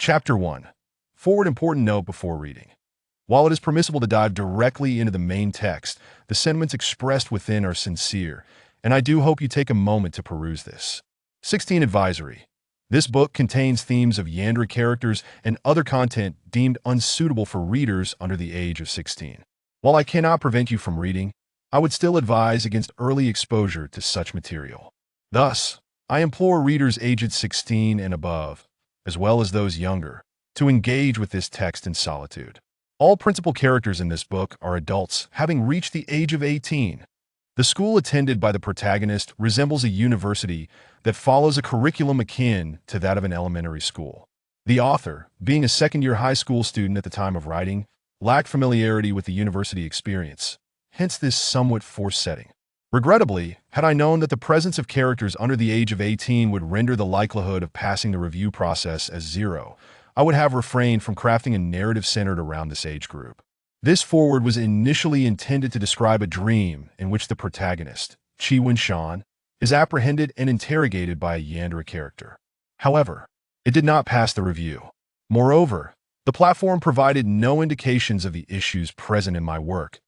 Chapter 1. Forward important note before reading. While it is permissible to dive directly into the main text, the sentiments expressed within are sincere, and I do hope you take a moment to peruse this. 16 Advisory. This book contains themes of yandere characters and other content deemed unsuitable for readers under the age of 16. While I cannot prevent you from reading, I would still advise against early exposure to such material. Thus, I implore readers aged 16 and above, as well as those younger, to engage with this text in solitude. All principal characters in this book are adults, having reached the age of 18. The school attended by the protagonist resembles a university that follows a curriculum akin to that of an elementary school. The author, being a second-year high school student at the time of writing, lacked familiarity with the university experience, hence this somewhat forced setting. Regrettably, had I known that the presence of characters under the age of 18 would render the likelihood of passing the review process as zero, I would have refrained from crafting a narrative centered around this age group. This foreword was initially intended to describe a dream in which the protagonist, Chi-Wen-shan, is apprehended and interrogated by a yandere character. However, it did not pass the review. Moreover, the platform provided no indications of the issues present in my work,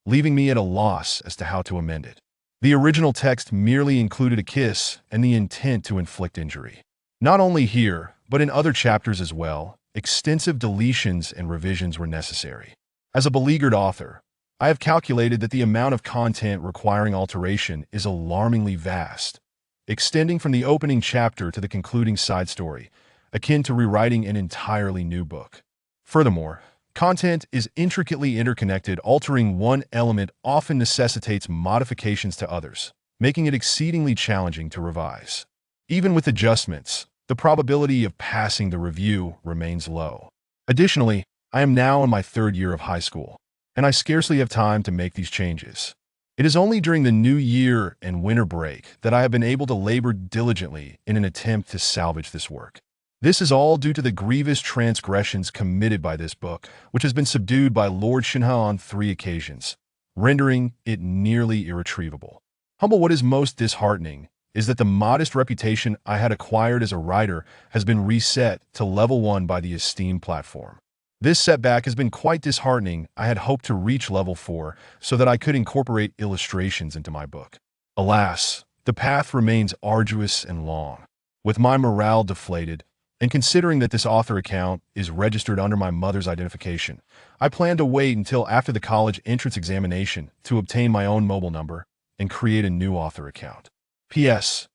leaving me at a loss as to how to amend it. The original text merely included a kiss and the intent to inflict injury. Not only here, but in other chapters as well, extensive deletions and revisions were necessary. As a beleaguered author, I have calculated that the amount of content requiring alteration is alarmingly vast, extending from the opening chapter to the concluding side story, akin to rewriting an entirely new book. Furthermore, content is intricately interconnected. Altering one element often necessitates modifications to others, making it exceedingly challenging to revise. Even with adjustments, the probability of passing the review remains low. Additionally, I am now in my third year of high school, and I scarcely have time to make these changes. It is only during the new year and winter break that I have been able to labor diligently in an attempt to salvage this work. This is all due to the grievous transgressions committed by this book, which has been subdued by Lord Shinha on 3 occasions, rendering it nearly irretrievable. What is most disheartening is that the modest reputation I had acquired as a writer has been reset to level 1 by the esteemed platform. This setback has been quite disheartening. I had hoped to reach level 4 so that I could incorporate illustrations into my book. Alas, the path remains arduous and long. With my morale deflated, and considering that this author account is registered under my mother's identification, I plan to wait until after the college entrance examination to obtain my own mobile number and create a new author account. P.S.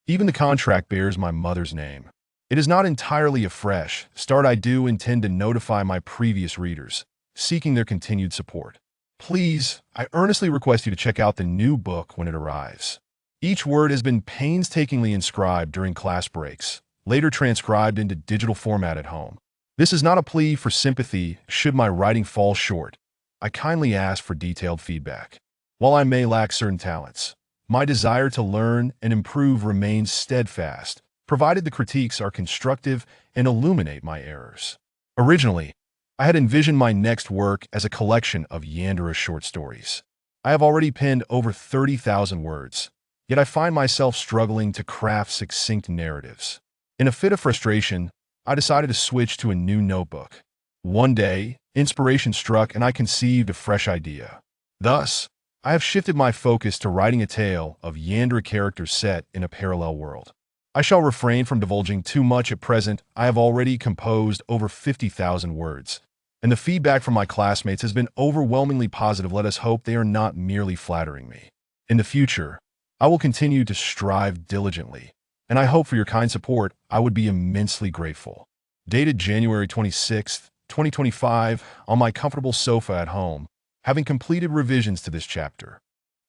Even the contract bears my mother's name. It is not entirely a fresh start. I do intend to notify my previous readers, seeking their continued support. Please, I earnestly request you to check out the new book when it arrives. Each word has been painstakingly inscribed during class breaks, later transcribed into digital format at home. This is not a plea for sympathy should my writing fall short. I kindly ask for detailed feedback. While I may lack certain talents, my desire to learn and improve remains steadfast, provided the critiques are constructive and illuminate my errors. Originally, I had envisioned my next work as a collection of yandere short stories. I have already penned over 30,000 words, yet I find myself struggling to craft succinct narratives. In a fit of frustration, I decided to switch to a new notebook. One day, inspiration struck and I conceived a fresh idea. Thus, I have shifted my focus to writing a tale of yandere characters set in a parallel world. I shall refrain from divulging too much at present. I have already composed over 50,000 words, and the feedback from my classmates has been overwhelmingly positive. Let us hope they are not merely flattering me. In the future, I will continue to strive diligently, and I hope for your kind support. I would be immensely grateful. Dated January 26, 2025, on my comfortable sofa at home, having completed revisions to this chapter.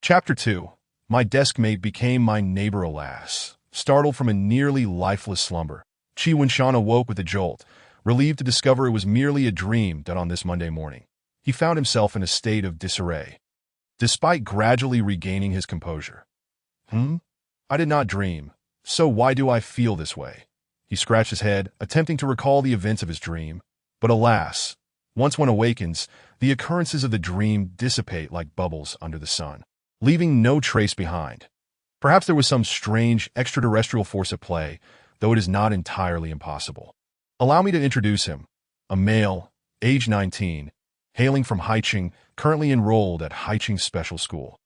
Chapter 2. My deskmate became my neighbor. Alas. Startled from a nearly lifeless slumber, Chi-Wen-shan awoke with a jolt, relieved to discover it was merely a dream done on this Monday morning. He found himself in a state of disarray. Despite gradually regaining his composure. I did not dream, so why do I feel this way? He scratched his head, attempting to recall the events of his dream. But alas, once one awakens, the occurrences of the dream dissipate like bubbles under the sun, leaving no trace behind. Perhaps there was some strange extraterrestrial force at play, though it is not entirely impossible. Allow me to introduce him. A male, age 19, hailing from Haicheng, currently enrolled at Haicheng Special School.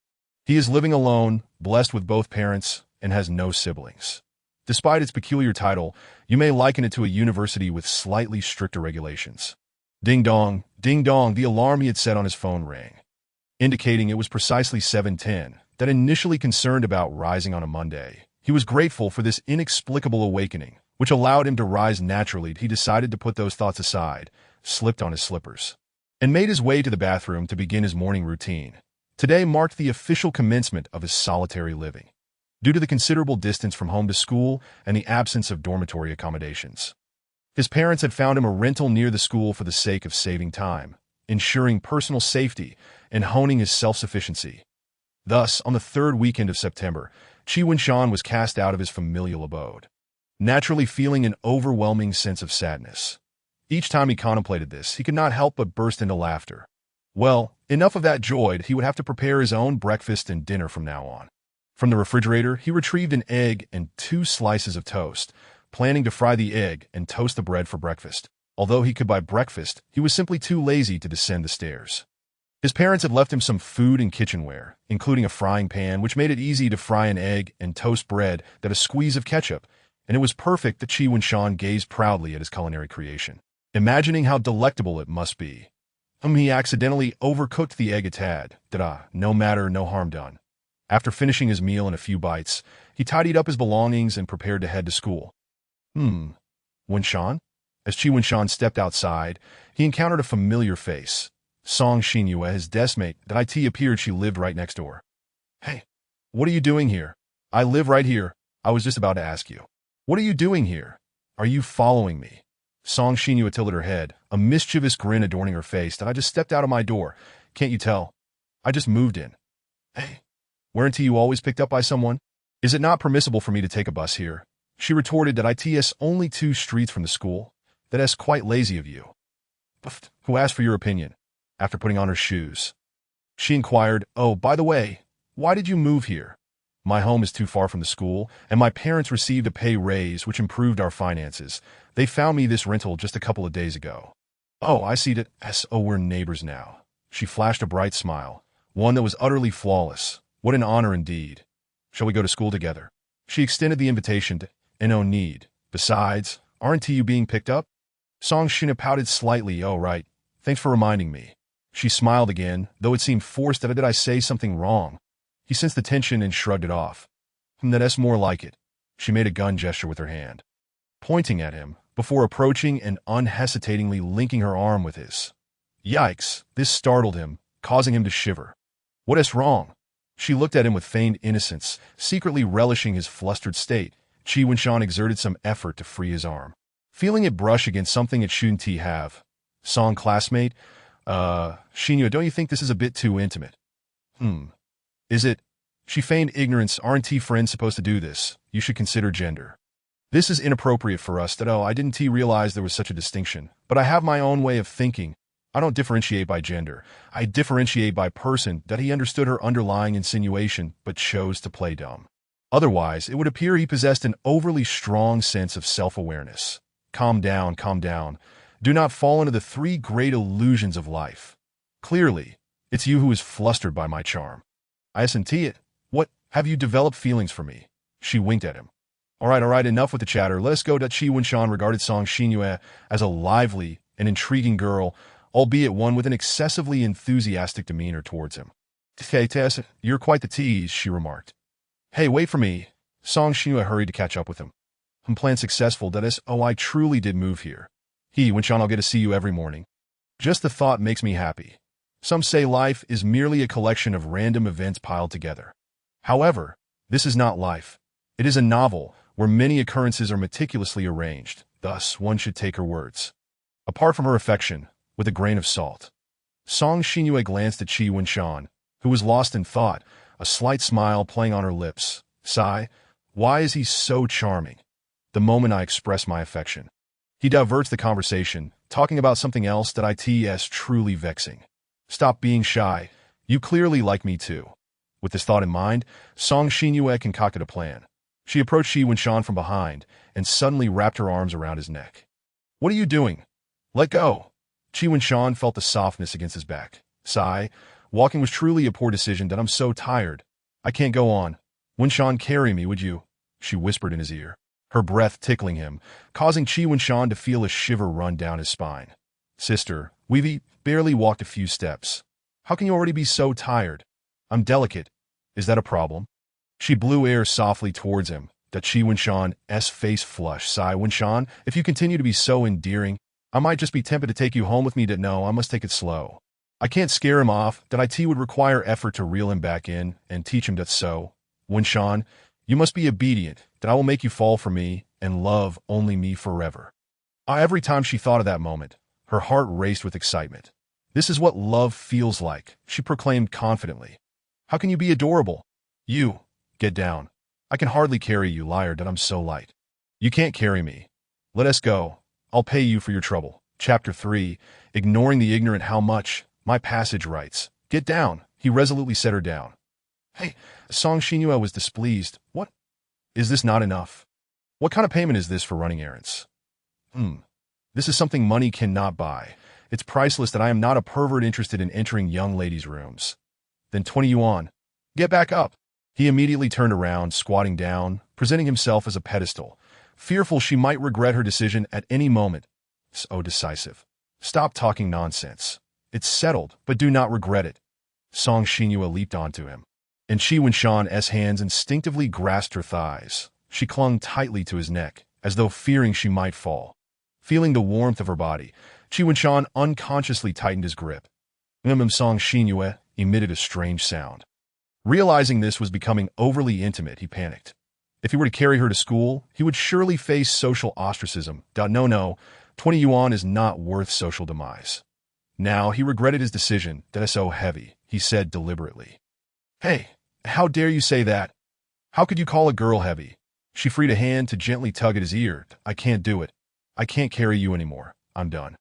He is living alone, blessed with both parents, and has no siblings. Despite its peculiar title, you may liken it to a university with slightly stricter regulations. Ding dong, the alarm he had set on his phone rang, indicating it was precisely 7:10. That initially concerned about rising on a Monday, he was grateful for this inexplicable awakening, which allowed him to rise naturally. He decided to put those thoughts aside, slipped on his slippers, and made his way to the bathroom to begin his morning routine. Today marked the official commencement of his solitary living, due to the considerable distance from home to school and the absence of dormitory accommodations. His parents had found him a rental near the school for the sake of saving time, ensuring personal safety, and honing his self-sufficiency. Thus, on the third weekend of September, Chi Winshan was cast out of his familial abode, naturally feeling an overwhelming sense of sadness. Each time he contemplated this, he could not help but burst into laughter. Well, enough of that joy. He would have to prepare his own breakfast and dinner from now on. From the refrigerator, he retrieved an egg and 2 slices of toast, planning to fry the egg and toast the bread for breakfast. Although he could buy breakfast, he was simply too lazy to descend the stairs. His parents had left him some food and kitchenware, including a frying pan, which made it easy to fry an egg and toast bread with a squeeze of ketchup, and it was perfect that Chi Winshan gazed proudly at his culinary creation, imagining how delectable it must be. He accidentally overcooked the egg a tad. No matter, no harm done. After finishing his meal in a few bites, he tidied up his belongings and prepared to head to school. Winshan? As Chi Winshan stepped outside, he encountered a familiar face. Song Xinyue, his deskmate, that it appeared she lived right next door. Hey, what are you doing here? I live right here. I was just about to ask you. What are you doing here? Are you following me? Song Xinyue tilted her head, a mischievous grin adorning her face. That I just stepped out of my door. Can't you tell? I just moved in. Hey, weren't you always picked up by someone? Is it not permissible for me to take a bus here? She retorted that it's only 2 streets from the school. That's quite lazy of you. Who asked for your opinion? After putting on her shoes, she inquired, oh, by the way, why did you move here? My home is too far from the school, and my parents received a pay raise which improved our finances. They found me this rental just a couple of days ago. Oh, I see that. Oh, we're neighbors now. She flashed a bright smile, one that was utterly flawless. What an honor indeed. Shall we go to school together? She extended the invitation to, no need. Besides, aren't you being picked up? Song Shina pouted slightly. Oh, right. Thanks for reminding me. She smiled again, though it seemed forced. Did I say something wrong? He sensed the tension and shrugged it off. That's more like it. She made a gun gesture with her hand, pointing at him, before approaching and unhesitatingly linking her arm with his. Yikes! This startled him, causing him to shiver. What is wrong? She looked at him with feigned innocence, secretly relishing his flustered state. Chi Winshan exerted some effort to free his arm, feeling it brush against something it shouldn't have. Song classmate? Xinyue, don't you think this is a bit too intimate? Is it? She feigned ignorance. Aren't friends supposed to do this? You should consider gender. This is inappropriate for us. I didn't realize there was such a distinction. But I have my own way of thinking. I don't differentiate by gender. I differentiate by person. That he understood her underlying insinuation, but chose to play dumb. Otherwise, it would appear he possessed an overly strong sense of self-awareness. Calm down, calm down. Do not fall into the 3 great illusions of life. Clearly, it's you who is flustered by my charm. I isn't it. What, have you developed feelings for me? She winked at him. All right, enough with the chatter. Let us go. Chi Winshan regarded Song Xinyue as a lively and intriguing girl, albeit one with an excessively enthusiastic demeanor towards him. Hey, Tess, you're quite the tease, she remarked. Hey, wait for me. Song Xinyue hurried to catch up with him. Plan successful. I truly did move here. Winshan, I'll get to see you every morning. Just the thought makes me happy. Some say life is merely a collection of random events piled together. However, this is not life. It is a novel where many occurrences are meticulously arranged. Thus, one should take her words, apart from her affection, with a grain of salt. Song Xinyue glanced at Chi Winshan, who was lost in thought, a slight smile playing on her lips. Sigh, why is he so charming? The moment I express my affection, he diverts the conversation, talking about something else that is truly vexing. Stop being shy. You clearly like me too. With this thought in mind, Song Xinyue concocted a plan. She approached Chi Winshan from behind and suddenly wrapped her arms around his neck. What are you doing? Let go. Qi Shan felt the softness against his back. Sigh. Walking was truly a poor decision that I'm so tired. I can't go on. Shan, carry me, would you? She whispered in his ear, her breath tickling him, causing Qi Shan to feel a shiver run down his spine. Sister, we've barely walked a few steps. How can you already be so tired? I'm delicate. Is that a problem? She blew air softly towards him. That Qi Shan's face flushed. Sigh, Shan, if you continue to be so endearing, I might just be tempted to take you home with me. No, I must take it slow. I can't scare him off. That it would require effort to reel him back in and teach him that so. Shan, you must be obedient, that I will make you fall for me and love only me forever. Every time she thought of that moment, her heart raced with excitement. This is what love feels like, she proclaimed confidently. How can you be adorable? You, get down. I can hardly carry you, liar, that I'm so light. You can't carry me. Let us go. I'll pay you for your trouble. Chapter 3, ignoring the ignorant. How much? My passage writes. Get down. He resolutely set her down. Hey, Song Xinyue was displeased. What? Is this not enough? What kind of payment is this for running errands? This is something money cannot buy. It's priceless that I am not a pervert interested in entering young ladies' rooms. Then 20 yuan. Get back up. He immediately turned around, squatting down, presenting himself as a pedestal, fearful she might regret her decision at any moment. So decisive. Stop talking nonsense. It's settled, but do not regret it. Song Xinyue leaped onto him, and Qi Shan's hands instinctively grasped her thighs. She clung tightly to his neck, as though fearing she might fall. Feeling the warmth of her body, Qi Shan unconsciously tightened his grip. Song Xinyue emitted a strange sound. Realizing this was becoming overly intimate, he panicked. If he were to carry her to school, he would surely face social ostracism. No, 20 yuan is not worth social demise. Now he regretted his decision. That is so heavy, he said deliberately. Hey, how dare you say that? How could you call a girl heavy? She freed a hand to gently tug at his ear. I can't do it. I can't carry you anymore. I'm done.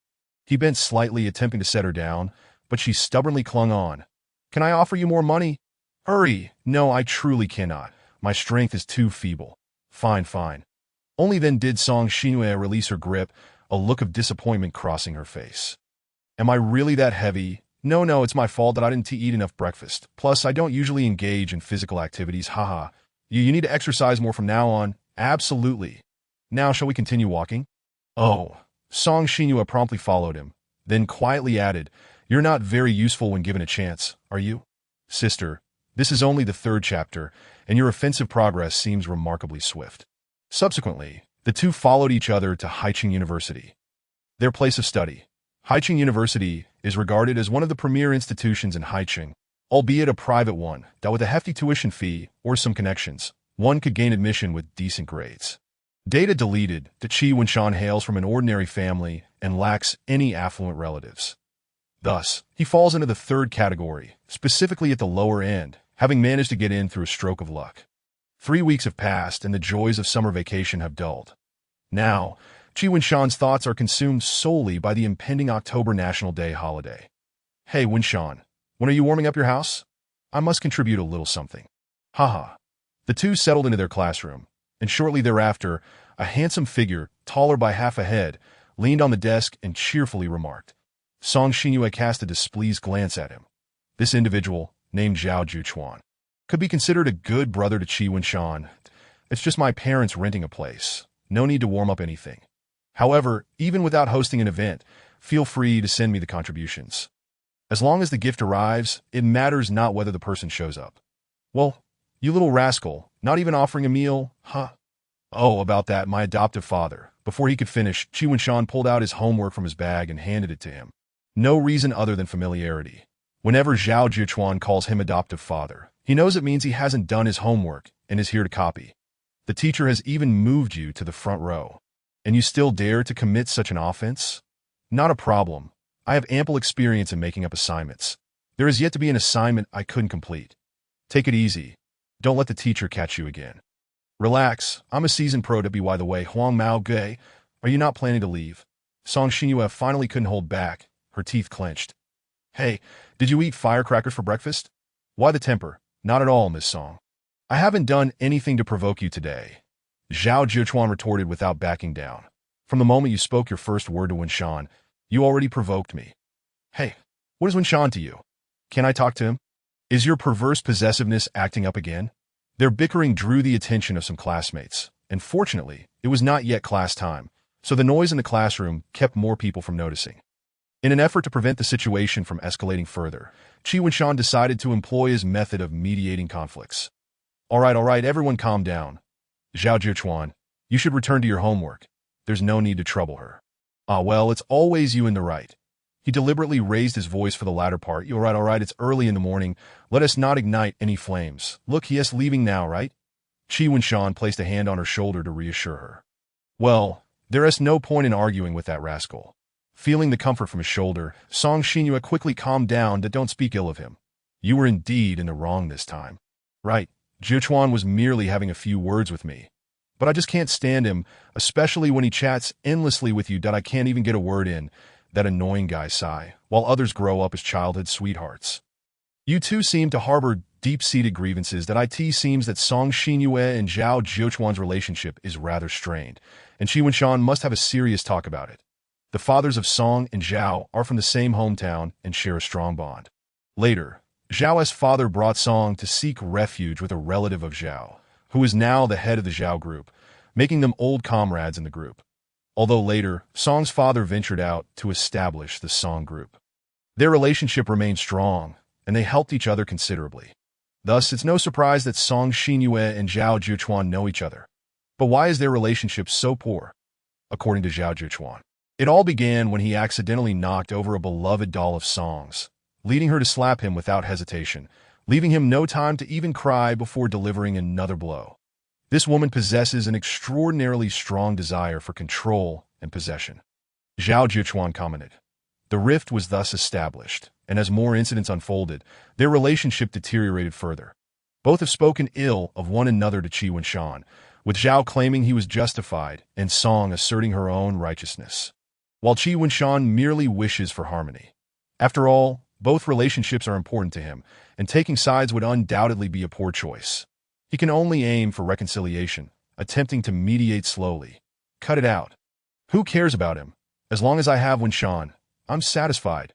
He bent slightly, attempting to set her down, but she stubbornly clung on. Can I offer you more money? Hurry! No, I truly cannot. My strength is too feeble. Fine. Only then did Song Xinyue release her grip, a look of disappointment crossing her face. Am I really that heavy? No, it's my fault that I didn't eat enough breakfast. Plus, I don't usually engage in physical activities. Haha. You need to exercise more from now on. Absolutely. Now, shall we continue walking? Oh. Song Xinyue promptly followed him, then quietly added, You're not very useful when given a chance, are you? Sister, this is only the 3rd chapter, and your offensive progress seems remarkably swift. Subsequently, the two followed each other to Haicheng University, their place of study. Haicheng University is regarded as one of the premier institutions in Haicheng, albeit a private one, that with a hefty tuition fee or some connections, one could gain admission with decent grades. Data deleted that Qi Shan hails from an ordinary family and lacks any affluent relatives. Thus, he falls into the 3rd category, specifically at the lower end, having managed to get in through a stroke of luck. 3 weeks have passed and the joys of summer vacation have dulled. Now, Qi Shan's thoughts are consumed solely by the impending October National Day holiday. Hey, Shan, when are you warming up your house? I must contribute a little something. Haha. The two settled into their classroom, and shortly thereafter, a handsome figure, taller by half a head, leaned on the desk and cheerfully remarked. Song Xinyue cast a displeased glance at him. This individual, named Zhao Juchuan, could be considered a good brother to Qi Shan. It's just my parents renting a place. No need to warm up anything. However, even without hosting an event, feel free to send me the contributions. As long as the gift arrives, it matters not whether the person shows up. Well, you little rascal, not even offering a meal, huh? Oh, about that, my adoptive father. Before he could finish, Qi Shan pulled out his homework from his bag and handed it to him. No reason other than familiarity. Whenever Zhao Juchuan calls him adoptive father, he knows it means he hasn't done his homework and is here to copy. The teacher has even moved you to the front row. And you still dare to commit such an offense? Not a problem. I have ample experience in making up assignments. There is yet to be an assignment I couldn't complete. Take it easy. Don't let the teacher catch you again. Relax. I'm a seasoned pro to be. By the way, Huang Mao Gui, are you not planning to leave? Song Xinyue finally couldn't hold back, her teeth clenched. Hey, did you eat firecrackers for breakfast? Why the temper? Not at all, Miss Song. I haven't done anything to provoke you today. Zhao Juchuan retorted without backing down. From the moment you spoke your first word to Winshan, you already provoked me. Hey, what is Winshan to you? Can I talk to him? Is your perverse possessiveness acting up again? Their bickering drew the attention of some classmates, and fortunately, it was not yet class time, so the noise in the classroom kept more people from noticing. In an effort to prevent the situation from escalating further, Qi Winshan decided to employ his method of mediating conflicts. All right, everyone calm down. Zhao Zhichuan, you should return to your homework. There's no need to trouble her. Ah, well, it's always you in the right. He deliberately raised his voice for the latter part. You're right, all right, it's early in the morning. Let us not ignite any flames. Look, he is leaving now, right? Qi Winshan placed a hand on her shoulder to reassure her. Well, there is no point in arguing with that rascal. Feeling the comfort from his shoulder, Song Xinyue quickly calmed down. Don't speak ill of him. You were indeed in the wrong this time. Right, Zhichuan was merely having a few words with me. But I just can't stand him, especially when he chats endlessly with you that I can't even get a word in. That annoying guy sigh, while others grow up as childhood sweethearts. You two seem to harbor deep-seated grievances. That it seems that Song Xinyue and Zhao Zhichuan's relationship is rather strained, and Qi Winshan must have a serious talk about it. The fathers of Song and Zhao are from the same hometown and share a strong bond. Later, Zhao's father brought Song to seek refuge with a relative of Zhao, who is now the head of the Zhao group, making them old comrades in the group. Although later, Song's father ventured out to establish the Song group. Their relationship remained strong, and they helped each other considerably. Thus, it's no surprise that Song Xinyue and Zhao Zhichuan know each other. But why is their relationship so poor? According to Zhao Zhichuan, it all began when he accidentally knocked over a beloved doll of Song's, leading her to slap him without hesitation, leaving him no time to even cry before delivering another blow. This woman possesses an extraordinarily strong desire for control and possession. Zhao Zhichuan commented. The rift was thus established, and as more incidents unfolded, their relationship deteriorated further. Both have spoken ill of one another to Qi Winshan, with Zhao claiming he was justified and Song asserting her own righteousness, while Qi Winshan merely wishes for harmony. After all, both relationships are important to him, and taking sides would undoubtedly be a poor choice. He can only aim for reconciliation, attempting to mediate slowly. Cut it out. Who cares about him? As long as I have Winshan, I'm satisfied.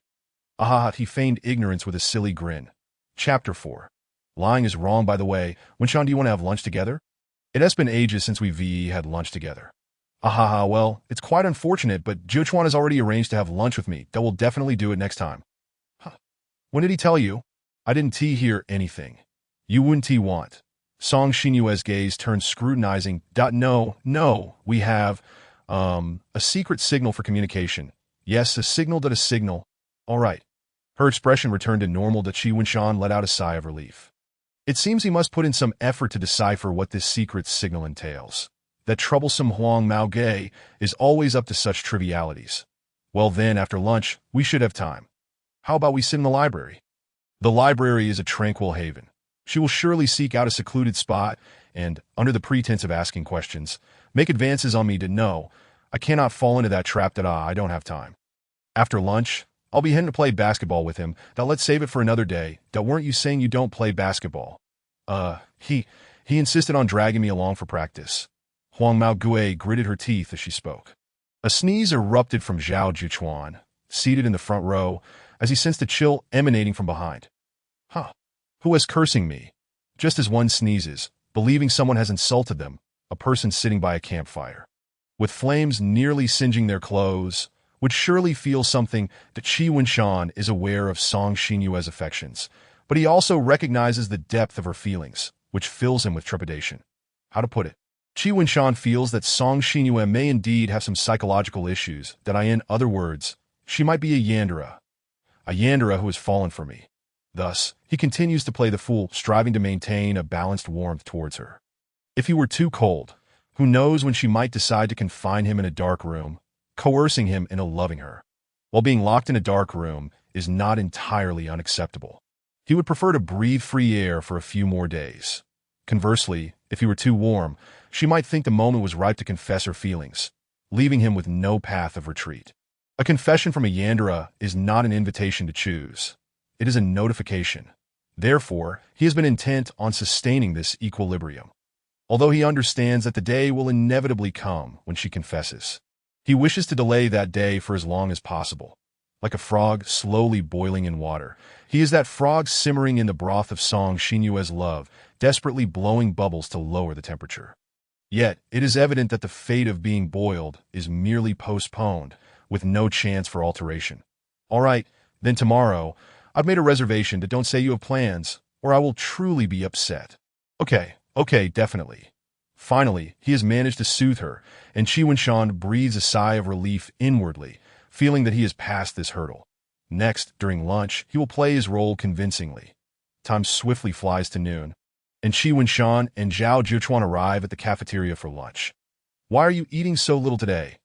Ah, he feigned ignorance with a silly grin. Chapter 4. Lying is wrong, by the way. Winshan, do you want to have lunch together? It has been ages since we had lunch together. Ah, well, it's quite unfortunate, but Zhichuan has already arranged to have lunch with me. That will definitely do it next time. Huh. When did he tell you? I didn't hear anything. You wouldn't want. Song Xinyue's gaze turned scrutinizing. No, we have, a secret signal for communication. Yes, a signal. All right. Her expression returned to normal. Qi Winshan let out a sigh of relief. It seems he must put in some effort to decipher what this secret signal entails. That troublesome Huang Mao Gei is always up to such trivialities. Well then, after lunch, we should have time. How about we sit in the library? The library is a tranquil haven. She will surely seek out a secluded spot and, under the pretense of asking questions, make advances on me. No, I cannot fall into that trap. I don't have time. After lunch, I'll be heading to play basketball with him. Let's save it for another day. Weren't you saying you don't play basketball? He insisted on dragging me along for practice. Huang Mao Gui gritted her teeth as she spoke. A sneeze erupted from Zhao Zhichuan, seated in the front row, as he sensed a chill emanating from behind. Huh. Who is cursing me? Just as one sneezes, believing someone has insulted them, a person sitting by a campfire, with flames nearly singeing their clothes, would surely feel something. That Qi Winshan is aware of Song Xinyue's affections, but he also recognizes the depth of her feelings, which fills him with trepidation. How to put it? Qi Winshan feels that Song Xinyue may indeed have some psychological issues. In other words, she might be a yandere who has fallen for me. Thus, he continues to play the fool, striving to maintain a balanced warmth towards her. If he were too cold, who knows when she might decide to confine him in a dark room, coercing him into loving her. While being locked in a dark room is not entirely unacceptable. He would prefer to breathe free air for a few more days. Conversely, if he were too warm, she might think the moment was ripe to confess her feelings, leaving him with no path of retreat. A confession from a yandere is not an invitation to choose. It is a notification. Therefore, he has been intent on sustaining this equilibrium, although he understands that the day will inevitably come when she confesses. He wishes to delay that day for as long as possible. Like a frog slowly boiling in water, he is that frog simmering in the broth of Song Xinyue's love, desperately blowing bubbles to lower the temperature. Yet, it is evident that the fate of being boiled is merely postponed, with no chance for alteration. All right, then tomorrow, I've made a reservation, but don't say you have plans, or I will truly be upset. Okay, definitely. Finally, he has managed to soothe her, and Chi Wenshan breathes a sigh of relief inwardly, feeling that he has passed this hurdle. Next, during lunch, he will play his role convincingly. Time swiftly flies to noon, and Chi Wenshan and Zhao Jiuchuan arrive at the cafeteria for lunch. Why are you eating so little today?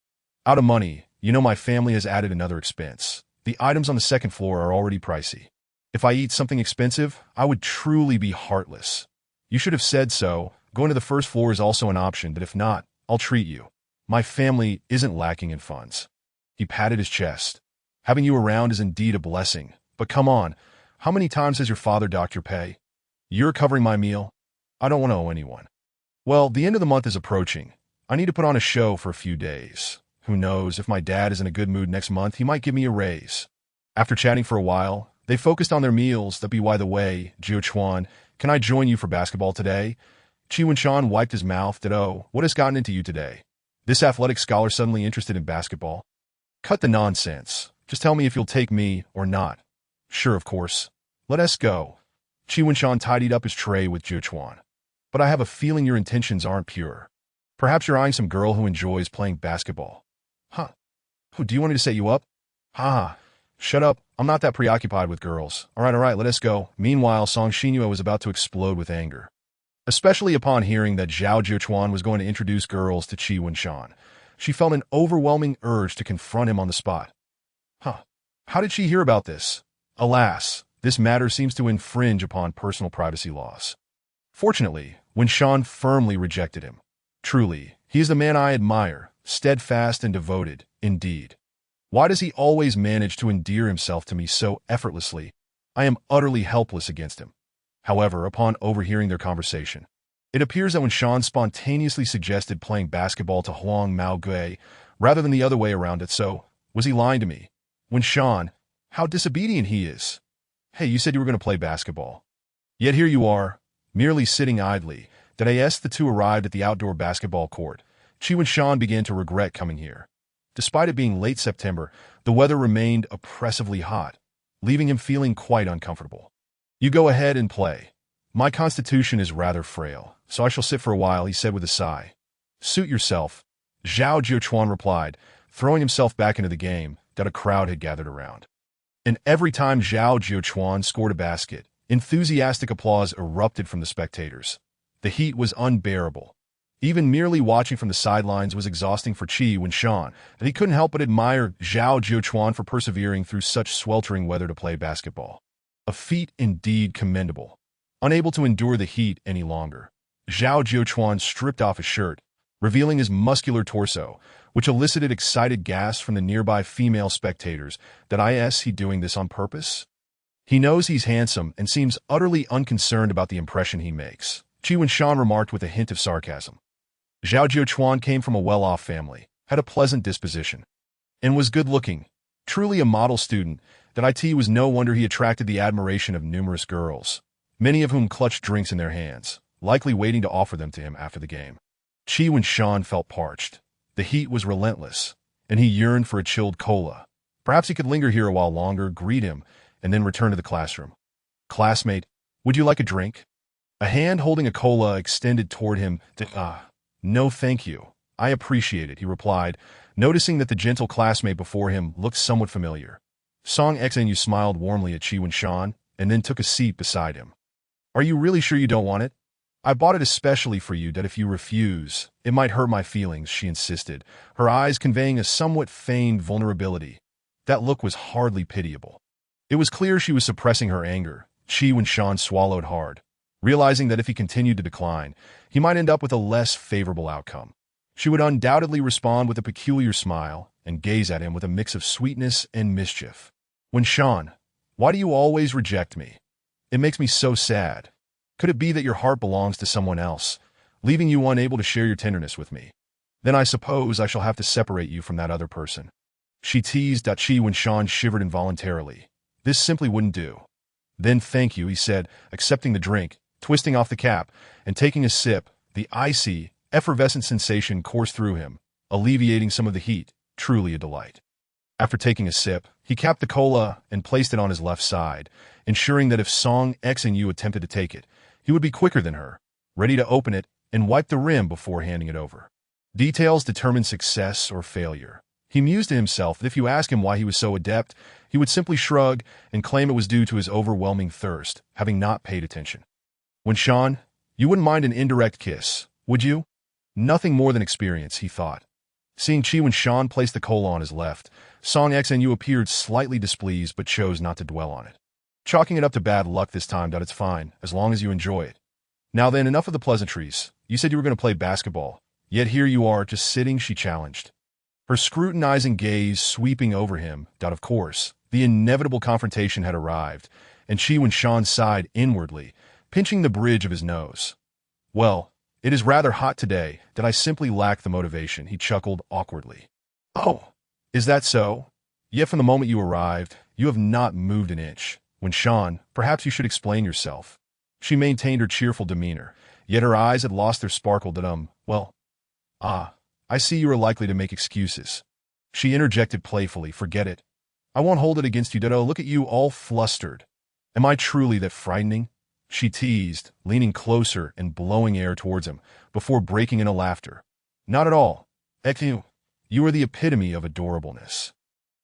Out of money. You know my family has added another expense. The items on the second floor are already pricey. If I eat something expensive, I would truly be heartless. You should have said so. Going to the first floor is also an option, but if not, I'll treat you. My family isn't lacking in funds. He patted his chest. Having you around is indeed a blessing. But come on, how many times has your father docked your pay? You're covering my meal? I don't want to owe anyone. Well, the end of the month is approaching. I need to put on a show for a few days. Who knows, if my dad is in a good mood next month, he might give me a raise. After chatting for a while, they focused on their meals. That be by the way, Jiuchuan, can I join you for basketball today? Chi Wenshan wiped his mouth. What has gotten into you today? This athletic scholar suddenly interested in basketball? Cut the nonsense. Just tell me if you'll take me or not. Sure, of course. Let us go. Chi Wenshan tidied up his tray with Jiuchuan. But I have a feeling your intentions aren't pure. Perhaps you're eyeing some girl who enjoys playing basketball. Huh. Who, do you want me to set you up? Ha. Shut up. I'm not that preoccupied with girls. All right, let us go. Meanwhile, Song Xinyue was about to explode with anger. Especially upon hearing that Zhao Jiuchuan was going to introduce girls to Chi Wenshan. She felt an overwhelming urge to confront him on the spot. How did she hear about this? Alas, this matter seems to infringe upon personal privacy laws. Fortunately, Wenshan firmly rejected him. Truly, he is the man I admire, steadfast and devoted, indeed. Why does he always manage to endear himself to me so effortlessly? I am utterly helpless against him. However, upon overhearing their conversation, it appears that Wenshan spontaneously suggested playing basketball to Huang Maogui rather than the other way around it. So, was he lying to me? Wenshan, how disobedient he is. Hey, you said you were going to play basketball. Yet here you are, merely sitting idly. The two arrived at the outdoor basketball court. Chi Wenshan began to regret coming here. Despite it being late September, the weather remained oppressively hot, leaving him feeling quite uncomfortable. You go ahead and play. My constitution is rather frail, so I shall sit for a while, he said with a sigh. Suit yourself, Zhao Jiuchuan replied, throwing himself back into the game that a crowd had gathered around. And every time Zhao Jiuchuan scored a basket, enthusiastic applause erupted from the spectators. The heat was unbearable. Even merely watching from the sidelines was exhausting for Chi Wenshan, and he couldn't help but admire Zhao Jiuchuan for persevering through such sweltering weather to play basketball. A feat indeed commendable. Unable to endure the heat any longer, Zhao Jiuchuan stripped off his shirt, revealing his muscular torso, which elicited excited gasps from the nearby female spectators. Is he doing this on purpose? He knows he's handsome and seems utterly unconcerned about the impression he makes, Chi Wenshan remarked with a hint of sarcasm. Zhao Jiuchuan came from a well-off family, had a pleasant disposition, and was good-looking. Truly a model student, was no wonder he attracted the admiration of numerous girls, many of whom clutched drinks in their hands, likely waiting to offer them to him after the game. Chi Wenshan felt parched. The heat was relentless, and he yearned for a chilled cola. Perhaps he could linger here a while longer, greet him, and then return to the classroom. Classmate, would you like a drink? A hand holding a cola extended toward him. No thank you. I appreciate it, he replied, noticing that the gentle classmate before him looked somewhat familiar. Song Xnu smiled warmly at Chi Wenshan, and then took a seat beside him. Are you really sure you don't want it? I bought it especially for you, that if you refuse, it might hurt my feelings, she insisted, her eyes conveying a somewhat feigned vulnerability. That look was hardly pitiable. It was clear she was suppressing her anger. Chi Wenshan swallowed hard, realizing that if he continued to decline, he might end up with a less favorable outcome. She would undoubtedly respond with a peculiar smile and gaze at him with a mix of sweetness and mischief. Wenshan, why do you always reject me? It makes me so sad. Could it be that your heart belongs to someone else, leaving you unable to share your tenderness with me? Then I suppose I shall have to separate you from that other person. She teased Dachi when Sean shivered involuntarily. This simply wouldn't do. Then thank you, he said, accepting the drink, twisting off the cap, and taking a sip. The icy, effervescent sensation coursed through him, alleviating some of the heat, truly a delight. After taking a sip, he capped the cola and placed it on his left side, ensuring that if Song X and Yu attempted to take it, he would be quicker than her, ready to open it and wipe the rim before handing it over. Details determine success or failure. He mused to himself that if you ask him why he was so adept, he would simply shrug and claim it was due to his overwhelming thirst, having not paid attention. When Sean, you wouldn't mind an indirect kiss, would you? Nothing more than experience, he thought. Seeing Chi when Sean placed the cola on his left, Song X and Yu appeared slightly displeased but chose not to dwell on it. Chalking it up to bad luck this time, it's fine, as long as you enjoy it. Now then, enough of the pleasantries. You said you were going to play basketball, yet here you are, just sitting, she challenged. Her scrutinizing gaze sweeping over him, of course, the inevitable confrontation had arrived, and Chi when Sean sighed inwardly, pinching the bridge of his nose. Well, it is rather hot today, that I simply lack the motivation, he chuckled awkwardly. Oh, is that so? Yet from the moment you arrived, you have not moved an inch. When Sean, perhaps you should explain yourself. She maintained her cheerful demeanor, yet her eyes had lost their sparkle well, I see you are likely to make excuses. She interjected playfully, forget it. I won't hold it against you, look at you all flustered. Am I truly that frightening? She teased, leaning closer and blowing air towards him, before breaking into laughter. Not at all. You are the epitome of adorableness.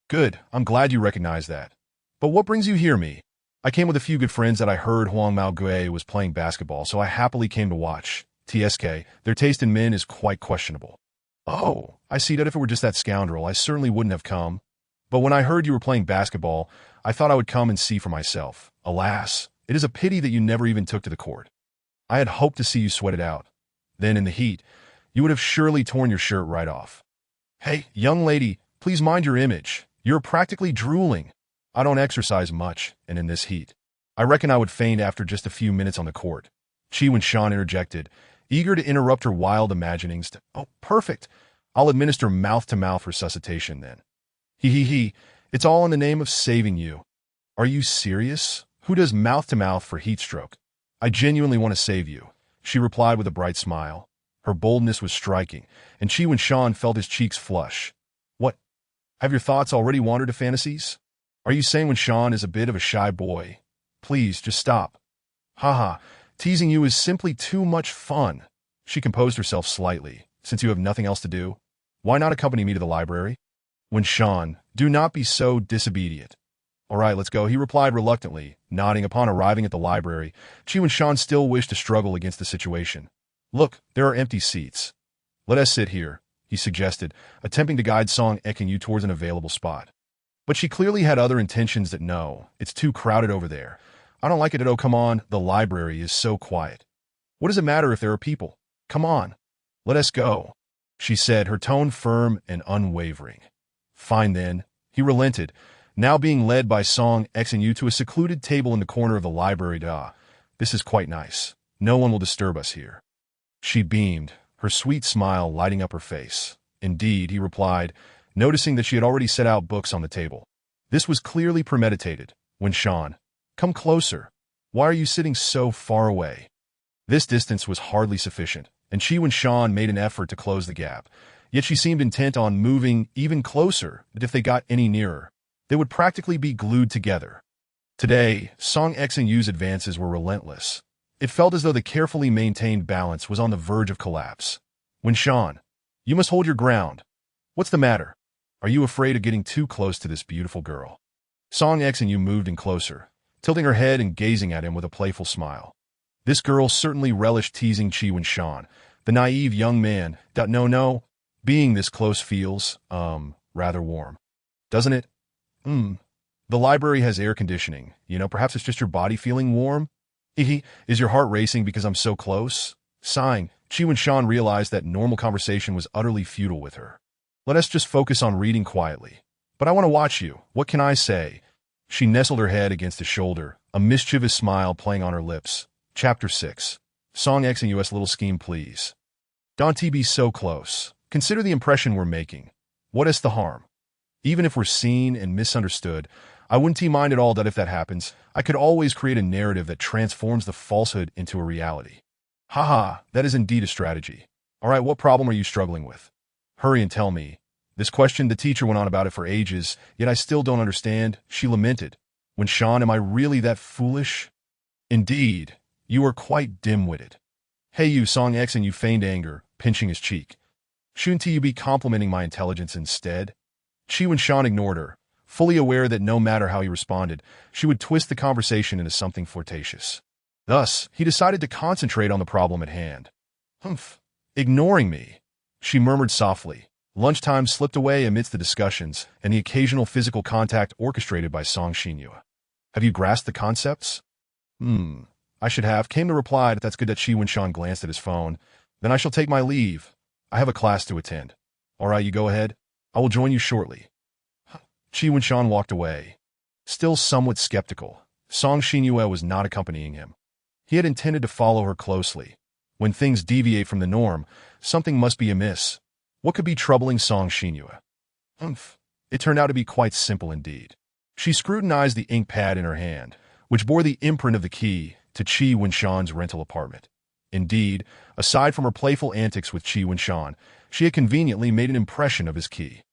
Good, I'm glad you recognize that. But what brings you here, me? I came with a few good friends that I heard Huang Mao Gui was playing basketball, so I happily came to watch. TSK, their taste in men is quite questionable. Oh, I see that if it were just that scoundrel, I certainly wouldn't have come. But when I heard you were playing basketball, I thought I would come and see for myself. Alas, it is a pity that you never even took to the court. I had hoped to see you sweat it out. Then in the heat, you would have surely torn your shirt right off. Hey, young lady, please mind your image. You're practically drooling. I don't exercise much, and in this heat, I reckon I would faint after just a few minutes on the court. Chi when Sean interjected, eager to interrupt her wild imaginings. Oh, perfect. I'll administer mouth-to-mouth resuscitation then. It's all in the name of saving you. Are you serious? Who does mouth-to-mouth for heat stroke? I genuinely want to save you, she replied with a bright smile. Her boldness was striking, and Chi when Sean felt his cheeks flush. What? Have your thoughts already wandered to fantasies? Are you saying when Sean is a bit of a shy boy? Please, just stop. Haha, teasing you is simply too much fun. She composed herself slightly. Since you have nothing else to do, why not accompany me to the library? When Sean, do not be so disobedient. All right, let's go, he replied reluctantly, nodding upon arriving at the library. Chi when Sean still wished to struggle against the situation. Look, there are empty seats. Let us sit here, he suggested, attempting to guide Song Ek and Yu towards an available spot. But she clearly had other intentions that no, it's too crowded over there. I don't like it, oh come on, the library is so quiet. What does it matter if there are people? Come on, let us go, she said, her tone firm and unwavering. Fine then, he relented, now being led by Song X and Yu to a secluded table in the corner of the library. This is quite nice. No one will disturb us here. She beamed, her sweet smile lighting up her face. Indeed, he replied, noticing that she had already set out books on the table. This was clearly premeditated. When Sean, come closer. Why are you sitting so far away? This distance was hardly sufficient, and Chi when Sean made an effort to close the gap. Yet she seemed intent on moving even closer, that if they got any nearer, they would practically be glued together. Today, Song X and Yu's advances were relentless. It felt as though the carefully maintained balance was on the verge of collapse. When Sean, you must hold your ground. What's the matter? Are you afraid of getting too close to this beautiful girl? Song X and Yu moved in closer, tilting her head and gazing at him with a playful smile. This girl certainly relished teasing Chi when Sean, the naive young man. No, being this close feels, rather warm. Doesn't it? The library has air conditioning. Perhaps it's just your body feeling warm? Is your heart racing because I'm so close? Sighing, Chi when Sean realized that normal conversation was utterly futile with her. Let us just focus on reading quietly. But I want to watch you. What can I say? She nestled her head against his shoulder, a mischievous smile playing on her lips. Chapter 6. Song X and US little scheme, please. Don't be so close. Consider the impression we're making. What is the harm? Even if we're seen and misunderstood, I wouldn't mind at all that if that happens, I could always create a narrative that transforms the falsehood into a reality. Haha, that is indeed a strategy. All right, what problem are you struggling with? Hurry and tell me. This question, the teacher went on about it for ages, yet I still don't understand, she lamented. When Sean, am I really that foolish? Indeed, you are quite dim-witted. Hey you, Song X, and you feigned anger, pinching his cheek. Shouldn't you be complimenting my intelligence instead? Chi Wen-shan ignored her, fully aware that no matter how he responded, she would twist the conversation into something flirtatious. Thus, he decided to concentrate on the problem at hand. Humph, ignoring me, she murmured softly. Lunchtime slipped away amidst the discussions and the occasional physical contact orchestrated by Song Xinyue. Have you grasped the concepts? I should have, came the reply. That's good that Chi Wen-shan glanced at his phone. Then I shall take my leave. I have a class to attend. All right, you go ahead. I will join you shortly. Chi Wen-shan walked away. Still somewhat skeptical, Song Xinyue was not accompanying him. He had intended to follow her closely. When things deviate from the norm, something must be amiss. What could be troubling Song Xinyue? It turned out to be quite simple indeed. She scrutinized the ink pad in her hand, which bore the imprint of the key to Chi Wen-shan's rental apartment. Indeed, aside from her playful antics with Chi Wen-shan, she had conveniently made an impression of his key.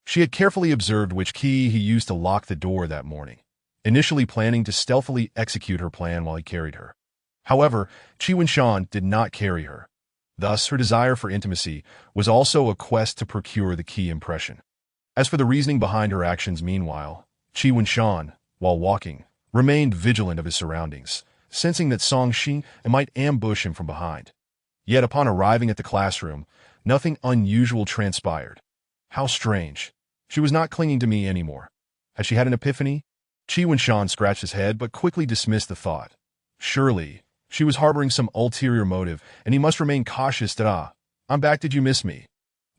She had carefully observed which key he used to lock the door that morning, initially planning to stealthily execute her plan while he carried her. However, Chi Wen-shan did not carry her. Thus, her desire for intimacy was also a quest to procure the key impression. As for the reasoning behind her actions, meanwhile, Chi Wen-shan, while walking, remained vigilant of his surroundings, sensing that Song Xinyue might ambush him from behind. Yet upon arriving at the classroom, nothing unusual transpired. How strange. She was not clinging to me anymore. Had she had an epiphany? Chi Wen-shan scratched his head but quickly dismissed the thought. Surely, she was harboring some ulterior motive, and he must remain cautious that, I'm back, did you miss me?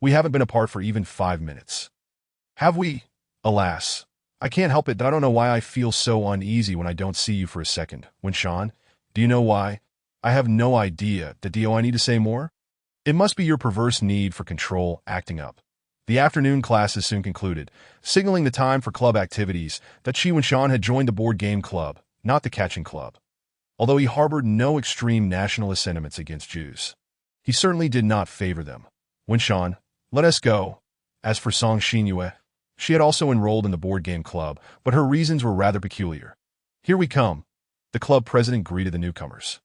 We haven't been apart for even 5 minutes. Have we? Alas. I can't help it that I don't know why I feel so uneasy when I don't see you for a second. Wen-shan, do you know why? I have no idea. Do I need to say more? It must be your perverse need for control acting up. The afternoon classes soon concluded, signaling the time for club activities that Chi Wen-shan had joined the board game club, not the catching club. Although he harbored no extreme nationalist sentiments against Jews, he certainly did not favor them. Wen-shan, let us go. As for Song Xinyue, she had also enrolled in the board game club, but her reasons were rather peculiar. Here we come. The club president greeted the newcomers.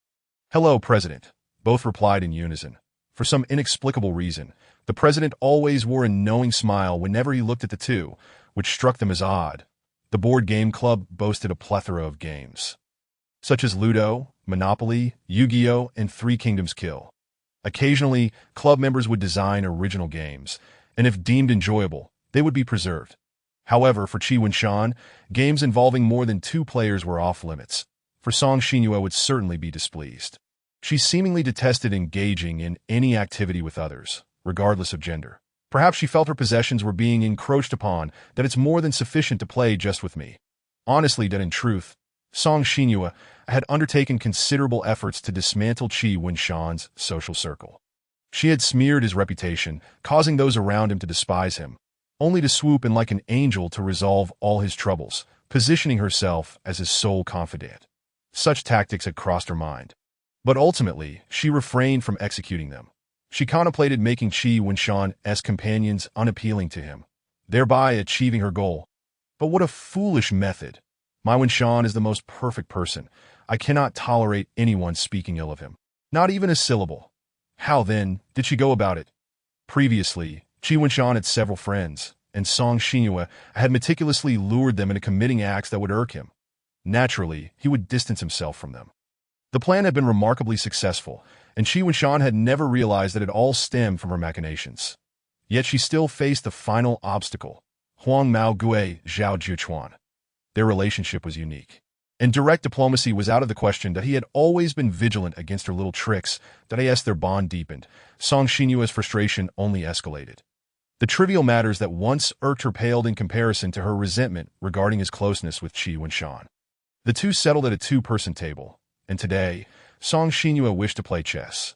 Hello, President. Both replied in unison. For some inexplicable reason, the president always wore a knowing smile whenever he looked at the two, which struck them as odd. The board game club boasted a plethora of games, such as Ludo, Monopoly, Yu-Gi-Oh, and Three Kingdoms Kill. Occasionally, club members would design original games, and if deemed enjoyable, they would be preserved. However, for Chi Wen-shan, games involving more than 2 players were off-limits. For Song Xinyue would certainly be displeased. She seemingly detested engaging in any activity with others, regardless of gender. Perhaps she felt her possessions were being encroached upon, that it's more than sufficient to play just with me. Honestly, that in truth, Song Xinyue had undertaken considerable efforts to dismantle Chi Wen-shan's social circle. She had smeared his reputation, causing those around him to despise him, only to swoop in like an angel to resolve all his troubles, positioning herself as his sole confidant. Such tactics had crossed her mind. But ultimately, she refrained from executing them. She contemplated making Chi Wen-shan's companions unappealing to him, thereby achieving her goal. But what a foolish method! My Wen-shan is the most perfect person. I cannot tolerate anyone speaking ill of him. Not even a syllable. How, then, did she go about it? Previously, Chi Wen-shan had several friends, and Song Xinyue had meticulously lured them into committing acts that would irk him. Naturally, he would distance himself from them. The plan had been remarkably successful, and Chi Wen-shan had never realized that it all stemmed from her machinations. Yet she still faced the final obstacle, Huang Mao Gui Zhao Jiuchuan. Their relationship was unique, and direct diplomacy was out of the question. That he had always been vigilant against her little tricks. That as their bond deepened, Song Xinyue's frustration only escalated. The trivial matters that once irked her paled in comparison to her resentment regarding his closeness with Chi Wen-shan. The two settled at a 2-person table, and today, Song Xinyue wished to play chess.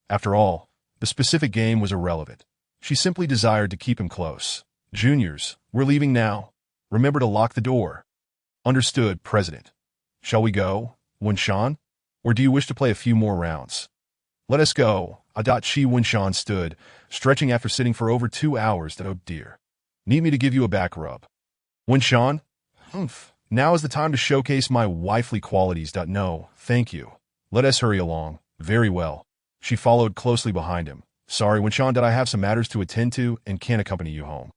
After all, the specific game was irrelevant. She simply desired to keep him close. Juniors, we're leaving now. Remember to lock the door. Understood, President. Shall we go, Winshan? Or do you wish to play a few more rounds? Let us go. Chi Winshan stood, stretching after sitting for over 2 hours. Oh dear. Need me to give you a back rub? Winshan? Humph. Now is the time to showcase my wifely qualities. No, thank you. Let us hurry along. Very well. She followed closely behind him. Sorry, Winshan, I have some matters to attend to and can't accompany you home.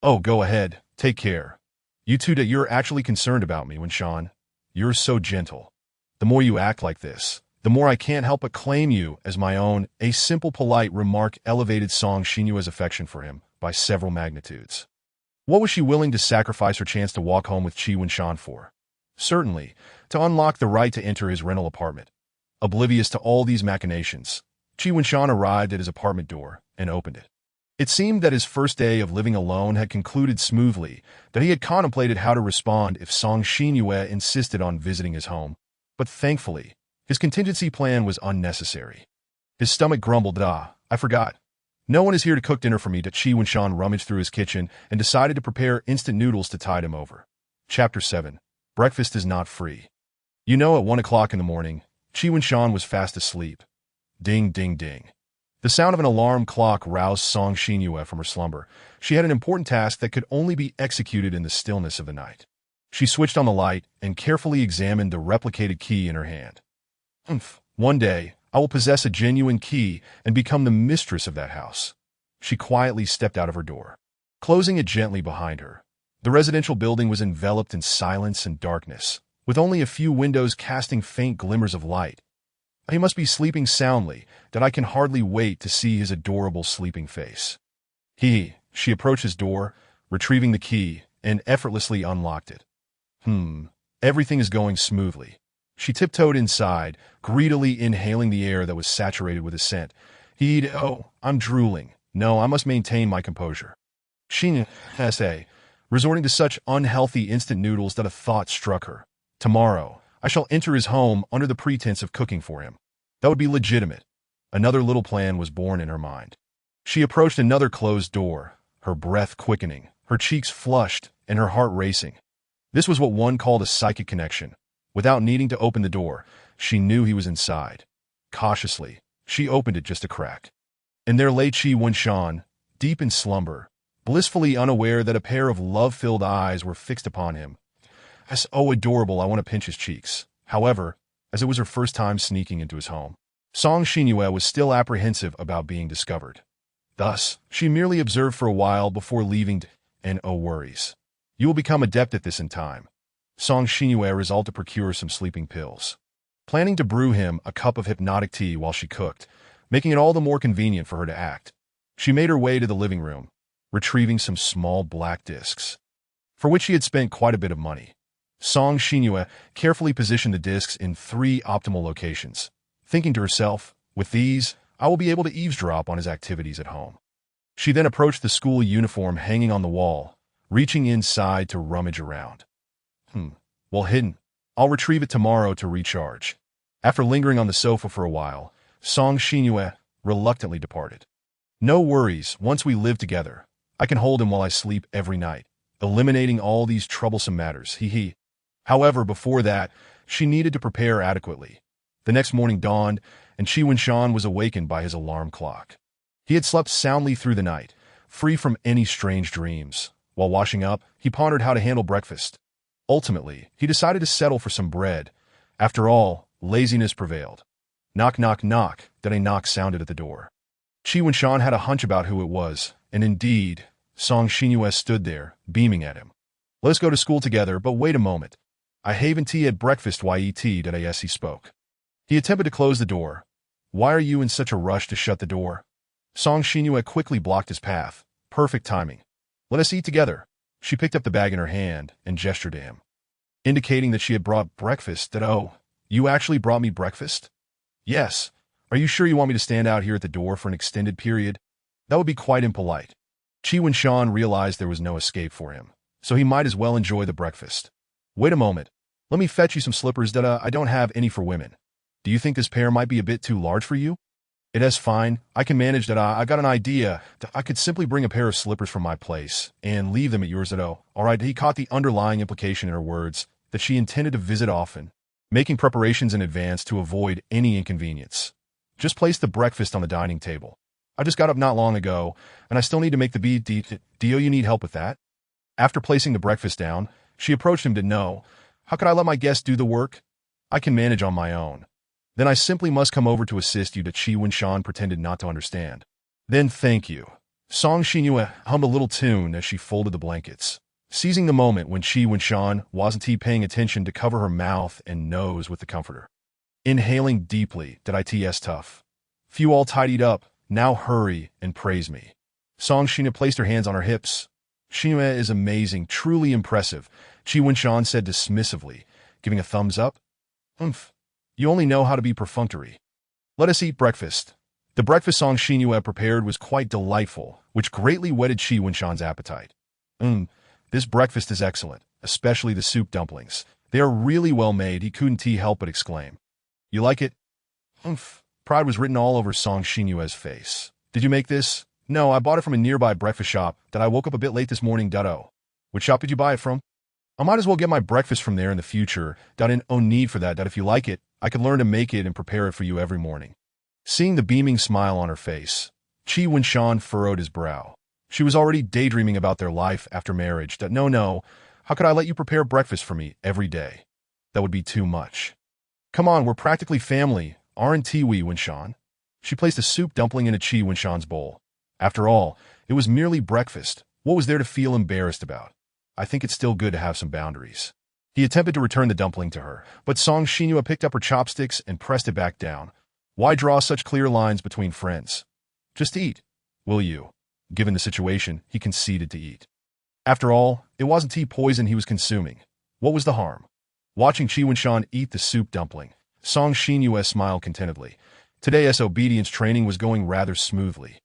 Oh, go ahead. Take care. You two, that you're actually concerned about me, Winshan. You're so gentle. The more you act like this, the more I can't help but claim you as my own. A simple, polite remark elevated Song Xinyue's affection for him by several magnitudes. What was she willing to sacrifice her chance to walk home with Chi Winshan for? Certainly, to unlock the right to enter his rental apartment. Oblivious to all these machinations, Chi Winshan arrived at his apartment door and opened it. It seemed that his first day of living alone had concluded smoothly, that he had contemplated how to respond if Song Xinyue insisted on visiting his home. But thankfully, his contingency plan was unnecessary. His stomach grumbled, I forgot. No one is here to cook dinner for me. Chi Winshan rummaged through his kitchen and decided to prepare instant noodles to tide him over. Chapter 7. Breakfast is not free. At 1 o'clock in the morning, Chi Winshan was fast asleep. Ding, ding, ding. The sound of an alarm clock roused Song Xinyue from her slumber. She had an important task that could only be executed in the stillness of the night. She switched on the light and carefully examined the replicated key in her hand. One day, I will possess a genuine key and become the mistress of that house. She quietly stepped out of her door, closing it gently behind her. The residential building was enveloped in silence and darkness, with only a few windows casting faint glimmers of light. He must be sleeping soundly, that I can hardly wait to see his adorable sleeping face. She approached his door, retrieving the key, and effortlessly unlocked it. Everything is going smoothly. She tiptoed inside, greedily inhaling the air that was saturated with his scent. I'm drooling. No, I must maintain my composure. Resorting to such unhealthy instant noodles that a thought struck her. Tomorrow, I shall enter his home under the pretense of cooking for him. That would be legitimate. Another little plan was born in her mind. She approached another closed door, her breath quickening, her cheeks flushed, and her heart racing. This was what one called a psychic connection. Without needing to open the door, she knew he was inside. Cautiously, she opened it just a crack. And there lay Chi Winshan, deep in slumber, blissfully unaware that a pair of love-filled eyes were fixed upon him. Oh, adorable, I want to pinch his cheeks. However, as it was her first time sneaking into his home, Song Xinyue was still apprehensive about being discovered. Thus, she merely observed for a while before leaving, and oh worries. You will become adept at this in time. Song Xinyue resolved to procure some sleeping pills, planning to brew him a cup of hypnotic tea while she cooked, making it all the more convenient for her to act. She made her way to the living room, retrieving some small black discs, for which she had spent quite a bit of money. Song Xinyue carefully positioned the discs in 3 optimal locations, thinking to herself, with these, I will be able to eavesdrop on his activities at home. She then approached the school uniform hanging on the wall, reaching inside to rummage around. Well hidden. I'll retrieve it tomorrow to recharge. After lingering on the sofa for a while, Song Xinyue reluctantly departed. No worries, once we live together, I can hold him while I sleep every night, eliminating all these troublesome matters, However, before that, she needed to prepare adequately. The next morning dawned, and Chi Winshan was awakened by his alarm clock. He had slept soundly through the night, free from any strange dreams. While washing up, he pondered how to handle breakfast. Ultimately, he decided to settle for some bread. After all, laziness prevailed. Knock, knock, knock, then a knock sounded at the door. Chi Winshan had a hunch about who it was, and indeed, Song Xinyue stood there, beaming at him. Let's go to school together, but wait a moment. I haven't tea at breakfast yet, he spoke. He attempted to close the door. Why are you in such a rush to shut the door? Song Xinyue quickly blocked his path. Perfect timing. Let us eat together. She picked up the bag in her hand and gestured to him, indicating that she had brought breakfast. You actually brought me breakfast? Yes. Are you sure you want me to stand out here at the door for an extended period? That would be quite impolite. Chi Winshan realized there was no escape for him, so he might as well enjoy the breakfast. Wait a moment. Let me fetch you some slippers. I don't have any for women. Do you think this pair might be a bit too large for you? It is fine. I can manage that. I got an idea. I could simply bring a pair of slippers from my place and leave them at yours at all. All right, he caught the underlying implication in her words that she intended to visit often, making preparations in advance to avoid any inconvenience. Just place the breakfast on the dining table. I just got up not long ago, and I still need to make the deal. You need help with that? After placing the breakfast down, she approached him to know, how could I let my guest do the work? I can manage on my own. Then I simply must come over to assist you. That Chi Wen-shan pretended not to understand. Then thank you. Song Xinyue hummed a little tune as she folded the blankets, seizing the moment when Chi Wen-shan wasn't paying attention to cover her mouth and nose with the comforter. Inhaling deeply, did it's tough. Few all tidied up, now hurry and praise me. Song Xinyue placed her hands on her hips. Xinyue is amazing, truly impressive, Chi Wen-shan said dismissively, giving a thumbs up. You only know how to be perfunctory. Let us eat breakfast. The breakfast Song Xinyue prepared was quite delightful, which greatly whetted Chi Wen-shan's appetite. This breakfast is excellent, especially the soup dumplings. They are really well made, he couldn't help but exclaim. You like it? Pride was written all over Song Xinyue's face. Did you make this? No, I bought it from a nearby breakfast shop that I woke up a bit late this morning. Which shop did you buy it from? I might as well get my breakfast from there in the future. No need for that. If you like it, I could learn to make it and prepare it for you every morning. Seeing the beaming smile on her face, Chi Wen-shan furrowed his brow. She was already daydreaming about their life after marriage. No, how could I let you prepare breakfast for me every day? That would be too much. Come on, we're practically family, aren't we, Wen-shan? She placed a soup dumpling in a Chi Wen-shan's bowl. After all, it was merely breakfast. What was there to feel embarrassed about? I think it's still good to have some boundaries. He attempted to return the dumpling to her, but Song Xinyue picked up her chopsticks and pressed it back down. Why draw such clear lines between friends? Just eat, will you? Given the situation, he conceded to eat. After all, it wasn't tea poison he was consuming. What was the harm? Watching Chi Wen-shan eat the soup dumpling, Song Xinyue smiled contentedly. Today's obedience training was going rather smoothly.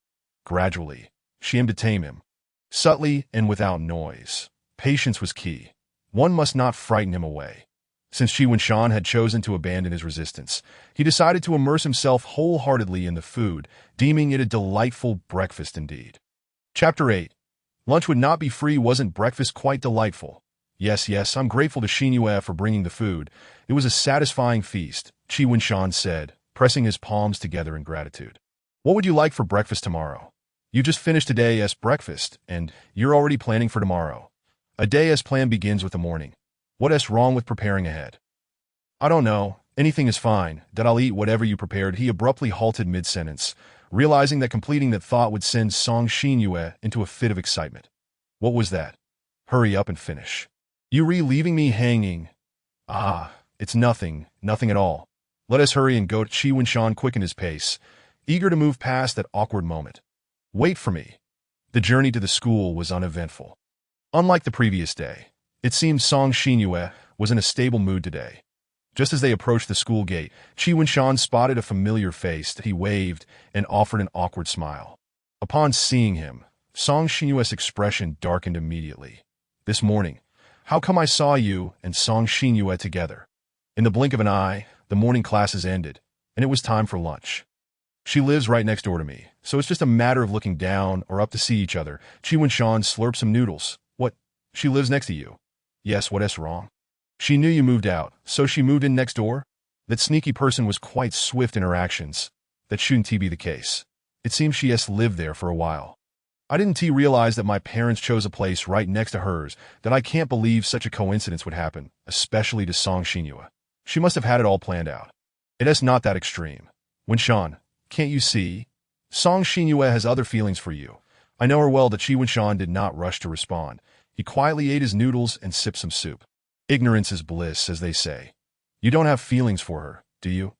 Gradually, she aimed to tame him. Subtly and without noise. Patience was key. One must not frighten him away. Since Chi Wen-shan had chosen to abandon his resistance, he decided to immerse himself wholeheartedly in the food, deeming it a delightful breakfast indeed. Chapter 8. Lunch would not be free. Wasn't breakfast quite delightful? Yes, I'm grateful to Xinyue for bringing the food. It was a satisfying feast, Chi Wen-shan said, pressing his palms together in gratitude. What would you like for breakfast tomorrow? You just finished today's breakfast, and you're already planning for tomorrow. A day's plan begins with the morning. What's wrong with preparing ahead? I don't know. Anything is fine. I'll eat whatever you prepared. He abruptly halted mid-sentence, realizing that completing that thought would send Song Xinyue into a fit of excitement. What was that? Hurry up and finish. You leaving me hanging. It's nothing at all. Let us hurry and go. Chi Wen-shan quickened his pace, eager to move past that awkward moment. Wait for me. The journey to the school was uneventful. Unlike the previous day, it seemed Song Xinyue was in a stable mood today. Just as they approached the school gate, Chi Wen-shan spotted a familiar face. He waved and offered an awkward smile. Upon seeing him, Song Xinyue's expression darkened immediately. This morning, how come I saw you and Song Xinyue together? In the blink of an eye, the morning classes ended, and it was time for lunch. She lives right next door to me, so it's just a matter of looking down or up to see each other. Chi Wen-shan slurped some noodles. What? She lives next to you? Yes, what's wrong? She knew you moved out, so she moved in next door? That sneaky person was quite swift in her actions. That shouldn't be the case. It seems she has lived there for a while. I didn't realize that my parents chose a place right next to hers. That I can't believe such a coincidence would happen, especially to Song Xinyue. She must have had it all planned out. It's not that extreme. Wen-shan, can't you see? Song Xinyue has other feelings for you. I know her well. That Chi Wen-shan did not rush to respond. He quietly ate his noodles and sipped some soup. Ignorance is bliss, as they say. You don't have feelings for her, do you?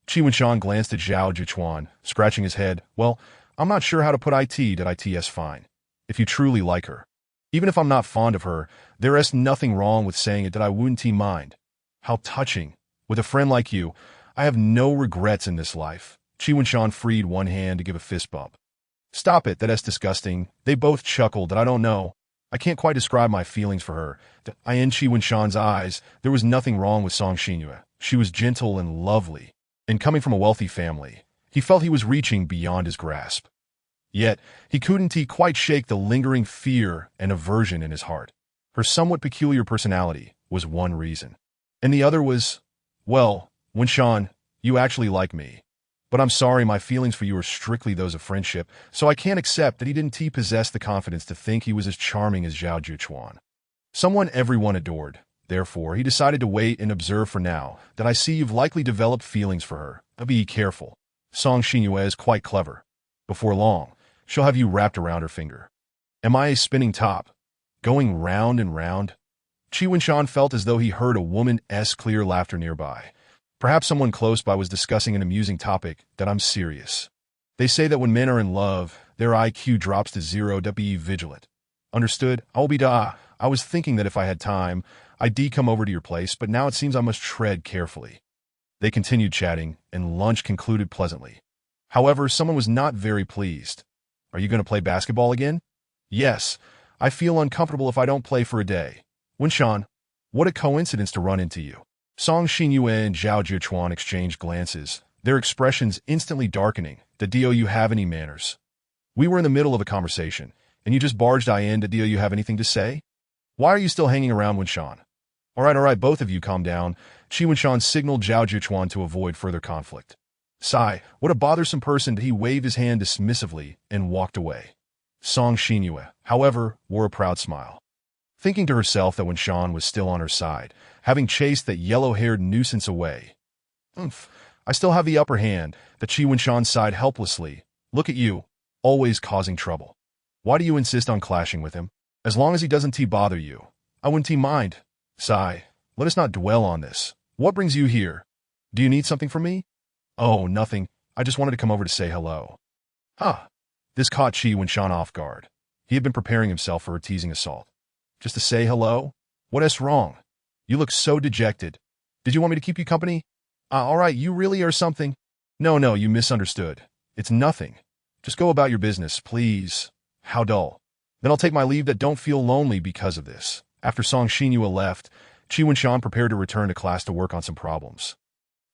Chi Wen-shan glanced at Zhao Jichuan, scratching his head. Well, I'm not sure how to put it's fine. If you truly like her. Even if I'm not fond of her, there is nothing wrong with saying it. That I wouldn't mind. How touching. With a friend like you, I have no regrets in this life. Chi Wen-shan freed one hand to give a fist bump. Stop it, that's disgusting. They both chuckled. That I don't know. I can't quite describe my feelings for her. In Chi Wen-shan's eyes, there was nothing wrong with Song Xinyue. She was gentle and lovely. And coming from a wealthy family, He felt he was reaching beyond his grasp. Yet, he couldn't quite shake the lingering fear and aversion in his heart. Her somewhat peculiar personality was one reason. And the other was, well, Winshan, you actually like me. But I'm sorry, my feelings for you are strictly those of friendship, so I can't accept that he didn't possess the confidence to think he was as charming as Zhao Juchuan. Someone everyone adored. Therefore, he decided to wait and observe for now that I see you've likely developed feelings for her. Be careful. Song Xinyue is quite clever. Before long, she'll have you wrapped around her finger. Am I a spinning top? Going round and round? Qi Winshan felt as though he heard a woman's clear laughter nearby. Perhaps someone close by was discussing an amusing topic. That I'm serious. They say that when men are in love, their IQ drops to 0. Be vigilant. Understood? I'll be da. I was thinking that if I had time, I'd come over to your place, but now it seems I must tread carefully. They continued chatting, and lunch concluded pleasantly. However, someone was not very pleased. Are you going to play basketball again? Yes. I feel uncomfortable if I don't play for a day. Winshan, what a coincidence to run into you. Song Xinyue and Zhao Juchuan exchanged glances, their expressions instantly darkening. Do you have any manners? We were in the middle of a conversation, and you just barged in. Do you have anything to say? Why are you still hanging around, Winshan? All right, both of you calm down. Qi Winshan signaled Zhao Juchuan to avoid further conflict. Sigh, what a bothersome person. He waved his hand dismissively and walked away. Song Xinyue, however, wore a proud smile. Thinking to herself that Winshan was still on her side, having chased that yellow-haired nuisance away. I still have the upper hand. The Qi Winshan sighed helplessly. Look at you, always causing trouble. Why do you insist on clashing with him? As long as he doesn't bother you, I wouldn't mind. Sigh, let us not dwell on this. What brings you here? Do you need something from me? Oh, nothing. I just wanted to come over to say hello. This caught Qi Winshan off guard. He had been preparing himself for a teasing assault. Just to say hello? What's wrong? You look so dejected. Did you want me to keep you company? All right, you really are something. No, you misunderstood. It's nothing. Just go about your business, please. How dull. Then I'll take my leave. That don't feel lonely because of this. After Song Xinyue left, Qi Winshan prepared to return to class to work on some problems.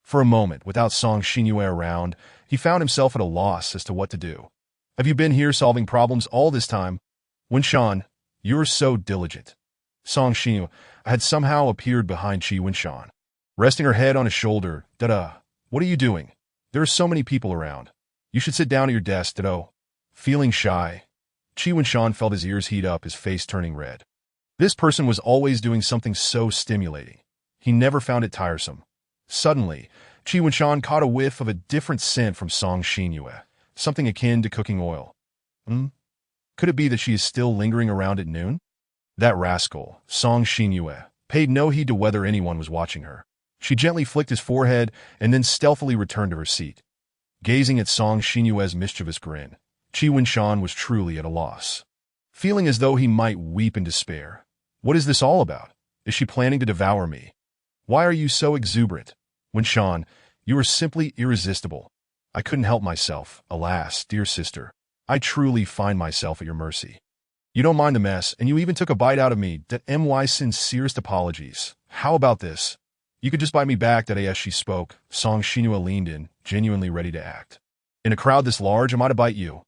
For a moment, without Song Xinyue around, he found himself at a loss as to what to do. Have you been here solving problems all this time? Winshan, you're so diligent. Song Xinyue had somehow appeared behind Qi Winshan. Resting her head on his shoulder, what are you doing? There are so many people around. You should sit down at your desk, Feeling shy, Qi Winshan felt his ears heat up, his face turning red. This person was always doing something so stimulating. He never found it tiresome. Suddenly, Qi Winshan caught a whiff of a different scent from Song Xinyue, something akin to cooking oil. Could it be that she is still lingering around at noon? That rascal, Song Xinyue, paid no heed to whether anyone was watching her. She gently flicked his forehead and then stealthily returned to her seat. Gazing at Song Xinyue's mischievous grin, Qi Winshan was truly at a loss. Feeling as though he might weep in despair. What is this all about? Is she planning to devour me? Why are you so exuberant? Winshan, you are simply irresistible. I couldn't help myself. Alas, dear sister, I truly find myself at your mercy. You don't mind the mess, and you even took a bite out of me. My sincerest apologies. How about this? You could just bite me back. As she spoke, Song Xinyue leaned in, genuinely ready to act. In a crowd this large, am I to bite you?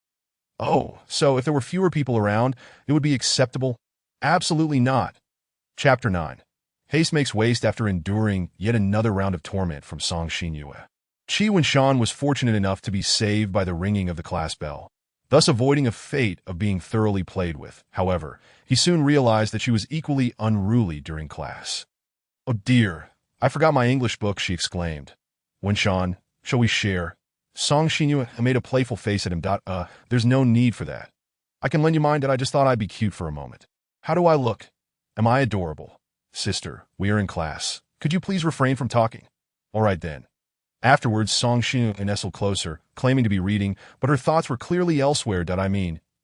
Oh, so if there were fewer people around, it would be acceptable? Absolutely not. Chapter 9. Haste makes waste after enduring yet another round of torment from Song Xinyue. Qi Winshan was fortunate enough to be saved by the ringing of the class bell, thus avoiding a fate of being thoroughly played with. However, he soon realized that she was equally unruly during class. Oh dear, I forgot my English book, she exclaimed. Winshan, shall we share? Song Xinyue made a playful face at him. There's no need for that. I can lend you mine. I just thought I'd be cute for a moment. How do I look? Am I adorable? Sister, we are in class. Could you please refrain from talking? All right then. Afterwards, Song Xinyue nestled closer, claiming to be reading, but her thoughts were clearly elsewhere.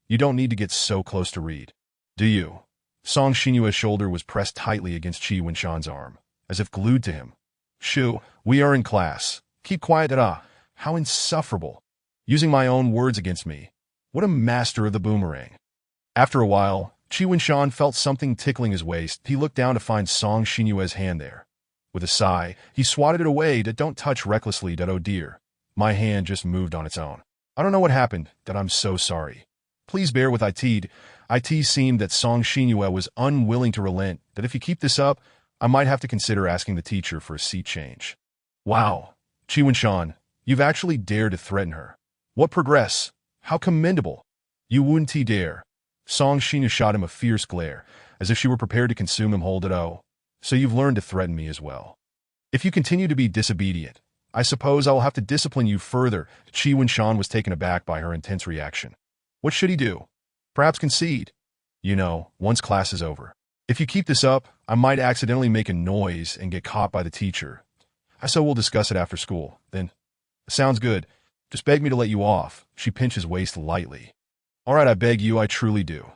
You don't need to get so close to read. Do you? Song Xinyue's shoulder was pressed tightly against Qi Winshan's arm, as if glued to him. Shoo, we are in class. Keep quiet. How insufferable. Using my own words against me. What a master of the boomerang. After a while, Qi Winshan felt something tickling his waist. He looked down to find Song Xinyue's hand there. With a sigh, he swatted it away. Don't touch recklessly. Oh dear. My hand just moved on its own. I don't know what happened, that I'm so sorry. Please bear with it. It seemed that Song Xinyue was unwilling to relent, that if you keep this up, I might have to consider asking the teacher for a seat change. Wow, Qi Wenshan, you've actually dared to threaten her. What progress? How commendable. You wouldn't dare. Song Xinyue shot him a fierce glare, as if she were prepared to consume him whole. Oh, so you've learned to threaten me as well. If you continue to be disobedient, I suppose I will have to discipline you further. Qi Wenshan was taken aback by her intense reaction. What should he do? Perhaps concede. You know, once class is over. If you keep this up, I might accidentally make a noise and get caught by the teacher. So we'll discuss it after school. Then, sounds good. Just beg me to let you off. She pinched his waist lightly. All right, I beg you, I truly do.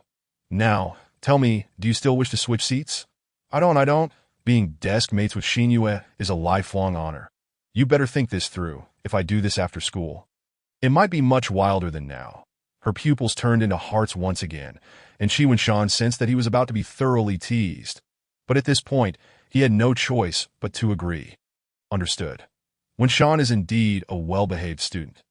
Now, tell me, do you still wish to switch seats? I don't. Being desk mates with Xinyue is a lifelong honor. You better think this through, if I do this after school. It might be much wilder than now. Her pupils turned into hearts once again, and Qi Wenshan sensed that he was about to be thoroughly teased. But at this point, he had no choice but to agree. Understood. Wenshan is indeed a well-behaved student.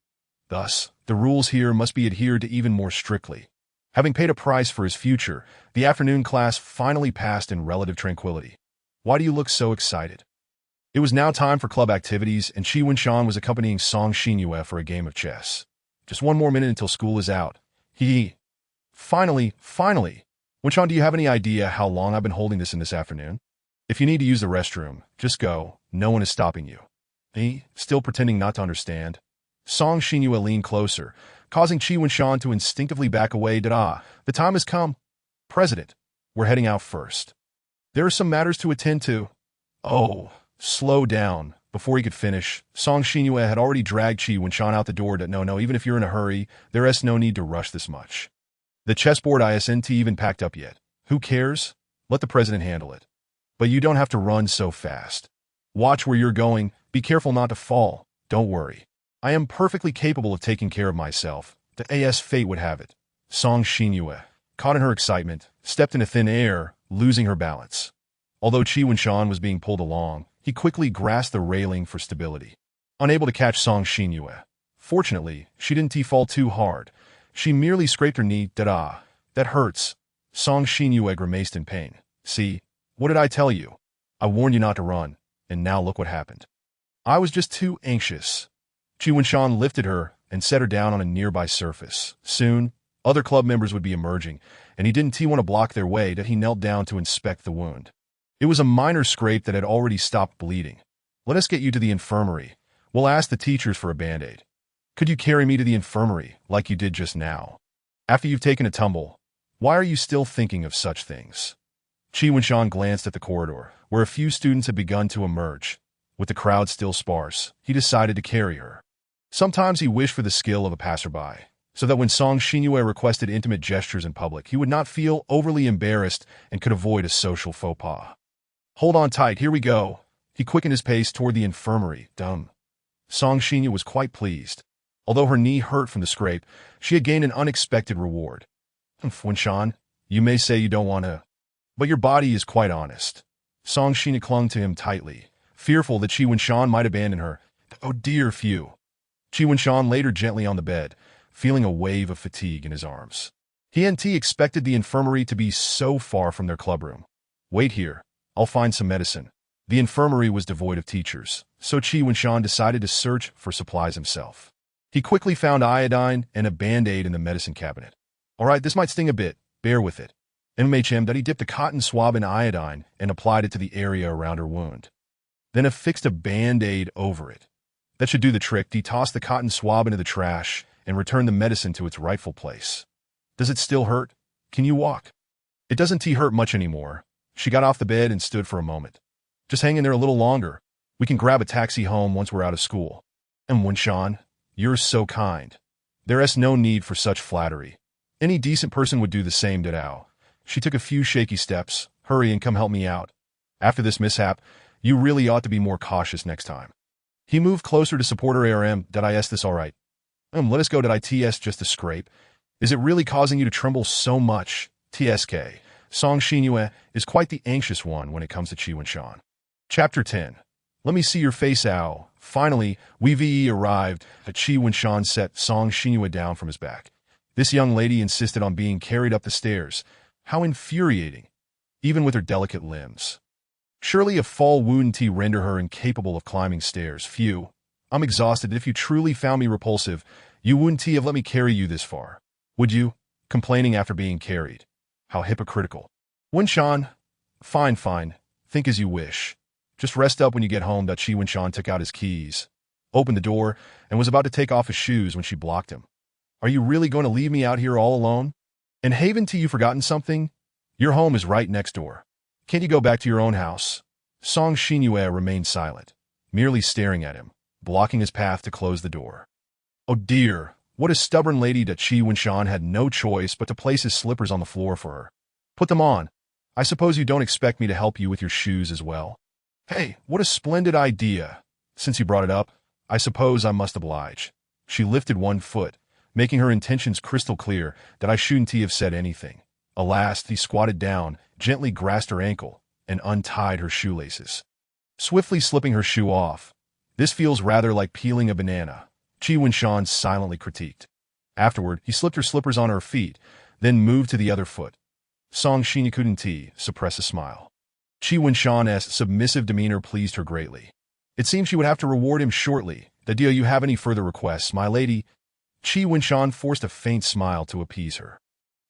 Thus, the rules here must be adhered to even more strictly. Having paid a price for his future, the afternoon class finally passed in relative tranquility. Why do you look so excited? It was now time for club activities, and Qi Wenshan was accompanying Song Xinyue for a game of chess. Just one more minute until school is out. Finally. Wenshan, do you have any idea how long I've been holding this afternoon? If you need to use the restroom, just go. No one is stopping you. Still pretending not to understand. Song Xinyue leaned closer, causing Qi Wenshan to instinctively back away. The time has come. President, we're heading out first. There are some matters to attend to. Oh, slow down. Before he could finish, Song Xinyue had already dragged Qi Wenshan out the door. No, even if you're in a hurry, there's no need to rush this much. The chessboard isn't even packed up yet. Who cares? Let the president handle it. But you don't have to run so fast. Watch where you're going. Be careful not to fall. Don't worry. I am perfectly capable of taking care of myself. As fate would have it. Song Xinyue, caught in her excitement, stepped into thin air, losing her balance. Although Qi Wenshan was being pulled along, he quickly grasped the railing for stability. Unable to catch Song Xinyue. Fortunately, she didn't fall too hard. She merely scraped her knee. That hurts. Song Xinyue grimaced in pain. See, what did I tell you? I warned you not to run, and now look what happened. I was just too anxious. Qi Wenshan lifted her and set her down on a nearby surface. Soon, other club members would be emerging, and he didn't want to block their way. He knelt down to inspect the wound. It was a minor scrape that had already stopped bleeding. Let us get you to the infirmary. We'll ask the teachers for a band-aid. Could you carry me to the infirmary, like you did just now? After you've taken a tumble, why are you still thinking of such things? Qi Wenshan glanced at the corridor, where a few students had begun to emerge. With the crowd still sparse, he decided to carry her. Sometimes he wished for the skill of a passerby, so that when Song Xinyue requested intimate gestures in public, he would not feel overly embarrassed and could avoid a social faux pas. Hold on tight, here we go. He quickened his pace toward the infirmary. Song Xinyue was quite pleased. Although her knee hurt from the scrape, she had gained an unexpected reward. Wenshan, you may say you don't want to, but your body is quite honest. Song Xinyue clung to him tightly, fearful that Qi Wenshan might abandon her. Oh dear few. Qi Wenshan laid her gently on the bed, feeling a wave of fatigue in his arms. He expected the infirmary to be so far from their clubroom. Wait here. I'll find some medicine. The infirmary was devoid of teachers, so Qi Wenshan decided to search for supplies himself. He quickly found iodine and a band-aid in the medicine cabinet. All right, this might sting a bit. Bear with it. He dipped a cotton swab in iodine and applied it to the area around her wound. Then affixed a band-aid over it. That should do the trick. He tossed the cotton swab into the trash and returned the medicine to its rightful place. Does it still hurt? Can you walk? It doesn't hurt much anymore. She got off the bed and stood for a moment. Just hang in there a little longer. We can grab a taxi home once we're out of school. And Wenshan, you're so kind. There is no need for such flattery. Any decent person would do the same. She took a few shaky steps. Hurry and come help me out. After this mishap, you really ought to be more cautious next time. He moved closer to support her. Is this all right? Let us go. It's just a scrape. Is it really causing you to tremble so much? Song Xinyue is quite the anxious one when it comes to Qi Wenshan. Chapter 10. Let me see your face, ow. Finally, Wei arrived. Chi Winshan set Song Xinhua down from his back. This young lady insisted on being carried up the stairs. How infuriating, even with her delicate limbs. Surely a fall wound render her incapable of climbing stairs. Phew. I'm exhausted. If you truly found me repulsive, you wouldn't have let me carry you this far. Would you? Complaining after being carried. How hypocritical. Winshan. Fine, fine. Think as you wish. Just rest up when you get home. Chi Winshan took out his keys, opened the door, and was about to take off his shoes when she blocked him. Are you really going to leave me out here all alone? And Haven T, you've forgotten something? Your home is right next door. Can't you go back to your own house? Song Xinhua remained silent, merely staring at him, blocking his path to close the door. Oh dear, what a stubborn lady. Chi Winshan had no choice but to place his slippers on the floor for her. Put them on. I suppose you don't expect me to help you with your shoes as well. Hey, what a splendid idea. Since you brought it up, I suppose I must oblige. She lifted one foot, making her intentions crystal clear that I shouldn't have said anything. Alas, he squatted down, gently grasped her ankle, and untied her shoelaces. Swiftly slipping her shoe off. This feels rather like peeling a banana, Chi Winshan silently critiqued. Afterward, he slipped her slippers on her feet, then moved to the other foot. Song Xinhua couldn't suppress a smile. Chi Winshan's submissive demeanor pleased her greatly. It seemed she would have to reward him shortly. Do you have any further requests, my lady? Chi Winshan forced a faint smile to appease her.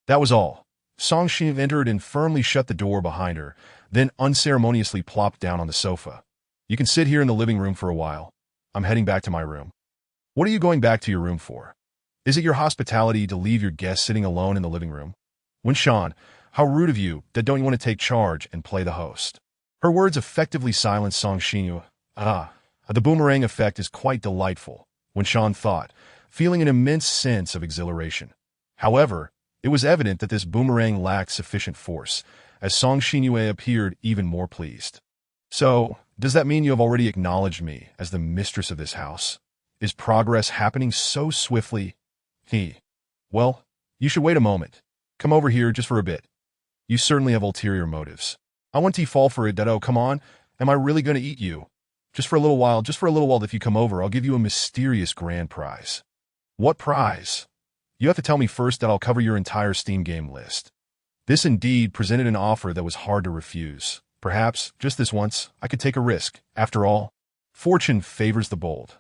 That was all. Song Xinhua entered and firmly shut the door behind her, then unceremoniously plopped down on the sofa. You can sit here in the living room for a while. I'm heading back to my room. What are you going back to your room for? Is it your hospitality to leave your guests sitting alone in the living room? Winshan, how rude of you. Don't you want to take charge and play the host? Her words effectively silenced Song Xinhua. The boomerang effect is quite delightful, Winshan thought, feeling an immense sense of exhilaration. However, it was evident that this boomerang lacked sufficient force, as Song Xinhua appeared even more pleased. So, does that mean you have already acknowledged me as the mistress of this house? Is progress happening so swiftly? Well, you should wait a moment. Come over here just for a bit. You certainly have ulterior motives. I want to fall for it. Oh, come on. Am I really going to eat you? Just for a little while, if you come over, I'll give you a mysterious grand prize. What prize? You have to tell me first that I'll cover your entire Steam game list. This indeed presented an offer that was hard to refuse. Perhaps, just this once, I could take a risk. After all, fortune favors the bold.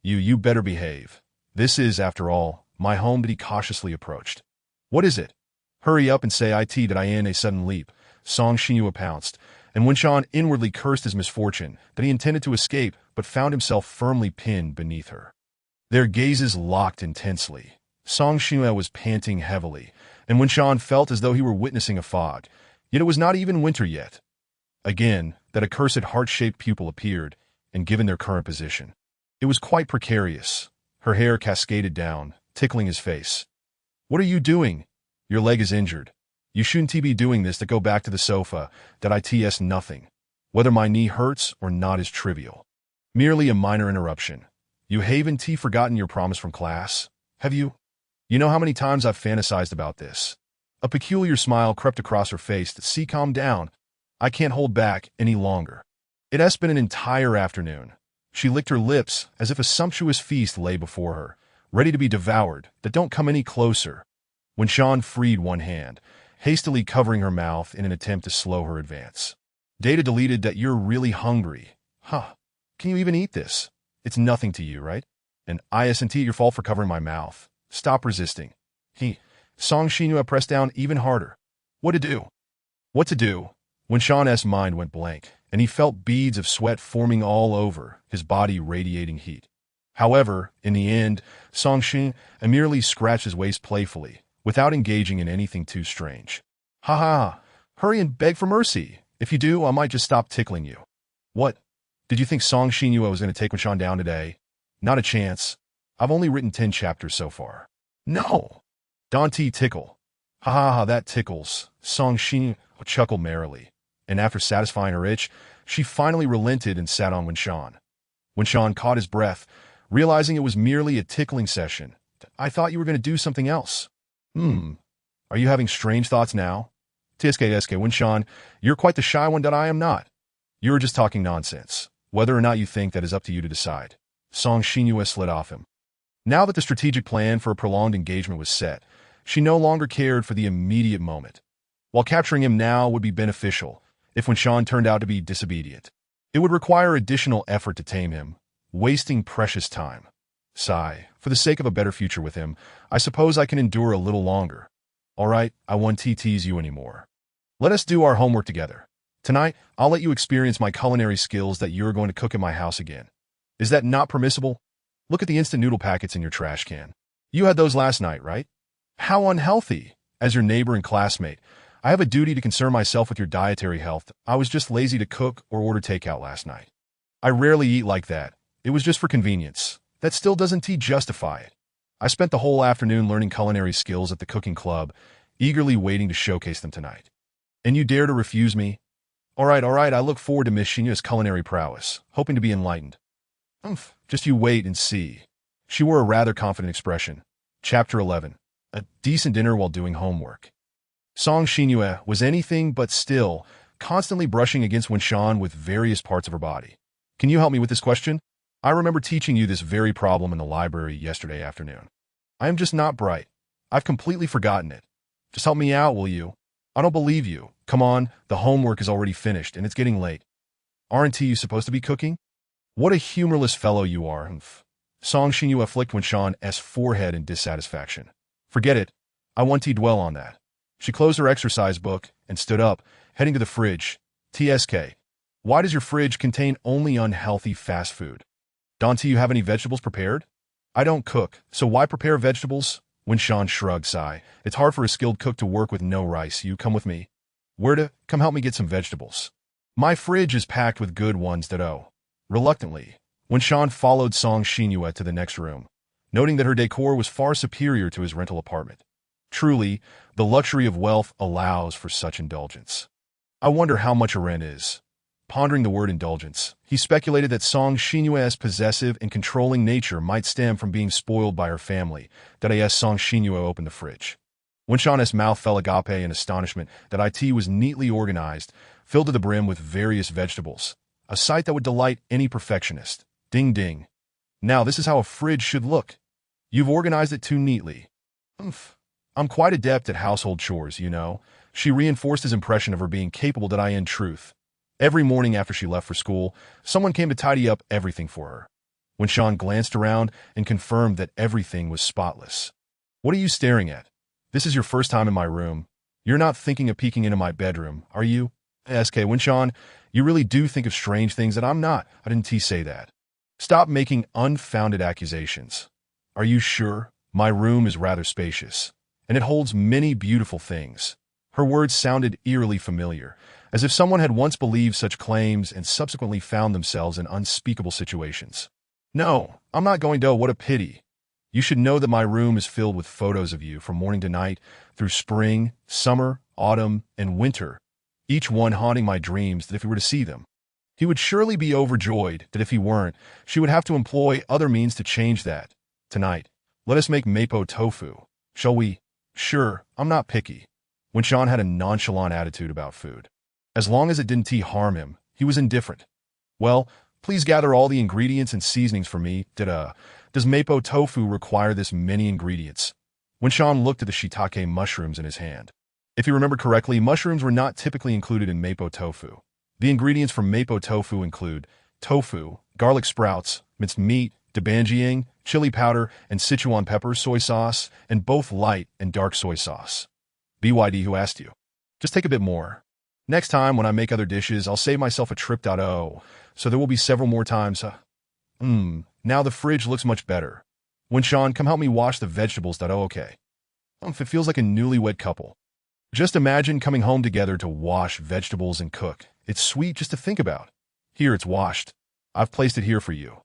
You better behave. This is, after all, my home. But he cautiously approached. What is it? Hurry up and say that I in a sudden leap. Song Xinhua pounced, and Winshan inwardly cursed his misfortune that he intended to escape but found himself firmly pinned beneath her. Their gazes locked intensely. Song Xinhua was panting heavily, and Winshan felt as though he were witnessing a fog. Yet it was not even winter yet. Again, that accursed heart-shaped pupil appeared, and given their current position, it was quite precarious. Her hair cascaded down, tickling his face. What are you doing? Your leg is injured. You shouldn't be doing this. To go back to the sofa. It's nothing. Whether my knee hurts or not is trivial. Merely a minor interruption. You haven't forgotten your promise from class, have you? You know how many times I've fantasized about this. A peculiar smile crept across her face. Calm down. I can't hold back any longer. It has been an entire afternoon. She licked her lips as if a sumptuous feast lay before her, ready to be devoured. Don't come any closer. Winshan freed one hand, hastily covering her mouth in an attempt to slow her advance. Data deleted. You're really hungry. Can you even eat this? It's nothing to you, right? And isn't your fault for covering my mouth. Stop resisting. Song Xinhua pressed down even harder. What to do? What to do? Winshan's mind went blank, and he felt beads of sweat forming all over, his body radiating heat. However, in the end, Song Xinhua merely scratched his waist playfully, without engaging in anything too strange. Hurry and beg for mercy. If you do, I might just stop tickling you. What? Did you think Song Xinhua was going to take Winshan down today? Not a chance. I've only written 10 chapters so far. No! Dante tickle. That tickles. Song Xinhua chuckled merrily, and after satisfying her itch, she finally relented and sat on Winshan. Winshan caught his breath, realizing it was merely a tickling session. I thought you were going to do something else. Are you having strange thoughts now? Tiske, Winshan, you're quite the shy one. I am not. You're just talking nonsense. Whether or not you think that is up to you to decide. Song Xinyue slid off him. Now that the strategic plan for a prolonged engagement was set, she no longer cared for the immediate moment. While capturing him now would be beneficial, if Winshan turned out to be disobedient, it would require additional effort to tame him, wasting precious time. Sigh, for the sake of a better future with him, I suppose I can endure a little longer. All right, I won't tease you anymore. Let us do our homework together. Tonight, I'll let you experience my culinary skills that you're going to cook at my house again. Is that not permissible? Look at the instant noodle packets in your trash can. You had those last night, right? How unhealthy! As your neighbor and classmate, I have a duty to concern myself with your dietary health. I was just lazy to cook or order takeout last night. I rarely eat like that. It was just for convenience. That still doesn't justify it. I spent the whole afternoon learning culinary skills at the cooking club, eagerly waiting to showcase them tonight. And you dare to refuse me? All right, I look forward to Miss Xinyue's culinary prowess, hoping to be enlightened. Just you wait and see. She wore a rather confident expression. Chapter 11. A decent dinner while doing homework. Song Xinyue was anything but still, constantly brushing against Winshan with various parts of her body. Can you help me with this question? I remember teaching you this very problem in the library yesterday afternoon. I am just not bright. I've completely forgotten it. Just help me out, will you? I don't believe you. Come on, the homework is already finished and it's getting late. Aren't you supposed to be cooking? What a humorless fellow you are. Song Xinyue flicked Winshan's forehead in dissatisfaction. Forget it. I won't dwell on that. She closed her exercise book and stood up, heading to the fridge. TSK. Why does your fridge contain only unhealthy fast food? Don't you have any vegetables prepared? I don't cook, so why prepare vegetables? Winshan shrugged, sigh. It's hard for a skilled cook to work with no rice. You come with me. Where to? Come help me get some vegetables. My fridge is packed with good ones that Reluctantly, Winshan followed Song Xinyue to the next room, noting that her decor was far superior to his rental apartment. Truly, the luxury of wealth allows for such indulgence. I wonder how much a rent is. Pondering the word indulgence, he speculated that Song Xinyue's possessive and controlling nature might stem from being spoiled by her family. As Song Xinyue opened the fridge, Winshan's mouth fell agape in astonishment that it was neatly organized, filled to the brim with various vegetables, a sight that would delight any perfectionist. Ding ding. Now this is how a fridge should look. You've organized it too neatly. I'm quite adept at household chores, you know. She reinforced his impression of her being capable in truth. Every morning after she left for school, someone came to tidy up everything for her. Winshan glanced around and confirmed that everything was spotless. What are you staring at? This is your first time in my room. You're not thinking of peeking into my bedroom, are you? SK Winshan, you really do think of strange things that I'm not. I didn't say that. Stop making unfounded accusations. Are you sure? My room is rather spacious, and it holds many beautiful things. Her words sounded eerily familiar, as if someone had once believed such claims and subsequently found themselves in unspeakable situations. No, I'm not going to. What a pity. You should know that my room is filled with photos of you from morning to night, through spring, summer, autumn, and winter, each one haunting my dreams that if he were to see them, he would surely be overjoyed that if he weren't, she would have to employ other means to change that. Tonight, let us make mapo tofu. Shall we? Sure, I'm not picky. Winshan had a nonchalant attitude about food. As long as it didn't harm him, he was indifferent. Well, please gather all the ingredients and seasonings for me. Does mapo tofu require this many ingredients? Winshan looked at the shiitake mushrooms in his hand. If he remembered correctly, mushrooms were not typically included in mapo tofu. The ingredients for mapo tofu include tofu, garlic sprouts, minced meat, debanjiang, chili powder, and Sichuan pepper, soy sauce, and both light and dark soy sauce. BYD, who asked you? Just take a bit more. Next time when I make other dishes, I'll save myself a trip. So there will be several more times. Now the fridge looks much better. Winshan, come help me wash the vegetables. Okay. If it feels like a newlywed couple. Just imagine coming home together to wash vegetables and cook. It's sweet just to think about. Here, it's washed. I've placed it here for you.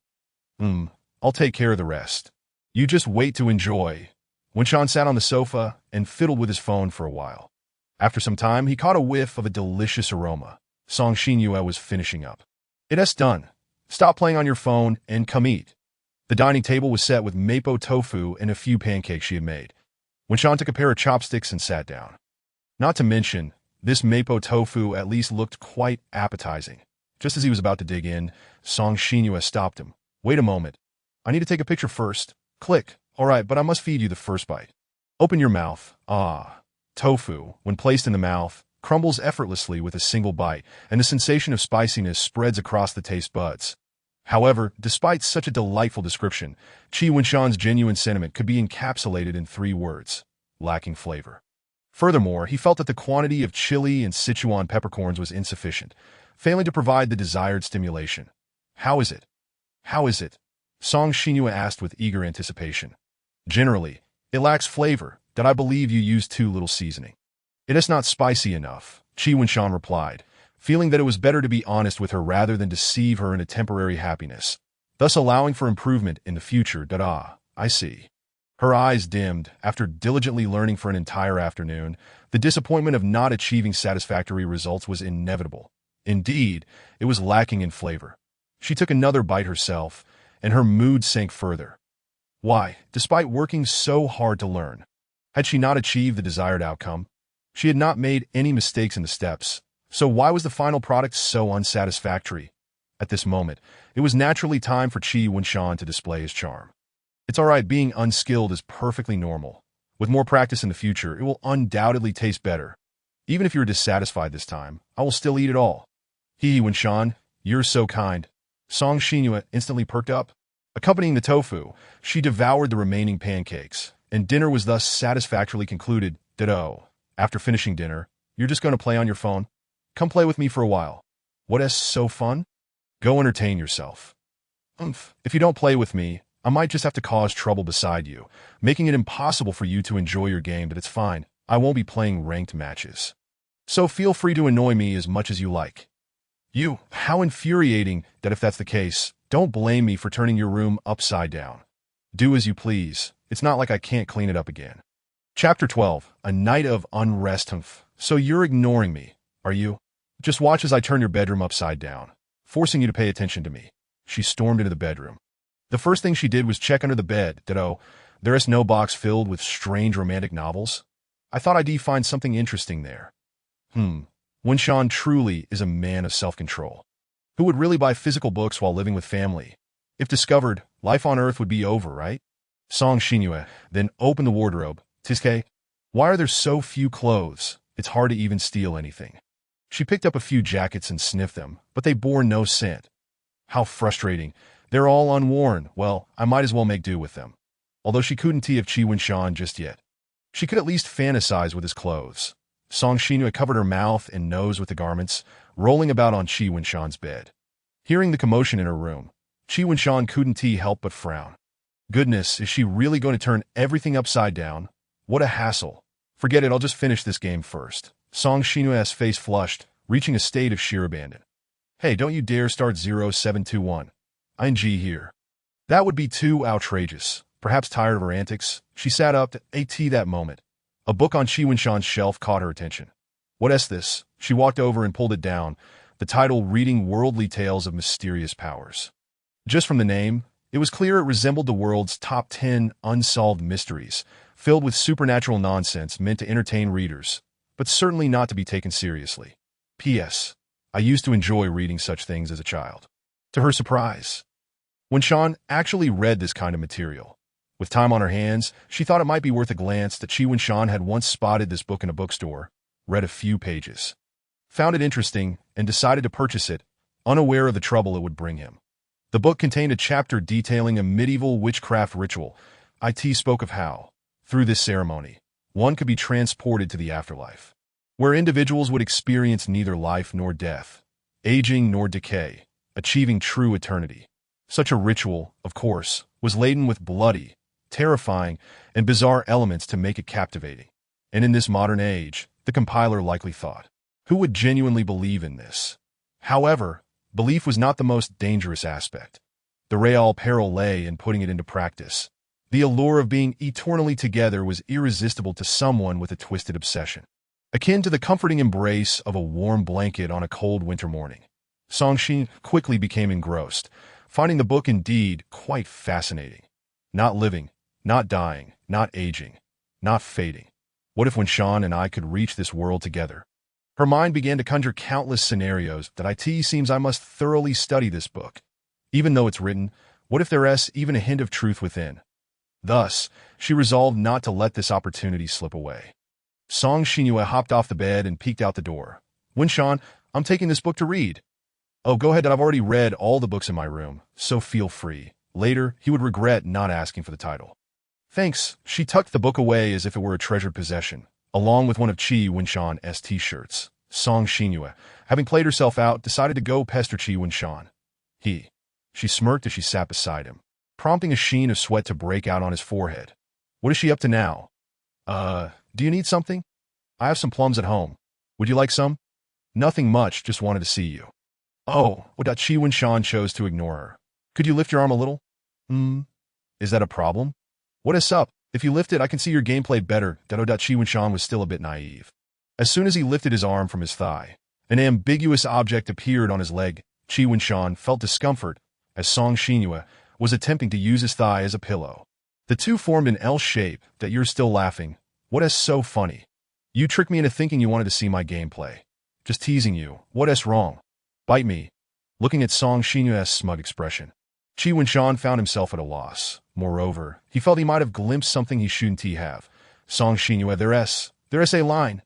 I'll take care of the rest. You just wait to enjoy. Winshan sat on the sofa and fiddled with his phone for a while. After some time, he caught a whiff of a delicious aroma. Song Xinyue was finishing up. It's done. Stop playing on your phone and come eat. The dining table was set with mapo tofu and a few pancakes she had made. Winshan took a pair of chopsticks and sat down. Not to mention, this mapo tofu at least looked quite appetizing. Just as he was about to dig in, Song Shinua stopped him. Wait a moment. I need to take a picture first. Click. All right, but I must feed you the first bite. Open your mouth. Ah. Tofu, when placed in the mouth, crumbles effortlessly with a single bite, and the sensation of spiciness spreads across the taste buds. However, despite such a delightful description, Qi Wenshan's genuine sentiment could be encapsulated in 3 words: lacking flavor. Furthermore, he felt that the quantity of chili and Sichuan peppercorns was insufficient, failing to provide the desired stimulation. How is it? How is it? Song Shinua asked with eager anticipation. Generally, it lacks flavor, that I believe you use too little seasoning. It is not spicy enough, Qi Wenshan replied, feeling that it was better to be honest with her rather than deceive her into temporary happiness, thus allowing for improvement in the future. I see. Her eyes dimmed after diligently learning for an entire afternoon. The disappointment of not achieving satisfactory results was inevitable. Indeed, it was lacking in flavor. She took another bite herself, and her mood sank further. Why, despite working so hard to learn, had she not achieved the desired outcome? She had not made any mistakes in the steps, so why was the final product so unsatisfactory? At this moment, it was naturally time for Qi Wenshan to display his charm. It's alright, being unskilled is perfectly normal. With more practice in the future, it will undoubtedly taste better. Even if you're dissatisfied this time, I will still eat it all. Hee Wenshan, you're so kind. Song Shinua instantly perked up. Accompanying the tofu, she devoured the remaining pancakes, and dinner was thus satisfactorily concluded. After finishing dinner, you're just going to play on your phone? Come play with me for a while. What is so fun? Go entertain yourself. If you don't play with me, I might just have to cause trouble beside you, making it impossible for you to enjoy your game, but it's fine. I won't be playing ranked matches. So feel free to annoy me as much as you like. How infuriating that if that's the case, don't blame me for turning your room upside down. Do as you please. It's not like I can't clean it up again. Chapter 12, A Night of Unrest. So you're ignoring me, are you? Just watch as I turn your bedroom upside down, forcing you to pay attention to me. She stormed into the bedroom. The first thing she did was check under the bed. There is no box filled with strange romantic novels. I thought I'd find something interesting there. Wenshan truly is a man of self-control. Who would really buy physical books while living with family? If discovered, life on Earth would be over, right? Song Shinua then opened the wardrobe. Tiske, why are there so few clothes? It's hard to even steal anything. She picked up a few jackets and sniffed them, but they bore no scent. How frustrating. They're all unworn. Well, I might as well make do with them. Although she couldn't tee of Qi Wenshan just yet. She could at least fantasize with his clothes. Song Shinua covered her mouth and nose with the garments, rolling about on Qi Wenshan's bed. Hearing the commotion in her room, Qi Wenshan couldn't help but frown. Goodness, is she really going to turn everything upside down? What a hassle. Forget it, I'll just finish this game first. Song Shinua's face flushed, reaching a state of sheer abandon. Hey, don't you dare start 0721. ING here. That would be too outrageous. Perhaps tired of her antics, she sat up to AT that moment. A book on Qi Wenshan's shelf caught her attention. What is this? She walked over and pulled it down, the title reading Worldly Tales of Mysterious Powers. Just from the name, it was clear it resembled the world's top 10 unsolved mysteries, filled with supernatural nonsense meant to entertain readers, but certainly not to be taken seriously. P.S. I used to enjoy reading such things as a child. To her surprise, Wenshan actually read this kind of material. With time on her hands, she thought it might be worth a glance that Qi Wenshan had once spotted this book in a bookstore, read a few pages, found it interesting, and decided to purchase it, unaware of the trouble it would bring him. The book contained a chapter detailing a medieval witchcraft ritual. It spoke of how, through this ceremony, one could be transported to the afterlife, where individuals would experience neither life nor death, aging nor decay, achieving true eternity. Such a ritual, of course, was laden with bloody, terrifying, and bizarre elements to make it captivating. And in this modern age, the compiler likely thought, who would genuinely believe in this? However, belief was not the most dangerous aspect. The real peril lay in putting it into practice. The allure of being eternally together was irresistible to someone with a twisted obsession, akin to the comforting embrace of a warm blanket on a cold winter morning. Song Shin quickly became engrossed, finding the book indeed quite fascinating. Not living, not dying, not aging, not fading. What if Wenshan and I could reach this world together? Her mind began to conjure countless scenarios that it seems I must thoroughly study this book. Even though it's written, what if there's even a hint of truth within? Thus, she resolved not to let this opportunity slip away. Song Xinyue hopped off the bed and peeked out the door. Winshan, I'm taking this book to read. Oh, go ahead, I've already read all the books in my room, so feel free. Later, he would regret not asking for the title. Thanks. She tucked the book away as if it were a treasured possession, along with one of Qi Winshan's t-shirts. Song Xinyue, having played herself out, decided to go pester Qi Winshan. She smirked as she sat beside him, prompting a sheen of sweat to break out on his forehead. What is she up to now? Do you need something? I have some plums at home. Would you like some? Nothing much, just wanted to see you. Oh, Qi Winshan chose to ignore her. Could you lift your arm a little? Is that a problem? What is up? If you lift it, I can see your gameplay better. Qi Winshan was still a bit naive. As soon as he lifted his arm from his thigh, an ambiguous object appeared on his leg. Qi Winshan felt discomfort as Song Xinyue was attempting to use his thigh as a pillow. The two formed an L shape. That you're still laughing. What is so funny? You tricked me into thinking you wanted to see my gameplay. Just teasing you. What is wrong? Bite me. Looking at Song Xinyue's smug expression, Qi Winshan found himself at a loss. Moreover, he felt he might have glimpsed something he shouldn't have. Song Xinyue, there's a line.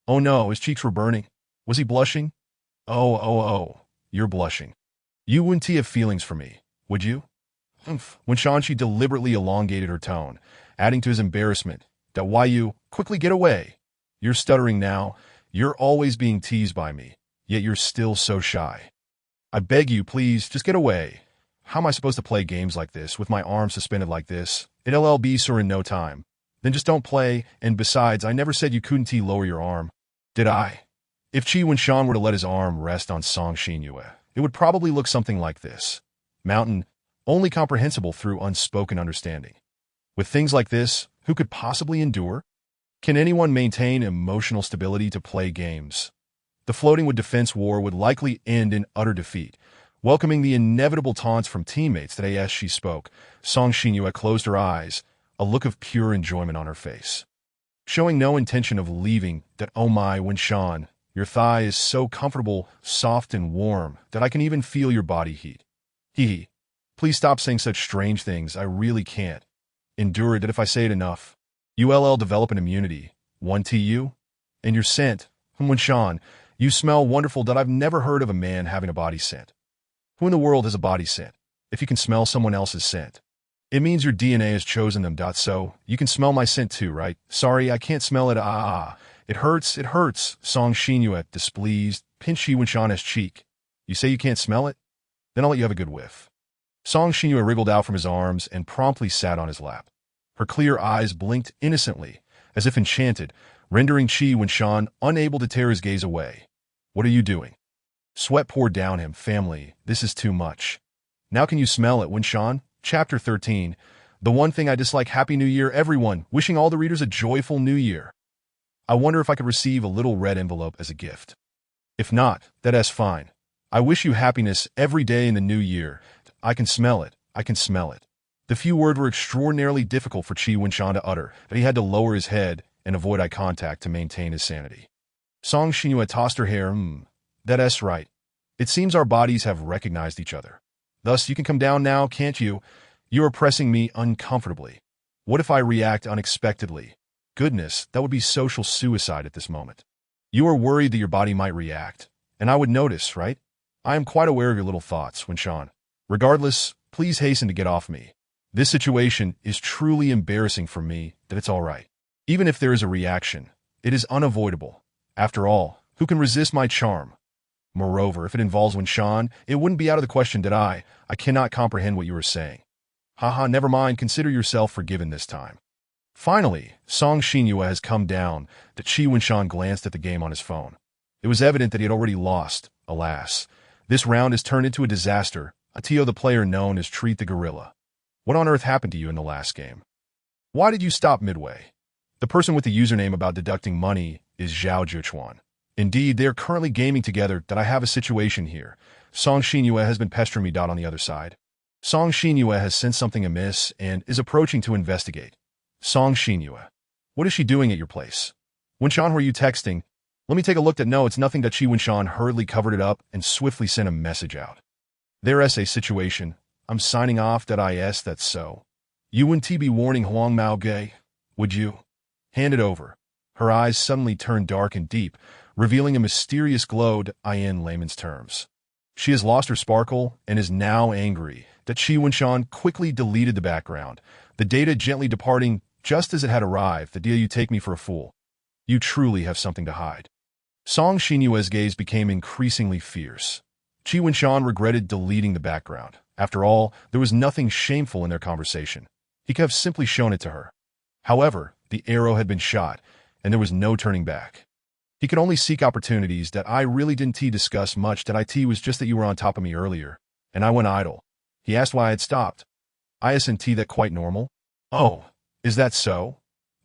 Oh no, his cheeks were burning. Was he blushing? Oh, you're blushing. You wouldn't have feelings for me, would you? When Shanxi deliberately elongated her tone, adding to his embarrassment, that why you quickly get away. You're stuttering now. You're always being teased by me, yet you're still so shy. I beg you, please, just get away. How am I supposed to play games like this with my arms suspended like this? It'll be sore in no time. Then just don't play, and besides, I never said you couldn't lower your arm. Did I? If Qi Winshan were to let his arm rest on Song Xinyue, it would probably look something like this. Mountain, only comprehensible through unspoken understanding. With things like this, who could possibly endure? Can anyone maintain emotional stability to play games? The floating with defense war would likely end in utter defeat. Welcoming the inevitable taunts from teammates that as she spoke, Song Xinyue closed her eyes, a look of pure enjoyment on her face. Showing no intention of leaving, that oh my, Winshan, your thigh is so comfortable, soft and warm, that I can even feel your body heat. Please stop saying such strange things, I really can't. Endure it if I say it enough. ULL develop an immunity. 1TU? And your scent, Winshan, you smell wonderful that I've never heard of a man having a body scent. Who in the world has a body scent? If you can smell someone else's scent, it means your DNA has chosen them. So, you can smell my scent too, right? Sorry, I can't smell it. It hurts. Song Xinyue, displeased, pinched Qi Winshan's cheek. You say you can't smell it? Then I'll let you have a good whiff. Song Xinyue wriggled out from his arms and promptly sat on his lap. Her clear eyes blinked innocently, as if enchanted, rendering Qi Winshan unable to tear his gaze away. What are you doing? Sweat poured down him. Family, this is too much. Now can you smell it, Winshan? Chapter 13. The one thing I dislike. Happy New Year, everyone. Wishing all the readers a joyful New Year. I wonder if I could receive a little red envelope as a gift. If not, that's fine. I wish you happiness every day in the new year. I can smell it. The few words were extraordinarily difficult for Qi Winshan to utter, that he had to lower his head and avoid eye contact to maintain his sanity. Song Xinyue tossed her hair. That's right. It seems our bodies have recognized each other. Thus, you can come down now, can't you? You are pressing me uncomfortably. What if I react unexpectedly? Goodness, that would be social suicide at this moment. You are worried that your body might react, and I would notice, right? I am quite aware of your little thoughts, Winshan. Regardless, please hasten to get off me. This situation is truly embarrassing for me that it's all right. Even if there is a reaction, it is unavoidable. After all, who can resist my charm? Moreover, if it involves Winshan, it wouldn't be out of the question that I cannot comprehend what you are saying. Never mind, consider yourself forgiven this time. Finally, Song Xinyue has come down. That Qi Winshan glanced at the game on his phone. It was evident that he had already lost. Alas, this round has turned into a disaster. Atio, the player known as Treat the Gorilla. What on earth happened to you in the last game? Why did you stop midway? The person with the username about deducting money is Zhao Zhichuan. Indeed, they are currently gaming together. That I have a situation here. Song Xinyue has been pestering me. On the other side, Song Xinyue has sensed something amiss and is approaching to investigate. Song Xinyue, what is she doing at your place? Winshan, were you texting? Let me take a look. No, it's nothing. That Chi Winshan hurriedly covered it up and swiftly sent a message out. There essay situation. I'm signing off. Is that's so. You wouldn't be warning Huang Mao Gay, would you? Hand it over. Her eyes suddenly turned dark and deep, revealing a mysterious glow. In layman's terms, she has lost her sparkle and is now angry. That Chi Winshan quickly deleted the background, the data gently departing just as it had arrived. The deal you take me for a fool. You truly have something to hide. Song Xinyue's gaze became increasingly fierce. Chi Winshan regretted deleting the background. After all, there was nothing shameful in their conversation. He could have simply shown it to her. However, the arrow had been shot, and there was no turning back. He could only seek opportunities. That I really didn't discuss much. That it was just that you were on top of me earlier, and I went idle. He asked why I had stopped. Isn't that quite normal? Oh, is that so?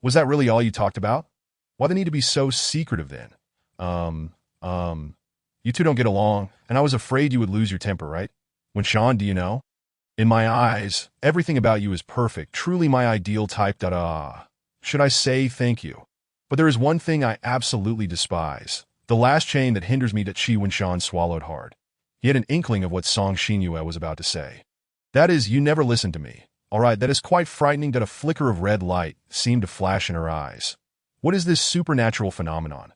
Was that really all you talked about? Why they need to be so secretive then? You two don't get along, and I was afraid you would lose your temper, right? Winshan, do you know? In my eyes, everything about you is perfect, truly my ideal type. Should I say thank you? But there is one thing I absolutely despise. The last chain that hinders me. That Chi Winshan swallowed hard. He had an inkling of what Song Xinyue was about to say. That is, you never listened to me. All right, that is quite frightening. That a flicker of red light seemed to flash in her eyes. What is this supernatural phenomenon?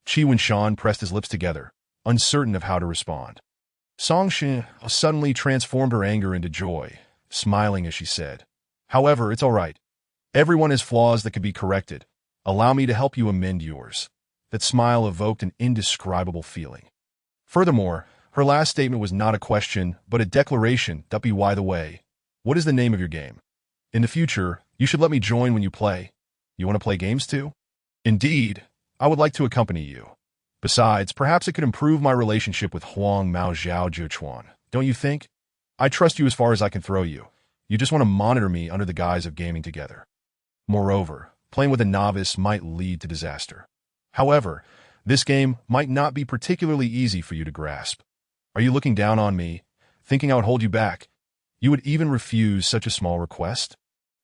Chi Winshan pressed his lips together, uncertain of how to respond. Song Xinyue suddenly transformed her anger into joy, smiling as she said, "However, it's all right. Everyone has flaws that could be corrected. Allow me to help you amend yours." That smile evoked an indescribable feeling. Furthermore, her last statement was not a question, but a declaration. By the way, what is the name of your game? In the future, you should let me join when you play. You want to play games too? Indeed, I would like to accompany you. Besides, perhaps it could improve my relationship with Huang Mao Zhao Zhuchuan, don't you think? I trust you as far as I can throw you. You just want to monitor me under the guise of gaming together. Moreover, playing with a novice might lead to disaster. However, this game might not be particularly easy for you to grasp. Are you looking down on me, thinking I would hold you back? You would even refuse such a small request?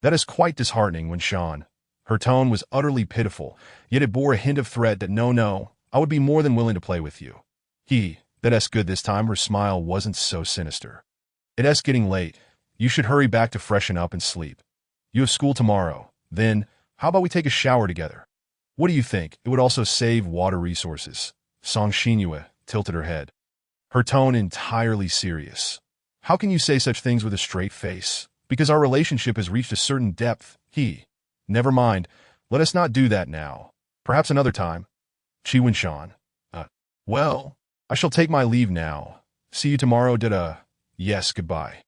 That is quite disheartening, Winshan. Her tone was utterly pitiful, yet it bore a hint of threat. That no, I would be more than willing to play with you. That's good this time. Her smile wasn't so sinister. It's getting late. You should hurry back to freshen up and sleep. You have school tomorrow. Then, how about we take a shower together? What do you think? It would also save water resources. Song Xinyue tilted her head, her tone entirely serious. How can you say such things with a straight face? Because our relationship has reached a certain depth. Never mind. Let us not do that now. Perhaps another time. Chi Winshan. Well, I shall take my leave now. See you tomorrow. Yes, goodbye.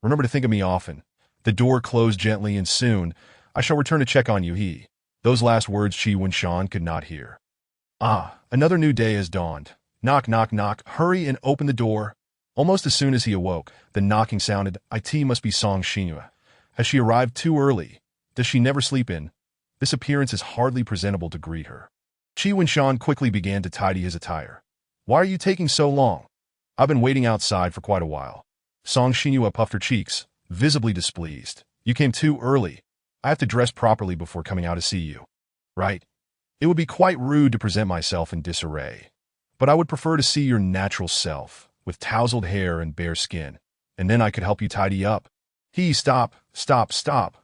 Remember to think of me often. The door closed gently, and soon I shall return to check on you. Those last words Chi Winshan could not hear. Another new day has dawned. Knock, knock, knock. Hurry and open the door. Almost as soon as he awoke, the knocking sounded. It must be Song Xinyue. Has she arrived too early? Does she never sleep in? This appearance is hardly presentable to greet her. Chi Winshan quickly began to tidy his attire. Why are you taking so long? I've been waiting outside for quite a while. Song Xinyue puffed her cheeks, visibly displeased. You came too early. I have to dress properly before coming out to see you. Right? It would be quite rude to present myself in disarray. But I would prefer to see your natural self, with tousled hair and bare skin, and then I could help you tidy up. Stop.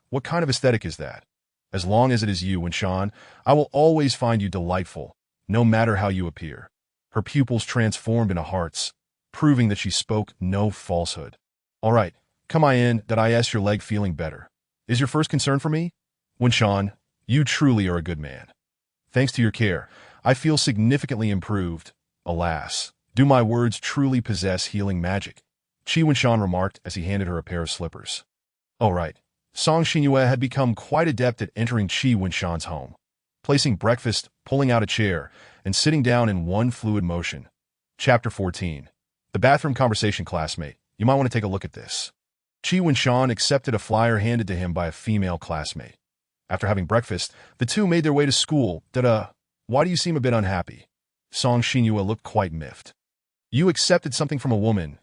What kind of aesthetic is that? As long as it is you, Winshan, I will always find you delightful, no matter how you appear. Her pupils transformed into hearts, proving that she spoke no falsehood. All right, come in. Your leg feeling better. Is your first concern for me? Winshan, you truly are a good man. Thanks to your care, I feel significantly improved. Alas, do my words truly possess healing magic? Chi Winshan remarked as he handed her a pair of slippers. All right. Song Xinyue had become quite adept at entering Chi Winshan's home, placing breakfast, pulling out a chair, and sitting down in one fluid motion. Chapter 14. The Bathroom Conversation. Classmate, you might want to take a look at this. Chi Winshan accepted a flyer handed to him by a female classmate. After having breakfast, the two made their way to school. Why do you seem a bit unhappy? Song Xinyue looked quite miffed. You accepted something from a woman.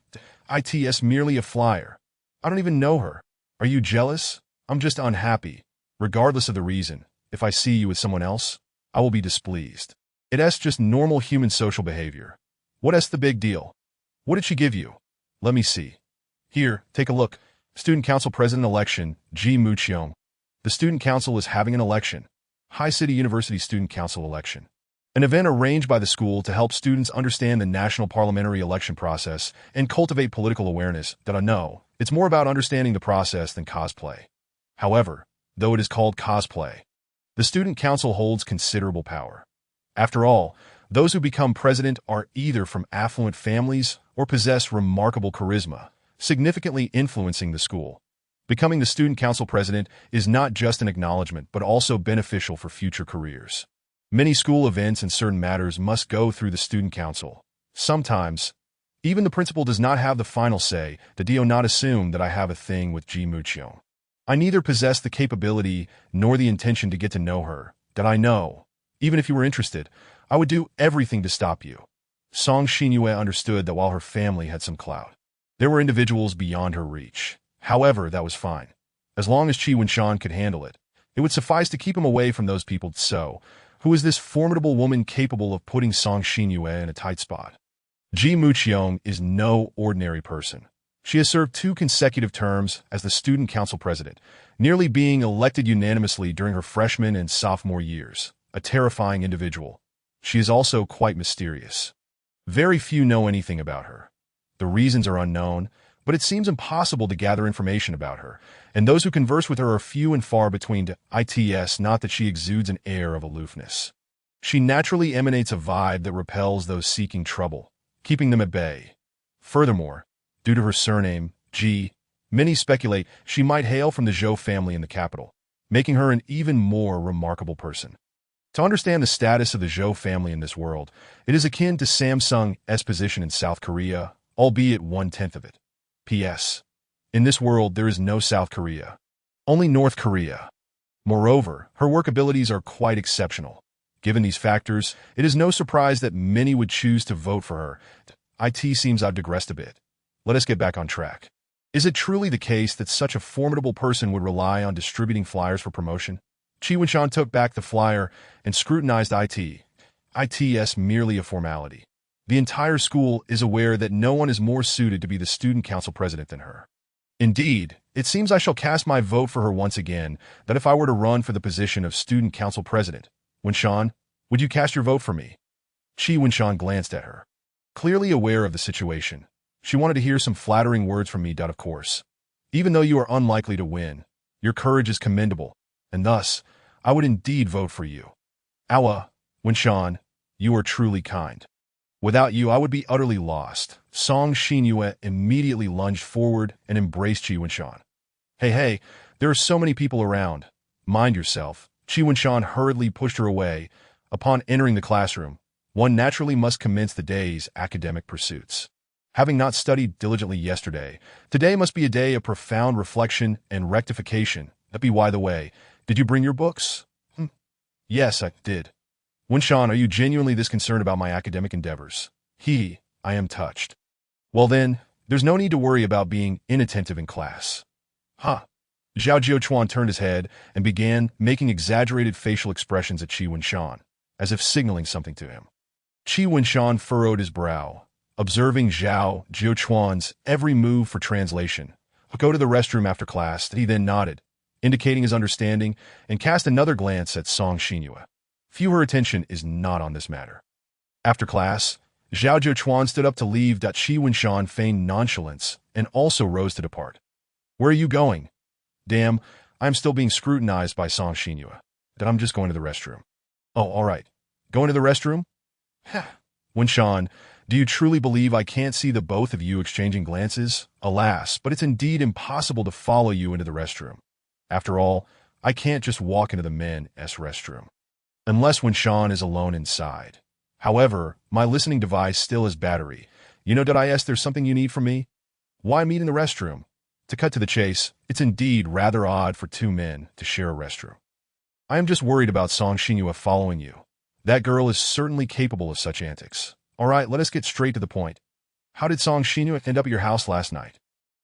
It's merely a flyer. I don't even know her. Are you jealous? I'm just unhappy. Regardless of the reason, if I see you with someone else, I will be displeased. It's just normal human social behavior. What's the big deal? What did she give you? Let me see. Here, take a look. Student Council President Election, Ji Mu-cheong. The Student Council is having an election. High City University Student Council election. An event arranged by the school to help students understand the national parliamentary election process and cultivate political awareness. That I know, it's more about understanding the process than cosplay. However, though it is called cosplay, the Student Council holds considerable power. After all, those who become president are either from affluent families or possess remarkable charisma, significantly influencing the school. Becoming the Student Council president is not just an acknowledgement but also beneficial for future careers. Many school events and certain matters must go through the Student Council. Sometimes, even the principal does not have the final say. Do not assume that I have a thing with Ji Mu-cheong. I neither possess the capability nor the intention to get to know her. That I know, even if you were interested, I would do everything to stop you. Song Xinyue understood that while her family had some clout, there were individuals beyond her reach. However, that was fine. As long as Qi Wenshan could handle it, it would suffice to keep him away from those people. So, who is this formidable woman capable of putting Song Xinyue in a tight spot? Ji Mu-cheong is no ordinary person. She has served 2 consecutive terms as the Student Council president, nearly being elected unanimously during her freshman and sophomore years. A terrifying individual. She is also quite mysterious. Very few know anything about her. The reasons are unknown, but it seems impossible to gather information about her, and those who converse with her are few and far between. It's not that she exudes an air of aloofness. She naturally emanates a vibe that repels those seeking trouble, keeping them at bay. Furthermore, due to her surname, Ji, many speculate she might hail from the Zhou family in the capital, making her an even more remarkable person. To understand the status of the Zhou family in this world, it is akin to Samsung's position in South Korea, albeit 1/10 of it. P.S. In this world, there is no South Korea, only North Korea. Moreover, her work abilities are quite exceptional. Given these factors, it is no surprise that many would choose to vote for her. It seems I've digressed a bit. Let us get back on track. Is it truly the case that such a formidable person would rely on distributing flyers for promotion? Qi Wenshan took back the flyer and scrutinized it. It's merely a formality. The entire school is aware that no one is more suited to be the Student Council president than her. Indeed, it seems I shall cast my vote for her once again, that if I were to run for the position of Student Council president. Wenshan, would you cast your vote for me? Qi Wenshan glanced at her. Clearly aware of the situation, she wanted to hear some flattering words from me. Of course. Even though you are unlikely to win, your courage is commendable, and thus, I would indeed vote for you. Awa, Wenshan, you are truly kind. Without you, I would be utterly lost. Song Xinyue immediately lunged forward and embraced Qi Wenshan. Hey, there are so many people around. Mind yourself. Qi Wenshan hurriedly pushed her away. Upon entering the classroom, one naturally must commence the day's academic pursuits. Having not studied diligently yesterday, today must be a day of profound reflection and rectification. By the way, did you bring your books? Yes, I did. Wenshan, are you genuinely this concerned about my academic endeavors? I am touched. Well then, there's no need to worry about being inattentive in class. Zhao Jiuchuan turned his head and began making exaggerated facial expressions at Qi Wenshan, as if signaling something to him. Qi Wenshan furrowed his brow, observing Zhao Jiuchuan's every move for translation. Go to the restroom after class. He then nodded, indicating his understanding, and cast another glance at Song Xinyue. Her attention is not on this matter. After class, Zhao Jiuchuan stood up to leave. Qi Wenshan feigned nonchalance and also rose to depart. Where are you going? Damn, I'm still being scrutinized by Song Xinyue. I'm just going to the restroom. Oh, all right. Going to the restroom? Wenshan, do you truly believe I can't see the both of you exchanging glances? Alas, but it's indeed impossible to follow you into the restroom. After all, I can't just walk into the men's restroom. Unless Wenshan is alone inside. However, my listening device still has battery. There's something you need from me? Why meet in the restroom? To cut to the chase, it's indeed rather odd for 2 men to share a restroom. I am just worried about Song Xinyue following you. That girl is certainly capable of such antics. All right, let us get straight to the point. How did Song Xinyue end up at your house last night?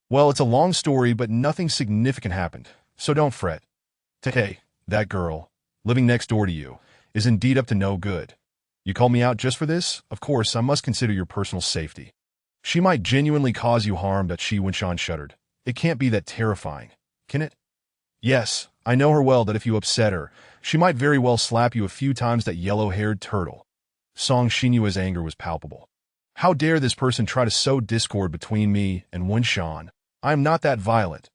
Well, it's a long story, but nothing significant happened, so don't fret. Hey, that girl, living next door to you, is indeed up to no good. You called me out just for this? Of course, I must consider your personal safety. She might genuinely cause you harm, but Chi Wunshan shuddered. It can't be that terrifying, can it? Yes, I know her well that if you upset her, she might very well slap you a few times, that yellow-haired turtle. Song Xinyue's anger was palpable. How dare this person try to sow discord between me and Wunshan? I am not that violent.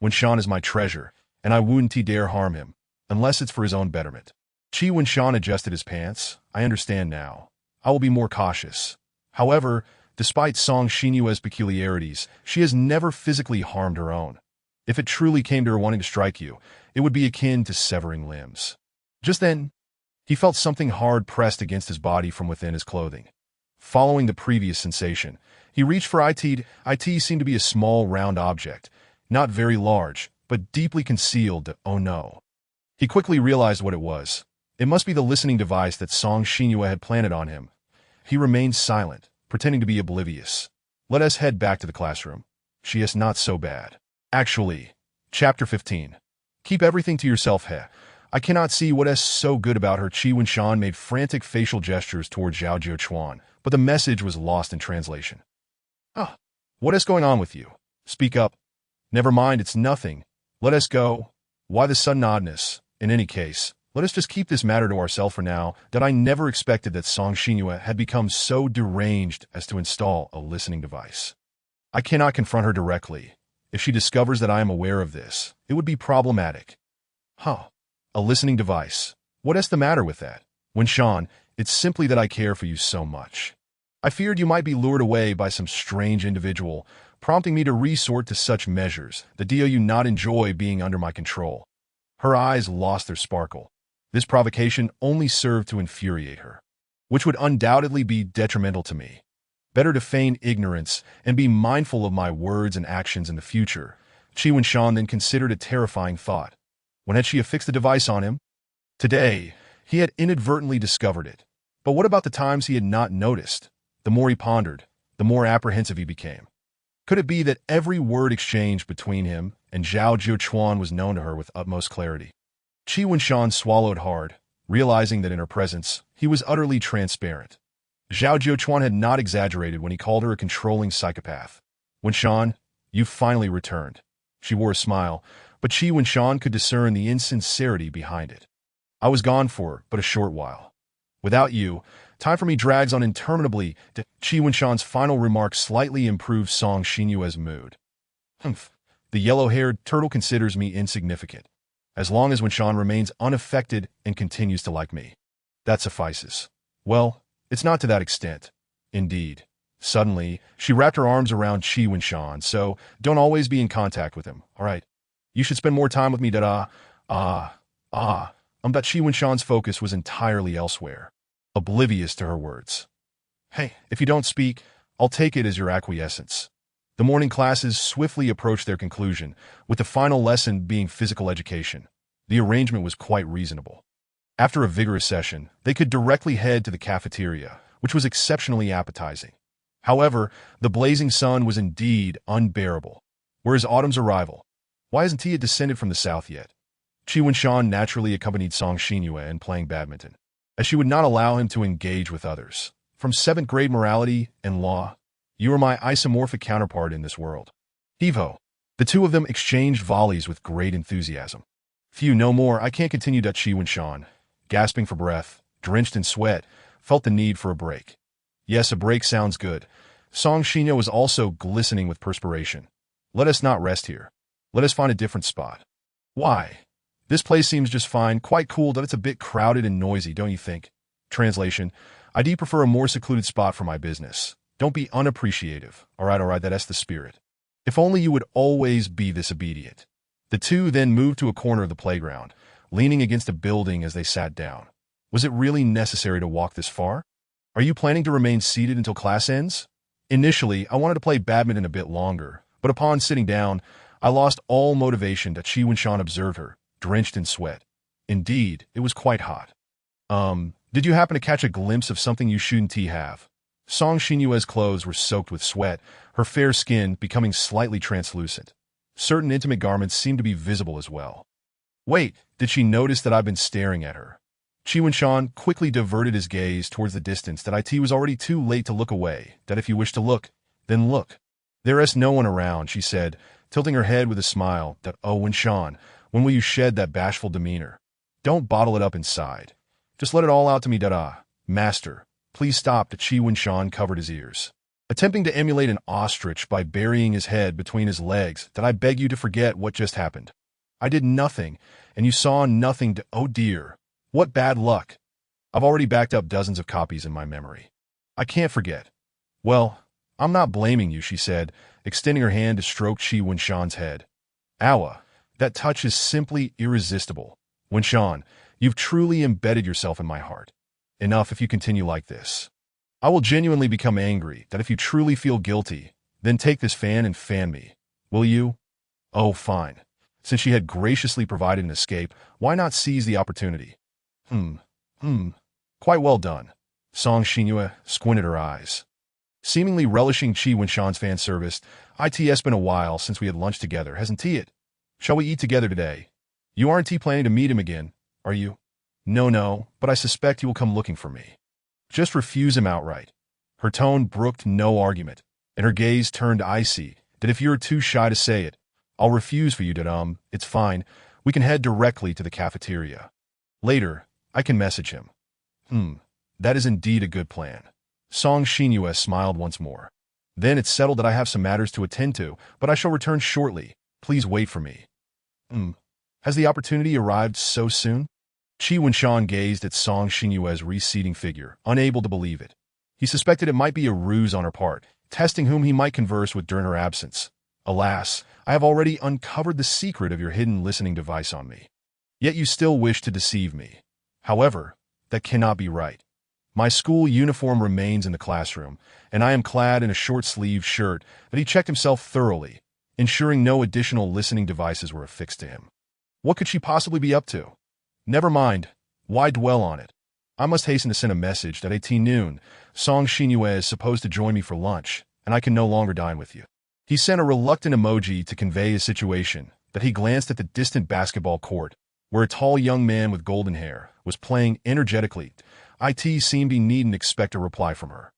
Wunshan is my treasure, and I wouldn't dare harm him, unless it's for his own betterment. Chi Wunshan adjusted his pants. I understand now. I will be more cautious. However, despite Song Xinyue's peculiarities, she has never physically harmed her own. If it truly came to her wanting to strike you, it would be akin to severing limbs. Just then, he felt something hard pressed against his body from within his clothing. Following the previous sensation, he reached for it. It seemed to be a small, round object, not very large, but deeply concealed. Oh no. He quickly realized what it was. It must be the listening device that Song Xinyue had planted on him. He remained silent, pretending to be oblivious. Let us head back to the classroom. She is not so bad. Actually, Chapter 15. Keep everything to yourself, he. I cannot see what is so good about her. Chi Wunshan made frantic facial gestures toward Zhao Jiuchuan, but the message was lost in translation. Ah, what is going on with you? Speak up. Never mind, it's nothing. Let us go. Why the sudden oddness? In any case, let us just keep this matter to ourselves for now. That I never expected that Song Xinyue had become so deranged as to install a listening device. I cannot confront her directly. If she discovers that I am aware of this, it would be problematic. Huh. A listening device. What is the matter with that? Wunshan, it's simply that I care for you so much. I feared you might be lured away by some strange individual, prompting me to resort to such measures. Do you not enjoy being under my control? Her eyes lost their sparkle. This provocation only served to infuriate her, which would undoubtedly be detrimental to me. Better to feign ignorance and be mindful of my words and actions in the future. Chi Wunshan then considered a terrifying thought. When had she affixed the device on him? Today, he had inadvertently discovered it. But what about the times he had not noticed? The more he pondered, the more apprehensive he became. Could it be that every word exchanged between him and Zhao Jiuchuan was known to her with utmost clarity? Chi Wunshan swallowed hard, realizing that in her presence, he was utterly transparent. Zhao Jiuchuan had not exaggerated when he called her a controlling psychopath. Wunshan, you've finally returned. She wore a smile, but Chi Wunshan could discern the insincerity behind it. I was gone for but a short while. Without you, time for me drags on interminably. Chi Wunshan's final remark slightly improved Song Xinyue's mood. Humph. The yellow-haired turtle considers me insignificant. As long as Wunshan remains unaffected and continues to like me. That suffices. Well, it's not to that extent. Indeed. Suddenly, she wrapped her arms around Chi Wunshan, so don't always be in contact with him, all right? You should spend more time with me, But Chi Wunshan's focus was entirely elsewhere, oblivious to her words. Hey, if you don't speak, I'll take it as your acquiescence. The morning classes swiftly approached their conclusion, with the final lesson being physical education. The arrangement was quite reasonable. After a vigorous session, they could directly head to the cafeteria, which was exceptionally appetizing. However, the blazing sun was indeed unbearable. Where is Autumn's arrival? Why hasn't he descended from the south yet? Chi Wunshan naturally accompanied Song Xinyue in playing badminton, as she would not allow him to engage with others. From 7th grade morality and law, you are my isomorphic counterpart in this world. Hevo. The two of them exchanged volleys with great enthusiasm. Phew, no more, I can't continue. Chi Wunshan, gasping for breath, drenched in sweat, felt the need for a break. Yes, a break sounds good. Song Xinyue was also glistening with perspiration. Let us not rest here. Let us find a different spot. Why? This place seems just fine, quite cool, but it's a bit crowded and noisy, don't you think? Translation, I do prefer a more secluded spot for my business. Don't be unappreciative. All right, that's the spirit. If only you would always be this obedient. The two then moved to a corner of the playground, leaning against a building as they sat down. Was it really necessary to walk this far? Are you planning to remain seated until class ends? Initially, I wanted to play badminton a bit longer, but upon sitting down, I lost all motivation. Chi Wunshan observed her, drenched in sweat. Indeed, it was quite hot. Did you happen to catch a glimpse of something you shouldn't have? Song Xinyue's clothes were soaked with sweat, her fair skin becoming slightly translucent. Certain intimate garments seemed to be visible as well. Wait, did she notice that I've been staring at her? Qi Wenshan quickly diverted his gaze towards the distance that it was already too late to look away, that if you wish to look, then look. There is no one around, she said, tilting her head with a smile, that oh Wenshan, when will you shed that bashful demeanor? Don't bottle it up inside. Just let it all out to me, da-da. Master, please stop. The Qi Wenshan covered his ears, attempting to emulate an ostrich by burying his head between his legs, that I beg you to forget what just happened. I did nothing, and you saw nothing oh dear. What bad luck. I've already backed up dozens of copies in my memory. I can't forget. Well, I'm not blaming you, she said, extending her hand to stroke Qi Wenshan's head. Awa, that touch is simply irresistible. Wenshan, you've truly embedded yourself in my heart. Enough if you continue like this. I will genuinely become angry, that if you truly feel guilty, then take this fan and fan me. Will you? Oh, fine. Since she had graciously provided an escape, why not seize the opportunity? Quite well done. Song Xinyue squinted her eyes, seemingly relishing Qi Wenshan's fan service. It's been a while since we had lunch together, hasn't it? Shall we eat together today? You aren't planning to meet him again, are you? No, but I suspect he will come looking for me. Just refuse him outright. Her tone brooked no argument, and her gaze turned icy, that if you're too shy to say it, I'll refuse for you, it's fine. We can head directly to the cafeteria. Later, I can message him. That is indeed a good plan. Song Xinyue smiled once more. Then it's settled that I have some matters to attend to, but I shall return shortly. Please wait for me. Has the opportunity arrived so soon? Qi Wenshan gazed at Song Xinyue's receding figure, unable to believe it. He suspected it might be a ruse on her part, testing whom he might converse with during her absence. Alas, I have already uncovered the secret of your hidden listening device on me. Yet you still wish to deceive me. However, that cannot be right. My school uniform remains in the classroom, and I am clad in a short-sleeved shirt that he checked himself thoroughly, ensuring no additional listening devices were affixed to him. What could she possibly be up to? Never mind. Why dwell on it? I must hasten to send a message that at noon, Song Xinyue is supposed to join me for lunch, and I can no longer dine with you. He sent a reluctant emoji to convey his situation, that he glanced at the distant basketball court, where a tall young man with golden hair was playing energetically. It seemed he needn't expect a reply from her.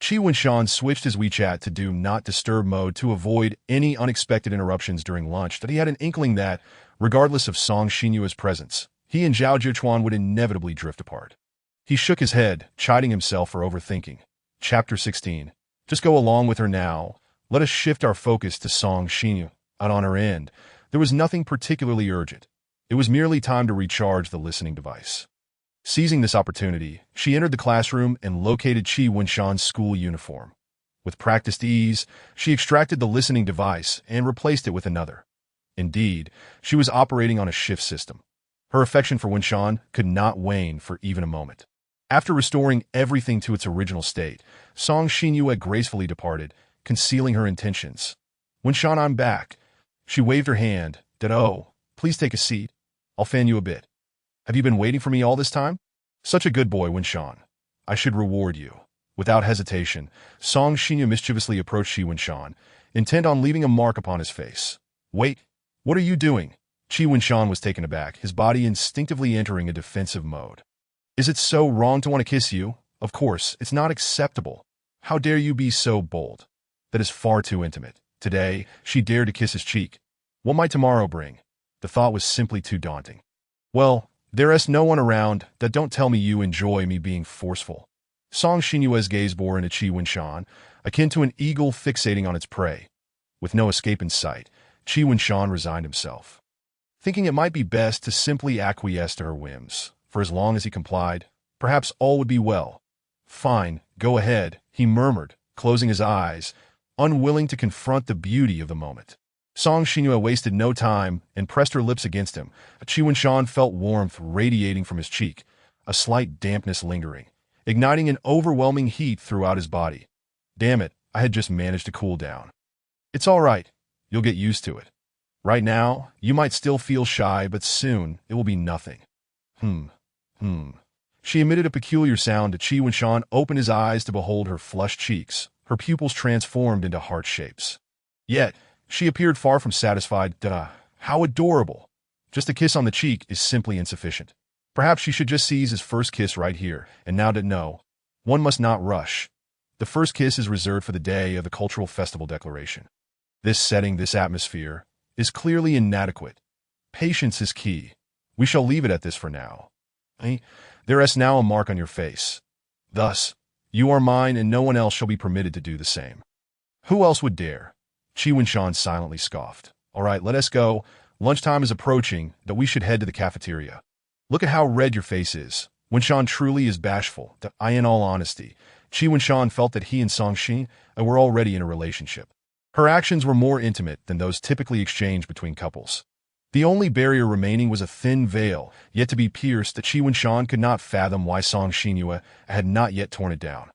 Qi Wenshan switched his WeChat to Do Not Disturb mode to avoid any unexpected interruptions during lunch, that he had an inkling that, regardless of Song Xinyue's presence, he and Zhao Jichuan would inevitably drift apart. He shook his head, chiding himself for overthinking. Chapter 16. Just go along with her now. Let us shift our focus to Song Xinyue. And on her end, there was nothing particularly urgent. It was merely time to recharge the listening device. Seizing this opportunity, she entered the classroom and located Qi Wenshan's school uniform. With practiced ease, she extracted the listening device and replaced it with another. Indeed, she was operating on a shift system. Her affection for Wenshan could not wane for even a moment. After restoring everything to its original state, Song Xinyue gracefully departed, concealing her intentions. Wenshan, I'm back. She waved her hand, oh, please take a seat. I'll fan you a bit. Have you been waiting for me all this time? Such a good boy, Wenshan. I should reward you. Without hesitation, Song Xinyue mischievously approached Qi Wenshan, intent on leaving a mark upon his face. Wait, what are you doing? Qi Wenshan was taken aback, his body instinctively entering a defensive mode. Is it so wrong to want to kiss you? Of course, it's not acceptable. How dare you be so bold? That is far too intimate. Today, she dared to kiss his cheek. What might tomorrow bring? The thought was simply too daunting. Well, there is no one around, that don't tell me you enjoy me being forceful. Song Xinyue's gaze bore into Qi Wenshan, akin to an eagle fixating on its prey. With no escape in sight, Qi Wenshan resigned himself, thinking it might be best to simply acquiesce to her whims. For as long as he complied, perhaps all would be well. Fine, go ahead, he murmured, closing his eyes, unwilling to confront the beauty of the moment. Song Xinyue wasted no time and pressed her lips against him. Qi Wenshan felt warmth radiating from his cheek, a slight dampness lingering, igniting an overwhelming heat throughout his body. Damn it, I had just managed to cool down. It's all right, you'll get used to it. Right now, you might still feel shy, but soon it will be nothing. She emitted a peculiar sound. Qi Wenshan opened his eyes to behold her flushed cheeks, her pupils transformed into heart shapes. Yet, she appeared far from satisfied. How adorable! Just a kiss on the cheek is simply insufficient. Perhaps she should just seize his first kiss right here, and now to know. One must not rush. The first kiss is reserved for the day of the cultural festival declaration. This setting, this atmosphere, is clearly inadequate. Patience is key. We shall leave it at this for now. There is now a mark on your face. Thus, you are mine and no one else shall be permitted to do the same. Who else would dare? Qi Wenshan silently scoffed. All right, let us go. Lunchtime is approaching, that we should head to the cafeteria. Look at how red your face is. Wenshan truly is bashful. In all honesty, Qi Wenshan felt that he and Song Xin were already in a relationship. Her actions were more intimate than those typically exchanged between couples. The only barrier remaining was a thin veil, yet to be pierced that Qi Wenshan could not fathom why Song Xinyue had not yet torn it down.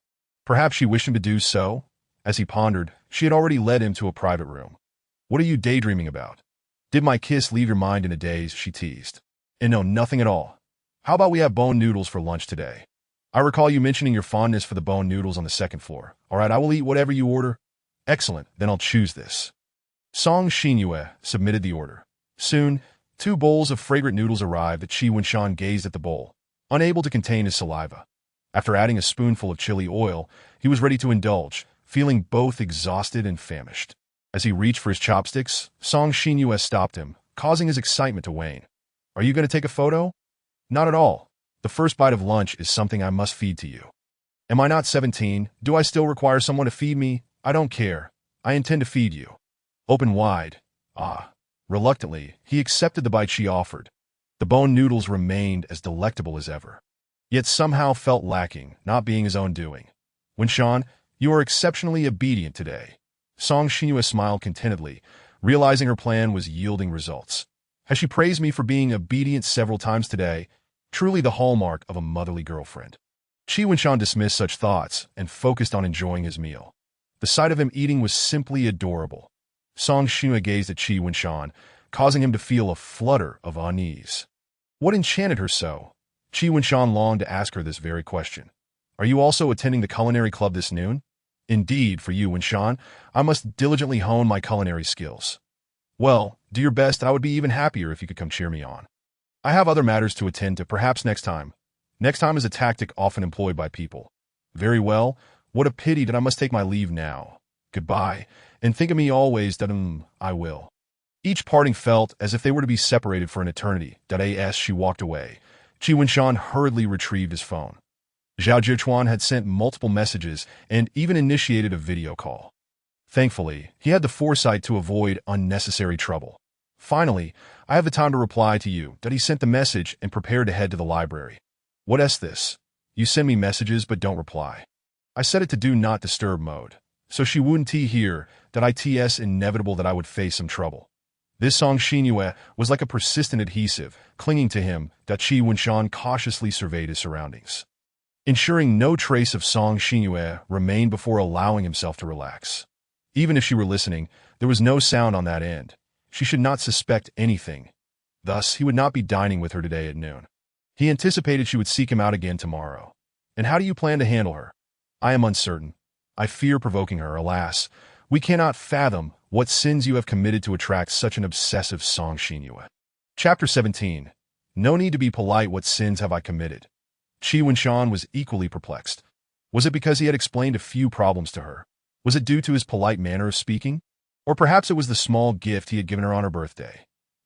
Perhaps she wished him to do so? As he pondered, she had already led him to a private room. What are you daydreaming about? Did my kiss leave your mind in a daze? She teased. And no, nothing at all. How about we have bone noodles for lunch today? I recall you mentioning your fondness for the bone noodles on the second floor. All right, I will eat whatever you order. Excellent, then I'll choose this. Song Xinyue submitted the order. Soon, 2 bowls of fragrant noodles arrived that Qi Wenshan gazed at the bowl, unable to contain his saliva. After adding a spoonful of chili oil, he was ready to indulge, feeling both exhausted and famished. As he reached for his chopsticks, Song Xinyue stopped him, causing his excitement to wane. Are you going to take a photo? Not at all. The first bite of lunch is something I must feed to you. Am I not 17? Do I still require someone to feed me? I don't care. I intend to feed you. Open wide. Reluctantly, he accepted the bite she offered. The bone noodles remained as delectable as ever, yet somehow felt lacking, not being his own doing. Wenshan, you are exceptionally obedient today. Song Xinyue smiled contentedly, realizing her plan was yielding results. Has she praised me for being obedient several times today? Truly the hallmark of a motherly girlfriend. Qi Wenshan dismissed such thoughts and focused on enjoying his meal. The sight of him eating was simply adorable. Song Xinyue gazed at Qi Wenshan, causing him to feel a flutter of unease. What enchanted her so? Qi Wenshan longed to ask her this very question. Are you also attending the culinary club this noon? Indeed, for you, Wenshan, I must diligently hone my culinary skills. Well, do your best. I would be even happier if you could come cheer me on. I have other matters to attend to, perhaps next time. Next time is a tactic often employed by people. Very well. What a pity that I must take my leave now. Goodbye, and think of me always. I will. Each parting felt as if they were to be separated for an eternity. As she walked away, Qi Wenshan hurriedly retrieved his phone. Zhao Zhichuan had sent multiple messages and even initiated a video call. Thankfully, he had the foresight to avoid unnecessary trouble. Finally, I have the time to reply to you. He sent the message and prepared to head to the library. What is this? You send me messages but don't reply. I set it to do not disturb mode. So she wouldn't hear that it's inevitable that I would face some trouble. This Song Xinyue was like a persistent adhesive, clinging to him. Qi Wenshan cautiously surveyed his surroundings, ensuring no trace of Song Xinyue remained before allowing himself to relax. Even if she were listening, there was no sound on that end. She should not suspect anything. Thus, he would not be dining with her today at noon. He anticipated she would seek him out again tomorrow. And how do you plan to handle her? I am uncertain. I fear provoking her. Alas, we cannot fathom what sins you have committed to attract such an obsessive Song Xinyue. Chapter 17. No need to be polite. What sins have I committed? Qi Wenshan was equally perplexed. Was it because he had explained a few problems to her? Was it due to his polite manner of speaking? Or perhaps it was the small gift he had given her on her birthday.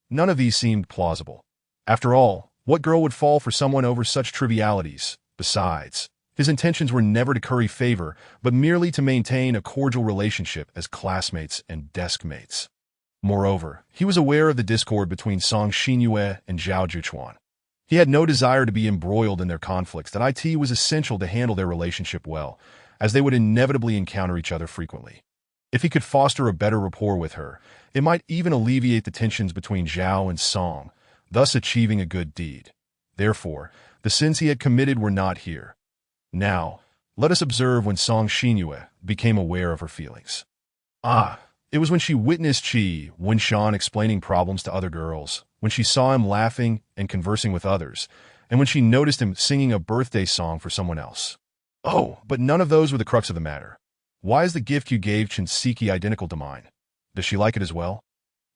None of these seemed plausible. After all, what girl would fall for someone over such trivialities? Besides, his intentions were never to curry favor, but merely to maintain a cordial relationship as classmates and desk mates. Moreover, he was aware of the discord between Song Xinyue and Zhao Zhichuan. He had no desire to be embroiled in their conflicts. That it was essential to handle their relationship well, as they would inevitably encounter each other frequently. If he could foster a better rapport with her, it might even alleviate the tensions between Zhao and Song, thus achieving a good deed. Therefore, the sins he had committed were not here. Now, let us observe when Song Xinyue became aware of her feelings. It was when she witnessed Qi Wenshan explaining problems to other girls, when she saw him laughing and conversing with others, and when she noticed him singing a birthday song for someone else. Oh, but none of those were the crux of the matter. Why is the gift you gave Chinsiki identical to mine? Does she like it as well?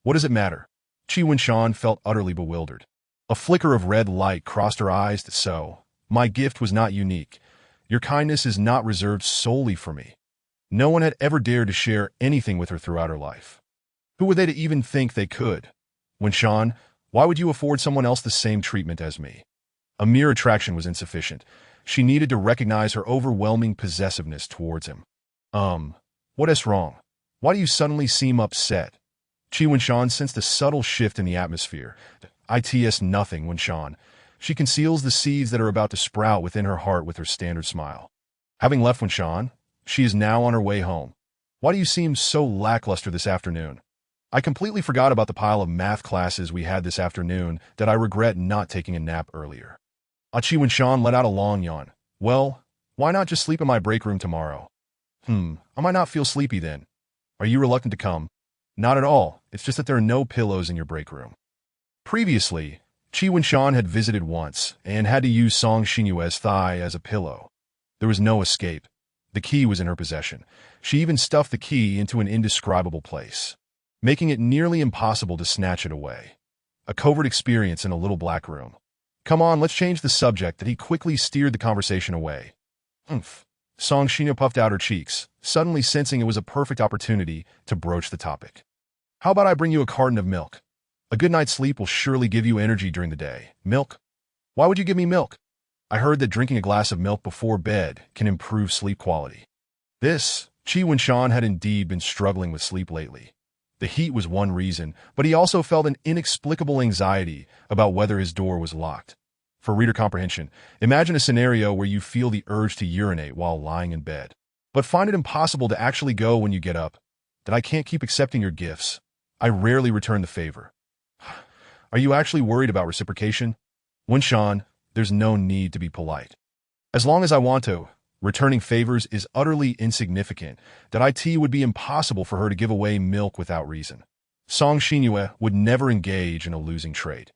What does it matter? Qi Wenshan felt utterly bewildered. A flicker of red light crossed her eyes. So, my gift was not unique. Your kindness is not reserved solely for me. No one had ever dared to share anything with her throughout her life. Who were they to even think they could? Winshan, why would you afford someone else the same treatment as me? A mere attraction was insufficient. She needed to recognize her overwhelming possessiveness towards him. What is wrong? Why do you suddenly seem upset? Winshan sensed a subtle shift in the atmosphere. It's nothing, Winshan. She conceals the seeds that are about to sprout within her heart with her standard smile. Having left Winshan, she is now on her way home. Why do you seem so lackluster this afternoon? I completely forgot about the pile of math classes we had this afternoon that I regret not taking a nap earlier. Winshan let out a long yawn. Well, why not just sleep in my break room tomorrow? I might not feel sleepy then. Are you reluctant to come? Not at all. It's just that there are no pillows in your break room. Previously, Winshan had visited once and had to use Song Xinyue's thigh as a pillow. There was no escape. The key was in her possession. She even stuffed the key into an indescribable place, making it nearly impossible to snatch it away. A covert experience in a little black room. Come on, let's change the subject. That he quickly steered the conversation away. Song Xinyue puffed out her cheeks, suddenly sensing it was a perfect opportunity to broach the topic. How about I bring you a carton of milk? A good night's sleep will surely give you energy during the day. Milk? Why would you give me milk? I heard that drinking a glass of milk before bed can improve sleep quality. Winshan had indeed been struggling with sleep lately. The heat was one reason, but he also felt an inexplicable anxiety about whether his door was locked. For reader comprehension, imagine a scenario where you feel the urge to urinate while lying in bed, but find it impossible to actually go when you get up. That I can't keep accepting your gifts. I rarely return the favor. Are you actually worried about reciprocation? Winshan, there's no need to be polite. As long as I want to, returning favors is utterly insignificant. That would be impossible for her to give away milk without reason. Song Xinyue would never engage in a losing trade.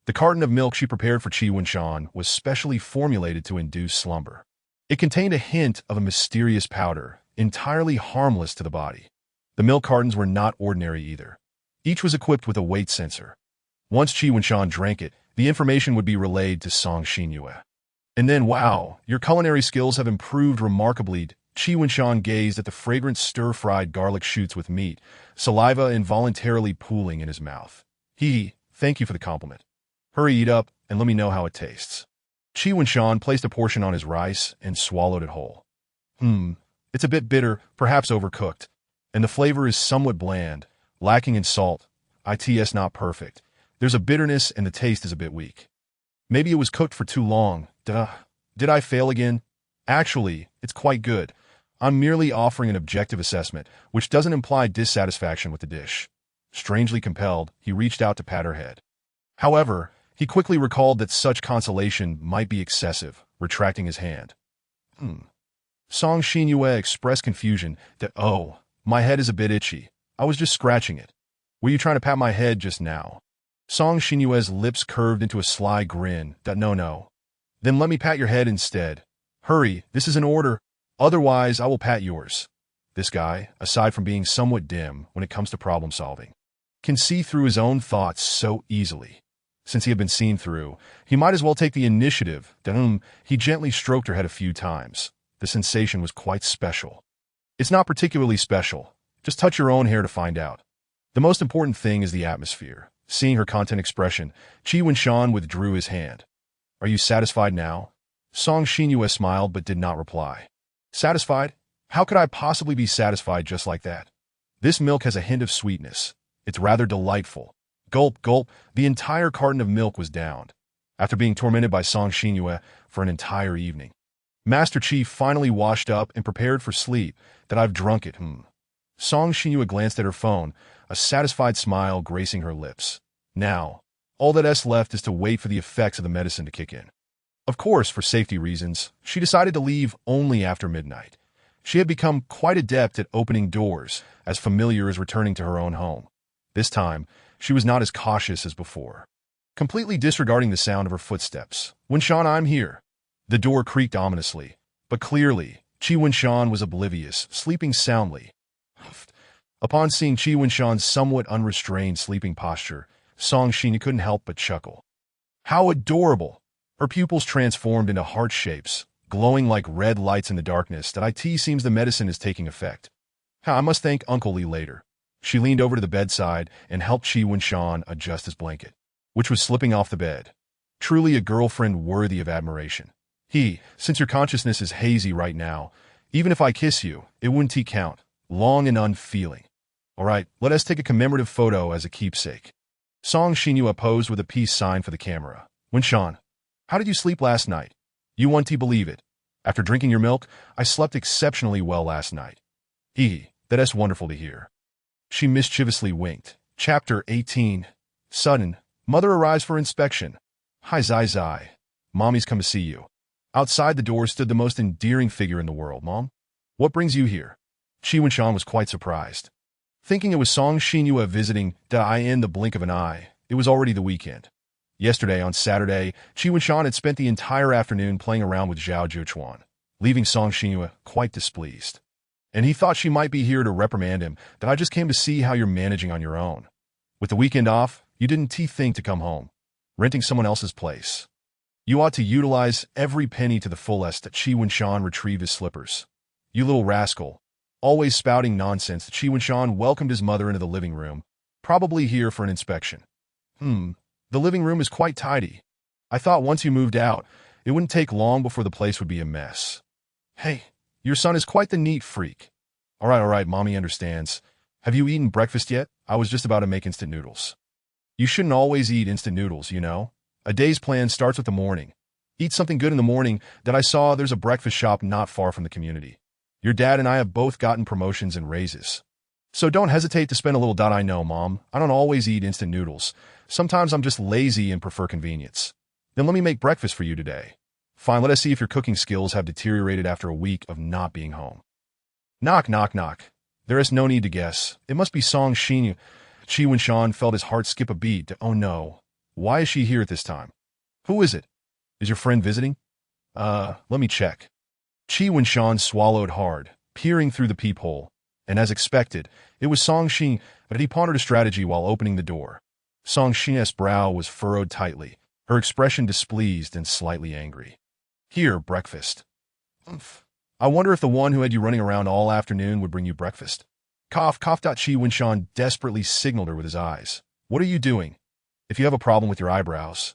The carton of milk she prepared for Winshan was specially formulated to induce slumber. It contained a hint of a mysterious powder, entirely harmless to the body. The milk cartons were not ordinary either. Each was equipped with a weight sensor. Once Winshan drank it, the information would be relayed to Song Xinyue. And then, wow, your culinary skills have improved remarkably. Winshan gazed at the fragrant stir-fried garlic shoots with meat, saliva involuntarily pooling in his mouth. Thank you for the compliment. Hurry, eat up, and let me know how it tastes. Winshan placed a portion on his rice and swallowed it whole. It's a bit bitter, perhaps overcooked, and the flavor is somewhat bland, lacking in salt. It's not perfect. There's a bitterness and the taste is a bit weak. Maybe it was cooked for too long. Did I fail again? Actually, it's quite good. I'm merely offering an objective assessment, which doesn't imply dissatisfaction with the dish. Strangely compelled, he reached out to pat her head. However, he quickly recalled that such consolation might be excessive, retracting his hand. Song Xinyue expressed confusion that, my head is a bit itchy. I was just scratching it. Were you trying to pat my head just now? Song Xinyue's lips curved into a sly grin. No. Then let me pat your head instead. Hurry, this is an order. Otherwise, I will pat yours. This guy, aside from being somewhat dim when it comes to problem solving, can see through his own thoughts so easily. Since he had been seen through, he might as well take the initiative. He gently stroked her head a few times. The sensation was quite special. It's not particularly special. Just touch your own hair to find out. The most important thing is the atmosphere. Seeing her content expression, Winshan withdrew his hand. Are you satisfied now? Song Xinyue smiled but did not reply. Satisfied? How could I possibly be satisfied just like that? This milk has a hint of sweetness. It's rather delightful. Gulp, gulp, the entire carton of milk was downed. After being tormented by Song Xinyue for an entire evening, Master Chief finally washed up and prepared for sleep. That I've drunk it, Song Xinyue glanced at her phone, a satisfied smile gracing her lips. Now, all that's left is to wait for the effects of the medicine to kick in. Of course, for safety reasons, she decided to leave only after midnight. She had become quite adept at opening doors, as familiar as returning to her own home. This time, she was not as cautious as before. Completely disregarding the sound of her footsteps, Winshan, I'm here. The door creaked ominously, but clearly, Winshan was oblivious, sleeping soundly. Upon seeing Winshan's somewhat unrestrained sleeping posture, Song Xinyue couldn't help but chuckle. How adorable! Her pupils transformed into heart shapes, glowing like red lights in the darkness. That it seems the medicine is taking effect. I must thank Uncle Lee later. She leaned over to the bedside and helped Chi Wen-shan adjust his blanket, which was slipping off the bed. Truly a girlfriend worthy of admiration. Since your consciousness is hazy right now, even if I kiss you, it wouldn't count. Long and unfeeling. All right, let us take a commemorative photo as a keepsake. Song Xinyue posed with a peace sign for the camera. Wen-shan, how did you sleep last night? You won't believe it. After drinking your milk, I slept exceptionally well last night. That's wonderful to hear. She mischievously winked. Chapter 18. Sudden, mother arrives for inspection. Hi Zai Zai. Mommy's come to see you. Outside the door stood the most endearing figure in the world. Mom? What brings you here? Chi Wen-shan was quite surprised. Thinking it was Song Xinyue visiting in the blink of an eye, it was already the weekend. Yesterday, on Saturday, Chi Wen-shan had spent the entire afternoon playing around with Zhao Zhuchuan, leaving Song Xinyue quite displeased. And he thought she might be here to reprimand him, that I just came to see how you're managing on your own. With the weekend off, you didn't think to come home, renting someone else's place. You ought to utilize every penny to the fullest. That Chi Wen-shan retrieved his slippers. You little rascal. Always spouting nonsense. Chi Wen-shan welcomed his mother into the living room, probably here for an inspection. The living room is quite tidy. I thought once you moved out, it wouldn't take long before the place would be a mess. Hey, your son is quite the neat freak. All right, mommy understands. Have you eaten breakfast yet? I was just about to make instant noodles. You shouldn't always eat instant noodles, you know. A day's plan starts with the morning. Eat something good in the morning. That I saw there's a breakfast shop not far from the community. Your dad and I have both gotten promotions and raises. So don't hesitate to spend a little. I know, Mom. I don't always eat instant noodles. Sometimes I'm just lazy and prefer convenience. Then let me make breakfast for you today. Fine, let us see if your cooking skills have deteriorated after a week of not being home. Knock, knock, knock. There is no need to guess. It must be Song Xinyue. Chi Wen-shan felt his heart skip a beat. Oh no. Why is she here at this time? Who is it? Is your friend visiting? Let me check. Chi Wen-shan swallowed hard, peering through the peephole, and as expected, it was Song Xinyue, but he pondered a strategy while opening the door. Song Xinyue's brow was furrowed tightly, her expression displeased and slightly angry. Here, breakfast. I wonder if the one who had you running around all afternoon would bring you breakfast. Cough, cough. Chi Wen-shan desperately signaled her with his eyes. What are you doing? If you have a problem with your eyebrows,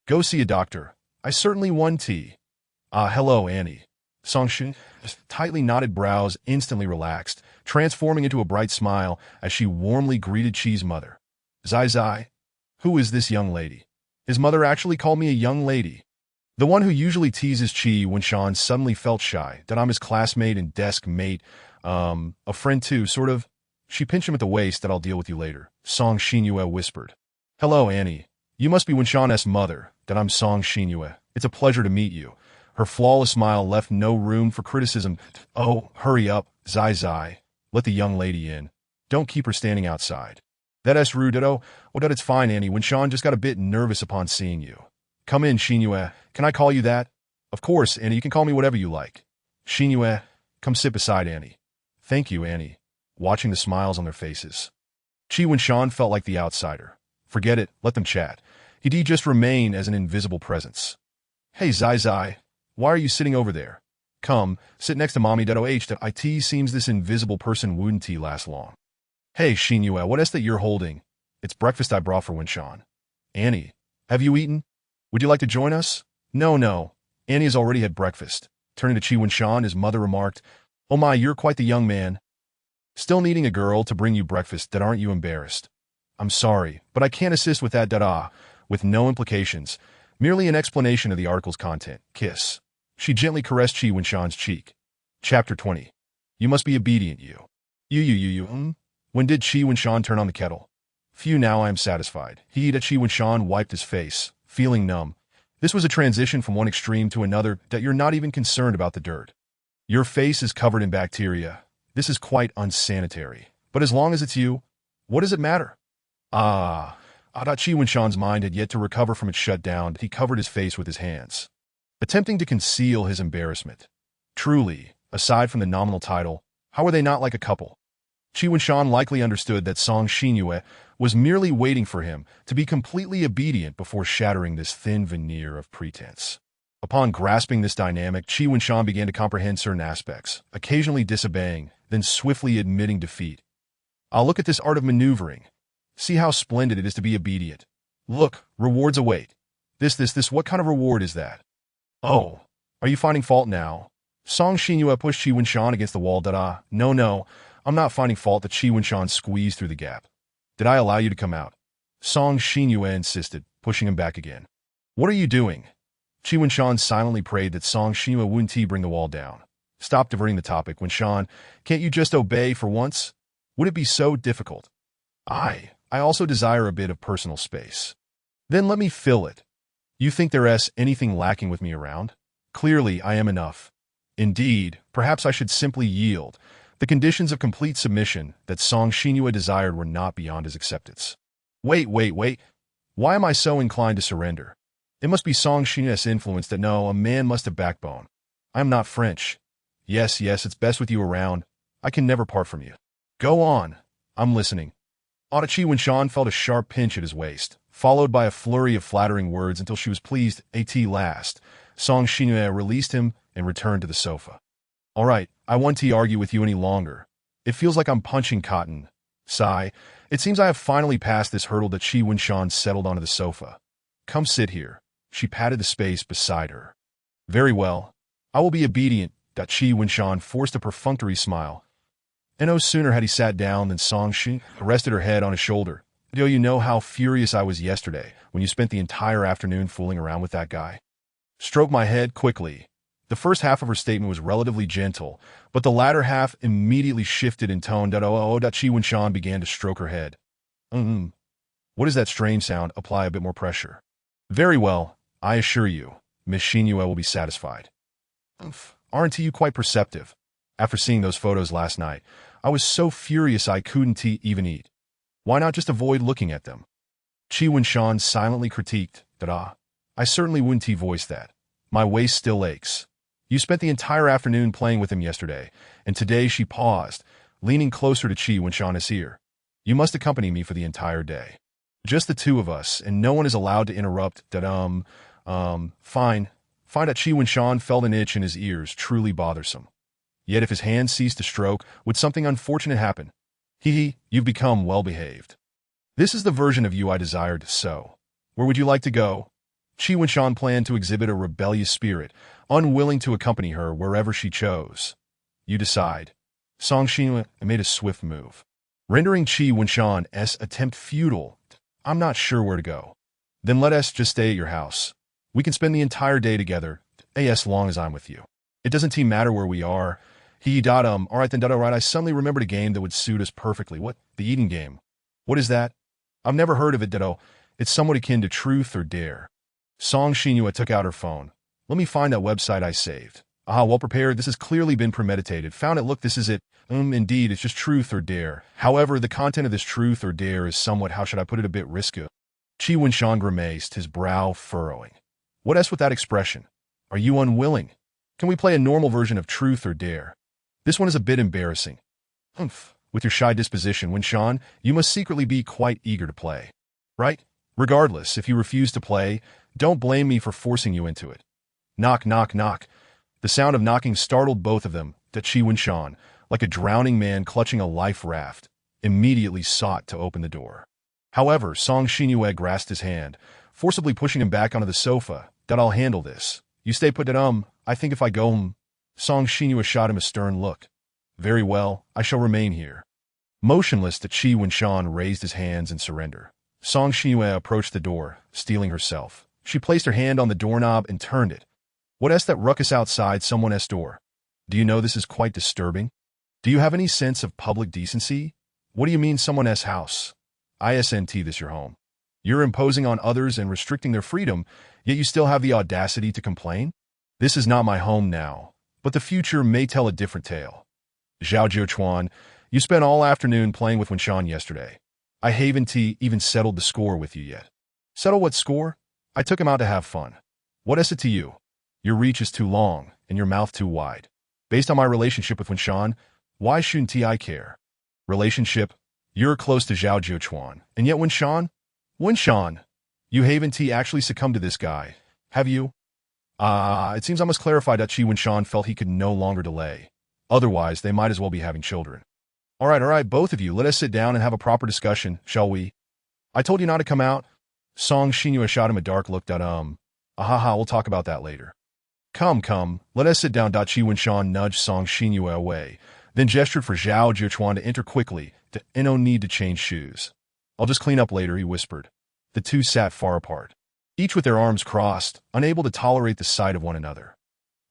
go see a doctor. I certainly want tea. Hello, Annie. Song Xinyue's tightly knotted brows instantly relaxed, transforming into a bright smile as she warmly greeted Chi's mother. Zai Zai, who is this young lady? His mother actually called me a young lady. The one who usually teases Chi Wen-shan suddenly felt shy, that I'm his classmate and desk mate, a friend too, sort of. She pinched him at the waist. That I'll deal with you later, Song Xinyue whispered. Hello, Annie. You must be Wen-shan's mother. That I'm Song Xinyue. It's a pleasure to meet you. Her flawless smile left no room for criticism. Oh, hurry up, Zai Zai. Let the young lady in. Don't keep her standing outside. That's rude. That it's fine, Annie. Wen-shan just got a bit nervous upon seeing you. Come in, Xinyue. Can I call you that? Of course, Annie. You can call me whatever you like. Xinyue, come sit beside Annie. Thank you, Annie. Watching the smiles on their faces. Chi Wen-shan felt like the outsider. Forget it. Let them chat. He'd just remain as an invisible presence. Hey, Zai Zai. Why are you sitting over there? Come, sit next to Mommy. It seems this invisible person wouldn't last long. Hey, Xinyue, what is that you're holding? It's breakfast I brought for Wen-shan. Annie, have you eaten? Would you like to join us? No. Annie has already had breakfast. Turning to Chi Wen-shan, his mother remarked, Oh my, you're quite the young man. Still needing a girl to bring you breakfast. Aren't you embarrassed? I'm sorry, but I can't assist with that. With no implications. Merely an explanation of the article's content. Kiss. She gently caressed Chi Wen-shan's cheek. Chapter 20. You must be obedient, you. You. When did Chi Wen-shan turn on the kettle? Phew, now I am satisfied. Chi Wen-shan wiped his face, feeling numb. This was a transition from one extreme to another that you're not even concerned about the dirt. Your face is covered in bacteria. This is quite unsanitary. But as long as it's you, what does it matter? Chi Wen-shan's mind had yet to recover from its shutdown. He covered his face with his hands, attempting to conceal his embarrassment. Truly, aside from the nominal title, how were they not like a couple? Chi Wen-shan likely understood that Song Xinyue was merely waiting for him to be completely obedient before shattering this thin veneer of pretense. Upon grasping this dynamic, Qi Wunshan began to comprehend certain aspects, occasionally disobeying, then swiftly admitting defeat. I'll look at this art of maneuvering. See how splendid it is to be obedient. Look, rewards await. This, what kind of reward is that? Oh, are you finding fault now? Song Xinyue pushed Qi Wunshan against the wall. No, I'm not finding fault that Qi Wunshan squeezed through the gap. Did I allow you to come out? Song Xinyue insisted, pushing him back again. What are you doing? Qi Wunshan silently prayed that Song Xinyue wouldn't bring the wall down. Stop diverting the topic, Wunshan. Can't you just obey for once? Would it be so difficult? I also desire a bit of personal space. Then let me fill it. You think there's anything lacking with me around? Clearly, I am enough. Indeed, perhaps I should simply yield. The conditions of complete submission that Song Xinyue desired were not beyond his acceptance. Wait. Why am I so inclined to surrender? It must be Song Xinyue's influence that no, a man must have backbone. I am not French. Yes, it's best with you around. I can never part from you. Go on. I'm listening. Qi Wunshan felt a sharp pinch at his waist, followed by a flurry of flattering words until she was pleased. At last, Song Xinyue released him and returned to the sofa. All right, I won't argue with you any longer. It feels like I'm punching cotton. Sigh. It seems I have finally passed this hurdle. That Qi Wunshan settled onto the sofa. Come sit here. She patted the space beside her. Very well. I will be obedient. Qi Wunshan forced a perfunctory smile. And no sooner had he sat down than Song Xinyue rested her head on his shoulder. Do you know how furious I was yesterday when you spent the entire afternoon fooling around with that guy? Stroke my head quickly. The first half of her statement was relatively gentle, but the latter half immediately shifted in tone. Qi Wunshan began to stroke her head. What is that strange sound? Apply a bit more pressure. Very well, I assure you, Miss Xinyue will be satisfied. Aren't you quite perceptive? After seeing those photos last night, I was so furious I couldn't even eat. Why not just avoid looking at them? Qi Wunshan silently critiqued. I certainly wouldn't voice that. My waist still aches. You spent the entire afternoon playing with him yesterday, and today. She paused, leaning closer to Qi Wunshan's ear. You must accompany me for the entire day. Just the two of us, and no one is allowed to interrupt. Fine. Find that Qi Wunshan felt an itch in his ears, truly bothersome. Yet if his hand ceased to stroke, would something unfortunate happen? You've become well-behaved. This is the version of you I desired, so. Where would you like to go? Qi Wunshan planned to exhibit a rebellious spirit, unwilling to accompany her wherever she chose. You decide. Song Xinyue made a swift move, rendering Qi Wunshan's attempt futile. I'm not sure where to go. Then let us just stay at your house. We can spend the entire day together, as long as I'm with you. It doesn't matter where we are. Alright then, I suddenly remembered a game that would suit us perfectly. What? The eating game. What is that? I've never heard of it, It's somewhat akin to Truth or Dare. Song Xinyue took out her phone. Let me find that website I saved. Well prepared. This has clearly been premeditated. Found it. Look, this is it. Indeed, it's just Truth or Dare. However, the content of this Truth or Dare is somewhat, how should I put it, a bit risky. Qi Wunshan grimaced, his brow furrowing. What else with that expression? Are you unwilling? Can we play a normal version of Truth or Dare? This one is a bit embarrassing. With your shy disposition, Wunshan, you must secretly be quite eager to play. Right? Regardless, if you refuse to play, don't blame me for forcing you into it. Knock, knock, knock. The sound of knocking startled both of them. Qi Wunshan, like a drowning man clutching a life raft, immediately sought to open the door. However, Song Xinyue grasped his hand, forcibly pushing him back onto the sofa. I'll handle this. You stay put. I think if I go. Song Xinyue shot him a stern look. Very well, I shall remain here. Motionless, Qi Wunshan raised his hands in surrender. Song Xinyue approached the door, steeling herself. She placed her hand on the doorknob and turned it. What's that ruckus outside someone's door? Do you know this is quite disturbing? Do you have any sense of public decency? What do you mean someone's house? Isn't this your home? You're imposing on others and restricting their freedom, yet you still have the audacity to complain? This is not my home now, but the future may tell a different tale. Zhao Jiuchuan, you spent all afternoon playing with Wunshan yesterday. I haven't even settled the score with you yet. Settle what score? I took him out to have fun. What is it to you? Your reach is too long, and your mouth too wide. Based on my relationship with Wunshan, why shouldn't I care? Relationship? You're close to Zhao Jiuquan, and yet Winshan, you haven't actually succumbed to this guy, have you? It seems I must clarify that Qi Winshan felt he could no longer delay. Otherwise, they might as well be having children. All right, both of you, let us sit down and have a proper discussion, shall we? I told you not to come out. Song Xinyue shot him a dark look. We'll talk about that later. Come, let us sit down. Qi Winshan nudged Song Xinyue away, then gestured for Zhao Jiuquan to enter quickly. No need to change shoes. I'll just clean up later, he whispered. The two sat far apart, each with their arms crossed, unable to tolerate the sight of one another.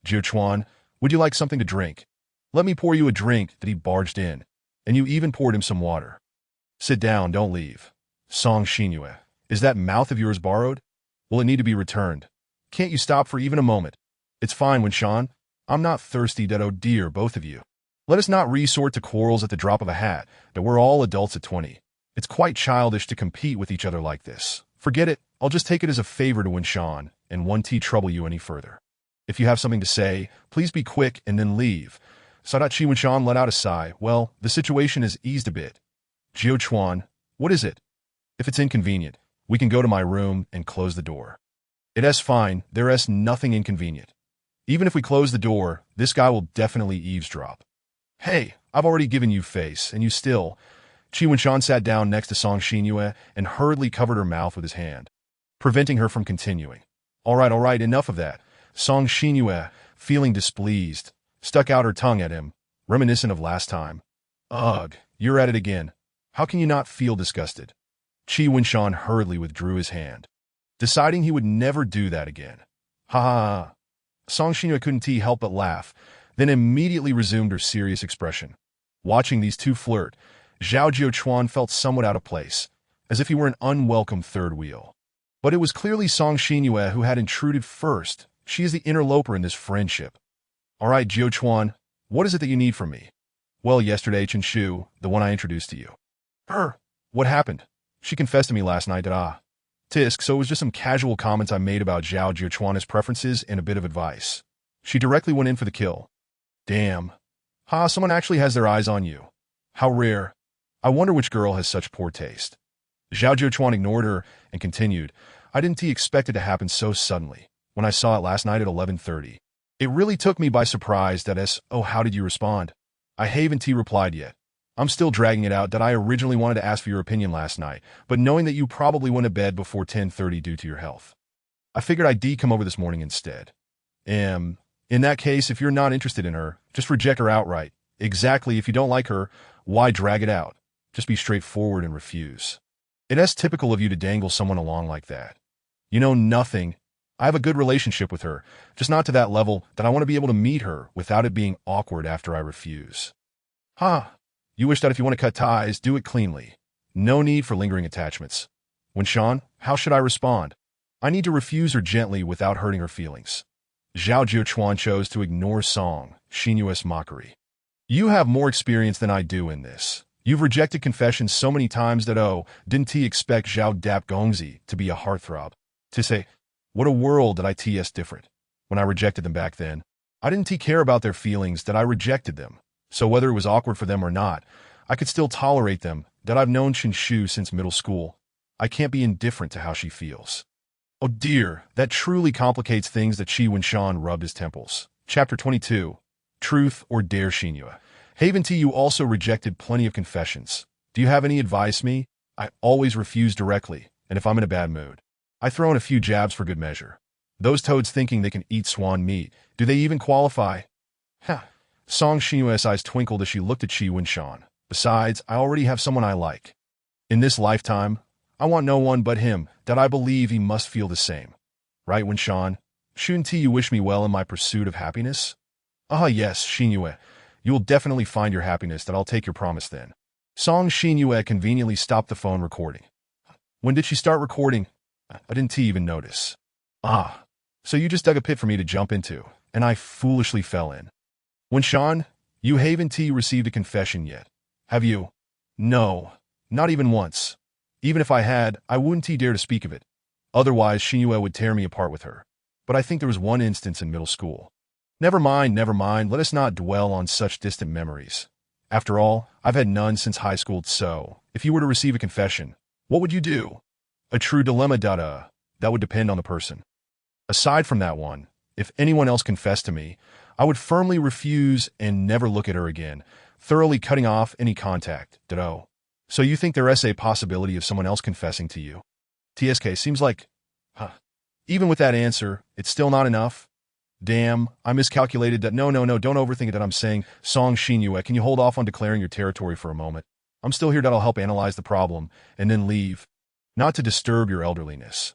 Jiuquan, would you like something to drink? Let me pour you a drink. That he barged in, and you even poured him some water. Sit down, don't leave. Song Xinyue, is that mouth of yours borrowed? Will it need to be returned? Can't you stop for even a moment? It's fine, Winshan. I'm not thirsty. Oh dear, both of you. Let us not resort to quarrels at the drop of a hat. That we're all adults at 20. It's quite childish to compete with each other like this. Forget it. I'll just take it as a favor to Winshan, and won't trouble you any further. If you have something to say, please be quick and then leave. Sadachi Winshan let out a sigh. Well, the situation has eased a bit. Jiuquan, what is it? If it's inconvenient, we can go to my room and close the door. It's fine. There's nothing inconvenient. Even if we close the door, this guy will definitely eavesdrop. Hey, I've already given you face, and you still... Qi Winshan sat down next to Song Xinyue and hurriedly covered her mouth with his hand, preventing her from continuing. All right, enough of that. Song Xinyue, feeling displeased, stuck out her tongue at him, reminiscent of last time. Ugh, you're at it again. How can you not feel disgusted? Qi Winshan hurriedly withdrew his hand, deciding he would never do that again. Ha ha ha. Song Xinyue couldn't help but laugh, then immediately resumed her serious expression. Watching these two flirt, Zhao Jiuquan felt somewhat out of place, as if he were an unwelcome third wheel. But it was clearly Song Xinyue who had intruded first. She is the interloper in this friendship. All right, Jiuquan, what is it that you need from me? Well, yesterday, Chen Shu, the one I introduced to you. Her? What happened? She confessed to me last night that Tisk, so it was just some casual comments I made about Zhao Jiuquan's preferences and a bit of advice. She directly went in for the kill. Damn. Someone actually has their eyes on you. How rare. I wonder which girl has such poor taste. Zhao Jiuquan ignored her and continued, I didn't expect it to happen so suddenly. When I saw it last night at 11:30. It really took me by surprise. How did you respond? I haven't replied yet. I'm still dragging it out that I originally wanted to ask for your opinion last night, but knowing that you probably went to bed before 10:30 due to your health. I figured I'd come over this morning instead. In that case, if you're not interested in her, just reject her outright. Exactly, if you don't like her, why drag it out? Just be straightforward and refuse. It's typical of you to dangle someone along like that. You know nothing. I have a good relationship with her, just not to that level that I want to be able to meet her without it being awkward after I refuse. You wish that if you want to cut ties, do it cleanly. No need for lingering attachments. Winshan, how should I respond? I need to refuse her gently without hurting her feelings. Zhao Jiuquan chose to ignore Song Xinyue's mockery. You have more experience than I do in this. You've rejected confessions so many times that didn't expect Zhao Dap Gongzi to be a heartthrob. To say, what a world that ITS different. When I rejected them back then, I didn't care about their feelings that I rejected them. So whether it was awkward for them or not, I could still tolerate them, that I've known Chen Shu since middle school. I can't be indifferent to how she feels. Oh dear, that truly complicates things. That Qi Winshan rubbed his temples. Chapter 22. Truth or Dare Xinyue. Haven't you also rejected plenty of confessions? Do you have any advice me? I always refuse directly, and if I'm in a bad mood, I throw in a few jabs for good measure. Those toads thinking they can eat swan meat, do they even qualify? Song Xinyue's eyes twinkled as she looked at Qi Winshan. Besides, I already have someone I like. In this lifetime, I want no one but him, that I believe he must feel the same. Right, Winshan? Shouldn't you wish me well in my pursuit of happiness? Yes, Xinyue. You will definitely find your happiness. That I'll take your promise then. Song Xinyue conveniently stopped the phone recording. When did she start recording? I didn't even notice. So you just dug a pit for me to jump into, and I foolishly fell in. Winshan, you haven't received a confession yet, have you? No, not even once. Even if I had, I wouldn't dare to speak of it. Otherwise, Xinyue would tear me apart with her. But I think there was one instance in middle school. Never mind, let us not dwell on such distant memories. After all, I've had none since high school, so if you were to receive a confession, what would you do? A true dilemma, that would depend on the person. Aside from that one, if anyone else confessed to me, I would firmly refuse and never look at her again, thoroughly cutting off any contact, ditto. So you think there is a possibility of someone else confessing to you? TSK seems like, even with that answer, it's still not enough. Damn, I miscalculated that. No, don't overthink it that I'm saying. Song Xinyue, can you hold off on declaring your territory for a moment? I'm still here that'll help analyze the problem, and then leave. Not to disturb your elderliness.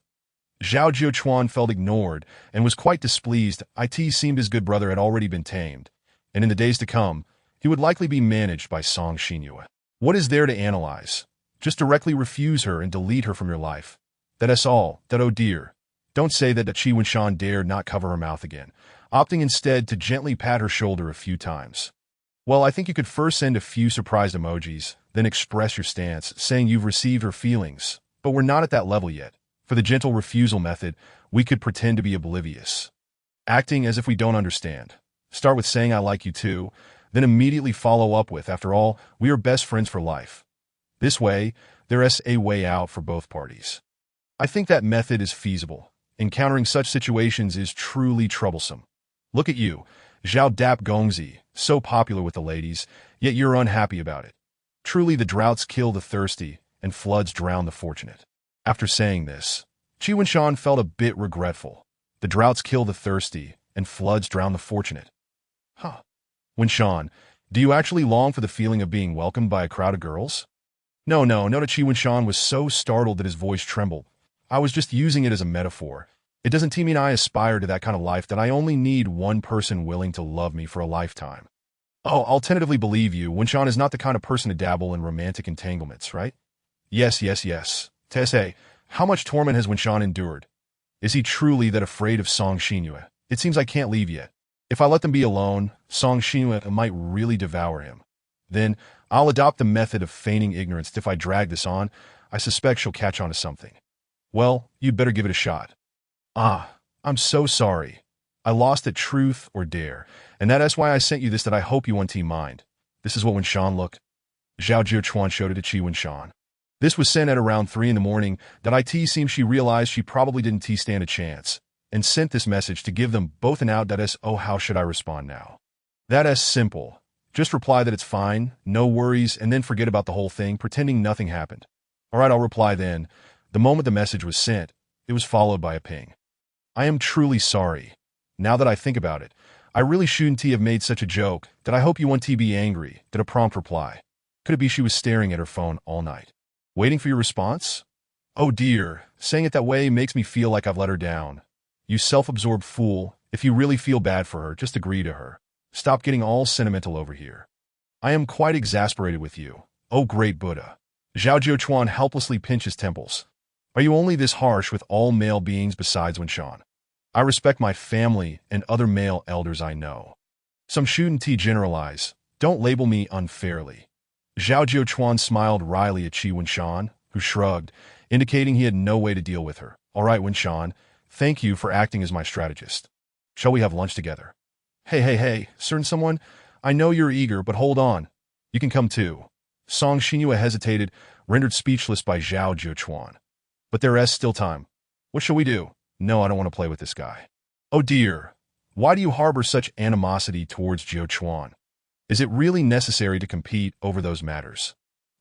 Zhao Jiuchuan felt ignored and was quite displeased. It seemed his good brother had already been tamed, and in the days to come, he would likely be managed by Song Xinyue. What is there to analyze? Just directly refuse her and delete her from your life. That's all. That oh dear. Don't say that Qi Wenshan dared not cover her mouth again, opting instead to gently pat her shoulder a few times. Well, I think you could first send a few surprised emojis, then express your stance, saying you've received her feelings, but we're not at that level yet. For the gentle refusal method, we could pretend to be oblivious, acting as if we don't understand. Start with saying I like you too, then immediately follow up with, after all, we are best friends for life. This way, there is a way out for both parties. I think that method is feasible. Encountering such situations is truly troublesome. Look at you, Zhao Dap Gongzi, so popular with the ladies, yet you're unhappy about it. Truly the droughts kill the thirsty, and floods drown the fortunate. After saying this, Qi Wenshan felt a bit regretful. The droughts kill the thirsty, and floods drown the fortunate. Wenshan, do you actually long for the feeling of being welcomed by a crowd of girls? No, that Qi Wenshan was so startled that his voice trembled. I was just using it as a metaphor. It doesn't mean I aspire to that kind of life, that I only need one person willing to love me for a lifetime. Oh, I'll tentatively believe you. Wenshan is not the kind of person to dabble in romantic entanglements, right? Yes. Tese, how much torment has Wenshan endured? Is he truly that afraid of Song Xinyue? It seems I can't leave yet. If I let them be alone, Song Xinyue might really devour him. Then, I'll adopt the method of feigning ignorance. If I drag this on, I suspect she'll catch on to something. Well, you'd better give it a shot. I'm so sorry. I lost at truth or dare, and that's why I sent you this, that I hope you won't mind. This is what Wenshan looked. Zhao Jiuchuan showed it to Qi Wenshan. This was sent at around 3 in the morning. That it seemed she realized she probably didn't stand a chance, and sent this message to give them both an out. Oh, how should I respond now? That's simple. Just reply that it's fine, no worries, and then forget about the whole thing, pretending nothing happened. Alright, I'll reply then. The moment the message was sent, it was followed by a ping. I am truly sorry. Now that I think about it, I really shouldn't have made such a joke. That I hope you won't be angry. That a prompt reply. Could it be she was staring at her phone all night, waiting for your response? Oh dear, saying it that way makes me feel like I've let her down. You self-absorbed fool. If you really feel bad for her, just agree to her. Stop getting all sentimental over here. I am quite exasperated with you. Oh great Buddha. Zhao Jiuchuan helplessly pinched his temples. Are you only this harsh with all male beings besides Wenshan? I respect my family and other male elders I know. Some shouldn't generalize. Don't label me unfairly. Zhao Jiuchuan smiled wryly at Qi Wenshan, who shrugged, indicating he had no way to deal with her. All right, Wenshan, thank you for acting as my strategist. Shall we have lunch together? Hey, certain someone? I know you're eager, but hold on. You can come too. Song Xinyue hesitated, rendered speechless by Zhao Jiuchuan. But there is still time. What shall we do? No, I don't want to play with this guy. Oh dear. Why do you harbor such animosity towards Jiuchuan? Is it really necessary to compete over those matters?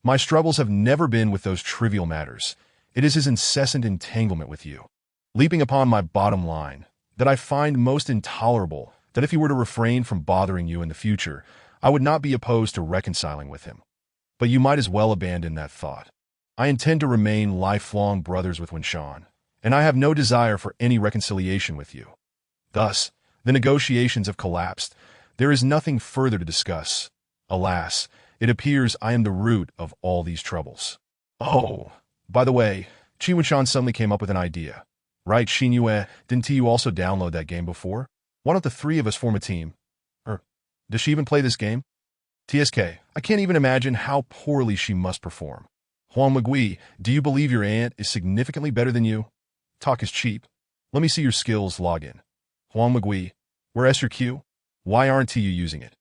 My struggles have never been with those trivial matters. It is his incessant entanglement with you, leaping upon my bottom line, that I find most intolerable. That if he were to refrain from bothering you in the future, I would not be opposed to reconciling with him. But you might as well abandon that thought. I intend to remain lifelong brothers with Wenshan, and I have no desire for any reconciliation with you. Thus, the negotiations have collapsed. There is nothing further to discuss. Alas, it appears I am the root of all these troubles. Oh, by the way, Qi Wenshan suddenly came up with an idea. Right, Xinyue, didn't you also download that game before? Why don't the 3 of us form a team? Does she even play this game? TSK, I can't even imagine how poorly she must perform. Huang Magui, do you believe your aunt is significantly better than you? Talk is cheap. Let me see your skills login. Huang Magui, where's your queue? Why aren't you using it?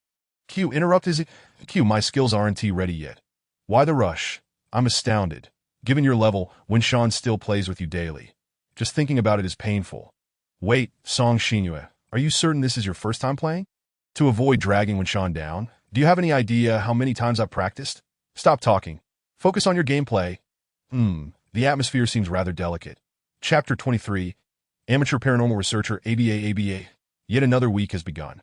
Q, interrupt is it? Q, my skills aren't ready yet. Why the rush? I'm astounded. Given your level, when Sean still plays with you daily. Just thinking about it is painful. Wait, Song Shinue, are you certain this is your first time playing? To avoid dragging when Sean down, do you have any idea how many times I've practiced? Stop talking. Focus on your gameplay. The atmosphere seems rather delicate. Chapter 23, Amateur Paranormal Researcher ABA. Yet another week has begun.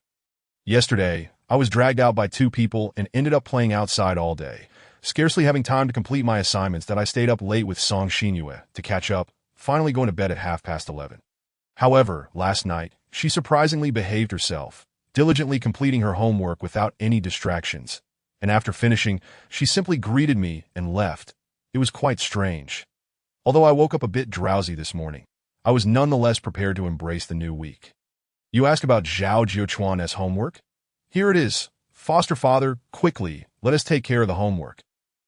Yesterday, I was dragged out by two people and ended up playing outside all day, scarcely having time to complete my assignments that I stayed up late with Song Shinue to catch up, finally going to bed at 11:30. However, last night, she surprisingly behaved herself, diligently completing her homework without any distractions, and after finishing, she simply greeted me and left. It was quite strange. Although I woke up a bit drowsy this morning, I was nonetheless prepared to embrace the new week. You ask about Zhao Jiuchuan's homework? Here it is. Foster father, quickly, let us take care of the homework.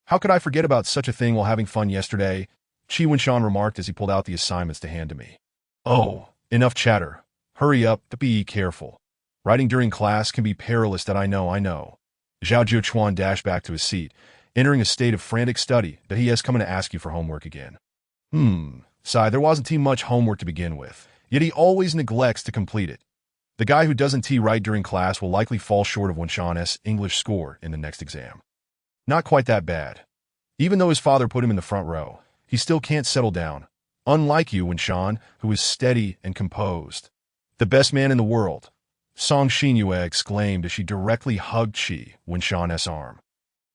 How could I forget about such a thing while having fun yesterday? Qi Wenshan remarked as he pulled out the assignments to hand to me. Oh, enough chatter. Hurry up, but be careful. Writing during class can be perilous, that I know. Zhao Jiuchuan dashed back to his seat, entering a state of frantic study that he has come to ask you for homework again. Sigh, there wasn't too much homework to begin with, yet he always neglects to complete it. The guy who doesn't write during class will likely fall short of Wenshan's English score in the next exam. Not quite that bad. Even though his father put him in the front row, he still can't settle down. Unlike you, Wenshan, who is steady and composed. The best man in the world. Song Shinue exclaimed as she directly hugged Qi Wenshan's arm.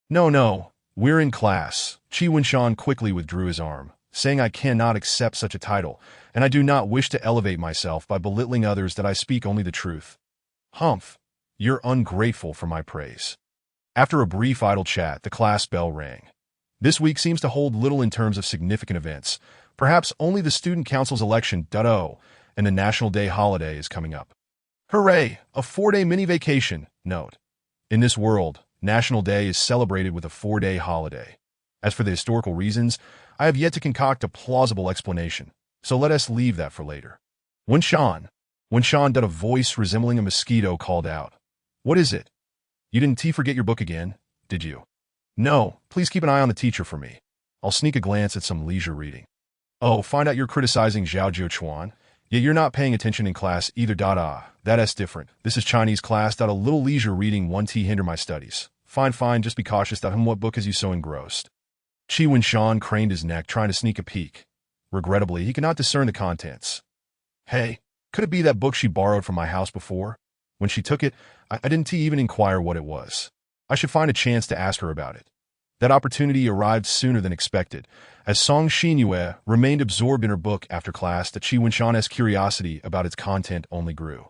No, we're in class. Qi Wenshan quickly withdrew his arm, saying I cannot accept such a title, and I do not wish to elevate myself by belittling others, that I speak only the truth. Humph, you're ungrateful for my praise. After a brief idle chat, the class bell rang. This week seems to hold little in terms of significant events, perhaps only the student council's election, and the National Day holiday is coming up. Hooray, a 4-day mini vacation, note. In this world, National Day is celebrated with a 4-day holiday. As for the historical reasons, I have yet to concoct a plausible explanation, so let us leave that for later. Wenshan, a voice resembling a mosquito called out. What is it? You didn't forget your book again, did you? No, please keep an eye on the teacher for me. I'll sneak a glance at some leisure reading. Oh, find out you're criticizing Zhao Jiuchuan, yet you're not paying attention in class either. That's different. This is Chinese class. A little leisure reading won't hinder my studies. Fine, just be cautious. What book has you so engrossed? Qi Wenshan craned his neck, trying to sneak a peek. Regrettably, he could not discern the contents. Hey, could it be that book she borrowed from my house before? When she took it, I didn't even inquire what it was. I should find a chance to ask her about it. That opportunity arrived sooner than expected, as Song Shinue remained absorbed in her book after class, that Qi Wenshan's curiosity about its content only grew.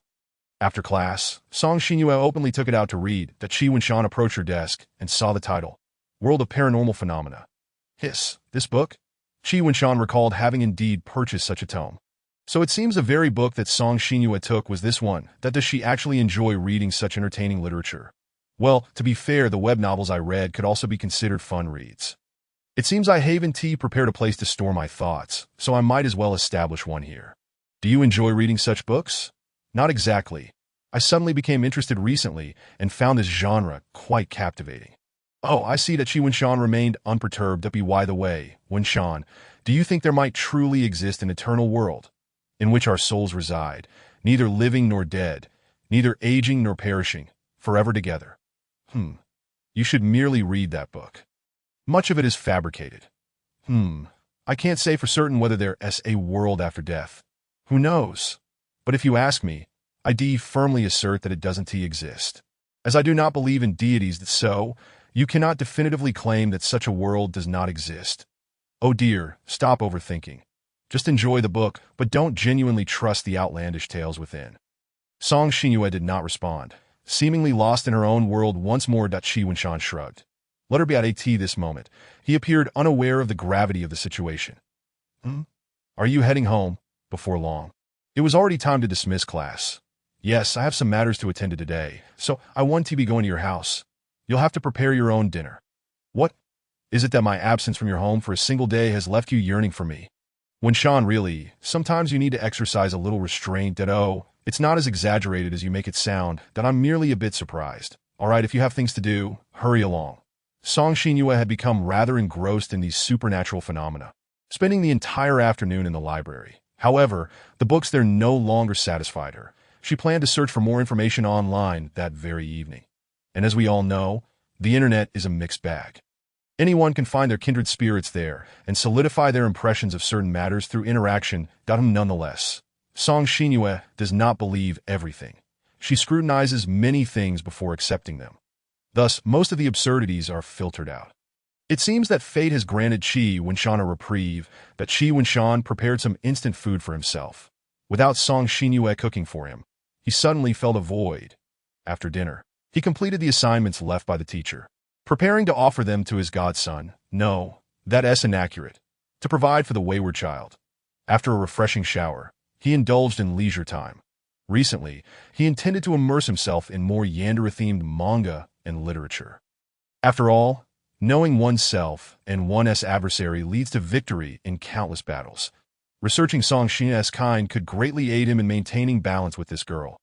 After class, Song Shinue openly took it out to read. That Qi Wenshan approached her desk and saw the title, World of Paranormal Phenomena. Hiss, this book? Qi Wenshan recalled having indeed purchased such a tome. So it seems the very book that Song Shinue took was this one. Does she actually enjoy reading such entertaining literature? Well, to be fair, the web novels I read could also be considered fun reads. It seems I haven't prepared a place to store my thoughts, so I might as well establish one here. Do you enjoy reading such books? Not exactly. I suddenly became interested recently and found this genre quite captivating. Oh, I see that Qi Wenshan remained unperturbed. By the way, Wenshan, do you think there might truly exist an eternal world, in which our souls reside, neither living nor dead, neither aging nor perishing, forever together? You should merely read that book. Much of it is fabricated. I can't say for certain whether there is a world after death. Who knows? But if you ask me, I firmly assert that it doesn't exist. As I do not believe in deities, so you cannot definitively claim that such a world does not exist. Oh dear, stop overthinking. Just enjoy the book, but don't genuinely trust the outlandish tales within. Song Shinue did not respond, seemingly lost in her own world once more. Qi Wenshan shrugged. Let her be at this moment. He appeared unaware of the gravity of the situation. Are you heading home? Before long. It was already time to dismiss class. Yes, I have some matters to attend to today, so I want to be going to your house. You'll have to prepare your own dinner. What? Is it that my absence from your home for a single day has left you yearning for me? Wenshan, really, sometimes you need to exercise a little restraint. It's not as exaggerated as you make it sound. That I'm merely a bit surprised. All right, if you have things to do, hurry along. Song Xinyue had become rather engrossed in these supernatural phenomena, spending the entire afternoon in the library. However, the books there no longer satisfied her. She planned to search for more information online that very evening. And as we all know, the internet is a mixed bag. Anyone can find their kindred spirits there and solidify their impressions of certain matters through interaction. Nonetheless, Song Xinyue does not believe everything. She scrutinizes many things before accepting them. Thus, most of the absurdities are filtered out. It seems that fate has granted Qi Wenshan a reprieve, that Qi Wenshan prepared some instant food for himself. Without Song Xinyue cooking for him, he suddenly felt a void. After dinner, he completed the assignments left by the teacher, preparing to offer them to his godson. No, that's inaccurate. To provide for the wayward child. After a refreshing shower, he indulged in leisure time. Recently, he intended to immerse himself in more yandere-themed manga and literature. After all, knowing oneself and one's adversary leads to victory in countless battles. Researching Song Xinyue's kind could greatly aid him in maintaining balance with this girl.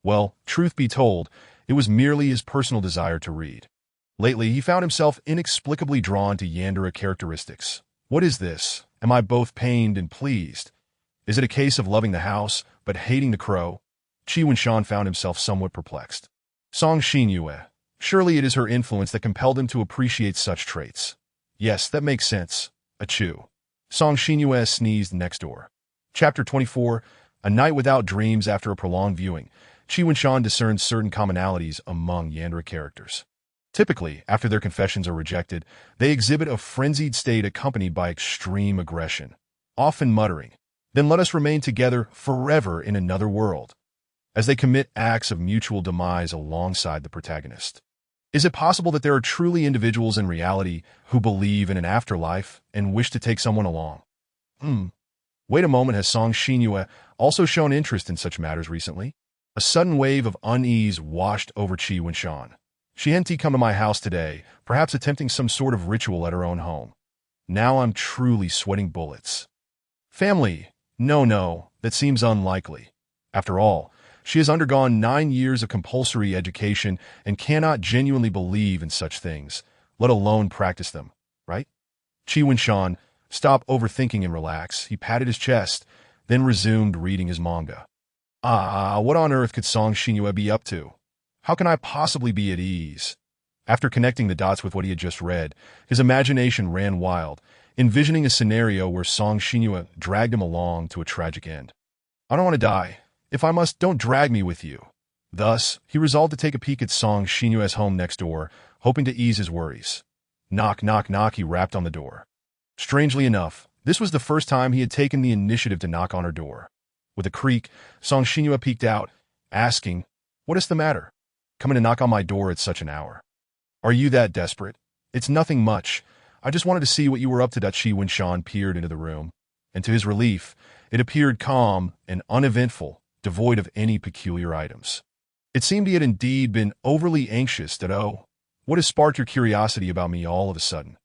Well, truth be told, it was merely his personal desire to read. Lately, he found himself inexplicably drawn to yandere characteristics. What is this? Am I both pained and pleased? Is it a case of loving the house, but hating the crow? Qi Wenshan found himself somewhat perplexed. Song Xinyue. Surely it is her influence that compelled him to appreciate such traits. Yes, that makes sense. Achoo. Song Xinyue sneezed next door. Chapter 24. A Night Without Dreams. After a prolonged viewing, Qi Wenshan discerned certain commonalities among yandere characters. Typically, after their confessions are rejected, they exhibit a frenzied state accompanied by extreme aggression, often muttering, "Then let us remain together forever in another world," as they commit acts of mutual demise alongside the protagonist. Is it possible that there are truly individuals in reality who believe in an afterlife and wish to take someone along? Wait a moment, has Song Xinyue also shown interest in such matters recently? A sudden wave of unease washed over Qi Wenshan. She hadn't come to my house today, perhaps attempting some sort of ritual at her own home. Now I'm truly sweating bullets. Family? No, that seems unlikely. After all, she has undergone 9 years of compulsory education and cannot genuinely believe in such things, let alone practice them, right? Qi Wenshan, stop overthinking and relax. He patted his chest, then resumed reading his manga. What on earth could Song Xinyue be up to? How can I possibly be at ease? After connecting the dots with what he had just read, his imagination ran wild, envisioning a scenario where Song Xinyue dragged him along to a tragic end. I don't want to die. If I must, don't drag me with you. Thus, he resolved to take a peek at Song Xinyue's home next door, hoping to ease his worries. Knock, knock, knock, he rapped on the door. Strangely enough, this was the first time he had taken the initiative to knock on her door. With a creak, Song Xinyue peeked out, asking, "What is the matter? Coming to knock on my door at such an hour? Are you that desperate?" "It's nothing much. I just wanted to see what you were up to." Qi Wenshan peered into the room, and to his relief, it appeared calm and uneventful, devoid of any peculiar items. It seemed he had indeed been overly anxious that, "Oh, what has sparked your curiosity about me all of a sudden?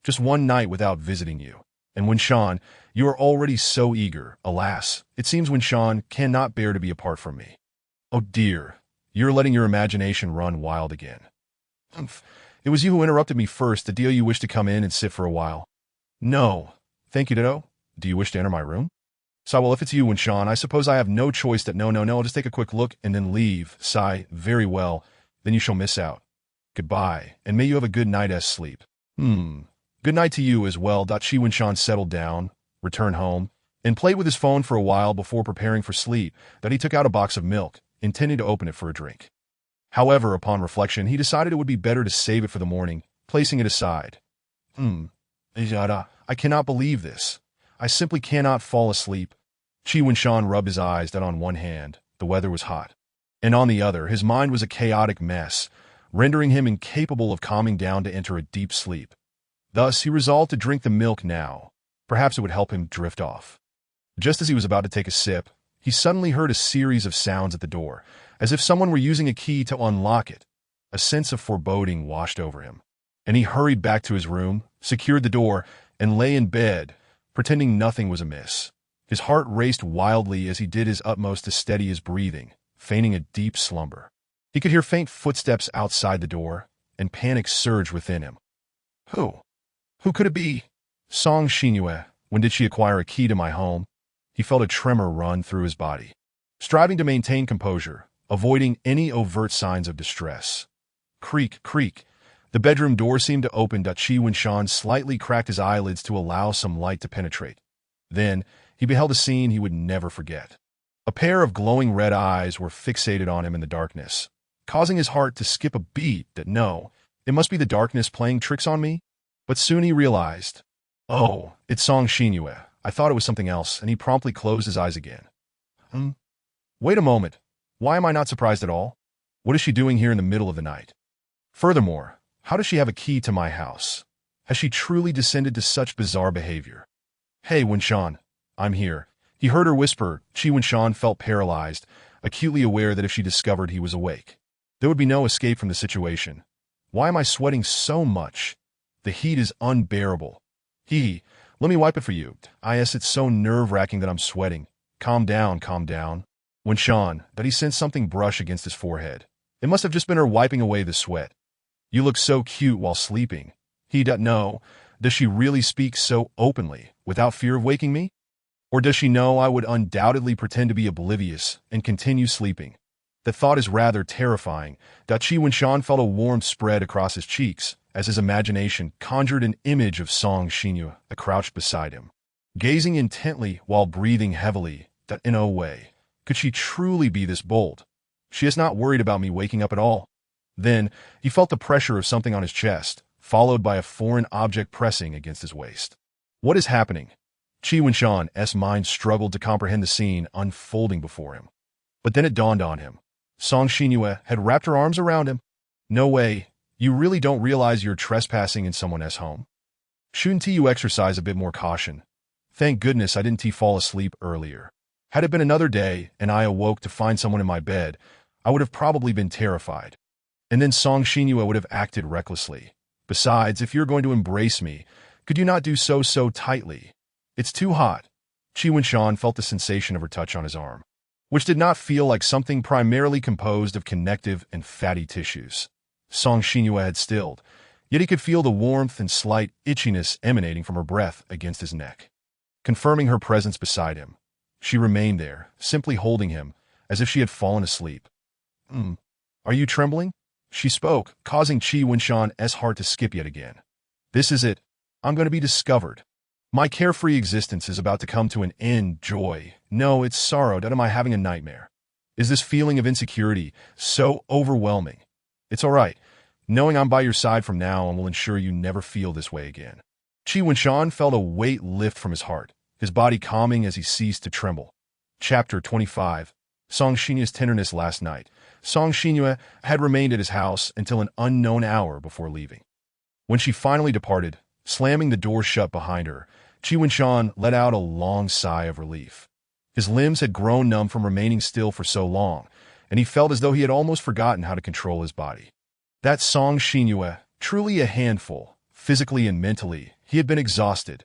Just one night without visiting you. And Wenshan, you are already so eager. Alas, it seems Wenshan cannot bear to be apart from me." "Oh dear, you're letting your imagination run wild again." "It was you who interrupted me first. The deal, you wish to come in and sit for a while?" "No, thank you, Ditto. Do you wish to enter my room?" "Sigh, well, if it's you, Wenshan, I suppose I have no choice that no, I'll just take a quick look and then leave." Sigh, "Very well, then you shall miss out. Goodbye, and may you have a good night's sleep." Good night to you as well." Qi Wenshan settled down, returned home, and played with his phone for a while before preparing for sleep. He took out a box of milk, intending to open it for a drink. However, upon reflection, he decided it would be better to save it for the morning, placing it aside. I cannot believe this. I simply cannot fall asleep." Qi Wenshan rubbed his eyes that on one hand, the weather was hot, and on the other, his mind was a chaotic mess, rendering him incapable of calming down to enter a deep sleep. Thus, he resolved to drink the milk now. Perhaps it would help him drift off. Just as he was about to take a sip, he suddenly heard a series of sounds at the door, as if someone were using a key to unlock it. A sense of foreboding washed over him, and he hurried back to his room, secured the door, and lay in bed, pretending nothing was amiss. His heart raced wildly as he did his utmost to steady his breathing, feigning a deep slumber. He could hear faint footsteps outside the door, and panic surged within him. Who? Who could it be? Song Xinyue, when did she acquire a key to my home? He felt a tremor run through his body. Striving to maintain composure, avoiding any overt signs of distress. Creak, creak. The bedroom door seemed to open. Qi Winshan slightly cracked his eyelids to allow some light to penetrate. Then, he beheld a scene he would never forget. A pair of glowing red eyes were fixated on him in the darkness, causing his heart to skip a beat. That no, it must be the darkness playing tricks on me. But soon he realized, oh, it's Song Xinyue. I thought it was something else, and he promptly closed his eyes again. Wait a moment. Why am I not surprised at all? What is she doing here in the middle of the night? Furthermore, how does she have a key to my house? Has she truly descended to such bizarre behavior? Hey, Winshan, I'm here. He heard her whisper. Qi Winshan felt paralyzed, acutely aware that if she discovered he was awake, there would be no escape from the situation. Why am I sweating so much? The heat is unbearable. Let me wipe it for you. Yes, it's so nerve-wracking that I'm sweating. Calm down, calm down. Winshan, that he sensed something brush against his forehead. It must have just been her wiping away the sweat. You look so cute while sleeping. He doesn't know. Does she really speak so openly, without fear of waking me? Or does she know I would undoubtedly pretend to be oblivious and continue sleeping? The thought is rather terrifying. Qi Winshan felt a warmth spread across his cheeks as his imagination conjured an image of Song Xinyue crouched beside him, gazing intently while breathing heavily. That in no way could she truly be this bold. She is not worried about me waking up at all. Then he felt the pressure of something on his chest, followed by a foreign object pressing against his waist. What is happening? Qi Winshan's mind struggled to comprehend the scene unfolding before him. But then it dawned on him. Song Xinyue had wrapped her arms around him. No way. You really don't realize you're trespassing in someone else's home? Shouldn't you exercise a bit more caution? Thank goodness I didn't fall asleep earlier. Had it been another day and I awoke to find someone in my bed, I would have probably been terrified. And then Song Xinyue would have acted recklessly. Besides, if you're going to embrace me, could you not do so tightly? It's too hot. Qi Winshan felt the sensation of her touch on his arm, which did not feel like something primarily composed of connective and fatty tissues. Song Xinyue had stilled, yet he could feel the warmth and slight itchiness emanating from her breath against his neck. Confirming her presence beside him, she remained there, simply holding him, as if she had fallen asleep. Are you trembling? She spoke, causing Qi Winshan's heart to skip yet again. This is it. I'm going to be discovered. My carefree existence is about to come to an end. Joy. No, it's sorrow. Am I having a nightmare? Is this feeling of insecurity so overwhelming? It's all right. Knowing I'm by your side from now on will ensure you never feel this way again. Qi Winshan felt a weight lift from his heart, his body calming as he ceased to tremble. Chapter 25. Song Xinyue's tenderness last night. Song Xinyue had remained at his house until an unknown hour before leaving. When she finally departed, slamming the door shut behind her, Qi Winshan let out a long sigh of relief. His limbs had grown numb from remaining still for so long, and he felt as though he had almost forgotten how to control his body. That Song Xinyue, truly a handful, physically and mentally, he had been exhausted.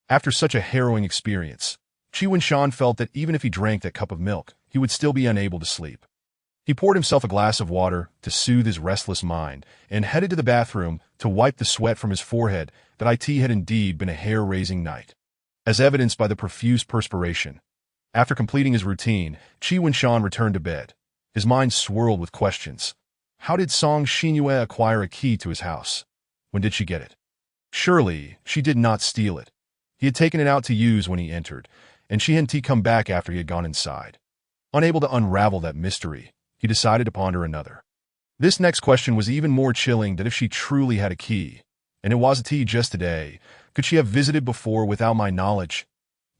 After such a harrowing experience, Qi Winshan felt that even if he drank that cup of milk, he would still be unable to sleep. He poured himself a glass of water to soothe his restless mind and headed to the bathroom to wipe the sweat from his forehead. That it had indeed been a hair-raising night, as evidenced by the profuse perspiration. After completing his routine, Qi Winshan returned to bed. His mind swirled with questions. How did Song Xinyue acquire a key to his house? When did she get it? Surely, she did not steal it. He had taken it out to use when he entered, and she hadn't come back after he had gone inside. Unable to unravel that mystery, he decided to ponder another. This next question was even more chilling. That if she truly had a key, and it wasn't just today, could she have visited before without my knowledge?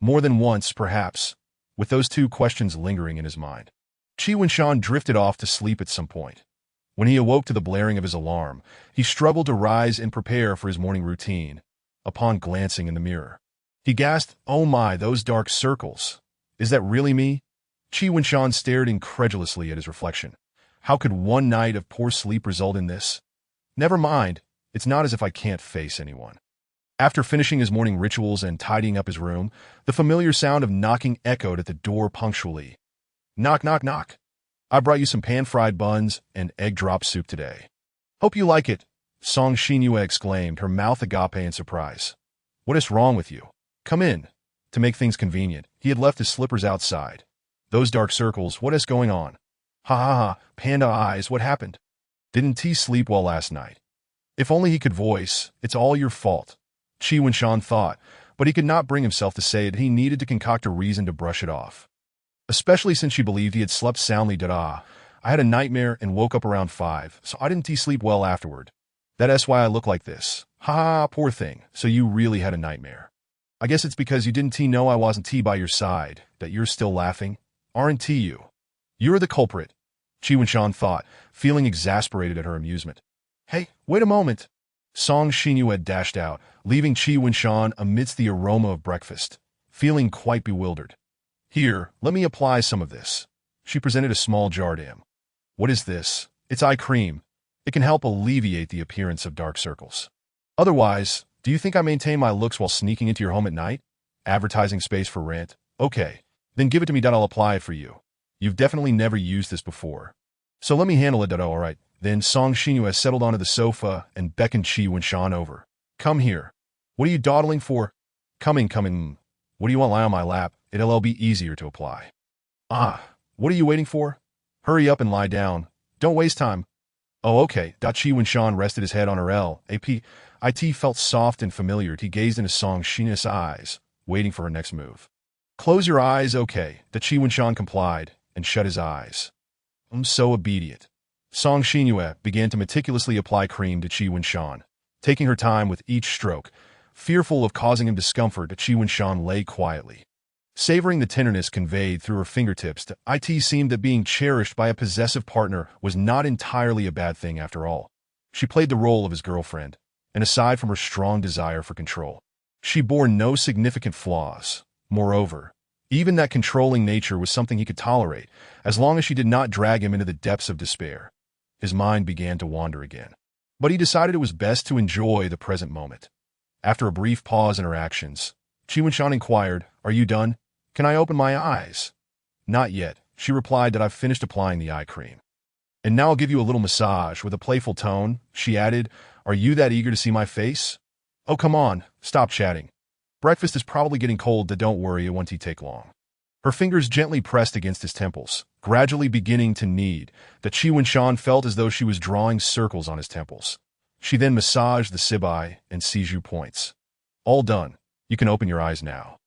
More than once, perhaps, with those two questions lingering in his mind. Qi Winshan drifted off to sleep at some point. When he awoke to the blaring of his alarm, he struggled to rise and prepare for his morning routine. Upon glancing in the mirror, he gasped, "Oh my, those dark circles. Is that really me?" Qi Winshan stared incredulously at his reflection. How could one night of poor sleep result in this? Never mind. It's not as if I can't face anyone. After finishing his morning rituals and tidying up his room, the familiar sound of knocking echoed at the door punctually. Knock, knock, knock. I brought you some pan-fried buns and egg drop soup today. Hope you like it, Song Xinyue exclaimed, her mouth agape in surprise. What is wrong with you? Come in. To make things convenient, he had left his slippers outside. Those dark circles, what is going on? Ha ha ha, panda eyes, what happened? Didn't T sleep well last night? If only he could voice, it's all your fault, Qi Wenshan thought, but he could not bring himself to say it. He needed to concoct a reason to brush it off. Especially since she believed he had slept soundly. I had a nightmare and woke up around 5, so I didn't sleep well afterward. That's why I look like this. Ha ha, poor thing, so you really had a nightmare. I guess it's because you didn't know I wasn't by your side, that you're still laughing. Aren't you? You're the culprit, Qi Wenshan thought, feeling exasperated at her amusement. Hey, wait a moment. Song Xinyue dashed out, leaving Qi Wenshan amidst the aroma of breakfast, feeling quite bewildered. Here, let me apply some of this. She presented a small jar to him. What is this? It's eye cream. It can help alleviate the appearance of dark circles. Otherwise, do you think I maintain my looks while sneaking into your home at night? Advertising space for rent? Okay, then give it to me. I'll apply it for you. You've definitely never used this before. So let me handle it. All right. Then Song Xinyue settled onto the sofa and beckoned Qi Wenshan over. Come here. What are you dawdling for? Coming. What do you want lie on my lap? It'll be easier to apply. What are you waiting for? Hurry up and lie down. Don't waste time. Oh, okay. Qi Wenshan rested his head on her lap. It felt soft and familiar. He gazed into Song Xinyue's eyes, waiting for her next move. Close your eyes, okay. Qi Wenshan complied and shut his eyes. I'm so obedient. Song Xinyue began to meticulously apply cream to Qi Wenshan, taking her time with each stroke. Fearful of causing him discomfort, Qi Wenshan lay quietly. Savoring the tenderness conveyed through her fingertips, it seemed that being cherished by a possessive partner was not entirely a bad thing after all. She played the role of his girlfriend, and aside from her strong desire for control, she bore no significant flaws. Moreover, even that controlling nature was something he could tolerate, as long as she did not drag him into the depths of despair. His mind began to wander again, but he decided it was best to enjoy the present moment. After a brief pause in her actions, Qi Wenshan inquired, Are you done? Can I open my eyes? Not yet, she replied. I've finished applying the eye cream. And now I'll give you a little massage. With a playful tone, she added, Are you that eager to see my face? Oh, come on, stop chatting. Breakfast is probably getting cold. Don't worry, it won't take long. Her fingers gently pressed against his temples, gradually beginning to knead. Qi Wenshan felt as though she was drawing circles on his temples. She then massaged the cibi and Siju points. All done. You can open your eyes now.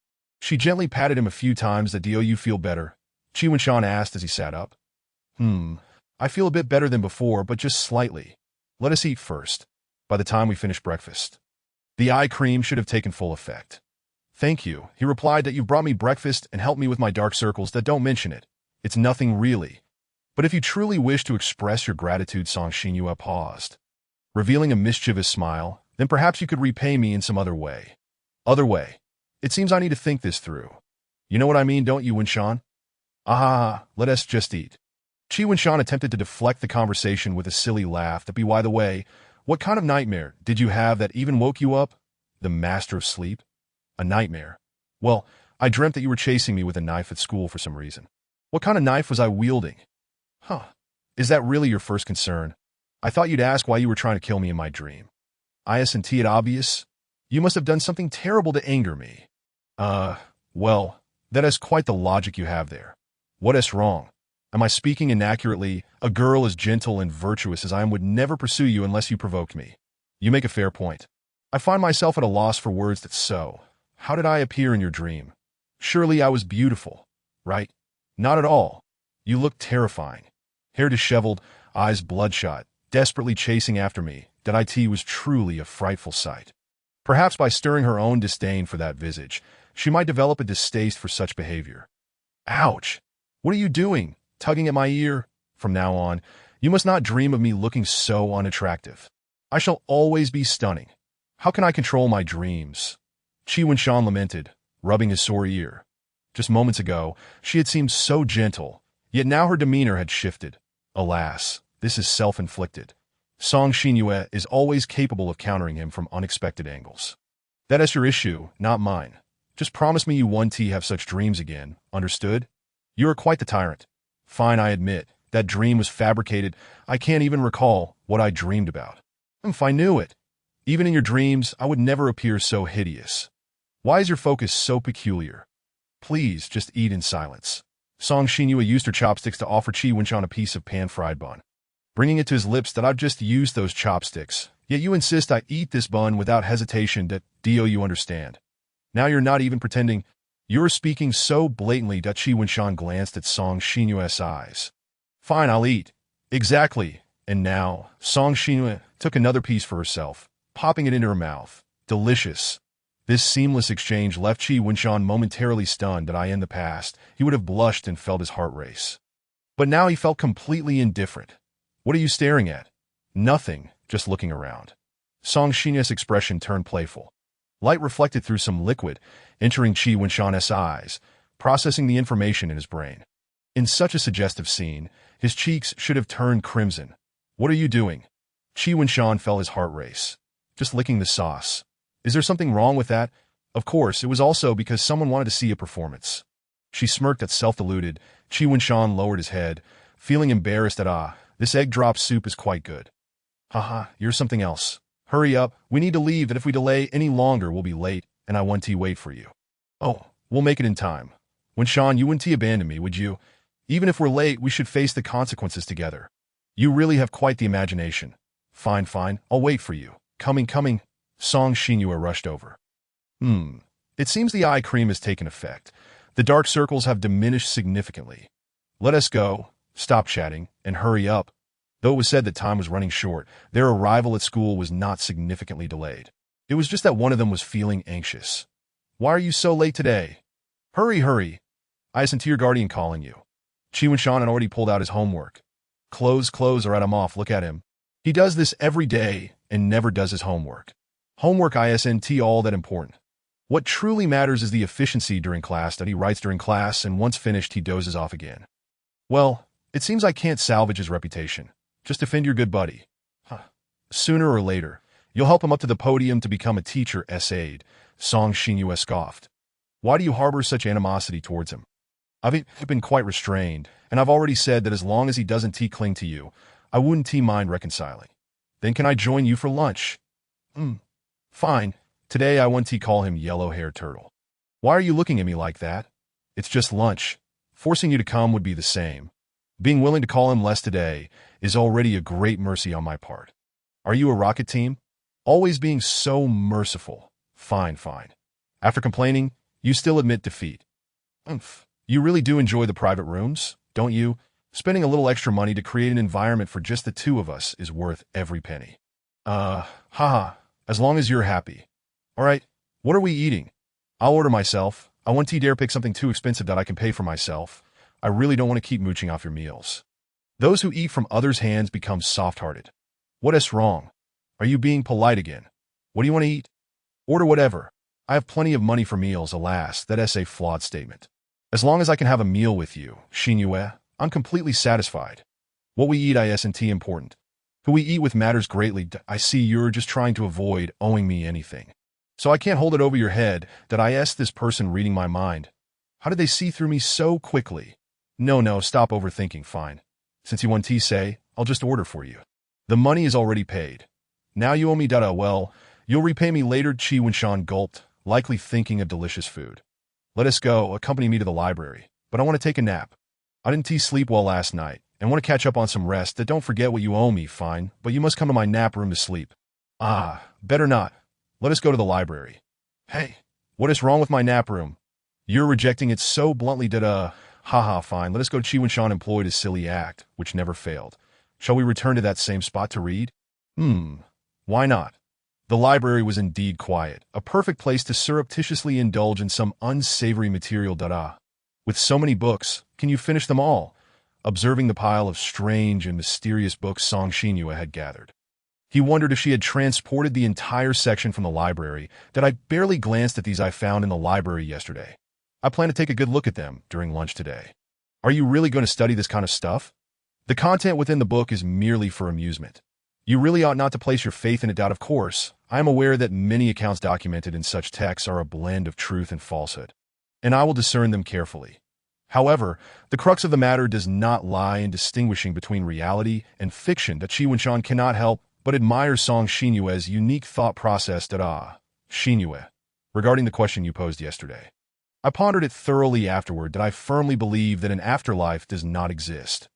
She gently patted him a few times. Do you feel better? Qi Wenshan asked as he sat up. I feel a bit better than before, but just slightly. Let us eat first. By the time we finish breakfast, the eye cream should have taken full effect. Thank you, he replied. That you've brought me breakfast and helped me with my dark circles. Don't mention it. It's nothing really. But if you truly wish to express your gratitude, Song Xinyue paused, revealing a mischievous smile, then perhaps you could repay me in some other way. Other way? It seems I need to think this through. You know what I mean, don't you, Wenshan? Let us just eat. Qi Wenshan attempted to deflect the conversation with a silly laugh. By the way, what kind of nightmare did you have that even woke you up? The master of sleep? A nightmare? Well, I dreamt that you were chasing me with a knife at school for some reason. What kind of knife was I wielding? Is that really your first concern? I thought you'd ask why you were trying to kill me in my dream. Isn't it obvious? You must have done something terrible to anger me. Well, that is quite the logic you have there. What is wrong? Am I speaking inaccurately? A girl as gentle and virtuous as I am would never pursue you unless you provoked me. You make a fair point. I find myself at a loss for words. How did I appear in your dream? Surely I was beautiful, right? Not at all. You looked terrifying. Hair disheveled, eyes bloodshot, desperately chasing after me. It was truly a frightful sight. Perhaps by stirring her own disdain for that visage, she might develop a distaste for such behavior. Ouch! What are you doing? Tugging at my ear? From now on, you must not dream of me looking so unattractive. I shall always be stunning. How can I control my dreams? Qi Wenshan lamented, rubbing his sore ear. Just moments ago, she had seemed so gentle, yet now her demeanor had shifted. Alas, this is self-inflicted. Song Xinyue is always capable of countering him from unexpected angles. That is your issue, not mine. Just promise me you won't have such dreams again, understood? You are quite the tyrant. Fine, I admit, That dream was fabricated. I can't even recall what I dreamed about. If I knew it. Even in your dreams, I would never appear so hideous. Why is your focus so peculiar? Please, just eat in silence. Song Xinyue used her chopsticks to offer Qi Wenchuan a piece of pan-fried bun, bringing it to his lips. That I've just used those chopsticks. Yet you insist I eat this bun without hesitation. That do you understand? Now you're not even pretending. You're speaking so blatantly. Qi Wenchuan glanced at Song Xinyue's eyes. Fine, I'll eat. Exactly. And now, Song Xinyue took another piece for herself, popping it into her mouth. Delicious. This seamless exchange left Qi Wenchuan momentarily stunned. That in the past, he would have blushed and felt his heart race. But now he felt completely indifferent. What are you staring at? Nothing, just looking around. Song Xinyue's expression turned playful. Light reflected through some liquid, entering Qi Wenchuan's eyes, processing the information in his brain. In such a suggestive scene, his cheeks should have turned crimson. What are you doing? Qi Wenchuan felt his heart race. Just licking the sauce. Is there something wrong with that? Of course, it was also because someone wanted to see a performance. She smirked at self-deluded. Qi Wenchuan lowered his head, feeling embarrassed at this egg drop soup is quite good. Haha, you're something else. Hurry up, we need to leave. That if we delay any longer we'll be late, and I want to wait for you. Oh, we'll make it in time. Wenchuan, you wouldn't abandon me, would you? Even if we're late, we should face the consequences together. You really have quite the imagination. Fine, I'll wait for you. Coming. Song Xinyue rushed over. It seems the eye cream has taken effect. The dark circles have diminished significantly. Let us go, stop chatting, and hurry up. Though it was said that time was running short, their arrival at school was not significantly delayed. It was just that one of them was feeling anxious. Why are you so late today? Hurry. I listen to your guardian calling you. Qi Wenchuan had already pulled out his homework. Clothes, alright, I'm off, look at him. He does this every day and never does his homework. Homework isn't all that important. What truly matters is the efficiency during class. That he writes during class, and once finished he dozes off again. Well, it seems I can't salvage his reputation. Just defend your good buddy. Sooner or later, you'll help him up to the podium to become a teacher aide, Song Xinyue scoffed. Why do you harbor such animosity towards him? I've been quite restrained, and I've already said that as long as he doesn't cling to you, I wouldn't mind reconciling. Then can I join you for lunch? Fine. Today I want to call him Yellow-Haired Turtle. Why are you looking at me like that? It's just lunch. Forcing you to come would be the same. Being willing to call him less today is already a great mercy on my part. Are you a rocket team? Always being so merciful. Fine. After complaining, you still admit defeat. You really do enjoy the private rooms, don't you? Spending a little extra money to create an environment for just the two of us is worth every penny. As long as you're happy. Alright, what are we eating? I'll order myself. I want to dare pick something too expensive that I can pay for myself. I really don't want to keep mooching off your meals. Those who eat from others' hands become soft-hearted. What is wrong? Are you being polite again? What do you want to eat? Order whatever. I have plenty of money for meals, alas, that is a flawed statement. As long as I can have a meal with you, Xinyue, I'm completely satisfied. What we eat isn't important. Who we eat with matters greatly. I see you're just trying to avoid owing me anything. So I can't hold it over your head that I asked this person reading my mind. How did they see through me so quickly? No, stop overthinking, fine. Since you want tea, say, I'll just order for you. The money is already paid. Now you owe me data. Well, you'll repay me later. Qi Wenchuan gulped, likely thinking of delicious food. Let us go, accompany me to the library. But I want to take a nap. I didn't sleep well last night, and want to catch up on some rest. Don't forget what you owe me, fine, but you must come to my nap room to sleep. Better not. Let us go to the library. Hey, what is wrong with my nap room? You're rejecting it so bluntly that, fine, let us go. Qi Wenchuan employed a silly act, which never failed. Shall we return to that same spot to read? Why not? The library was indeed quiet, a perfect place to surreptitiously indulge in some unsavory material. With so many books, can you finish them all? Observing the pile of strange and mysterious books Song Xinyue had gathered, he wondered if she had transported the entire section from the library. That I barely glanced at these I found in the library yesterday. I plan to take a good look at them during lunch today. Are you really going to study this kind of stuff? The content within the book is merely for amusement. You really ought not to place your faith in it. Of course, I am aware that many accounts documented in such texts are a blend of truth and falsehood, and I will discern them carefully. However, the crux of the matter does not lie in distinguishing between reality and fiction that Qi Wunshan cannot help but admire Song Xinyue's unique thought process that Xinyue, regarding the question you posed yesterday. I pondered it thoroughly afterward that I firmly believe that an afterlife does not exist.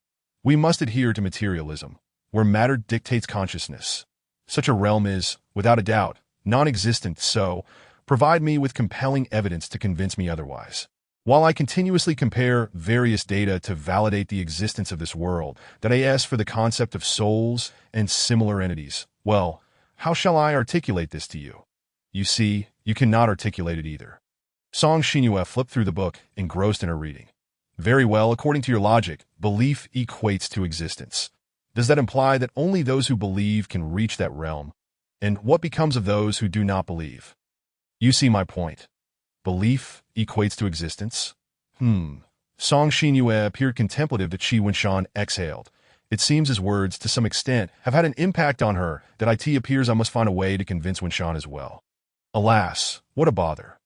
We must adhere to materialism, where matter dictates consciousness. Such a realm is, without a doubt, non-existent, so provide me with compelling evidence to convince me otherwise. While I continuously compare various data to validate the existence of this world, that I ask for the concept of souls and similar entities, well, how shall I articulate this to you? You see, you cannot articulate it either. Song Xinyue flipped through the book, engrossed in her reading. Very well, according to your logic, belief equates to existence. Does that imply that only those who believe can reach that realm? And what becomes of those who do not believe? You see my point. Belief equates to existence? Song Xinyue appeared contemplative that Qi Wunshan exhaled. It seems his words, to some extent, have had an impact on her that it appears I must find a way to convince Wunshan as well. Alas, what a bother.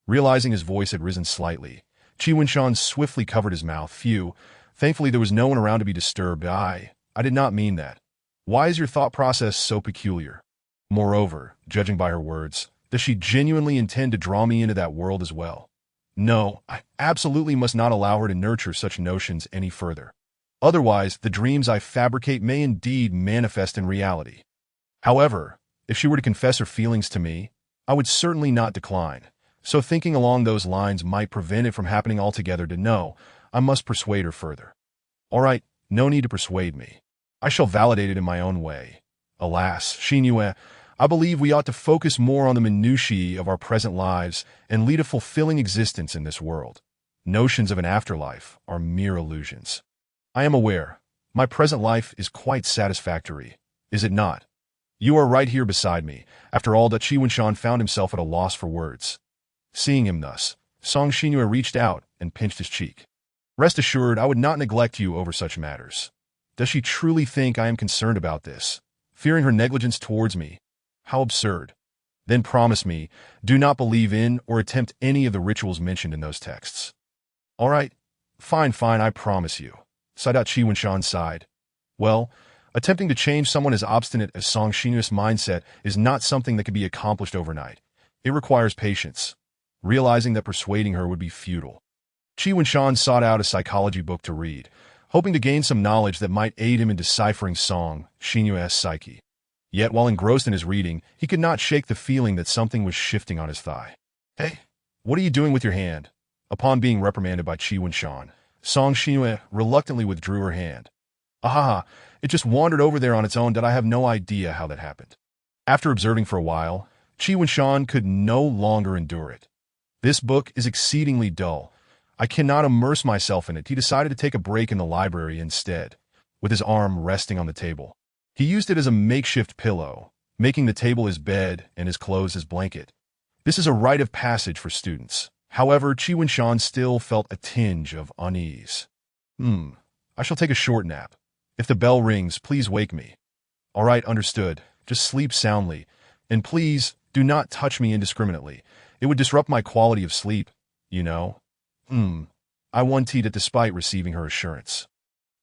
Realizing his voice had risen slightly, Qi Wunshan swiftly covered his mouth. Phew, thankfully there was no one around to be disturbed. I did not mean that. Why is your thought process so peculiar? Moreover, judging by her words, does she genuinely intend to draw me into that world as well? No, I absolutely must not allow her to nurture such notions any further. Otherwise, the dreams I fabricate may indeed manifest in reality. However, if she were to confess her feelings to me, I would certainly not decline. So thinking along those lines might prevent it from happening altogether. No, I must persuade her further. All right, no need to persuade me. I shall validate it in my own way. Alas, Xinyue, I believe we ought to focus more on the minutiae of our present lives and lead a fulfilling existence in this world. Notions of an afterlife are mere illusions. I am aware. My present life is quite satisfactory, is it not? You are right here beside me. After all, that Qi Wunshan found himself at a loss for words. Seeing him thus, Song Xinyue reached out and pinched his cheek. Rest assured, I would not neglect you over such matters. Does she truly think I am concerned about this, fearing her negligence towards me? How absurd. Then promise me, do not believe in or attempt any of the rituals mentioned in those texts. All right, fine, I promise you. Qi Wunshan sighed. Well, attempting to change someone as obstinate as Song Xinyue's mindset is not something that can be accomplished overnight. It requires patience. Realizing that persuading her would be futile, Qi Wunshan sought out a psychology book to read, hoping to gain some knowledge that might aid him in deciphering Song Xinyue's psyche. Yet while engrossed in his reading, he could not shake the feeling that something was shifting on his thigh. Hey, what are you doing with your hand? Upon being reprimanded by Qi Wunshan, Song Xinyue reluctantly withdrew her hand. Ahaha, it just wandered over there on its own. That I have no idea how that happened. After observing for a while, Qi Wunshan could no longer endure it. This book is exceedingly dull. I cannot immerse myself in it. He decided to take a break in the library instead, with his arm resting on the table. He used it as a makeshift pillow, making the table his bed and his clothes his blanket. This is a rite of passage for students. However, Qi Wunshan still felt a tinge of unease. I shall take a short nap. If the bell rings, please wake me. All right, understood. Just sleep soundly. And please, do not touch me indiscriminately. It would disrupt my quality of sleep, you know. I wanted it despite receiving her assurance.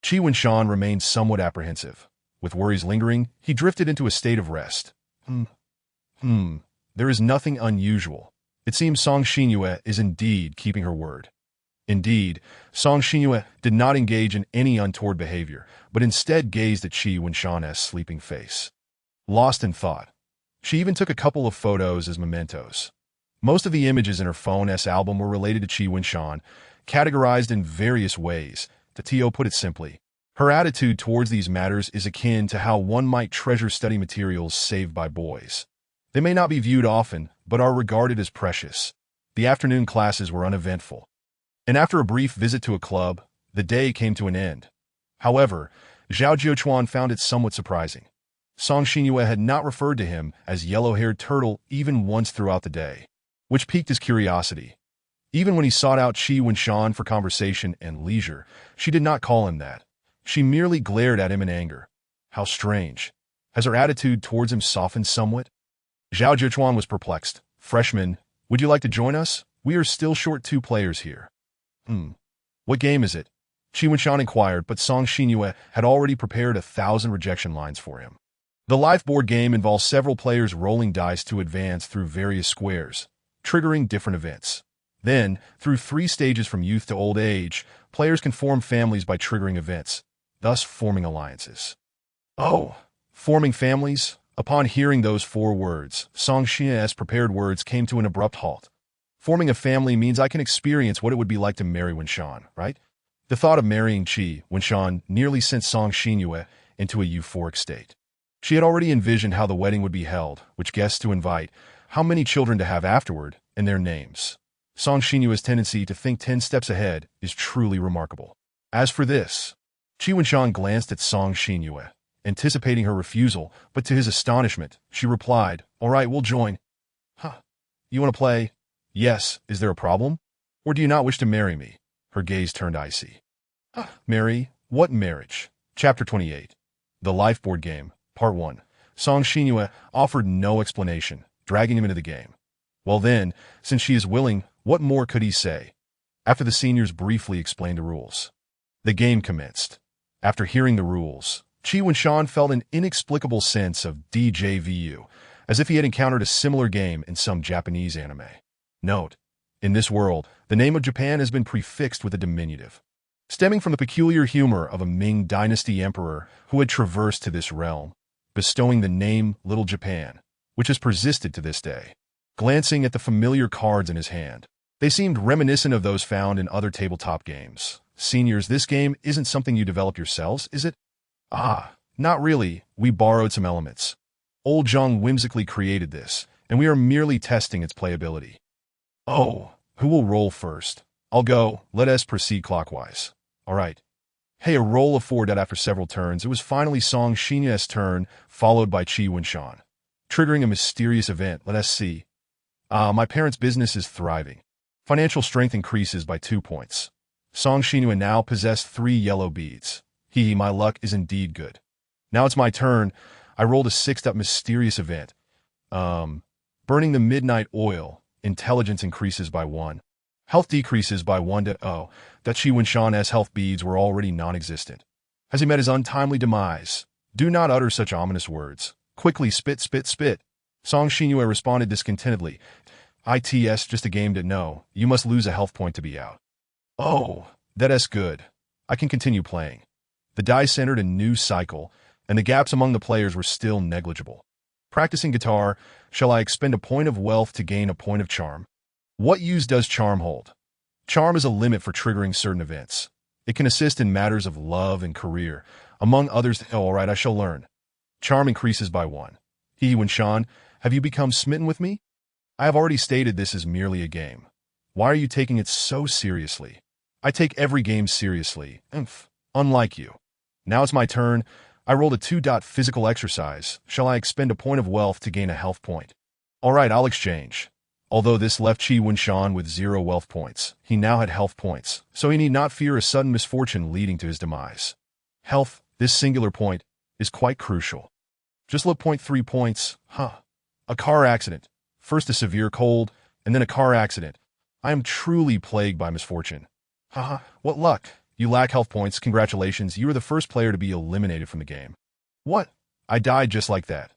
Qi Wunshan remained somewhat apprehensive. With worries lingering, he drifted into a state of rest. There is nothing unusual. It seems Song Xinyue is indeed keeping her word. Indeed, Song Xinyue did not engage in any untoward behavior, but instead gazed at Qi Wunshan's sleeping face. Lost in thought, she even took a couple of photos as mementos. Most of the images in her phone's album were related to Qi Wunshan, categorized in various ways. Tio put it simply, her attitude towards these matters is akin to how one might treasure study materials saved by boys. They may not be viewed often, but are regarded as precious. The afternoon classes were uneventful, and after a brief visit to a club, the day came to an end. However, Zhao Jiuchuan found it somewhat surprising. Song Xinyue had not referred to him as yellow-haired turtle even once throughout the day, which piqued his curiosity. Even when he sought out Qi Wunshan for conversation and leisure, she did not call him that. She merely glared at him in anger. How strange. Has her attitude towards him softened somewhat? Zhao Jiuchuan was perplexed. Freshman, would you like to join us? We are still short 2 players here. Hmm. What game is it? Qi Wenshan inquired, but Song Xinyue had already prepared 1,000 rejection lines for him. The life board game involves several players rolling dice to advance through various squares, triggering different events. Then, through 3 stages from youth to old age, players can form families by triggering events, thus forming alliances. Oh, forming families? Upon hearing those 4 words, Song Xinyue's prepared words came to an abrupt halt. Forming a family means I can experience what it would be like to marry Wenshan, right? The thought of marrying Qi Wenshan nearly sent Song Xinyue into a euphoric state. She had already envisioned how the wedding would be held, which guests to invite, how many children to have afterward, and their names. Song Xinyue's tendency to think 10 steps ahead is truly remarkable. As for this, Qi Wenshan glanced at Song Xinyue, anticipating her refusal, but to his astonishment, she replied, "All right, we'll join." Huh. You want to play? Yes. Is there a problem? Or do you not wish to marry me? Her gaze turned icy. Marry? What marriage? Chapter 28. The Life Board Game, Part 1. Song Xinyue offered no explanation, dragging him into the game. Well then, since she is willing, what more could he say? After the seniors briefly explained the rules, the game commenced. After hearing the rules, Qi Wenshan felt an inexplicable sense of déjà vu, as if he had encountered a similar game in some Japanese anime. Note: in this world, the name of Japan has been prefixed with a diminutive, stemming from the peculiar humor of a Ming dynasty emperor who had traversed to this realm, bestowing the name Little Japan, which has persisted to this day. Glancing at the familiar cards in his hand, they seemed reminiscent of those found in other tabletop games. Seniors, this game isn't something you develop yourselves, is it? Not really. We borrowed some elements. Old Zhang whimsically created this, and we are merely testing its playability. Oh, who will roll first? I'll go. Let us proceed clockwise. All right. Hey, a roll of 4 dead after several turns. It was finally Song Xinyue's turn, followed by Qi Wenshan. Triggering a mysterious event. Let us see. My parents' business is thriving. Financial strength increases by 2 points. Song Xinyue now possessed 3 yellow beads. My luck is indeed good. Now it's my turn. I rolled a 6th-up mysterious event. Burning the midnight oil. Intelligence increases by 1. Health decreases by 1 to that Qi Wenshan's health beads were already non-existent. Has he met his untimely demise? Do not utter such ominous words. Quickly, spit, spit, spit. Song Xinyue responded discontentedly. It's just a game to know. You must lose a health point to be out. Oh, that's good. I can continue playing. The dice entered a new cycle, and the gaps among the players were still negligible. Practicing guitar, shall I expend a point of wealth to gain a point of charm? What use does charm hold? Charm is a limit for triggering certain events. It can assist in matters of love and career, among others. All right, I shall learn. Charm increases by 1. Wenshan, have you become smitten with me? I have already stated this is merely a game. Why are you taking it so seriously? I take every game seriously, unlike you. Now it's my turn. I rolled a 2. Physical exercise. Shall I expend a point of wealth to gain a health point? All right, I'll exchange. Although this left Qi Wenshan with 0 wealth points, he now had health points, so he need not fear a sudden misfortune leading to his demise. Health, this singular point, is quite crucial. Just look, 3 points. A car accident. First a severe cold, and then a car accident. I am truly plagued by misfortune. What luck. You lack health points. Congratulations, you are the first player to be eliminated from the game. What? I died just like that.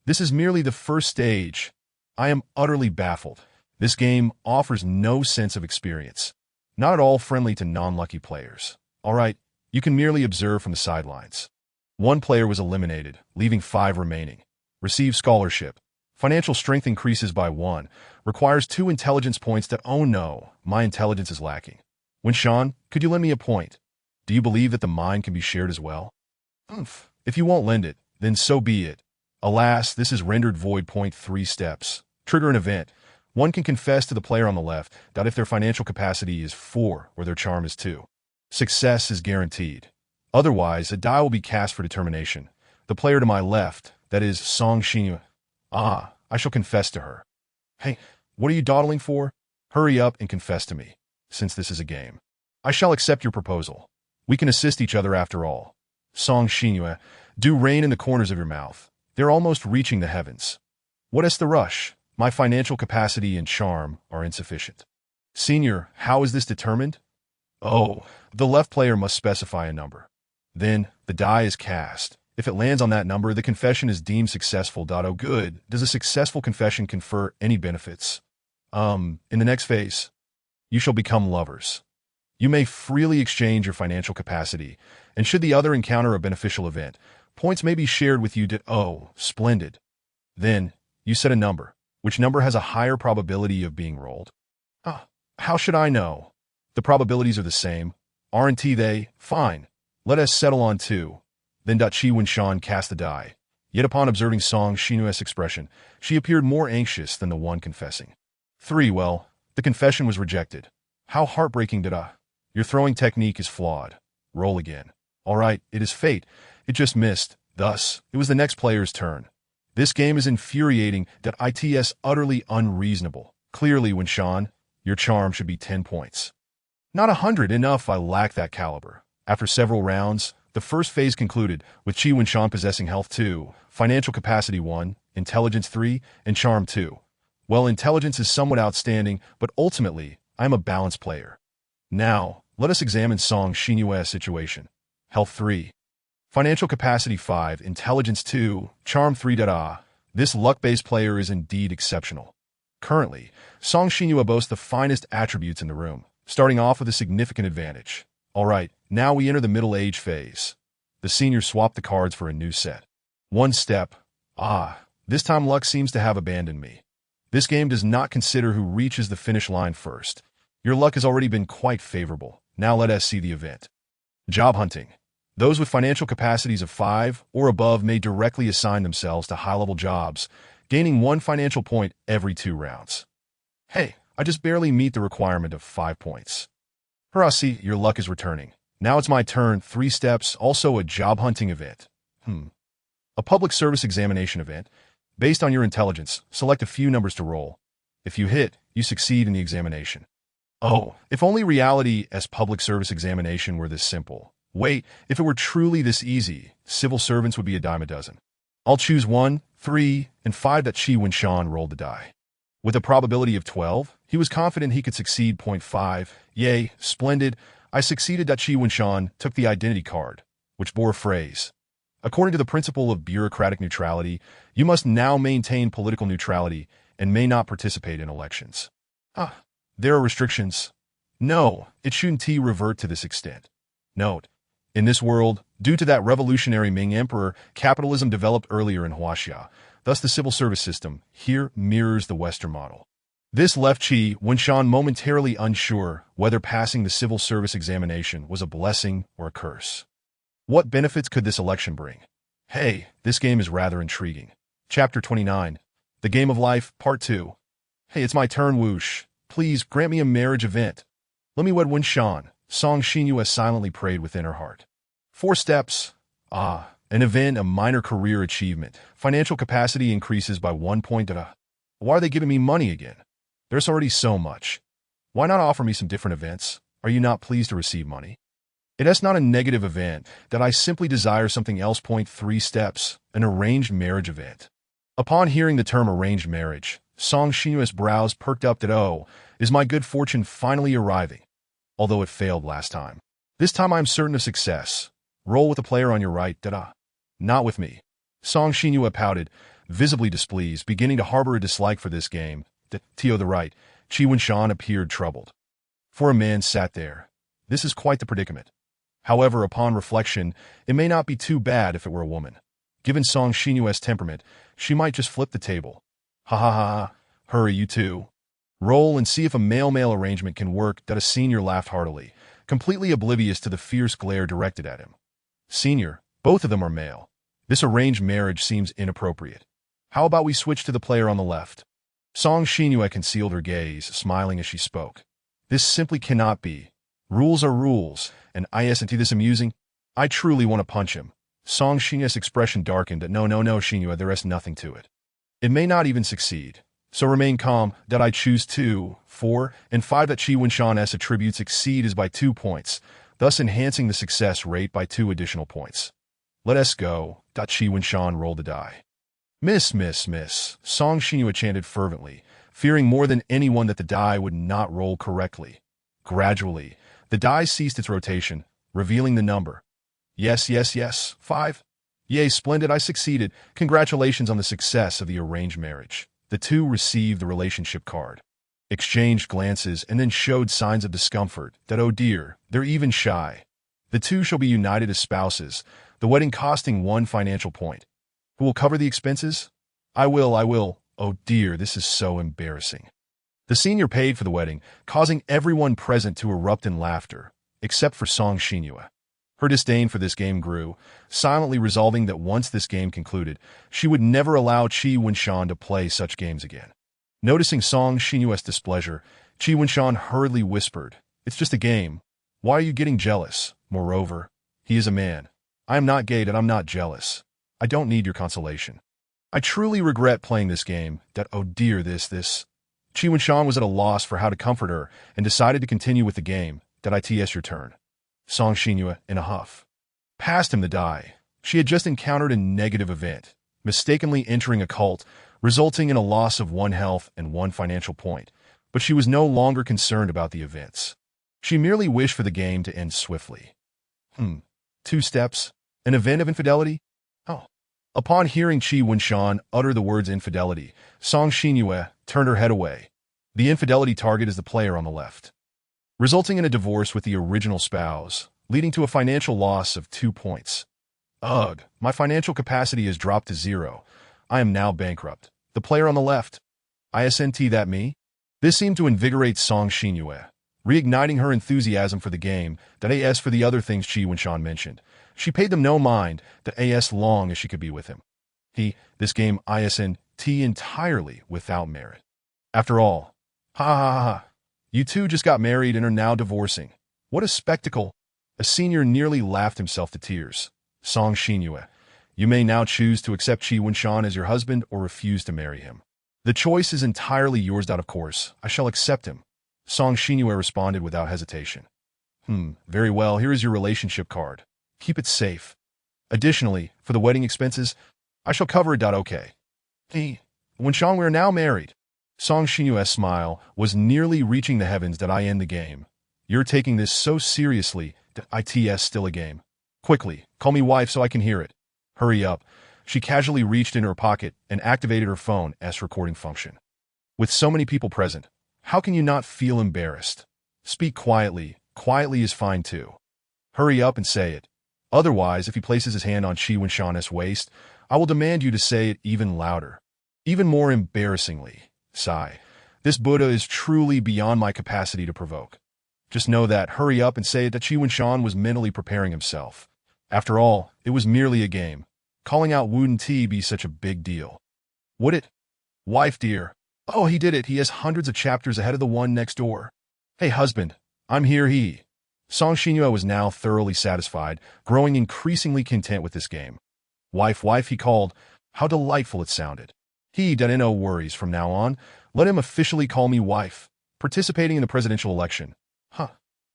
This is merely the first stage. I am utterly baffled. This game offers no sense of experience. Not at all friendly to non-lucky players. All right, you can merely observe from the sidelines. 1 player was eliminated, leaving 5 remaining. Receive scholarship. Financial strength increases by 1. Requires 2 intelligence points that, oh no, my intelligence is lacking. Wenshan, could you lend me a point? Do you believe that the mind can be shared as well? If you won't lend it, then so be it. Alas, this is rendered void. 3 steps. Trigger an event. 1 can confess to the player on the left that if their financial capacity is 4 or their charm is 2. Success is guaranteed. Otherwise, a die will be cast for determination. The player to my left, that is Song Xinyue. I shall confess to her. Hey, what are you dawdling for? Hurry up and confess to me, since this is a game. I shall accept your proposal. We can assist each other after all. Song Xinyue, do rain in the corners of your mouth. They're almost reaching the heavens. What is the rush? My financial capacity and charm are insufficient. Senior, how is this determined? Oh, the left player must specify a number. Then, the die is cast. If it lands on that number, the confession is deemed successful. Oh, good. Does a successful confession confer any benefits? In the next phase, you shall become lovers. You may freely exchange your financial capacity, and should the other encounter a beneficial event, points may be shared with you. Oh, splendid. Then, you set a number. Which number has a higher probability of being rolled? How should I know? The probabilities are the same, aren't they? Fine. Let us settle on 2. Then Chi Wen-shan cast the die. Yet upon observing Song Xinyue's expression, she appeared more anxious than the one confessing. 3. Well, the confession was rejected. How heartbreaking. Your throwing technique is flawed. Roll again. All right, it is fate. It just missed. Thus, it was the next player's turn. This game is infuriating. It's utterly unreasonable. Clearly, Wen-shan, your charm should be 10 points. Not 100 enough. I lack that caliber. After several rounds, the first phase concluded, with Chi Wen-shan possessing health 2, financial capacity 1, intelligence 3, and charm 2. Well, intelligence is somewhat outstanding, but ultimately, I am a balanced player. Now, let us examine Song Xinyue's situation. Health 3. Financial capacity 5, intelligence 2, charm 3. This luck-based player is indeed exceptional. Currently, Song Xinyue boasts the finest attributes in the room, starting off with a significant advantage. All right, now we enter the middle-age phase. The senior swapped the cards for a new set. One step. This time luck seems to have abandoned me. This game does not consider who reaches the finish line first. Your luck has already been quite favorable. Now let us see the event. Job hunting. Those with financial capacities of 5 or above may directly assign themselves to high-level jobs, gaining 1 financial point every 2 rounds. Hey, I just barely meet the requirement of 5 points. Hirasi, your luck is returning. Now it's my turn. 3 steps, also a job hunting event. A public service examination event. Based on your intelligence, select a few numbers to roll. If you hit, you succeed in the examination. Oh, if only reality as public service examination were this simple. Wait, if it were truly this easy, civil servants would be a dime a dozen. I'll choose 1, 3, and 5. Chi Wen-shan rolled the die. With a probability of 12, he was confident he could succeed. 0.5. Yay, splendid. I succeeded. Chi Wen-shan took the identity card, which bore a phrase. According to the principle of bureaucratic neutrality, you must now maintain political neutrality and may not participate in elections. There are restrictions. No, it shouldn't revert to this extent. Note, in this world, due to that revolutionary Ming emperor, capitalism developed earlier in Huaxia. Thus the civil service system here mirrors the Western model. This left Chi Wen-shan momentarily unsure whether passing the civil service examination was a blessing or a curse. What benefits could this election bring? Hey, this game is rather intriguing. Chapter 29. The Game of Life, Part 2. Hey, it's my turn, whoosh. Please grant me a marriage event. Let me wed Wen-shan. Song Xinyue silently prayed within her heart. 4 steps. An event, a minor career achievement. Financial capacity increases by 1 point. Why are they giving me money again? There's already so much. Why not offer me some different events? Are you not pleased to receive money? It is not a negative event, that I simply desire something else. 3 steps, an arranged marriage event. Upon hearing the term arranged marriage, Song Xinyue's brows perked up. Is my good fortune finally arriving? Although it failed last time. This time I am certain of success. Roll with the player on your right. Not with me. Song Xinyue pouted, visibly displeased, beginning to harbor a dislike for this game. To the right, Chi Wen-shan appeared troubled. For a man sat there. This is quite the predicament. However, upon reflection, it may not be too bad if it were a woman. Given Song Xinyue's temperament, she might just flip the table. Ha. Hurry, you two. Roll and see if a male-male arrangement can work. A senior laughed heartily, completely oblivious to the fierce glare directed at him. Senior, both of them are male. This arranged marriage seems inappropriate. How about we switch to the player on the left? Song Xinyue concealed her gaze, smiling as she spoke. This simply cannot be. Rules are rules, and isn't this amusing? I truly want to punch him. Song Xinyue's expression darkened. No, Xinyue, there is nothing to it. It may not even succeed. So remain calm. I choose 2, 4, and 5. Chi Wen-shan's attributes exceed is by 2 points, thus enhancing the success rate by 2 additional points. Let us go. Chi Wen-shan rolled the die. Miss. Song Xinyue chanted fervently, fearing more than anyone that the die would not roll correctly. Gradually, The die ceased its rotation, revealing the number. Yes, yes, yes, 5. Yay, splendid, I succeeded. Congratulations on the success of the arranged marriage. The two received the relationship card, exchanged glances, and then showed signs of discomfort that, oh dear, they're even shy. The two shall be united as spouses, the wedding costing 1 financial point. Who will cover the expenses? I will. Oh dear, this is so embarrassing. The senior paid for the wedding, causing everyone present to erupt in laughter, except for Song Shinyue. Her disdain for this game grew, silently resolving that once this game concluded, she would never allow Qi Wenshan to play such games again. Noticing Song Shinyue's displeasure, Qi Wenshan hurriedly whispered, "It's just a game. Why are you getting jealous? Moreover, he is a man. I am not gay and I'm not jealous. I don't need your consolation. I truly regret playing this game, that oh dear this. Qi Wenshan was at a loss for how to comfort her and decided to continue with the game, that it's your turn. Song Shinyue, in a huff, passed him the die. She had just encountered a negative event, mistakenly entering a cult, resulting in a loss of 1 health and 1 financial point, but she was no longer concerned about the events. She merely wished for the game to end swiftly. 2 steps? An event of infidelity? Oh. Upon hearing Qi Wenshan utter the words infidelity, Song Shinyue turned her head away. The infidelity target is the player on the left, resulting in a divorce with the original spouse, leading to a financial loss of 2 points. Ugh, my financial capacity has dropped to 0. I am now bankrupt. The player on the left. Isn't that me? This seemed to invigorate Song Shinyue, reigniting her enthusiasm for the game, that as for the other things Qi Wenshan mentioned. She paid them no mind, that as long as she could be with him. This game isn't entirely without merit. After all, ha. You two just got married and are now divorcing. What a spectacle! A senior nearly laughed himself to tears. Song Shinyue, you may now choose to accept Qi Wenshan as your husband or refuse to marry him. The choice is entirely yours, of course. I shall accept him. Song Shinyue responded without hesitation. Very well, here is your relationship card. Keep it safe. Additionally, for the wedding expenses, I shall cover it. Okay. Wenshan, we are now married. Song Shinyue's smile was nearly reaching the heavens. That I end the game. You're taking this so seriously that it's still a game. Quickly, call me wife so I can hear it. Hurry up. She casually reached into her pocket and activated her phone as recording function. With so many people present, how can you not feel embarrassed? Speak quietly. Quietly is fine too. Hurry up and say it. Otherwise, if he places his hand on Qi Wenshan's waist, I will demand you to say it even louder. Even more embarrassingly. Sigh. This Buddha is truly beyond my capacity to provoke. Just know that, hurry up and say it, that Qi Wenshan was mentally preparing himself. After all, it was merely a game. Calling out wouldn't be such a big deal. Would it? Wife dear. Oh, he did it. He has hundreds of chapters ahead of the one next door. Hey husband, I'm here. Song Shinyue was now thoroughly satisfied, growing increasingly content with this game. Wife, he called. How delightful it sounded. No worries from now on. Let him officially call me wife. Participating in the presidential election.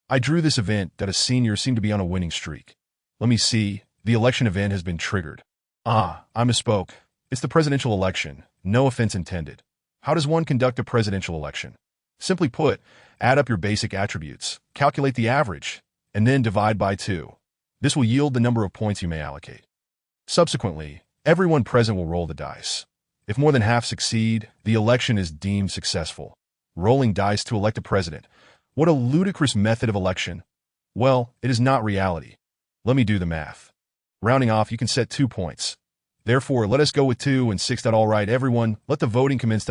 I drew this event that a senior seemed to be on a winning streak. Let me see. The election event has been triggered. I misspoke. It's the presidential election. No offense intended. How does one conduct a presidential election? Simply put, add up your basic attributes, calculate the average, and then divide by 2. This will yield the number of points you may allocate. Subsequently, everyone present will roll the dice. If more than half succeed, the election is deemed successful. Rolling dice to elect a president. What a ludicrous method of election. Well, it is not reality. Let me do the math. Rounding off, you can set 2 points. Therefore, let us go with 2 and 6. All right, everyone, let the voting commence.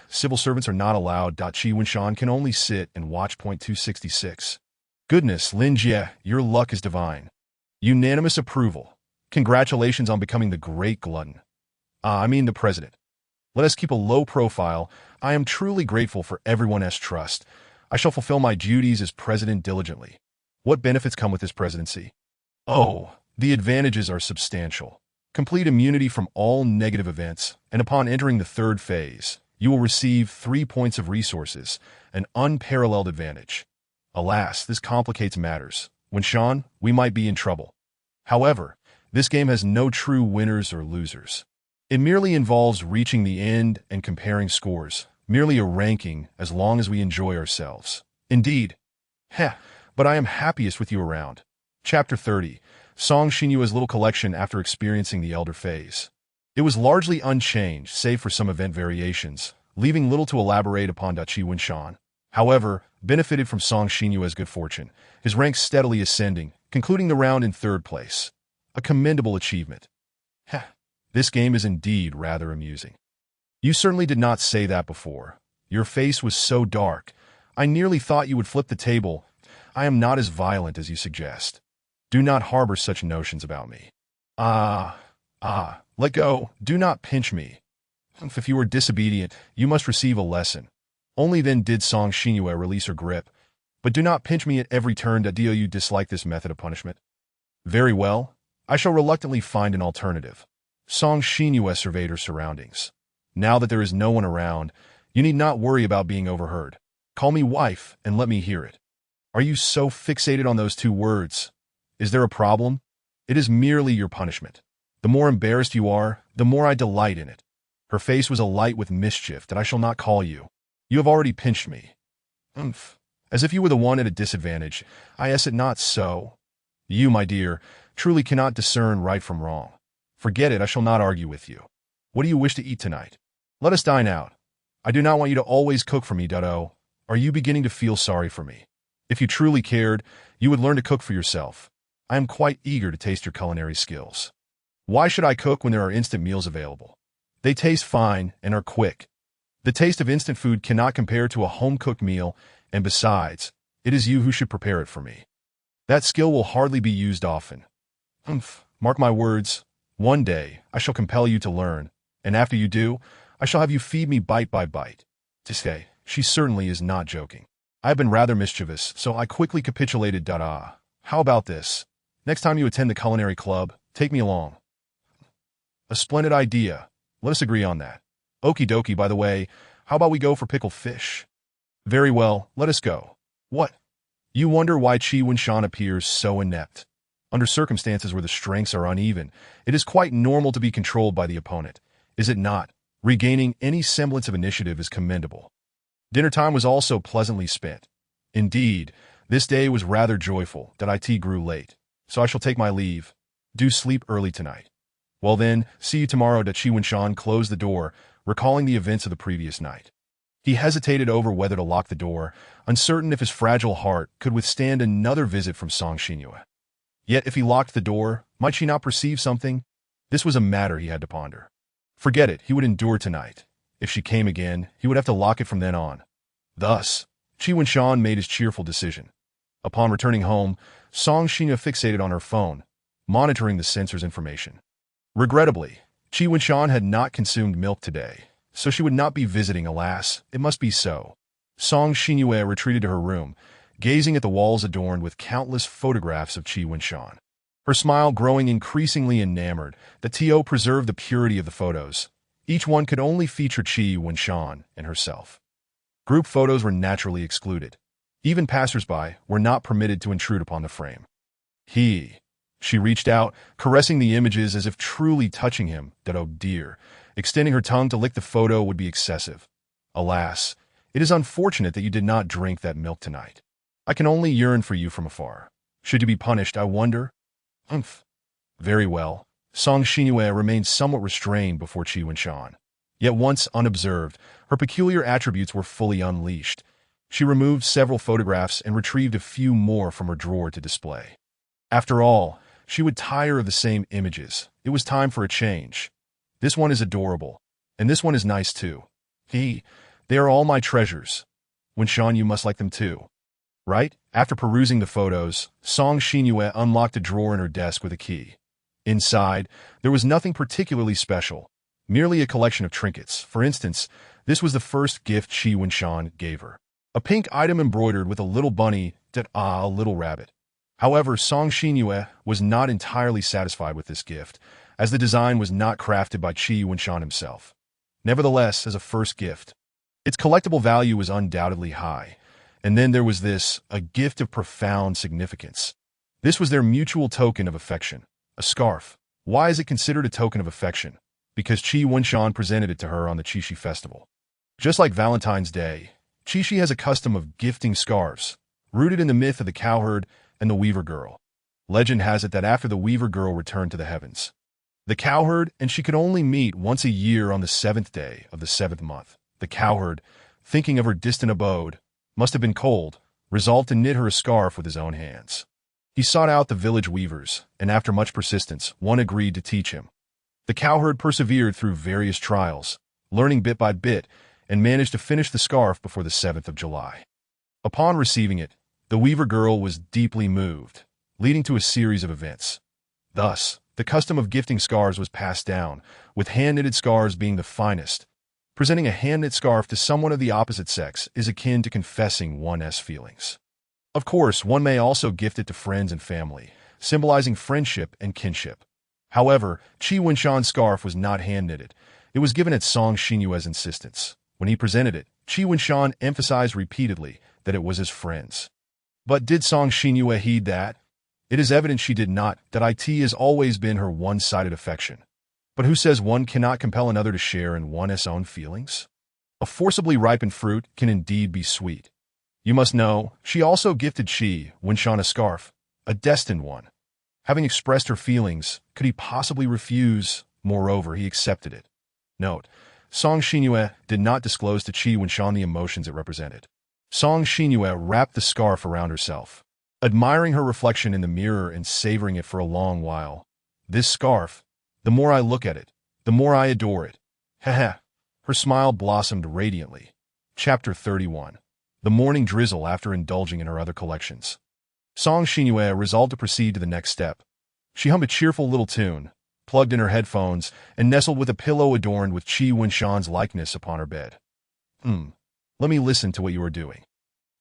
Civil servants are not allowed. Qi Wenshan can only sit and watch. Point 266. Goodness, Lin Jie, your luck is divine. Unanimous approval. Congratulations on becoming the great glutton. The president. Let us keep a low profile. I am truly grateful for everyone's trust. I shall fulfill my duties as president diligently. What benefits come with this presidency? Oh, the advantages are substantial. Complete immunity from all negative events, and upon entering the 3rd phase, you will receive 3 points of resources, an unparalleled advantage. Alas, this complicates matters. Wenshan, we might be in trouble. However, this game has no true winners or losers. It merely involves reaching the end and comparing scores, merely a ranking as long as we enjoy ourselves. Indeed. but I am happiest with you around. Chapter 30. Song Xinyue's little collection after experiencing the elder phase. It was largely unchanged, save for some event variations, leaving little to elaborate upon. Qi Wunshan, however, benefited from Song Xinyue's good fortune, his rank steadily ascending, concluding the round in 3rd place. A commendable achievement. Heh, this game is indeed rather amusing. You certainly did not say that before. Your face was so dark. I nearly thought you would flip the table. I am not as violent as you suggest. Do not harbor such notions about me. Let go. Do not pinch me. If you were disobedient, you must receive a lesson. Only then did Song Xinyue release her grip. But do not pinch me at every turn. Do you dislike this method of punishment? Very well. I shall reluctantly find an alternative. Song Xinyue surveyed her surroundings. Now that there is no one around, you need not worry about being overheard. Call me wife and let me hear it. Are you so fixated on those 2 words? Is there a problem? It is merely your punishment. The more embarrassed you are, the more I delight in it. Her face was alight with mischief that I shall not call you. You have already pinched me. As if you were the one at a disadvantage. Is it not so? You, my dear, truly cannot discern right from wrong. Forget it, I shall not argue with you. What do you wish to eat tonight? Let us dine out. I do not want you to always cook for me, Dodo. Are you beginning to feel sorry for me? If you truly cared, you would learn to cook for yourself. I am quite eager to taste your culinary skills. Why should I cook when there are instant meals available? They taste fine and are quick. The taste of instant food cannot compare to a home-cooked meal, and besides, it is you who should prepare it for me. That skill will hardly be used often. Mark my words, one day I shall compel you to learn, and after you do, I shall have you feed me bite by bite. To say, she certainly is not joking. I have been rather mischievous, so I quickly capitulated. How about this? Next time you attend the culinary club, take me along. A splendid idea. Let us agree on that. Okie dokie, by the way, how about we go for pickled fish? Very well, let us go. What? You wonder why Qi Wunshan appears so inept. Under circumstances where the strengths are uneven, it is quite normal to be controlled by the opponent, is it not? Regaining any semblance of initiative is commendable. Dinner time was also pleasantly spent. Indeed, this day was rather joyful that it grew late, so I shall take my leave. Do sleep early tonight. Well then, see you tomorrow. Qi Wunshan closed the door, recalling the events of the previous night. He hesitated over whether to lock the door, uncertain if his fragile heart could withstand another visit from Song Xinyue. Yet if he locked the door, might she not perceive something? This was a matter he had to ponder. Forget it, he would endure tonight. If she came again, he would have to lock it from then on. Thus, Qi Wunshan made his cheerful decision. Upon returning home, Song Xinyue fixated on her phone, monitoring the sensor's information. Regrettably, Qi Wunshan had not consumed milk today, so she would not be visiting. Alas, it must be so. Song Xinyue retreated to her room, gazing at the walls adorned with countless photographs of Qi Wunshan. Her smile growing increasingly enamored that Tio preserved the purity of the photos. Each one could only feature Qi Wunshan and herself. Group photos were naturally excluded. Even passersby were not permitted to intrude upon the frame. She reached out, caressing the images as if truly touching him, that oh dear, extending her tongue to lick the photo would be excessive. Alas, it is unfortunate that you did not drink that milk tonight. I can only yearn for you from afar. Should you be punished, I wonder? Very well. Song Xinyue remained somewhat restrained before Qi Wunshan. Yet once unobserved, her peculiar attributes were fully unleashed. She removed several photographs and retrieved a few more from her drawer to display. After all, she would tire of the same images. It was time for a change. This one is adorable, and this one is nice too. They are all my treasures. Wunshan, you must like them too. Right? After perusing the photos, Song Xinyue unlocked a drawer in her desk with a key. Inside, there was nothing particularly special, merely a collection of trinkets. For instance, this was the first gift Qi Wunshan gave her. A pink item embroidered with a little bunny a little rabbit. However, Song Xinyue was not entirely satisfied with this gift, as the design was not crafted by Qi Wunshan himself. Nevertheless, as a first gift, its collectible value was undoubtedly high. And then there was this, a gift of profound significance. This was their mutual token of affection, a scarf. Why is it considered a token of affection? Because Qi Wunshan presented it to her on the Qixi festival. Just like Valentine's Day, Qixi has a custom of gifting scarves, rooted in the myth of the cowherd and the weaver girl. Legend has it that after the weaver girl returned to the heavens, the cowherd, and she could only meet once a year on the 7th day of the 7th month. The cowherd, thinking of her distant abode, must have been cold, resolved to knit her a scarf with his own hands. He sought out the village weavers, and after much persistence, one agreed to teach him. The cowherd persevered through various trials, learning bit by bit, and managed to finish the scarf before the 7th of July. Upon receiving it, the weaver girl was deeply moved, leading to a series of events. Thus, the custom of gifting scarves was passed down, with hand-knitted scarves being the finest. Presenting a hand-knit scarf to someone of the opposite sex is akin to confessing one's feelings. Of course, one may also gift it to friends and family, symbolizing friendship and kinship. However, Qi Wenshan's scarf was not hand-knitted. It was given at Song Xinyue's insistence. When he presented it, Qi Wenshan emphasized repeatedly that it was his friend's. But did Song Xinyue heed that? It is evident she did not, that it has always been her one-sided affection. But who says one cannot compel another to share in one's own feelings? A forcibly ripened fruit can indeed be sweet. You must know, she also gifted Qi Wenshan a scarf, a destined one. Having expressed her feelings, could he possibly refuse? Moreover, he accepted it. Note, Song Xinyue did not disclose to Qi Wenshan the emotions it represented. Song Xinyue wrapped the scarf around herself, admiring her reflection in the mirror and savoring it for a long while. This scarf, the more I look at it, the more I adore it. Heh. Her smile blossomed radiantly. Chapter 31. The morning drizzle after indulging in her other collections. Song Xinyue resolved to proceed to the next step. She hummed a cheerful little tune, plugged in her headphones, and nestled with a pillow adorned with Qi Wenshan's likeness upon her bed. Let me listen to what you are doing.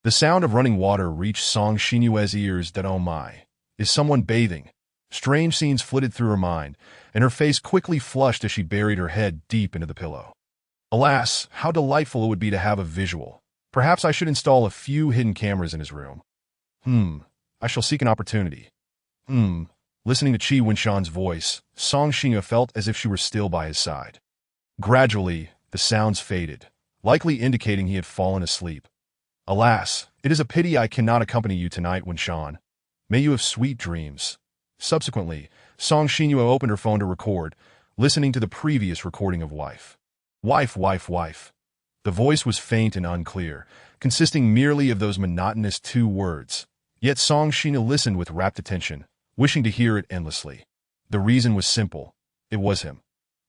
The sound of running water reached Song Xinyue's ears. That, oh my, is someone bathing? Strange scenes flitted through her mind, and her face quickly flushed as she buried her head deep into the pillow. Alas, how delightful it would be to have a visual. Perhaps I should install a few hidden cameras in his room. I shall seek an opportunity. Listening to Qi Wenshan's voice, Song Xinyue felt as if she were still by his side. Gradually, the sounds faded, likely indicating he had fallen asleep. Alas, it is a pity I cannot accompany you tonight, Wenshan. May you have sweet dreams. Subsequently, Song Xinyue opened her phone to record, listening to the previous recording of Wife. Wife. The voice was faint and unclear, consisting merely of those monotonous 2 words. Yet Song Xinyue listened with rapt attention, wishing to hear it endlessly. The reason was simple. It was him.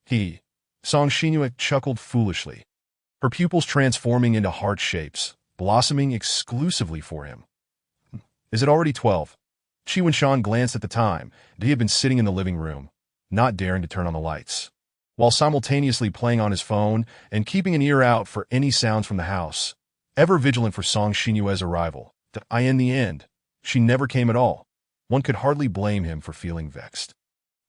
He. Song Xinyue chuckled foolishly, her pupils transforming into heart shapes, blossoming exclusively for him. Is it already 12? Qi Wenshan glanced at the time, and he had been sitting in the living room, not daring to turn on the lights, while simultaneously playing on his phone and keeping an ear out for any sounds from the house, ever vigilant for Song Xinyue's arrival. In the end, she never came at all. One could hardly blame him for feeling vexed.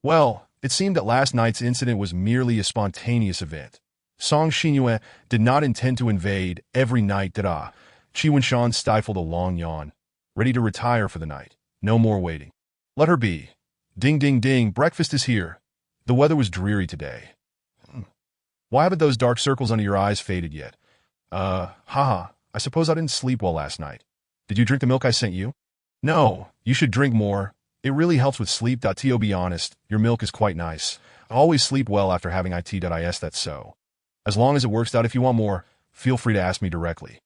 Well, it seemed that last night's incident was merely a spontaneous event. Song Xinyue did not intend to invade every night. Qi Wenshan stifled a long yawn, ready to retire for the night. No more waiting. Let her be. Ding ding ding, breakfast is here. The weather was dreary today. Why haven't those dark circles under your eyes faded yet? I suppose I didn't sleep well last night. Did you drink the milk I sent you? No, you should drink more. It really helps with sleep. To be honest, your milk is quite nice. I always sleep well after having it. That's so. As long as it works out, if you want more, feel free to ask me directly.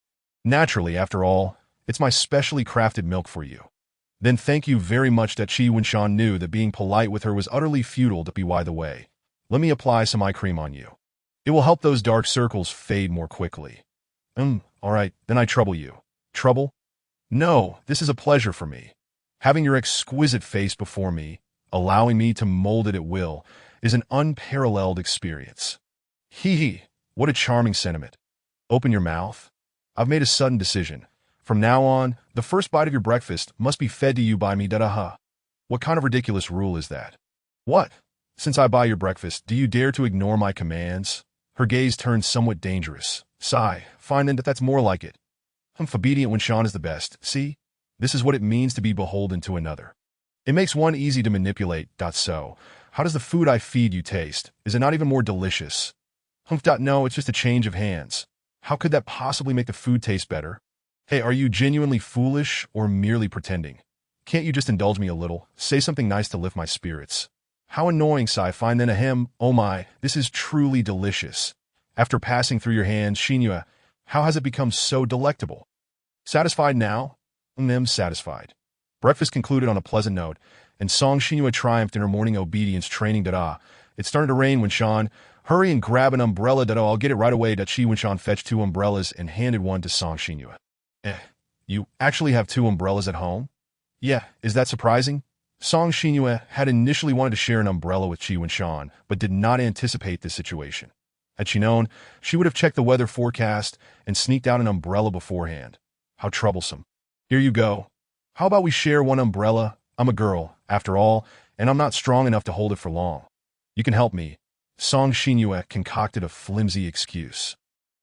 Naturally, after all, it's my specially crafted milk for you. Then thank you very much. Qi Wenshan knew that being polite with her was utterly futile. By the way, let me apply some eye cream on you. It will help those dark circles fade more quickly. All right, then I trouble you. Trouble? No, this is a pleasure for me. Having your exquisite face before me, allowing me to mold it at will, is an unparalleled experience. What a charming sentiment. Open your mouth. I've made a sudden decision. From now on, the first bite of your breakfast must be fed to you by me. What kind of ridiculous rule is that? What? Since I buy your breakfast, do you dare to ignore my commands? Her gaze turned somewhat dangerous. Sigh, find then that's more like it. Obedient Wenshan is the best. See? This is what it means to be beholden to another. It makes one easy to manipulate. So, how does the food I feed you taste? Is it not even more delicious? No, it's just a change of hands. How could that possibly make the food taste better? Hey, are you genuinely foolish or merely pretending? Can't you just indulge me a little? Say something nice to lift my spirits. How annoying, sigh. Fine then, ahem. Oh my, this is truly delicious. After passing through your hands, Shinua, how has it become so delectable? Satisfied now? Satisfied. Breakfast concluded on a pleasant note, and Song Shinua triumphed in her morning obedience training. Da-da. It started to rain when Sean, hurry and grab an umbrella. Da-da, I'll get it right away. That she when Sean fetched 2 umbrellas and handed one to Song Shinua. You actually have 2 umbrellas at home? Yeah, is that surprising? Song Shinua had initially wanted to share an umbrella with Chi Wen-shan, but did not anticipate this situation. Had she known, she would have checked the weather forecast and sneaked out an umbrella beforehand. How troublesome. Here you go. How about we share one umbrella? I'm a girl, after all, and I'm not strong enough to hold it for long. You can help me. Song Shinua concocted a flimsy excuse.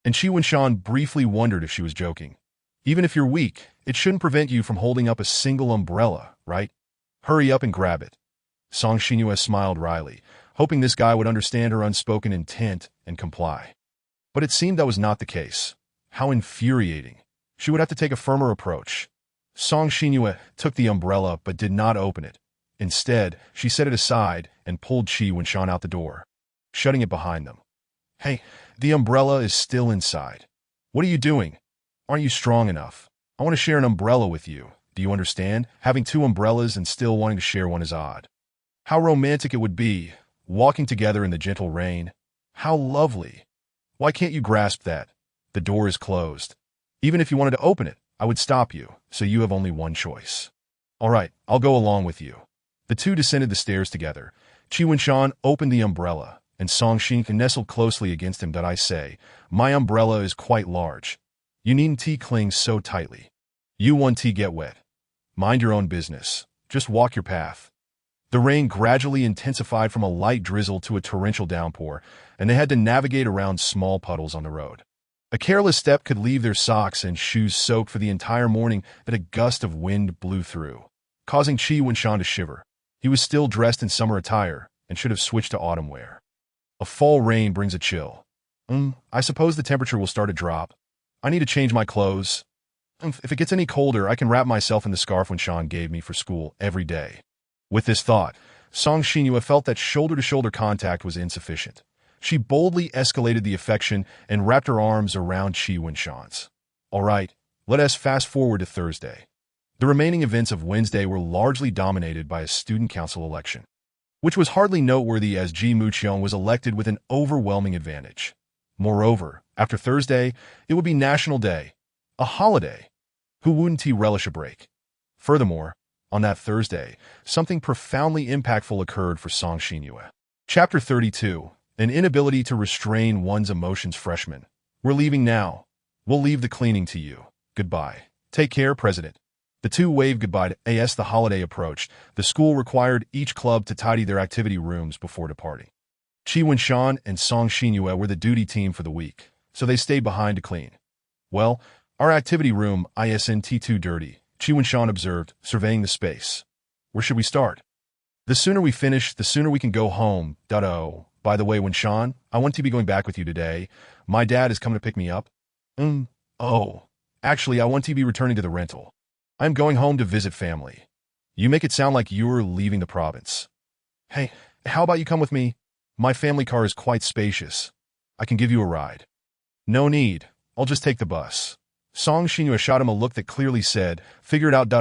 And Chi Wen-shan briefly wondered if she was joking. Even if you're weak, it shouldn't prevent you from holding up a single umbrella, right? Hurry up and grab it. Song Shinua smiled wryly, hoping this guy would understand her unspoken intent and comply. But it seemed that was not the case. How infuriating. She would have to take a firmer approach. Song Shinua took the umbrella but did not open it. Instead, she set it aside and pulled Chi Wen-shan out the door, shutting it behind them. Hey, the umbrella is still inside. What are you doing? Aren't you strong enough? I want to share an umbrella with you. Do you understand? Having 2 umbrellas and still wanting to share one is odd. How romantic it would be, walking together in the gentle rain. How lovely. Why can't you grasp that? The door is closed. Even if you wanted to open it, I would stop you, so you have only one choice. All right, I'll go along with you. The 2 descended the stairs together. Chi Wen-shan opened the umbrella, and Song Shinua nestled closely against him. That I say, my umbrella is quite large. You needn't cling so tightly. You want to get wet. Mind your own business. Just walk your path. The rain gradually intensified from a light drizzle to a torrential downpour, and they had to navigate around small puddles on the road. A careless step could leave their socks and shoes soaked for the entire morning that a gust of wind blew through, causing Chi Wen-shan to shiver. He was still dressed in summer attire and should have switched to autumn wear. A fall rain brings a chill. I suppose the temperature will start to drop. I need to change my clothes. If it gets any colder, I can wrap myself in the scarf Wen-shan gave me for school every day. With this thought, Song Shinua felt that shoulder-to-shoulder contact was insufficient. She boldly escalated the affection and wrapped her arms around Chi Wen-shan's. All right, let us fast forward to Thursday. The remaining events of Wednesday were largely dominated by a student council election, which was hardly noteworthy as Ji Mu-cheon was elected with an overwhelming advantage. Moreover, after Thursday, it would be National Day, a holiday. Who wouldn't relish a break? Furthermore, on that Thursday, something profoundly impactful occurred for Song Shinua. Chapter 32. An inability to restrain one's emotions. Freshman. We're leaving now. We'll leave the cleaning to you. Goodbye. Take care, President. The 2 waved goodbye to as the holiday approached. The school required each club to tidy their activity rooms before departing. Chi Wen-shan and Song Shinua were the duty team for the week, so they stayed behind to clean. Well, our activity room isn't too dirty, Chi Wen-shan observed, surveying the space. Where should we start? The sooner we finish, the sooner we can go home. Oh, by the way, Wen-shan, I want to be going back with you today. My dad is coming to pick me up. Oh, actually, I want to be returning to the rental. I'm going home to visit family. You make it sound like you're leaving the province. Hey, how about you come with me? My family car is quite spacious. I can give you a ride. No need. I'll just take the bus. Song Shinua shot him a look that clearly said, figure it out.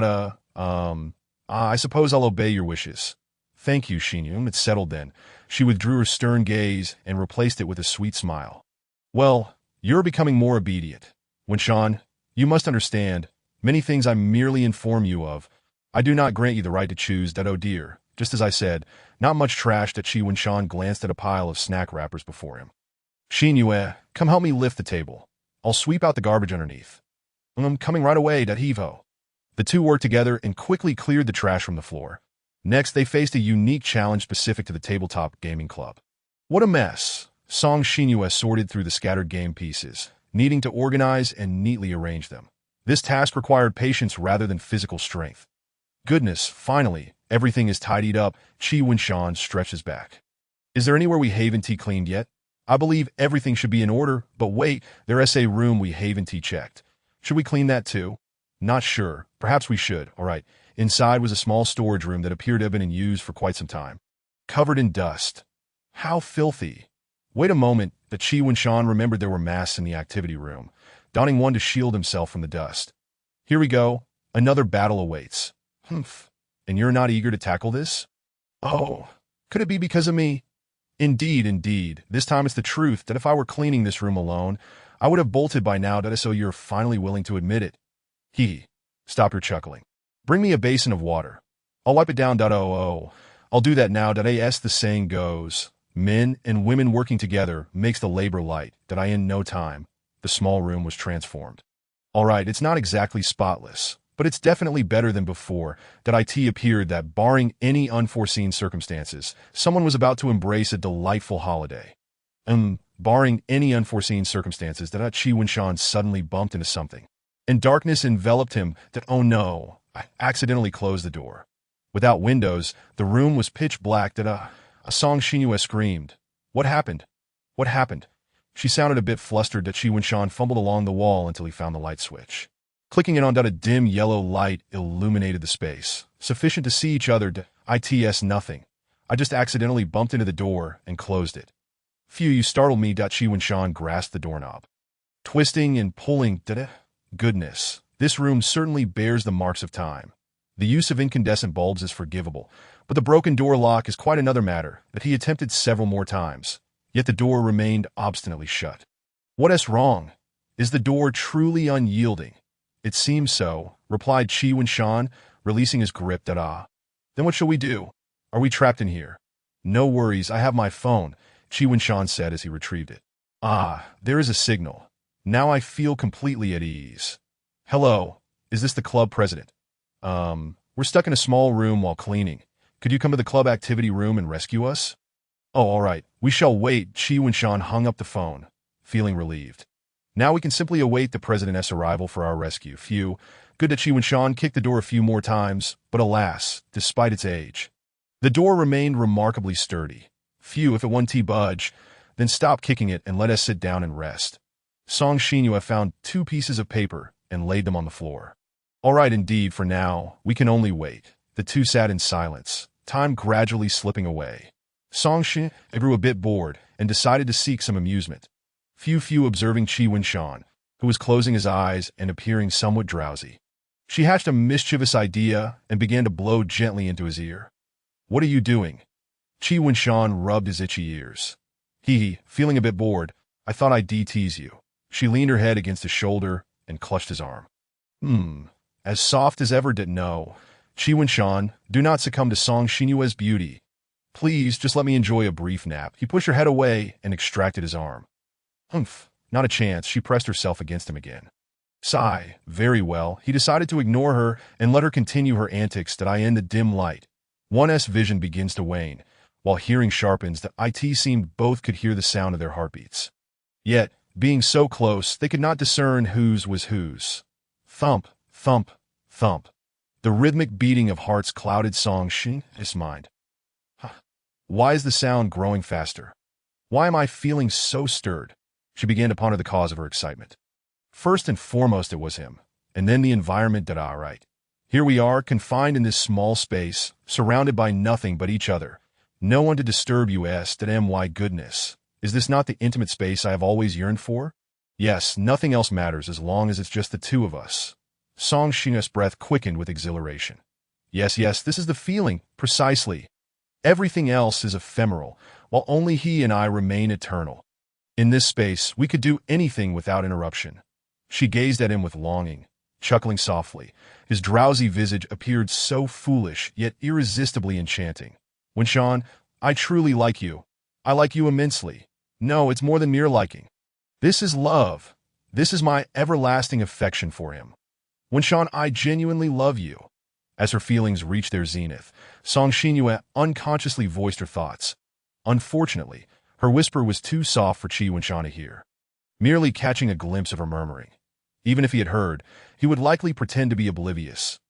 I suppose I'll obey your wishes. Thank you, Shinua. It's settled then. She withdrew her stern gaze and replaced it with a sweet smile. Well, you're becoming more obedient. Wen-shan, you must understand, many things I merely inform you of. I do not grant you the right to choose. Oh dear. Just as I said, not much trash. That Chi Wen-shan glanced at a pile of snack wrappers before him. Shinua, come help me lift the table. I'll sweep out the garbage underneath. I'm coming right away. Hevo. The 2 worked together and quickly cleared the trash from the floor. Next, they faced a unique challenge specific to the tabletop gaming club. What a mess. Song Shinua sorted through the scattered game pieces, needing to organize and neatly arrange them. This task required patience rather than physical strength. Goodness, finally, everything is tidied up. Chi Wen-shan stretched his back. Is there anywhere we haven't cleaned yet? I believe everything should be in order, but wait, there's a room we haven't checked. Should we clean that too? Not sure. Perhaps we should. All right. Inside was a small storage room that appeared to have been in use for quite some time. Covered in dust. How filthy. Wait a moment. The Qi Wunshan remembered there were masks in the activity room, donning one to shield himself from the dust. Here we go. Another battle awaits. Humph. And you're not eager to tackle this? Oh, could it be because of me? Indeed, indeed. This time it's the truth that if I were cleaning this room alone, I would have bolted by now, so you're finally willing to admit it. Hee. Stop your chuckling. Bring me a basin of water. I'll wipe it down. I'll do that now. As the saying goes, men and women working together makes the labor light. In no time, the small room was transformed. All right, it's not exactly spotless, but it's definitely better than before. It appeared that, barring any unforeseen circumstances, someone was about to embrace a delightful holiday. Barring any unforeseen circumstances, Qi Wunshan suddenly bumped into something, and darkness enveloped him. Oh no, I accidentally closed the door. Without windows, the room was pitch black. Song Xinyue screamed. What happened? What happened? She sounded a bit flustered. Qi Wunshan fumbled along the wall until he found the light switch. Clicking it on, a dim yellow light illuminated the space, sufficient to see each other. It's nothing. I just accidentally bumped into the door and closed it. Phew, you startled me. Qi Wunshan grasped the doorknob, twisting and pulling. Goodness, this room certainly bears the marks of time. The use of incandescent bulbs is forgivable, but the broken door lock is quite another matter. He attempted several more times, yet the door remained obstinately shut. What's wrong? Is the door truly unyielding? It seems so, replied Qi Wunshan, releasing his grip. Then what shall we do? Are we trapped in here? No worries, I have my phone, Qi Wunshan said as he retrieved it. There is a signal. Now I feel completely at ease. Hello, is this the club president? We're stuck in a small room while cleaning. Could you come to the club activity room and rescue us? Oh, all right, we shall wait. Qi Wunshan hung up the phone, feeling relieved. Now we can simply await the president's arrival for our rescue. Phew, good. Qi Wunshan kicked the door a few more times, but alas, despite its age, the door remained remarkably sturdy. Phew, if it won't budge, then stop kicking it and let us sit down and rest. Song Xinyue found 2 pieces of paper and laid them on the floor. All right, indeed, for now, we can only wait. The two sat in silence, time gradually slipping away. Song Xinyue grew a bit bored and decided to seek some amusement. Few observing Qi Wunshan, who was closing his eyes and appearing somewhat drowsy. She hatched a mischievous idea and began to blow gently into his ear. What are you doing? Qi Wunshan rubbed his itchy ears. Feeling a bit bored, I thought I'd tease you. She leaned her head against his shoulder and clutched his arm. As soft as ever. No. Qi Wunshan, do not succumb to Song Xinyue's beauty. Please, just let me enjoy a brief nap. He pushed her head away and extracted his arm. Humph, not a chance. She pressed herself against him again. Sigh, very well. He decided to ignore her and let her continue her antics. In the dim light, one's vision begins to wane, while hearing sharpens. It seemed both could hear the sound of their heartbeats. Yet, being so close, they could not discern whose was whose. Thump, thump, thump. The rhythmic beating of hearts clouded Song Xinyue's mind. Why is the sound growing faster? Why am I feeling so stirred? She began to ponder the cause of her excitement. First and foremost, it was him, and then the environment. Right. Here we are, confined in this small space, surrounded by nothing but each other. No one to disturb you. My goodness. Is this not the intimate space I have always yearned for? Yes, nothing else matters as long as it's just the two of us. Song Xinyue's breath quickened with exhilaration. Yes, this is the feeling, precisely. Everything else is ephemeral, while only he and I remain eternal. In this space, we could do anything without interruption. She gazed at him with longing, chuckling softly. His drowsy visage appeared so foolish, yet irresistibly enchanting. Wunshan, I truly like you. I like you immensely. No, it's more than mere liking. This is love. This is my everlasting affection for him. Wunshan, I genuinely love you. As her feelings reached their zenith, Song Xinyue unconsciously voiced her thoughts. Unfortunately, her whisper was too soft for Qi Wunshan to hear, merely catching a glimpse of her murmuring. Even if he had heard, he would likely pretend to be oblivious.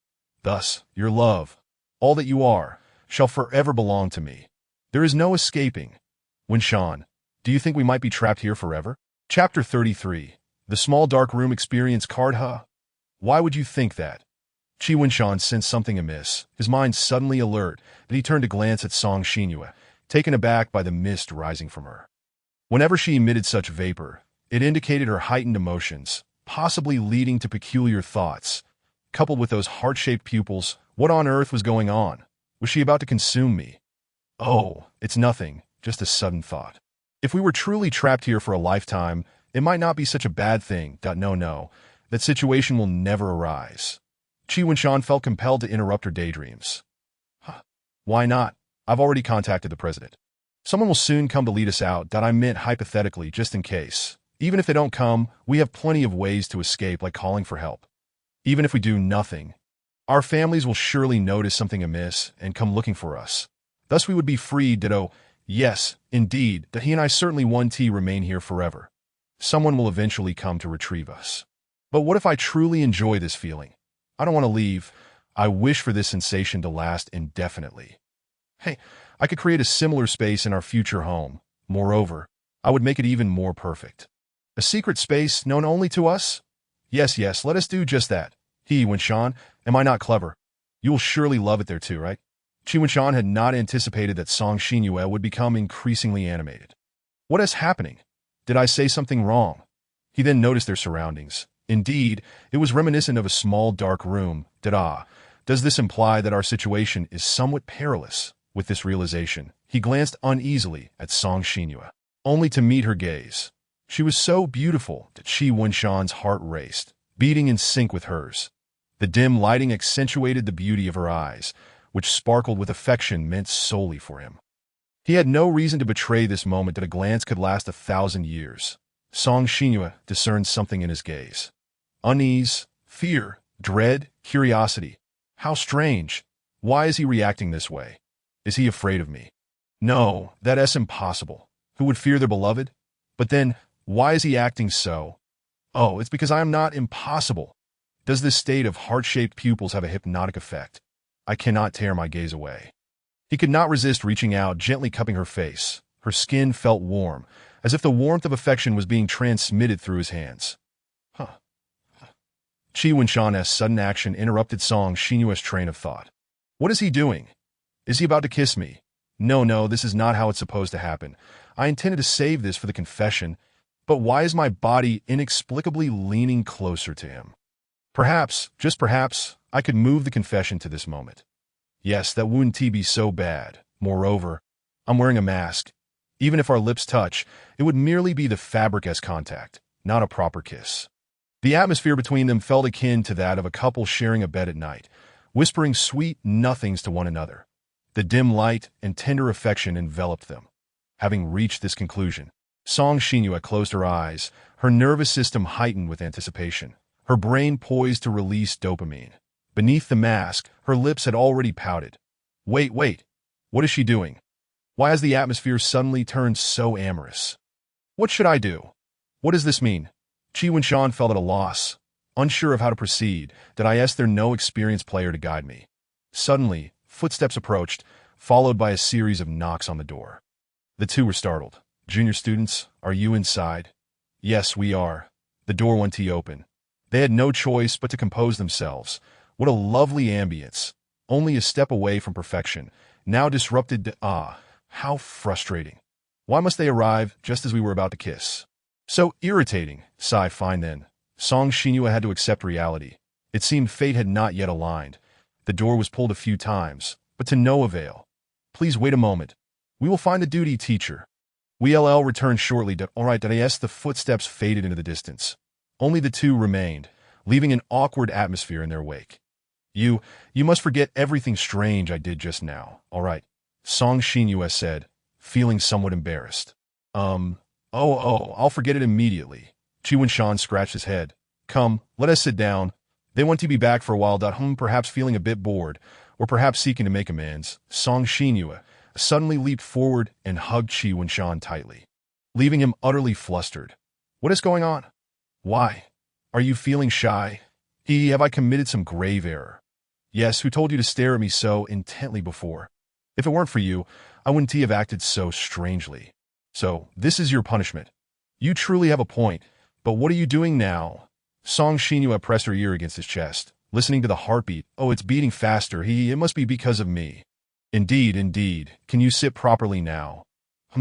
Thus, your love, all that you are, shall forever belong to me. There is no escaping. Wunshan, do you think we might be trapped here forever? Chapter 33. The small dark room experience card, huh? Why would you think that? Qi Wenshan sensed something amiss, his mind suddenly alert, that he turned to glance at Song Xinyue, taken aback by the mist rising from her. Whenever she emitted such vapor, it indicated her heightened emotions, possibly leading to peculiar thoughts. Coupled with those heart-shaped pupils, what on earth was going on? Was she about to consume me? Oh, it's nothing, just a sudden thought. If we were truly trapped here for a lifetime, it might not be such a bad thing. No, that situation will never arise. Qi Wenshan felt compelled to interrupt her daydreams. Huh. Why not? I've already contacted the president. Someone will soon come to lead us out. I meant hypothetically, just in case. Even if they don't come, we have plenty of ways to escape, like calling for help. Even if we do nothing, our families will surely notice something amiss and come looking for us. Thus we would be freed. Ditto. Yes, indeed, that he and I certainly want to remain here forever. Someone will eventually come to retrieve us. But what if I truly enjoy this feeling? I don't want to leave. I wish for this sensation to last indefinitely. Hey, I could create a similar space in our future home. Moreover, I would make it even more perfect. A secret space known only to us? Yes, let us do just that. Wenshan, am I not clever? You will surely love it there too, right? Qi Wenshan had not anticipated that Song Xinyue would become increasingly animated. What is happening? Did I say something wrong? He then noticed their surroundings. Indeed, it was reminiscent of a small dark room. Does this imply that our situation is somewhat perilous? With this realization, he glanced uneasily at Song Xinyue, only to meet her gaze. She was so beautiful that Qi Wenshan's heart raced, beating in sync with hers. The dim lighting accentuated the beauty of her eyes, which sparkled with affection meant solely for him. He had no reason to betray this moment that a glance could last 1,000 years. Song Xinyue discerned something in his gaze. Unease, fear, dread, curiosity. How strange. Why is he reacting this way? Is he afraid of me? No, that's impossible. Who would fear their beloved? But then, why is he acting so? Oh, it's because I am not impossible. Does this state of heart-shaped pupils have a hypnotic effect? I cannot tear my gaze away. He could not resist reaching out, gently cupping her face. Her skin felt warm, as if the warmth of affection was being transmitted through his hands. Qi Wenshan's sudden action interrupted Song Xinyue's train of thought. What is he doing? Is he about to kiss me? No, this is not how it's supposed to happen. I intended to save this for the confession, but why is my body inexplicably leaning closer to him? Perhaps, just perhaps, I could move the confession to this moment. Yes, that wouldn't be so bad. Moreover, I'm wearing a mask. Even if our lips touch, it would merely be the fabric-esque contact, not a proper kiss. The atmosphere between them felt akin to that of a couple sharing a bed at night, whispering sweet nothings to one another. The dim light and tender affection enveloped them. Having reached this conclusion, Song Xinyue closed her eyes, her nervous system heightened with anticipation, her brain poised to release dopamine. Beneath the mask, her lips had already pouted. Wait, what is she doing? Why has the atmosphere suddenly turned so amorous? What should I do? What does this mean? Qi Wenshan felt at a loss, unsure of how to proceed. Did I ask there no experienced player to guide me? Suddenly, footsteps approached, followed by a series of knocks on the door. The two were startled. Junior students, are you inside? Yes, we are. The door went open. They had no choice but to compose themselves. What a lovely ambience. Only a step away from perfection. Now disrupted. How frustrating. Why must they arrive just as we were about to kiss? So irritating. Sigh, fine then. Song Xinyue had to accept reality. It seemed fate had not yet aligned. The door was pulled a few times, but to no avail. Please wait a moment. We will find the duty teacher. We'll return shortly. Alright, yes, the footsteps faded into the distance. Only the two remained, leaving an awkward atmosphere in their wake. You must forget everything strange I did just now. Alright, Song Xinyue said, feeling somewhat embarrassed. I'll forget it immediately. Qi Wenshan scratched his head. Come, let us sit down. They want to be back for a while. Perhaps feeling a bit bored, or perhaps seeking to make amends. Song Xinyue suddenly leaped forward and hugged Qi Wenshan tightly, leaving him utterly flustered. What is going on? Why? Are you feeling shy? Have I committed some grave error? Yes, who told you to stare at me so intently before? If it weren't for you, I wouldn't have acted so strangely. So, this is your punishment. You truly have a point. But what are you doing now? Song Xinyue pressed her ear against his chest, listening to the heartbeat. Oh, it's beating faster. It must be because of me. Indeed, indeed. Can you sit properly now?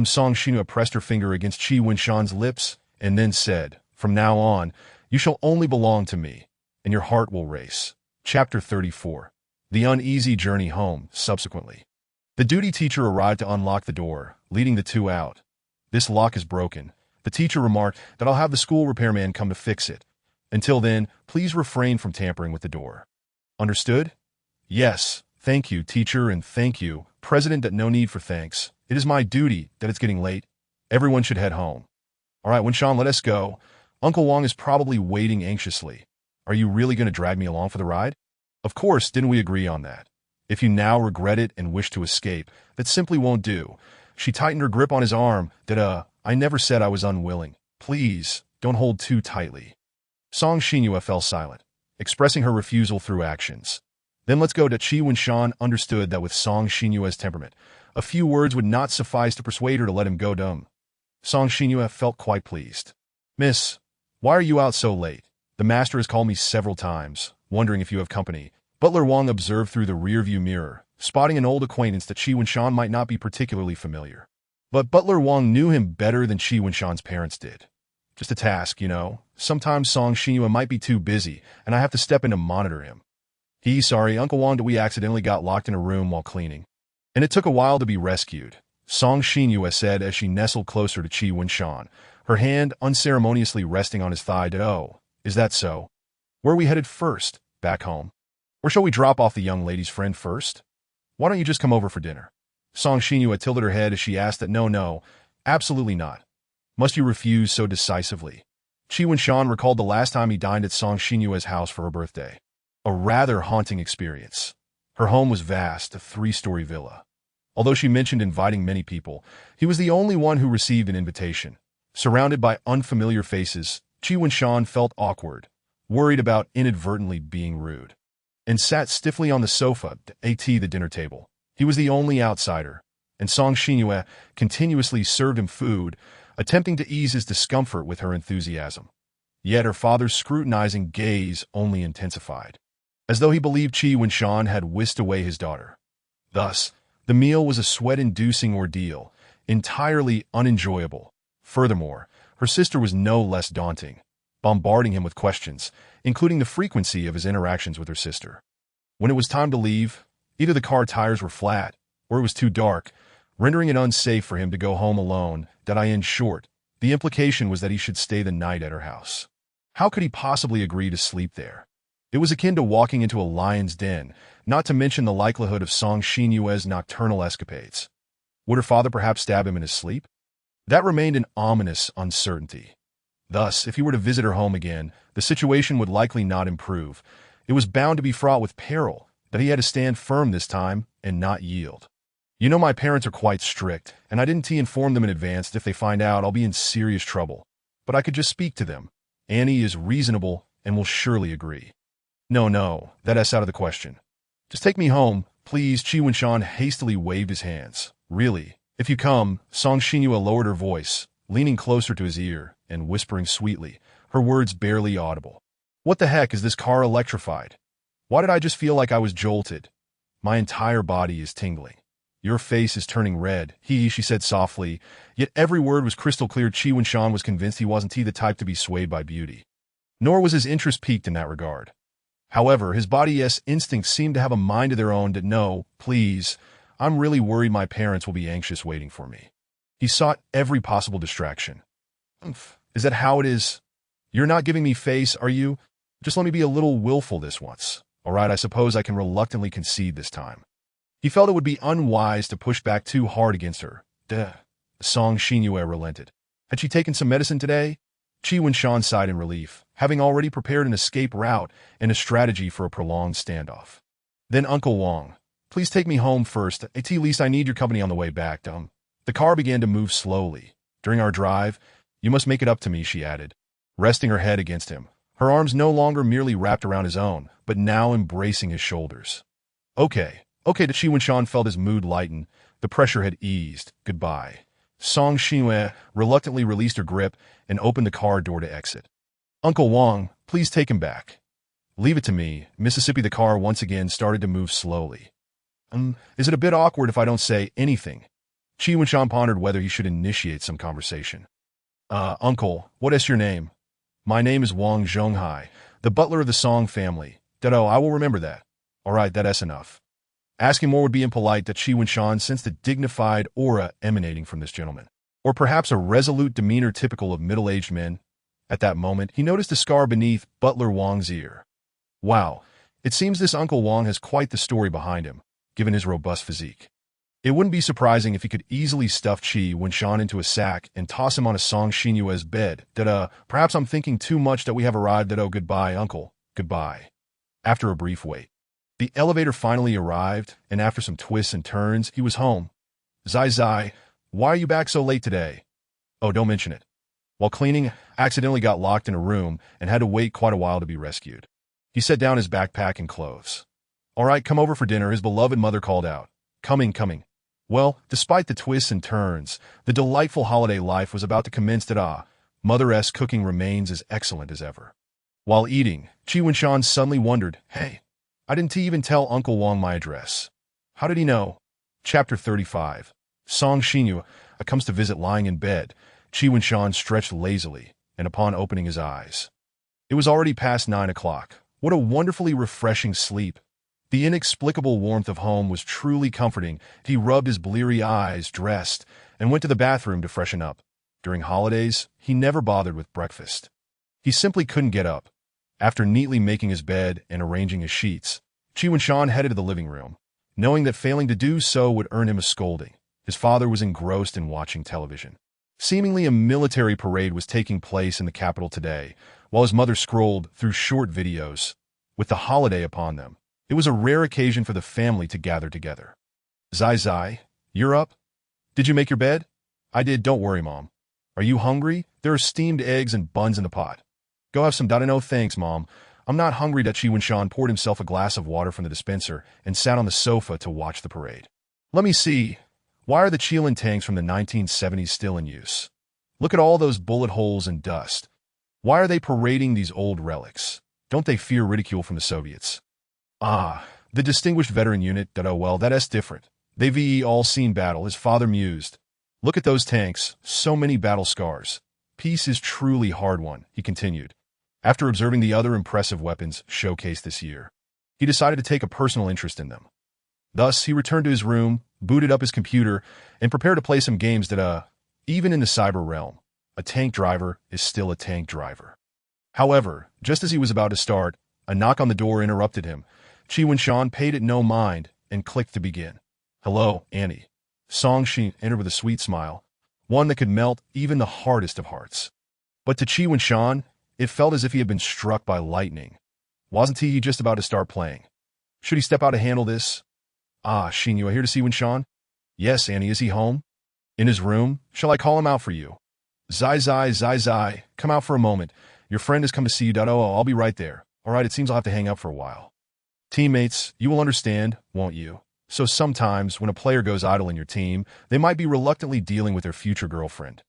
Song Xinyue pressed her finger against Qi Wenshan's lips, and then said, From now on, you shall only belong to me, and your heart will race. Chapter 34. The Uneasy Journey Home, subsequently. The duty teacher arrived to unlock the door, leading the two out. This lock is broken. The teacher remarked that I'll have the school repairman come to fix it. Until then, please refrain from tampering with the door. Understood? Yes. Thank you, teacher, and thank you, President. No need for thanks. It is my duty that it's getting late. Everyone should head home. All right, Wenshan, let us go. Uncle Wang is probably waiting anxiously. Are you really going to drag me along for the ride? Of course, didn't we agree on that? If you now regret it and wish to escape, that simply won't do. She tightened her grip on his arm. I never said I was unwilling. Please, don't hold too tightly. Song Xinyue fell silent, expressing her refusal through actions. Then let's go. Qi Wenshan understood that with Song Xinyue's temperament, a few words would not suffice to persuade her to let him go dumb. Song Xinyue felt quite pleased. Miss, why are you out so late? The master has called me several times, wondering if you have company. Butler Wang observed through the rearview mirror, spotting an old acquaintance that Qi Wenshan might not be particularly familiar. But Butler Wang knew him better than Qi Wenshan's parents did. Just a task, you know. Sometimes Song Xinyue might be too busy, and I have to step in to monitor him. Sorry, Uncle Wang, we accidentally got locked in a room while cleaning. And it took a while to be rescued, Song Xinyue said as she nestled closer to Qi Wenshan, her hand unceremoniously resting on his thigh. Oh, is that so? Where are we headed first? Back home? Or shall we drop off the young lady's friend first? Why don't you just come over for dinner? Song Xinyue tilted her head as she asked that. No, absolutely not. Must you refuse so decisively? Qi Wenshan recalled the last time he dined at Song Xinyue's house for her birthday. A rather haunting experience. Her home was vast, a 3-story villa. Although she mentioned inviting many people, he was the only one who received an invitation. Surrounded by unfamiliar faces, Qi Wenshan felt awkward, worried about inadvertently being rude, and sat stiffly on the sofa at the dinner table. He was the only outsider, and Song Xinyue continuously served him food, attempting to ease his discomfort with her enthusiasm. Yet her father's scrutinizing gaze only intensified, as though he believed Qi Wenshan had whisked away his daughter. Thus, the meal was a sweat-inducing ordeal, entirely unenjoyable. Furthermore, her sister was no less daunting, bombarding him with questions, including the frequency of his interactions with her sister. When it was time to leave, either the car tires were flat, or it was too dark, rendering it unsafe for him to go home alone. In short, the implication was that he should stay the night at her house. How could he possibly agree to sleep there? It was akin to walking into a lion's den, not to mention the likelihood of Song Xinyue's nocturnal escapades. Would her father perhaps stab him in his sleep? That remained an ominous uncertainty. Thus, if he were to visit her home again, the situation would likely not improve. It was bound to be fraught with peril, that he had to stand firm this time and not yield. You know, my parents are quite strict, and I didn't inform them in advance that if they find out, I'll be in serious trouble. But I could just speak to them. Annie is reasonable and will surely agree. No, that's out of the question. Just take me home, please. Qi Wenshan hastily waved his hands. Really, if you come, Song Xinyue lowered her voice, leaning closer to his ear and whispering sweetly, her words barely audible. What the heck, is this car electrified? Why did I just feel like I was jolted? My entire body is tingling. Your face is turning red, she said softly, yet every word was crystal clear. Qi Wenshan was convinced he wasn't the type to be swayed by beauty. Nor was his interest piqued in that regard. However, his body's instincts seemed to have a mind of their own. No, please, I'm really worried my parents will be anxious waiting for me. He sought every possible distraction. Is that how it is? You're not giving me face, are you? Just let me be a little willful this once. All right, I suppose I can reluctantly concede this time. He felt it would be unwise to push back too hard against her. Song Xinyue relented. Had she taken some medicine today? Qi Wenshan sighed in relief, having already prepared an escape route and a strategy for a prolonged standoff. Then Uncle Wang, please take me home first. At least I need your company on the way back. The car began to move slowly. During our drive, you must make it up to me, she added, resting her head against him, her arms no longer merely wrapped around his own, but now embracing his shoulders. Okay, Qi Wenshan felt his mood lighten. The pressure had eased. Goodbye. Song Xinhue reluctantly released her grip and opened the car door to exit. Uncle Wang, please take him back. Leave it to me. Mississippi. The car once again started to move slowly. Is it a bit awkward if I don't say anything? Qi Wenshan pondered whether he should initiate some conversation. Uncle, what is your name? My name is Wang Zhonghai, the butler of the Song family. Ditto, I will remember that. All right, that's enough. Asking more would be impolite that Qi Wenshan sensed the dignified aura emanating from this gentleman. Or perhaps a resolute demeanor typical of middle-aged men. At that moment, he noticed a scar beneath Butler Wang's ear. Wow, it seems this Uncle Wang has quite the story behind him, given his robust physique. It wouldn't be surprising if he could easily stuff Qi Wenshan into a sack and toss him on a Song Xinyue's bed. Perhaps I'm thinking too much that we have arrived at goodbye, uncle, goodbye. After a brief wait, the elevator finally arrived, and after some twists and turns, he was home. Zai, why are you back so late today? Oh, don't mention it. While cleaning, accidentally got locked in a room and had to wait quite a while to be rescued. He set down his backpack and clothes. All right, come over for dinner, his beloved mother called out. Coming. Well, despite the twists and turns, the delightful holiday life was about to commence. Mother-S cooking remains as excellent as ever. While eating, Qi Wenshan suddenly wondered, hey, I didn't even tell Uncle Wang my address. How did he know? Chapter 35. Song Xinyue comes to visit. Lying in bed, Qi Wenshan stretched lazily, and upon opening his eyes, it was already past 9 o'clock. What a wonderfully refreshing sleep. The inexplicable warmth of home was truly comforting. He rubbed his bleary eyes, dressed, and went to the bathroom to freshen up. During holidays, he never bothered with breakfast. He simply couldn't get up. After neatly making his bed and arranging his sheets, Qi Wenshan headed to the living room, knowing that failing to do so would earn him a scolding. His father was engrossed in watching television. Seemingly a military parade was taking place in the capital today, while his mother scrolled through short videos. With the holiday upon them, it was a rare occasion for the family to gather together. Zai, you're up? Did you make your bed? I did, don't worry, Mom. Are you hungry? There are steamed eggs and buns in the pot. Go have some. No thanks, Mom. I'm not hungry. Qi Wenshan poured himself a glass of water from the dispenser and sat on the sofa to watch the parade. Let me see. Why are the Qilin tanks from the 1970s still in use? Look at all those bullet holes and dust. Why are they parading these old relics? Don't they fear ridicule from the Soviets? The distinguished veteran unit. Well, that's different. They've all seen battle, his father mused. Look at those tanks, so many battle scars. Peace is truly hard won, he continued. After observing the other impressive weapons showcased this year, he decided to take a personal interest in them. Thus, he returned to his room, booted up his computer, and prepared to play some games that, even in the cyber realm, a tank driver is still a tank driver. However, just as he was about to start, a knock on the door interrupted him. Qi Wenshan paid it no mind and clicked to begin. Hello, Annie. Song Xin entered with a sweet smile, one that could melt even the hardest of hearts. But to Qi Wenshan, it felt as if he had been struck by lightning. Wasn't he just about to start playing? Should he step out to handle this? Xin, you are here to see Wenshan? Yes, Annie, is he home? In his room? Shall I call him out for you? Zai, come out for a moment. Your friend has come to see you. I'll be right there. All right, it seems I'll have to hang up for a while. Teammates, you will understand, won't you? So sometimes, when a player goes idle in your team, they might be reluctantly dealing with their future girlfriend.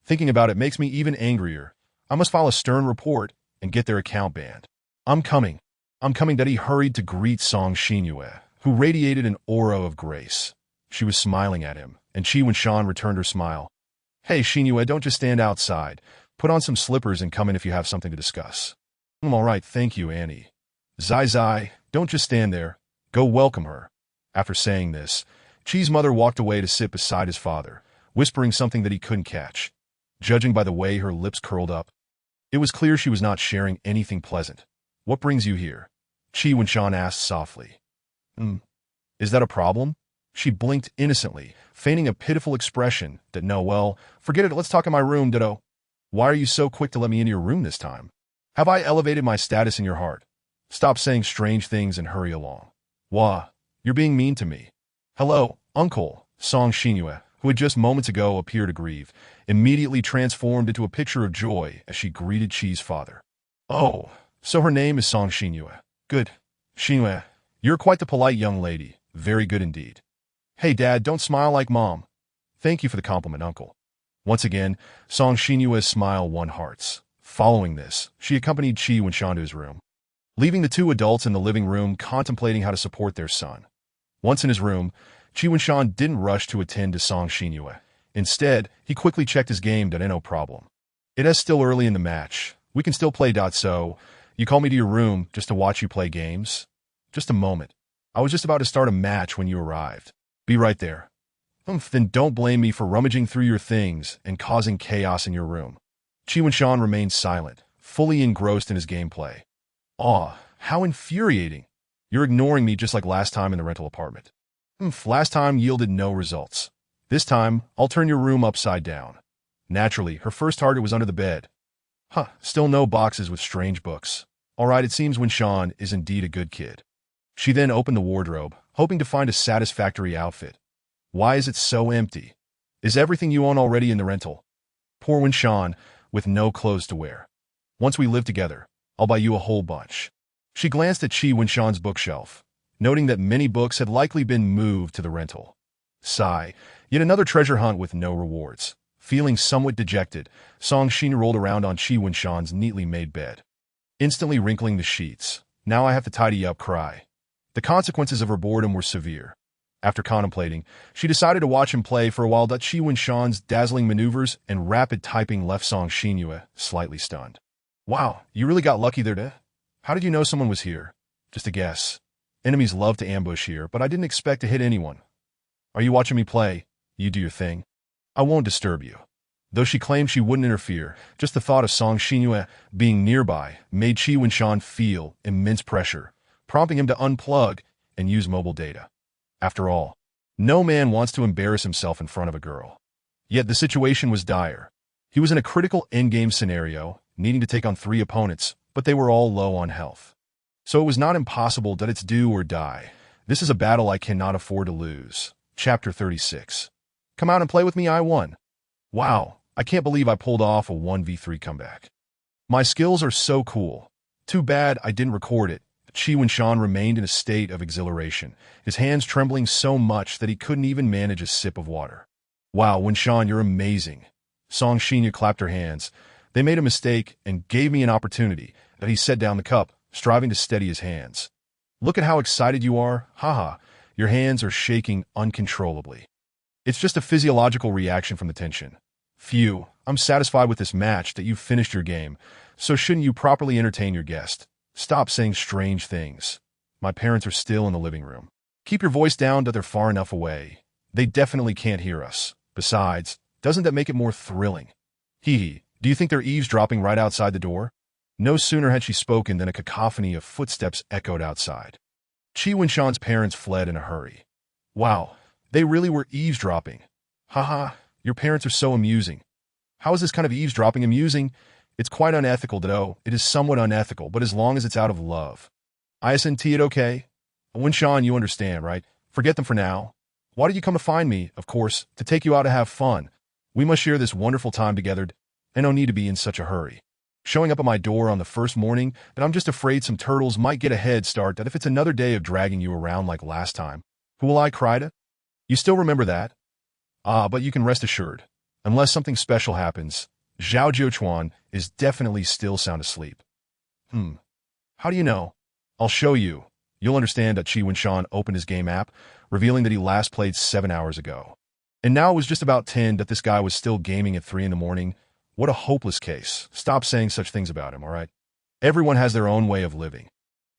Thinking about it makes me even angrier. I must file a stern report and get their account banned. I'm coming. That he hurried to greet Song Xinyue, who radiated an aura of grace. She was smiling at him, and Qi Wenshan returned her smile. Hey, Xinyue, don't just stand outside. Put on some slippers and come in if you have something to discuss. All right, thank you, Annie. Zai, don't just stand there. Go welcome her. After saying this, Qi's mother walked away to sit beside his father, whispering something that he couldn't catch. Judging by the way her lips curled up, it was clear she was not sharing anything pleasant. What brings you here? Qi Wenshan asked softly. Is that a problem? She blinked innocently, feigning a pitiful expression that forget it, let's talk in my room, Ditto. Why are you so quick to let me into your room this time? Have I elevated my status in your heart? Stop saying strange things and hurry along. You're being mean to me. Hello, Uncle. Song Xinyue, who had just moments ago appeared aggrieved, immediately transformed into a picture of joy as she greeted Qi's father. Oh, so her name is Song Xinyue. Good. Xinyue, you're quite the polite young lady. Very good indeed. Hey, Dad, don't smile like Mom. Thank you for the compliment, Uncle. Once again, Song Xinyue's smile won hearts. Following this, she accompanied Qi Wenshan to his room, leaving the two adults in the living room contemplating how to support their son. Once in his room, Qi Wenshan didn't rush to attend to Song Xinyue. Instead, he quickly checked his game. No problem. It is still early in the match. We can still play. So, you call me to your room just to watch you play games? Just a moment. I was just about to start a match when you arrived. Be right there. Then don't blame me for rummaging through your things and causing chaos in your room. Qi Wenshan remained silent, fully engrossed in his gameplay. Aw, how infuriating. You're ignoring me just like last time in the rental apartment. Last time yielded no results. This time, I'll turn your room upside down. Naturally, her first target was under the bed. Still no boxes with strange books. Alright, it seems Wenshan is indeed a good kid. She then opened the wardrobe, hoping to find a satisfactory outfit. Why is it so empty? Is everything you own already in the rental? Poor Wenshan, with no clothes to wear. Once we live together, I'll buy you a whole bunch. She glanced at Qi Wenshan's bookshelf, noting that many books had likely been moved to the rental. Sigh, yet another treasure hunt with no rewards. Feeling somewhat dejected, Song Xinyue rolled around on Qi Wenshan's neatly made bed, instantly wrinkling the sheets. Now I have to tidy up. Cry. The consequences of her boredom were severe. After contemplating, she decided to watch him play for a while. Qi Wenshan's dazzling maneuvers and rapid typing left Song Xinyue slightly stunned. Wow, you really got lucky there, How did you know someone was here? Just a guess. Enemies love to ambush here, but I didn't expect to hit anyone. Are you watching me play? You do your thing. I won't disturb you. Though she claimed she wouldn't interfere, just the thought of Song Xinyue being nearby made Qi Wenshan feel immense pressure, prompting him to unplug and use mobile data. After all, no man wants to embarrass himself in front of a girl. Yet the situation was dire. He was in a critical endgame scenario, needing to take on 3 opponents, but they were all low on health. So it was not impossible that it's do or die. This is a battle I cannot afford to lose. Chapter 36. Come out and play with me. I won. Wow, I can't believe I pulled off a 1v3 comeback. My skills are so cool. Too bad I didn't record it. Qi Wenshan remained in a state of exhilaration, his hands trembling so much that he couldn't even manage a sip of water. Wow, Wenshan, you're amazing. Song Xinyue clapped her hands. They made a mistake and gave me an opportunity. That he set down the cup, striving to steady his hands. Look at how excited you are. Haha, your hands are shaking uncontrollably. It's just a physiological reaction from the tension. Phew, I'm satisfied with this match that you've finished your game, so shouldn't you properly entertain your guest? Stop saying strange things. My parents are still in the living room. Keep your voice down till they're far enough away. They definitely can't hear us. Besides, doesn't that make it more thrilling? Hee, do you think they're eavesdropping right outside the door? No sooner had she spoken than a cacophony of footsteps echoed outside. Qi Wenshan's parents fled in a hurry. Wow, they really were eavesdropping. Haha, your parents are so amusing. How is this kind of eavesdropping amusing? It's quite unethical, though. It is somewhat unethical, but as long as it's out of love. Isn't it okay? Wenshan, you understand, right? Forget them for now. Why did you come to find me? Of course, to take you out to have fun. We must share this wonderful time together, and no need to be in such a hurry. Showing up at my door on the first morning, and I'm just afraid some turtles might get a head start that if it's another day of dragging you around like last time. Who will I cry to? You still remember that? But you can rest assured. Unless something special happens, Zhao Jiuchuan is definitely still sound asleep. How do you know? I'll show you. You'll understand that Qi Wenshan opened his game app, revealing that he last played 7 hours ago. And now it was just about 10 that this guy was still gaming at 3 in the morning. What a hopeless case. Stop saying such things about him, all right? Everyone has their own way of living.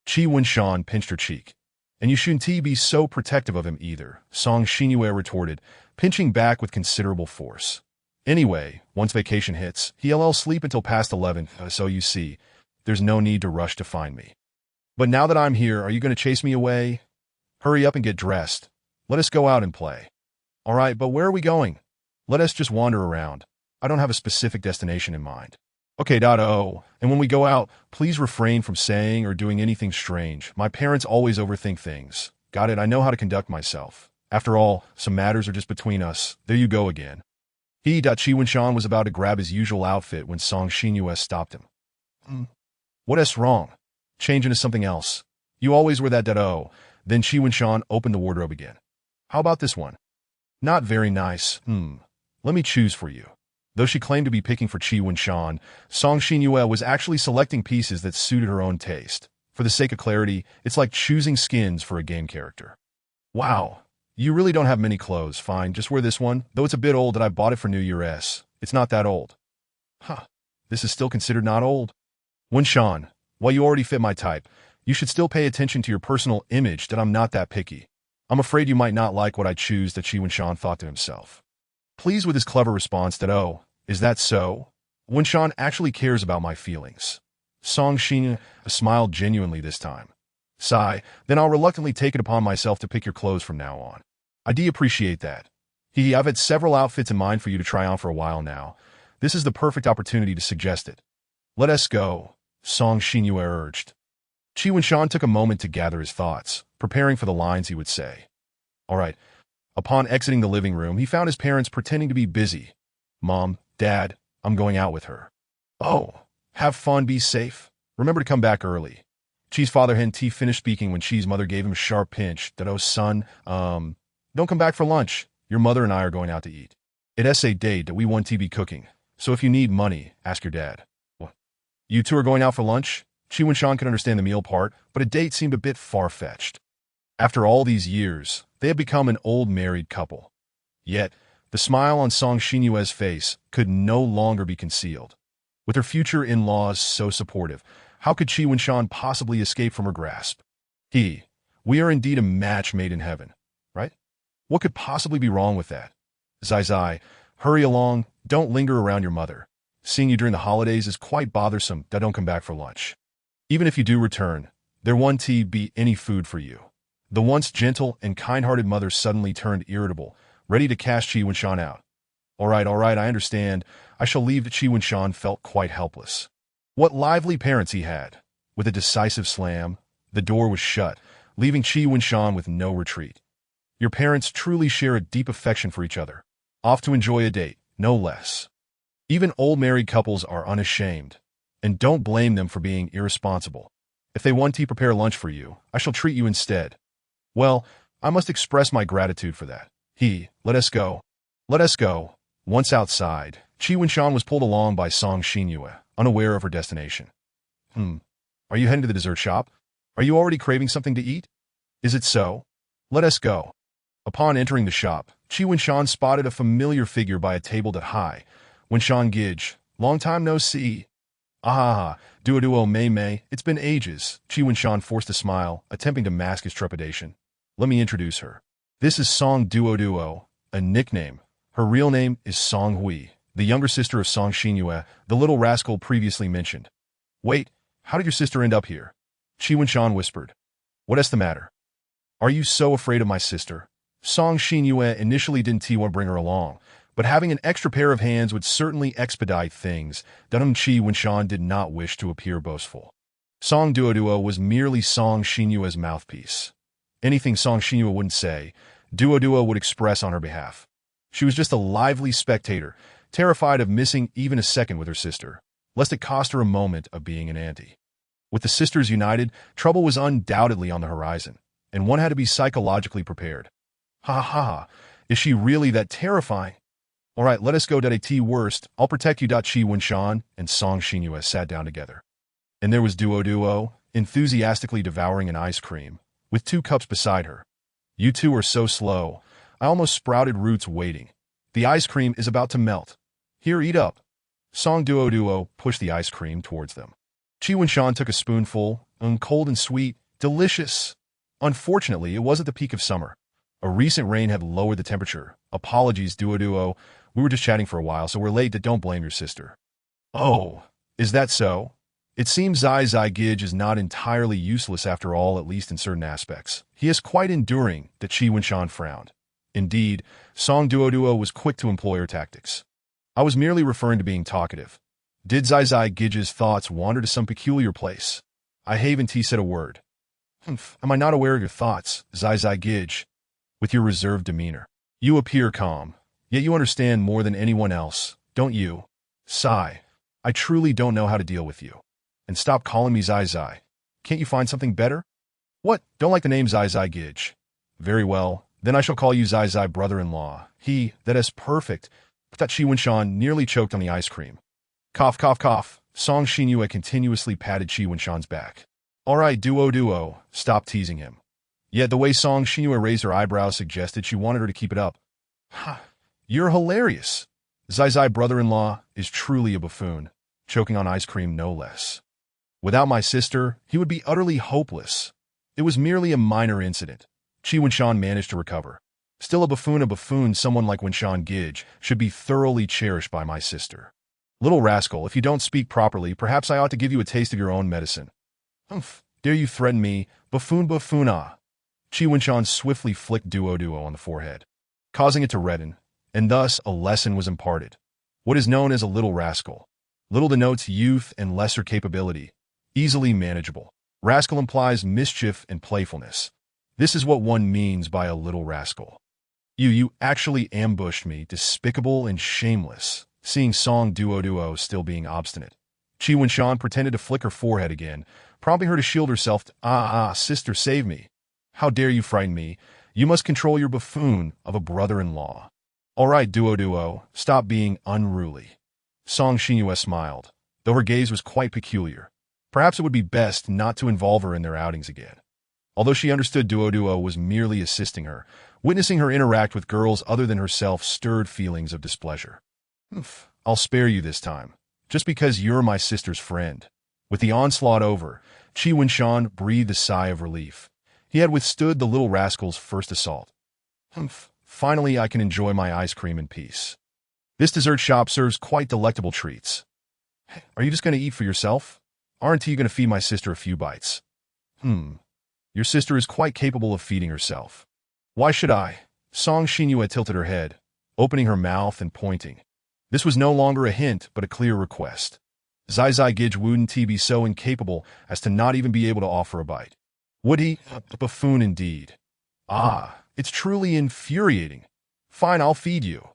Qi Wenshan pinched her cheek. And you shouldn't be so protective of him either, Song Xinyue retorted, pinching back with considerable force. Anyway, once vacation hits, he'll sleep until past 11, so you see, there's no need to rush to find me. But now that I'm here, are you going to chase me away? Hurry up and get dressed. Let us go out and play. All right, but where are we going? Let us just wander around. I don't have a specific destination in mind. Okay, and when we go out, please refrain from saying or doing anything strange. My parents always overthink things. Got it, I know how to conduct myself. After all, some matters are just between us. There you go again. Qi Wenshan was about to grab his usual outfit when Song Xinyue stopped him. What's wrong? Change into something else. You always wear that Then Qi Wenshan opened the wardrobe again. How about this one? Not very nice. Let me choose for you. Though she claimed to be picking for Qi Wunshan, Song Xinyue was actually selecting pieces that suited her own taste. For the sake of clarity, it's like choosing skins for a game character. Wow, you really don't have many clothes. Fine, just wear this one, though it's a bit old and I bought it for New Year's. It's not that old. Huh, this is still considered not old. Wunshan, while you already fit my type, you should still pay attention to your personal image that I'm not that picky. I'm afraid you might not like what I choose, that Qi Wunshan thought to himself. Pleased with his clever response that, oh, is that so? Wunshan actually cares about my feelings. Song Xinyue smiled genuinely this time. Sigh, then I'll reluctantly take it upon myself to pick your clothes from now on. I do appreciate that. I've had several outfits in mind for you to try on for a while now. This is the perfect opportunity to suggest it. Let us go, Song Xinyue urged. Qi Wunshan took a moment to gather his thoughts, preparing for the lines he would say. All right. Upon exiting the living room, he found his parents pretending to be busy. Mom, Dad, I'm going out with her. Oh, have fun, be safe. Remember to come back early. Qi's father Hen T finished speaking when Qi's mother gave him a sharp pinch that, oh son, don't come back for lunch. Your mother and I are going out to eat. It's a date that we want to be cooking, so if you need money, ask your dad. What? You two are going out for lunch? Qi Wunshan could understand the meal part, but a date seemed a bit far-fetched. After all these years, they had become an old married couple. Yet, the smile on Song Xinyue's face could no longer be concealed. With her future in-laws so supportive, how could Qi Wunshan possibly escape from her grasp? We are indeed a match made in heaven, right? What could possibly be wrong with that? Zai, hurry along, don't linger around your mother. Seeing you during the holidays is quite bothersome that don't come back for lunch. Even if you do return, there won't be any food for you. The once gentle and kind-hearted mother suddenly turned irritable, ready to cast Qi Wunshan out. All right, I understand. I shall leave. Qi Wunshan felt quite helpless. What lively parents he had. With a decisive slam, the door was shut, leaving Qi Wunshan with no retreat. Your parents truly share a deep affection for each other. Off to enjoy a date, no less. Even old married couples are unashamed. And don't blame them for being irresponsible. If they want to prepare lunch for you, I shall treat you instead. Well, I must express my gratitude for that. Let us go. Let us go. Once outside, Qi Wunshan was pulled along by Song Xinyue, unaware of her destination. Are you heading to the dessert shop? Are you already craving something to eat? Is it so? Let us go. Upon entering the shop, Qi Wunshan spotted a familiar figure by a table that high. Wunshan Gij, long time no see. Duo Mei, it's been ages. Qi Wunshan forced a smile, attempting to mask his trepidation. Let me introduce her. This is Song Duo, a nickname. Her real name is Song Hui, the younger sister of Song Xinyue, the little rascal previously mentioned. Wait, how did your sister end up here? Qi Wunshan whispered. What's the matter? Are you so afraid of my sister? Song Xinyue initially didn't want to bring her along, but having an extra pair of hands would certainly expedite things. Qi Wunshan did not wish to appear boastful. Song Duo was merely Song Xinyue's mouthpiece. Anything Song Xinyue wouldn't say, Duo would express on her behalf. She was just a lively spectator, terrified of missing even a second with her sister, lest it cost her a moment of being an auntie. With the sisters united, trouble was undoubtedly on the horizon, and one had to be psychologically prepared. Is she really that terrifying? All right, let us go. Worst, I'll protect you. Qi Wunshan and Song Xinyue sat down together. And there was Duo, enthusiastically devouring an ice cream, with 2 cups beside her. You two are so slow. I almost sprouted roots waiting. The ice cream is about to melt. Here, eat up. Song Duo pushed the ice cream towards them. Qi Wunshan took a spoonful, cold and sweet, delicious. Unfortunately, it wasn't the peak of summer. A recent rain had lowered the temperature. Apologies, Duo. We were just chatting for a while, so we're late. Don't blame your sister. Oh, is that so? It seems Zai Gij is not entirely useless after all, at least in certain aspects. He is quite enduring. Qi Wunshan frowned. Indeed, Song Duo was quick to employ her tactics. I was merely referring to being talkative. Did Zai Gij's thoughts wander to some peculiar place? I haven't said a word. Am I not aware of your thoughts, Zai Gij? With your reserved demeanor. You appear calm, yet you understand more than anyone else, don't you? Sigh. I truly don't know how to deal with you. And stop calling me Zai. Can't you find something better? What? Don't like the name Zai Gij? Very well, then I shall call you Zai brother-in-law. That is perfect. That Chi Winshan nearly choked on the ice cream. Cough, cough, cough. Song Xinyue continuously patted Chi Winshan's back. All right, duo, stop teasing him. Yet the way Song Xinyue raised her eyebrows suggested she wanted her to keep it up. Ha, you're hilarious. Zai Zai brother-in-law is truly a buffoon, choking on ice cream no less. Without my sister, he would be utterly hopeless. It was merely a minor incident. Chi Winshan managed to recover. Still a buffoon, someone like Winshan Gij should be thoroughly cherished by my sister. Little rascal, if you don't speak properly, perhaps I ought to give you a taste of your own medicine. Humph, dare you threaten me, buffoon. Chi Winshan swiftly flicked Duo on the forehead, causing it to redden, and thus a lesson was imparted. What is known as a little rascal. Little denotes youth and lesser capability, easily manageable. Rascal implies mischief and playfulness. This is what one means by a little rascal. You actually ambushed me, despicable and shameless. Seeing Song Duo still being obstinate, Chi Winshan pretended to flick her forehead again, prompting her to shield herself. Sister, save me. How dare you frighten me? You must control your buffoon of a brother-in-law. All right, Duo, stop being unruly. Song Xinyue smiled, though her gaze was quite peculiar. Perhaps it would be best not to involve her in their outings again. Although she understood Duo was merely assisting her, witnessing her interact with girls other than herself stirred feelings of displeasure. I'll spare you this time, just because you're my sister's friend. With the onslaught over, Chi Winshan breathed a sigh of relief. He had withstood the little rascal's first assault. Finally, I can enjoy my ice cream in peace. This dessert shop serves quite delectable treats. Are you just going to eat for yourself? Aren't you going to feed my sister a few bites? Your sister is quite capable of feeding herself. Why should I? Song Xinyue tilted her head, opening her mouth and pointing. This was no longer a hint, but a clear request. Zai Zai Gij wouldn't he be so incapable as to not even be able to offer a bite? Would he? A buffoon indeed. It's truly infuriating. Fine, I'll feed you.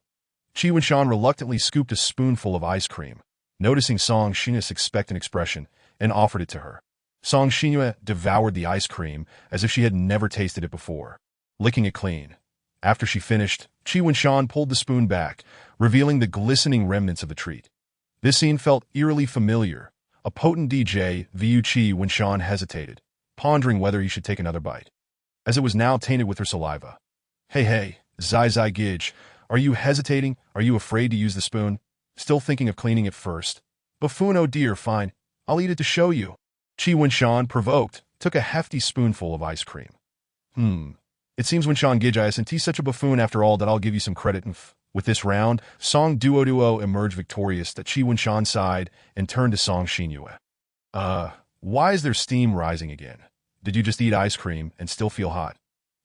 Chi Winshan reluctantly scooped a spoonful of ice cream, noticing Song Xinyue's expectant expression, and offered it to her. Song Xinyue devoured the ice cream as if she had never tasted it before, licking it clean. After she finished, Chi Winshan pulled the spoon back, revealing the glistening remnants of the treat. This scene felt eerily familiar. A potent DJ, Vu Chi Winshan hesitated, pondering whether he should take another bite, as it was now tainted with her saliva. Hey, Zai Zai Gij, are you hesitating? Are you afraid to use the spoon? Still thinking of cleaning it first? Buffoon, oh dear, fine. I'll eat it to show you. Chi Winshan, provoked, took a hefty spoonful of ice cream. It seems Winshan Gij isn't such a buffoon after all that I'll give you some credit. With this round, Song Duo emerged victorious. That Chi Winshan sighed and turned to Song Xinyue. Why is there steam rising again? Did you just eat ice cream and still feel hot?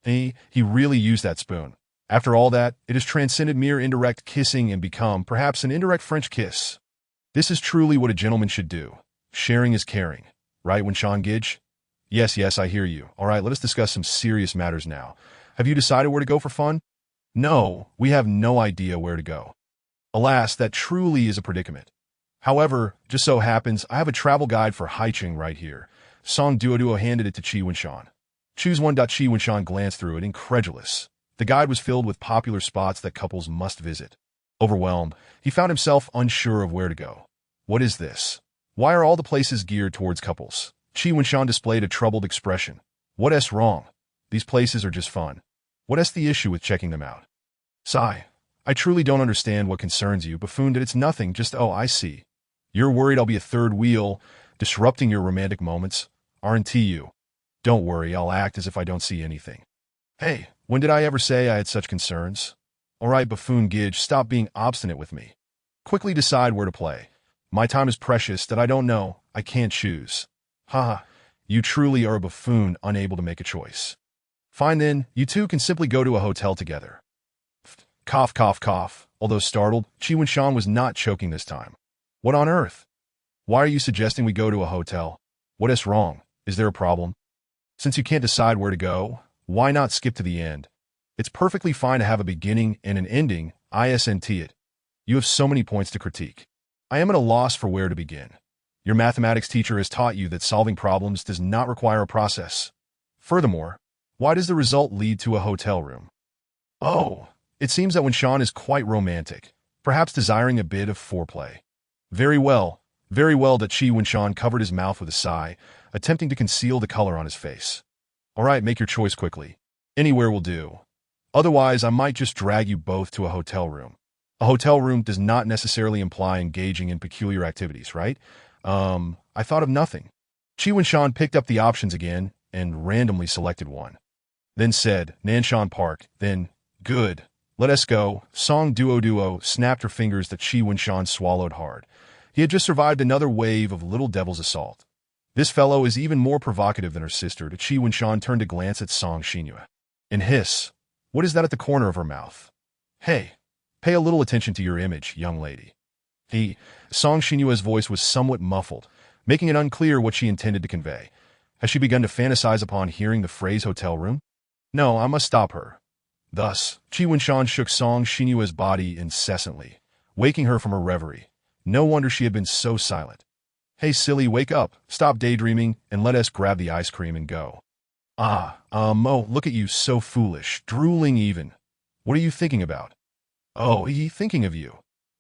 He really used that spoon. After all that, it has transcended mere indirect kissing and become, perhaps, an indirect French kiss. This is truly what a gentleman should do. Sharing is caring. Right, Winshan Gij? Yes, I hear you. All right, let us discuss some serious matters now. Have you decided where to go for fun? No, we have no idea where to go. Alas, that truly is a predicament. However, just so happens, I have a travel guide for Haicheng right here. Song Duo handed it to Chi Winshan. Choose one. Chi Winshan glanced through it, incredulous. The guide was filled with popular spots that couples must visit. Overwhelmed, he found himself unsure of where to go. What is this? Why are all the places geared towards couples? Chi Winshan displayed a troubled expression. What's wrong? These places are just fun. What's the issue with checking them out? Sigh. I truly don't understand what concerns you, buffoon. It's nothing, just I see. You're worried I'll be a third wheel, disrupting your romantic moments, aren't you? Don't worry, I'll act as if I don't see anything. Hey, when did I ever say I had such concerns? All right, buffoon Gij, stop being obstinate with me. Quickly decide where to play. My time is precious that I don't know, I can't choose. You truly are a buffoon unable to make a choice. Fine then, you two can simply go to a hotel together. Cough, cough, cough. Although startled, Chi Winshan was not choking this time. What on earth? Why are you suggesting we go to a hotel? What is wrong? Is there a problem? Since you can't decide where to go, why not skip to the end? It's perfectly fine to have a beginning and an ending, isn't it? You have so many points to critique. I am at a loss for where to begin. Your mathematics teacher has taught you that solving problems does not require a process. Furthermore, why does the result lead to a hotel room? Oh, it seems that Winshan is quite romantic. perhaps desiring a bit of foreplay. Very well, that Qi Wenshan covered his mouth with a sigh, attempting to conceal the color on his face. All right, make your choice quickly. Anywhere will do. Otherwise, I might just drag you both to a hotel room. A hotel room does not necessarily imply engaging in peculiar activities, right? I thought of nothing. Qi Wenshan picked up the options again and randomly selected one. Then said, Nanshan Park, then, good. Let us go. Song Duo snapped her fingers that Qi Wenshan swallowed hard. He had just survived another wave of Little Devil's assault. This fellow is even more provocative than her sister. Qi Wenshan turned to glance at Song Xinyu and hiss, what is that at the corner of her mouth? Hey, pay a little attention to your image, young lady. Song Xinyue's voice was somewhat muffled, making it unclear what she intended to convey. Has she begun to fantasize upon hearing the phrase hotel room? No, I must stop her. Thus, Qi Wenshan shook Song Xinyue's body incessantly, waking her from her reverie. No wonder she had been so silent. Hey silly, wake up, stop daydreaming, and let us grab the ice cream and go. Mo, look at you, so foolish, drooling even. What are you thinking about? Oh, he thinking of you.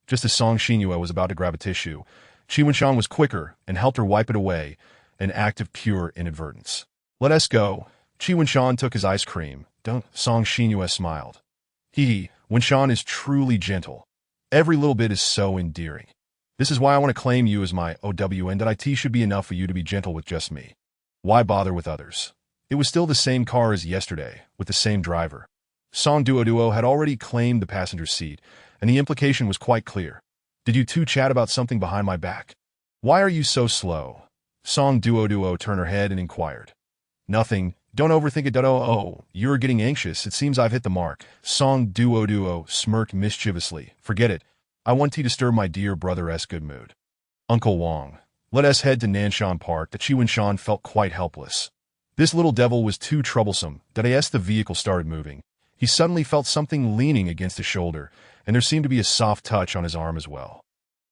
Just as Song Xinyue was about to grab a tissue, Qi Wenshan was quicker and helped her wipe it away, an act of pure inadvertence. Let us go. Qi Wenshan took his ice cream. Don't, Song Xinyue smiled. Wenshan is truly gentle. Every little bit is so endearing. This is why I want to claim you as my OWN. That IT should be enough for you to be gentle with just me. Why bother with others? It was still the same car as yesterday, with the same driver. Song Duo had already claimed the passenger seat, and the implication was quite clear. Did you two chat about something behind my back? Why are you so slow? Song Duo turned her head and inquired. Nothing. Don't overthink it. Oh, you're getting anxious. It seems I've hit the mark. Song Duo smirked mischievously. Forget it. I want to disturb my dear brother's good mood. Uncle Wong, let us head to Nanshan Park. That Qi Wenshan felt quite helpless. This little devil was too troublesome. That as the vehicle started moving, he suddenly felt something leaning against his shoulder, and there seemed to be a soft touch on his arm as well.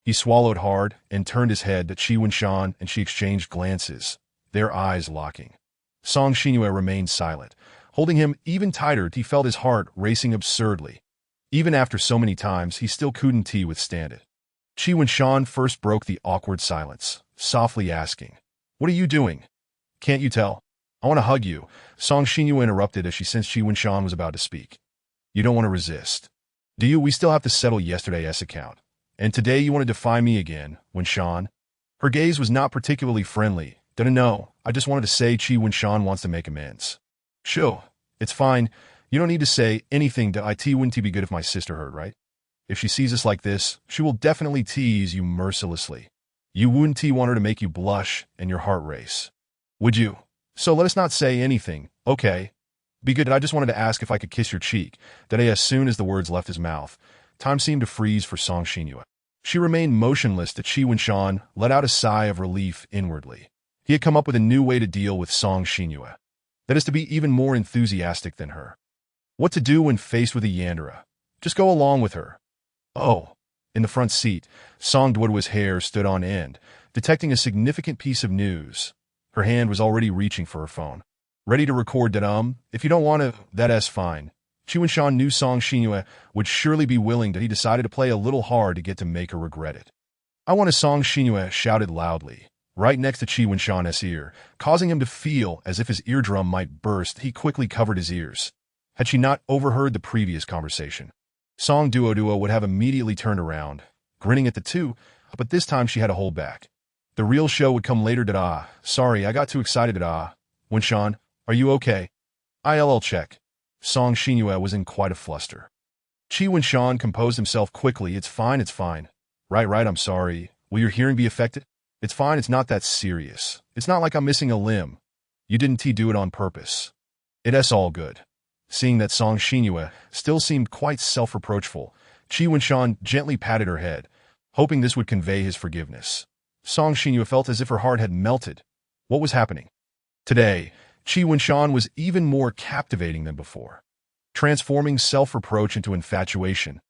He swallowed hard and turned his head to Qi Wenshan, and she exchanged glances, their eyes locking. Song Xinyue remained silent. Holding him even tighter, he felt his heart racing absurdly. Even after so many times, he still couldn't withstand it. Qi Wenshan first broke the awkward silence, softly asking, What are you doing? Can't you tell? I want to hug you. Song Xinyue interrupted as she sensed Qi Wenshan was about to speak. You don't want to resist. Do you? We still have to settle yesterday's account. And today you want to defy me again, Wenshan? Her gaze was not particularly friendly. Didn't know. I just wanted to say Qi Wenshan wants to make amends. Sure, it's fine. You don't need to say anything to it. Wouldn't it be good if my sister heard, right? If she sees us like this, she will definitely tease you mercilessly. You wouldn't want her to make you blush and your heart race. Would you? So let us not say anything, okay? Be good. I just wanted to ask if I could kiss your cheek. That as soon as the words left his mouth, time seemed to freeze for Song Xinyue. She remained motionless. That Qi Wenshan let out a sigh of relief inwardly. He had come up with a new way to deal with Song Xinyue. That is to be even more enthusiastic than her. What to do when faced with a yandere? Just go along with her. Oh. In the front seat, Song Duo's hair stood on end, detecting a significant piece of news. Her hand was already reaching for her phone. Ready to record that if you don't want to, that's fine. Qi Wenshan knew Song Xinyue would surely be willing, that he decided to play a little hard to get to make her regret it. I want a Song Xinyue shouted loudly, right next to Qi Wenshan's ear, causing him to feel as if his eardrum might burst. He quickly covered his ears. Had she not overheard the previous conversation, Song Duo would have immediately turned around, grinning at the two, but this time she had to hold back. The real show would come later. Sorry, I got too excited. Wenshan, are you okay? ILL check. Song Xinyue was in quite a fluster. Qi Wenshan composed himself quickly. It's fine. Right, I'm sorry. Will your hearing be affected? It's fine, it's not that serious. It's not like I'm missing a limb. You didn't do it on purpose. It's all good. Seeing that Song Xinyue still seemed quite self-reproachful, Qi Wenshan gently patted her head, hoping this would convey his forgiveness. Song Xinyue felt as if her heart had melted. What was happening? Today, Qi Wenshan was even more captivating than before, transforming self-reproach into infatuation.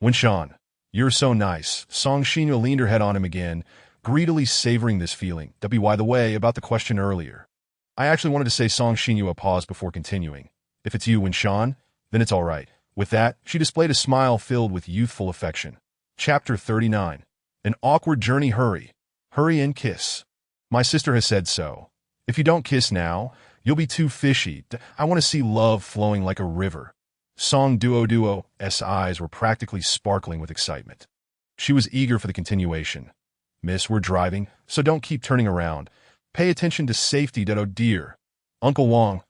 Wenshan, you're so nice. Song Xinyue leaned her head on him again, greedily savoring this feeling. By the way, about the question earlier. I actually wanted to say. Song Xinyue paused before continuing. If it's you, Wenshan, then it's all right. With that, she displayed a smile filled with youthful affection. Chapter 39. An awkward journey. Hurry. Hurry and kiss. My sister has said so. If you don't kiss now, you'll be too fishy. I want to see love flowing like a river. Song Duo's eyes were practically sparkling with excitement. She was eager for the continuation. Miss, we're driving, so don't keep turning around. Pay attention to safety. Oh dear. Uncle Wong,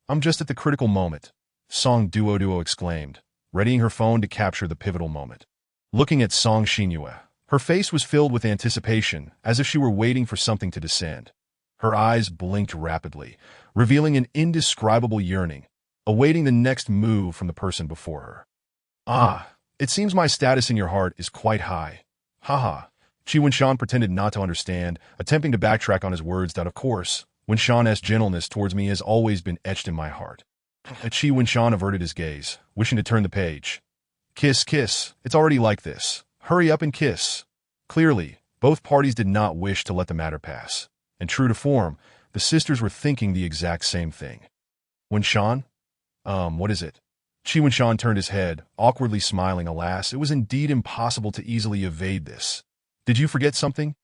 I'm just at the critical moment. Song Duo exclaimed, readying her phone to capture the pivotal moment. Looking at Song Xinyue, her face was filled with anticipation, as if she were waiting for something to descend. Her eyes blinked rapidly, revealing an indescribable yearning, awaiting the next move from the person before her. Ah, it seems my status in your heart is quite high. Haha. Qi Wenshan pretended not to understand, attempting to backtrack on his words that, of course, Wenshan's gentleness towards me has always been etched in my heart. Qi Wenshan averted his gaze, wishing to turn the page. Kiss, kiss, it's already like this. Hurry up and kiss. Clearly, both parties did not wish to let the matter pass. And true to form, the sisters were thinking the exact same thing. Wenshan? What is it? Qi Wenshan turned his head, awkwardly smiling. Alas, it was indeed impossible to easily evade this. Did you forget something?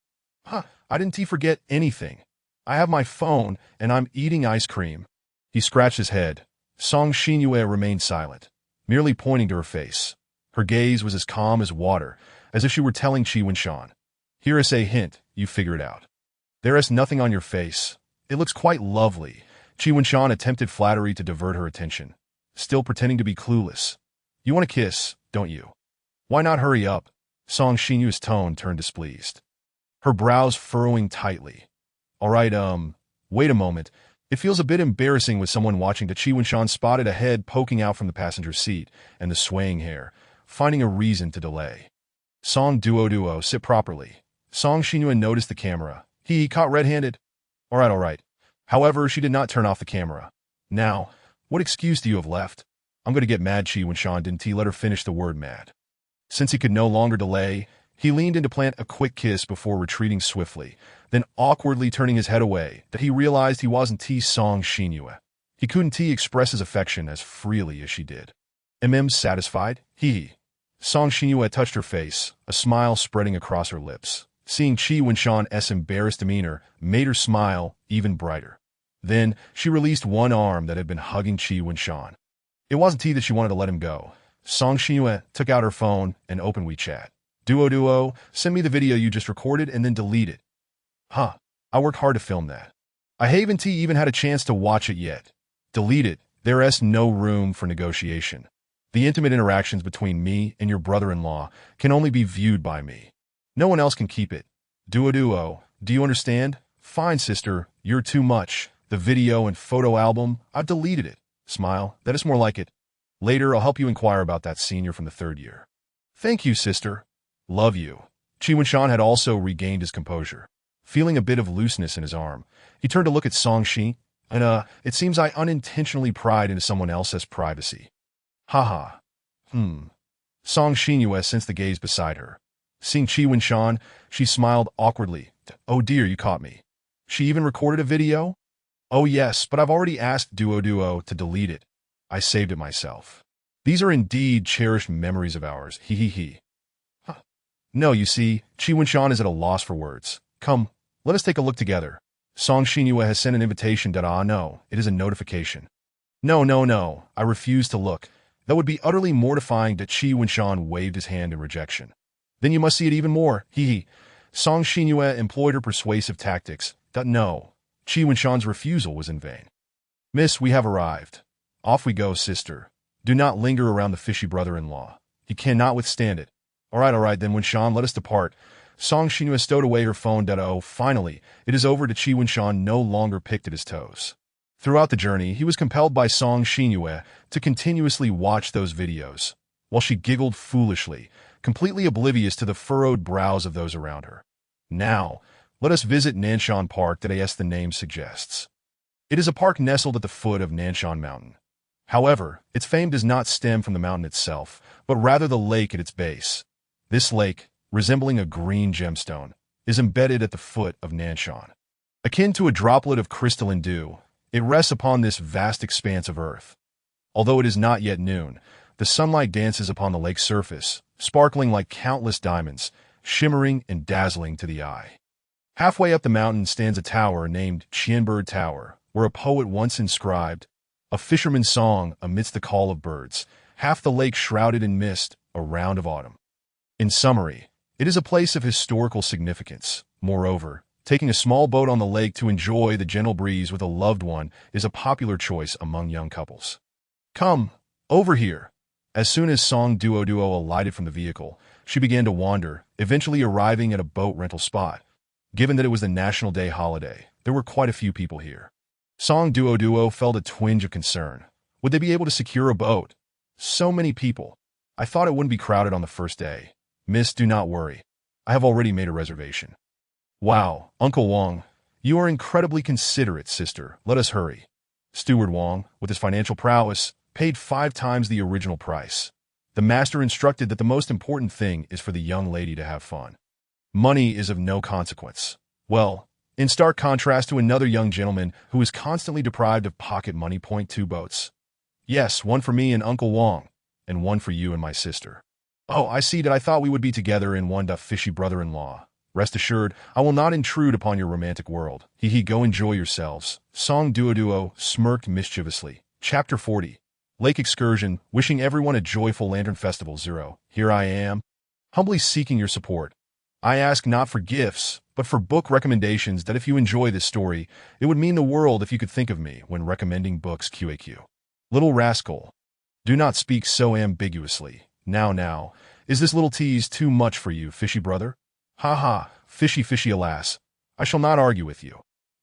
I didn't forget anything. I have my phone, and I'm eating ice cream. He scratched his head. Song Xinyue remained silent, merely pointing to her face. Her gaze was as calm as water, as if she were telling Qi Wenshan, "Here is a hint, you figure it out. There is nothing on your face. It looks quite lovely." Qi Wenshan attempted flattery to divert her attention, still pretending to be clueless. "You want to kiss, don't you? Why not hurry up?" Song Xinyue's tone turned displeased, her brows furrowing tightly. "All right, wait a moment. It feels a bit embarrassing with someone watching." Qi Wenshan spotted a head poking out from the passenger seat and the swaying hair, finding a reason to delay. Song Duo, sit properly. Song Xinyue noticed the camera. He caught red-handed. All right. However, she did not turn off the camera. Now, what excuse do you have left? I'm going to get mad. Qi Wenshan didn't let her finish the word mad. Since he could no longer delay, he leaned in to plant a quick kiss before retreating swiftly, then awkwardly turning his head away, that he realized he wasn't Song Xinyue. He couldn't express his affection as freely as she did. Satisfied? Song Xinyue touched her face, a smile spreading across her lips. Seeing Qi Wenshan's embarrassed demeanor made her smile even brighter. Then, she released one arm that had been hugging Qi Wenshan. It wasn't that she wanted to let him go. Song Xinyue took out her phone and opened WeChat. Duo, send me the video you just recorded and then delete it. I worked hard to film that. I haven't even had a chance to watch it yet. Delete it. There's no room for negotiation. The intimate interactions between me and your brother-in-law can only be viewed by me. No one else can keep it. Duo, do you understand? Fine, sister, you're too much. The video and photo album, I've deleted it. Smile, that is more like it. Later, I'll help you inquire about that senior from the 3rd year. Thank you, sister. Love you. Qi Wenshan had also regained his composure. Feeling a bit of looseness in his arm, he turned to look at Song Shi, and it seems I unintentionally pried into someone else's privacy. Song Xinyue sensed the gaze beside her. Seeing Qi Wenshan, she smiled awkwardly. Oh dear, you caught me. She even recorded a video? Oh yes, but I've already asked Duo to delete it. I saved it myself. These are indeed cherished memories of ours. No, you see, Qi Wenshan is at a loss for words. Come, let us take a look together. Song Xinyue has sent an invitation. No, it is a notification. No, I refuse to look. That would be utterly mortifying. Qi Wenshan waved his hand in rejection. Then you must see it even more. Song Xinyue employed her persuasive tactics. No, Qi Wenshan's refusal was in vain. Miss, we have arrived. Off we go, sister. Do not linger around the fishy brother-in-law. He cannot withstand it. All right, then Wenshan, let us depart. Song Xinyue stowed away her phone. Finally, it is over. Qi Wenshan no longer picked at his toes. Throughout the journey, he was compelled by Song Xinyue to continuously watch those videos, while she giggled foolishly, completely oblivious to the furrowed brows of those around her. Now, let us visit Nanshan Park. As the name suggests. It is a park nestled at the foot of Nanshan Mountain. However, its fame does not stem from the mountain itself, but rather the lake at its base. This lake, resembling a green gemstone, is embedded at the foot of Nanshan. Akin to a droplet of crystalline dew, it rests upon this vast expanse of earth. Although it is not yet noon, The sunlight dances upon the lake's surface, sparkling like countless diamonds, shimmering and dazzling to the eye. Halfway up the mountain stands a tower named Yandere Tower, where a poet once inscribed, "A fisherman's song amidst the call of birds, half the lake shrouded in mist, a round of autumn." In summary, it is a place of historical significance. Moreover, taking a small boat on the lake to enjoy the gentle breeze with a loved one is a popular choice among young couples. "Come, over here." As soon as Song Duo alighted from the vehicle, she began to wander, eventually arriving at a boat rental spot. Given that it was the National Day holiday, there were quite a few people here. Song Duo felt a twinge of concern. Would they be able to secure a boat? So many people. I thought it wouldn't be crowded on the first day. "Miss, do not worry. I have already made a reservation." "Wow, Uncle Wong, you are incredibly considerate, sister. Let us hurry." Steward Wong, with his financial prowess, paid 5 times the original price. The master instructed that the most important thing is for the young lady to have fun. Money is of no consequence. Well, in stark contrast to another young gentleman who is constantly deprived of pocket money. 2 boats. "Yes, one for me and Uncle Wong, and one for you and my sister." "Oh, I see that I thought we would be together in one fishy brother-in-law. Rest assured, I will not intrude upon your romantic world. Go enjoy yourselves." Song Duo smirked mischievously. Chapter 40. Lake Excursion, wishing everyone a joyful Lantern Festival 0. Here I am, humbly seeking your support. I ask not for gifts, but for book recommendations that if you enjoy this story, it would mean the world if you could think of me when recommending books. QAQ. Little rascal. Do not speak so ambiguously. Now, is this little tease too much for you, fishy brother? Ha ha, fishy alas. I shall not argue with you.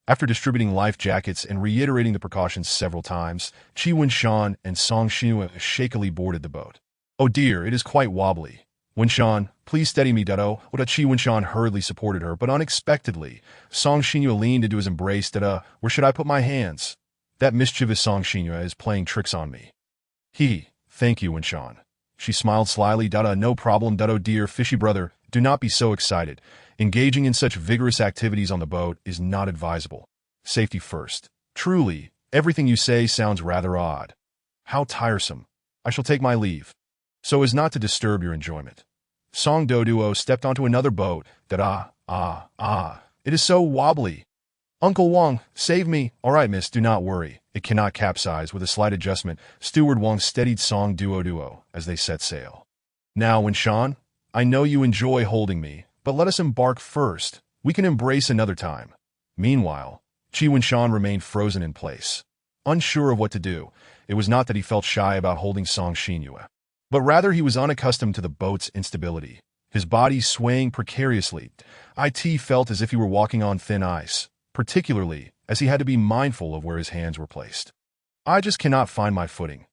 After distributing life jackets and reiterating the precautions several times, Chi Winshan and Song Xinhua shakily boarded the boat. "Oh dear, it is quite wobbly. Winshan, please steady me, Dutto." Chi Winshan hurriedly supported her, but unexpectedly, Song Xinhua leaned into his embrace. "Where should I put my hands? That mischievous Song Xinhua is playing tricks on me." Thank you, Winshan." She smiled slyly. "No problem, Dutto dear fishy brother. Do not be so excited. Engaging in such vigorous activities on the boat is not advisable. Safety first. Truly, everything you say sounds rather odd. How tiresome. I shall take my leave, so as not to disturb your enjoyment." Song Duo stepped onto another boat. It is so wobbly. "Uncle Wong, save me." "All right, miss, do not worry. It cannot capsize." With a slight adjustment, Steward Wong steadied Song Duo as they set sail. "Now, Winshan, I know you enjoy holding me, but let us embark first. We can embrace another time." Meanwhile, Chi Winshan remained frozen in place. Unsure of what to do, it was not that he felt shy about holding Song Xinhua, but rather he was unaccustomed to the boat's instability. His body swaying precariously, it felt as if he were walking on thin ice, particularly as he had to be mindful of where his hands were placed. "I just cannot find my footing."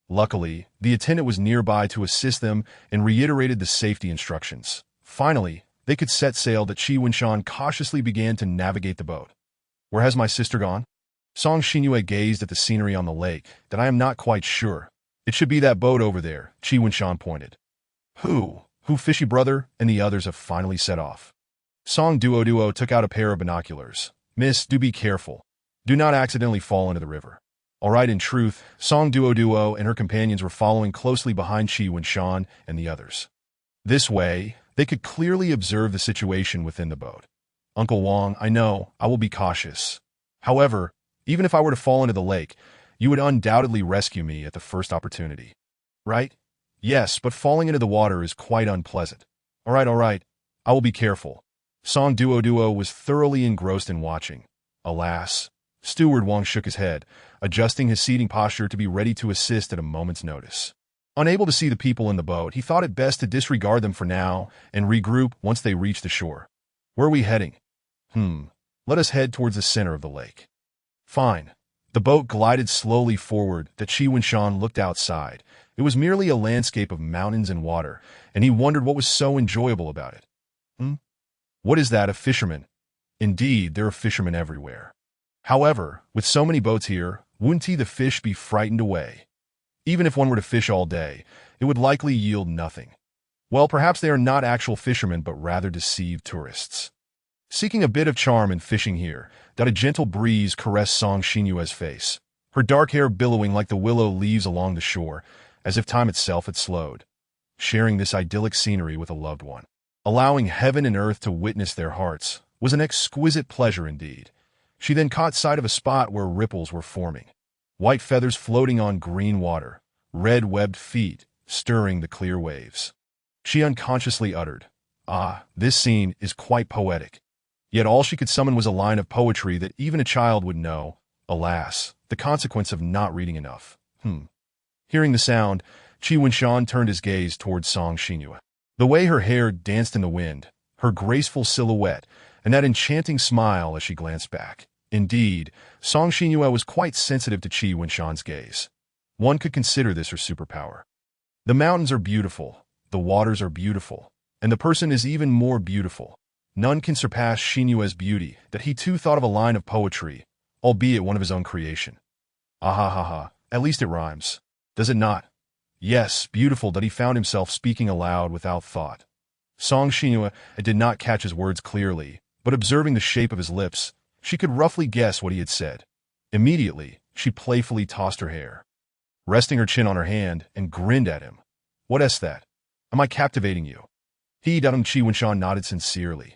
Luckily, the attendant was nearby to assist them and reiterated the safety instructions. Finally, they could set sail. Chi Winshan cautiously began to navigate the boat. "Where has my sister gone?" Song Xinhua gazed at the scenery on the lake. "I am not quite sure. It should be that boat over there." Chi Winshan pointed. Who, fishy brother, and the others have finally set off. Song Duo took out a pair of binoculars. "Miss, do be careful. Do not accidentally fall into the river." All right, in truth, Song Duo and her companions were following closely behind Chi Winshan and the others. This way, they could clearly observe the situation within the boat. "Uncle Wong, I know, I will be cautious. However, even if I were to fall into the lake, you would undoubtedly rescue me at the first opportunity. Right?" "Yes, but falling into the water is quite unpleasant." All right, I will be careful." Song Duo was thoroughly engrossed in watching. Alas, Steward Wong shook his head, adjusting his seating posture to be ready to assist at a moment's notice. Unable to see the people in the boat, he thought it best to disregard them for now and regroup once they reached the shore. "Where are we heading?" Let us head towards the center of the lake." "Fine." The boat glided slowly forward. Chi Winshan looked outside. It was merely a landscape of mountains and water, and he wondered what was so enjoyable about it. What is that, a fisherman? Indeed, there are fishermen everywhere. However, with so many boats here, wouldn't the fish be frightened away? Even if one were to fish all day, it would likely yield nothing. Well, perhaps they are not actual fishermen, but rather deceived tourists. Seeking a bit of charm in fishing here, that a gentle breeze caressed Song Xinhua's face, her dark hair billowing like the willow leaves along the shore. as if time itself had slowed, sharing this idyllic scenery with a loved one. Allowing heaven and earth to witness their hearts was an exquisite pleasure indeed. She then caught sight of a spot where ripples were forming, white feathers floating on green water, red webbed feet stirring the clear waves. She unconsciously uttered, "Ah, this scene is quite poetic." Yet all she could summon was a line of poetry that even a child would know. Alas, the consequence of not reading enough. Hearing the sound, Qi Wenshan turned his gaze towards Song Xinhua. The way her hair danced in the wind, her graceful silhouette, and that enchanting smile as she glanced back. Indeed, Song Xinhua was quite sensitive to Qi Wenshan's gaze. One could consider this her superpower. The mountains are beautiful, the waters are beautiful, and the person is even more beautiful. None can surpass Xinhua's beauty, that he too thought of a line of poetry, albeit one of his own creation. Ahahaha, at least it rhymes. Does it not? Yes, beautiful that he found himself speaking aloud without thought. Song Xinhua did not catch his words clearly, but observing the shape of his lips, she could roughly guess what he had said. Immediately, she playfully tossed her hair, resting her chin on her hand, and grinned at him. "What is that? Am I captivating you?" Qi Wenshan nodded sincerely.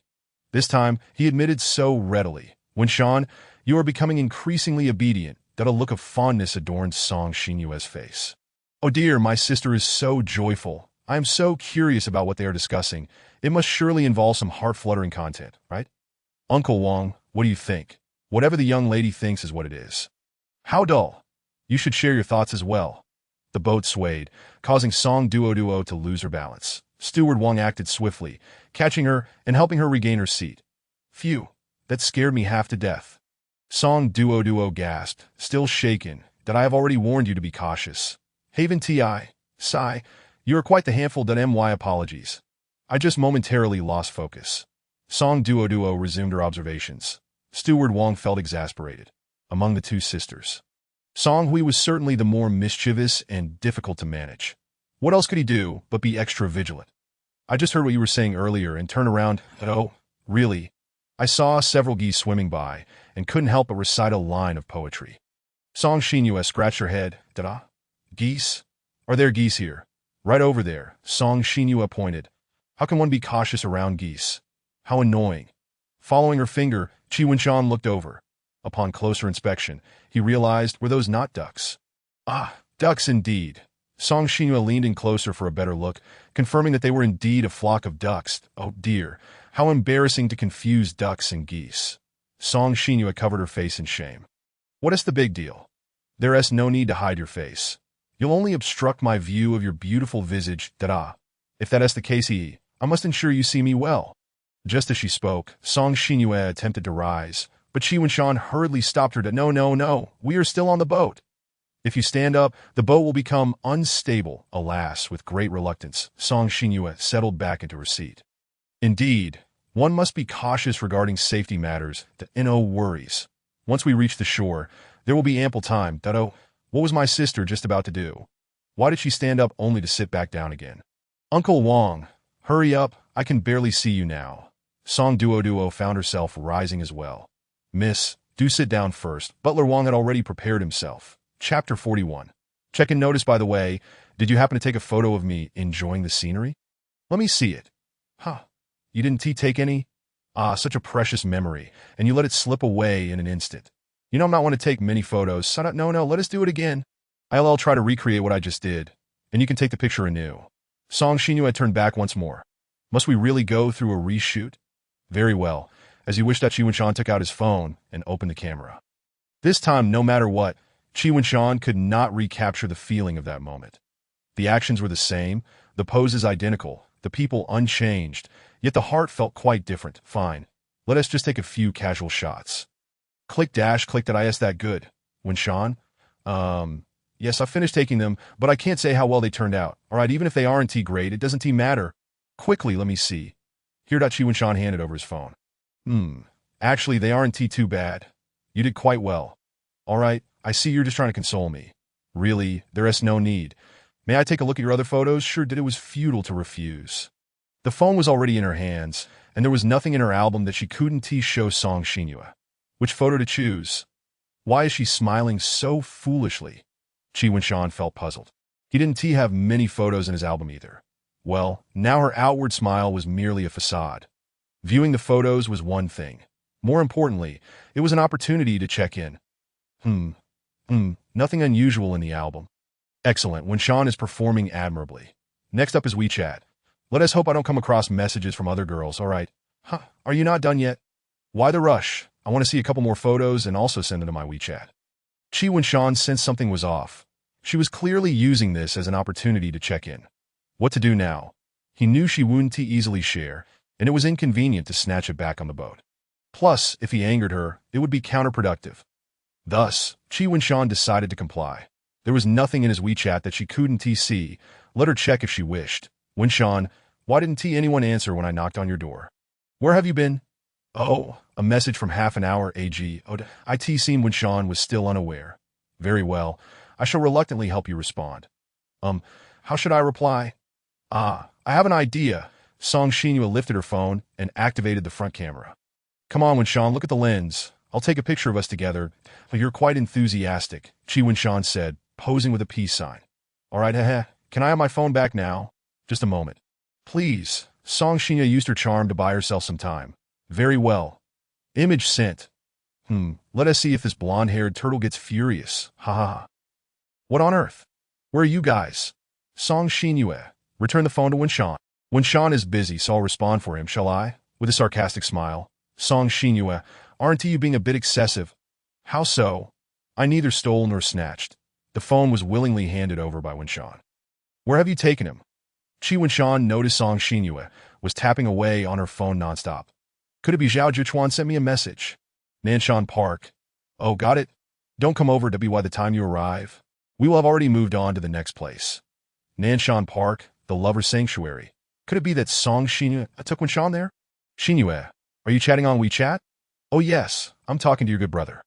This time, he admitted so readily. "Wenshan, you are becoming increasingly obedient," that a look of fondness adorned Song Xinhua's face. "Oh dear, my sister is so joyful. I am so curious about what they are discussing. It must surely involve some heart-fluttering content, right? Uncle Wang, what do you think? Whatever the young lady thinks is what it is." "How dull. You should share your thoughts as well." The boat swayed, causing Song Duo to lose her balance. Steward Wang acted swiftly, catching her and helping her regain her seat. "Phew, that scared me half to death." Song Duo gasped, still shaken, "that I have already warned you to be cautious." "Haven Ti, sigh, you are quite the handful. My apologies. I just momentarily lost focus." Song Duo resumed her observations. Steward Wang felt exasperated. Among the two sisters, Song Hui was certainly the more mischievous and difficult to manage. What else could he do but be extra vigilant? "I just heard what you were saying earlier and turned around. Oh, really? I saw several geese swimming by and couldn't help but recite a line of poetry." Song Xinhua scratched her head. "Da-da? Geese? Are there geese here?" "Right over there," Song Xinhua pointed. "How can one be cautious around geese? How annoying." Following her finger, Qi Wenshan looked over. Upon closer inspection, he realized, were those not ducks? Ah, ducks indeed. Song Xinhua leaned in closer for a better look, confirming that they were indeed a flock of ducks. Oh dear, how embarrassing to confuse ducks and geese. Song Xinhua covered her face in shame. "What is the big deal? There is no need to hide your face. You'll only obstruct my view of your beautiful visage, da-da. If that is the case, I must ensure you see me well." Just as she spoke, Song Xinhua attempted to rise, but Qi Wenshan hurriedly stopped her. No, we are still on the boat. If you stand up, the boat will become unstable." Alas, with great reluctance, Song Xinhua settled back into her seat. Indeed, one must be cautious regarding safety matters. No worries. Once we reach the shore, there will be ample time. What was my sister just about to do? Why did she stand up only to sit back down again? "Uncle Wang, hurry up, I can barely see you now." Song Duo found herself rising as well. "Miss, do sit down first." Butler Wang had already prepared himself. Chapter 41. Check-in notice, by the way. Did you happen to take a photo of me enjoying the scenery? Let me see it. Huh. You didn't take any? Ah, such a precious memory, and you let it slip away in an instant. You know I'm not one to take many photos. No, let us do it again. I'll try to recreate what I just did, and you can take the picture anew. Song Xinhua turned back once more. Must we really go through a reshoot? Very well. As you wish, that Qi Wenshan took out his phone and opened the camera. This time, no matter what, Qi Wenshan could not recapture the feeling of that moment. The actions were the same, the poses identical, the people unchanged, yet the heart felt quite different. Fine. Let us just take a few casual shots. Click that is that good. Wenshan? Yes, I finished taking them, but I can't say how well they turned out. Alright, even if they aren't great, it doesn't matter. Quickly, let me see. Here, Qi Wenshan handed over his phone. Actually, they aren't too bad. You did quite well. Alright, I see you're just trying to console me. Really, there is no need. May I take a look at your other photos? Sure did. It was futile to refuse. The phone was already in her hands, and there was nothing in her album that she couldn't show Song Xinhua. Which photo to choose? Why is she smiling so foolishly? Qi Wenshan felt puzzled. He didn't have many photos in his album either. Well, now her outward smile was merely a facade. Viewing the photos was one thing. More importantly, it was an opportunity to check in. Nothing unusual in the album. Excellent, when Sean is performing admirably. Next up is WeChat. Let us hope I don't come across messages from other girls, alright? Are you not done yet? Why the rush? I want to see a couple more photos and also send them to my WeChat. When Sean sensed something was off. She was clearly using this as an opportunity to check in. What to do now? He knew she wouldn't easily share, and it was inconvenient to snatch it back on the boat. Plus, if he angered her, it would be counterproductive. Thus, when Sean decided to comply. There was nothing in his WeChat that she couldn't see. Let her check if she wished. When Sean, why didn't anyone answer when I knocked on your door? Where have you been? Oh, a message from half an hour ago. It seemed when Sean was still unaware. Very well, I shall reluctantly help you respond. How should I reply? I have an idea. Song Shinua lifted her phone and activated the front camera. Come on, Winshan, look at the lens. I'll take a picture of us together. You're quite enthusiastic, Winshan said, posing with a peace sign. All right, can I have my phone back now? Just a moment. Please. Song Shinua used her charm to buy herself some time. Very well. Image sent. Let us see if this blonde-haired turtle gets furious. Ha ha ha. What on earth? Where are you guys? Song Shinua. Return the phone to Winshan. Winshan is busy, so I'll respond for him, shall I? With a sarcastic smile. Song Shinua, aren't you being a bit excessive? How so? I neither stole nor snatched. The phone was willingly handed over by Winshan. Where have you taken him? Winshan noticed Song Shinua was tapping away on her phone nonstop. Could it be Zhao Jichuan sent me a message? Nanshan Park. Oh, got it? Don't come over by the time you arrive. We will have already moved on to the next place. Nanshan Park, the lover's sanctuary. Could it be that Song Shinua took Winshan there? Shinua, are you chatting on WeChat? Oh yes, I'm talking to your good brother.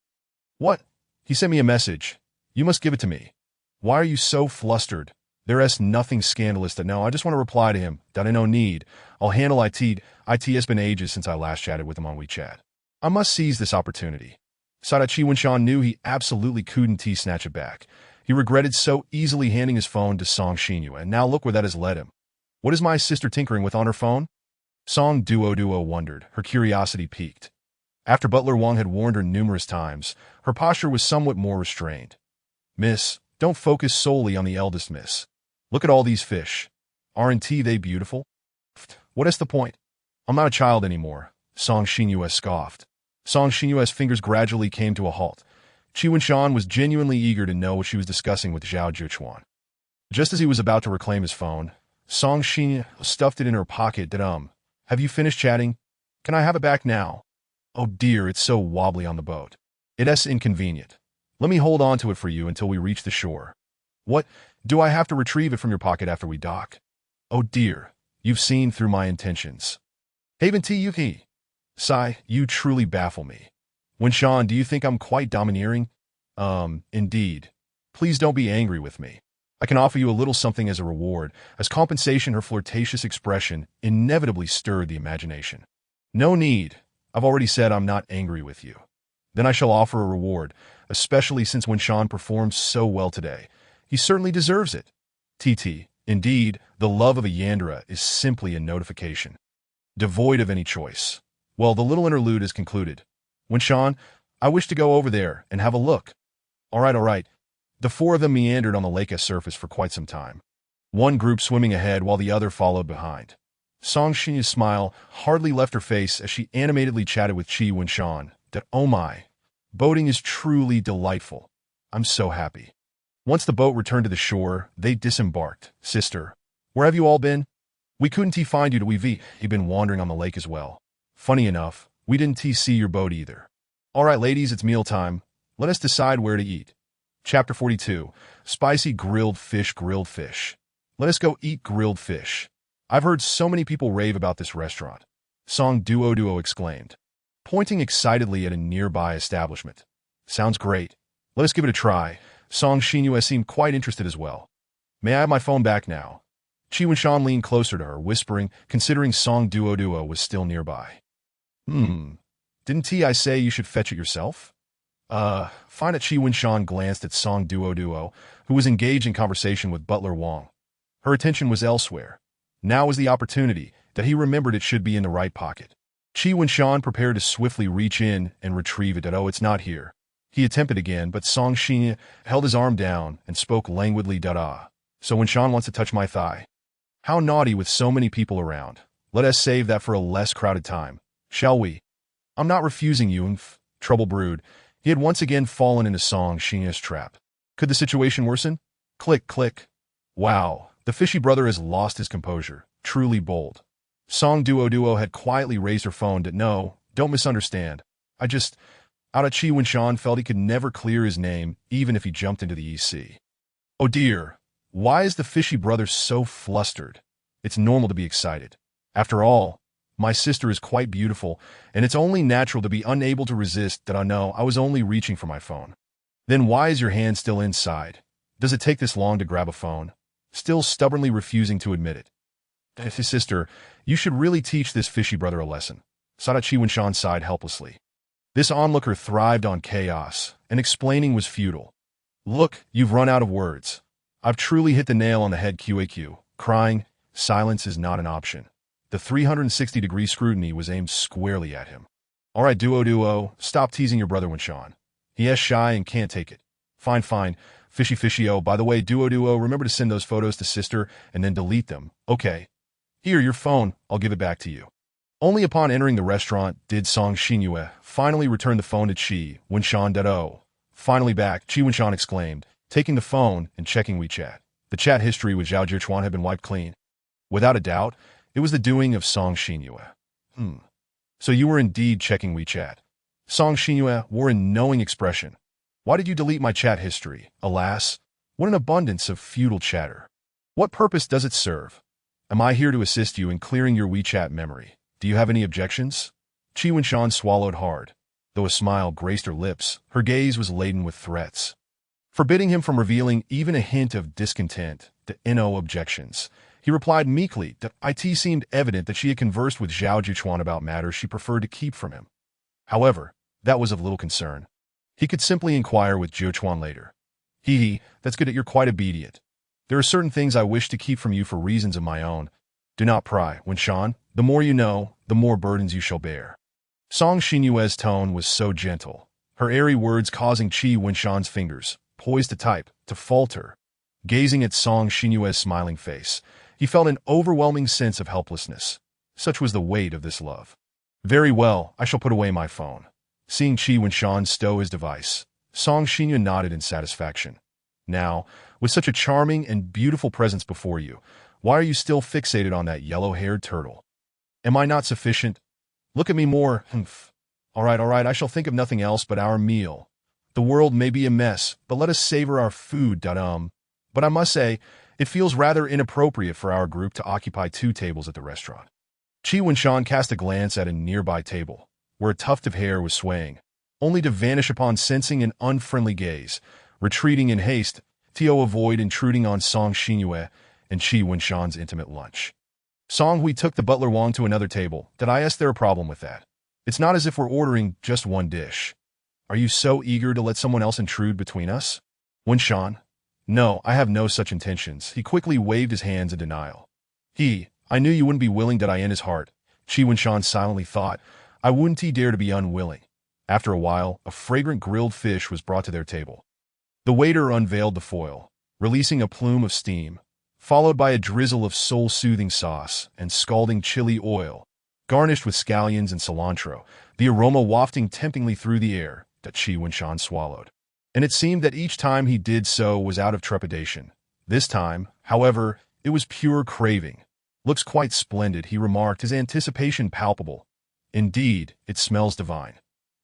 What? He sent me a message. You must give it to me. Why are you so flustered? There's nothing scandalous that no, I just want to reply to him. That I no need. I'll handle it. It has been ages since I last chatted with him on WeChat. I must seize this opportunity. Sadachi Winshan knew he absolutely couldn't snatch it back. He regretted so easily handing his phone to Song Shinua, and now look where that has led him. What is my sister tinkering with on her phone? Song Duo wondered, her curiosity piqued. After Butler Wang had warned her numerous times, her posture was somewhat more restrained. Miss, don't focus solely on the eldest miss. Look at all these fish. Aren't they beautiful? What is the point? I'm not a child anymore, Song Shinua scoffed. Song Shinua's fingers gradually came to a halt. Winshan was genuinely eager to know what she was discussing with Zhao Jichuan. Just as he was about to reclaim his phone, Song Shinua stuffed it in her pocket. Have you finished chatting? Can I have it back now? Oh dear, it's so wobbly on the boat. It's inconvenient. Let me hold on to it for you until we reach the shore. What? Do I have to retrieve it from your pocket after we dock? Oh dear, you've seen through my intentions. Haven T. Yuki. Sai, you truly baffle me. Winshan, do you think I'm quite domineering? Indeed. Please don't be angry with me. I can offer you a little something as a reward. As compensation, her flirtatious expression inevitably stirred the imagination. No need. I've already said I'm not angry with you. Then I shall offer a reward, especially since Winshan performed so well today. He certainly deserves it. Indeed, the love of a yandere is simply a notification. Devoid of any choice. Well, the little interlude is concluded. Winshan, I wish to go over there and have a look. All right. The four of them meandered on the lake's surface for quite some time. One group swimming ahead while the other followed behind. Song Shinua's smile hardly left her face as she animatedly chatted with Winshan that, oh my, boating is truly delightful. I'm so happy. Once the boat returned to the shore, they disembarked. Sister, where have you all been? We couldn't find you. We've been wandering on the lake as well. Funny enough, we didn't see your boat either. All right, ladies, it's mealtime. Let us decide where to eat. Chapter 42, Spicy Grilled Fish. Let us go eat grilled fish. I've heard so many people rave about this restaurant. Song Duo exclaimed, pointing excitedly at a nearby establishment. Sounds great. Let us give it a try. Song Shinua seemed quite interested as well. May I have my phone back now? Winshan leaned closer to her, whispering, considering Song Duo was still nearby. Didn't I say you should fetch it yourself? Find that Chi Winshan glanced at Song Duo, who was engaged in conversation with Butler Wong. Her attention was elsewhere. Now was the opportunity that he remembered it should be in the right pocket. Chi Winshan prepared to swiftly reach in and retrieve it. Oh, it's not here. He attempted again, but Song Xin held his arm down and spoke languidly. So Winshan wants to touch my thigh. How naughty with so many people around. Let us save that for a less crowded time, shall we? I'm not refusing you, Trouble brewed. He had once again fallen into Song Xin's trap. Could the situation worsen? Click, click. Wow, the fishy brother has lost his composure. Truly bold. Song Duo had quietly raised her phone to, no, don't misunderstand. Out of Chi Winshan felt he could never clear his name, even if he jumped into the EC. Oh dear, why is the fishy brother so flustered? It's normal to be excited. After all, my sister is quite beautiful, and it's only natural to be unable to resist that. I know I was only reaching for my phone. Then why is your hand still inside? Does it take this long to grab a phone? Still stubbornly refusing to admit it. Sister, you should really teach this fishy brother a lesson. Chi Winshan sighed helplessly. This onlooker thrived on chaos, and explaining was futile. Look, you've run out of words. I've truly hit the nail on the head. QAQ. Crying, silence is not an option. The 360-degree scrutiny was aimed squarely at him. All right, Duo, stop teasing your brother Winshan. He is shy and can't take it. Fine, fishy. Oh, by the way, Duo, remember to send those photos to sister and then delete them. Okay. Here, your phone, I'll give it back to you. Only upon entering the restaurant did Song Xinyue finally return the phone to Chi Winshan. Oh, finally back, Chi Winshan exclaimed, taking the phone and checking WeChat. The chat history with Zhao Jichuan had been wiped clean. Without a doubt, it was the doing of Song Xinyue. So you were indeed checking WeChat. Song Xinyue wore a knowing expression. Why did you delete my chat history? Alas, what an abundance of futile chatter. What purpose does it serve? Am I here to assist you in clearing your WeChat memory? Do you have any objections? Chi Winshan swallowed hard. Though a smile graced her lips, her gaze was laden with threats. Forbidding him from revealing even a hint of discontent, no objections. He replied meekly that it seemed evident that she had conversed with Zhao Jichuan about matters she preferred to keep from him. However, that was of little concern. He could simply inquire with Jichuan later. That's good that you're quite obedient. There are certain things I wish to keep from you for reasons of my own. Do not pry, Winshan. The more you know, the more burdens you shall bear. Song Xinyue's tone was so gentle, her airy words causing Chi Winshan's fingers, poised to type, to falter. Gazing at Song Xinyue's smiling face, he felt an overwhelming sense of helplessness. Such was the weight of this love. Very well, I shall put away my phone. Seeing Chi Winshan stow his device, Song Xinyue nodded in satisfaction. Now, with such a charming and beautiful presence before you, why are you still fixated on that yellow-haired turtle? Am I not sufficient? Look at me more. All right, I shall think of nothing else but our meal. The world may be a mess, but let us savor our food. But I must say, it feels rather inappropriate for our group to occupy 2 tables at the restaurant. Chi Winshan cast a glance at a nearby table, where a tuft of hair was swaying, only to vanish upon sensing an unfriendly gaze. Retreating in haste, to avoid intruding on Song Xinyue and Chi Winshan's intimate lunch. Song Hui took the butler Wong to another table. Did I ask there a problem with that? It's not as if we're ordering just one dish. Are you so eager to let someone else intrude between us? Winshan? No, I have no such intentions. He quickly waved his hands in denial. I knew you wouldn't be willing. Did I in his heart? Chi Winshan silently thought. I wouldn't dare to be unwilling. After a while, a fragrant grilled fish was brought to their table. The waiter unveiled the foil, releasing a plume of steam, followed by a drizzle of soul-soothing sauce and scalding chili oil, garnished with scallions and cilantro, the aroma wafting temptingly through the air that Chi Winshan swallowed. And it seemed that each time he did so was out of trepidation. This time, however, it was pure craving. Looks quite splendid, he remarked, his anticipation palpable. Indeed, it smells divine.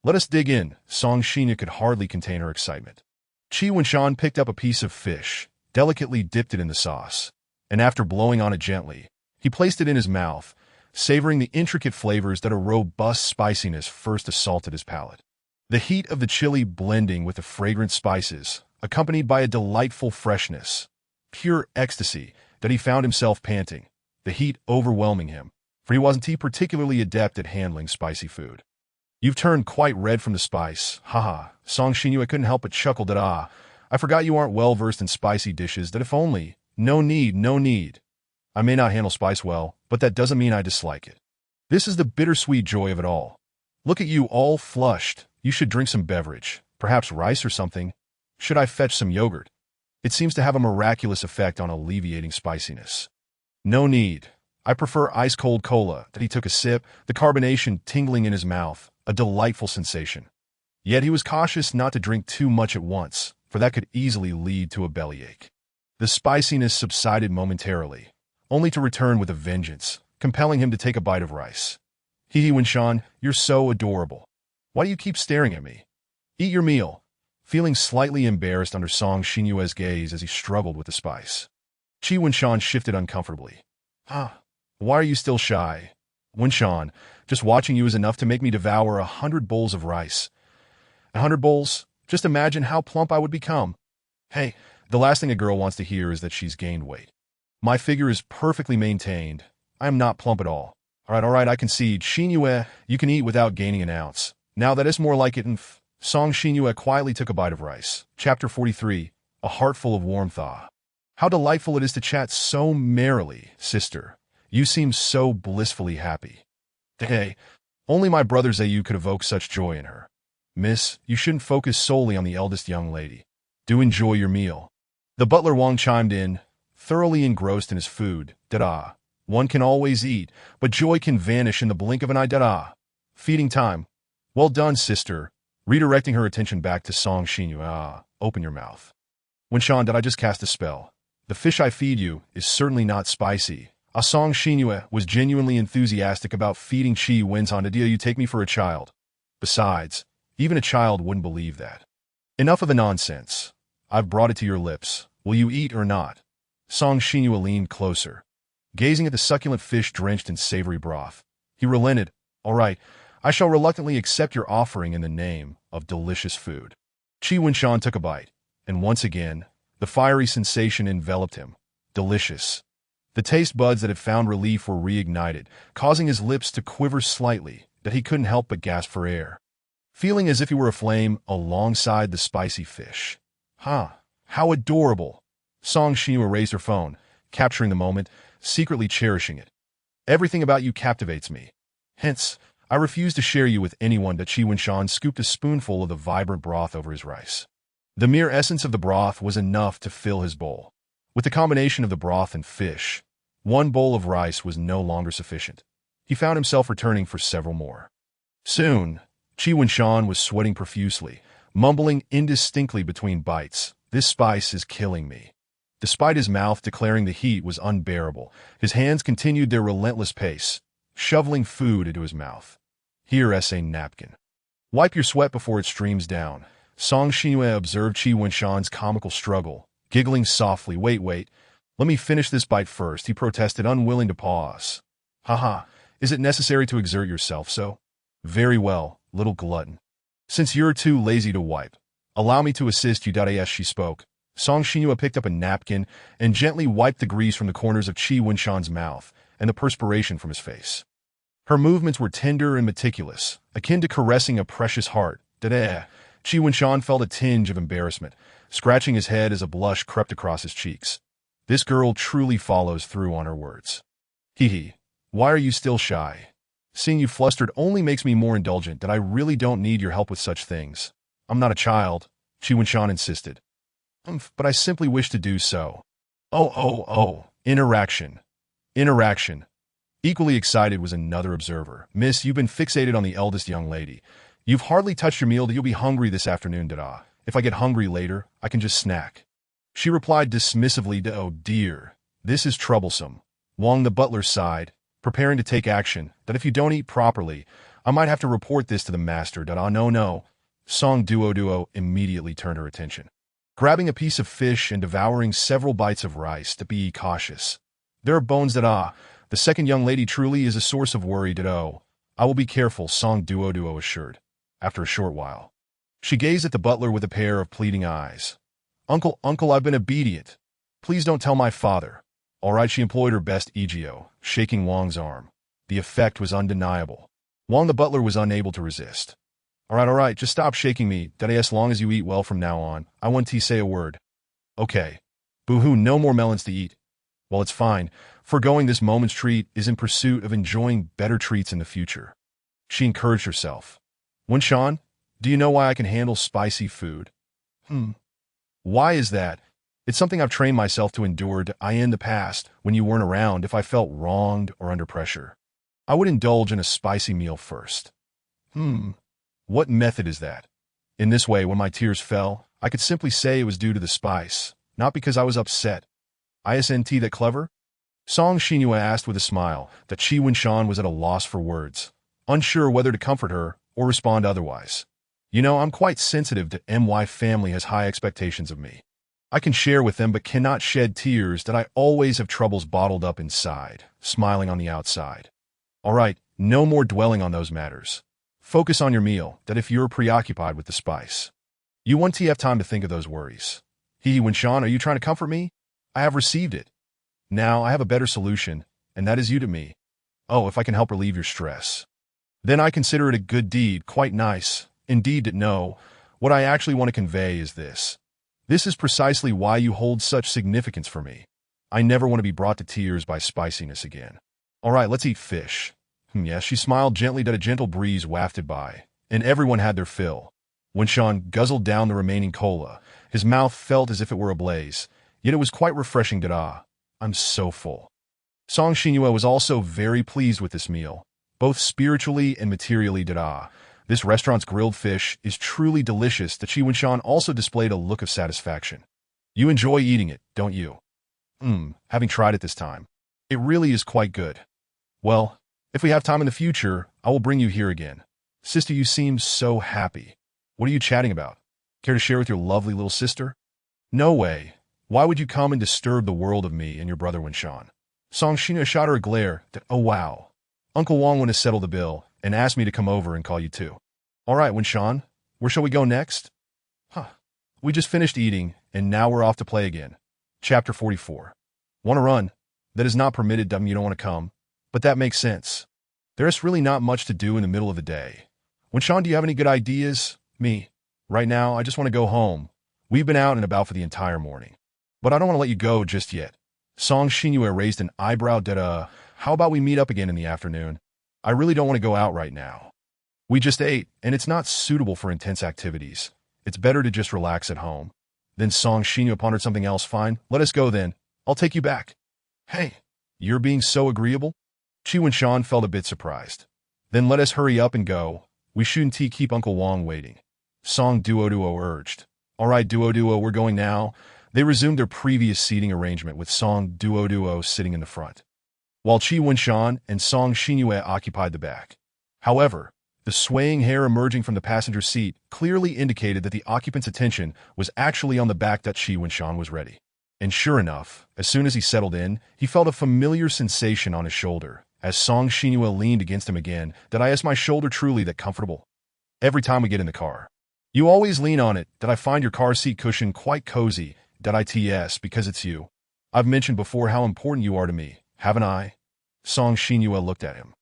Let us dig in. Song Xinyue could hardly contain her excitement. Chi Winshan picked up a piece of fish, delicately dipped it in the sauce, and after blowing on it gently, he placed it in his mouth, savoring the intricate flavors that a robust spiciness first assaulted his palate. The heat of the chili blending with the fragrant spices, accompanied by a delightful freshness, pure ecstasy, that he found himself panting, the heat overwhelming him, for he wasn't particularly adept at handling spicy food. You've turned quite red from the spice. Haha. Song Shinyu couldn't help but chuckle that I forgot you aren't well versed in spicy dishes, that if only. No need, no need. I may not handle spice well, but that doesn't mean I dislike it. This is the bittersweet joy of it all. Look at you all flushed. You should drink some beverage, perhaps rice or something. Should I fetch some yogurt? It seems to have a miraculous effect on alleviating spiciness. No need. I prefer ice-cold cola. That he took a sip, the carbonation tingling in his mouth, a delightful sensation. Yet he was cautious not to drink too much at once, for that could easily lead to a bellyache. The spiciness subsided momentarily, only to return with a vengeance, compelling him to take a bite of rice. Hee Winshan, you're so adorable. Why do you keep staring at me? Eat your meal. Feeling slightly embarrassed under Song Xinyue's gaze as he struggled with the spice. Qi Winshan shifted uncomfortably. Why are you still shy? Winshan, just watching you is enough to make me devour 100 bowls of rice. 100 bowls? Just imagine how plump I would become. Hey, the last thing a girl wants to hear is that she's gained weight. My figure is perfectly maintained. I am not plump at all. All right, I concede. Xinyue, you can eat without gaining an ounce. Now that is more like it. Song Xinyue quietly took a bite of rice. Chapter 43, A Heart Full of Warmth. How delightful it is to chat so merrily, sister. You seem so blissfully happy. Hey, only my brother Zayu could evoke such joy in her. Miss, you shouldn't focus solely on the eldest young lady. Do enjoy your meal. The butler Wang chimed in, thoroughly engrossed in his food. One can always eat, but joy can vanish in the blink of an eye. Feeding time. Well done, sister. Redirecting her attention back to Song Xinyu. Open your mouth. Winshan, did I just cast a spell? The fish I feed you is certainly not spicy. Song Xinyue was genuinely enthusiastic about feeding Qi Winshan. Do you take me for a child? Besides, even a child wouldn't believe that. Enough of the nonsense. I've brought it to your lips. Will you eat or not? Song Xinyue leaned closer, gazing at the succulent fish drenched in savory broth. He relented. All right, I shall reluctantly accept your offering in the name of delicious food. Qi Winshan took a bite, and once again, the fiery sensation enveloped him. Delicious. The taste buds that had found relief were reignited, causing his lips to quiver slightly, that he couldn't help but gasp for air, feeling as if he were aflame alongside the spicy fish. How adorable. Song Xinyue raised her phone, capturing the moment, secretly cherishing it. Everything about you captivates me. Hence, I refuse to share you with anyone. That Qi Winshan scooped a spoonful of the vibrant broth over his rice. The mere essence of the broth was enough to fill his bowl. With the combination of the broth and fish, one bowl of rice was no longer sufficient. He found himself returning for several more. Soon, Qi Winshan was sweating profusely, mumbling indistinctly between bites. This spice is killing me. Despite his mouth declaring the heat was unbearable, his hands continued their relentless pace, shoveling food into his mouth. Here, a napkin. Wipe your sweat before it streams down. Song Xinyue observed Qi Winshan's comical struggle, giggling softly. Wait, let me finish this bite first, he protested, unwilling to pause. Is it necessary to exert yourself so? Very well, little glutton. Since you're too lazy to wipe, allow me to assist you. As she spoke, Song Xinyue picked up a napkin and gently wiped the grease from the corners of Qi Winshan's mouth and the perspiration from his face. Her movements were tender and meticulous, akin to caressing a precious heart. Qi Winshan felt a tinge of embarrassment, scratching his head as a blush crept across his cheeks. This girl truly follows through on her words. Why are you still shy? Seeing you flustered only makes me more indulgent. That I really don't need your help with such things. I'm not a child, Qi Winshan insisted. But I simply wish to do so. Interaction. Equally excited was another observer. Miss, you've been fixated on the eldest young lady. You've hardly touched your meal. You'll be hungry this afternoon. If I get hungry later, I can just snack. She replied dismissively. Oh dear, this is troublesome. Wang the butler sighed, preparing to take action. That if you don't eat properly, I might have to report this to the master. No. Song Duo immediately turned her attention, grabbing a piece of fish and devouring several bites of rice. To be cautious. There are bones. The second young lady truly is a source of worry. I will be careful, Song Duo assured. After a short while, she gazed at the butler with a pair of pleading eyes. Uncle, I've been obedient. Please don't tell my father. All right, she employed her best egio, shaking Wang's arm. The effect was undeniable. Wang the butler was unable to resist. All right, just stop shaking me, daddy, as long as you eat well from now on. I want to say a word. Okay. Boo-hoo, no more melons to eat. Well, it's fine. Foregoing this moment's treat is in pursuit of enjoying better treats in the future. She encouraged herself. Winshan, do you know why I can handle spicy food? Why is that? It's something I've trained myself to endure in the past when you weren't around if I felt wronged or under pressure. I would indulge in a spicy meal first. What method is that? In this way, when my tears fell, I could simply say it was due to the spice, not because I was upset. Isn't that clever? Song Xinhua asked with a smile that Qi Winshan was at a loss for words, unsure whether to comfort her or respond otherwise. You know, I'm quite sensitive to my family has high expectations of me. I can share with them but cannot shed tears that I always have troubles bottled up inside, smiling on the outside. All right, no more dwelling on those matters. Focus on your meal, that if you're preoccupied with the spice. You won't have time to think of those worries. Winshan, are you trying to comfort me? I have received it. Now I have a better solution, and that is you to me. Oh, if I can help relieve your stress. Then I consider it a good deed, quite nice. Indeed, no. What I actually want to convey is this. This is precisely why you hold such significance for me. I never want to be brought to tears by spiciness again. All right, let's eat fish. Yes, she smiled gently that a gentle breeze wafted by, and everyone had their fill. Winshan guzzled down the remaining cola. His mouth felt as if it were ablaze, yet it was quite refreshing I'm so full. Song Xinhua was also very pleased with this meal, both spiritually and materially This restaurant's grilled fish is truly delicious that Qi Winshan also displayed a look of satisfaction. You enjoy eating it, don't you? Having tried it this time. It really is quite good. Well, if we have time in the future, I will bring you here again. Sister, you seem so happy. What are you chatting about? Care to share with your lovely little sister? No way. Why would you come and disturb the world of me and your brother Winshan? Song Xinhua shot her a glare that, oh wow. Uncle Wang went to settle the bill and asked me to come over and call you too. All right, Winshan, where shall we go next? We just finished eating, and now we're off to play again. Chapter 44. Want to run? That is not permitted, you don't want to come. But that makes sense. There's really not much to do in the middle of the day. Winshan, do you have any good ideas? Me. Right now, I just want to go home. We've been out and about for the entire morning. But I don't want to let you go just yet. Song Xinhua raised an eyebrow how about we meet up again in the afternoon? I really don't want to go out right now. We just ate, and it's not suitable for intense activities. It's better to just relax at home. Then Song Xinhua pondered something else. Fine, let us go then. I'll take you back. Hey, you're being so agreeable? Qi Winshan felt a bit surprised. Then let us hurry up and go. We shouldn't keep Uncle Wang waiting. Song Duo urged. All right, Duo, we're going now. They resumed their previous seating arrangement with Song Duo sitting in the front, while Qi Winshan and Song Xinhua occupied the back. However, the swaying hair emerging from the passenger seat clearly indicated that the occupant's attention was actually on the back that Qi Winshan was ready. And sure enough, as soon as he settled in, he felt a familiar sensation on his shoulder, as Song Xinhua leaned against him again, that I asked my shoulder truly that comfortable. Every time we get in the car. You always lean on it, that I find your car seat cushion quite cozy, because it's you. I've mentioned before how important you are to me, haven't I? Song Xinhua looked at him.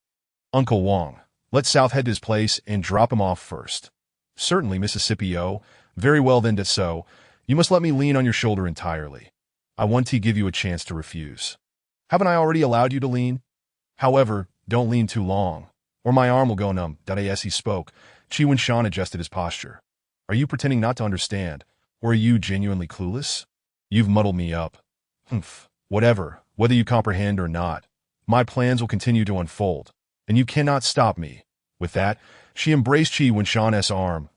Uncle Wang, let's south head to his place and drop him off first. Certainly, Mississippi-o. Very well then, so. You must let me lean on your shoulder entirely. I want to give you a chance to refuse. Haven't I already allowed you to lean? However, don't lean too long, or my arm will go numb. As he spoke, Qi Winshan adjusted his posture. Are you pretending not to understand, or are you genuinely clueless? You've muddled me up. Whatever, whether you comprehend or not, my plans will continue to unfold, and you cannot stop me. With that, she embraced Qi Winshan's arm.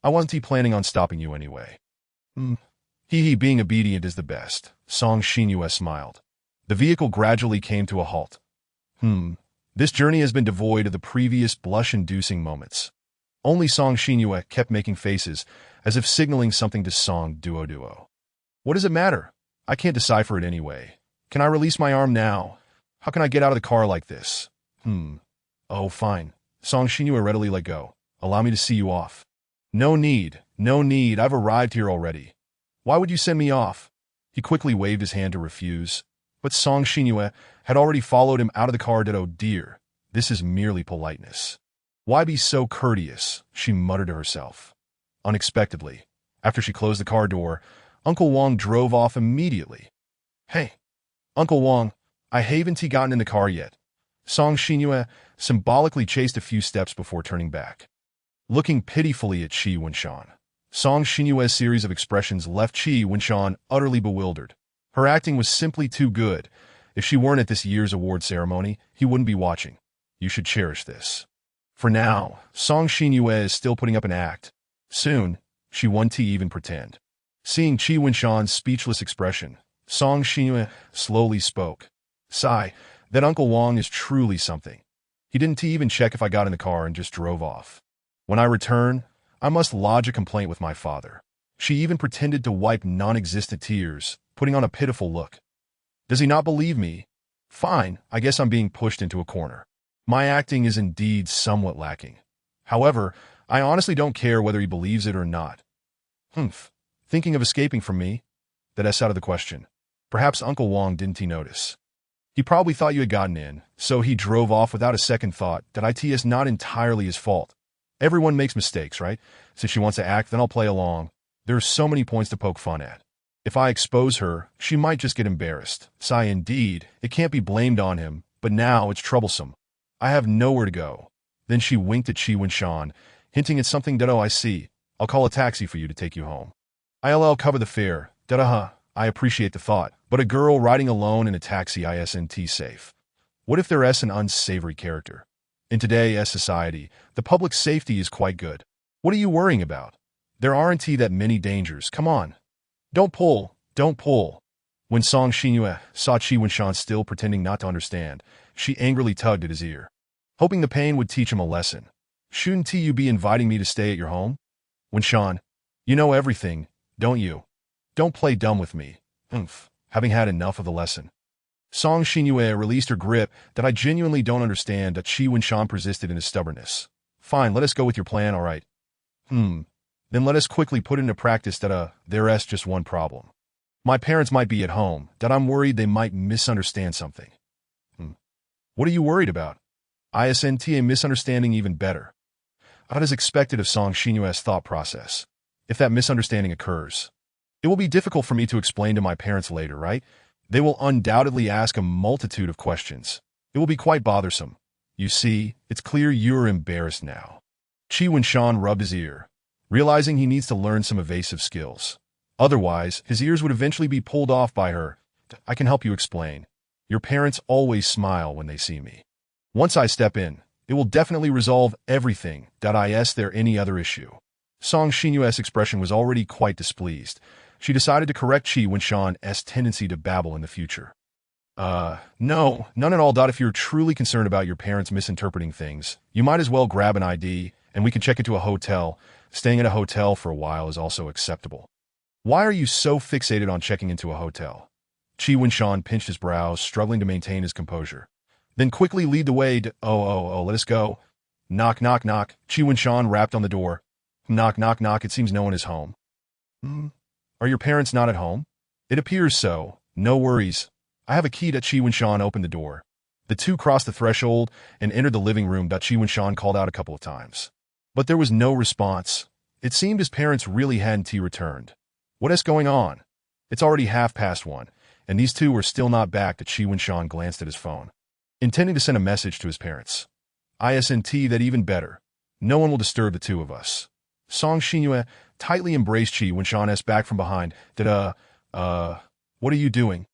I wasn't planning on stopping you anyway. Being obedient is the best. Song Xinhua smiled. The vehicle gradually came to a halt. This journey has been devoid of the previous blush-inducing moments. Only Song Xinhua kept making faces, as if signaling something to Song Duo. What does it matter? I can't decipher it anyway. Can I release my arm now? How can I get out of the car like this? Oh, fine. Song Xinhua readily let go. Allow me to see you off. No need. I've arrived here already. Why would you send me off? He quickly waved his hand to refuse, but Song Xinhua had already followed him out of the car. Oh dear, this is merely politeness. Why be so courteous? She muttered to herself. Unexpectedly, after she closed the car door, Uncle Wong drove off immediately. Hey, Uncle Wong, I haven't gotten in the car yet. Song Xinyue symbolically chased a few steps before turning back. Looking pitifully at Qi Wenshan, Song Xinyue's series of expressions left Qi Wenshan utterly bewildered. Her acting was simply too good. If she weren't at this year's award ceremony, he wouldn't be watching. You should cherish this. For now, Song Xinyue is still putting up an act. Soon, she won't even pretend. Seeing Qi Wenshan's speechless expression, Song Xinyue slowly spoke. Sigh, that Uncle Wong is truly something. He didn't even check if I got in the car and just drove off. When I return, I must lodge a complaint with my father. She even pretended to wipe non-existent tears, putting on a pitiful look. Does he not believe me? Fine, I guess I'm being pushed into a corner. My acting is indeed somewhat lacking. However, I honestly don't care whether he believes it or not. Thinking of escaping from me? That's out of the question. Perhaps Uncle Wong didn't notice. He probably thought you had gotten in, so he drove off without a second thought that it's not entirely his fault. Everyone makes mistakes, right? Since she wants to act, then I'll play along. There are so many points to poke fun at. If I expose her, she might just get embarrassed. Sigh, indeed, it can't be blamed on him, but now it's troublesome. I have nowhere to go. Then she winked at Qi Wenshan, hinting at something that, I see. I'll call a taxi for you to take you home. I'll cover the fare. I appreciate the thought, but a girl riding alone in a taxi isn't safe. What if there's an unsavory character? In today's society, the public safety is quite good. What are you worrying about? There aren't that many dangers. Come on. Don't pull. When Song Xinyue saw Qi Wenshan still pretending not to understand, she angrily tugged at his ear, hoping the pain would teach him a lesson. Shouldn't you be inviting me to stay at your home? Wenshan, you know everything, don't you? Don't play dumb with me. Having had enough of the lesson. Song Xinyue released her grip that I genuinely don't understand that Qi Wenshan persisted in his stubbornness. Fine, let us go with your plan, all right. Then let us quickly put into practice that there's just one problem. My parents might be at home, that I'm worried they might misunderstand something. What are you worried about? Isn't a misunderstanding even better? That is expected of Song Xinyue's thought process. If that misunderstanding occurs, it will be difficult for me to explain to my parents later, right? They will undoubtedly ask a multitude of questions. It will be quite bothersome. You see, it's clear you're embarrassed now. Qi Wenshan rubbed his ear, realizing he needs to learn some evasive skills. Otherwise, his ears would eventually be pulled off by her. I can help you explain. Your parents always smile when they see me. Once I step in, it will definitely resolve everything. Is there any other issue? Song Xinyue's expression was already quite displeased. She decided to correct Qi Wenshan's tendency to babble in the future. No, none at all. If you're truly concerned about your parents misinterpreting things, you might as well grab an ID, and we can check into a hotel. Staying at a hotel for a while is also acceptable. Why are you so fixated on checking into a hotel? Qi Wenshan pinched his brows, struggling to maintain his composure. Then quickly lead the way to, let us go. Knock, knock, knock. Qi Wenshan rapped on the door. Knock, knock, knock. It seems no one is home. Are your parents not at home? It appears so. No worries. I have a key. Qi Wenshan opened the door. The two crossed the threshold and entered the living room. Qi Wenshan called out a couple of times. But there was no response. It seemed his parents really hadn't returned. What is going on? It's already 1:30, and these two were still not back. Qi Wenshan glanced at his phone, intending to send a message to his parents. Isn't that even better? No one will disturb the two of us. Song Xinyue tightly embraced Qi Wenshan's back from behind. What are you doing?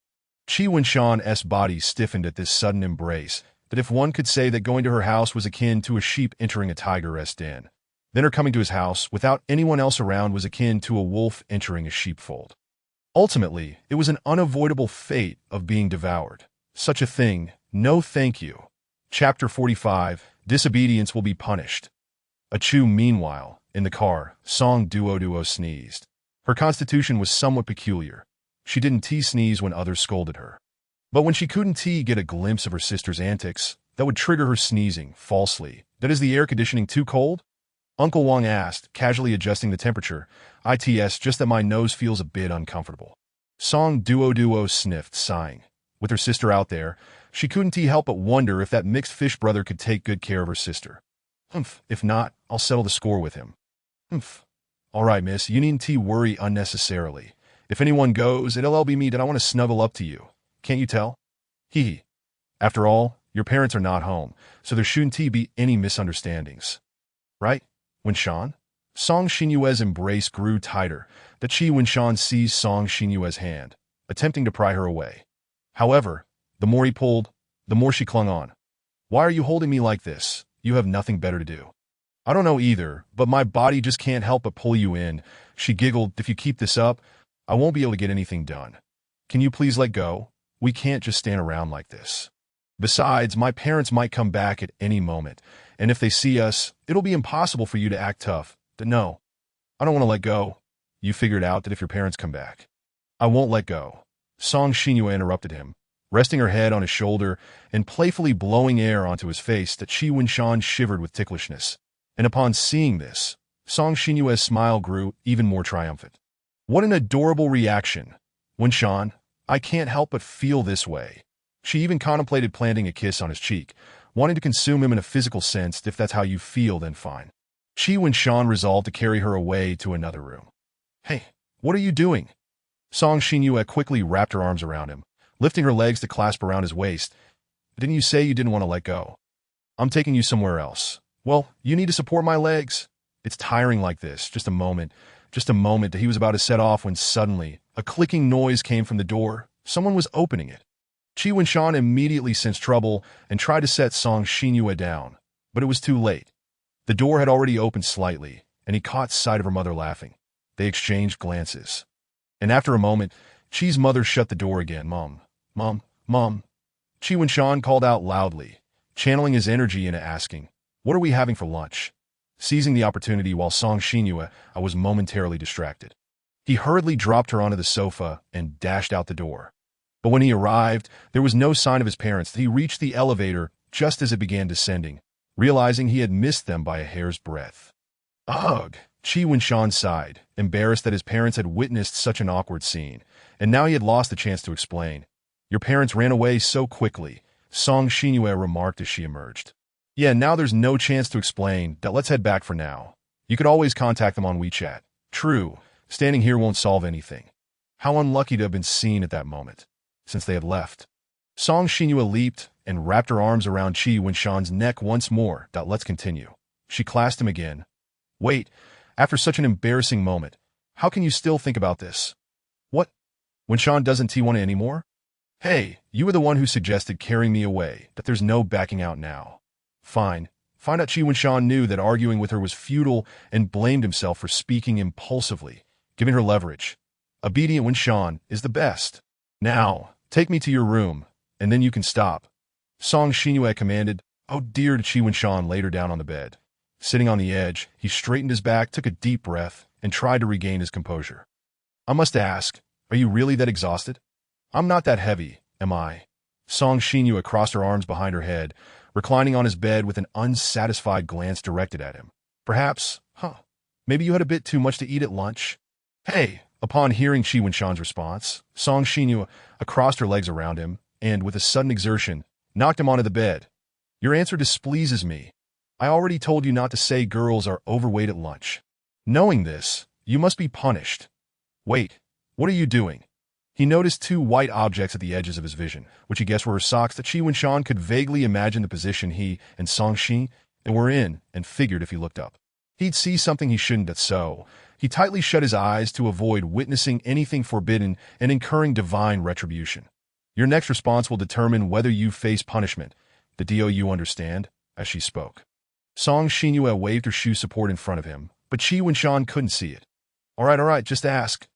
Qi Wenshan's body stiffened at this sudden embrace, that if one could say that going to her house was akin to a sheep entering a tiger's den, then her coming to his house without anyone else around was akin to a wolf entering a sheepfold. Ultimately, it was an unavoidable fate of being devoured. Such a thing, no thank you. Chapter 45, Disobedience Will Be Punished. Achu, meanwhile, in the car, Song Duo sneezed. Her constitution was somewhat peculiar. She didn't sneeze when others scolded her. But when she couldn't get a glimpse of her sister's antics, that would trigger her sneezing, falsely. That is the air conditioning too cold? Uncle Wong asked, casually adjusting the temperature. It's just that my nose feels a bit uncomfortable. Song Duo sniffed, sighing. With her sister out there, she couldn't help but wonder if that mixed fish brother could take good care of her sister. If not, I'll settle the score with him. Humph. All right, miss, you needn't worry unnecessarily. If anyone goes, it'll all be me that I want to snuggle up to you. Can't you tell? Hee hee. After all, your parents are not home, so there shouldn't be any misunderstandings. Right? Winshan? Song Xinyue's embrace grew tighter, that Winshan seized Song Xinyue's hand, attempting to pry her away. However, the more he pulled, the more she clung on. Why are you holding me like this? You have nothing better to do. I don't know either, but my body just can't help but pull you in. She giggled. If you keep this up, I won't be able to get anything done. Can you please let go? We can't just stand around like this. Besides, my parents might come back at any moment, and if they see us, it'll be impossible for you to act tough. No, I don't want to let go. You figured out that if your parents come back. I won't let go. Song Xinyue interrupted him, resting her head on his shoulder and playfully blowing air onto his face that Winshan shivered with ticklishness. And upon seeing this, Song Xinyue's smile grew even more triumphant. What an adorable reaction. Winshan, I can't help but feel this way. She even contemplated planting a kiss on his cheek, wanting to consume him in a physical sense. If that's how you feel, then fine. Winshan resolved to carry her away to another room. Hey, what are you doing? Song Xinyue quickly wrapped her arms around him, lifting her legs to clasp around his waist. Didn't you say you didn't want to let go? I'm taking you somewhere else. Well, you need to support my legs. It's tiring like this. Just a moment that he was about to set off when suddenly a clicking noise came from the door. Someone was opening it. Winshan immediately sensed trouble and tried to set Song Xinyue down, but it was too late. The door had already opened slightly, and he caught sight of her mother laughing. They exchanged glances. And after a moment, Chi's mother shut the door again. Mom. Winshan called out loudly, channeling his energy into asking, what are we having for lunch? Seizing the opportunity while Song Xinyue was momentarily distracted. He hurriedly dropped her onto the sofa and dashed out the door. But when he arrived, there was no sign of his parents. He reached the elevator just as it began descending, realizing he had missed them by a hair's breadth. Ugh! Winshan sighed, embarrassed that his parents had witnessed such an awkward scene, and now he had lost the chance to explain. Your parents ran away so quickly, Song Xinyue remarked as she emerged. Yeah, now there's no chance to explain. Let's head back for now. You could always contact them on WeChat. True, standing here won't solve anything. How unlucky to have been seen at that moment, since they had left. Song Xinyue leaped and wrapped her arms around Winshan's neck once more. Let's continue. She clasped him again. Wait, after such an embarrassing moment, how can you still think about this? What? Winshan doesn't want it anymore? Hey, you were the one who suggested carrying me away. There's no backing out now. Fine. Find out Winshan knew that arguing with her was futile and blamed himself for speaking impulsively, giving her leverage. Obedient Winshan is the best. Now, take me to your room, and then you can stop. Song Xinyue commanded. Oh dear, Winshan laid her down on the bed. Sitting on the edge, he straightened his back, took a deep breath, and tried to regain his composure. I must ask, are you really that exhausted? I'm not that heavy, am I? Song Xinyue crossed her arms behind her head, reclining on his bed with an unsatisfied glance directed at him. Perhaps, maybe you had a bit too much to eat at lunch? Hey! Upon hearing Winshan's response, Song Xinyue crossed her legs around him and, with a sudden exertion, knocked him onto the bed. Your answer displeases me. I already told you not to say girls are overweight at lunch. Knowing this, you must be punished. Wait, what are you doing? He noticed two white objects at the edges of his vision, which he guessed were her socks. That Winshan could vaguely imagine the position he and Song Shi were in, and figured if he looked up, he'd see something he shouldn't. So he tightly shut his eyes to avoid witnessing anything forbidden and incurring divine retribution. Your next response will determine whether you face punishment. Do you understand? As she spoke. Song Xinyue waved her shoe support in front of him, but Winshan couldn't see it. All right, just ask.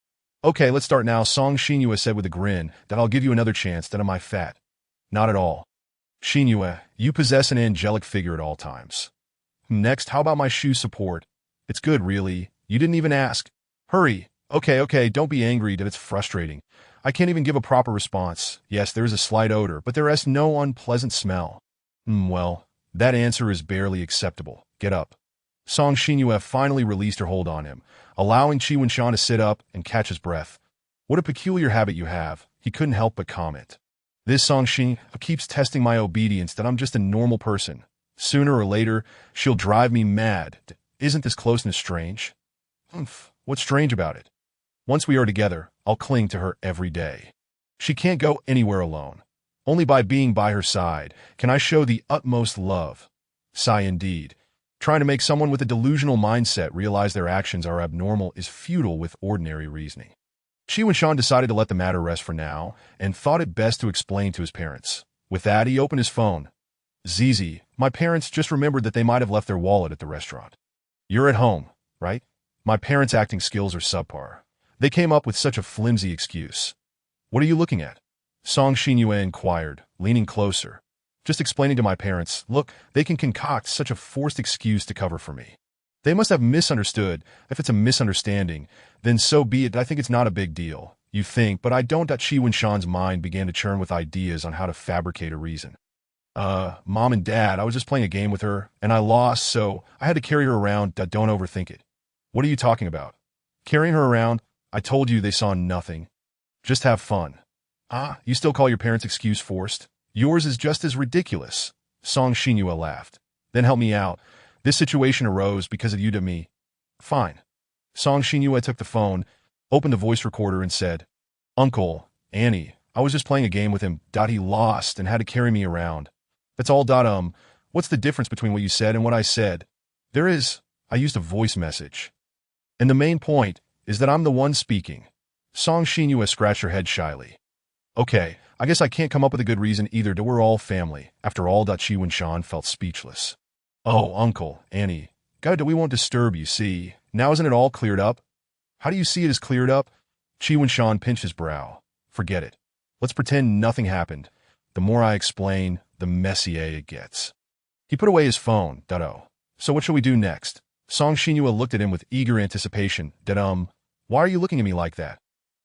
Okay, let's start now, Song Xinyue said with a grin. That I'll give you another chance. Am I fat? Not at all. Xinyue, you possess an angelic figure at all times. Next, how about my shoe support? It's good, really. You didn't even ask. Hurry. Okay, don't be angry that it's frustrating. I can't even give a proper response. Yes, there is a slight odor, but there is no unpleasant smell. Well, that answer is barely acceptable. Get up. Song Xinyue finally released her hold on him, allowing Winshan to sit up and catch his breath. What a peculiar habit you have, he couldn't help but comment. This Song Shi keeps testing my obedience that I'm just a normal person. Sooner or later, she'll drive me mad. Isn't this closeness strange? Humph, what's strange about it? Once we are together, I'll cling to her every day. She can't go anywhere alone. Only by being by her side can I show the utmost love. Sigh indeed. Trying to make someone with a delusional mindset realize their actions are abnormal is futile with ordinary reasoning. Qi Wenshan decided to let the matter rest for now and thought it best to explain to his parents. With that, he opened his phone. Zizi, my parents just remembered that they might have left their wallet at the restaurant. You're at home, right? My parents' acting skills are subpar. They came up with such a flimsy excuse. What are you looking at? Song Xinyue inquired, leaning closer. Just explaining to my parents, look, they can concoct such a forced excuse to cover for me. They must have misunderstood. If it's a misunderstanding, then so be it. I think it's not a big deal. You think, but I don't. Qi Wenshan's mind began to churn with ideas on how to fabricate a reason. Mom and Dad, I was just playing a game with her, and I lost, so I had to carry her around. Don't overthink it. What are you talking about? Carrying her around? I told you they saw nothing. Just have fun. You still call your parents' excuse forced? Yours is just as ridiculous. Song Xinyue laughed. Then help me out. This situation arose because of you to me. Fine. Song Xinyue took the phone, opened the voice recorder and said, Uncle, Annie, I was just playing a game with him. He lost and had to carry me around. That's all. What's the difference between what you said and what I said? There is. I used a voice message. And the main point is that I'm the one speaking. Song Xinyue scratched her head shyly. Okay, I guess I can't come up with a good reason either. We're all family. After all, Qi Wenshan felt speechless. Oh, Uncle, Annie, we won't disturb you, see? Now isn't it all cleared up? How do you see it as cleared up? Qi Wenshan pinched his brow. Forget it. Let's pretend nothing happened. The more I explain, the messier it gets. He put away his phone. So what shall we do next? Song Xinyue looked at him with eager anticipation. Why are you looking at me like that?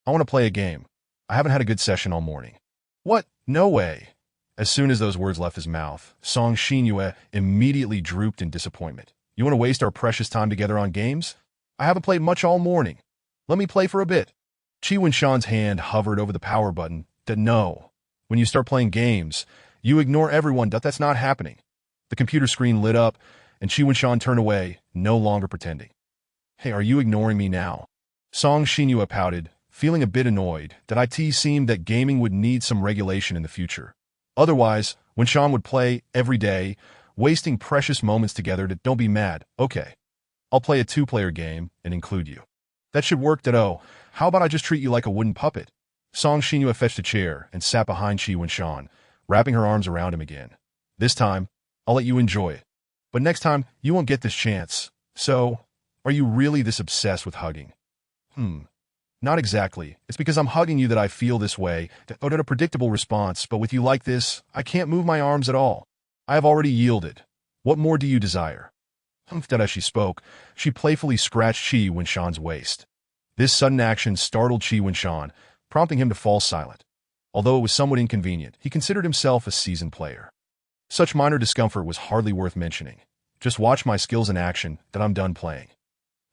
I want to play a game. I haven't had a good session all morning. What? No way. As soon as those words left his mouth, Song Xinyue immediately drooped in disappointment. You want to waste our precious time together on games? I haven't played much all morning. Let me play for a bit. Qi Wenshan's hand hovered over the power button. No. When you start playing games, you ignore everyone. That's not happening. The computer screen lit up, and Qi Wenshan turned away, no longer pretending. Hey, are you ignoring me now? Song Xinyue pouted, feeling a bit annoyed that it seemed that gaming would need some regulation in the future. Otherwise, Wenshan would play every day, wasting precious moments together. Don't be mad. Okay. I'll play a 2-player game and include you. That should work. How about I just treat you like a wooden puppet? Song Xinyue fetched a chair and sat behind Qi Wenshan, wrapping her arms around him again. This time, I'll let you enjoy it. But next time, you won't get this chance. So, are you really this obsessed with hugging? Not exactly. It's because I'm hugging you that I feel this way. A predictable response, but with you like this, I can't move my arms at all. I have already yielded. What more do you desire? As she spoke, she playfully scratched Qi Wenshan's waist. This sudden action startled Qi Wenshan, prompting him to fall silent. Although it was somewhat inconvenient, he considered himself a seasoned player. Such minor discomfort was hardly worth mentioning. Just watch my skills in action, then I'm done playing.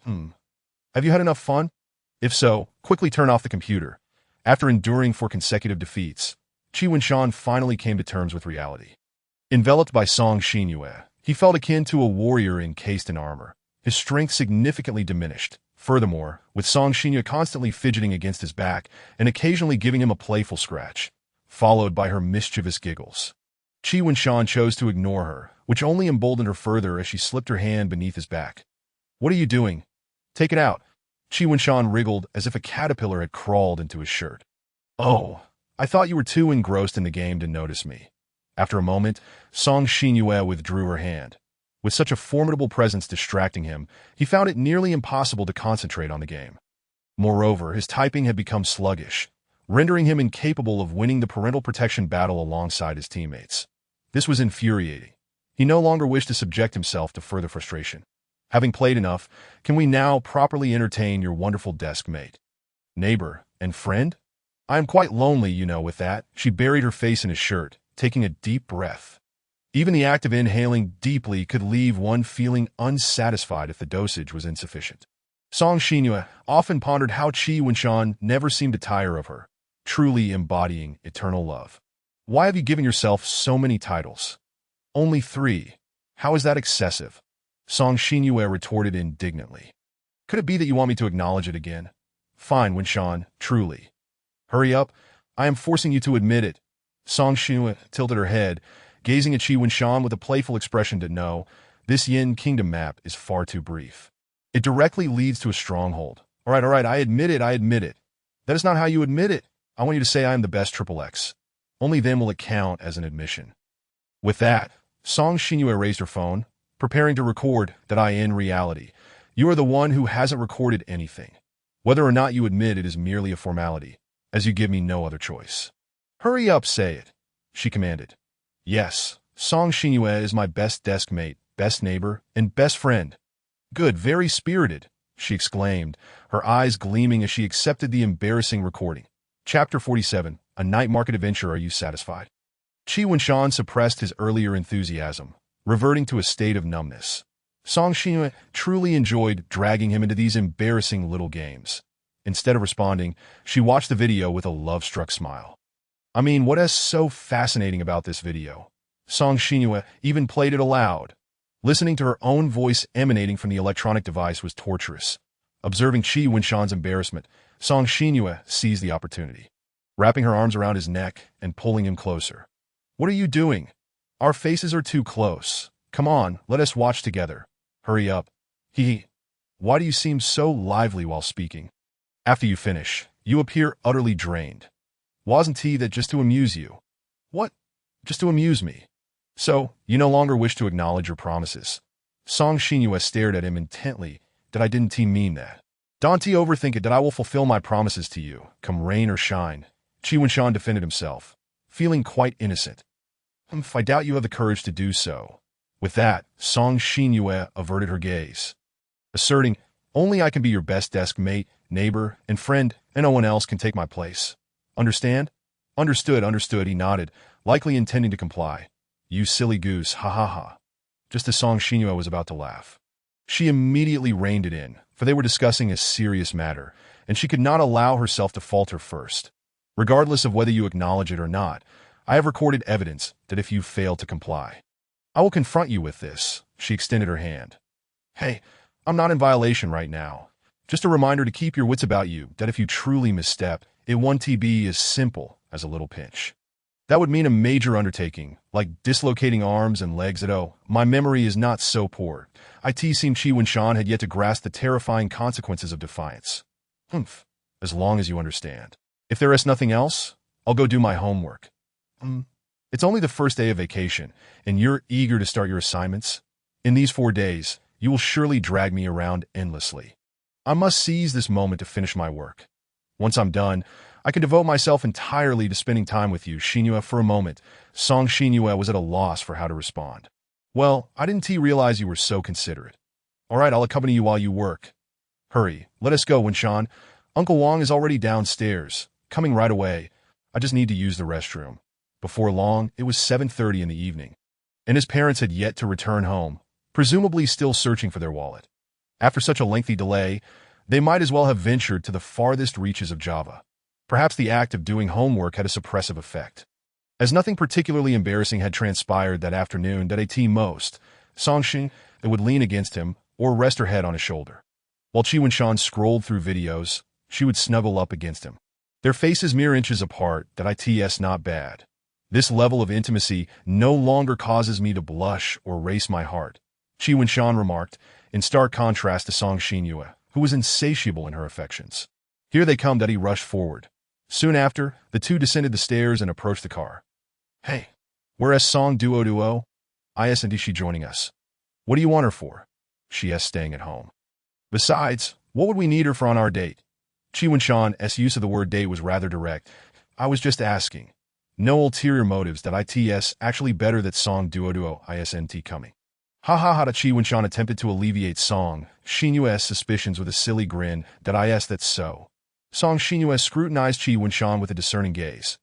Have you had enough fun? If so, quickly turn off the computer. After enduring 4 consecutive defeats, Qi Wenshan finally came to terms with reality. Enveloped by Song Xinyue, he felt akin to a warrior encased in armor. His strength significantly diminished. Furthermore, with Song Xinyue constantly fidgeting against his back and occasionally giving him a playful scratch, followed by her mischievous giggles. Qi Wenshan chose to ignore her, which only emboldened her further as she slipped her hand beneath his back. What are you doing? Take it out. Qi Wenshan wriggled as if a caterpillar had crawled into his shirt. Oh, I thought you were too engrossed in the game to notice me. After a moment, Song Xinyue withdrew her hand. With such a formidable presence distracting him, he found it nearly impossible to concentrate on the game. Moreover, his typing had become sluggish, rendering him incapable of winning the parental protection battle alongside his teammates. This was infuriating. He no longer wished to subject himself to further frustration. Having played enough, can we now properly entertain your wonderful desk mate? Neighbor and friend? I am quite lonely, with that. She buried her face in his shirt, taking a deep breath. Even the act of inhaling deeply could leave one feeling unsatisfied if the dosage was insufficient. Song Xinyue often pondered how Qi Wenshan never seemed to tire of her, truly embodying eternal love. Why have you given yourself so many titles? Only 3. How is that excessive? Song Xinyue retorted indignantly. Could it be that you want me to acknowledge it again? Fine, Winshan, truly. Hurry up. I am forcing you to admit it. Song Xinyue tilted her head, gazing at Qi Winshan with a playful expression to know, this Yin Kingdom map is far too brief. It directly leads to a stronghold. All right, I admit it. That is not how you admit it. I want you to say I am the best XXX. Only then will it count as an admission. With that, Song Xinyue raised her phone, preparing to record that in reality, you are the one who hasn't recorded anything. Whether or not you admit it is merely a formality, as you give me no other choice. Hurry up, say it, she commanded. Yes, Song Xinyue is my best desk mate, best neighbor, and best friend. Good, very spirited, she exclaimed, her eyes gleaming as she accepted the embarrassing recording. Chapter 47, A Night Market Adventure. Are you satisfied? Qi Winshan suppressed his earlier enthusiasm, reverting to a state of numbness. Song Xinyue truly enjoyed dragging him into these embarrassing little games. Instead of responding, she watched the video with a love-struck smile. I mean, what is so fascinating about this video? Song Xinyue even played it aloud. Listening to her own voice emanating from the electronic device was torturous. Observing Qi Winshan's embarrassment, Song Xinyue seized the opportunity, wrapping her arms around his neck and pulling him closer. What are you doing? Our faces are too close. Come on, let us watch together. Hurry up. Why do you seem so lively while speaking? After you finish, you appear utterly drained. Wasn't that just to amuse you? What? Just to amuse me? So, you no longer wish to acknowledge your promises. Song Xinyue stared at him intently. Didn't mean that? Don't overthink it. I will fulfill my promises to you, come rain or shine. Qi Winshan defended himself, feeling quite innocent. I doubt you have the courage to do so. With that, Song Xinyue averted her gaze, asserting, only I can be your best desk mate, neighbor, and friend, and no one else can take my place. Understand? Understood, he nodded, likely intending to comply. You silly goose, ha ha ha. Just as Song Xinyue was about to laugh, she immediately reined it in, for they were discussing a serious matter, and she could not allow herself to falter first. Regardless of whether you acknowledge it or not, I have recorded evidence that if you fail to comply, I will confront you with this. She extended her hand. Hey, I'm not in violation right now. Just a reminder to keep your wits about you, that if you truly misstep, it won't be as simple as a little pinch. That would mean a major undertaking, like dislocating arms and legs. My memory is not so poor. It seemed Qi Winshan had yet to grasp the terrifying consequences of defiance. As long as you understand. If there is nothing else, I'll go do my homework. It's only the first day of vacation, and you're eager to start your assignments? In these 4 days, you will surely drag me around endlessly. I must seize this moment to finish my work. Once I'm done, I can devote myself entirely to spending time with you. Xinyue. For a moment, Song Xinyue was at a loss for how to respond. Well, I didn't realize you were so considerate. All right, I'll accompany you while you work. Hurry, let us go, Winshan. Uncle Wang is already downstairs, coming right away. I just need to use the restroom. Before long, it was 7:30 in the evening, and his parents had yet to return home, presumably still searching for their wallet. After such a lengthy delay, they might as well have ventured to the farthest reaches of Java. Perhaps the act of doing homework had a suppressive effect. As nothing particularly embarrassing had transpired that afternoon most, Song Xinyue would lean against him or rest her head on his shoulder. While Qi Winshan scrolled through videos, she would snuggle up against him. Their faces mere inches apart, it's not bad. This level of intimacy no longer causes me to blush or race my heart, Qi Winshan remarked, in stark contrast to Song Xinyue, who was insatiable in her affections. Here they come. He rushed forward. Soon after, the two descended the stairs and approached the car. Hey, where's Song Duo? Isn't she joining us? What do you want her for? She is staying at home. Besides, what would we need her for on our date? Qi Winshan's use of the word date was rather direct. I was just asking. No ulterior motives. It's actually better that Song Duo isn't coming. Ha ha ha. Qi Winshan attempted to alleviate Song Xinyue's suspicions with a silly grin. That's so. Song Xinyue scrutinized Qi Winshan with a discerning gaze.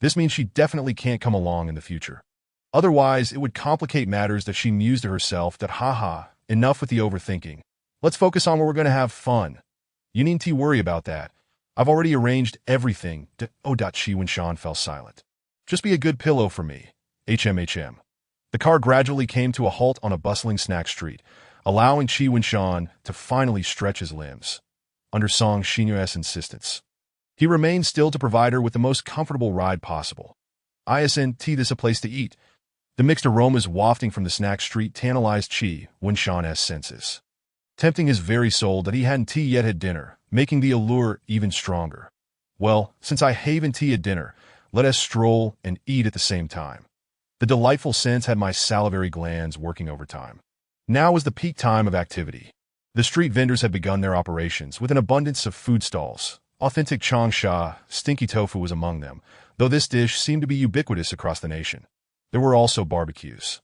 This means she definitely can't come along in the future. Otherwise, it would complicate matters. She mused to herself. Ha, enough with the overthinking. Let's focus on where we're going to have fun. You needn't worry about that. I've already arranged everything. Qi Winshan fell silent. Just be a good pillow for me. HM. The car gradually came to a halt on a bustling snack street, allowing Qi Winshan to finally stretch his limbs. Under Song Xinyue's insistence, he remained still to provide her with the most comfortable ride possible. Isn't this a place to eat? The mixed aromas wafting from the snack street tantalized Qi Winshan's senses, tempting his very soul that he hadn't yet had dinner, making the allure even stronger. Well, since I haven't at dinner, let us stroll and eat at the same time. The delightful scents had my salivary glands working overtime. Now was the peak time of activity. The street vendors had begun their operations with an abundance of food stalls. Authentic changsha, stinky tofu was among them, though this dish seemed to be ubiquitous across the nation. There were also barbecues.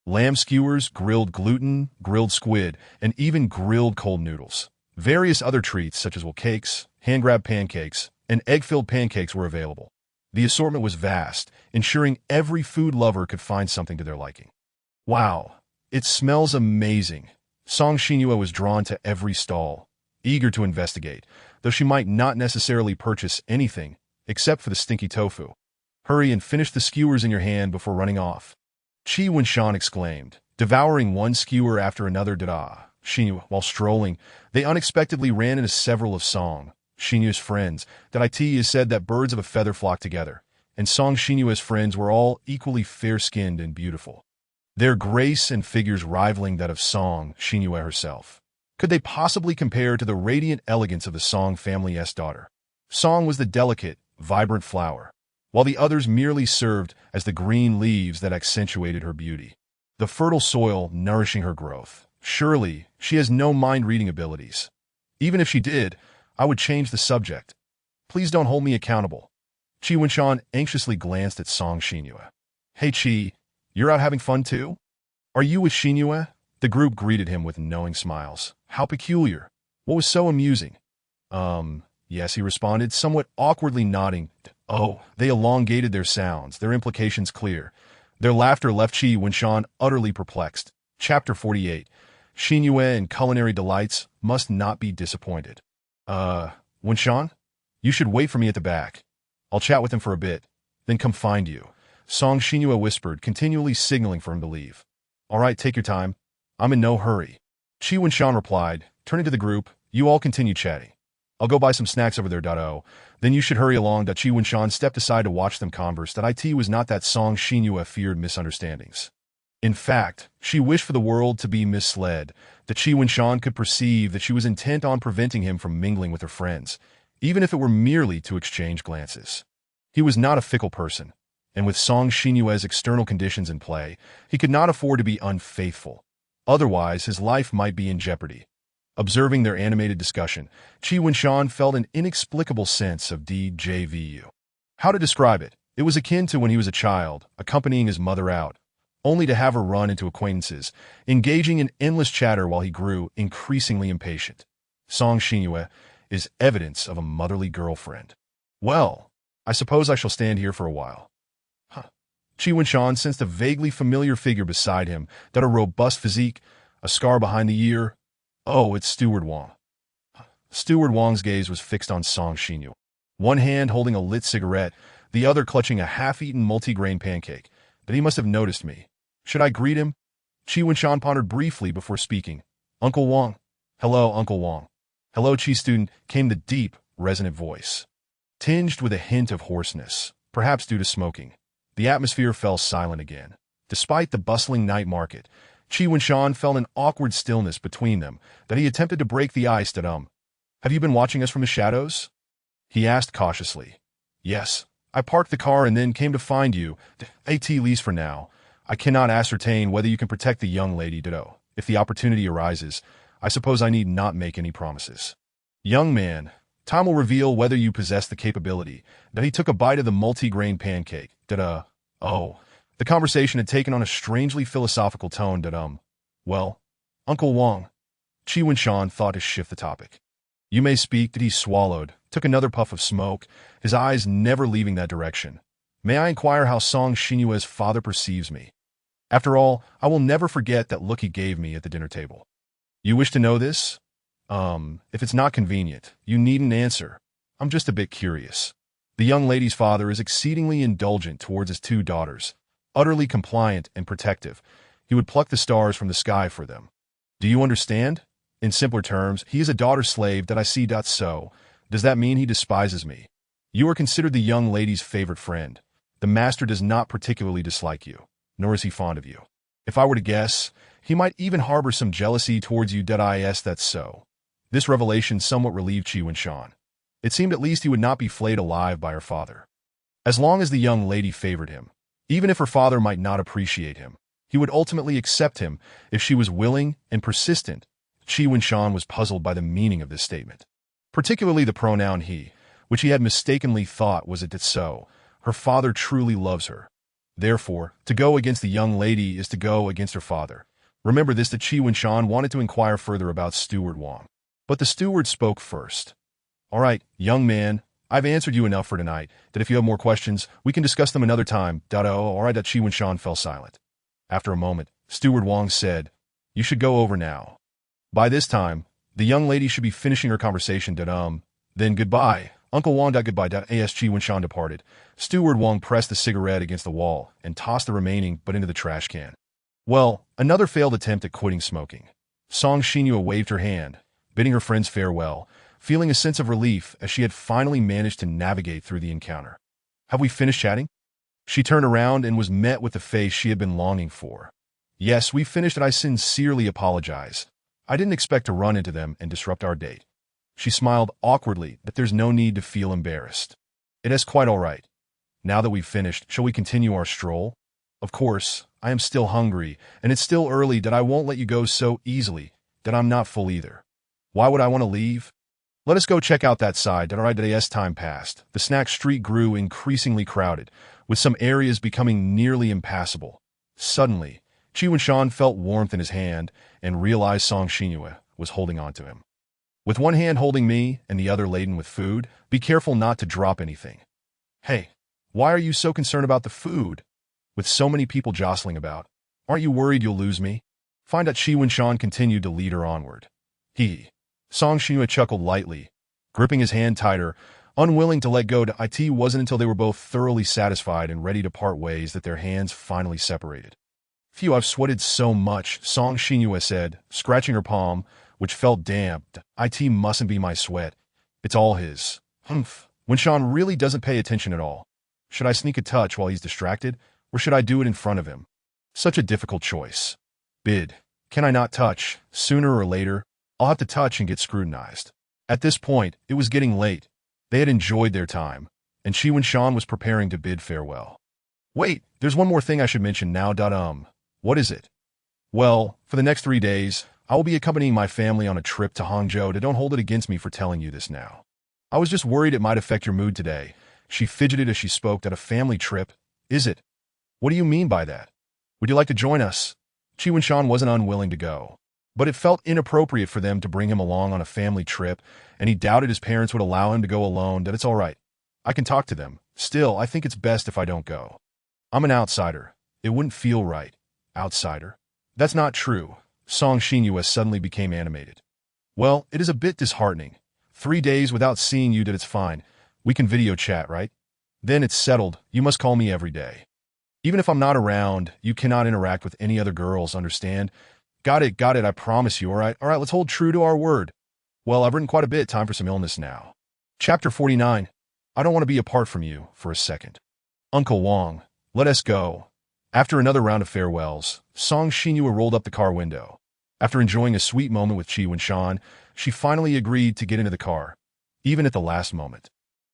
Lamb skewers, grilled gluten, grilled squid, and even grilled cold noodles. Various other treats such as cakes, hand-grabbed pancakes, and egg-filled pancakes were available. The assortment was vast, ensuring every food lover could find something to their liking. Wow, it smells amazing. Song Xinyue was drawn to every stall, eager to investigate, though she might not necessarily purchase anything except for the stinky tofu. Hurry and finish the skewers in your hand before running off. Qi Winshan exclaimed, devouring one skewer after another. Xinyue, while strolling, they unexpectedly ran into several of Song Xinyue's friends. It is said that birds of a feather flock together, and Song Xinyue's friends were all equally fair-skinned and beautiful, their grace and figures rivaling that of Song Xinyue herself. Could they possibly compare to the radiant elegance of the Song family's daughter? Song was the delicate, vibrant flower, while the others merely served as the green leaves that accentuated her beauty, the fertile soil nourishing her growth. Surely, she has no mind-reading abilities. Even if she did, I would change the subject. Please don't hold me accountable. Qi Winshan anxiously glanced at Song Xinyue. Hey Qi, you're out having fun too? Are you with Xinyue? The group greeted him with knowing smiles. How peculiar. What was so amusing? Yes, he responded, somewhat awkwardly nodding. Oh, they elongated their sounds, their implications clear. Their laughter left Qi Winshan utterly perplexed. Chapter 48. Xinyue and culinary delights must not be disappointed. Winshan? You should wait for me at the back. I'll chat with him for a bit, then come find you. Song Xinyue whispered, continually signaling for him to leave. All right, take your time. I'm in no hurry. Qi Winshan replied, turning to the group, you all continue chatting. I'll go buy some snacks over there. Then you should hurry along. Qi Winshan stepped aside to watch them converse. It was not that Song Xinyue feared misunderstandings. In fact, she wished for the world to be misled, that Qi Winshan could perceive that she was intent on preventing him from mingling with her friends, even if it were merely to exchange glances. He was not a fickle person, and with Song Xinyue's external conditions in play, he could not afford to be unfaithful. Otherwise, his life might be in jeopardy. Observing their animated discussion, Qi Winshan felt an inexplicable sense of deja vu. How to describe it? It was akin to when he was a child, accompanying his mother out, only to have her run into acquaintances, engaging in endless chatter while he grew increasingly impatient. Song Xinyue is evidence of a motherly girlfriend. Well, I suppose I shall stand here for a while. Qi Winshan sensed a vaguely familiar figure beside him, a robust physique, a scar behind the ear. Oh, it's Steward Wang. Steward Wang's gaze was fixed on Song Xinyue, one hand holding a lit cigarette, the other clutching a half-eaten multigrain pancake. But he must have noticed me. Should I greet him? Qi Winshan pondered briefly before speaking. Uncle Wang. Hello, Uncle Wang. Hello, Qi student, came the deep, resonant voice, tinged with a hint of hoarseness, perhaps due to smoking. The atmosphere fell silent again. Despite the bustling night market, Qi Winshan felt an awkward stillness between them that he attempted to break the ice. Have you been watching us from the shadows? He asked cautiously. Yes. I parked the car and then came to find you. At least for now. I cannot ascertain whether you can protect the young lady. If the opportunity arises, I suppose I need not make any promises. Young man, time will reveal whether you possess the capability. He took a bite of the multi-grain pancake. Oh. The conversation had taken on a strangely philosophical tone. Well, Uncle Wang. Qi Winshan thought to shift the topic. You may speak. He swallowed, took another puff of smoke, his eyes never leaving that direction. May I inquire how Song Xinyue's father perceives me? After all, I will never forget that look he gave me at the dinner table. You wish to know this? If it's not convenient, you needn't answer. I'm just a bit curious. The young lady's father is exceedingly indulgent towards his two daughters, utterly compliant and protective. He would pluck the stars from the sky for them. Do you understand? In simpler terms, he is a daughter slave that I see. So, does that mean he despises me? You are considered the young lady's favorite friend. The master does not particularly dislike you, nor is he fond of you. If I were to guess, he might even harbor some jealousy towards you. That's so. This revelation somewhat relieved Qi Wenshan. It seemed at least he would not be flayed alive by her father. As long as the young lady favored him, even if her father might not appreciate him, he would ultimately accept him if she was willing and persistent. Qi Wenshan was puzzled by the meaning of this statement, particularly the pronoun he, which he had mistakenly thought was a so. Her father truly loves her. Therefore, to go against the young lady is to go against her father. Remember this. That Qi Wenshan wanted to inquire further about Steward Wang. But the steward spoke first. All right, young man, I've answered you enough for tonight, that if you have more questions, we can discuss them another time. All right. Qi Wenshan fell silent. After a moment, Steward Wang said, You should go over now. By this time, the young lady should be finishing her conversation. Then goodbye, Uncle Wang. Goodbye. As Qi Wenshan departed, Steward Wang pressed the cigarette against the wall and tossed the remaining butt into the trash can. Well, another failed attempt at quitting smoking. Song Xinhua waved her hand, bidding her friends farewell, feeling a sense of relief as she had finally managed to navigate through the encounter. Have we finished chatting? She turned around and was met with the face she had been longing for. Yes, we finished, and I sincerely apologize. I didn't expect to run into them and disrupt our date. She smiled awkwardly, but there's no need to feel embarrassed. It is quite all right. Now that we've finished, shall we continue our stroll? Of course, I am still hungry, and it's still early. I won't let you go so easily. I'm not full either. Why would I want to leave? Let us go check out that side. All right. As time passed, the snack street grew increasingly crowded, with some areas becoming nearly impassable. Suddenly, Qi Wenshan felt warmth in his hand and realized Song Xinhua was holding on to him. With one hand holding me and the other laden with food, be careful not to drop anything. Hey, why are you so concerned about the food? With so many people jostling about, aren't you worried you'll lose me? Find out. Qi Wenshan continued to lead her onward. Song Xinhua chuckled lightly, gripping his hand tighter, unwilling to let go. It wasn't until they were both thoroughly satisfied and ready to part ways that their hands finally separated. Phew, I've sweated so much, Song Xinhua said, scratching her palm, which felt damp. It mustn't be my sweat. It's all his. Humph. Wenshan really doesn't pay attention at all. Should I sneak a touch while he's distracted, or should I do it in front of him? Such a difficult choice. Bid. Can I not touch? Sooner or later, I'll have to touch and get scrutinized. At this point, it was getting late. They had enjoyed their time, and Qi Wenshan was preparing to bid farewell. Wait, there's one more thing I should mention now. What is it? Well, for the next 3 days, I will be accompanying my family on a trip to Hangzhou. Don't hold it against me for telling you this now. I was just worried it might affect your mood today. She fidgeted as she spoke. A family trip, is it? What do you mean by that? Would you like to join us? Qi Wenshan wasn't unwilling to go, but it felt inappropriate for them to bring him along on a family trip, and he doubted his parents would allow him to go alone. It's all right. I can talk to them. Still, I think it's best if I don't go. I'm an outsider. It wouldn't feel right. Outsider? That's not true. Song Xinhua suddenly became animated. Well, it is a bit disheartening. 3 days without seeing you. It's fine. We can video chat, right? Then it's settled. You must call me every day. Even if I'm not around, you cannot interact with any other girls, understand? Got it, I promise you, all right? All right, let's hold true to our word. Well, I've written quite a bit, time for some illness now. Chapter 49. I don't want to be apart from you for a second. Uncle Wang, let us go. After another round of farewells, Song Xinhua rolled up the car window. After enjoying a sweet moment with Qi Wenshan, she finally agreed to get into the car, even at the last moment.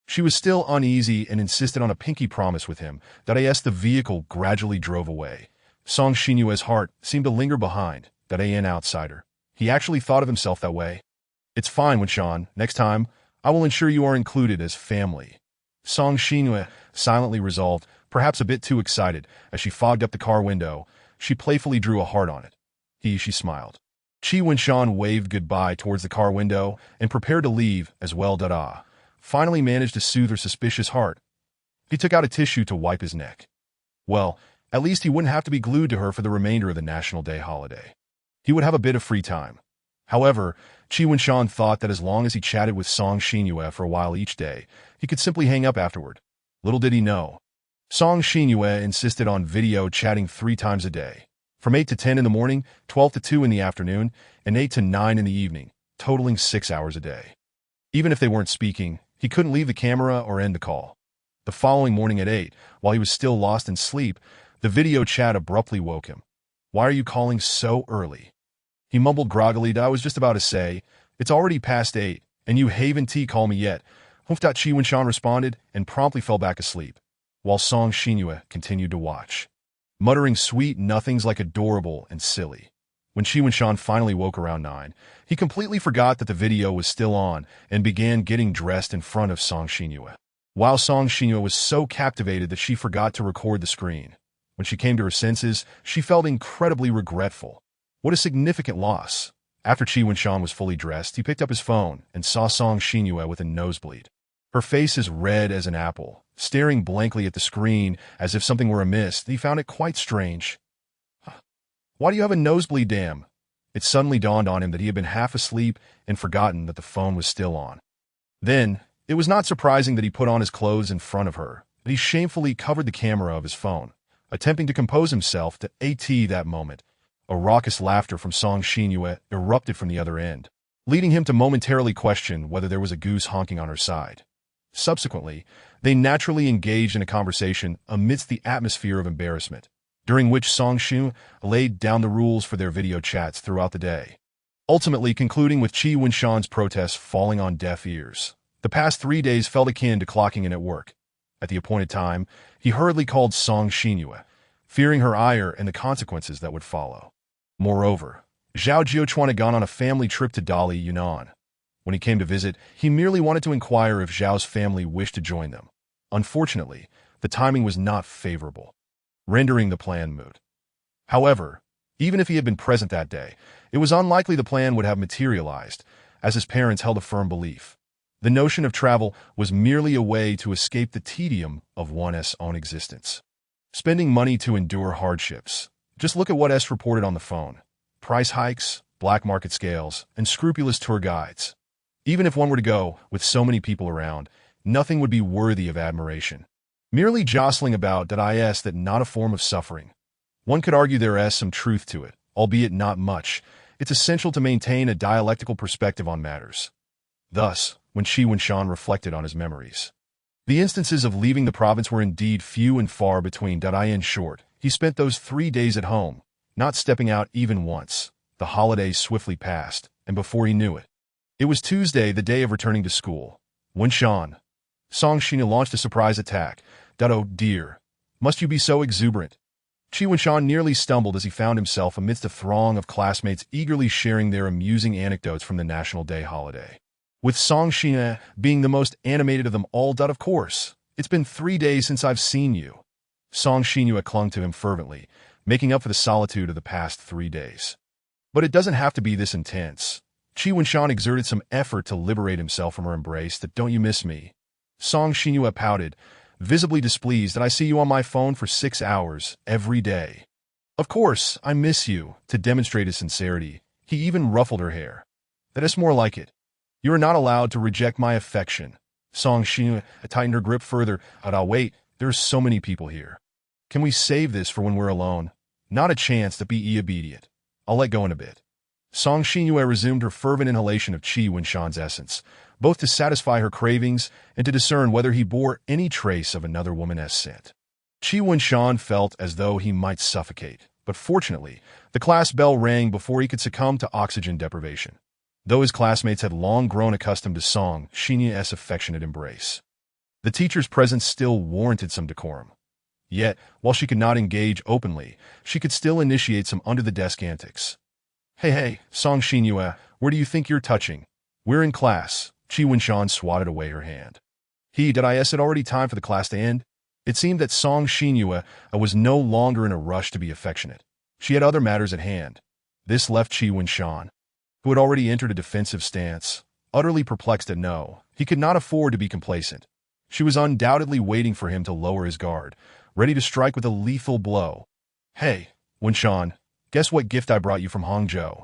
She was still uneasy and insisted on a pinky promise with him. As the vehicle gradually drove away, Song Xinhua's heart seemed to linger behind. An outsider. He actually thought of himself that way. It's fine, Wenshan. Next time, I will ensure you are included as family. Song Xinhua silently resolved, perhaps a bit too excited. As she fogged up the car window, she playfully drew a heart on it. She smiled. Qi Wenshan waved goodbye towards the car window and prepared to leave as well. Finally managed to soothe her suspicious heart. He took out a tissue to wipe his neck. Well, at least he wouldn't have to be glued to her for the remainder of the National Day holiday. He would have a bit of free time. However, Qi Wenshan thought that as long as he chatted with Song Xinhua for a while each day, he could simply hang up afterward. Little did he know, Song Xinyue insisted on video chatting 3 times a day, from 8 to 10 in the morning, 12 to 2 in the afternoon, and 8 to 9 in the evening, totaling 6 hours a day. Even if they weren't speaking, he couldn't leave the camera or end the call. The following morning at 8, while he was still lost in sleep, the video chat abruptly woke him. "Why are you calling so early?" He mumbled groggily that I was just about to say, "It's already past 8, and you haven't called me yet." Chi Wen-shan responded and promptly fell back asleep, while Song Xinyue continued to watch, muttering sweet nothings like adorable and silly. When Chi Wen-shan finally woke around 9, he completely forgot that the video was still on and began getting dressed in front of Song Xinyue. While Song Xinyue was so captivated that she forgot to record the screen. When she came to her senses, she felt incredibly regretful. What a significant loss. After Chi Wen-shan was fully dressed, he picked up his phone and saw Song Xinyue with a nosebleed. Her face as red as an apple, staring blankly at the screen as if something were amiss. He found it quite strange. "Why do you have a nosebleed, damn?" It suddenly dawned on him that he had been half asleep and forgotten that the phone was still on. Then, it was not surprising that he put on his clothes in front of her, that he shamefully covered the camera of his phone, attempting to compose himself to AT that moment. A raucous laughter from Song Xinyue erupted from the other end, leading him to momentarily question whether there was a goose honking on her side. Subsequently, they naturally engaged in a conversation amidst the atmosphere of embarrassment, during which Song Xinyue laid down the rules for their video chats throughout the day, ultimately concluding with Chi Wen-shan's protests falling on deaf ears. The past 3 days felt akin to clocking in at work. At the appointed time, he hurriedly called Song Xinyue, fearing her ire and the consequences that would follow. Moreover, Zhao Jiuchuan had gone on a family trip to Dali, Yunnan. When he came to visit, he merely wanted to inquire if Zhao's family wished to join them. Unfortunately, the timing was not favorable, rendering the plan moot. However, even if he had been present that day, it was unlikely the plan would have materialized, as his parents held a firm belief. The notion of travel was merely a way to escape the tedium of one's own existence. Spending money to endure hardships. Just look at what S reported on the phone. Price hikes, black market scales, and scrupulous tour guides. Even if one were to go, with so many people around, nothing would be worthy of admiration. Merely jostling about that not a form of suffering. One could argue there is some truth to it, albeit not much. It's essential to maintain a dialectical perspective on matters. Thus, when Chi Wen-shan reflected on his memories, the instances of leaving the province were indeed few and far between. In short, he spent those 3 days at home, not stepping out even once. The holidays swiftly passed, and before he knew it, it was Tuesday, the day of returning to school. Wen-shan, Song Xinyue launched a surprise attack. "Oh dear, must you be so exuberant?" Chi Wen-shan nearly stumbled as he found himself amidst a throng of classmates eagerly sharing their amusing anecdotes from the National Day holiday, with Song Xinyue being the most animated of them all. "Of course, it's been 3 days since I've seen you." Song Xinyue clung to him fervently, making up for the solitude of the past 3 days. "But it doesn't have to be this intense." Chi Wen-shan exerted some effort to liberate himself from her embrace. "Don't you miss me?" Song Xinyue pouted, visibly displeased. "I see you on my phone for 6 hours every day." "Of course, I miss you." To demonstrate his sincerity, he even ruffled her hair. "That is more like it. You are not allowed to reject my affection." Song Xinyue tightened her grip further. "I'll wait. There are so many people here. Can we save this for when we're alone?" "Not a chance. To be obedient. I'll let go in a bit." Song Xinyue resumed her fervent inhalation of Chi Wen-shan's essence, both to satisfy her cravings and to discern whether he bore any trace of another woman's scent. Chi Wen-shan felt as though he might suffocate, but fortunately, the class bell rang before he could succumb to oxygen deprivation, though his classmates had long grown accustomed to Song Xinyue's affectionate embrace. The teacher's presence still warranted some decorum. Yet, while she could not engage openly, she could still initiate some under-the-desk antics. Hey, Song Xinyue, where do you think you're touching? We're in class." Chi Wen-shan swatted away her hand. It already time for the class to end? It seemed that Song Xinyue was no longer in a rush to be affectionate. She had other matters at hand. This left Chi Wen-shan, who had already entered a defensive stance, utterly perplexed at no. He could not afford to be complacent. She was undoubtedly waiting for him to lower his guard, ready to strike with a lethal blow. "Hey, Wen-shan, guess what gift I brought you from Hangzhou?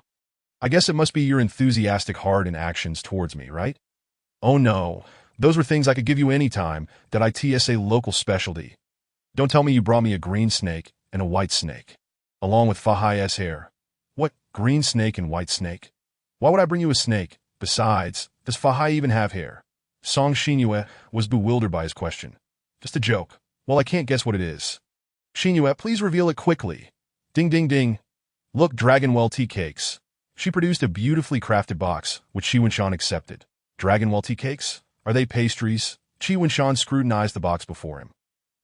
I guess it must be your enthusiastic heart and actions towards me, right?" "Oh no, those were things I could give you any time. It's a local specialty." Don't tell me you brought me a green snake and a white snake, along with Fahai's hair. What, green snake and white snake? Why would I bring you a snake? Besides, does Fahai even have hair? Song Xinyue was bewildered by his question. Just a joke. Well, I can't guess what it is. Xinyue, please reveal it quickly. Ding ding ding. Look, Dragonwell tea cakes. She produced a beautifully crafted box, which Qi Wunshan accepted. Dragonwell tea cakes? Are they pastries? Qi Wunshan scrutinized the box before him.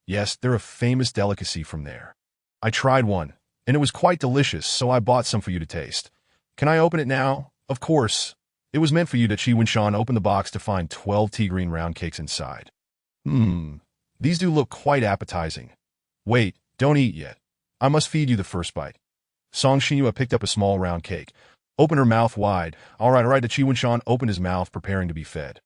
Yes, they're a famous delicacy from there. I tried one, and it was quite delicious, so I bought some for you to taste. Can I open it now? Of course. It was meant for you. Qi Wunshan opened the box to find 12 tea green round cakes inside. These do look quite appetizing. Wait, don't eat yet. I must feed you the first bite. Song Xinyue picked up a small round cake, opened her mouth wide. All right, Qi Wunshan opened his mouth, preparing to be fed.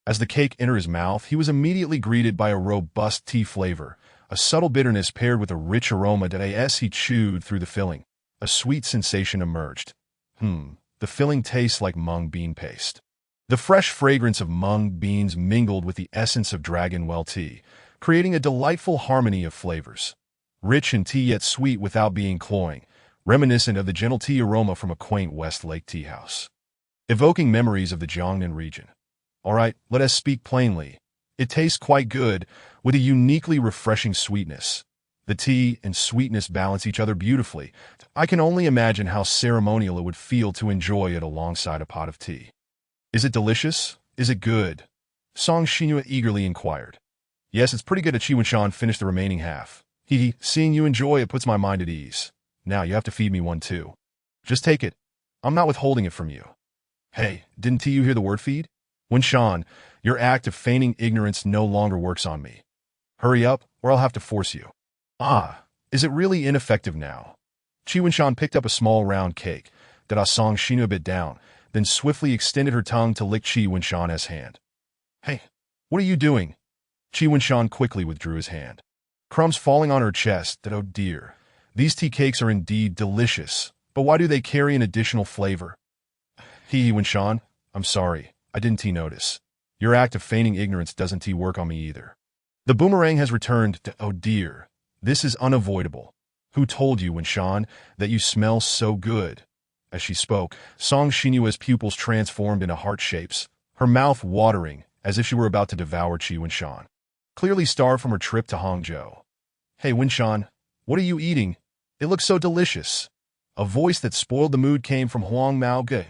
As the cake entered his mouth, he was immediately greeted by a robust tea flavor, a subtle bitterness paired with a rich aroma that as he chewed through the filling, a sweet sensation emerged. The filling tastes like mung bean paste. The fresh fragrance of mung beans mingled with the essence of Dragonwell tea, creating a delightful harmony of flavors. Rich in tea yet sweet without being cloying, reminiscent of the gentle tea aroma from a quaint Westlake tea house. Evoking memories of the Jiangnan region. All right, let us speak plainly. It tastes quite good, with a uniquely refreshing sweetness. The tea and sweetness balance each other beautifully. I can only imagine how ceremonial it would feel to enjoy it alongside a pot of tea. Is it delicious? Is it good? Song Xinyue eagerly inquired. Yes, it's pretty good. Qi Wunshan finished the remaining half. Seeing you enjoy it puts my mind at ease. Now you have to feed me one too. Just take it. I'm not withholding it from you. Hey, didn't you hear the word feed? Wunshan, your act of feigning ignorance no longer works on me. Hurry up, or I'll have to force you. Is it really ineffective now? Qi Wunshan picked up a small round cake that Song Xinyue bit down, then swiftly extended her tongue to lick Qi Wunshan's hand. Hey, what are you doing? Qi Wunshan quickly withdrew his hand. Crumbs falling on her chest. Oh dear, these tea cakes are indeed delicious, but why do they carry an additional flavor? Wunshan, I'm sorry. I didn't notice. Your act of feigning ignorance doesn't work on me either. The boomerang has returned. Oh dear, this is unavoidable. Who told you, Wunshan, that you smell so good? As she spoke, Song Xinyue's pupils transformed into heart shapes, her mouth watering as if she were about to devour Qi Wunshan, clearly starved from her trip to Hangzhou. Hey Wunshan, what are you eating? It looks so delicious. A voice that spoiled the mood came from Huang Mao Ge.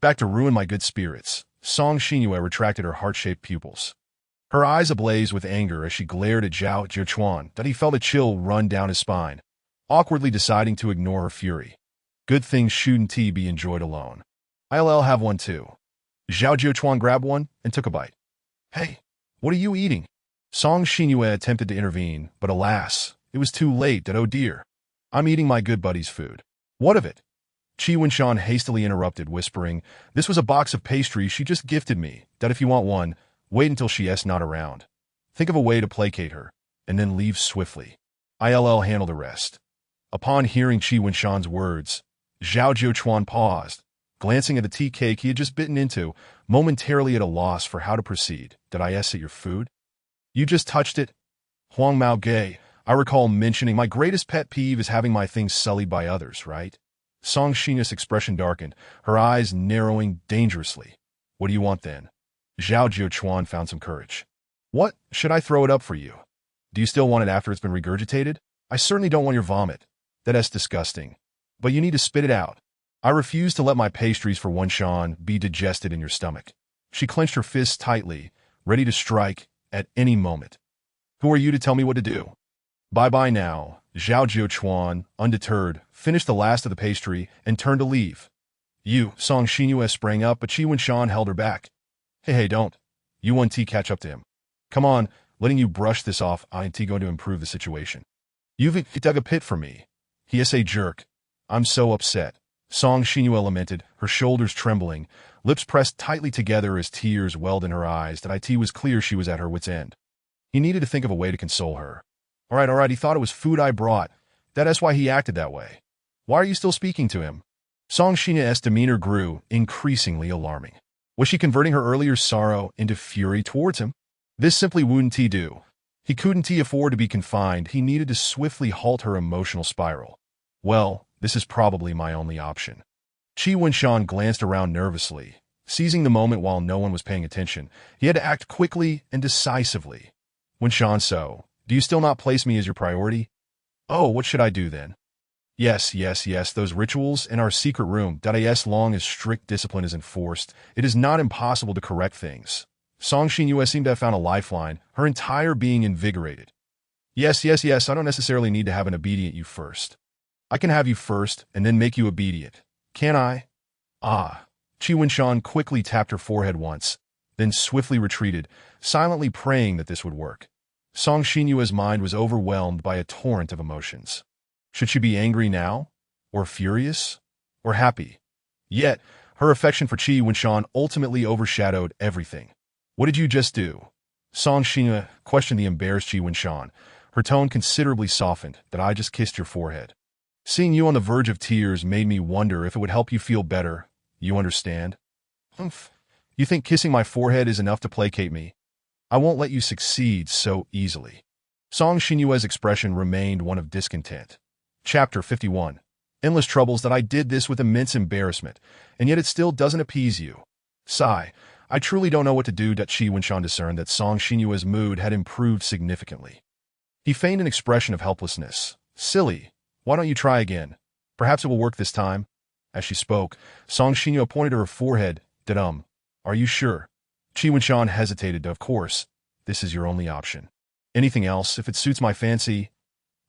Back to ruin my good spirits. Song Xinyue retracted her heart-shaped pupils. Her eyes ablaze with anger as she glared at Zhao Jiuchuan that he felt a chill run down his spine, awkwardly deciding to ignore her fury. Good thing shouldn't tea be enjoyed alone. I'll have one too. Zhao Jiuchuan grabbed one and took a bite. Hey, what are you eating? Song Xinyue attempted to intervene, but alas, it was too late. Oh dear. I'm eating my good buddy's food. What of it? Qi Wunshan hastily interrupted, whispering, This was a box of pastries she just gifted me. That if you want one, wait until she's not around. Think of a way to placate her, and then leave swiftly. I'll handle the rest. Upon hearing Qi Wunshan's words, Zhao Jiuchuan paused, glancing at the tea cake he had just bitten into, momentarily at a loss for how to proceed. Did I eat your food? You just touched it? Huang Mao Ge, I recall mentioning my greatest pet peeve is having my things sullied by others, right? Song Xinyue's expression darkened, her eyes narrowing dangerously. What do you want then? Zhao Jiuchuan found some courage. What? Should I throw it up for you? Do you still want it after it's been regurgitated? I certainly don't want your vomit. That's disgusting. But you need to spit it out. I refuse to let my pastries for Wunshan be digested in your stomach. She clenched her fists tightly, ready to strike at any moment. Who are you to tell me what to do? Bye-bye now. Zhao Jiuchuan, undeterred, finished the last of the pastry and turned to leave. You, Song Xinyue sprang up, but Qi Wunshan held her back. Hey, don't. You want tea, catch up to him. Come on, letting you brush this off ain't going to improve the situation. You've dug a pit for me. He is a jerk. I'm so upset. Song Xinyue lamented, her shoulders trembling, lips pressed tightly together as tears welled in her eyes. That it was clear she was at her wit's end. He needed to think of a way to console her. All right, he thought it was food I brought. That's why he acted that way. Why are you still speaking to him? Song Xinyue's demeanor grew increasingly alarming. Was she converting her earlier sorrow into fury towards him? This simply wouldn't do. He couldn't afford to be confined. He needed to swiftly halt her emotional spiral. Well, this is probably my only option. Qi Wenshan glanced around nervously. Seizing the moment while no one was paying attention, he had to act quickly and decisively. Wenshan, so, do you still not place me as your priority? Oh, what should I do then? Yes, those rituals in our secret room. As long as strict discipline is enforced, it is not impossible to correct things. Song Xinyue seemed to have found a lifeline, her entire being invigorated. Yes, I don't necessarily need to have an obedient you first. I can have you first and then make you obedient. Can I? Ah. Qi Wenshan quickly tapped her forehead once, then swiftly retreated, silently praying that this would work. Song Xinyue's mind was overwhelmed by a torrent of emotions. Should she be angry now? Or furious? Or happy? Yet, her affection for Qi Wenshan ultimately overshadowed everything. What did you just do? Song Xinyue questioned the embarrassed Qi Wenshan, her tone considerably softened. That I just kissed your forehead. Seeing you on the verge of tears made me wonder if it would help you feel better. You understand? Humph. You think kissing my forehead is enough to placate me? I won't let you succeed so easily. Song Xinyue's expression remained one of discontent. Chapter 51. Endless troubles. That I did this with immense embarrassment, and yet it still doesn't appease you. Sigh. I truly don't know what to do. Qi Wenshan discerned that Song Xinyue's mood had improved significantly. He feigned an expression of helplessness. Silly. Why don't you try again? Perhaps it will work this time. As she spoke, Song Xinyue pointed to her forehead. Are you sure? Qi Wenshan hesitated. Of course. This is your only option. Anything else, if it suits my fancy?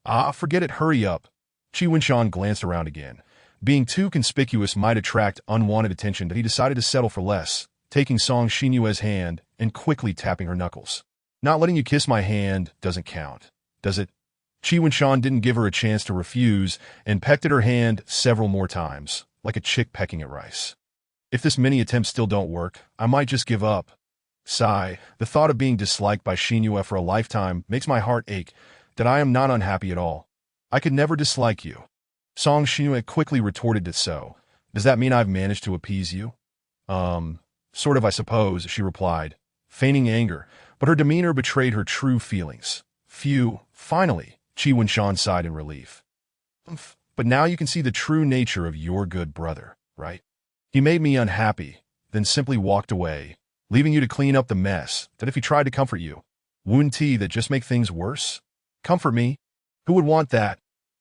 Ah, forget it. Hurry up. Qi Wenshan glanced around again. Being too conspicuous might attract unwanted attention, but he decided to settle for less, taking Song Xinyue's hand and quickly tapping her knuckles. Not letting you kiss my hand doesn't count, does it? Qi Wenshan didn't give her a chance to refuse and pecked at her hand several more times, like a chick pecking at rice. If this many attempts still don't work, I might just give up. Sigh. The thought of being disliked by Xinyue for a lifetime makes my heart ache. That I am not unhappy at all. I could never dislike you. Song Xinyue quickly retorted that so. Does that mean I've managed to appease you? Sort of, I suppose, she replied, feigning anger, but her demeanor betrayed her true feelings. Phew, finally, Qi Wenshan sighed in relief. But now you can see the true nature of your good brother, right? He made me unhappy, then simply walked away, leaving you to clean up the mess. That if he tried to comfort you, wouldn't he that just make things worse? Comfort me? Who would want that?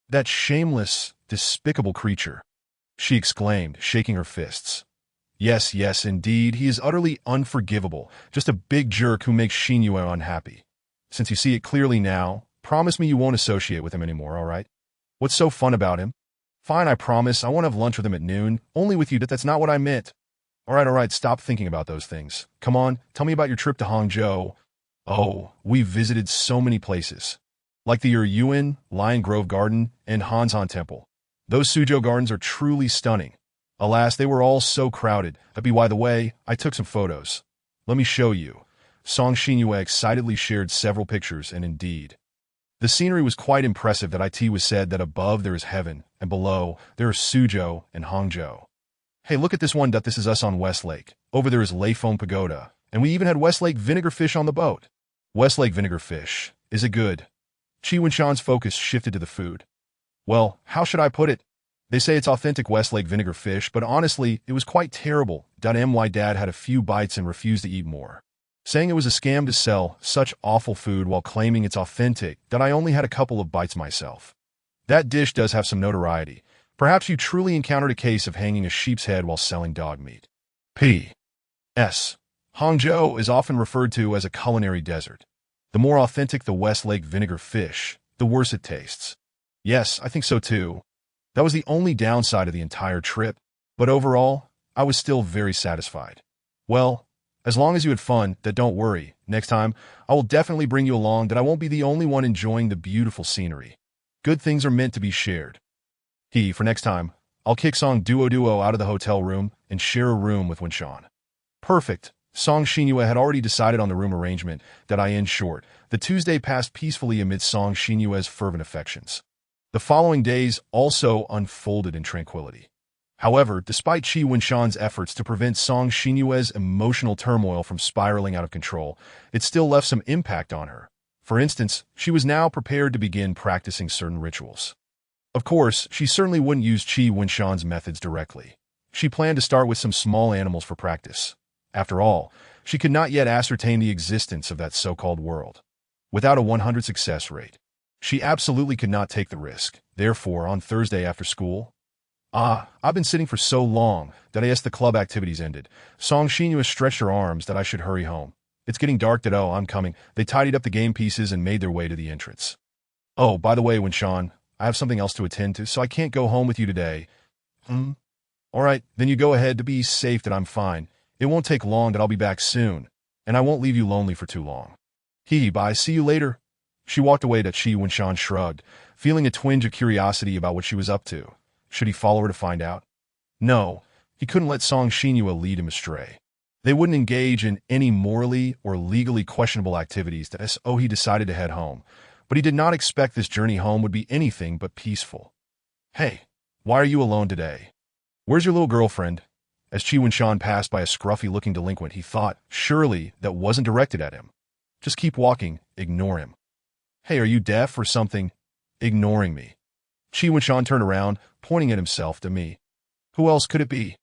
That shameless, despicable creature, she exclaimed, shaking her fists. Yes, indeed, he is utterly unforgivable, just a big jerk who makes Xinyue unhappy. Since you see it clearly now, promise me you won't associate with him anymore, all right? What's so fun about him? Fine, I promise, I won't have lunch with him at noon, only with you. That's not what I meant. All right, stop thinking about those things. Come on, tell me about your trip to Hangzhou. Oh, we visited so many places. Like the Yuan, Lion Grove Garden, and Hanzhan Temple. Those Suzhou gardens are truly stunning. Alas, they were all so crowded. By the way, I took some photos. Let me show you. Song Xinyue excitedly shared several pictures, and indeed, the scenery was quite impressive. That it was said that above there is heaven, and below there is Suzhou and Hangzhou. Hey, look at this one. This is us on West Lake. Over there is Leifeng Pagoda, and we even had West Lake vinegar fish on the boat. West Lake vinegar fish. Is it good? Qi Wenshan's focus shifted to the food. Well, how should I put it? They say it's authentic West Lake vinegar fish, but honestly, it was quite terrible. My dad had a few bites and refused to eat more, saying it was a scam to sell such awful food while claiming it's authentic. I only had a couple of bites myself. That dish does have some notoriety. Perhaps you truly encountered a case of hanging a sheep's head while selling dog meat. P.S. Hangzhou is often referred to as a culinary desert. The more authentic the West Lake vinegar fish, the worse it tastes. Yes, I think so too. That was the only downside of the entire trip, but overall, I was still very satisfied. Well, as long as you had fun, don't worry. Next time, I will definitely bring you along. I won't be the only one enjoying the beautiful scenery. Good things are meant to be shared. For next time, I'll kick Song Duo out of the hotel room and share a room with Wenshan. Perfect. Song Xinyue had already decided on the room arrangement. In short, the Tuesday passed peacefully amid Song Xinyue's fervent affections. The following days also unfolded in tranquility. However, despite Qi Wenshan's efforts to prevent Song Xinyue's emotional turmoil from spiraling out of control, it still left some impact on her. For instance, she was now prepared to begin practicing certain rituals. Of course, she certainly wouldn't use Qi Wenshan's methods directly. She planned to start with some small animals for practice. After all, she could not yet ascertain the existence of that so-called world. Without a 100 success rate, she absolutely could not take the risk. Therefore, on Thursday after school, I've been sitting for so long that I asked the club activities ended. Song Xinyue stretched her arms that I should hurry home. It's getting dark that I'm coming. They tidied up the game pieces and made their way to the entrance. Oh, by the way, Wenshan, I have something else to attend to, so I can't go home with you today. All right, then you go ahead to be safe that I'm fine. It won't take long that I'll be back soon, and I won't leave you lonely for too long. Bye, see you later. She walked away that Qi Wenshan shrugged, feeling a twinge of curiosity about what she was up to. Should he follow her to find out? No, he couldn't let Song Xinyue lead him astray. They wouldn't engage in any morally or legally questionable activities so he decided to head home. But he did not expect this journey home would be anything but peaceful. Hey, why are you alone today? Where's your little girlfriend? As Qi Wenshan passed by a scruffy-looking delinquent, he thought, surely that wasn't directed at him. Just keep walking, ignore him. Hey, are you deaf or something? Ignoring me. Qi Wenshan turned around, pointing at himself to me. Who else could it be?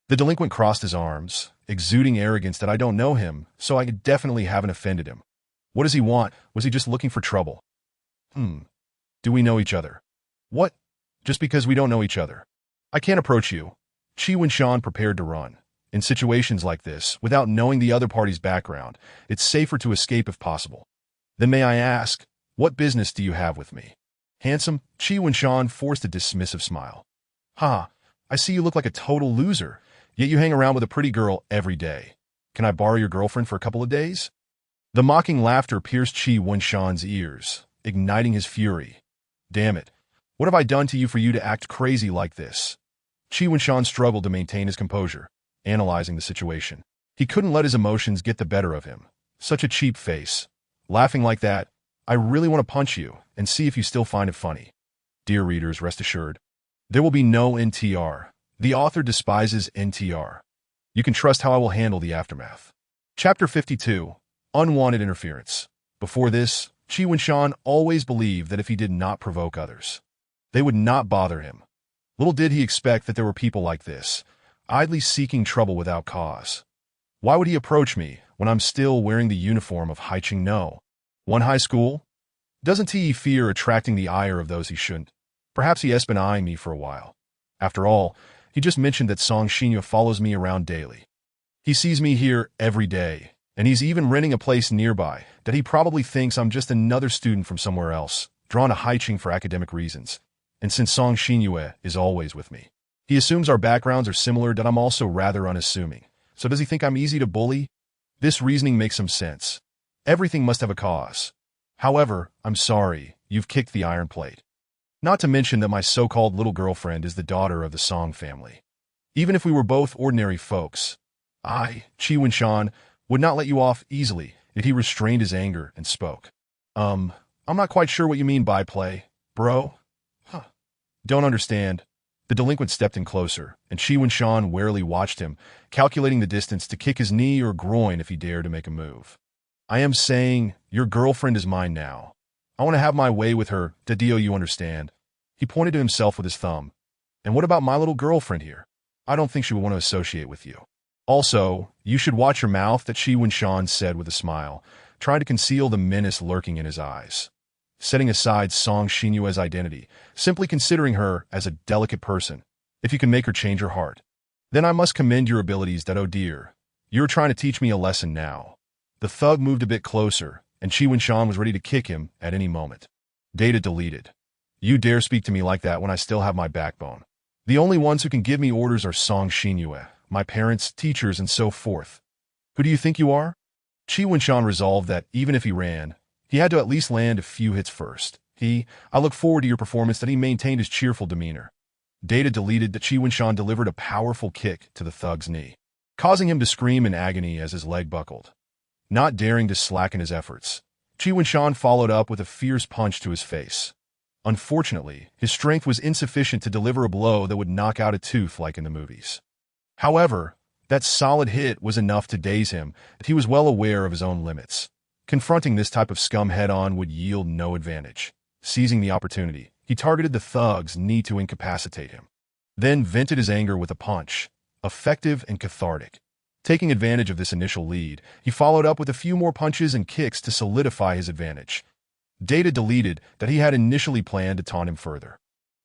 The delinquent crossed his arms, exuding arrogance that I don't know him, so I definitely haven't offended him. What does he want? Was he just looking for trouble? Do we know each other? What? Just because we don't know each other. I can't approach you. Qi Wenshan prepared to run. In situations like this, without knowing the other party's background, it's safer to escape if possible. Then may I ask, what business do you have with me? Handsome, Qi Wenshan forced a dismissive smile. I see you look like a total loser, yet you hang around with a pretty girl every day. Can I borrow your girlfriend for a couple of days? The mocking laughter pierced Qi Wenshan's ears, igniting his fury. Damn it. What have I done to you for you to act crazy like this? Qi Wenshan struggled to maintain his composure, analyzing the situation. He couldn't let his emotions get the better of him. Such a cheap face. Laughing like that, I really want to punch you and see if you still find it funny. Dear readers, rest assured, there will be no NTR. The author despises NTR. You can trust how I will handle the aftermath. Chapter 52. Unwanted Interference. Before this, Qi Wenshan always believed that if he did not provoke others, they would not bother him. Little did he expect that there were people like this, idly seeking trouble without cause. Why would he approach me when I'm still wearing the uniform of Haiqing No? One high school? Doesn't he fear attracting the ire of those he shouldn't? Perhaps he has been eyeing me for a while. After all, he just mentioned that Song Xinyue follows me around daily. He sees me here every day, and he's even renting a place nearby that he probably thinks I'm just another student from somewhere else, drawn to Haiqing for academic reasons. And since Song Xinyue is always with me, he assumes our backgrounds are similar, that I'm also rather unassuming. So does he think I'm easy to bully? This reasoning makes some sense. Everything must have a cause. However, I'm sorry, you've kicked the iron plate. Not to mention that my so-called little girlfriend is the daughter of the Song family. Even if we were both ordinary folks, Qi Wenshan, would not let you off easily. Yet he restrained his anger and spoke. I'm not quite sure what you mean by play, bro. Don't understand. The delinquent stepped in closer, and Qi Wenshan warily watched him, calculating the distance to kick his knee or groin if he dared to make a move. I am saying, your girlfriend is mine now. I want to have my way with her, Dadio, you understand. He pointed to himself with his thumb. And what about my little girlfriend here? I don't think she would want to associate with you. Also, you should watch your mouth, that Qi Wenshan said with a smile, trying to conceal the menace lurking in his eyes. Setting aside Song Xinyue's identity, simply considering her as a delicate person, if you can make her change her heart, then I must commend your abilities, that oh dear, you're trying to teach me a lesson now. The thug moved a bit closer, and Qi Wenshan was ready to kick him at any moment. Data deleted. You dare speak to me like that when I still have my backbone. The only ones who can give me orders are Song Xinyue, my parents, teachers, and so forth. Who do you think you are? Qi Wenshan resolved that even if he ran, he had to at least land a few hits first. I look forward to your performance, that he maintained his cheerful demeanor. Data deleted that Qi Wenshan delivered a powerful kick to the thug's knee, causing him to scream in agony as his leg buckled. Not daring to slacken his efforts, Qi Wenshan followed up with a fierce punch to his face. Unfortunately, his strength was insufficient to deliver a blow that would knock out a tooth like in the movies. However, that solid hit was enough to daze him, that he was well aware of his own limits. Confronting this type of scum head-on would yield no advantage. Seizing the opportunity, he targeted the thug's knee to incapacitate him, then vented his anger with a punch, effective and cathartic. Taking advantage of this initial lead, he followed up with a few more punches and kicks to solidify his advantage. Data deleted that he had initially planned to taunt him further.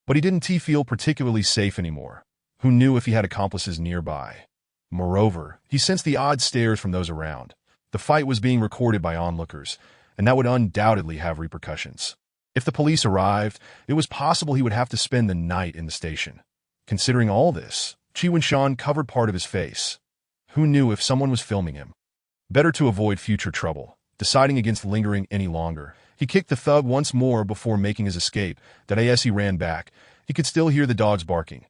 But he didn't feel particularly safe anymore. Who knew if he had accomplices nearby? Moreover, he sensed the odd stares from those around. The fight was being recorded by onlookers, and that would undoubtedly have repercussions. If the police arrived, it was possible he would have to spend the night in the station. Considering all this, Chi Wen-shan covered part of his face. Who knew if someone was filming him? Better to avoid future trouble. Deciding against lingering any longer, he kicked the thug once more before making his escape. That as he ran back, he could still hear the dogs barking.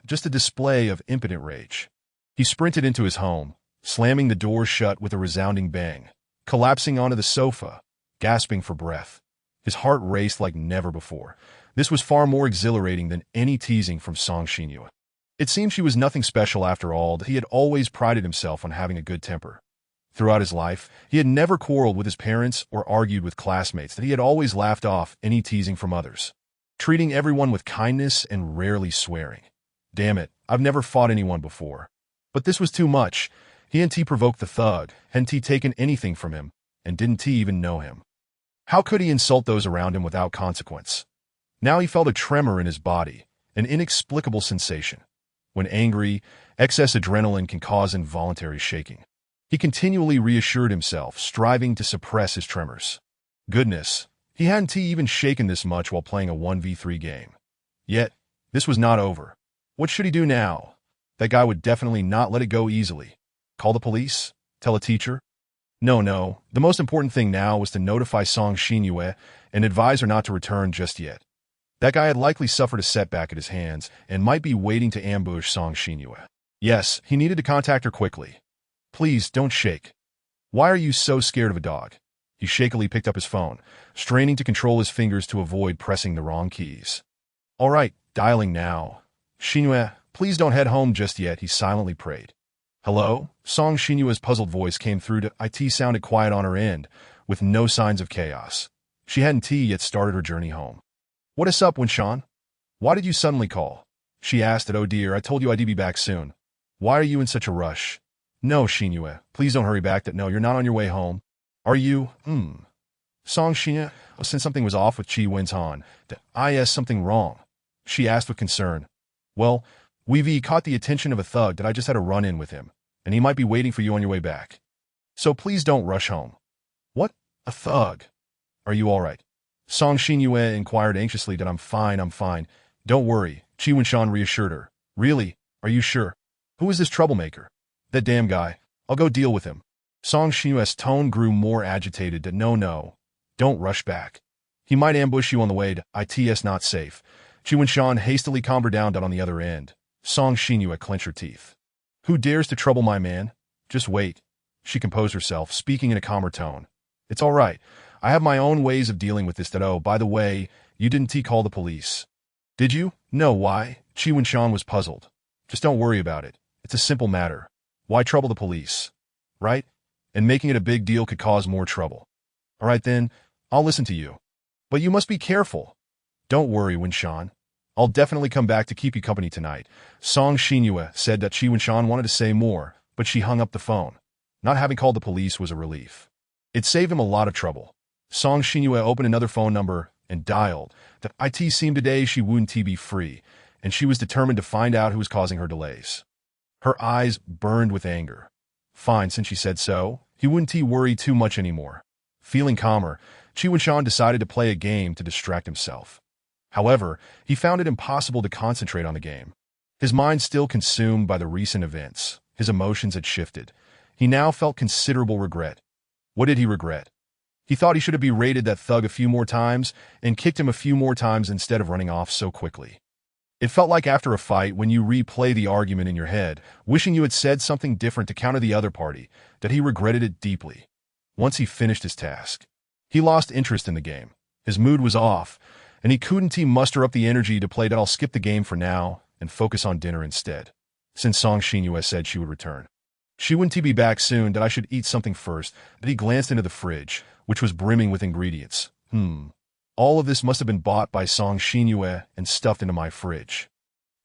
Just a display of impotent rage. He sprinted into his home, slamming the door shut with a resounding bang, collapsing onto the sofa, gasping for breath. His heart raced like never before. This was far more exhilarating than any teasing from Song Xinyue. It seemed she was nothing special after all, that he had always prided himself on having a good temper. Throughout his life, he had never quarreled with his parents or argued with classmates, that he had always laughed off any teasing from others, treating everyone with kindness and rarely swearing. Damn it, I've never fought anyone before. But this was too much. He hadn't provoked the thug, hadn't taken anything from him, and didn't even know him. How could he insult those around him without consequence? Now he felt a tremor in his body, an inexplicable sensation. When angry, excess adrenaline can cause involuntary shaking. He continually reassured himself, striving to suppress his tremors. Goodness, he hadn't even shaken this much while playing a 1v3 game. Yet, this was not over. What should he do now? That guy would definitely not let it go easily. Call the police? Tell a teacher? No. The most important thing now was to notify Song Xinyue and advise her not to return just yet. That guy had likely suffered a setback at his hands and might be waiting to ambush Song Xinyue. Yes, he needed to contact her quickly. Please, don't shake. Why are you so scared of a dog? He shakily picked up his phone, straining to control his fingers to avoid pressing the wrong keys. All right, dialing now. Xinyue, please don't head home just yet, he silently prayed. Hello? Song Xinyue's puzzled voice came through to IT sounded quiet on her end, with no signs of chaos. She hadn't yet started her journey home. What is up, Wen-shan? Why did you suddenly call? She asked that, oh dear, I told you I'd be back soon. Why are you in such a rush? No, Xinyue, please don't hurry back. That no, you're not on your way home. Are you? Song Xinyue, since something was off with Chi Wen-shan, that is something wrong. She asked with concern. Well, we've caught the attention of a thug that I just had a run-in with him, and he might be waiting for you on your way back. So please don't rush home. What? A thug? Are you all right? Song Xinyue inquired anxiously. That I'm fine. Don't worry, Chi Wen-shan reassured her. Really? Are you sure? Who is this troublemaker? That damn guy. I'll go deal with him. Song Xinyue's tone grew more agitated. That no. Don't rush back. He might ambush you on the way to it's not safe. Chi Wen-shan hastily calmed her down on the other end. Song Xinyue clenched her teeth. Who dares to trouble my man? Just wait. She composed herself, speaking in a calmer tone. It's all right. I have my own ways of dealing with this. That oh, by the way, you didn't call the police. Did you? No, why? Chi Wen-shan was puzzled. Just don't worry about it. It's a simple matter. Why trouble the police? Right? And making it a big deal could cause more trouble. All right then, I'll listen to you. But you must be careful. Don't worry, Wen-shan. I'll definitely come back to keep you company tonight. Song Xinyue said that Chi Wen-shan wanted to say more, but she hung up the phone. Not having called the police was a relief. It saved him a lot of trouble. Song Xinyue opened another phone number and dialed. That it seemed today she wouldn't be free, and she was determined to find out who was causing her delays. Her eyes burned with anger. Fine, since she said so, he wouldn't worry too much anymore. Feeling calmer, Chi Wen-shan decided to play a game to distract himself. However, he found it impossible to concentrate on the game. His mind still consumed by the recent events. His emotions had shifted. He now felt considerable regret. What did he regret? He thought he should have berated that thug a few more times and kicked him a few more times instead of running off so quickly. It felt like after a fight when you replay the argument in your head, wishing you had said something different to counter the other party, that he regretted it deeply. Once he finished his task, he lost interest in the game. His mood was off, and he couldn't muster up the energy to play that. I'll skip the game for now and focus on dinner instead, since Song Xinyue said she would return. She wouldn't he be back soon, that I should eat something first, that he glanced into the fridge, which was brimming with ingredients. All of this must have been bought by Song Xinyue and stuffed into my fridge.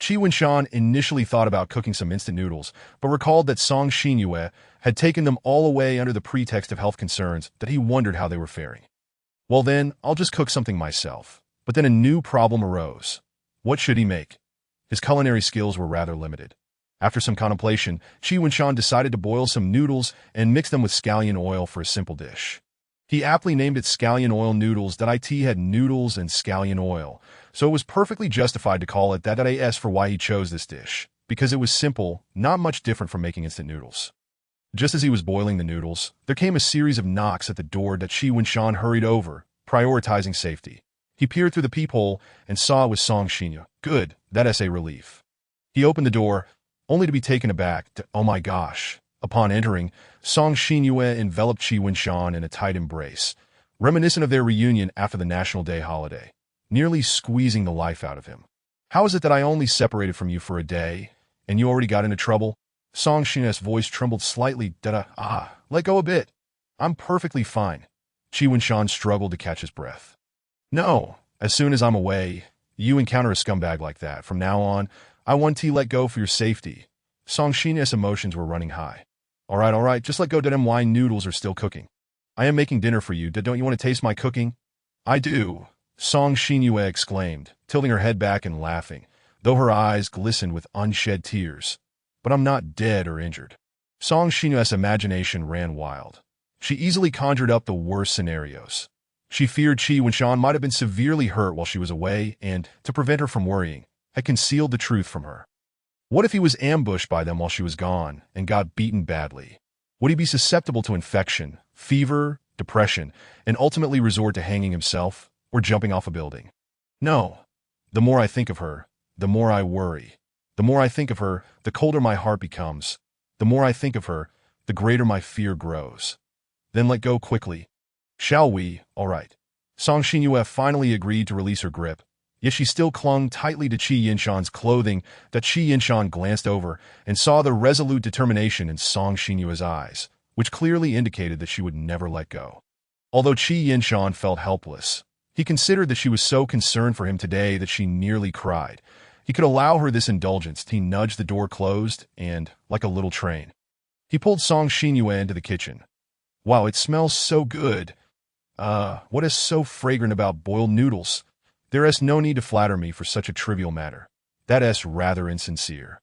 Qi Winshan initially thought about cooking some instant noodles, but recalled that Song Xinyue had taken them all away under the pretext of health concerns, that he wondered how they were faring. Well then, I'll just cook something myself. But then a new problem arose. What should he make? His culinary skills were rather limited. After some contemplation, Qi Winshan decided to boil some noodles and mix them with scallion oil for a simple dish. He aptly named it scallion oil noodles, that it had noodles and scallion oil, so it was perfectly justified to call it that as for why he chose this dish, because it was simple, not much different from making instant noodles. Just as he was boiling the noodles, there came a series of knocks at the door that Qi Winshan hurried over, prioritizing safety. He peered through the peephole and saw it was Song Xinyue. Good, that's a relief. He opened the door, only to be taken aback to, oh my gosh. Upon entering, Song Xinyue enveloped Qi Winshan in a tight embrace, reminiscent of their reunion after the National Day holiday, nearly squeezing the life out of him. How is it that I only separated from you for a day, and you already got into trouble? Song Xinyue's voice trembled slightly. Let go a bit. I'm perfectly fine. Qi Winshan struggled to catch his breath. No, as soon as I'm away, you encounter a scumbag like that. From now on, I want to let go for your safety. Song Xinyue's emotions were running high. All right, just let go. My noodles are still cooking. I am making dinner for you. Don't you want to taste my cooking? I do, Song Xinyue exclaimed, tilting her head back and laughing, though her eyes glistened with unshed tears. But I'm not dead or injured. Song Xinyue's imagination ran wild. She easily conjured up the worst scenarios. She feared Qi Winshan might have been severely hurt while she was away and, to prevent her from worrying, had concealed the truth from her. What if he was ambushed by them while she was gone and got beaten badly? Would he be susceptible to infection, fever, depression, and ultimately resort to hanging himself or jumping off a building? No. The more I think of her, the more I worry. The more I think of her, the colder my heart becomes. The more I think of her, the greater my fear grows. Then let go quickly. Shall we? All right. Song Xinyue finally agreed to release her grip, yet she still clung tightly to Qi Yinshan's clothing that Qi Yinshan glanced over and saw the resolute determination in Song Xinyue's eyes, which clearly indicated that she would never let go. Although Qi Yinshan felt helpless, he considered that she was so concerned for him today that she nearly cried. He could allow her this indulgence. He nudged the door closed and, like a little train, he pulled Song Xinyue into the kitchen. Wow, it smells so good. What is so fragrant about boiled noodles? There is no need to flatter me for such a trivial matter. That is rather insincere.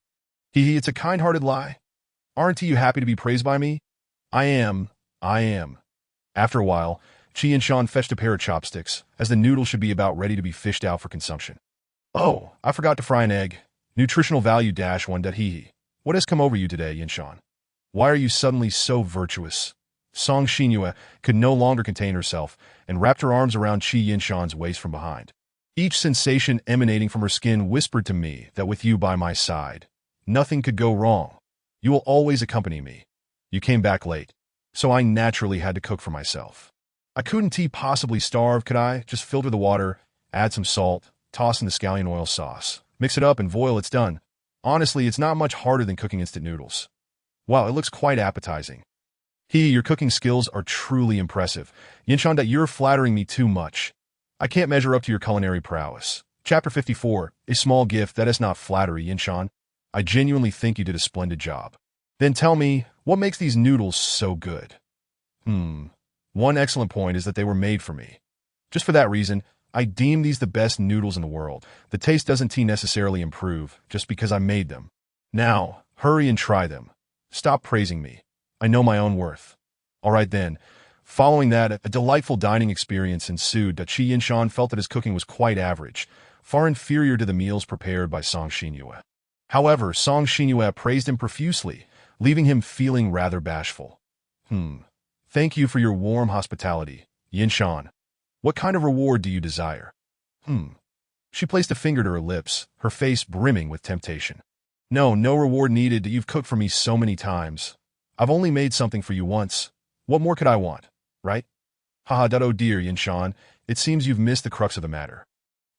It's a kind-hearted lie. Aren't you happy to be praised by me? I am. After a while, Qi Yinshan fetched a pair of chopsticks, as the noodle should be about ready to be fished out for consumption. Oh, I forgot to fry an egg. Nutritional value -1. What has come over you today, Yinshan? Why are you suddenly so virtuous? Song Xinyue could no longer contain herself and wrapped her arms around Qi Yinshan's waist from behind. Each sensation emanating from her skin whispered to me that with you by my side, nothing could go wrong. You will always accompany me. You came back late, so I naturally had to cook for myself. I couldn't possibly starve, could I? Just filter the water, add some salt, toss in the scallion oil sauce, mix it up and voila, it's done. Honestly, it's not much harder than cooking instant noodles. Wow, it looks quite appetizing. Your cooking skills are truly impressive. Yinshan, that you're flattering me too much. I can't measure up to your culinary prowess. Chapter 54, a small gift that is not flattery, Yinshan. I genuinely think you did a splendid job. Then tell me, what makes these noodles so good? One excellent point is that they were made for me. Just for that reason, I deem these the best noodles in the world. The taste doesn't necessarily improve just because I made them. Now, hurry and try them. Stop praising me. I know my own worth. All right then. Following that, a delightful dining experience ensued that Qi Yinshan felt that his cooking was quite average, far inferior to the meals prepared by Song Xinyue. However, Song Xinyue praised him profusely, leaving him feeling rather bashful. Thank you for your warm hospitality, Yinshan. What kind of reward do you desire? She placed a finger to her lips, her face brimming with temptation. No reward needed. You've cooked for me so many times. I've only made something for you once. What more could I want, right? Oh dear, Yinshan, it seems you've missed the crux of the matter.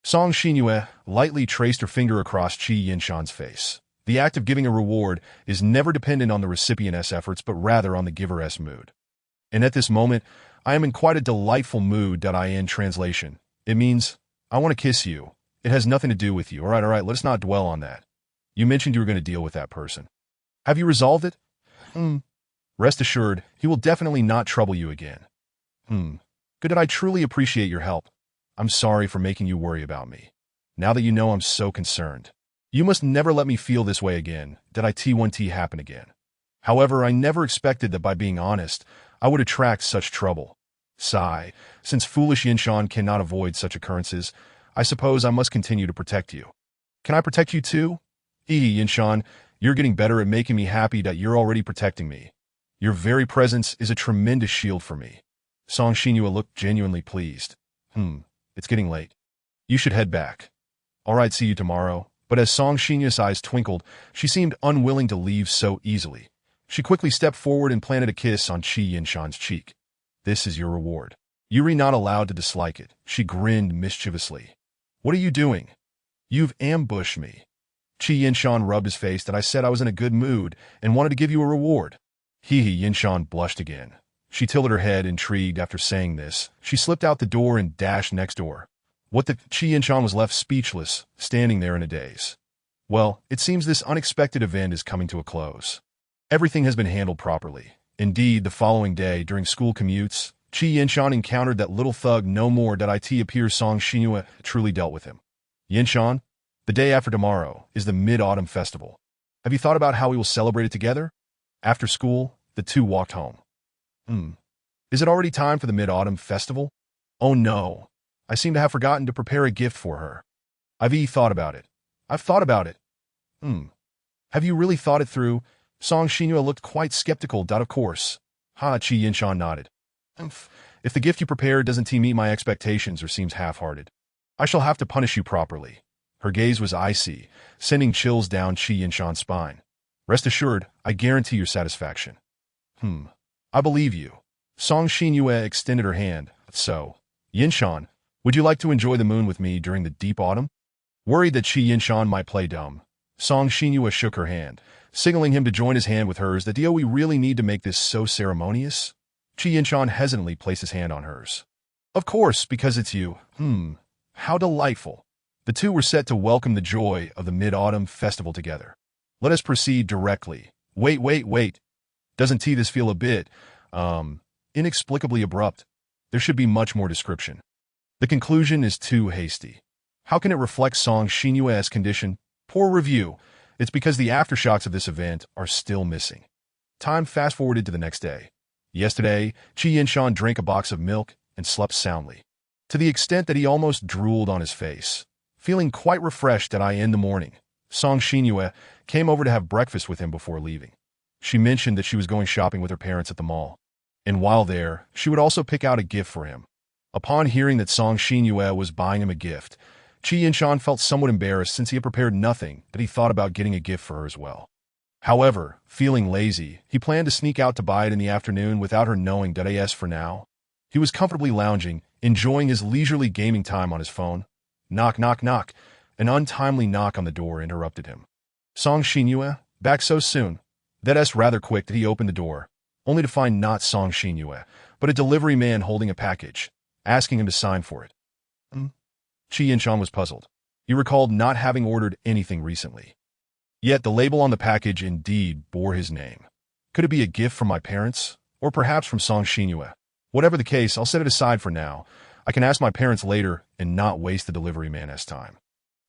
Song Xinyue lightly traced her finger across Qi Yinshan's face. The act of giving a reward is never dependent on the recipient's efforts, but rather on the giver's mood. And at this moment, I am in quite a delightful mood. In translation, it means, I want to kiss you. It has nothing to do with you. All right, let's not dwell on that. You mentioned you were going to deal with that person. Have you resolved it? Rest assured, he will definitely not trouble you again. Good. I truly appreciate your help. I'm sorry for making you worry about me. Now that you know I'm so concerned. You must never let me feel this way again. Did T1T happen again? However, I never expected that by being honest, I would attract such trouble. Sigh. Since foolish Yinshan cannot avoid such occurrences, I suppose I must continue to protect you. Can I protect you too? Yinshan, you're getting better at making me happy that you're already protecting me. Your very presence is a tremendous shield for me. Song Xinyue looked genuinely pleased. It's getting late. You should head back. All right, see you tomorrow. But as Song Xinyue's eyes twinkled, she seemed unwilling to leave so easily. She quickly stepped forward and planted a kiss on Qi Yinshan's cheek. This is your reward. Yuri not allowed to dislike it. She grinned mischievously. What are you doing? You've ambushed me. Qi Yinshan rubbed his face that I said I was in a good mood and wanted to give you a reward. Yinshan blushed again. She tilted her head, intrigued. After saying this, she slipped out the door and dashed next door. What the Qi Yinshan was left speechless, standing there in a daze. Well, it seems this unexpected event is coming to a close. Everything has been handled properly. Indeed, the following day, during school commutes, Qi Yinshan encountered that little thug no more. It appears Song Xinyue truly dealt with him. Yinshan, the day after tomorrow is the Mid-Autumn Festival. Have you thought about how we will celebrate it together? After school, the two walked home. Is it already time for the Mid-Autumn Festival? Oh no, I seem to have forgotten to prepare a gift for her. I've thought about it. I've thought about it. Have you really thought it through? Song Xinyue looked quite skeptical. Of course. Qi Yinshan nodded. If the gift you prepared doesn't meet my expectations or seems half-hearted, I shall have to punish you properly. Her gaze was icy, sending chills down Qi Yinshan's spine. Rest assured, I guarantee your satisfaction. I believe you. Song Xinyue extended her hand. So, Yinshan, would you like to enjoy the moon with me during the deep autumn? Worried that Qi Yinshan might play dumb, Song Xinyue shook her hand, signaling him to join his hand with hers. Do we really need to make this so ceremonious? Qi Yinshan hesitantly placed his hand on hers. Of course, because it's you. How delightful. The two were set to welcome the joy of the Mid-Autumn Festival together. Let us proceed directly. Wait. Doesn't this feel a bit, inexplicably abrupt? There should be much more description. The conclusion is too hasty. How can it reflect Song Xinyue's condition? Poor review. It's because the aftershocks of this event are still missing. Time fast-forwarded to the next day. Yesterday, Qi Yinshan drank a box of milk and slept soundly, to the extent that he almost drooled on his face. Feeling quite refreshed in the morning, Song Xinyue came over to have breakfast with him before leaving. She mentioned that she was going shopping with her parents at the mall, and while there, she would also pick out a gift for him. Upon hearing that Song Xinyue was buying him a gift, Qi Yinshan felt somewhat embarrassed since he had prepared nothing, but he thought about getting a gift for her as well. However, feeling lazy, he planned to sneak out to buy it in the afternoon without her knowing. As for now, he was comfortably lounging, enjoying his leisurely gaming time on his phone. Knock. An untimely knock on the door interrupted him. Song Xinyue, back so soon? That's rather quick. He opened the door, only to find not Song Xinyue, but a delivery man holding a package, asking him to sign for it. Qi Yinshan was puzzled. He recalled not having ordered anything recently. Yet the label on the package indeed bore his name. Could it be a gift from my parents? Or perhaps from Song Xinyue? Whatever the case, I'll set it aside for now. I can ask my parents later and not waste the delivery man's time.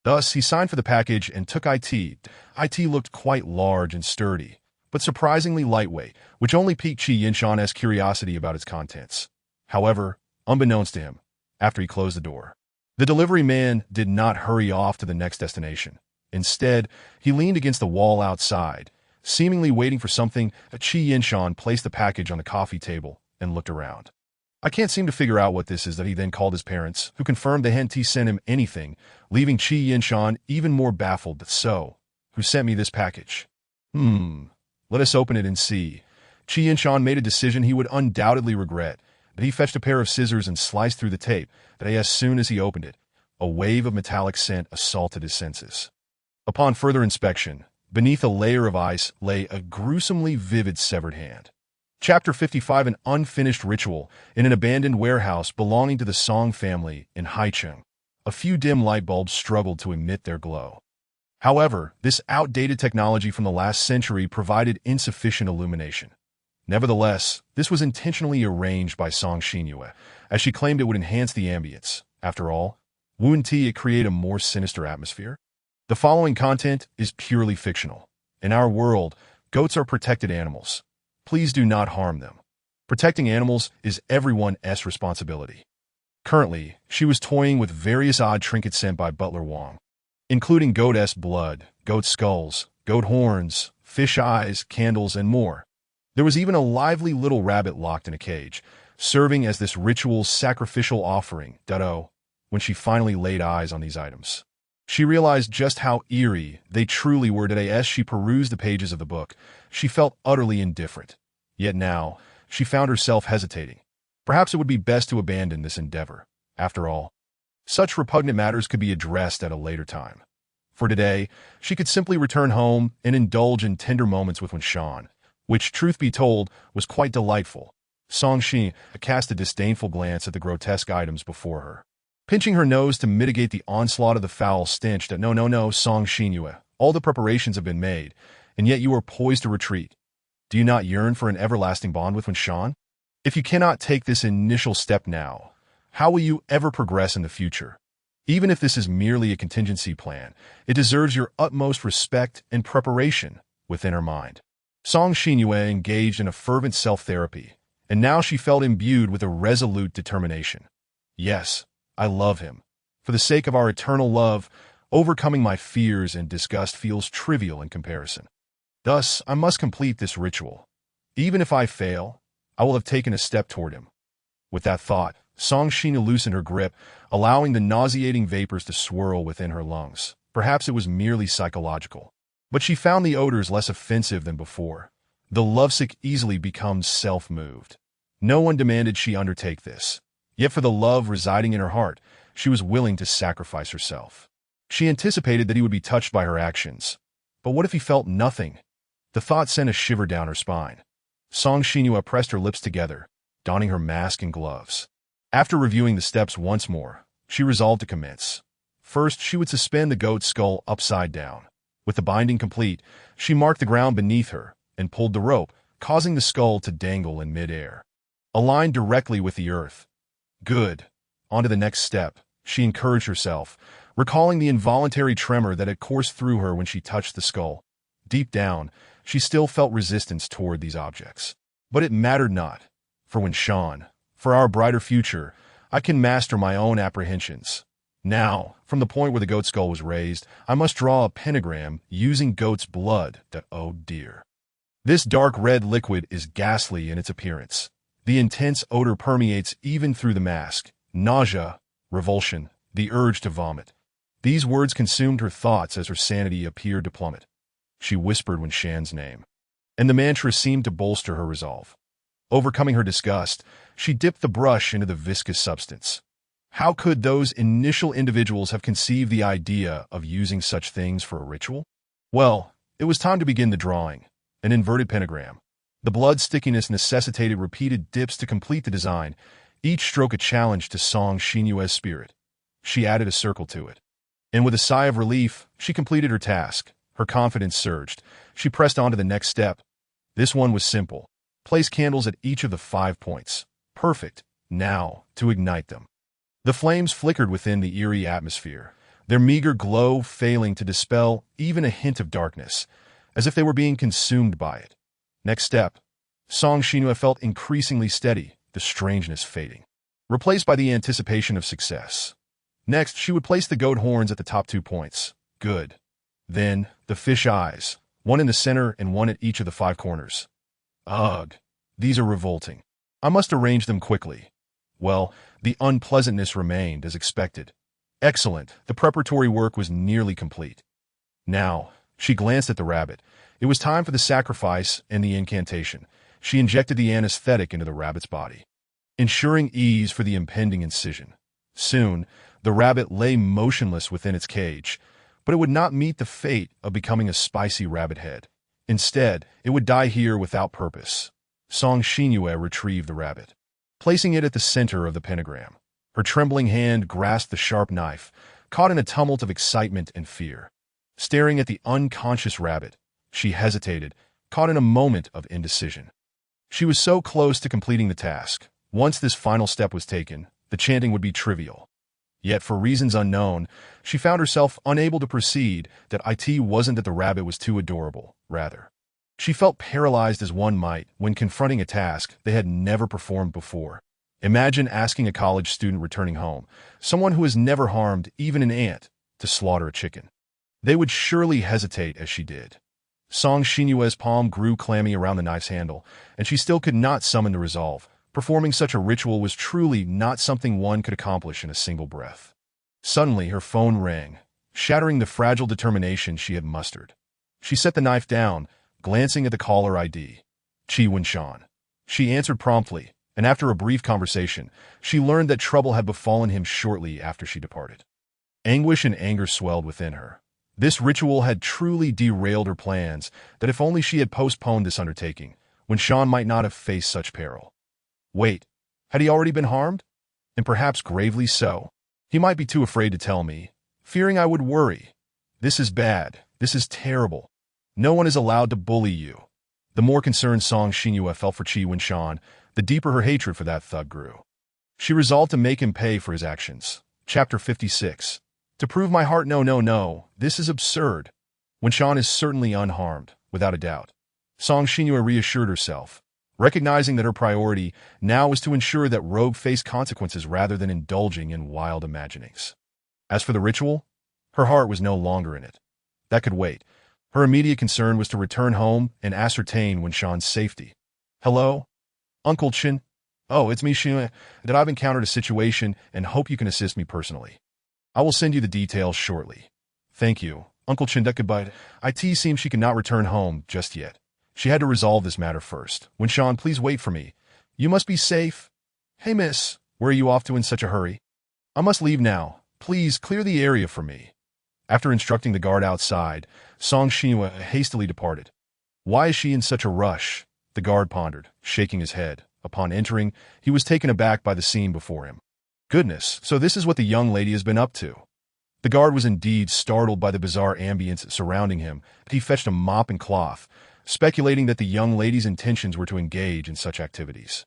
Thus, he signed for the package and took it. It looked quite large and sturdy, but surprisingly lightweight, which only piqued Qi Yinshan's curiosity about its contents. However, unbeknownst to him, after he closed the door, the delivery man did not hurry off to the next destination. Instead, he leaned against the wall outside, seemingly waiting for something. Qi Yinshan placed the package on the coffee table and looked around. I can't seem to figure out what this is. He then called his parents, who confirmed they hadn't sent him anything, leaving Qi Yinshan even more baffled. So, who sent me this package? Let us open it and see. Qi Yinshan made a decision he would undoubtedly regret, but he fetched a pair of scissors and sliced through the tape. As soon as he opened it, a wave of metallic scent assaulted his senses. Upon further inspection, Beneath a layer of ice lay a gruesomely vivid severed hand. Chapter 55: An unfinished ritual in an abandoned warehouse belonging to the Song family in Haicheng. A few dim light bulbs struggled to emit their glow. However, this outdated technology from the last century provided insufficient illumination. Nevertheless, this was intentionally arranged by Song Xinyue, as she claimed it would enhance the ambience. After all, wouldn't it create a more sinister atmosphere? The following content is purely fictional. In our world, goats are protected animals. Please do not harm them. Protecting animals is everyone's responsibility. Currently, she was toying with various odd trinkets sent by Butler Wong, including goat's blood, goat skulls, goat horns, fish eyes, candles, and more. There was even a lively little rabbit locked in a cage, serving as this ritual's sacrificial offering. When she finally laid eyes on these items, she realized just how eerie they truly were today. As she perused the pages of the book, she felt utterly indifferent. Yet now, she found herself hesitating. Perhaps it would be best to abandon this endeavor. After all, such repugnant matters could be addressed at a later time. For today, she could simply return home and indulge in tender moments with Shan, which, truth be told, was quite delightful. Song Xinyue cast a disdainful glance at the grotesque items before her, pinching her nose to mitigate the onslaught of the foul stench. No, Song Xinyue, all the preparations have been made, and yet you are poised to retreat. Do you not yearn for an everlasting bond with Shan? If you cannot take this initial step now, how will you ever progress in the future? Even if this is merely a contingency plan, it deserves your utmost respect and preparation. Within her mind, Song Xinyue engaged in a fervent self-therapy, and now she felt imbued with a resolute determination. Yes, I love him. For the sake of our eternal love, overcoming my fears and disgust feels trivial in comparison. Thus, I must complete this ritual. Even if I fail, I will have taken a step toward him. With that thought, Song Xinyue loosened her grip, allowing the nauseating vapors to swirl within her lungs. Perhaps it was merely psychological, but she found the odors less offensive than before. The lovesick easily becomes self-moved. No one demanded she undertake this. Yet for the love residing in her heart, she was willing to sacrifice herself. She anticipated that he would be touched by her actions. But what if he felt nothing? The thought sent a shiver down her spine. Song Xinyue pressed her lips together, donning her mask and gloves. After reviewing the steps once more, she resolved to commence. First, she would suspend the goat's skull upside down. With the binding complete, she marked the ground beneath her and pulled the rope, causing the skull to dangle in midair, aligned directly with the earth. Good. On to the next step, she encouraged herself, recalling the involuntary tremor that had coursed through her when she touched the skull. Deep down, she still felt resistance toward these objects. But it mattered not. For Shan, for our brighter future, I can master my own apprehensions. Now, from the point where the goat skull was raised, I must draw a pentagram using goat's blood. Oh dear. This dark red liquid is ghastly in its appearance. The intense odor permeates even through the mask. Nausea, revulsion, the urge to vomit. These words consumed her thoughts as her sanity appeared to plummet. She whispered Shan's name, and the mantra seemed to bolster her resolve. Overcoming her disgust, she dipped the brush into the viscous substance. How could those initial individuals have conceived the idea of using such things for a ritual? Well, it was time to begin the drawing. An inverted pentagram. The blood stickiness necessitated repeated dips to complete the design, each stroke a challenge to Song Xinyue's spirit. She added a circle to it, and with a sigh of relief, she completed her task. Her confidence surged. She pressed on to the next step. This one was simple. Place candles at each of the 5 points. Perfect. Now, to ignite them. The flames flickered within the eerie atmosphere, their meager glow failing to dispel even a hint of darkness, as if they were being consumed by it. Next step. Song Xinyue felt increasingly steady, the strangeness fading, replaced by the anticipation of success. Next, she would place the goat horns at the top 2 points. Good. Then, the fish eyes, one in the center and one at each of the 5 corners. Ugh, these are revolting. I must arrange them quickly. Well, the unpleasantness remained as expected. Excellent, the preparatory work was nearly complete. Now, she glanced at the rabbit. It was time for the sacrifice and the incantation. She injected the anesthetic into the rabbit's body, ensuring ease for the impending incision. Soon, the rabbit lay motionless within its cage, but it would not meet the fate of becoming a spicy rabbit head. Instead, it would die here without purpose. Song Xinyue retrieved the rabbit, placing it at the center of the pentagram. Her trembling hand grasped the sharp knife, caught in a tumult of excitement and fear. Staring at the unconscious rabbit, she hesitated, caught in a moment of indecision. She was so close to completing the task. Once this final step was taken, the chanting would be trivial. Yet, for reasons unknown, she found herself unable to proceed. That it wasn't that the rabbit was too adorable, rather. She felt paralyzed as one might when confronting a task they had never performed before. Imagine asking a college student returning home, someone who has never harmed even an ant, to slaughter a chicken. They would surely hesitate as she did. Song Xinyue's palm grew clammy around the knife's handle, and she still could not summon the resolve. Performing such a ritual was truly not something one could accomplish in a single breath. Suddenly, her phone rang, shattering the fragile determination she had mustered. She set the knife down, glancing at the caller ID. Qi Wenshan. She answered promptly, and after a brief conversation, she learned that trouble had befallen him shortly after she departed. Anguish and anger swelled within her. This ritual had truly derailed her plans, that if only she had postponed this undertaking, Wenshan might not have faced such peril. Wait, had he already been harmed? And perhaps gravely so. He might be too afraid to tell me, fearing I would worry. This is bad. This is terrible. No one is allowed to bully you. The more concerned Song Xinyue felt for Qi Wenshan, the deeper her hatred for that thug grew. She resolved to make him pay for his actions. Chapter 56. To prove my heart no, this is absurd. Wenshan is certainly unharmed, without a doubt. Song Xinyue reassured herself, recognizing that her priority now was to ensure that Rogue faced consequences rather than indulging in wild imaginings. As for the ritual, her heart was no longer in it. That could wait. Her immediate concern was to return home and ascertain Wenshan's safety. Hello? Uncle Chin? Oh, it's me, Xinyue. That I've encountered a situation and hope you can assist me personally. I will send you the details shortly. Thank you, Uncle Chin. Goodbye. It seems she cannot return home just yet. She had to resolve this matter first. Wenshan, please wait for me. You must be safe. Hey, miss, where are you off to in such a hurry? I must leave now. Please clear the area for me. After instructing the guard outside, Song Xinyue hastily departed. Why is she in such a rush? The guard pondered, shaking his head. Upon entering, he was taken aback by the scene before him. Goodness, so this is what the young lady has been up to. The guard was indeed startled by the bizarre ambience surrounding him, but he fetched a mop and cloth, speculating that the young lady's intentions were to engage in such activities.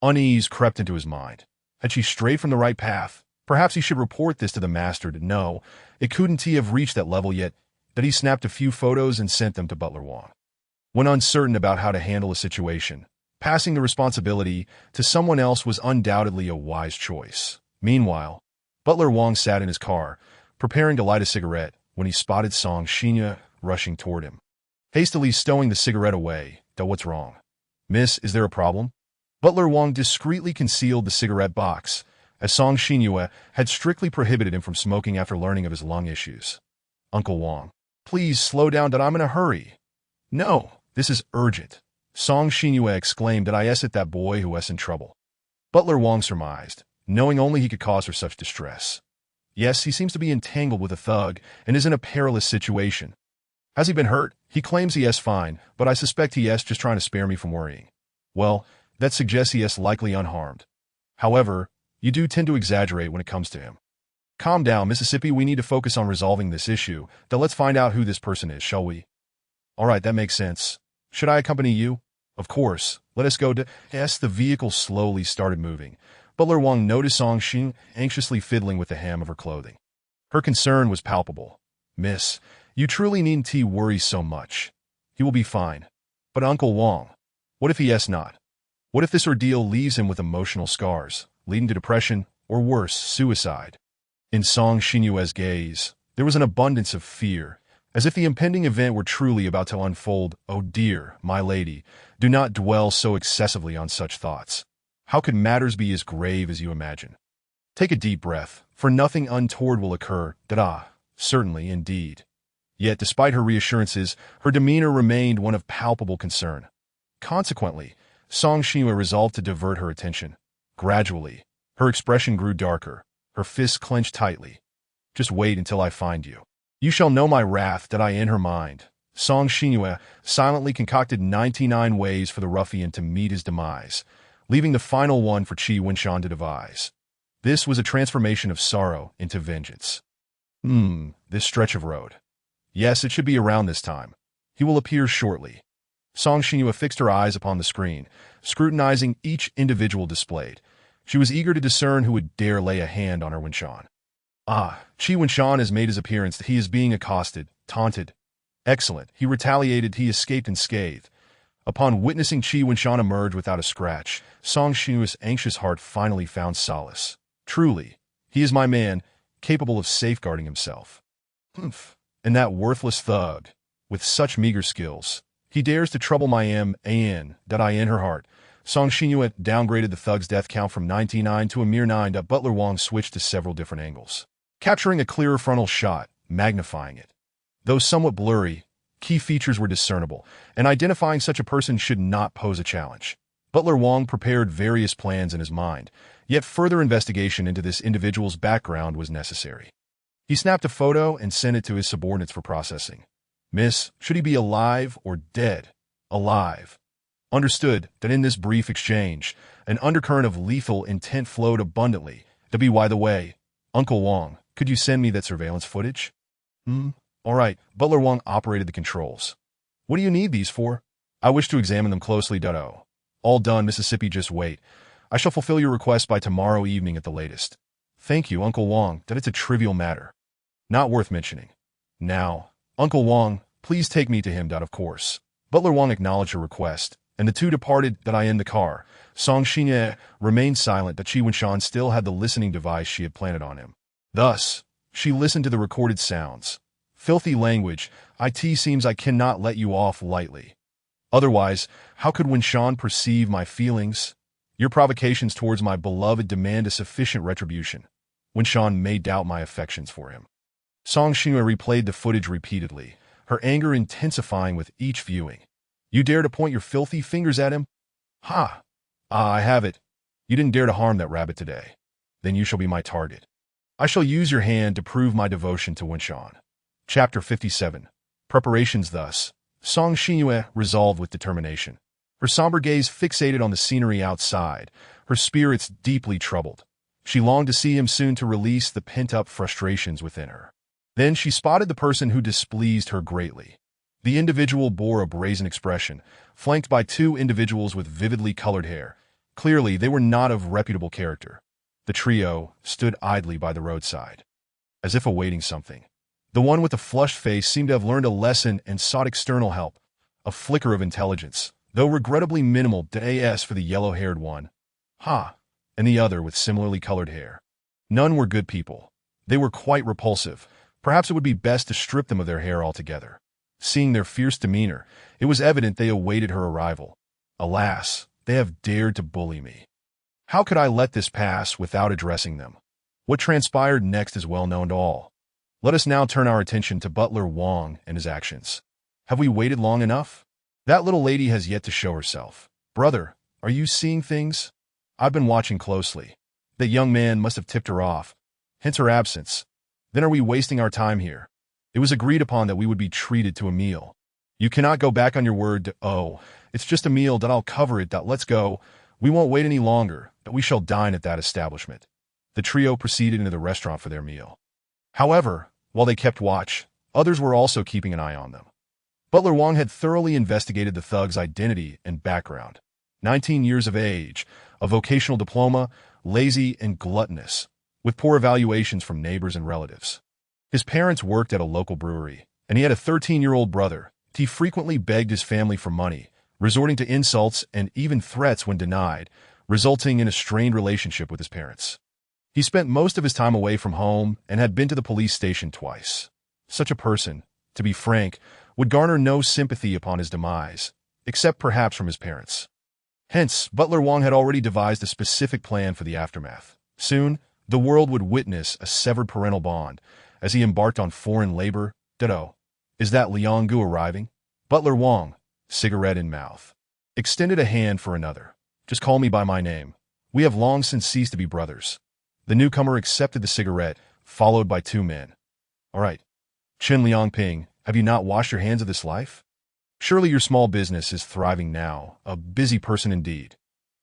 Unease crept into his mind. Had she strayed from the right path? Perhaps he should report this to the master to know it couldn't have reached that level yet, that he snapped a few photos and sent them to Butler Wang. When uncertain about how to handle a situation, passing the responsibility to someone else was undoubtedly a wise choice. Meanwhile, Butler Wang sat in his car, preparing to light a cigarette, when he spotted Song Xinyue rushing toward him. Hastily stowing the cigarette away, what's wrong? Miss, is there a problem? Butler Wang discreetly concealed the cigarette box, as Song Xinyue had strictly prohibited him from smoking after learning of his lung issues. Uncle Wang, please slow down, I'm in a hurry. No, this is urgent. Song Xinyue exclaimed that is it that boy who is in trouble. Butler Wang surmised, knowing only he could cause her such distress. Yes, he seems to be entangled with a thug and is in a perilous situation. Has he been hurt? He claims he is fine, but I suspect he is just trying to spare me from worrying. Well, that suggests he is likely unharmed. However, you do tend to exaggerate when it comes to him. Calm down, Mississippi, we need to focus on resolving this issue. Let's find out who this person is, shall we? All right, that makes sense. Should I accompany you? Of course. Let us go to... Yes, the vehicle slowly started moving. Butler Wang noticed Song Xinyue anxiously fiddling with the hem of her clothing. Her concern was palpable. Miss, you truly needn't worry so much. He will be fine. But Uncle Wang, what if he is not? What if this ordeal leaves him with emotional scars, leading to depression, or worse, suicide? In Song Xinyue's gaze, there was an abundance of fear, as if the impending event were truly about to unfold. Oh dear, my lady, do not dwell so excessively on such thoughts. How could matters be as grave as you imagine? Take a deep breath, for nothing untoward will occur. Certainly, indeed. Yet, despite her reassurances, her demeanor remained one of palpable concern. Consequently, Song Xinyue resolved to divert her attention. Gradually, her expression grew darker, her fists clenched tightly. Just wait until I find you. You shall know my wrath that I in her mind. Song Xinyue silently concocted 99 ways for the ruffian to meet his demise, leaving the final one for Qi Wenshan to devise. This was a transformation of sorrow into vengeance. This stretch of road. Yes, it should be around this time. He will appear shortly. Song Xinyue fixed her eyes upon the screen, scrutinizing each individual displayed. She was eager to discern who would dare lay a hand on her Wenshan. Qi Wenshan has made his appearance. He is being accosted, taunted. Excellent. He retaliated. He escaped unscathed. Upon witnessing Qi Wenshan emerge without a scratch, Song Xinyue's anxious heart finally found solace. Truly, he is my man, capable of safeguarding himself. And that worthless thug, with such meager skills, he dares to trouble my man that I in her heart. Song Xinyue downgraded the thug's death count from 99 to a mere 9. Butler Wong switched to several different angles, capturing a clearer frontal shot, magnifying it. Though somewhat blurry, key features were discernible, and identifying such a person should not pose a challenge. Butler Wong prepared various plans in his mind, yet further investigation into this individual's background was necessary. He snapped a photo and sent it to his subordinates for processing. Miss, should he be alive or dead? Alive. Understood that in this brief exchange, an undercurrent of lethal intent flowed abundantly. By the way, Uncle Wong, could you send me that surveillance footage? All right, Butler Wong operated the controls. What do you need these for? I wish to examine them closely. All done, Mississippi, just wait. I shall fulfill your request by tomorrow evening at the latest. Thank you, Uncle Wong, that it's a trivial matter. Not worth mentioning. Now, Uncle Wong, please take me to him. Of course. Butler Wong acknowledged her request, and the two departed. I in the car. Song Xinyue remained silent. Qi Wenshan still had the listening device she had planted on him. Thus, she listened to the recorded sounds. Filthy language. It seems I cannot let you off lightly. Otherwise, how could Wenshan perceive my feelings? Your provocations towards my beloved demand a sufficient retribution. Wenshan may doubt my affections for him. Song Xinyue replayed the footage repeatedly, her anger intensifying with each viewing. You dare to point your filthy fingers at him? Ha! I have it. You didn't dare to harm that rabbit today. Then you shall be my target. I shall use your hand to prove my devotion to Wenshan. Chapter 57. Preparations. Thus, Song Xinyue resolved with determination. Her somber gaze fixated on the scenery outside, her spirits deeply troubled. She longed to see him soon to release the pent-up frustrations within her. Then she spotted the person who displeased her greatly. The individual bore a brazen expression, flanked by two individuals with vividly colored hair. Clearly, they were not of reputable character. The trio stood idly by the roadside, as if awaiting something. The one with the flushed face seemed to have learned a lesson and sought external help. A flicker of intelligence, though regrettably minimal, for the yellow-haired one. And the other with similarly colored hair. None were good people. They were quite repulsive. Perhaps it would be best to strip them of their hair altogether. Seeing their fierce demeanor, it was evident they awaited her arrival. Alas, they have dared to bully me. How could I let this pass without addressing them? What transpired next is well known to all. Let us now turn our attention to Butler Wong and his actions. Have we waited long enough? That little lady has yet to show herself. Brother, are you seeing things? I've been watching closely. That young man must have tipped her off, hence her absence. Then are we wasting our time here? It was agreed upon that we would be treated to a meal. You cannot go back on your word. It's just a meal. I'll cover it. Let's go. We won't wait any longer, but we shall dine at that establishment. The trio proceeded into the restaurant for their meal. However, while they kept watch, others were also keeping an eye on them. Butler Wong had thoroughly investigated the thug's identity and background. 19 years of age, a vocational diploma, lazy and gluttonous, with poor evaluations from neighbors and relatives. His parents worked at a local brewery, and he had a 13-year-old brother. He frequently begged his family for money, resorting to insults and even threats when denied, resulting in a strained relationship with his parents. He spent most of his time away from home and had been to the police station twice. Such a person, to be frank, would garner no sympathy upon his demise, except perhaps from his parents. Hence, Butler Wong had already devised a specific plan for the aftermath. Soon, the world would witness a severed parental bond as he embarked on foreign labor. Is that Liang Gu arriving? Butler Wong, cigarette in mouth, extended a hand for another. Just call me by my name. We have long since ceased to be brothers. The newcomer accepted the cigarette, followed by two men. All right. Chen Liangping, have you not washed your hands of this life? Surely your small business is thriving now, a busy person indeed.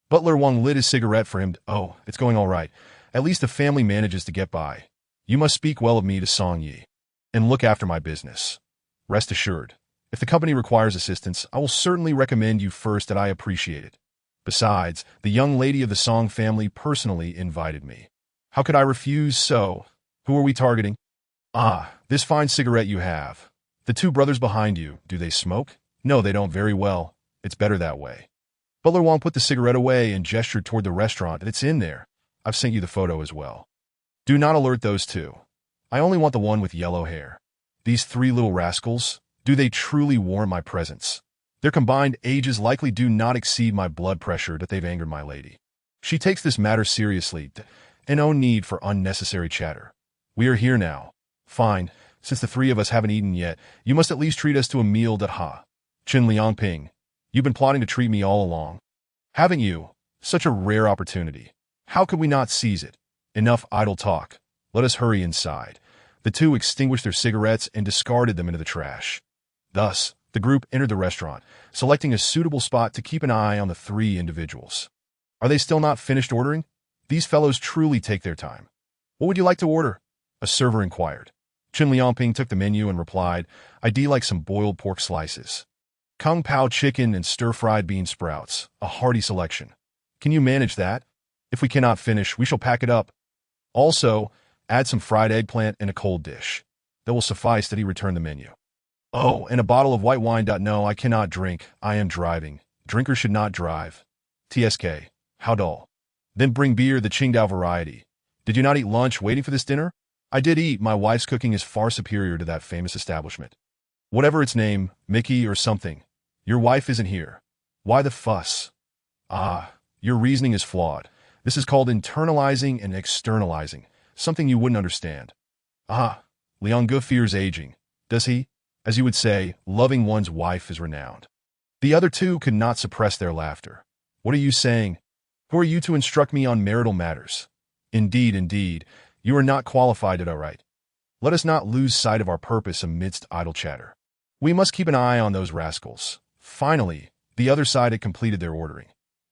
Butler Wang lit his cigarette for him. Oh, it's going all right. At least the family manages to get by. You must speak well of me to Song Yi, and look after my business. Rest assured, if the company requires assistance, I will certainly recommend you first, and I appreciate it. Besides, the young lady of the Song family personally invited me. How could I refuse? So, who are we targeting? Ah, this fine cigarette you have. The two brothers behind you, do they smoke? No, they don't. Very well. It's better that way. Butler Wang put the cigarette away and gestured toward the restaurant. It's in there. I've sent you the photo as well. Do not alert those two. I only want the one with yellow hair. These three little rascals, do they truly warrant my presence? Their combined ages likely do not exceed my blood pressure that they've angered my lady. She takes this matter seriously, and no need for unnecessary chatter. We are here now. Fine, since the three of us haven't eaten yet, you must at least treat us to a meal. Chen Liangping, you've been plotting to treat me all along. Haven't you? Such a rare opportunity. How could we not seize it? Enough idle talk. Let us hurry inside. The two extinguished their cigarettes and discarded them into the trash. Thus, the group entered the restaurant, selecting a suitable spot to keep an eye on the three individuals. Are they still not finished ordering? These fellows truly take their time. What would you like to order? A server inquired. Chen Liangping took the menu and replied, I'd like some boiled pork slices. Kung Pao chicken and stir-fried bean sprouts, a hearty selection. Can you manage that? If we cannot finish, we shall pack it up. Also, add some fried eggplant and a cold dish. That will suffice. That he returned the menu. Oh, and a bottle of white wine. No, I cannot drink. I am driving. Drinkers should not drive. TSK. How dull. Then bring beer, the Qingdao variety. Did you not eat lunch waiting for this dinner? I did eat. My wife's cooking is far superior to that famous establishment. Whatever its name, Mickey or something. Your wife isn't here. Why the fuss? Ah, your reasoning is flawed. This is called internalizing and externalizing, something you wouldn't understand. Ah, Liang Gu fears aging. Does he? As you would say, loving one's wife is renowned. The other two could not suppress their laughter. What are you saying? Who are you to instruct me on marital matters? Indeed, you are not qualified to right. Let us not lose sight of our purpose amidst idle chatter. We must keep an eye on those rascals. Finally, the other side had completed their ordering.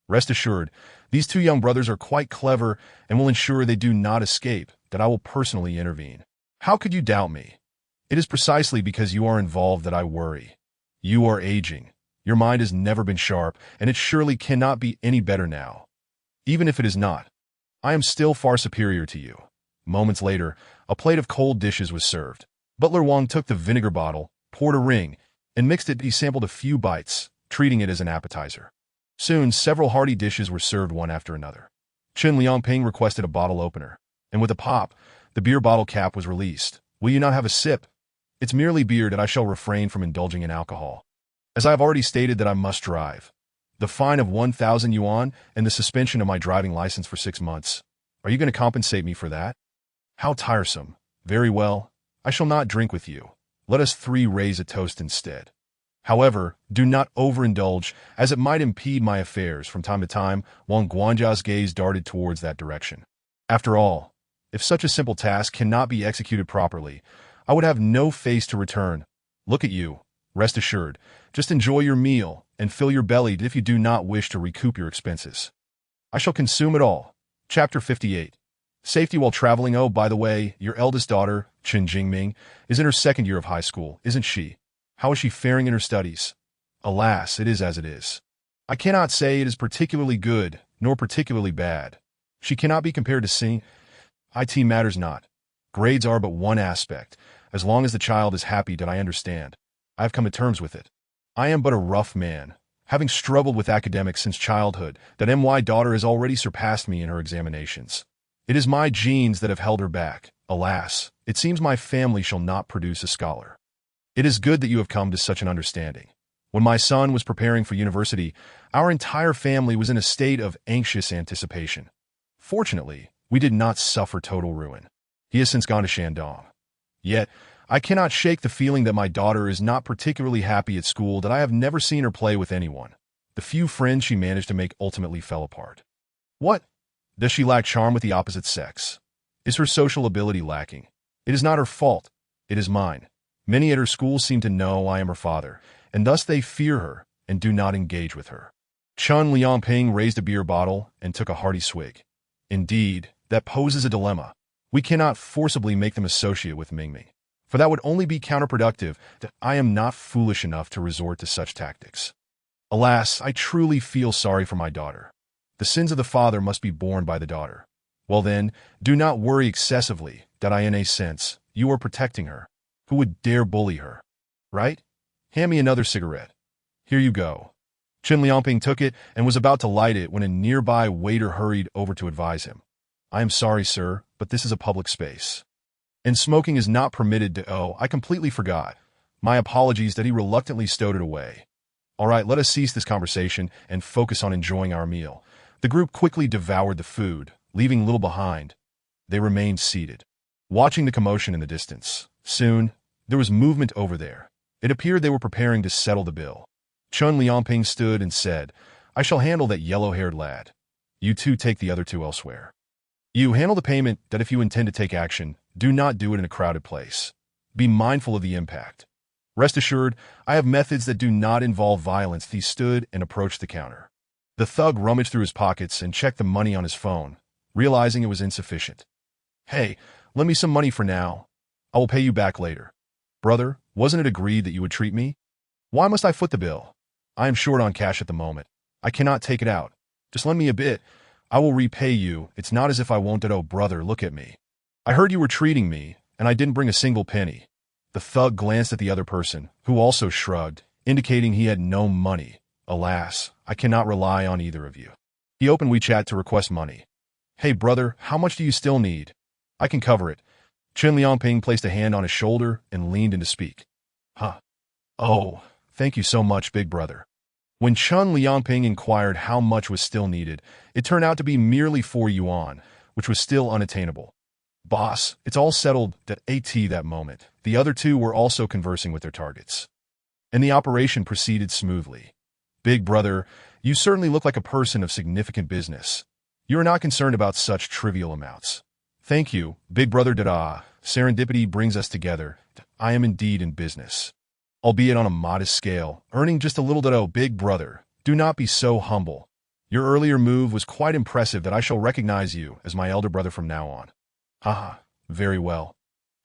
Rest assured, these two young brothers are quite clever and will ensure they do not escape, that I will personally intervene. How could you doubt me? It is precisely because you are involved that I worry. You are aging. Your mind has never been sharp, and it surely cannot be any better now. Even if it is not, I am still far superior to you. Moments later, a plate of cold dishes was served. Butler Wang took the vinegar bottle, poured a ring, and mixed it. He sampled a few bites, treating it as an appetizer. Soon, several hearty dishes were served one after another. Chen Liangping requested a bottle opener, and with a pop, the beer bottle cap was released. Will you not have a sip? It's merely beer that I shall refrain from indulging in alcohol. As I have already stated that I must drive. The fine of 1,000 yuan and the suspension of my driving license for 6 months. Are you going to compensate me for that? How tiresome. Very well. I shall not drink with you. Let us three raise a toast instead. However, do not overindulge, as it might impede my affairs. From time to time, Wang Guanjia's gaze darted towards that direction. After all, if such a simple task cannot be executed properly, I would have no face to return. Look at you. Rest assured, just enjoy your meal and fill your belly if you do not wish to recoup your expenses. I shall consume it all. Chapter 58. Safety while traveling. Oh, by the way, your eldest daughter, Chen Jingming, is in her 2nd year of high school, isn't she? How is she faring in her studies? Alas, it is as it is. I cannot say it is particularly good, nor particularly bad. She cannot be compared to Sing. IT matters not. Grades are but one aspect. As long as the child is happy, that I understand. I have come to terms with it. I am but a rough man, having struggled with academics since childhood, that my daughter has already surpassed me in her examinations. It is my genes that have held her back. Alas, it seems my family shall not produce a scholar. It is good that you have come to such an understanding. When my son was preparing for university, our entire family was in a state of anxious anticipation. Fortunately, we did not suffer total ruin. He has since gone to Shandong. Yet, I cannot shake the feeling that my daughter is not particularly happy at school, that I have never seen her play with anyone. The few friends she managed to make ultimately fell apart. What? Does she lack charm with the opposite sex? Is her social ability lacking? It is not her fault. It is mine. Many at her school seem to know I am her father, and thus they fear her and do not engage with her. Chun Liangping raised a beer bottle and took a hearty swig. Indeed, that poses a dilemma. We cannot forcibly make them associate with Mingming, for that would only be counterproductive. That I am not foolish enough to resort to such tactics. Alas, I truly feel sorry for my daughter. The sins of the father must be borne by the daughter. Well then, do not worry excessively that in a sense, you are protecting her. Who would dare bully her? Right? Hand me another cigarette. Here you go. Chen Liangping took it and was about to light it when a nearby waiter hurried over to advise him. I am sorry, sir, but this is a public space, and smoking is not permitted to— Oh, I completely forgot. My apologies. That he reluctantly stowed it away. All right, let us cease this conversation and focus on enjoying our meal. The group quickly devoured the food, leaving little behind. They remained seated, watching the commotion in the distance. Soon, there was movement over there. It appeared they were preparing to settle the bill. Chun Liangping stood and said, I shall handle that yellow-haired lad. You two take the other two elsewhere. You handle the payment. That if you intend to take action, do not do it in a crowded place. Be mindful of the impact. Rest assured, I have methods that do not involve violence. He stood and approached the counter. The thug rummaged through his pockets and checked the money on his phone, realizing it was insufficient. Hey, lend me some money for now. I will pay you back later. Brother, wasn't it agreed that you would treat me? Why must I foot the bill? I am short on cash at the moment. I cannot take it out. Just lend me a bit. I will repay you. It's not as if I won't. Oh, brother, look at me. I heard you were treating me, and I didn't bring a single penny. The thug glanced at the other person, who also shrugged, indicating he had no money. Alas, I cannot rely on either of you. He opened WeChat to request money. Hey, brother, how much do you still need? I can cover it. Chen Liangping placed a hand on his shoulder and leaned in to speak. Huh. Oh, thank you so much, big brother. When Chun Liangping inquired how much was still needed, it turned out to be merely 4 yuan, which was still unattainable. Boss, it's all settled. That moment. The other two were also conversing with their targets, and the operation proceeded smoothly. Big brother, you certainly look like a person of significant business. You are not concerned about such trivial amounts. Thank you, big brother. Serendipity brings us together. I am indeed in business, albeit on a modest scale, earning just a little. Oh, big brother, do not be so humble. Your earlier move was quite impressive. That I shall recognize you as my elder brother from now on. Haha, very well.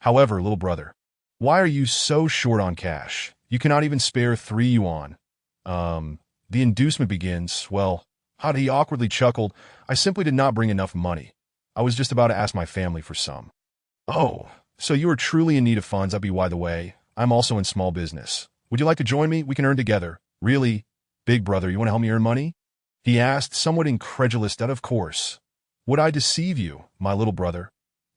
However, little brother, why are you so short on cash? You cannot even spare 3 yuan. The inducement begins, well, he awkwardly chuckled. I simply did not bring enough money. I was just about to ask my family for some. Oh, so you are truly in need of funds. By the way, I'm also in small business. Would you like to join me? We can earn together. Really? Big brother, you want to help me earn money? He asked, somewhat incredulous. That of course. Would I deceive you, my little brother?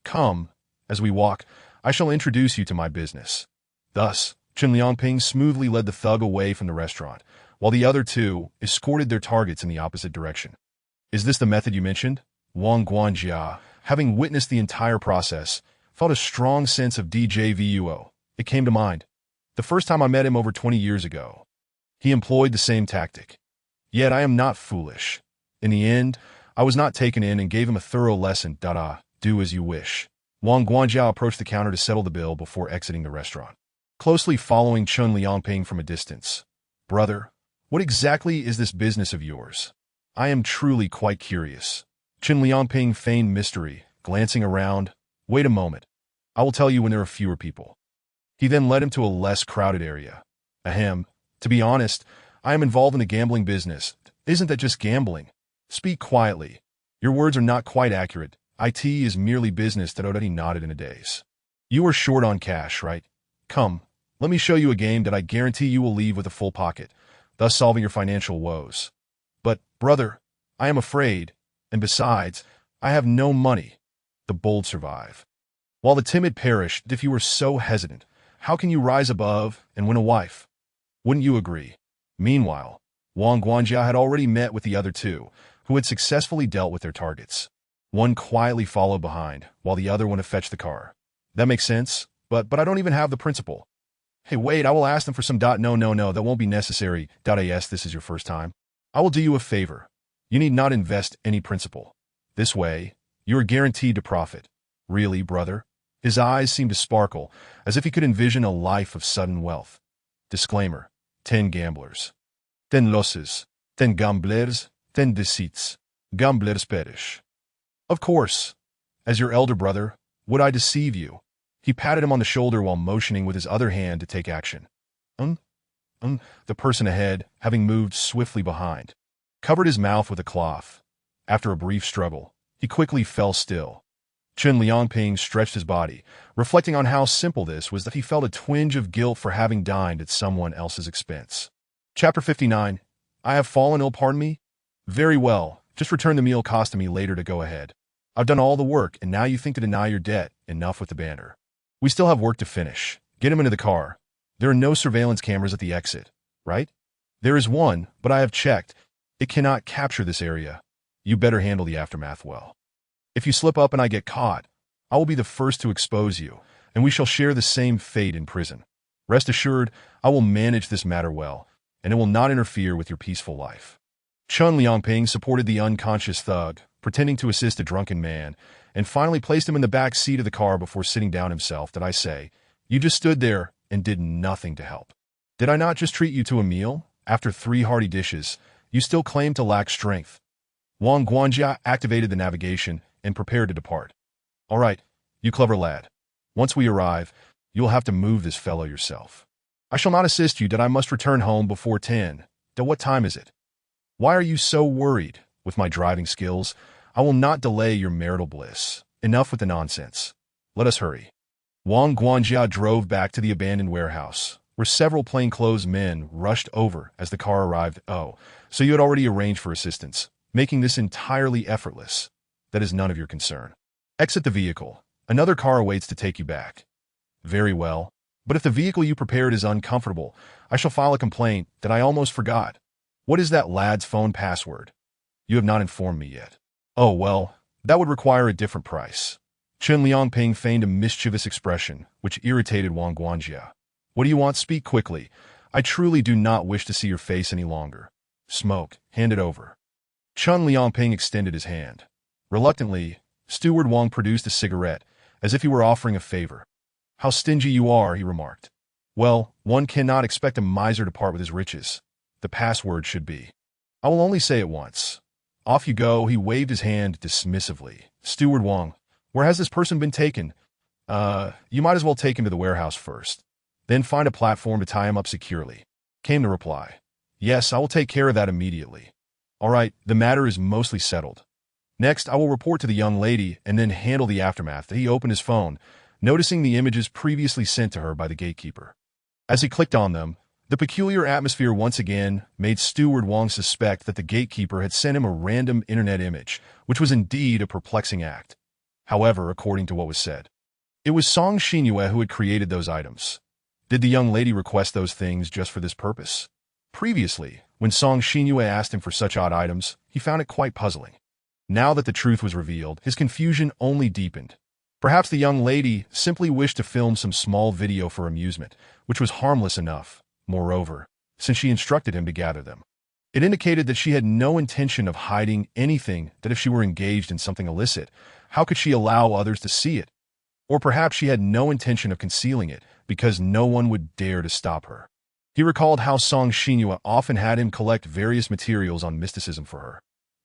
Come, as we walk, I shall introduce you to my business. Thus, Chen Liangping smoothly led the thug away from the restaurant, while the other two escorted their targets in the opposite direction. Is this the method you mentioned? Wang Guanjia, having witnessed the entire process, felt a strong sense of déjà vu. It came to mind. The first time I met him over 20 years ago. He employed the same tactic. Yet I am not foolish. In the end, I was not taken in and gave him a thorough lesson. Do as you wish. Wang Guanjiao approached the counter to settle the bill before exiting the restaurant, closely following Chun Liangping from a distance. Brother, what exactly is this business of yours? I am truly quite curious. Chen Liangping feigned mystery, glancing around. Wait a moment. I will tell you when there are fewer people. He then led him to a less crowded area. Ahem. To be honest, I am involved in a gambling business. Isn't that just gambling? Speak quietly. Your words are not quite accurate. It is merely business. He nodded in a daze. You are short on cash, right? Come, let me show you a game that I guarantee you will leave with a full pocket, thus solving your financial woes. But, brother, I am afraid, and besides, I have no money. The bold survive, while the timid perish. If you are so hesitant, how can you rise above and win a wife? Wouldn't you agree? Meanwhile, Wang Guanjia had already met with the other two, who had successfully dealt with their targets. One quietly followed behind, while the other went to fetch the car. That makes sense, but I don't even have the principal. Hey, wait, I will ask them for some. No, that won't be necessary. Yes, this is your first time. I will do you a favor. You need not invest any principal. This way, you are guaranteed to profit. Really, brother? His eyes seemed to sparkle, as if he could envision a life of sudden wealth. Disclaimer: 10 gamblers. 10 losses. 10 gamblers. 10 deceits. Gamblers perish. Of course. As your elder brother, would I deceive you? He patted him on the shoulder while motioning with his other hand to take action. The person ahead, having moved swiftly behind, covered his mouth with a cloth. After a brief struggle, he quickly fell still. Chen Liangping stretched his body, reflecting on how simple this was that he felt a twinge of guilt for having dined at someone else's expense. Chapter 59. I have fallen ill, pardon me? Very well, just return the meal costing me later to go ahead. I've done all the work, and now you think to deny your debt. Enough with the banter. We still have work to finish. Get him into the car. There are no surveillance cameras at the exit, right? There is one, but I have checked. It cannot capture this area. You better handle the aftermath well. If you slip up and I get caught, I will be the first to expose you, and we shall share the same fate in prison. Rest assured, I will manage this matter well, and it will not interfere with your peaceful life. Chen Liangping supported the unconscious thug, pretending to assist a drunken man, and finally placed him in the back seat of the car before sitting down himself. Did I say, you just stood there and did nothing to help? Did I not just treat you to a meal? After 3 hearty dishes, you still claim to lack strength. Wang Guanjia activated the navigation and prepared to depart. All right, you clever lad. Once we arrive, you will have to move this fellow yourself. I shall not assist you that I must return home before 10. What time is it? Why are you so worried? With my driving skills, I will not delay your marital bliss. Enough with the nonsense. Let us hurry. Wang Guanjia drove back to the abandoned warehouse, where several plainclothes men rushed over as the car arrived. Oh, so you had already arranged for assistance, making this entirely effortless. That is none of your concern. Exit the vehicle. Another car awaits to take you back. Very well. But if the vehicle you prepared is uncomfortable, I shall file a complaint that I almost forgot. What is that lad's phone password? You have not informed me yet. Oh, well, that would require a different price. Chen Liangping feigned a mischievous expression, which irritated Wang Guanjia. What do you want? Speak quickly. I truly do not wish to see your face any longer. Smoke. Hand it over. Chen Liangping extended his hand. Reluctantly, Steward Wang produced a cigarette, as if he were offering a favor. How stingy you are, he remarked. Well, one cannot expect a miser to part with his riches. The password should be. I will only say it once. Off you go, he waved his hand dismissively. Steward Wang, where has this person been taken? You might as well take him to the warehouse first. Then find a platform to tie him up securely. Came the reply. Yes, I will take care of that immediately. All right, the matter is mostly settled. Next, I will report to the young lady and then handle the aftermath. He opened his phone, noticing the images previously sent to her by the gatekeeper. As he clicked on them, the peculiar atmosphere once again made Steward Wang suspect that the gatekeeper had sent him a random internet image, which was indeed a perplexing act. However, according to what was said, it was Song Xinyue who had created those items. Did the young lady request those things just for this purpose? Previously, when Song Xinyue asked him for such odd items, he found it quite puzzling. Now that the truth was revealed, his confusion only deepened. Perhaps the young lady simply wished to film some small video for amusement, which was harmless enough. Moreover, since she instructed him to gather them, it indicated that she had no intention of hiding anything, that if she were engaged in something illicit, how could she allow others to see it? Or perhaps she had no intention of concealing it, because no one would dare to stop her. He recalled how Song Xinyue often had him collect various materials on mysticism for her.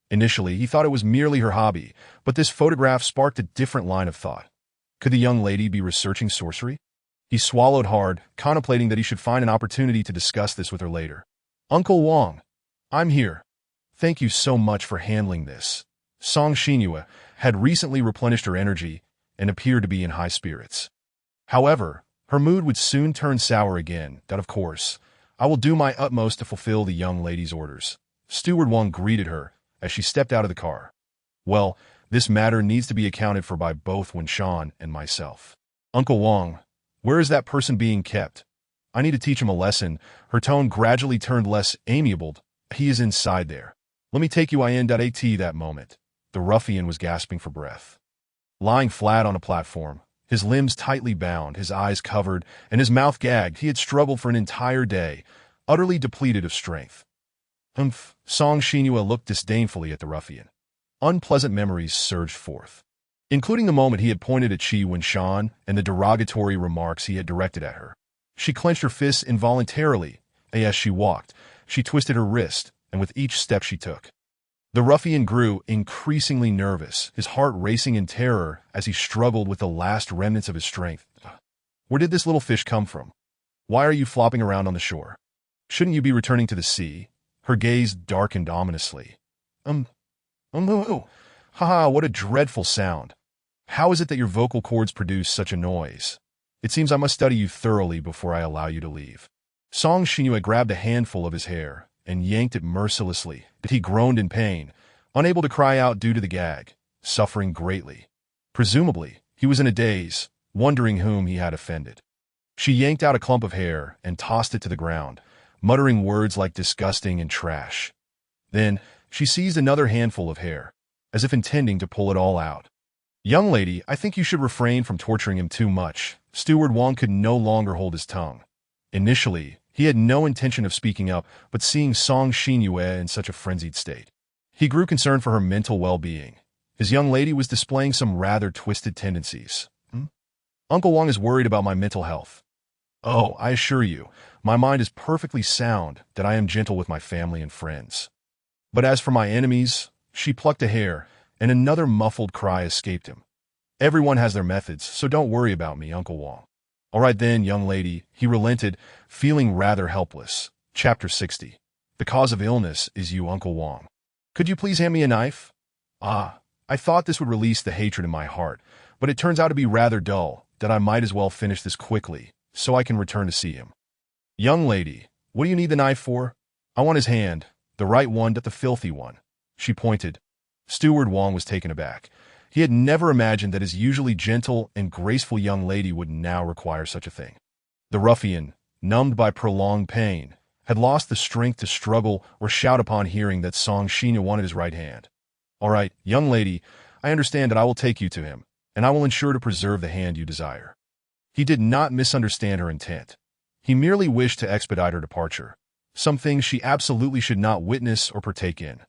Initially, he thought it was merely her hobby, but this photograph sparked a different line of thought. Could the young lady be researching sorcery? He swallowed hard, contemplating that he should find an opportunity to discuss this with her later. Uncle Wang, I'm here. Thank you so much for handling this. Song Xinyue had recently replenished her energy and appeared to be in high spirits. However, her mood would soon turn sour again. That, of course, I will do my utmost to fulfill the young lady's orders. Steward Wang greeted her as she stepped out of the car. Well, this matter needs to be accounted for by both Wenshan and myself. Uncle Wang, where is that person being kept? I need to teach him a lesson. Her tone gradually turned less amiable. He is inside there. Let me take you in. At that moment, the ruffian was gasping for breath. Lying flat on a platform, his limbs tightly bound, his eyes covered, and his mouth gagged, he had struggled for an entire day, utterly depleted of strength. Song Xinyue looked disdainfully at the ruffian. Unpleasant memories surged forth. including the moment he had pointed at Qi Wenshan and the derogatory remarks he had directed at her. She clenched her fists involuntarily, and as she walked, she twisted her wrist, and with each step she took, the ruffian grew increasingly nervous, his heart racing in terror as he struggled with the last remnants of his strength. Where did this little fish come from? Why are you flopping around on the shore? Shouldn't you be returning to the sea? Her gaze darkened ominously. Haha, what a dreadful sound. How is it that your vocal cords produce such a noise? It seems I must study you thoroughly before I allow you to leave. Song Xinyue grabbed a handful of his hair and yanked it mercilessly, but he groaned in pain, unable to cry out due to the gag, suffering greatly. Presumably, he was in a daze, wondering whom he had offended. She yanked out a clump of hair and tossed it to the ground, muttering words like disgusting and trash. Then, she seized another handful of hair, as if intending to pull it all out. Young lady, I think you should refrain from torturing him too much. Steward Wang could no longer hold his tongue. Initially, he had no intention of speaking up, but seeing Song Xinyue in such a frenzied state, he grew concerned for her mental well-being. His young lady was displaying some rather twisted tendencies. Uncle Wang is worried about my mental health. Oh, I assure you, my mind is perfectly sound that I am gentle with my family and friends. But as for my enemies, she plucked a hair, and another muffled cry escaped him. Everyone has their methods, so don't worry about me, Uncle Wang. All right then, young lady, he relented, feeling rather helpless. Chapter 60. The cause of illness is you, Uncle Wang. Could you please hand me a knife? I thought this would release the hatred in my heart, but it turns out to be rather dull, that I might as well finish this quickly, so I can return to see him. Young lady, what do you need the knife for? I want his hand, the right one, not the filthy one. She pointed. Steward Wang was taken aback. He had never imagined that his usually gentle and graceful young lady would now require such a thing. The ruffian, numbed by prolonged pain, had lost the strength to struggle or shout upon hearing that Song Xinyue wanted his right hand. All right, young lady, I understand that I will take you to him, and I will ensure to preserve the hand you desire. He did not misunderstand her intent. He merely wished to expedite her departure, some things she absolutely should not witness or partake in.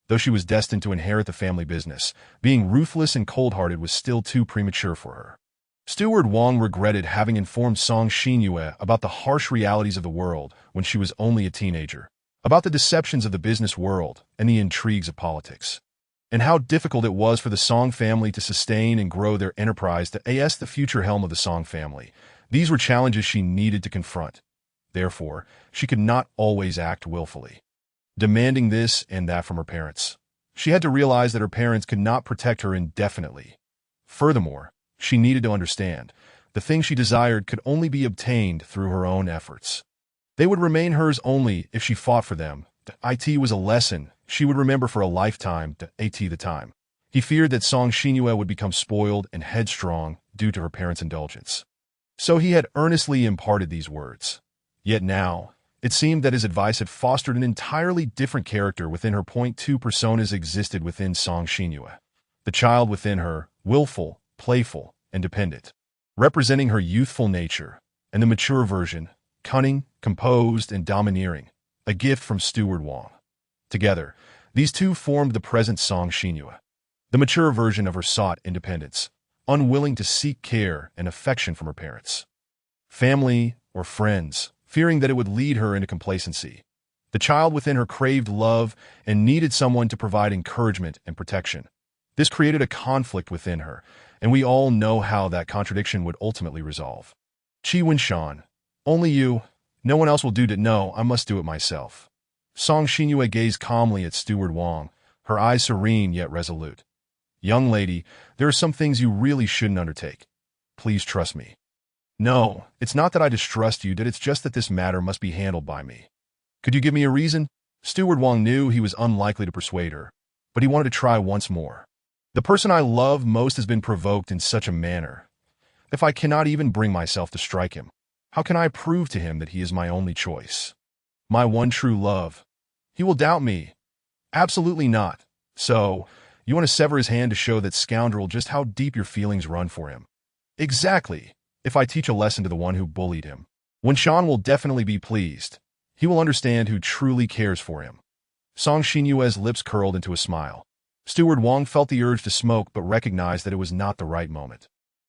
Though she was destined to inherit the family business, being ruthless and cold-hearted was still too premature for her. Steward Wang regretted having informed Song Xinyue about the harsh realities of the world when she was only a teenager, about the deceptions of the business world and the intrigues of politics, and how difficult it was for the Song family to sustain and grow their enterprise to as the future helm of the Song family. These were challenges she needed to confront. Therefore, she could not always act willfully, demanding this and that from her parents. She had to realize that her parents could not protect her indefinitely. Furthermore, she needed to understand the thing she desired could only be obtained through her own efforts. They would remain hers only if she fought for them. It was a lesson she would remember for a lifetime. The time. He feared that Song Xinyue would become spoiled and headstrong due to her parents' indulgence. So he had earnestly imparted these words. Yet now, it seemed that his advice had fostered an entirely different character within her. Two personas existed within Song Xinyue. The child within her, willful, playful, and dependent, representing her youthful nature, and the mature version, cunning, composed, and domineering, a gift from Steward Wang. Together, these two formed the present Song Xinyue. The mature version of her sought independence, unwilling to seek care and affection from her parents, family, or friends, fearing that it would lead her into complacency. The child within her craved love and needed someone to provide encouragement and protection. This created a conflict within her, and we all know how that contradiction would ultimately resolve. Qi Wenshan, only you, no one else will do it. No, I must do it myself. Song Xinyue gazed calmly at Steward Wang, her eyes serene yet resolute. Young lady, there are some things you really shouldn't undertake. Please trust me. No, it's not that I distrust you, it's just that this matter must be handled by me. Could you give me a reason? Steward Wang knew he was unlikely to persuade her, but he wanted to try once more. The person I love most has been provoked in such a manner. If I cannot even bring myself to strike him, how can I prove to him that he is my only choice? My one true love. He will doubt me. Absolutely not. So, you want to sever his hand to show that scoundrel just how deep your feelings run for him. Exactly. If I teach a lesson to the one who bullied him, Wenshan will definitely be pleased. He will understand who truly cares for him. Song Xinyue's lips curled into a smile. Steward Wang felt the urge to smoke but recognized that it was not the right moment.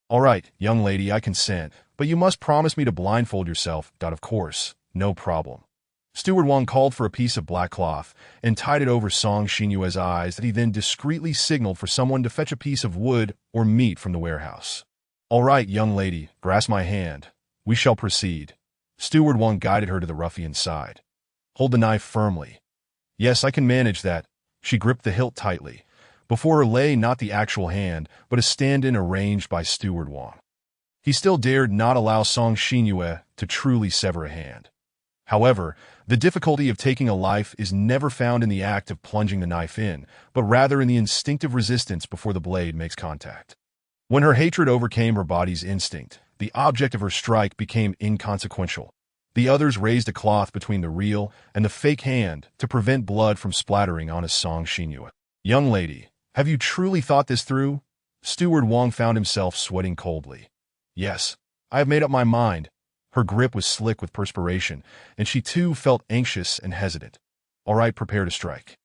All right, young lady, I consent, but you must promise me to blindfold yourself. Of course, no problem. Steward Wang called for a piece of black cloth and tied it over Song Xinyue's eyes that he then discreetly signaled for someone to fetch a piece of wood or meat from the warehouse. All right, young lady, grasp my hand. We shall proceed. Steward Wang guided her to the ruffian's side. Hold the knife firmly. Yes, I can manage that. She gripped the hilt tightly. Before her lay not the actual hand, but a stand-in arranged by Steward Wang. He still dared not allow Song Xinyue to truly sever a hand. However, the difficulty of taking a life is never found in the act of plunging the knife in, but rather in the instinctive resistance before the blade makes contact. When her hatred overcame her body's instinct, the object of her strike became inconsequential. The others raised a cloth between the real and the fake hand to prevent blood from splattering on Song Xinyue. Young lady, have you truly thought this through? Steward Wang found himself sweating coldly. Yes, I have made up my mind. Her grip was slick with perspiration, and she too felt anxious and hesitant. All right, prepare to strike.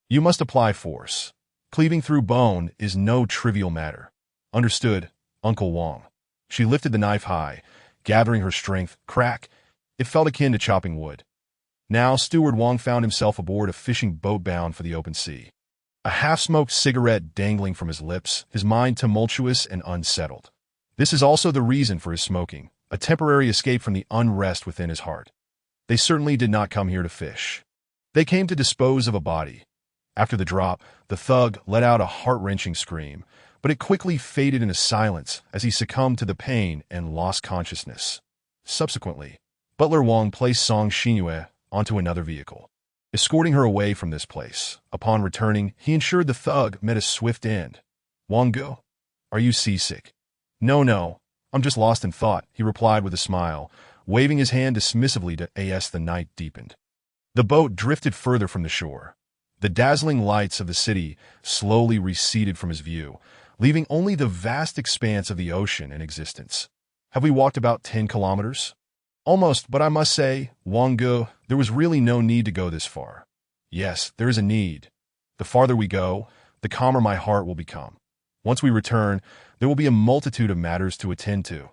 You must apply force. Cleaving through bone is no trivial matter. Understood, Uncle Wang. She lifted the knife high, gathering her strength. Crack! It felt akin to chopping wood. Now Steward Wang found himself aboard a fishing boat bound for the open sea. A half-smoked cigarette dangling from his lips, his mind tumultuous and unsettled. This is also the reason for his smoking, a temporary escape from the unrest within his heart. They certainly did not come here to fish. They came to dispose of a body. After the drop, the thug let out a heart-wrenching scream, but it quickly faded into silence as he succumbed to the pain and lost consciousness. Subsequently, Butler Wang placed Song Xinyue onto another vehicle, escorting her away from this place. Upon returning, he ensured the thug met a swift end. Wang Go, are you seasick? No, I'm just lost in thought, he replied with a smile, waving his hand dismissively as the night deepened. The boat drifted further from the shore. The dazzling lights of the city slowly receded from his view, leaving only the vast expanse of the ocean in existence. Have we walked about 10 kilometers? Almost, but I must say, Wang Go, there was really no need to go this far. Yes, there is a need. The farther we go, the calmer my heart will become. Once we return, there will be a multitude of matters to attend to.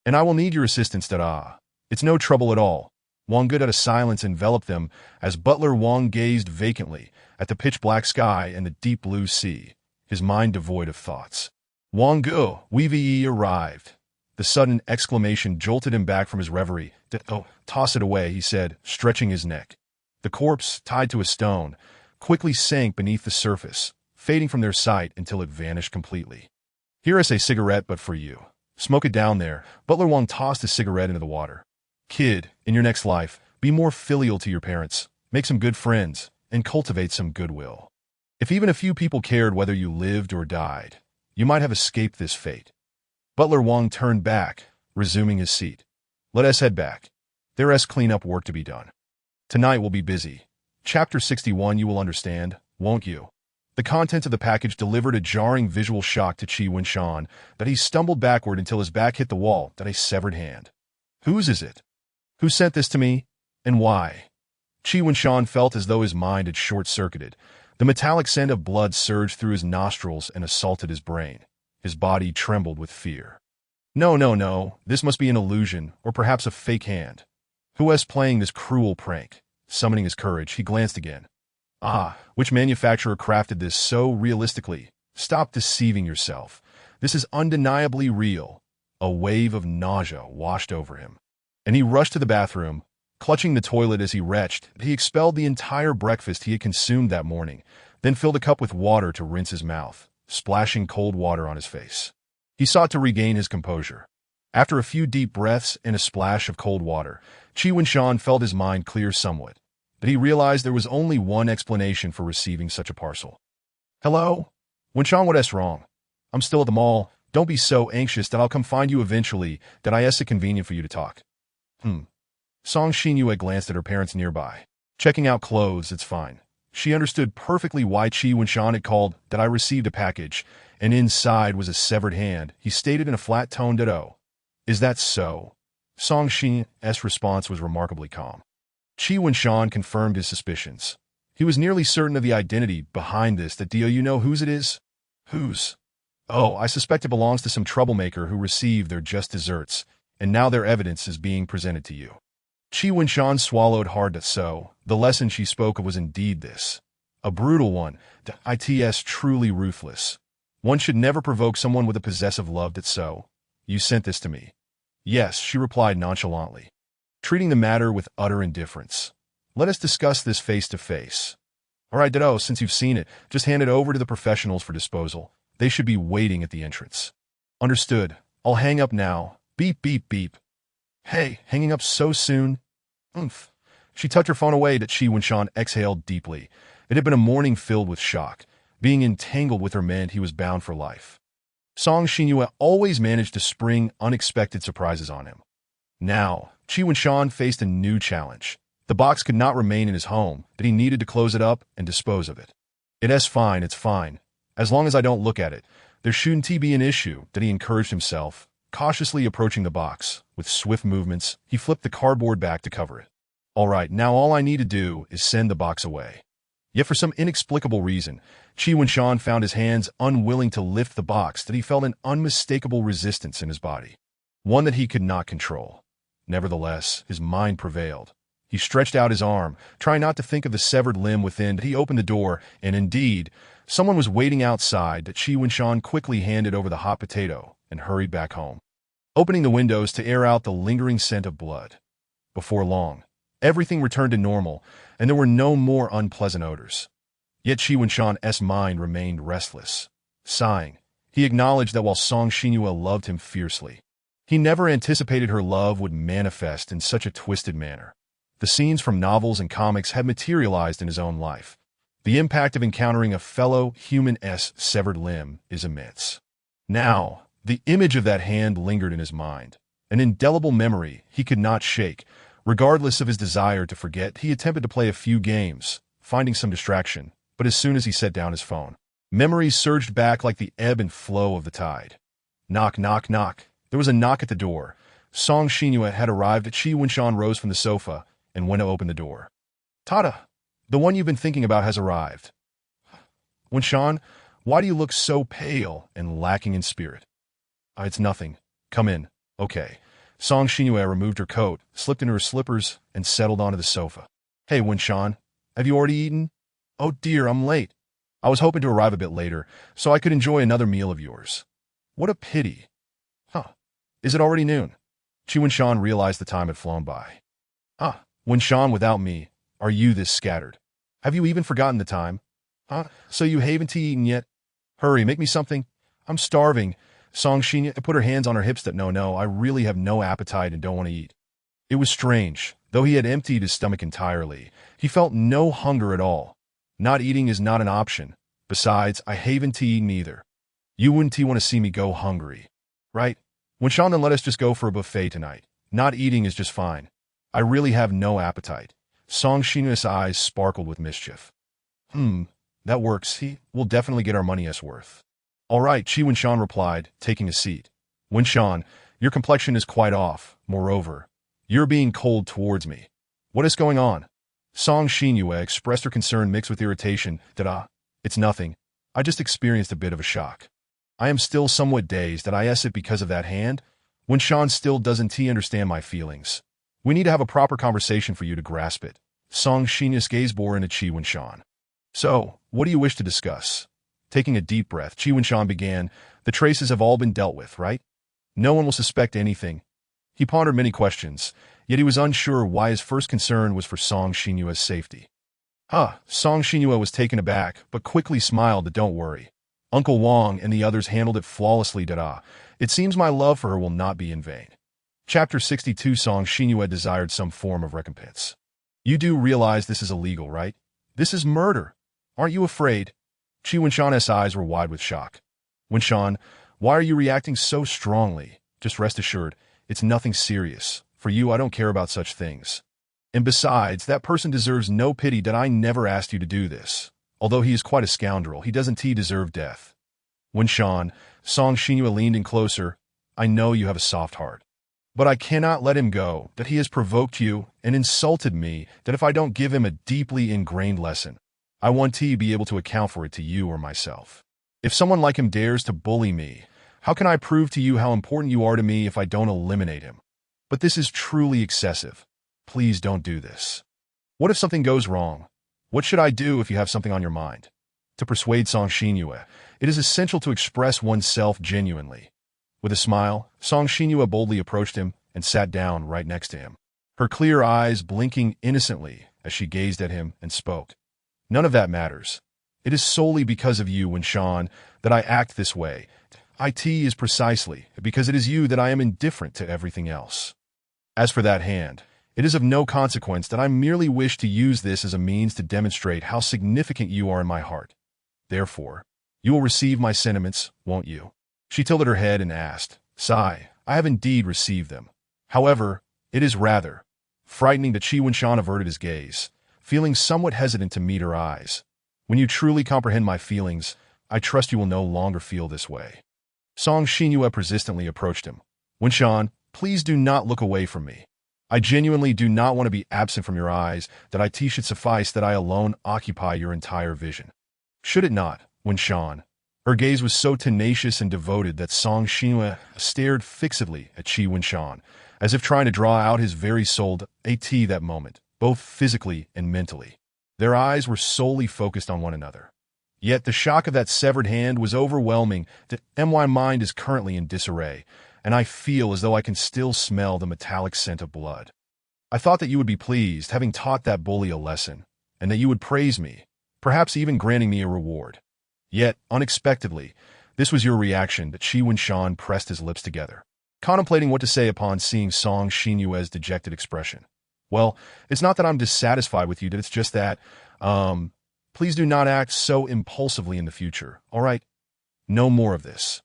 And I will need your assistance, Dada. It's no trouble at all. Wang Go, a silence enveloped them as Butler Wang gazed vacantly at the pitch-black sky and the deep blue sea, his mind devoid of thoughts. Wang Go, we've arrived. The sudden exclamation jolted him back from his reverie. Oh, toss it away, he said, stretching his neck. The corpse, tied to a stone, quickly sank beneath the surface, fading from their sight until it vanished completely. Here is a cigarette, but for you. Smoke it down there. Butler Wang tossed his cigarette into the water. Kid, in your next life, be more filial to your parents, make some good friends, and cultivate some goodwill. If even a few people cared whether you lived or died, you might have escaped this fate. Butler Wang turned back, resuming his seat. Let us head back. There is cleanup work to be done. Tonight we'll be busy. Chapter 61 you will understand, won't you? The contents of the package delivered a jarring visual shock to Qi Wenshan that he stumbled backward until his back hit the wall, a severed hand. Whose is it? Who sent this to me? And why? Qi Wenshan felt as though his mind had short-circuited. The metallic scent of blood surged through his nostrils and assaulted his brain. His body trembled with fear. No, this must be an illusion, or perhaps a fake hand. Who is playing this cruel prank? Summoning his courage, he glanced again. Which manufacturer crafted this so realistically? Stop deceiving yourself. This is undeniably real. A wave of nausea washed over him, and he rushed to the bathroom. Clutching the toilet as he retched, he expelled the entire breakfast he had consumed that morning, then filled a cup with water to rinse his mouth, splashing cold water on his face. He sought to regain his composure. After a few deep breaths and a splash of cold water, Qi Wenshan felt his mind clear somewhat, but he realized there was only one explanation for receiving such a parcel. Hello? Wenshan, what's wrong? I'm still at the mall. Don't be so anxious that I'll come find you eventually, that I it convenient for you to talk. Song Xinyue glanced at her parents nearby. Checking out clothes, it's fine. She understood perfectly why Qi Wenshan had called that I received a package, and inside was a severed hand. He stated in a flat tone that, oh, is that so? Song Xinyue's response was remarkably calm. Qi Wenshan confirmed his suspicions. He was nearly certain of the identity behind this. That do you know whose it is? Whose? Oh, I suspect it belongs to some troublemaker who received their just desserts, and now their evidence is being presented to you. Qi Wenshan swallowed hard. So, the lesson she spoke of was indeed this. A brutal one, the its truly ruthless. One should never provoke someone with a possessive love. That so. You sent this to me. Yes, she replied nonchalantly, treating the matter with utter indifference. Let us discuss this face to face. All right, Ditto, since you've seen it, just hand it over to the professionals for disposal. They should be waiting at the entrance. Understood. I'll hang up now. Beep, beep, beep. Hey, hanging up so soon? Oomph. She tucked her phone away. That Qi Wenshan exhaled deeply. It had been a morning filled with shock. Being entangled with her meant he was bound for life. Song Xinyue always managed to spring unexpected surprises on him. Now, Qi Wenshan faced a new challenge. The box could not remain in his home, that he needed to close it up and dispose of it. It's fine. As long as I don't look at it, there shouldn't be an issue, that he encouraged himself, cautiously approaching the box. With swift movements, he flipped the cardboard back to cover it. All right, now all I need to do is send the box away. Yet for some inexplicable reason, Qi Wenshan found his hands unwilling to lift the box, that he felt an unmistakable resistance in his body, one that he could not control. Nevertheless, his mind prevailed. He stretched out his arm, trying not to think of the severed limb within. He opened the door, and indeed, someone was waiting outside. That Qi Wenshan quickly handed over the hot potato and hurried back home, opening the windows to air out the lingering scent of blood. Before long, everything returned to normal, and there were no more unpleasant odors. Yet Qi Wenshan's mind remained restless. Sighing, he acknowledged that while Song Xinyue loved him fiercely, he never anticipated her love would manifest in such a twisted manner. The scenes from novels and comics had materialized in his own life. The impact of encountering a fellow human's severed limb is immense. Now, the image of that hand lingered in his mind, an indelible memory he could not shake. Regardless of his desire to forget, he attempted to play a few games, finding some distraction, but as soon as he set down his phone, memories surged back like the ebb and flow of the tide. Knock, knock, knock. There was a knock at the door. Song Xinyue had arrived. Qi Wenshan rose from the sofa and went to open the door. Tada, the one you've been thinking about has arrived. Wenshan, why do you look so pale and lacking in spirit? It's nothing. Come in. Okay. Song Xinyue removed her coat, slipped into her slippers, and settled onto the sofa. Hey, Wenshan, have you already eaten? Oh dear, I'm late. I was hoping to arrive a bit later, so I could enjoy another meal of yours. What a pity. Is it already noon? Qi Wenshan realized the time had flown by. Wenshan, without me, are you this scattered? Have you even forgotten the time? So you haven't eaten yet? Hurry, make me something. I'm starving. Song Xinyue put her hands on her hips. That no, I really have no appetite and don't want to eat. It was strange. Though he had emptied his stomach entirely, he felt no hunger at all. Not eating is not an option. Besides, I haven't eaten either. You wouldn't want to see me go hungry, right? Wenshan, then let us just go for a buffet tonight. Not eating is just fine. I really have no appetite. Song Xinyue's eyes sparkled with mischief. That works. We'll definitely get our money's worth. All right, Qi Wenshan replied, taking a seat. Wenshan, your complexion is quite off. Moreover, you're being cold towards me. What is going on? Song Xinyue expressed her concern mixed with irritation. It's nothing. I just experienced a bit of a shock. I am still somewhat dazed. Is it because of that hand? Wenshan still doesn't understand my feelings. We need to have a proper conversation for you to grasp it. Song Xinyue's gaze bore into Qi Wenshan. So, what do you wish to discuss? Taking a deep breath, Qi Wenshan began. The traces have all been dealt with, right? No one will suspect anything. He pondered many questions, yet he was unsure why his first concern was for Song Xinyue's safety. Song Xinyue was taken aback, but quickly smiled. Don't worry. Uncle Wang and the others handled it flawlessly. It seems my love for her will not be in vain. Chapter 62. Song Xinyue desired some form of recompense. You do realize this is illegal, right? This is murder. Aren't you afraid? Qi Wenshan's eyes were wide with shock. Wenshan, why are you reacting so strongly? Just rest assured, it's nothing serious. For you, I don't care about such things. And besides, that person deserves no pity. I never asked you to do this. Although he is quite a scoundrel, he doesn't deserve death. Wenshan, Song Xinyue leaned in closer. I know you have a soft heart. But I cannot let him go, that he has provoked you and insulted me, that if I don't give him a deeply ingrained lesson, I want to be able to account for it to you or myself. If someone like him dares to bully me, how can I prove to you how important you are to me if I don't eliminate him? But this is truly excessive. Please don't do this. What if something goes wrong? What should I do if you have something on your mind? To persuade Song Xinyue, it is essential to express oneself genuinely. With a smile, Song Xinyue boldly approached him and sat down right next to him, her clear eyes blinking innocently as she gazed at him and spoke. None of that matters. It is solely because of you, Winshan, that I act this way. It is precisely because it is you that I am indifferent to everything else. As for that hand, it is of no consequence that I merely wish to use this as a means to demonstrate how significant you are in my heart. Therefore, you will receive my sentiments, won't you? She tilted her head and asked, Sigh, I have indeed received them. However, it is rather frightening that Qi Winshan averted his gaze, feeling somewhat hesitant to meet her eyes. When you truly comprehend my feelings, I trust you will no longer feel this way. Song Xinyue persistently approached him. Winshan, please do not look away from me. I genuinely do not want to be absent from your eyes, that it should suffice that I alone occupy your entire vision. Should it not, Winshan? Her gaze was so tenacious and devoted that Song Xinyue stared fixedly at Qi Winshan, as if trying to draw out his very soul to that moment, both physically and mentally. Their eyes were solely focused on one another. Yet the shock of that severed hand was overwhelming. My mind is currently in disarray, and I feel as though I can still smell the metallic scent of blood. I thought that you would be pleased, having taught that bully a lesson, and that you would praise me, perhaps even granting me a reward. Yet, unexpectedly, this was your reaction. That Qi Winshan pressed his lips together, contemplating what to say upon seeing Song Xinyue's dejected expression. Well, it's not that I'm dissatisfied with you, it's just that, please do not act so impulsively in the future, all right? No more of this.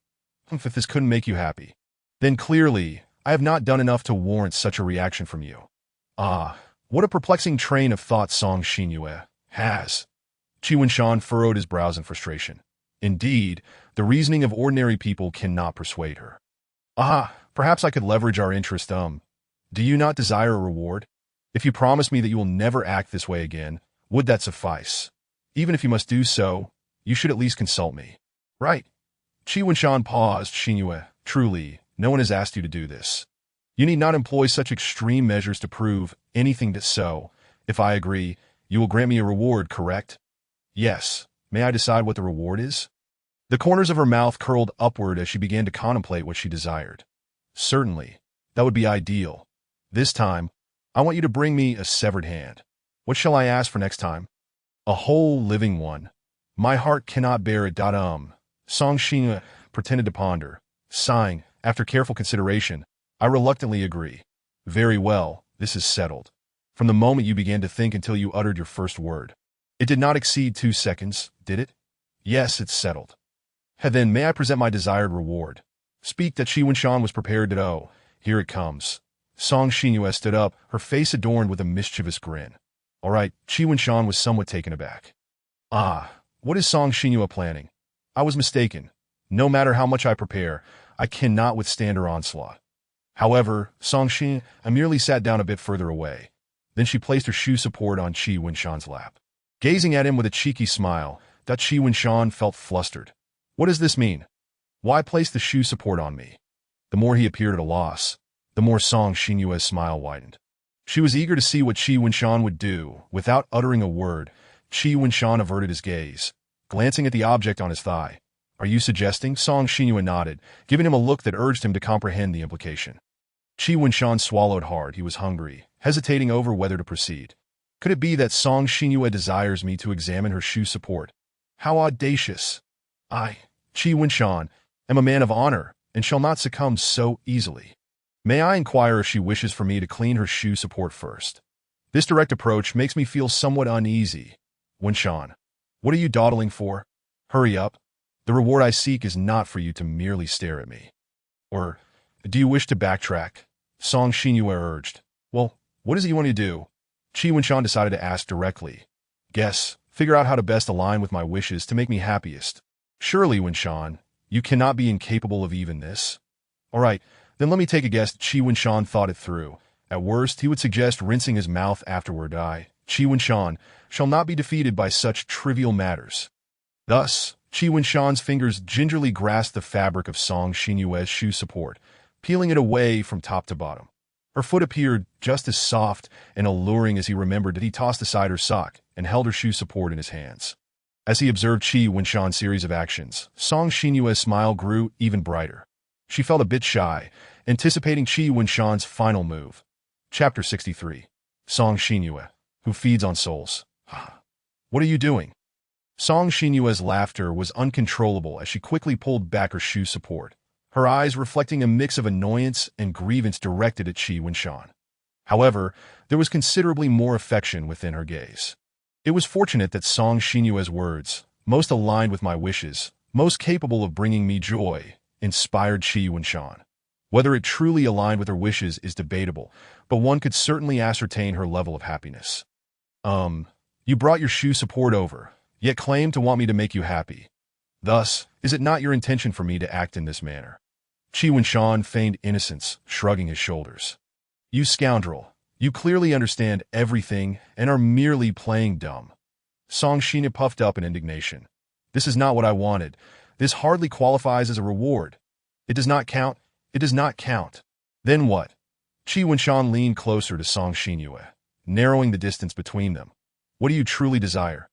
If this couldn't make you happy, then clearly, I have not done enough to warrant such a reaction from you. Ah, what a perplexing train of thought Song Xinyue has. Qi Winshan furrowed his brows in frustration. Indeed, the reasoning of ordinary people cannot persuade her. Perhaps I could leverage our interest. Do you not desire a reward? If you promise me that you will never act this way again, would that suffice? Even if you must do so, you should at least consult me. Right. Qi Winshan paused. Xinyue, truly, no one has asked you to do this. You need not employ such extreme measures to prove anything that so. If I agree, you will grant me a reward, correct? Yes. May I decide what the reward is? The corners of her mouth curled upward as she began to contemplate what she desired. Certainly. That would be ideal. This time, I want you to bring me a severed hand. What shall I ask for next time? A whole living one. My heart cannot bear it. Song Xinyue pretended to ponder. Sighing, after careful consideration, I reluctantly agree. Very well, this is settled. From the moment you began to think until you uttered your first word. It did not exceed 2 seconds, did it? Yes, it's settled. Then may I present my desired reward? Speak. That Qi Winshan was prepared to. Here it comes. Song Xinyue stood up, her face adorned with a mischievous grin. All right, Qi Winshan was somewhat taken aback. What is Song Xinyue planning? I was mistaken. No matter how much I prepare, I cannot withstand her onslaught. However, Song Xinyue merely sat down a bit further away. Then she placed her shoe support on Qi Winshan's lap. Gazing at him with a cheeky smile, that Qi Winshan felt flustered. What does this mean? Why place the shoe support on me? The more he appeared at a loss, the more Song Xinyue's smile widened. She was eager to see what Qi Winshan would do. Without uttering a word, Qi Winshan averted his gaze, glancing at the object on his thigh. Are you suggesting? Song Xinyue nodded, giving him a look that urged him to comprehend the implication. Qi Winshan swallowed hard. He was hungry, hesitating over whether to proceed. Could it be that Song Xinyue desires me to examine her shoe support? How audacious! I, Qi Winshan, am a man of honor, and shall not succumb so easily. May I inquire if she wishes for me to clean her shoe support first? This direct approach makes me feel somewhat uneasy. Winshan, what are you dawdling for? Hurry up. The reward I seek is not for you to merely stare at me. Or, do you wish to backtrack? Song Xinyue urged. Well, what is it you want to do? Qi Winshan decided to ask directly. Guess, figure out how to best align with my wishes to make me happiest. Surely, Winshan, you cannot be incapable of even this. All right, Then let me take a guess. Qi Winshan thought it through. At worst, he would suggest rinsing his mouth afterward. Qi Winshan shall not be defeated by such trivial matters. Thus, Qi Winshan's fingers gingerly grasped the fabric of Song Xinyue's shoe support, peeling it away from top to bottom. Her foot appeared just as soft and alluring as he remembered that he tossed aside her sock and held her shoe support in his hands. As he observed Qi Winshan's series of actions, Song Xinyue's smile grew even brighter. She felt a bit shy, anticipating Qi Winshan's final move. Chapter 63. Song Xinyue, who feeds on souls. What are you doing? Song Xinyue's laughter was uncontrollable as she quickly pulled back her shoe support, her eyes reflecting a mix of annoyance and grievance directed at Qi Winshan. However, there was considerably more affection within her gaze. It was fortunate that Song Xinyue's words, most aligned with my wishes, most capable of bringing me joy, inspired Qi Winshan. Whether it truly aligned with her wishes is debatable, but one could certainly ascertain her level of happiness. You brought your shoe support over, yet claimed to want me to make you happy. Thus, is it not your intention for me to act in this manner? Qi Winshan feigned innocence, shrugging his shoulders. You scoundrel, you clearly understand everything and are merely playing dumb. Song Xinyue puffed up in indignation. This is not what I wanted. This hardly qualifies as a reward. It does not count. It does not count. Then what? Qi Winshan leaned closer to Song Xinyue, narrowing the distance between them. What do you truly desire?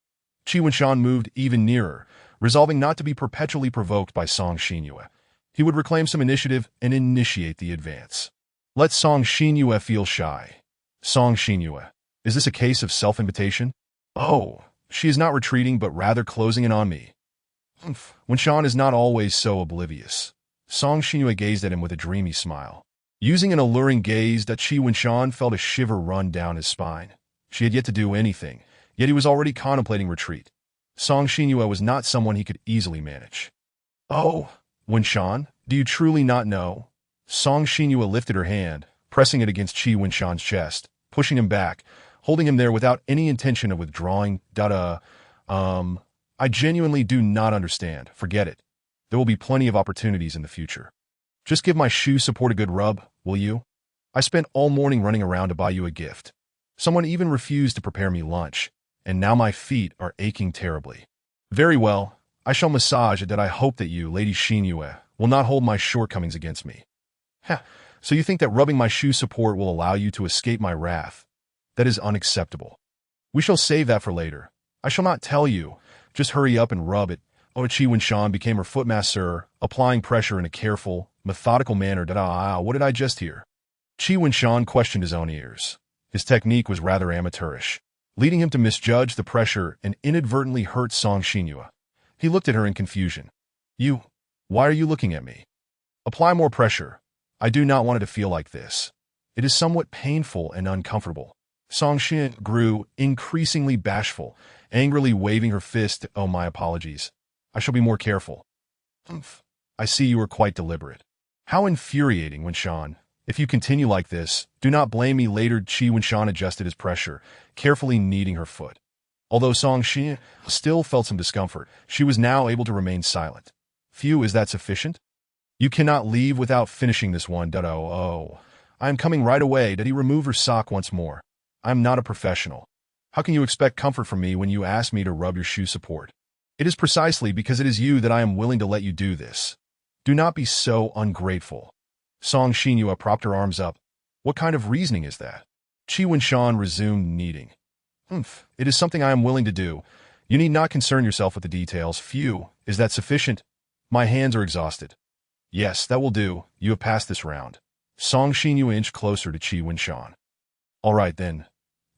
Qi Winshan moved even nearer, resolving not to be perpetually provoked by Song Xinyue. He would reclaim some initiative and initiate the advance. Let Song Xinyue feel shy. Song Xinyue, is this a case of self-invitation? Oh, she is not retreating but rather closing in on me. Winshan is not always so oblivious. Song Xinyue gazed at him with a dreamy smile. Using an alluring gaze that Qi Winshan felt a shiver run down his spine. She had yet to do anything, yet he was already contemplating retreat. Song Xinyue was not someone he could easily manage. Oh, Winshan, do you truly not know? Song Xinyue lifted her hand, pressing it against Qi Winshan's chest, pushing him back, holding him there without any intention of withdrawing. I genuinely do not understand. Forget it. There will be plenty of opportunities in the future. Just give my shoe support a good rub, will you? I spent all morning running around to buy you a gift. Someone even refused to prepare me lunch, and now my feet are aching terribly. Very well, I shall massage it. That I hope that you, Lady Xinyue, will not hold my shortcomings against me. So you think that rubbing my shoe support will allow you to escape my wrath? That is unacceptable. We shall save that for later. I shall not tell you. Just hurry up and rub it. Qi Winshan became her foot masseur, applying pressure in a careful, methodical manner. What did I just hear? Qi Winshan questioned his own ears. His technique was rather amateurish, leading him to misjudge the pressure and inadvertently hurt Song Xinyue. He looked at her in confusion. Why are you looking at me? Apply more pressure. I do not want it to feel like this. It is somewhat painful and uncomfortable. Song Xinyue grew increasingly bashful, angrily waving her fist. Oh, my apologies. I shall be more careful. I see you are quite deliberate. How infuriating, Winshan. If you continue like this, do not blame me later. Qi Winshan adjusted his pressure, carefully kneading her foot. Although Song Xinyue still felt some discomfort, she was now able to remain silent. Phew, is that sufficient? You cannot leave without finishing this one. Oh, I am coming right away. Did he remove her sock once more? I am not a professional. How can you expect comfort from me when you ask me to rub your shoe support? It is precisely because it is you that I am willing to let you do this. Do not be so ungrateful. Song Xinyue propped her arms up. What kind of reasoning is that? Qi Winshan resumed kneading. It is something I am willing to do. You need not concern yourself with the details. Phew, is that sufficient? My hands are exhausted. Yes, that will do. You have passed this round. Song Xinyue inched closer to Qi Winshan. All right, then.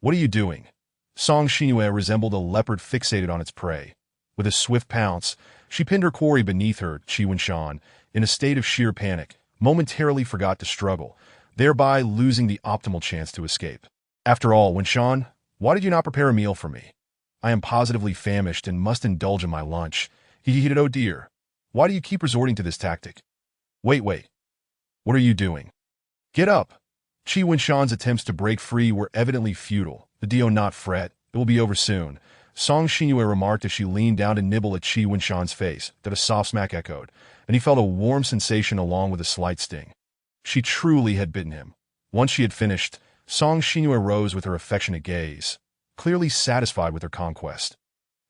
What are you doing? Song Xinyue resembled a leopard fixated on its prey. With a swift pounce, she pinned her quarry beneath her. Qi Winshan, in a state of sheer panic, momentarily forgot to struggle, thereby losing the optimal chance to escape. After all, Winshan, why did you not prepare a meal for me? I am positively famished and must indulge in my lunch. He heated. Oh dear. Why do you keep resorting to this tactic? Wait. What are you doing? Get up. Qi Winshan's attempts to break free were evidently futile. Do not fret. It will be over soon. Song Xinyue remarked as she leaned down to nibble at Qi Winshan's face. That a soft smack echoed, and he felt a warm sensation along with a slight sting. She truly had bitten him. Once she had finished, Song Shinua rose with her affectionate gaze, clearly satisfied with her conquest.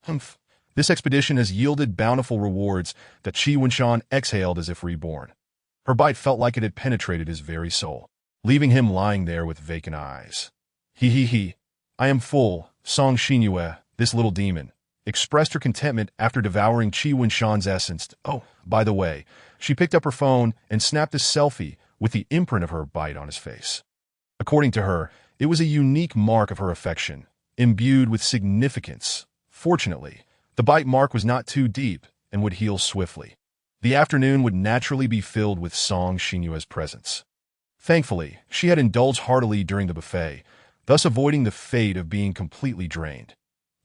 Humph. This expedition has yielded bountiful rewards that Qi Wunshan exhaled as if reborn. Her bite felt like it had penetrated his very soul, leaving him lying there with vacant eyes. He. I am full, Song Shinua, this little demon, expressed her contentment after devouring Qi Wunshan's essence. Oh, by the way, she picked up her phone and snapped a selfie with the imprint of her bite on his face. According to her, it was a unique mark of her affection, imbued with significance. Fortunately, the bite mark was not too deep and would heal swiftly. The afternoon would naturally be filled with Song Shinua's presence. Thankfully, she had indulged heartily during the buffet, thus avoiding the fate of being completely drained.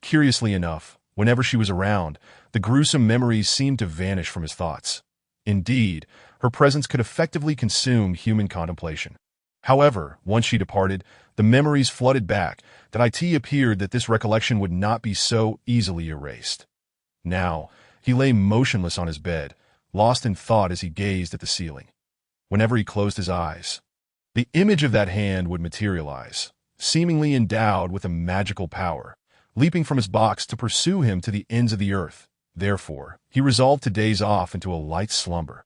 Curiously enough, whenever she was around, the gruesome memories seemed to vanish from his thoughts. Indeed, her presence could effectively consume human contemplation. However, once she departed, the memories flooded back, that it appeared that this recollection would not be so easily erased. Now, he lay motionless on his bed, lost in thought as he gazed at the ceiling. Whenever he closed his eyes, the image of that hand would materialize, seemingly endowed with a magical power, leaping from his box to pursue him to the ends of the earth. Therefore, he resolved to daze off into a light slumber,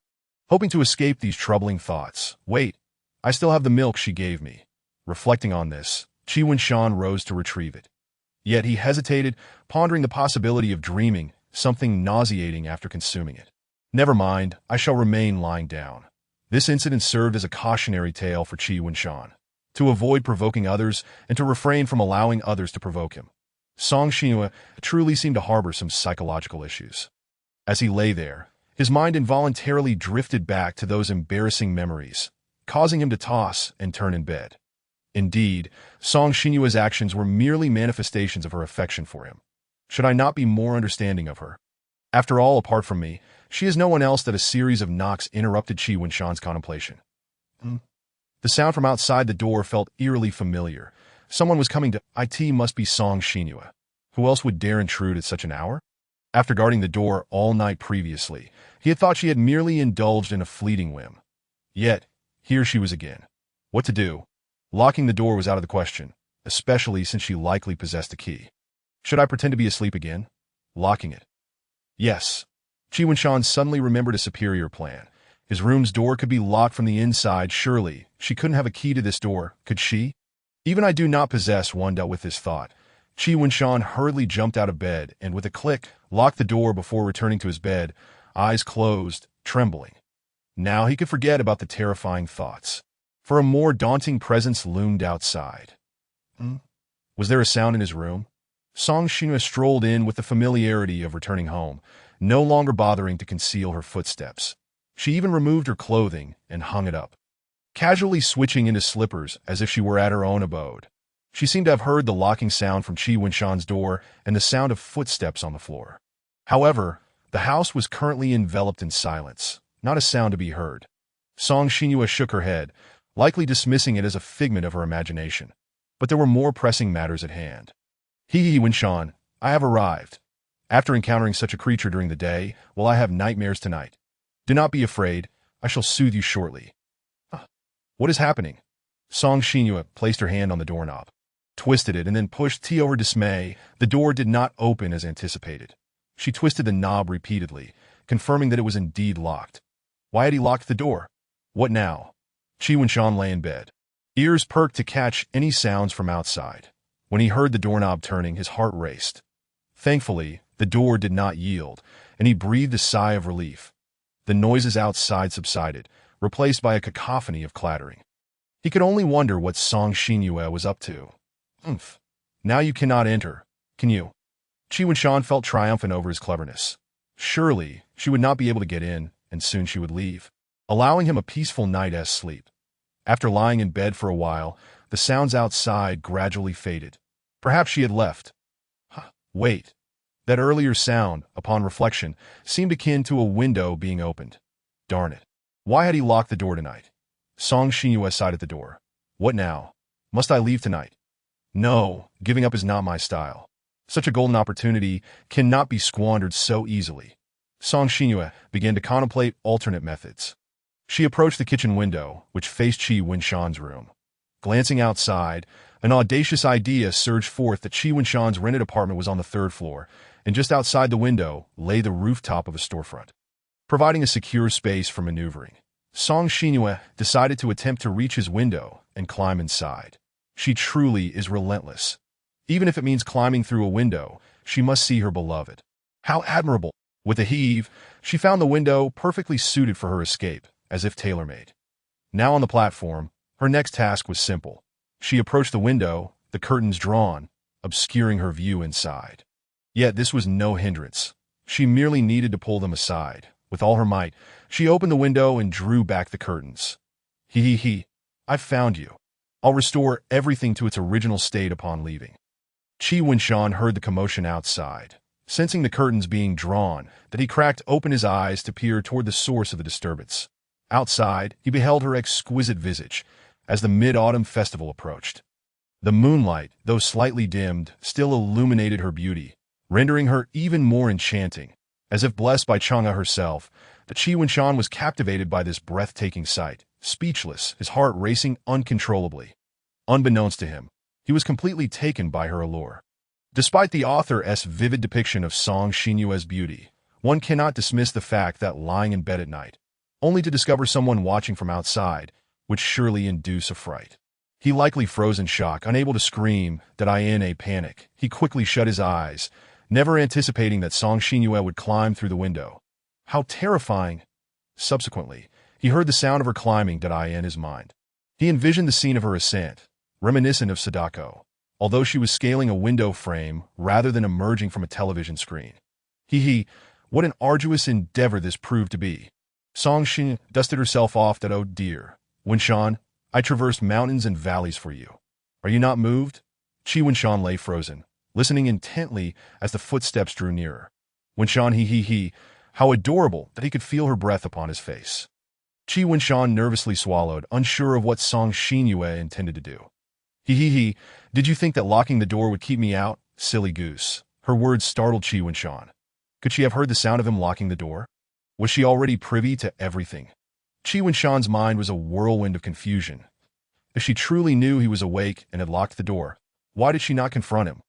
hoping to escape these troubling thoughts. Wait, I still have the milk she gave me. Reflecting on this, Qi Wunshan rose to retrieve it. Yet he hesitated, pondering the possibility of dreaming something nauseating after consuming it. Never mind, I shall remain lying down. This incident served as a cautionary tale for Qi Wunshan, to avoid provoking others and to refrain from allowing others to provoke him. Song Shinua truly seemed to harbor some psychological issues. As he lay there, his mind involuntarily drifted back to those embarrassing memories, causing him to toss and turn in bed. Indeed, Song Shinua's actions were merely manifestations of her affection for him. Should I not be more understanding of her? After all, apart from me, she is no one else that a series of knocks interrupted Qi Wunshan's contemplation. The sound from outside the door felt eerily familiar. Someone was coming to. It must be Song Shinua. Who else would dare intrude at such an hour? After guarding the door all night previously, he had thought she had merely indulged in a fleeting whim. Yet, here she was again. What to do? Locking the door was out of the question, especially since she likely possessed a key. Should I pretend to be asleep again? Locking it. Yes. Qi Wunshan suddenly remembered a superior plan. His room's door could be locked from the inside. Surely, she couldn't have a key to this door, could she? Even I do not possess one. Dealt with this thought, Qi Wunshan hurriedly jumped out of bed and, with a click, locked the door before returning to his bed, eyes closed, trembling. Now he could forget about the terrifying thoughts, for a more daunting presence loomed outside. Was there a sound in his room? Song Shinua strolled in with the familiarity of returning home, no longer bothering to conceal her footsteps. She even removed her clothing and hung it up, casually switching into slippers as if she were at her own abode. She seemed to have heard the locking sound from Qi Wunshan's door and the sound of footsteps on the floor. However, the house was currently enveloped in silence, not a sound to be heard. Song Shinua shook her head, likely dismissing it as a figment of her imagination. But there were more pressing matters at hand. Wunshan, I have arrived. After encountering such a creature during the day, will I have nightmares tonight? Do not be afraid, I shall soothe you shortly. What is happening? Song Shinua placed her hand on the doorknob, twisted it, and then pushed. To her dismay, the door did not open as anticipated. She twisted the knob repeatedly, confirming that it was indeed locked. Why had he locked the door? What now? Qi Wunshan lay in bed, ears perked to catch any sounds from outside. When he heard the doorknob turning, his heart raced. Thankfully, the door did not yield, and he breathed a sigh of relief. The noises outside subsided, replaced by a cacophony of clattering. He could only wonder what Song Shinua was up to. Now you cannot enter, can you? Qi Wunshan felt triumphant over his cleverness. Surely, she would not be able to get in, and soon she would leave, allowing him a peaceful night's sleep. After lying in bed for a while, the sounds outside gradually faded. Perhaps she had left. Wait. That earlier sound, upon reflection, seemed akin to a window being opened. Darn it. Why had he locked the door tonight? Song Shinua sighed at the door. What now? Must I leave tonight? No, giving up is not my style. Such a golden opportunity cannot be squandered so easily. Song Shinua began to contemplate alternate methods. She approached the kitchen window, which faced Qi Winshan's room. Glancing outside, an audacious idea surged forth that Qi Winshan's rented apartment was on the third floor, and just outside the window lay the rooftop of a storefront, providing a secure space for maneuvering. Song Xinyue decided to attempt to reach his window and climb inside. She truly is relentless. Even if it means climbing through a window, she must see her beloved. How admirable! With a heave, she found the window perfectly suited for her escape, as if tailor-made. Now on the platform, her next task was simple. She approached the window, the curtains drawn, obscuring her view inside. Yet this was no hindrance. She merely needed to pull them aside. With all her might, she opened the window and drew back the curtains. He, I've found you. I'll restore everything to its original state upon leaving. Qi Winshan heard the commotion outside. Sensing the curtains being drawn, that he cracked open his eyes to peer toward the source of the disturbance. Outside, he beheld her exquisite visage as the mid-autumn festival approached. The moonlight, though slightly dimmed, still illuminated her beauty, rendering her even more enchanting. As if blessed by Chang'e herself, the Qi Winshan was captivated by this breathtaking sight, speechless, his heart racing uncontrollably. Unbeknownst to him, he was completely taken by her allure. Despite the author's vivid depiction of Song Xinyue's beauty, one cannot dismiss the fact that lying in bed at night, only to discover someone watching from outside, would surely induce a fright. He likely froze in shock, unable to scream, that in a panic. He quickly shut his eyes, never anticipating that Song Xinyue would climb through the window. How terrifying! Subsequently, he heard the sound of her climbing in his mind. He envisioned the scene of her ascent, reminiscent of Sadako, although she was scaling a window frame rather than emerging from a television screen. What an arduous endeavor this proved to be. Song Xinyue dusted herself off that, oh dear, Winshan, I traversed mountains and valleys for you. Are you not moved? Qi Winshan lay frozen, listening intently as the footsteps drew nearer. Winshan, how adorable that he could feel her breath upon his face. Qi Winshan nervously swallowed, unsure of what Song Xinyue intended to do. Did you think that locking the door would keep me out? Silly goose. Her words startled Qi Winshan. Could she have heard the sound of him locking the door? Was she already privy to everything? Qi Winshan's mind was a whirlwind of confusion. If she truly knew he was awake and had locked the door, why did she not confront him?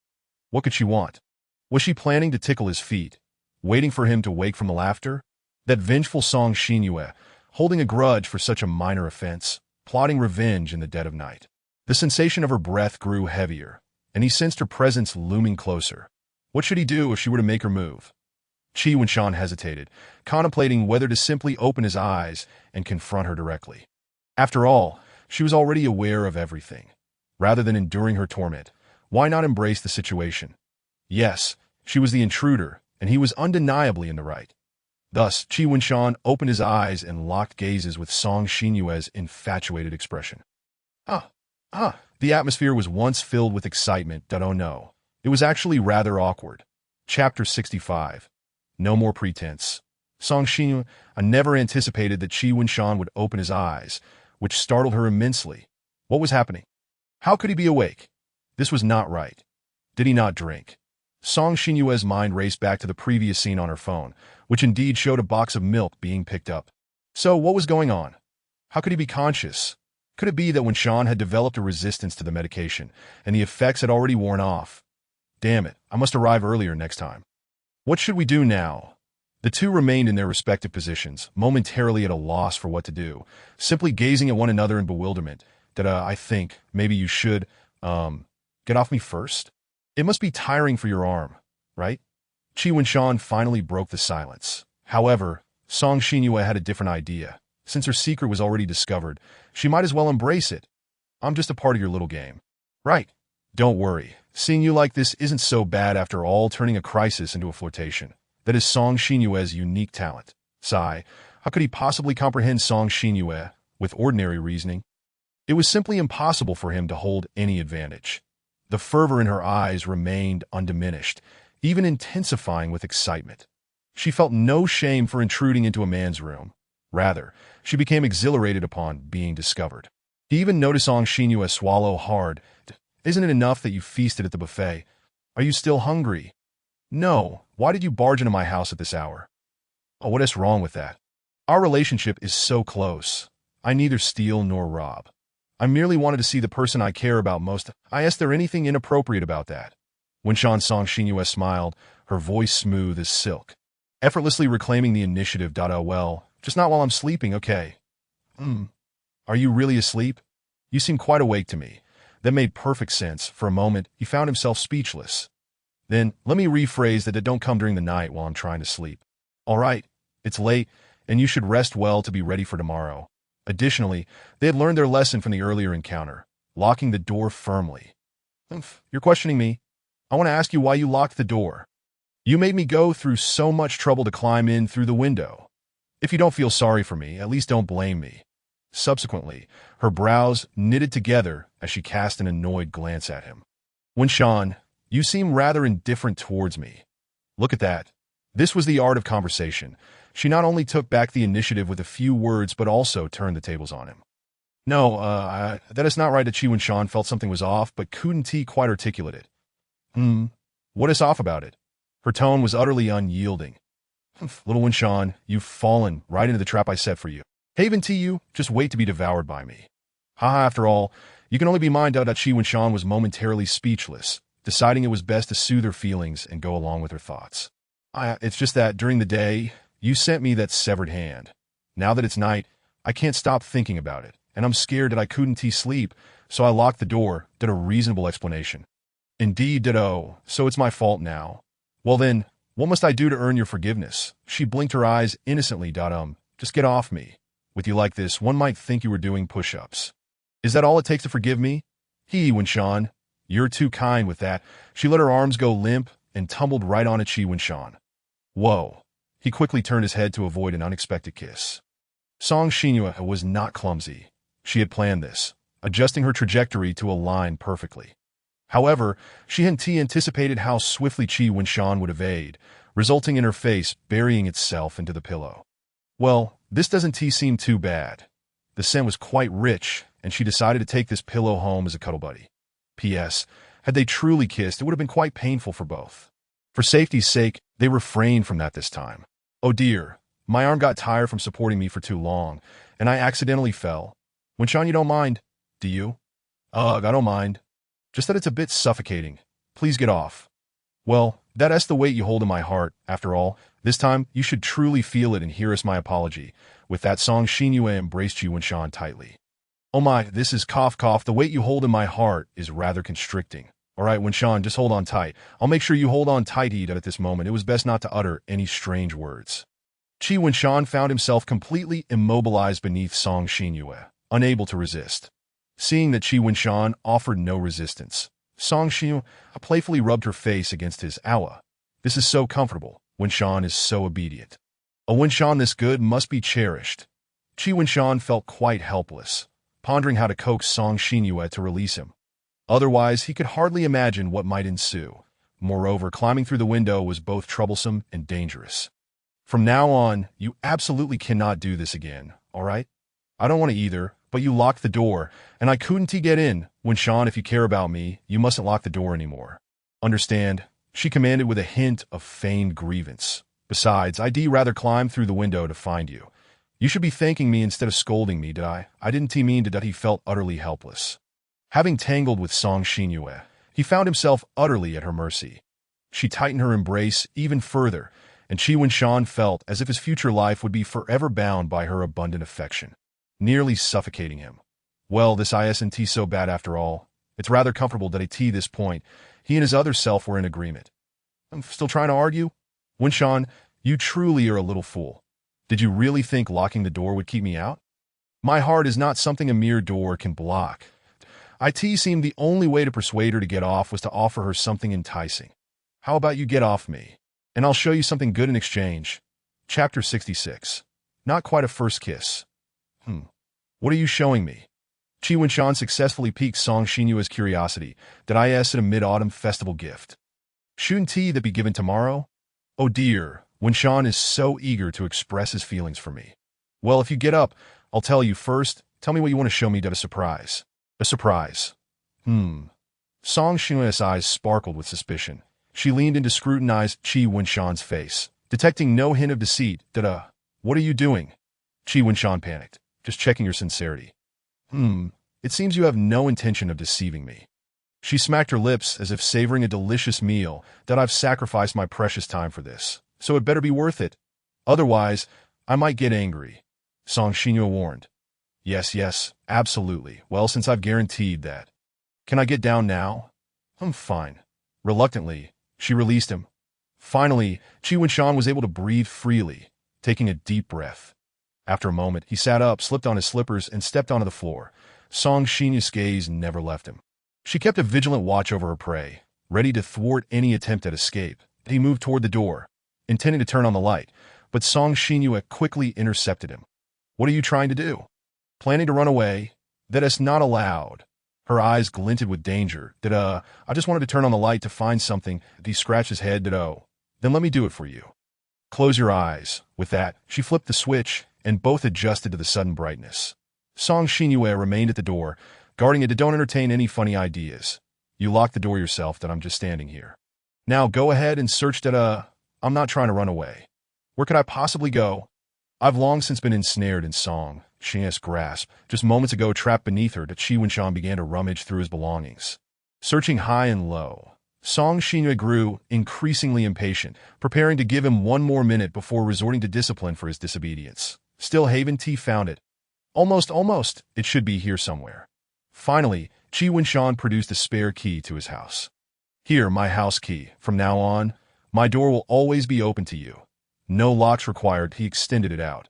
What could she want? Was she planning to tickle his feet, waiting for him to wake from the laughter? That vengeful Song Xinyue, holding a grudge for such a minor offense, plotting revenge in the dead of night. The sensation of her breath grew heavier, and he sensed her presence looming closer. What should he do if she were to make her move? Qi Winshan hesitated, contemplating whether to simply open his eyes and confront her directly. After all, she was already aware of everything. Rather than enduring her torment, why not embrace the situation? Yes, she was the intruder, and he was undeniably in the right. Thus, Qi Winshan opened his eyes and locked gazes with Song Xinyue's infatuated expression. The atmosphere was once filled with excitement, oh no. It was actually rather awkward. Chapter 65. No more pretense. Song Xinyue never anticipated that Qi Winshan would open his eyes, which startled her immensely. What was happening? How could he be awake? This was not right. Did he not drink? Song Xinyue's mind raced back to the previous scene on her phone, which indeed showed a box of milk being picked up. So what was going on? How could he be conscious? Could it be that Winshan had developed a resistance to the medication, and the effects had already worn off? Damn it, I must arrive earlier next time. What should we do now? The two remained in their respective positions, momentarily at a loss for what to do, simply gazing at one another in bewilderment. I think, maybe you should, get off me first? It must be tiring for your arm, right? Qi Winshan finally broke the silence. However, Song Xinyue had a different idea. Since her secret was already discovered, she might as well embrace it. I'm just a part of your little game. Right. Don't worry. Seeing you like this isn't so bad after all, turning a crisis into a flirtation. That is Song Xinyue's unique talent. Sigh, how could he possibly comprehend Song Xinyue with ordinary reasoning? It was simply impossible for him to hold any advantage. The fervor in her eyes remained undiminished, even intensifying with excitement. She felt no shame for intruding into a man's room. Rather, she became exhilarated upon being discovered. He even noticed Song Xinyue swallow hard. Isn't it enough that you feasted at the buffet? Are you still hungry? No. Why did you barge into my house at this hour? Oh, what is wrong with that? Our relationship is so close. I neither steal nor rob. I merely wanted to see the person I care about most. I asked there anything inappropriate about that. Winshan Song Xinyue smiled, her voice smooth as silk, effortlessly reclaiming the initiative. Oh well, just not while I'm sleeping, okay? Are you really asleep? You seem quite awake to me. That made perfect sense. For a moment, he found himself speechless. Then, let me rephrase that don't come during the night while I'm trying to sleep. All right, it's late, and you should rest well to be ready for tomorrow. Additionally, they had learned their lesson from the earlier encounter, locking the door firmly. You're questioning me? I want to ask you why you locked the door. You made me go through so much trouble to climb in through the window. If you don't feel sorry for me, at least don't blame me. Subsequently, her brows knitted together as she cast an annoyed glance at him. Winshan, you seem rather indifferent towards me. Look at that. This was the art of conversation. She not only took back the initiative with a few words, but also turned the tables on him. No, that is not right that Qi Winshan felt something was off, but couldn't quite articulate it. What is off about it? Her tone was utterly unyielding. Little Winshan, you've fallen right into the trap I set for you. Haven to you, just wait to be devoured by me. After all, you can only be mine. Qi Winshan was momentarily speechless, deciding it was best to soothe her feelings and go along with her thoughts. It's just that during the day, you sent me that severed hand. Now that it's night, I can't stop thinking about it, and I'm scared that I couldn't sleep, so I locked the door. Did a reasonable explanation. Indeed, ditto, so it's my fault now. Well then, what must I do to earn your forgiveness? She blinked her eyes innocently. Just get off me. With you like this, one might think you were doing push-ups. Is that all it takes to forgive me? Winshan, you're too kind with that. She let her arms go limp and tumbled right on Qi Winshan. Whoa. He quickly turned his head to avoid an unexpected kiss. Song Xinyue was not clumsy. She had planned this, adjusting her trajectory to align perfectly. However, she hadn't anticipated how swiftly Qi Winshan would evade, resulting in her face burying itself into the pillow. Well, this doesn't seem too bad. The scent was quite rich, and she decided to take this pillow home as a cuddle buddy. P.S. Had they truly kissed, it would have been quite painful for both. For safety's sake, they refrained from that this time. Oh dear, my arm got tired from supporting me for too long, and I accidentally fell. Winshan, you don't mind, do you? Ugh, I don't mind. Just that it's a bit suffocating. Please get off. Well, that's the weight you hold in my heart, after all. This time, you should truly feel it and hear us my apology. With that Song Xinyue embraced Qi Winshan tightly. Oh my, this is cough. The weight you hold in my heart is rather constricting. All right, Winshan, just hold on tight. I'll make sure you hold on tight at this moment. It was best not to utter any strange words. Qi Winshan found himself completely immobilized beneath Song Xinyue, unable to resist. Seeing that Qi Winshan offered no resistance, Song Xinyue playfully rubbed her face against his awa. This is so comfortable. Winshan is so obedient. A Winshan this good must be cherished. Qi Winshan felt quite helpless, pondering how to coax Song Xinyue to release him. Otherwise, he could hardly imagine what might ensue. Moreover, climbing through the window was both troublesome and dangerous. From now on, you absolutely cannot do this again, all right? I don't want to either, but you locked the door, and I couldn't get in. Winshan, if you care about me, you mustn't lock the door anymore. Understand? She commanded with a hint of feigned grievance. Besides, I'd rather climb through the window to find you. You should be thanking me instead of scolding me, did I? I didn't mean that he felt utterly helpless. Having tangled with Song Xinyue, he found himself utterly at her mercy. She tightened her embrace even further, and Qi Winshan felt as if his future life would be forever bound by her abundant affection, nearly suffocating him. Well, this isn't so bad after all. It's rather comfortable that at this point, he and his other self were in agreement. I'm still trying to argue? Winshan, you truly are a little fool. Did you really think locking the door would keep me out? My heart is not something a mere door can block. It seemed the only way to persuade her to get off was to offer her something enticing. How about you get off me, and I'll show you something good in exchange. Chapter 66. Not quite a first kiss. What are you showing me? Qi Winshan successfully piqued Song Xinyue's curiosity. Did I ask at a mid-autumn festival gift? Shouldn't that be given tomorrow? Oh dear, Winshan is so eager to express his feelings for me. Well, if you get up, I'll tell you first. Tell me what you want to show me. A surprise. A surprise. Song Xinyue's eyes sparkled with suspicion. She leaned in to scrutinize Qi Winshan's face, detecting no hint of deceit. What are you doing? Qi Winshan panicked, just checking your sincerity. It seems you have no intention of deceiving me. She smacked her lips as if savoring a delicious meal that I've sacrificed my precious time for this, so it better be worth it. Otherwise, I might get angry. Song Xinyue warned. Yes, absolutely. Well, since I've guaranteed that. Can I get down now? Fine. Reluctantly, she released him. Finally, Qi Winshan was able to breathe freely, taking a deep breath. After a moment, he sat up, slipped on his slippers, and stepped onto the floor. Song Xinyue's gaze never left him. She kept a vigilant watch over her prey, ready to thwart any attempt at escape. He moved toward the door, intending to turn on the light, but Song Xinyue quickly intercepted him. What are you trying to do? Planning to run away? That is not allowed. Her eyes glinted with danger. I just wanted to turn on the light to find something. He scratched his head. Then let me do it for you. Close your eyes. With that, she flipped the switch, and both adjusted to the sudden brightness. Song Xinyue remained at the door, guarding it to don't entertain any funny ideas. You locked the door yourself, that I'm just standing here. Now go ahead and search that, I'm not trying to run away. Where could I possibly go? I've long since been ensnared in Song Xinyue's grasp. Just moments ago, trapped beneath her, Qi Winshan began to rummage through his belongings. Searching high and low, Song Xinyue grew increasingly impatient, preparing to give him one more minute before resorting to discipline for his disobedience. Still, Haven T found it. Almost. It should be here somewhere. Finally, Qi Winshan produced a spare key to his house. Here, my house key. From now on, my door will always be open to you. No locks required. He extended it out.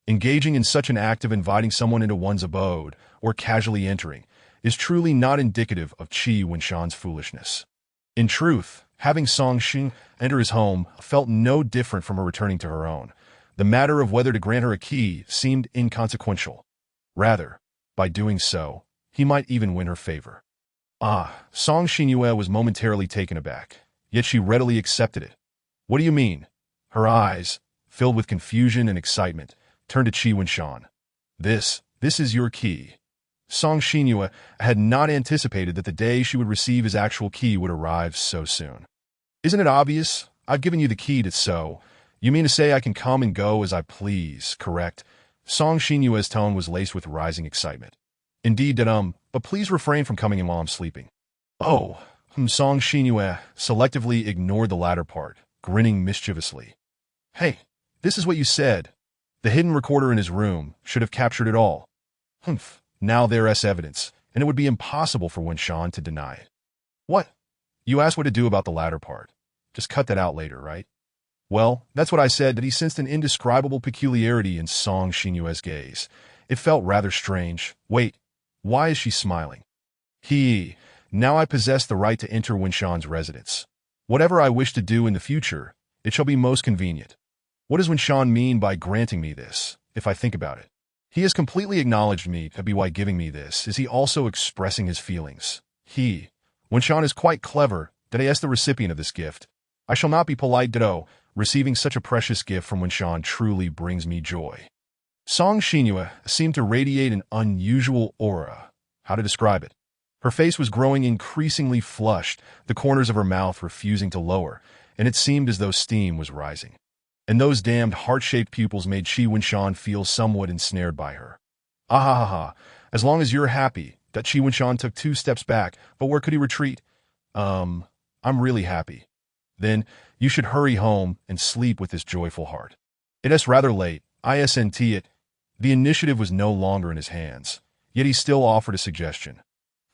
Engaging in such an act of inviting someone into one's abode, or casually entering, is truly not indicative of Qi Winshan's foolishness. In truth, having Song Xinyue enter his home felt no different from her returning to her own. The matter of whether to grant her a key seemed inconsequential. Rather, by doing so, he might even win her favor. Song Xinyue was momentarily taken aback, yet she readily accepted it. What do you mean? Her eyes, filled with confusion and excitement, turned to Qi Winshan. This is your key. Song Xinyue had not anticipated that the day she would receive his actual key would arrive so soon. Isn't it obvious? I've given you the key to so. You mean to say I can come and go as I please, correct? Song Xinyue's tone was laced with rising excitement. Indeed, but please refrain from coming in while I'm sleeping. Song Xinyue selectively ignored the latter part, grinning mischievously. Hey, this is what you said. The hidden recorder in his room should have captured it all. Now there's evidence, and it would be impossible for Winshan to deny it. What? You asked what to do about the latter part. Just cut that out later, right? Well, that's what I said, that he sensed an indescribable peculiarity in Song Xinyue's gaze. It felt rather strange. Wait, why is she smiling? Now I possess the right to enter Winshan's residence. Whatever I wish to do in the future, it shall be most convenient. What does Winshan mean by granting me this, if I think about it? He has completely acknowledged me to be why giving me this. Is he also expressing his feelings? Winshan is quite clever, that he is the recipient of this gift. I shall not be polite, ditto. Receiving such a precious gift from Winshan truly brings me joy. Song Xinyue seemed to radiate an unusual aura. How to describe it? Her face was growing increasingly flushed, the corners of her mouth refusing to lower, and it seemed as though steam was rising. And those damned heart-shaped pupils made Qi Winshan feel somewhat ensnared by her. As long as you're happy. That Qi Winshan took 2 steps back, but where could he retreat? I'm really happy. Then you should hurry home and sleep with this joyful heart. It is rather late. Isn't it? The initiative was no longer in his hands, yet he still offered a suggestion.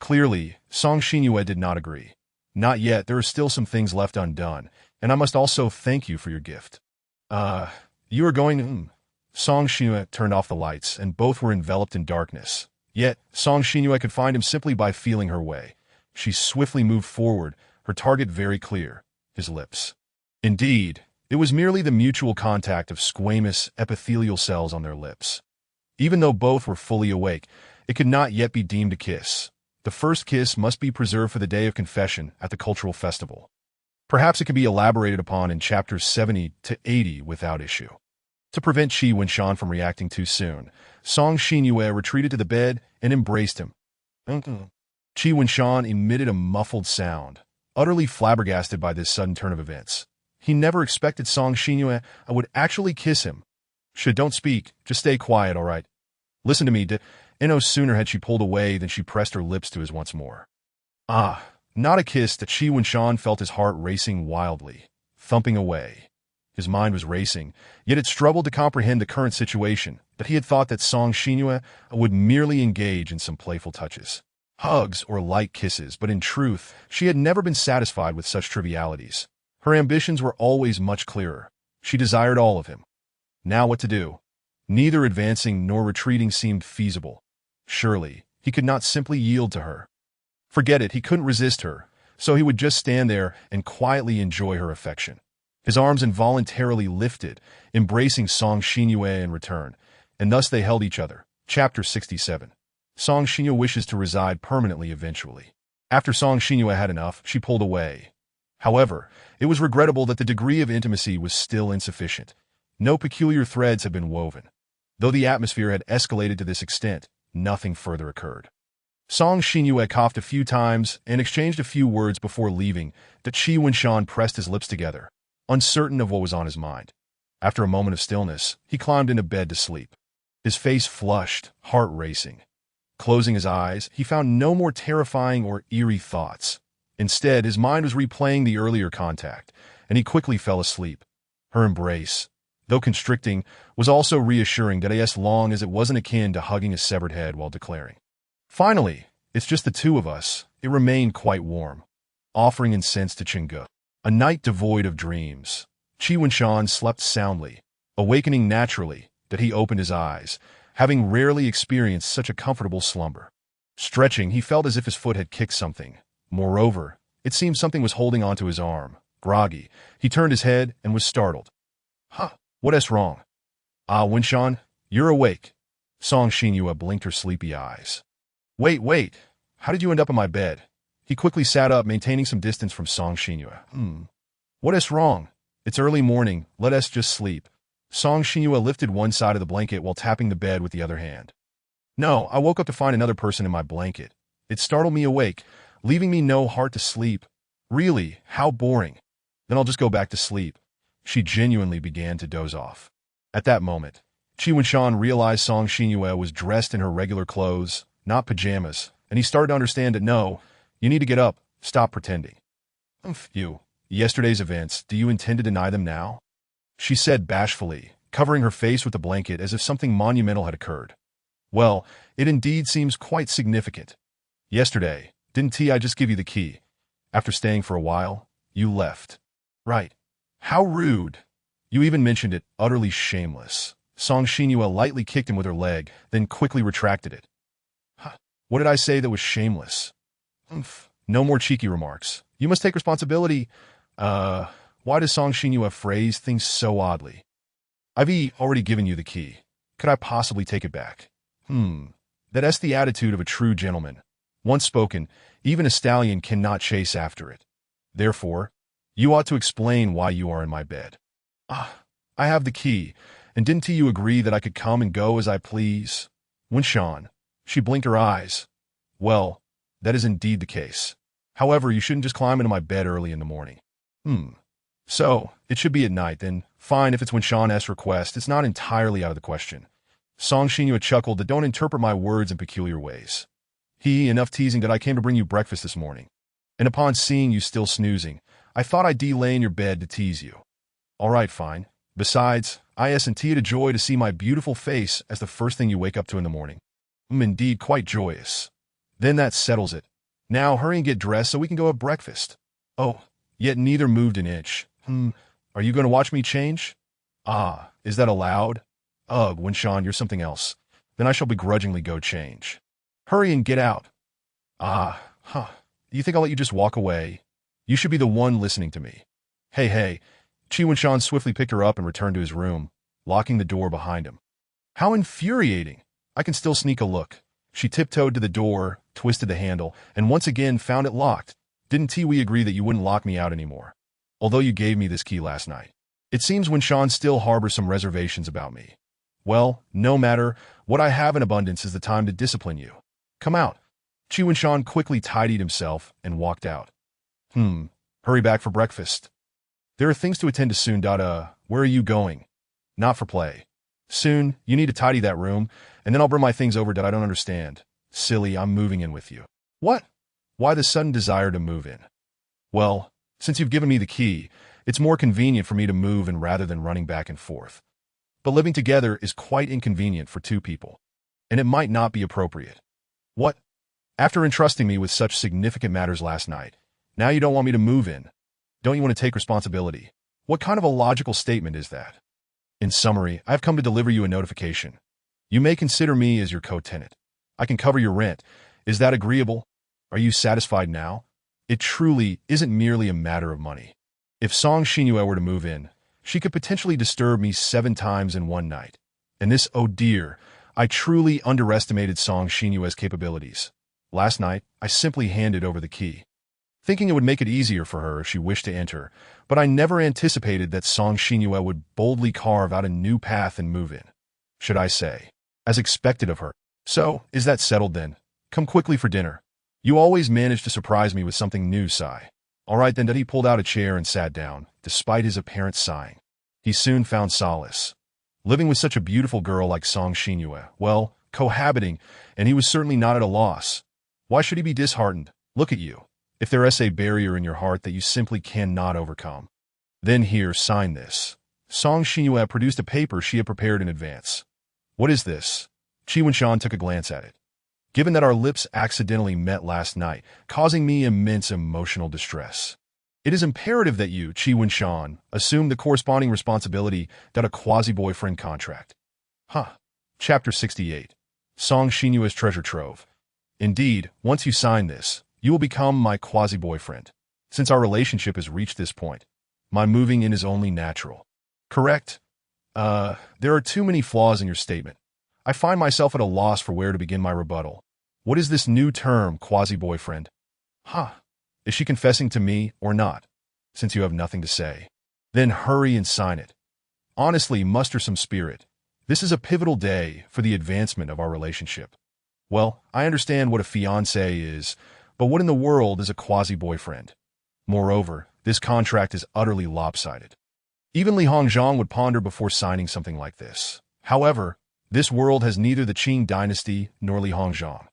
Clearly, Song Xinyue did not agree. Not yet, there are still some things left undone, and I must also thank you for your gift. You are going to... Song Xinyue turned off the lights, and both were enveloped in darkness. Yet, Song Xinyue could find him simply by feeling her way. She swiftly moved forward, her target very clear, his lips. Indeed, it was merely the mutual contact of squamous epithelial cells on their lips. Even though both were fully awake, it could not yet be deemed a kiss. The first kiss must be preserved for the day of confession at the cultural festival. Perhaps it could be elaborated upon in chapters 70 to 80 without issue. To prevent Qi Winshan from reacting too soon, Song Xinyue retreated to the bed and embraced him. Qi Winshan emitted a muffled sound, utterly flabbergasted by this sudden turn of events. He never expected Song Xinyue would actually kiss him. Don't speak. Just stay quiet, all right? Listen to me, and no sooner had she pulled away than she pressed her lips to his once more. Ah, not a kiss that Chi Wen-shan felt his heart racing wildly, thumping away. His mind was racing, yet it struggled to comprehend the current situation, that he had thought that Song Xinyue would merely engage in some playful touches, hugs or light kisses, but in truth, she had never been satisfied with such trivialities. Her ambitions were always much clearer. She desired all of him. Now what to do? Neither advancing nor retreating seemed feasible. Surely, he could not simply yield to her. Forget it, he couldn't resist her, so he would just stand there and quietly enjoy her affection. His arms involuntarily lifted, embracing Song Xinyue in return, and thus they held each other. Chapter 67. Song Xinyue wishes to reside permanently eventually. After Song Xinyue had enough, she pulled away. However, it was regrettable that the degree of intimacy was still insufficient. No peculiar threads had been woven. Though the atmosphere had escalated to this extent, nothing further occurred. Song Xinyue coughed a few times and exchanged a few words before leaving. That Chi Wen-shan pressed his lips together, uncertain of what was on his mind. After a moment of stillness, he climbed into bed to sleep. His face flushed, heart racing. Closing his eyes, he found no more terrifying or eerie thoughts. Instead, his mind was replaying the earlier contact, and he quickly fell asleep. Her embrace, though constricting, was also reassuring that as long as it wasn't akin to hugging a severed head while declaring, "Finally, it's just the two of us," it remained quite warm. Offering incense to Chang'e. A night devoid of dreams. Chi Wen-shan slept soundly, awakening naturally that he opened his eyes, having rarely experienced such a comfortable slumber. Stretching, he felt as if his foot had kicked something. Moreover, it seemed something was holding onto his arm. Groggy, he turned his head and was startled. "Huh, what's wrong?" "Ah, Wen-shan, you're awake." Song Xinyue blinked her sleepy eyes. Wait, how did you end up in my bed?" He quickly sat up, maintaining some distance from Song Xinyue. What's wrong? It's early morning, let us just sleep." Song Xinyue lifted one side of the blanket while tapping the bed with the other hand. "No, I woke up to find another person in my blanket. It startled me awake, leaving me no heart to sleep. Really, how boring. Then I'll just go back to sleep." She genuinely began to doze off. At that moment, Chi Wen-shan realized Song Xinyue was dressed in her regular clothes, not pajamas, and he started to understand that no, you need to get up, stop pretending. Yesterday's events, do you intend to deny them now?" she said bashfully, covering her face with the blanket as if something monumental had occurred. "Well, it indeed seems quite significant. Yesterday, didn't I just give you the key? After staying for a while, you left." "Right. How rude. You even mentioned it, utterly shameless." Song Xinyue lightly kicked him with her leg, then quickly retracted it. "Huh, what did I say that was shameless?" No more cheeky remarks. You must take responsibility. Why does Song Xinyue phrase things so oddly? "I've already given you the key. Could I possibly take it back?" That's the attitude of a true gentleman. Once spoken, even a stallion cannot chase after it. Therefore, you ought to explain why you are in my bed. "I have the key, and didn't you agree that I could come and go as I please?" Wen-shan, she blinked her eyes. "Well, that is indeed the case. However, you shouldn't just climb into my bed early in the morning." So, it should be at night, then. Fine, if it's Wen-shan's request, it's not entirely out of the question. Song Xinyue chuckled that don't interpret my words in peculiar ways. Enough teasing that I came to bring you breakfast this morning. And upon seeing you still snoozing, I thought I'd lay in your bed to tease you. All right, fine. Besides, isn't it a joy to see my beautiful face as the first thing you wake up to in the morning? Indeed, quite joyous. Then that settles it. Now hurry and get dressed so we can go have breakfast. Oh, yet neither moved an inch. Are you going to watch me change? Ah, is that allowed? Ugh, Wen-shan, you're something else. Then I shall begrudgingly go change. Hurry and get out. You think I'll let you just walk away? You should be the one listening to me. Hey. Chi Wen-shan swiftly picked her up and returned to his room, locking the door behind him. How infuriating! I can still sneak a look. She tiptoed to the door, twisted the handle, and once again found it locked. Didn't we agree that you wouldn't lock me out anymore? Although you gave me this key last night. It seems Wen-shan still harbors some reservations about me. Well, no matter, what I have in abundance is the time to discipline you. Come out. Chi Wen-shan quickly tidied himself and walked out. Hurry back for breakfast. There are things to attend to soon. Where are you going? Not for play. Soon, you need to tidy that room, and then I'll bring my things over that I don't understand. Silly, I'm moving in with you. What? Why the sudden desire to move in? Well, since you've given me the key, it's more convenient for me to move in rather than running back and forth. But living together is quite inconvenient for two people, and it might not be appropriate. What? After entrusting me with such significant matters last night, now you don't want me to move in? Don't you want to take responsibility? What kind of a logical statement is that? In summary, I've come to deliver you a notification. You may consider me as your co-tenant. I can cover your rent. Is that agreeable? Are you satisfied now? It truly isn't merely a matter of money. If Song Xinyue were to move in, she could potentially disturb me 7 times in one night. And this, oh dear, I truly underestimated Song Xinyue's capabilities. Last night, I simply handed over the key, thinking it would make it easier for her if she wished to enter, but I never anticipated that Song Xinyue would boldly carve out a new path and move in. Should I say, as expected of her. So, is that settled then? Come quickly for dinner. You always manage to surprise me with something new, Sai. All right then, he pulled out a chair and sat down, despite his apparent sighing. He soon found solace. Living with such a beautiful girl like Song Xinyue, well, cohabiting, and he was certainly not at a loss. Why should he be disheartened? Look at you. If there is a barrier in your heart that you simply cannot overcome, then here, sign this. Song Xinyue produced a paper she had prepared in advance. What is this? Qi Wenshan took a glance at it. Given that our lips accidentally met last night, causing me immense emotional distress, it is imperative that you, Qi Wenshan, assume the corresponding responsibility that a quasi-boyfriend contract. Chapter 68. Song Xinyue's Treasure Trove. Indeed, once you sign this, you will become my quasi-boyfriend. Since our relationship has reached this point, my moving in is only natural. Correct? There are too many flaws in your statement. I find myself at a loss for where to begin my rebuttal. What is this new term, quasi-boyfriend? Is she confessing to me or not? Since you have nothing to say, then hurry and sign it. Honestly, muster some spirit. This is a pivotal day for the advancement of our relationship. Well, I understand what a fiancé is, but what in the world is a quasi-boyfriend? Moreover, this contract is utterly lopsided. Even Li Hongzhang would ponder before signing something like this. However, this world has neither the Qing dynasty nor Li Hongzhang.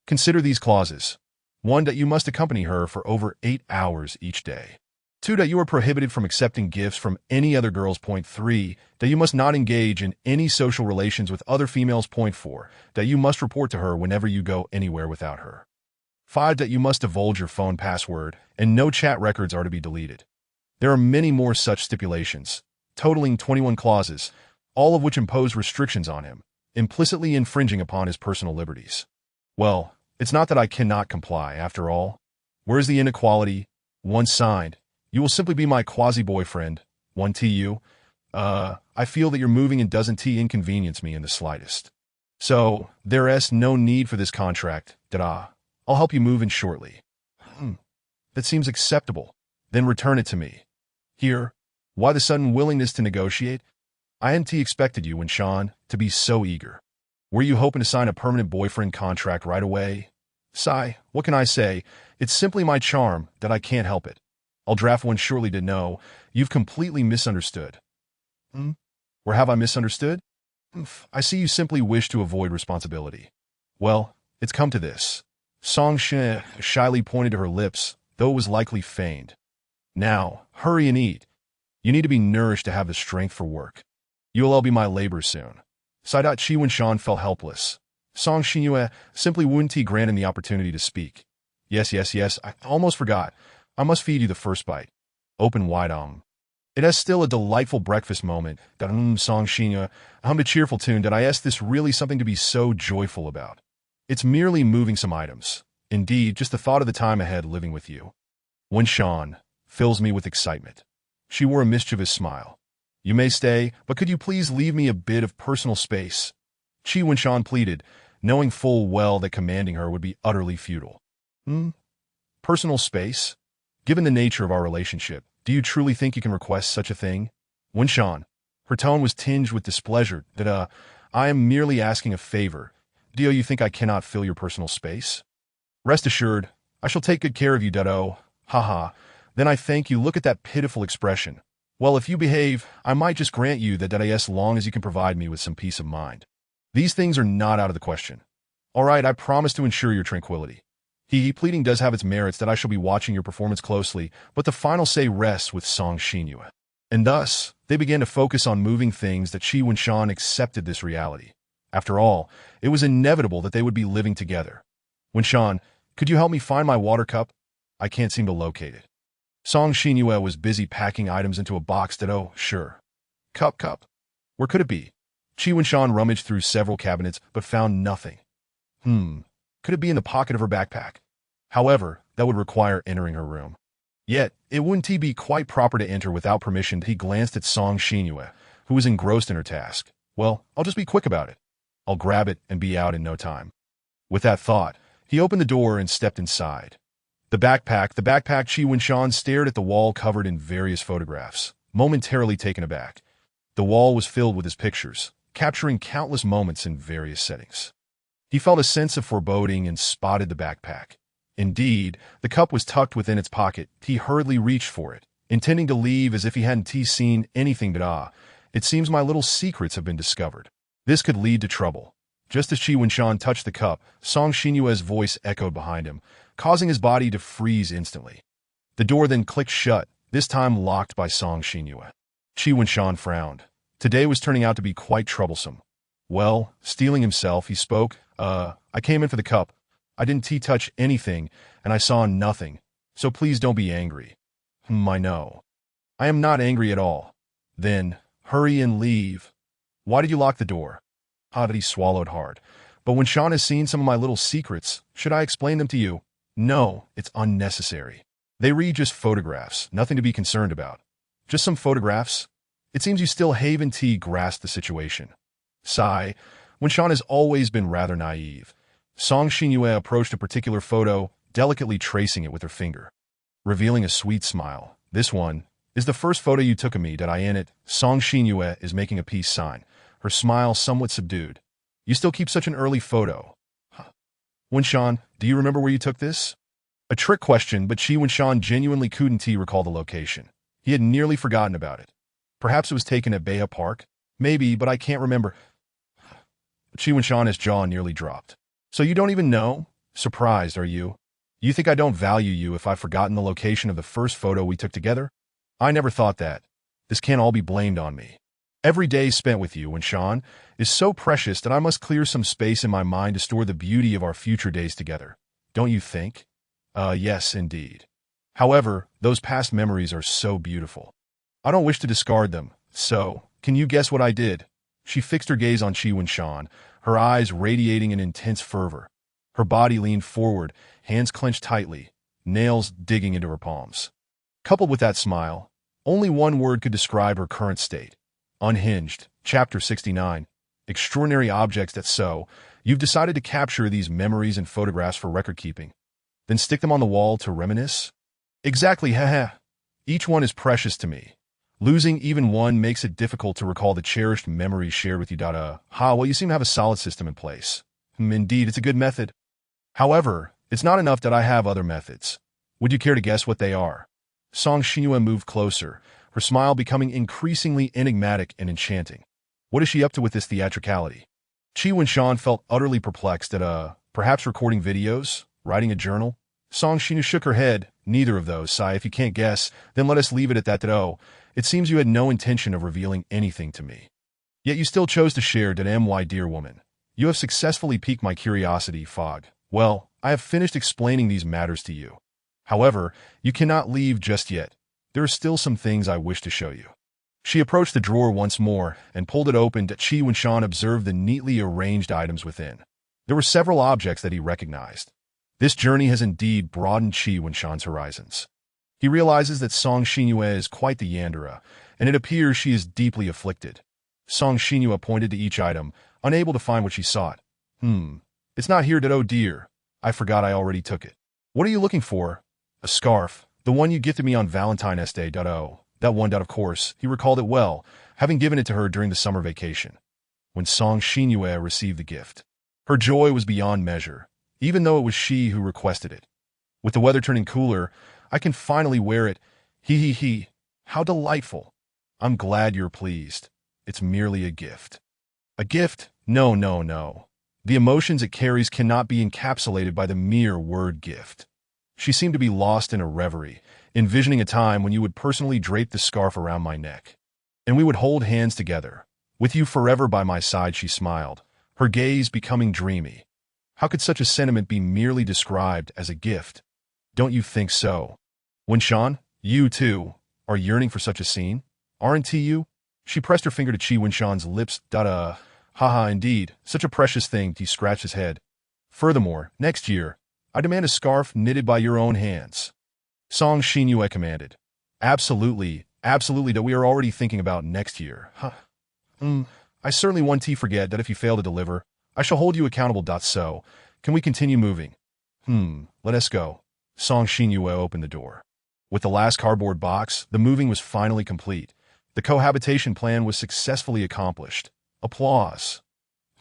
Consider these clauses. 1. That you must accompany her for over 8 hours each day. 2. That you are prohibited from accepting gifts from any other girls. 3. That you must not engage in any social relations with other females. 4. That you must report to her whenever you go anywhere without her. 5. That you must divulge your phone password, and no chat records are to be deleted. There are many more such stipulations, totaling 21 clauses, all of which impose restrictions on him, implicitly infringing upon his personal liberties. Well, it's not that I cannot comply, after all. Where's the inequality? Once signed, you will simply be my quasi-boyfriend. 1 I feel that your moving in doesn't inconvenience me in the slightest. So, there's no need for this contract, I'll help you move in shortly. That seems acceptable. Then return it to me. Here, why the sudden willingness to negotiate? I hadn't expected you, Wenshan, to be so eager. Were you hoping to sign a permanent boyfriend contract right away? Sai, what can I say? It's simply my charm that I can't help it. I'll draft one shortly to know you've completely misunderstood. Or have I misunderstood? I see you simply wish to avoid responsibility. Well, it's come to this. Song Xinyue shyly pointed to her lips, though it was likely feigned. Now, hurry and eat. You need to be nourished to have the strength for work. You'll all be my labor soon. Qi Wenshan felt helpless. Song Xinyue simply wouldn't grant him the opportunity to speak. Yes, I almost forgot. I must feed you the first bite. Open wide. It has still a delightful breakfast moment. That Song Xinyue hummed a cheerful tune. Did I ask this really something to be so joyful about? It's merely moving some items. Indeed, just the thought of the time ahead living with you, Wenshan, fills me with excitement. She wore a mischievous smile. You may stay, but could you please leave me a bit of personal space? Qi Wenshan pleaded, knowing full well that commanding her would be utterly futile. Personal space? Given the nature of our relationship, do you truly think you can request such a thing? Wenshan, her tone was tinged with displeasure. That, I am merely asking a favor. Do you think I cannot fill your personal space? Rest assured, I shall take good care of you, Then I thank you. Look at that pitiful expression. Well, if you behave, I might just grant you that as long as you can provide me with some peace of mind. These things are not out of the question. All right, I promise to ensure your tranquility. Pleading does have its merits that I shall be watching your performance closely, but the final say rests with Song Xinyue. And thus, they began to focus on moving things that Qi Wunshan accepted this reality. After all, it was inevitable that they would be living together. Wunshan, could you help me find my water cup? I can't seem to locate it. Song Xinyue was busy packing items into a box that, oh, sure. Cup. Where could it be? Qi Wunshan rummaged through several cabinets, but found nothing. Could it be in the pocket of her backpack? However, that would require entering her room. Yet, it wouldn't be quite proper to enter without permission. He glanced at Song Xinyue, who was engrossed in her task. Well, I'll just be quick about it. I'll grab it and be out in no time. With that thought, he opened the door and stepped inside. The backpack, Qi Wunshan stared at the wall covered in various photographs, momentarily taken aback. The wall was filled with his pictures, capturing countless moments in various settings. He felt a sense of foreboding and spotted the backpack. Indeed, the cup was tucked within its pocket. He hurriedly reached for it, intending to leave as if he hadn't seen anything but it seems my little secrets have been discovered. This could lead to trouble. Just as Qi Wunshan touched the cup, Song Xinyue's voice echoed behind him, causing his body to freeze instantly. The door then clicked shut, this time locked by Song Xinyue. Qi Wunshan frowned. Today was turning out to be quite troublesome. Well, steeling himself, he spoke, I came in for the cup. I didn't touch anything, and I saw nothing, so please don't be angry. I know. I am not angry at all. Then, hurry and leave. Why did you lock the door? He swallowed hard. But when Sean has seen some of my little secrets, should I explain them to you? No, it's unnecessary. They read just photographs, nothing to be concerned about. Just some photographs. It seems you still haven't grasped the situation. Sigh, when Sean has always been rather naive. Song Xinyue approached a particular photo, delicately tracing it with her finger. Revealing a sweet smile. This one is the first photo you took of me. Did I in it? Song Xinyue is making a peace sign, her smile somewhat subdued. You still keep such an early photo. Wunshan, do you remember where you took this? A trick question, but Qi Wunshan genuinely couldn't recall the location. He had nearly forgotten about it. Perhaps it was taken at Beha Park? Maybe, but I can't remember. Qi Wunshan's jaw nearly dropped. So you don't even know? Surprised, are you? You think I don't value you if I've forgotten the location of the first photo we took together? I never thought that. This can't all be blamed on me. Every day spent with you, Wunshan, is so precious that I must clear some space in my mind to store the beauty of our future days together. Don't you think? Yes, indeed. However, those past memories are so beautiful. I don't wish to discard them. So, can you guess what I did? She fixed her gaze on Qi Wunshan, her eyes radiating an intense fervor. Her body leaned forward, hands clenched tightly, nails digging into her palms. Coupled with that smile, only one word could describe her current state. Unhinged. Chapter 69. Extraordinary objects that so, you've decided to capture these memories and photographs for record-keeping. Then stick them on the wall to reminisce? Exactly, haha. Each one is precious to me. Losing even one makes it difficult to recall the cherished memories shared with you. Well, you seem to have a solid system in place. Indeed, it's a good method. However, it's not enough that I have other methods. Would you care to guess what they are? Song Xinyue moved closer, her smile becoming increasingly enigmatic and enchanting. What is she up to with this theatricality? Qi Wunshan felt utterly perplexed at, perhaps recording videos, writing a journal? Song Xinyue shook her head. Neither of those, Sai. If you can't guess, then let us leave it at that. It seems you had no intention of revealing anything to me. Yet you still chose to share. My dear woman. You have successfully piqued my curiosity, Fog. Well, I have finished explaining these matters to you. However, you cannot leave just yet. There are still some things I wish to show you. She approached the drawer once more and pulled it open. Qi Wunshan observed the neatly arranged items within. There were several objects that he recognized. This journey has indeed broadened Qi Wunshan's horizons. He realizes that Song Xinyue is quite the yandere, and it appears she is deeply afflicted. Song Xinyue pointed to each item, unable to find what she sought. It's not here. Oh dear. I forgot I already took it. What are you looking for? A scarf. The one you gifted me on Valentine's Day. Oh, that one. Of course, he recalled it well, having given it to her during the summer vacation. When Song Xinyue received the gift, her joy was beyond measure, even though it was she who requested it. With the weather turning cooler, I can finally wear it. He. How delightful. I'm glad you're pleased. It's merely a gift. A gift? No, no, no. The emotions it carries cannot be encapsulated by the mere word gift. She seemed to be lost in a reverie, envisioning a time when you would personally drape the scarf around my neck. And we would hold hands together. With you forever by my side, she smiled, her gaze becoming dreamy. How could such a sentiment be merely described as a gift? Don't you think so? Winshan, you too, are yearning for such a scene? Aren't you? She pressed her finger to Chi Winshan's lips. Haha, indeed, such a precious thing. He scratched his head. Furthermore, next year, I demand a scarf knitted by your own hands. Song Xinyue commanded. Absolutely, absolutely, that we are already thinking about next year. I certainly want to forget that if you fail to deliver, I shall hold you accountable. So, can we continue moving? Let us go. Song Xinyue opened the door. With the last cardboard box, the moving was finally complete. The cohabitation plan was successfully accomplished. Applause.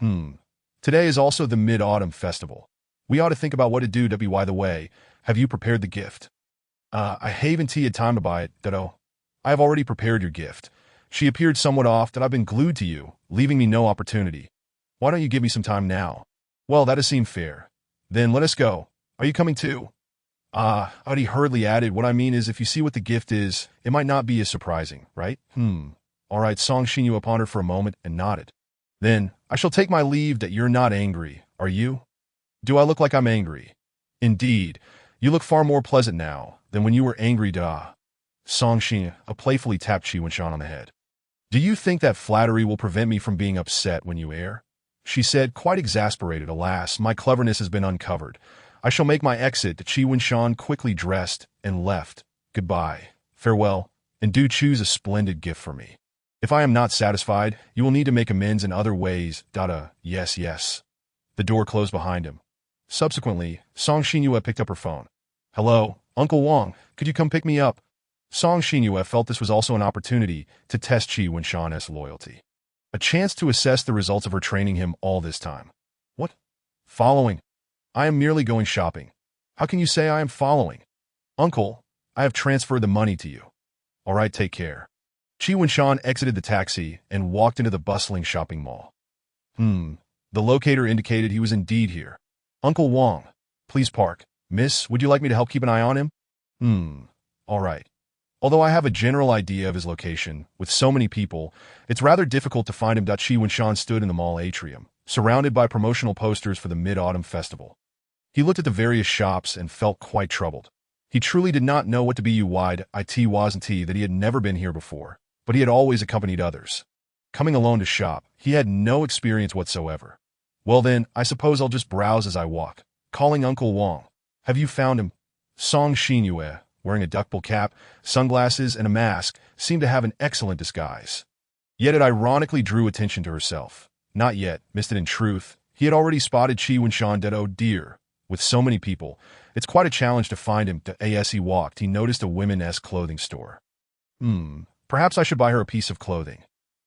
Today is also the Mid-Autumn Festival. We ought to think about what to do. By the way, have you prepared the gift? I haven't had time to buy it, Ditto. I have already prepared your gift. She appeared somewhat off that I've been glued to you, leaving me no opportunity. Why don't you give me some time now? Well, that does seem fair. Then let us go. Are you coming too? Audie hurriedly added, what I mean is if you see what the gift is, it might not be as surprising, right? All right, Song Xinyue pondered for a moment and nodded. Then, I shall take my leave. That you're not angry, are you? Do I look like I'm angry? Indeed, you look far more pleasant now than when you were angry. Song Xinyue playfully tapped Chi Winshan on the head. Do you think that flattery will prevent me from being upset when you err? She said, quite exasperated. Alas, my cleverness has been uncovered. I shall make my exit. Chi Winshan quickly dressed and left. Goodbye, farewell, and do choose a splendid gift for me. If I am not satisfied, you will need to make amends in other ways. Yes, yes. The door closed behind him. Subsequently, Song Xinyue picked up her phone. Hello, Uncle Wang, could you come pick me up? Song Xinyue felt this was also an opportunity to test Chi Winshan's loyalty. A chance to assess the results of her training him all this time. What? Following? I am merely going shopping. How can you say I am following? Uncle, I have transferred the money to you. All right, take care. Chi Winshan exited the taxi and walked into the bustling shopping mall. The locator indicated he was indeed here. Uncle Wang, please park. Miss, would you like me to help keep an eye on him? All right. Although I have a general idea of his location, with so many people, it's rather difficult to find him. Chi Winshan stood in the mall atrium, surrounded by promotional posters for the Mid-Autumn Festival. He looked at the various shops and felt quite troubled. He truly did not know what to be. It wasn't that he had never been here before, but he had always accompanied others. Coming alone to shop, he had no experience whatsoever. Well then, I suppose I'll just browse as I walk. Calling Uncle Wang. Have you found him? Song Xinyue, wearing a duckbill cap, sunglasses, and a mask, seemed to have an excellent disguise. Yet it ironically drew attention to herself. Not yet, missed it in truth. He had already spotted Chi Winshan. Oh dear. With so many people, it's quite a challenge to find him. As he walked, he noticed a women's clothing store. Perhaps I should buy her a piece of clothing.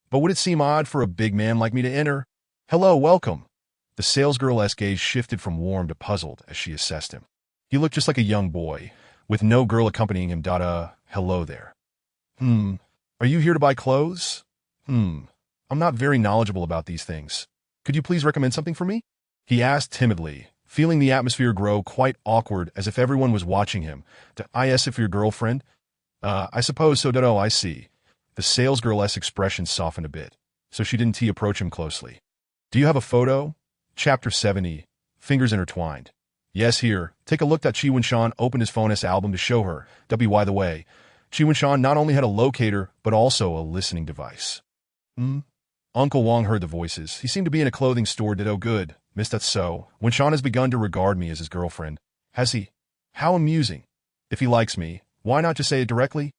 But would it seem odd for a big man like me to enter? Hello, welcome. The salesgirl's gaze shifted from warm to puzzled as she assessed him. He looked just like a young boy, with no girl accompanying him. Hello there. Are you here to buy clothes? I'm not very knowledgeable about these things. Could you please recommend something for me? He asked timidly, feeling the atmosphere grow quite awkward as if everyone was watching him. If your girlfriend? I suppose so. I see. The salesgirl's expression softened a bit, so she didn't approach him closely. Do you have a photo? Chapter 70. Fingers intertwined. Yes, here. Take a look. Chi Winshan opened his phone's album to show her. By the way, Chi Winshan not only had a locator, but also a listening device. Uncle Wang heard the voices. He seemed to be in a clothing store. Good. Miss, that's so. Winshan has begun to regard me as his girlfriend. Has he? How amusing. If he likes me, why not just say it directly?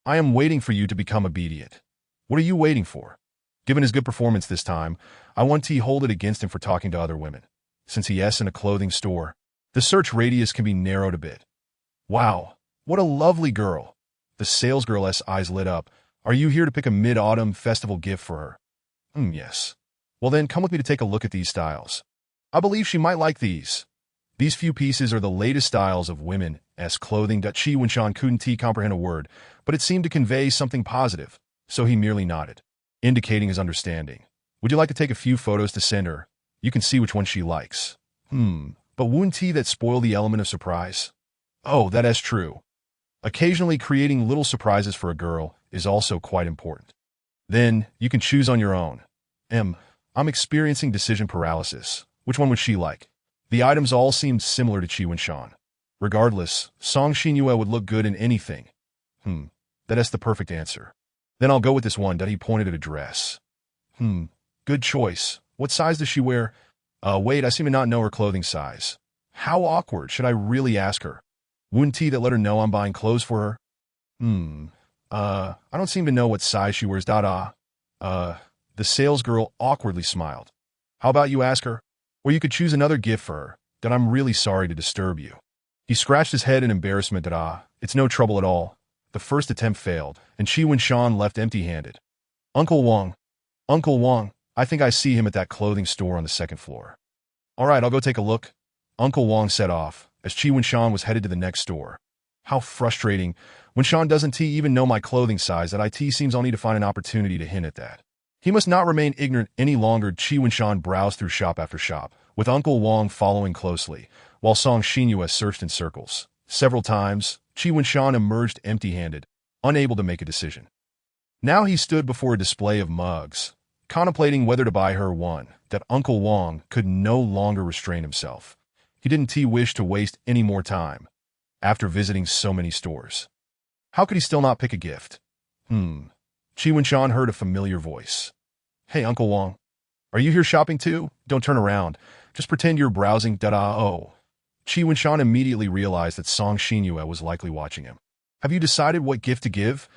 I am waiting for you to become obedient. What are you waiting for? Given his good performance this time, I want to hold it against him for talking to other women. Since he is in a clothing store, the search radius can be narrowed a bit. Wow, what a lovely girl. The salesgirl's eyes lit up. Are you here to pick a Mid-Autumn Festival gift for her? Yes. Well then, come with me to take a look at these styles. I believe she might like these. These few pieces are the latest styles of women's clothing. Chi Winshan couldn't comprehend a word, but it seemed to convey something positive. so he merely nodded, indicating his understanding. Would you like to take a few photos to send her? You can see which one she likes. But wouldn't that spoil the element of surprise? Oh, that is true. Occasionally creating little surprises for a girl is also quite important. Then, you can choose on your own. I'm experiencing decision paralysis. Which one would she like? The items all seemed similar to Qi Wenshan. Regardless, Song Xinyue would look good in anything. That is the perfect answer. Then I'll go with this one that he pointed at a dress. Good choice. What size does she wear? Wait, I seem to not know her clothing size. How awkward. Should I really ask her? Wouldn't that let her know I'm buying clothes for her? I don't seem to know what size she wears. The salesgirl awkwardly smiled. How about you ask her? Or you could choose another gift for her. That I'm really sorry to disturb you. He scratched his head in embarrassment. It's no trouble at all. The first attempt failed, and Qi Wenshan left empty-handed. Uncle Wang, I think I see him at that clothing store on the second floor. All right, I'll go take a look. Uncle Wang set off, as Qi Wenshan was headed to the next store. How frustrating. Wenshan doesn't even know my clothing size. That seems I'll need to find an opportunity to hint at that. He must not remain ignorant any longer. Qi Wenshan browsed through shop after shop, with Uncle Wang following closely, while Song Xinyue searched in circles. Several times, Qi Wenshan emerged empty-handed, unable to make a decision. Now he stood before a display of mugs, contemplating whether to buy her one. That Uncle Wang could no longer restrain himself. He didn't wish to waste any more time, after visiting so many stores. How could he still not pick a gift? Qi Wenshan heard a familiar voice. Hey, Uncle Wang. Are you here shopping too? Don't turn around. Just pretend you're browsing. Oh. Qi Wenshan immediately realized that Song Xinyue was likely watching him. Have you decided what gift to give?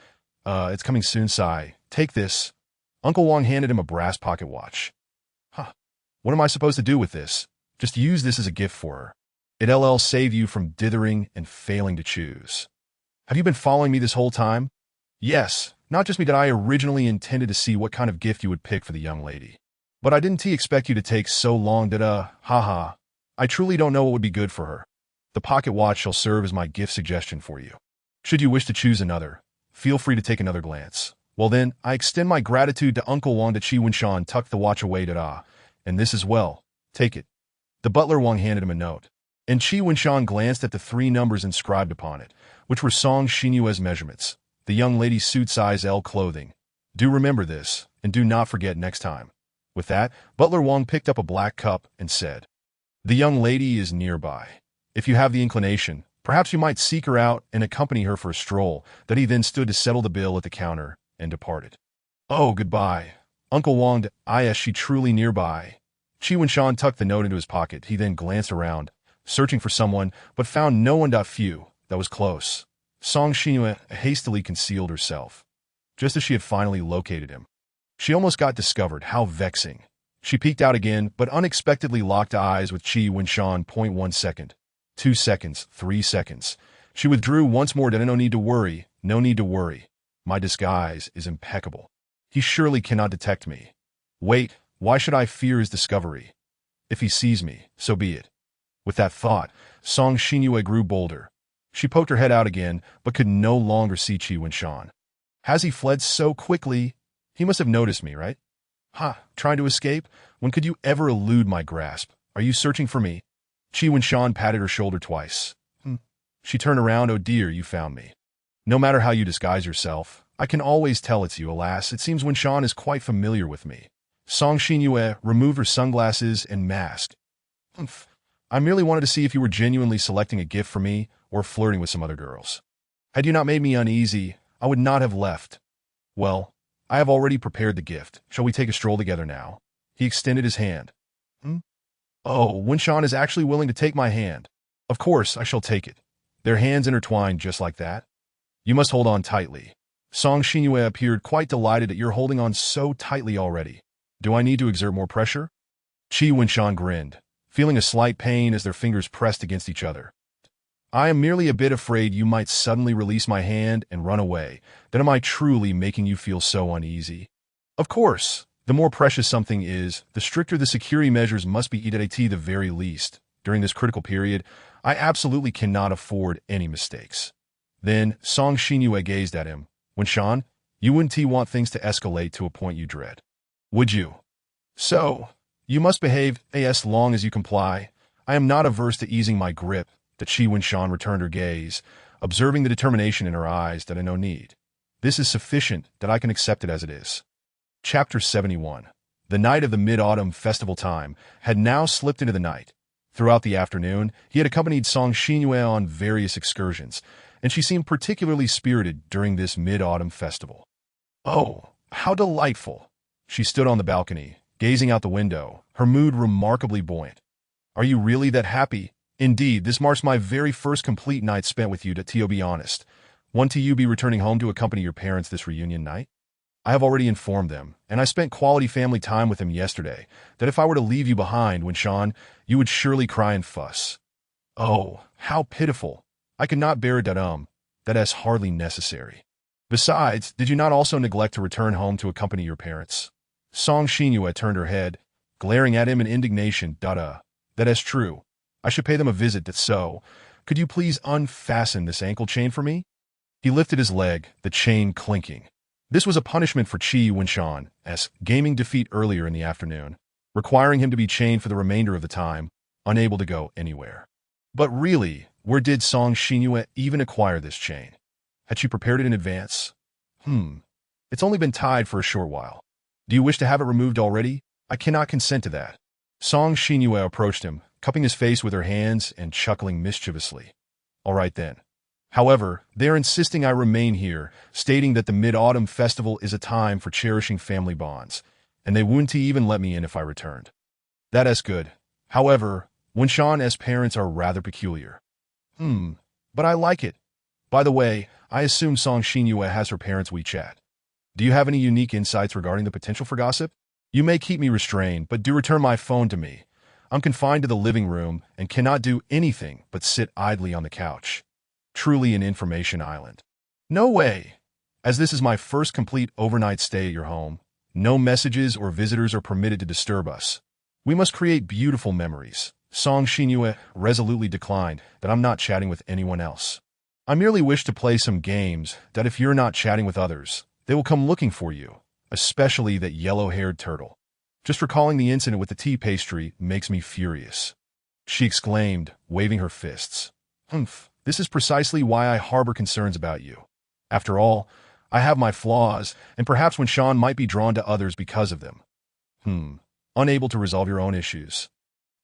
It's coming soon, Sai. Take this. Uncle Wang handed him a brass pocket watch. What am I supposed to do with this? Just use this as a gift for her. It'll save you from dithering and failing to choose. Have you been following me this whole time? Yes, not just me. That I originally intended to see what kind of gift you would pick for the young lady. But I didn't expect you to take so long. I truly don't know what would be good for her. The pocket watch shall serve as my gift suggestion for you. Should you wish to choose another, feel free to take another glance. Well then, I extend my gratitude to Uncle Wang. Qi Wenshan tucked the watch away. And this as well. Take it. The butler Wang handed him a note, and Qi Wenshan glanced at the 3 numbers inscribed upon it, which were Song Xinyue's measurements, the young lady's suit size L clothing. Do remember this, and do not forget next time. With that, Butler Wang picked up a black cup and said, The young lady is nearby. If you have the inclination, perhaps you might seek her out and accompany her for a stroll. That he then stood to settle the bill at the counter and departed. Oh, goodbye. Uncle Wang, is she truly nearby? Qi Wenshan tucked the note into his pocket. He then glanced around, searching for someone, but found no one. Phew, that was close. Song Xinyue hastily concealed herself, just as she had finally located him. She almost got discovered. How vexing. She peeked out again, but unexpectedly locked eyes with Qi Wenshan. 1 second, 2 seconds, 3 seconds. She withdrew once more. No need to worry, no need to worry. My disguise is impeccable. He surely cannot detect me. Wait, why should I fear his discovery? If he sees me, so be it. With that thought, Song Xinyue grew bolder. She poked her head out again, but could no longer see Qi Wenshan. Has he fled so quickly? He must have noticed me, right? Trying to escape? When could you ever elude my grasp? Are you searching for me? Qi Wenshan patted her shoulder twice. She turned around. Oh dear, you found me. No matter how you disguise yourself, I can always tell it's you. Alas, it seems Wenshan is quite familiar with me. Song Xinyue removed her sunglasses and mask. I merely wanted to see if you were genuinely selecting a gift for me or flirting with some other girls. Had you not made me uneasy, I would not have left. Well, I have already prepared the gift. Shall we take a stroll together now? He extended his hand. Oh, Wenshan is actually willing to take my hand. Of course, I shall take it. Their hands intertwined just like that. You must hold on tightly. Song Xinyue appeared quite delighted that you're holding on so tightly already. Do I need to exert more pressure? Qi Wenshan grinned, feeling a slight pain as their fingers pressed against each other. I am merely a bit afraid you might suddenly release my hand and run away. Then am I truly making you feel so uneasy? Of course, the more precious something is, the stricter the security measures must be at the very least. During this critical period, I absolutely cannot afford any mistakes. Then Song Xinyue gazed at him. Wenshan, You wouldn't want things to escalate to a point you dread, would you? So, you must behave as long as you comply. I am not averse to easing my grip, that she when Sean returned her gaze, observing the determination in her eyes that I no need. This is sufficient that I can accept it as it is. Chapter 71. The night of the Mid-Autumn Festival time had now slipped into the night. Throughout the afternoon, he had accompanied Song Xinyue on various excursions, and she seemed particularly spirited during this Mid-Autumn Festival. Oh, how delightful! She stood on the balcony, gazing out the window, her mood remarkably buoyant. Are you really that happy? Indeed, this marks my very first complete night spent with you, to be honest. Won't you be returning home to accompany your parents this reunion night? I have already informed them, and I spent quality family time with them yesterday, that if I were to leave you behind, when Sean, you would surely cry and fuss. Oh, how pitiful! I could not bear it that is hardly necessary. Besides, did you not also neglect to return home to accompany your parents? Song Xinyue turned her head, glaring at him in indignation. That is true. I should pay them a visit. That's so. Could you please unfasten this ankle chain for me? He lifted his leg, the chain clinking. This was a punishment for Qi Wenshan's gaming defeat earlier in the afternoon, requiring him to be chained for the remainder of the time, unable to go anywhere. But really, where did Song Xinyue even acquire this chain? Had she prepared it in advance? It's only been tied for a short while. Do you wish to have it removed already? I cannot consent to that. Song Xinyue approached him, cupping his face with her hands and chuckling mischievously. All right then. However, they're insisting I remain here, stating that the Mid-Autumn Festival is a time for cherishing family bonds, and they wouldn't even let me in if I returned. That is good. However, Wenshan's parents are rather peculiar. But I like it. By the way, I assume Song Xinyue has her parents' WeChat. Do you have any unique insights regarding the potential for gossip? You may keep me restrained, but do return my phone to me. I'm confined to the living room and cannot do anything but sit idly on the couch. Truly an information island. No way! As this is my first complete overnight stay at your home, no messages or visitors are permitted to disturb us. We must create beautiful memories. Song Xinyue resolutely declined that I'm not chatting with anyone else. I merely wish to play some games that if you're not chatting with others, they will come looking for you, especially that yellow-haired turtle. Just recalling the incident with the tea pastry makes me furious. She exclaimed, waving her fists. This is precisely why I harbor concerns about you. After all, I have my flaws, and perhaps Wenshan might be drawn to others because of them. Unable to resolve your own issues.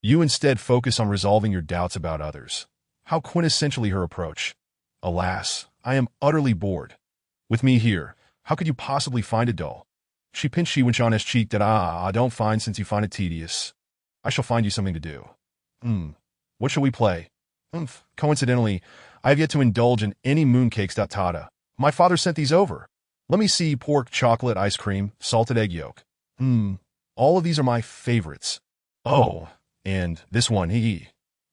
You instead focus on resolving your doubts about others. How quintessentially her approach. Alas, I am utterly bored. With me here, how could you possibly find it dull? She pinched Wenshan's cheek. I don't find since you find it tedious. I shall find you something to do. What shall we play? Coincidentally, I have yet to indulge in any mooncakes. My father sent these over. Let me see: pork, chocolate, ice cream, salted egg yolk. All of these are my favorites. Oh, and this one,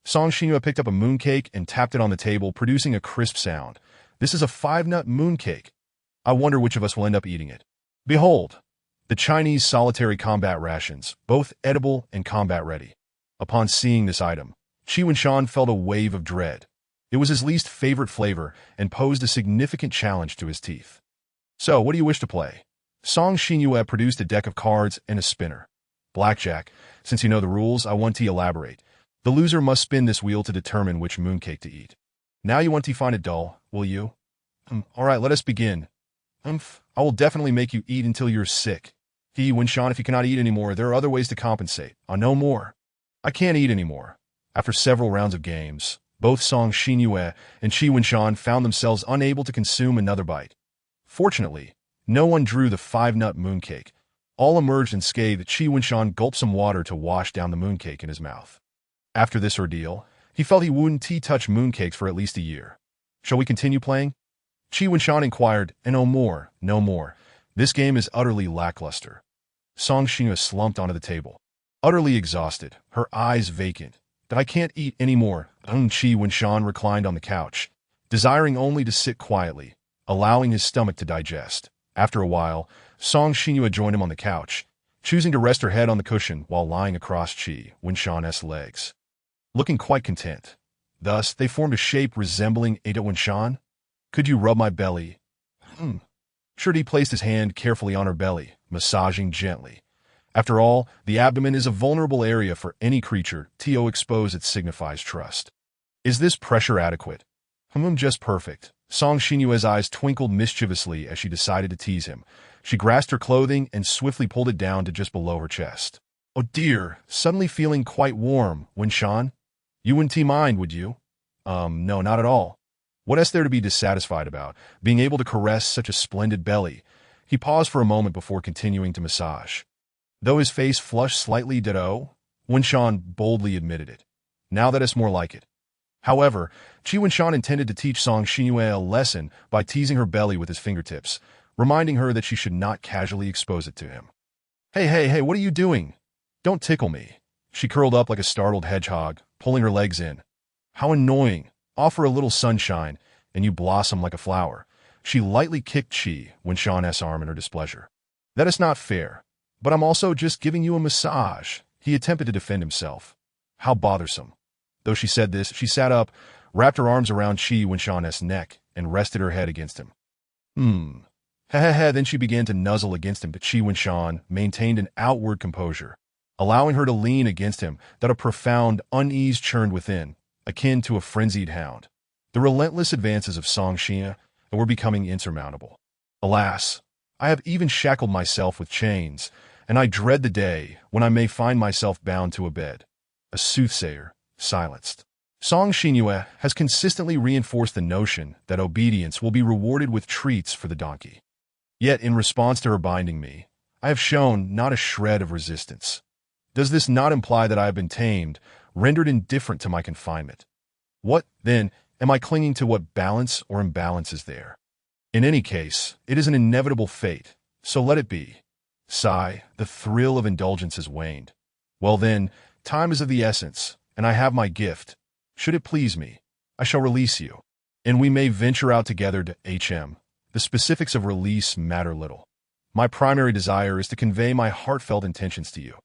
Song Xinyue picked up a mooncake and tapped it on the table, producing a crisp sound. This is a 5-nut mooncake. I wonder which of us will end up eating it. Behold, the Chinese solitary combat rations, both edible and combat-ready. Upon seeing this item, Qi Wenshan felt a wave of dread. It was his least favorite flavor and posed a significant challenge to his teeth. So, what do you wish to play? Song Xinyue produced a deck of cards and a spinner. Blackjack. Since you know the rules, I want to elaborate. The loser must spin this wheel to determine which mooncake to eat. Now you want to find it dull, will you? All right, let us begin. I will definitely make you eat until you're sick. Wenshan, if you cannot eat anymore, there are other ways to compensate. No more. I can't eat anymore. After several rounds of games, both Song Xinyue and Qi Wenshan found themselves unable to consume another bite. Fortunately, no one drew the 5-nut mooncake. All emerged unscathed. Qi Wenshan gulped some water to wash down the mooncake in his mouth. After this ordeal, he felt he wouldn't touch mooncakes for at least a year. Shall we continue playing? Qi Wenshan inquired, and no more. This game is utterly lackluster. Song Xinyue slumped onto the table, utterly exhausted, her eyes vacant. That I can't eat anymore. Qi Wenshan reclined on the couch, desiring only to sit quietly, allowing his stomach to digest. After a while, Song Xinyue joined him on the couch, choosing to rest her head on the cushion while lying across Qi Wenshan's legs. Looking quite content. Thus, they formed a shape resembling Ada Wenshan. Could you rub my belly? Shirdi placed his hand carefully on her belly, massaging gently. After all, the abdomen is a vulnerable area for any creature. To expose it signifies trust. Is this pressure adequate? Just perfect. Song Xinyue's eyes twinkled mischievously as she decided to tease him. She grasped her clothing and swiftly pulled it down to just below her chest. Oh dear, suddenly feeling quite warm, Winshan. You wouldn't mind, would you? No, not at all. What is there to be dissatisfied about, being able to caress such a splendid belly? He paused for a moment before continuing to massage. Though his face flushed slightly, Winshan boldly admitted it. Now that it's more like it. However, Qi Winshan intended to teach Song Xinyue a lesson by teasing her belly with his fingertips, reminding her that she should not casually expose it to him. Hey, what are you doing? Don't tickle me. She curled up like a startled hedgehog, pulling her legs in. How annoying. Offer a little sunshine, and you blossom like a flower. She lightly kicked Qi Winshan's arm in her displeasure. That is not fair. But I'm also just giving you a massage. He attempted to defend himself. How bothersome. Though she said this, she sat up, wrapped her arms around Qi Winshan's neck, and rested her head against him. Then she began to nuzzle against him, but Qi Winshan maintained an outward composure, allowing her to lean against him, that a profound unease churned within, akin to a frenzied hound. The relentless advances of Song Xia were becoming insurmountable. Alas, I have even shackled myself with chains, and I dread the day when I may find myself bound to a bed. A soothsayer, silenced. Song Xinyue has consistently reinforced the notion that obedience will be rewarded with treats for the donkey. Yet, in response to her binding me, I have shown not a shred of resistance. Does this not imply that I have been tamed, rendered indifferent to my confinement? What, then, am I clinging to? What balance or imbalance is there? In any case, it is an inevitable fate, so let it be. Sigh, the thrill of indulgence has waned. Well then, time is of the essence, and I have my gift. Should it please me, I shall release you, and we may venture out together to HM. The specifics of release matter little. My primary desire is to convey my heartfelt intentions to you.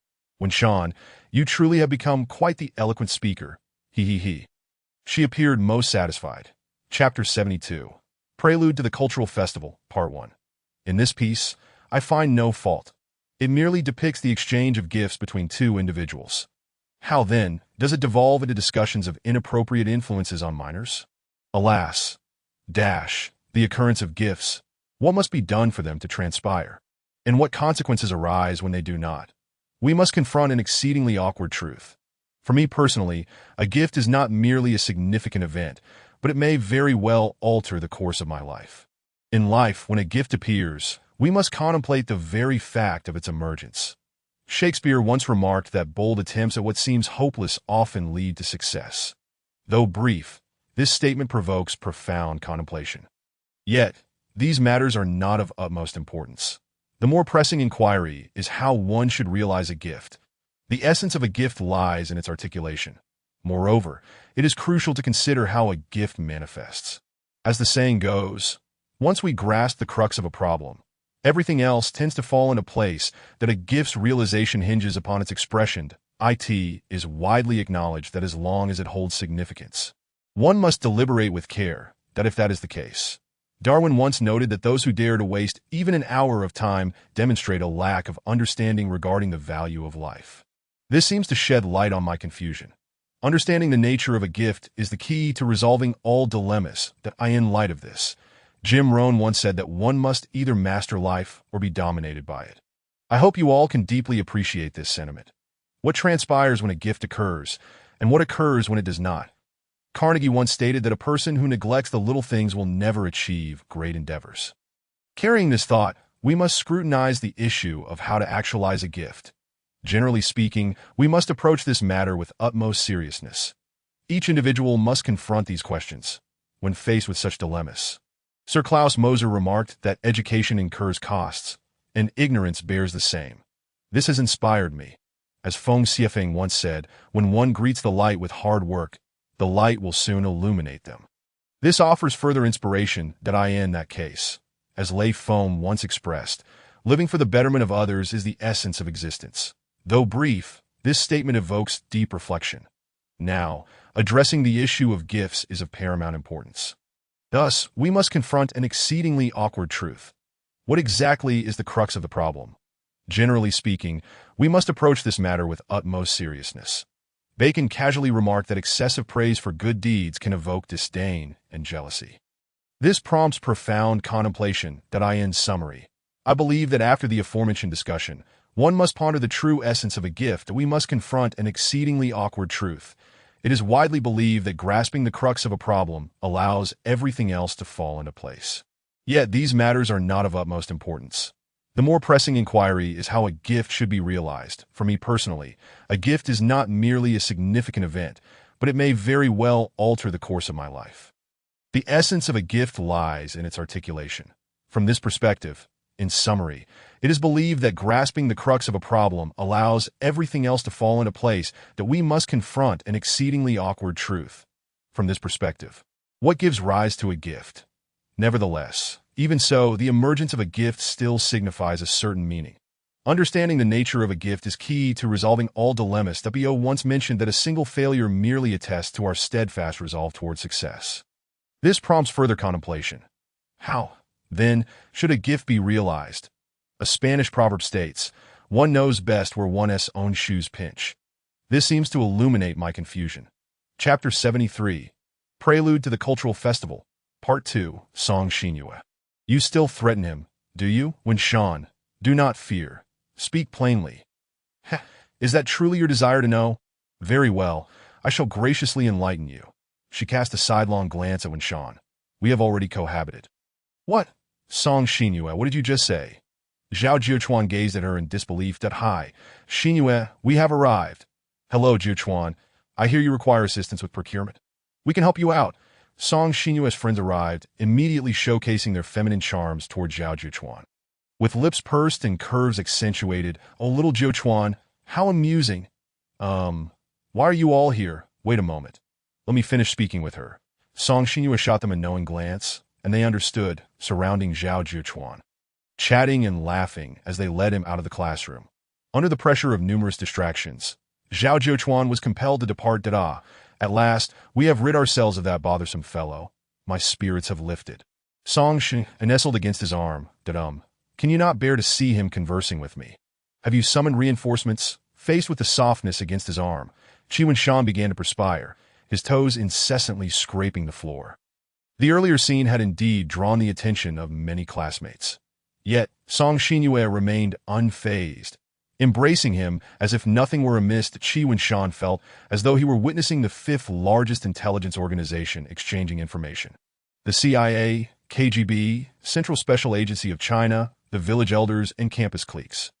Winshan, you truly have become quite the eloquent speaker. He. She appeared most satisfied. Chapter 72. Prelude to the Cultural Festival, Part 1. In this piece, I find no fault. It merely depicts the exchange of gifts between two individuals. How, then, does it devolve into discussions of inappropriate influences on minors? Alas, the occurrence of gifts. What must be done for them to transpire? And what consequences arise when they do not? We must confront an exceedingly awkward truth. For me personally, a gift is not merely a significant event, but it may very well alter the course of my life. In life, when a gift appears, we must contemplate the very fact of its emergence. Shakespeare once remarked that bold attempts at what seems hopeless often lead to success. Though brief, this statement provokes profound contemplation. Yet, these matters are not of utmost importance. The more pressing inquiry is how one should realize a gift. The essence of a gift lies in its articulation. Moreover, it is crucial to consider how a gift manifests. As the saying goes, once we grasp the crux of a problem, everything else tends to fall into place. That a gift's realization hinges upon its expression. It is widely acknowledged that as long as it holds significance, one must deliberate with care, that if that is the case. Darwin once noted that those who dare to waste even an hour of time demonstrate a lack of understanding regarding the value of life. This seems to shed light on my confusion. Understanding the nature of a gift is the key to resolving all dilemmas. In light of this, Jim Rohn once said that one must either master life or be dominated by it. I hope you all can deeply appreciate this sentiment. What transpires when a gift occurs, and what occurs when it does not? Carnegie once stated that a person who neglects the little things will never achieve great endeavors. Carrying this thought, we must scrutinize the issue of how to actualize a gift. Generally speaking, we must approach this matter with utmost seriousness. Each individual must confront these questions when faced with such dilemmas. Sir Klaus Moser remarked that education incurs costs, and ignorance bears the same. This has inspired me. As Feng Xiefeng once said, when one greets the light with hard work, the light will soon illuminate them. This offers further inspiration in that case. As Lei Foam once expressed, living for the betterment of others is the essence of existence. Though brief, this statement evokes deep reflection. Now, addressing the issue of gifts is of paramount importance. Thus, we must confront an exceedingly awkward truth. What exactly is the crux of the problem? Generally speaking, we must approach this matter with utmost seriousness. Bacon casually remarked that excessive praise for good deeds can evoke disdain and jealousy. This prompts profound contemplation. In summary, I believe that after the aforementioned discussion, one must ponder the true essence of a gift. We must confront an exceedingly awkward truth. It is widely believed that grasping the crux of a problem allows everything else to fall into place. Yet these matters are not of utmost importance. The more pressing inquiry is how a gift should be realized. For me personally, a gift is not merely a significant event, but it may very well alter the course of my life. The essence of a gift lies in its articulation. From this perspective, in summary, it is believed that grasping the crux of a problem allows everything else to fall into place, that we must confront an exceedingly awkward truth. From this perspective, what gives rise to a gift? Nevertheless, even so, the emergence of a gift still signifies a certain meaning. Understanding the nature of a gift is key to resolving all dilemmas. W.O. once mentioned that a single failure merely attests to our steadfast resolve toward success. This prompts further contemplation. How, then, should a gift be realized? A Spanish proverb states, "One knows best where one's own shoes pinch." This seems to illuminate my confusion. Chapter 73, Prelude to the Cultural Festival, Part 2, Song Xinyue. You still threaten him, do you? When Shan, do not fear. Speak plainly. Is that truly your desire to know? Very well, I shall graciously enlighten you. She cast a sidelong glance at Wen Shan. We have already cohabited. What? Song Xinyue, what did you just say? Zhao Jiuchuan gazed at her in disbelief. Hi, Xinyue, we have arrived. Hello, Jiuchuan. I hear you require assistance with procurement. We can help you out. Song Xinyue's friends arrived, immediately showcasing their feminine charms toward Zhao Jiuchuan. With lips pursed and curves accentuated, oh, little Jiuchuan, how amusing. Why are you all here? Wait a moment. Let me finish speaking with her. Song Xinyue shot them a knowing glance, and they understood, surrounding Zhao Jiuchuan, chatting and laughing as they led him out of the classroom. Under the pressure of numerous distractions, Zhao Jiuchuan was compelled to depart. At last, we have rid ourselves of that bothersome fellow. My spirits have lifted. Song Xinyue nestled against his arm. Can you not bear to see him conversing with me? Have you summoned reinforcements? Faced with the softness against his arm, Wen Shan began to perspire, his toes incessantly scraping the floor. The earlier scene had indeed drawn the attention of many classmates. Yet, Song Xinyue remained unfazed, embracing him as if nothing were amiss. Wen Shan felt as though he were witnessing the fifth largest intelligence organization exchanging information. The CIA, KGB, Central Special Agency of China, the village elders, and campus cliques.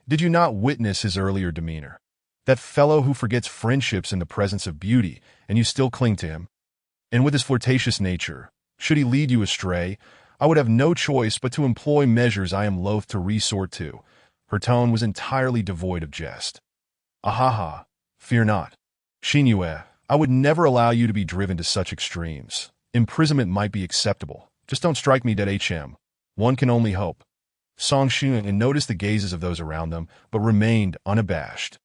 Did you not witness his earlier demeanor? That fellow who forgets friendships in the presence of beauty, and you still cling to him? And with his flirtatious nature, should he lead you astray, I would have no choice but to employ measures I am loath to resort to. Her tone was entirely devoid of jest. Ahaha, fear not. Xinyue, I would never allow you to be driven to such extremes. Imprisonment might be acceptable. Just don't strike me dead. One can only hope. Song Xinyue noticed the gazes of those around them, but remained unabashed.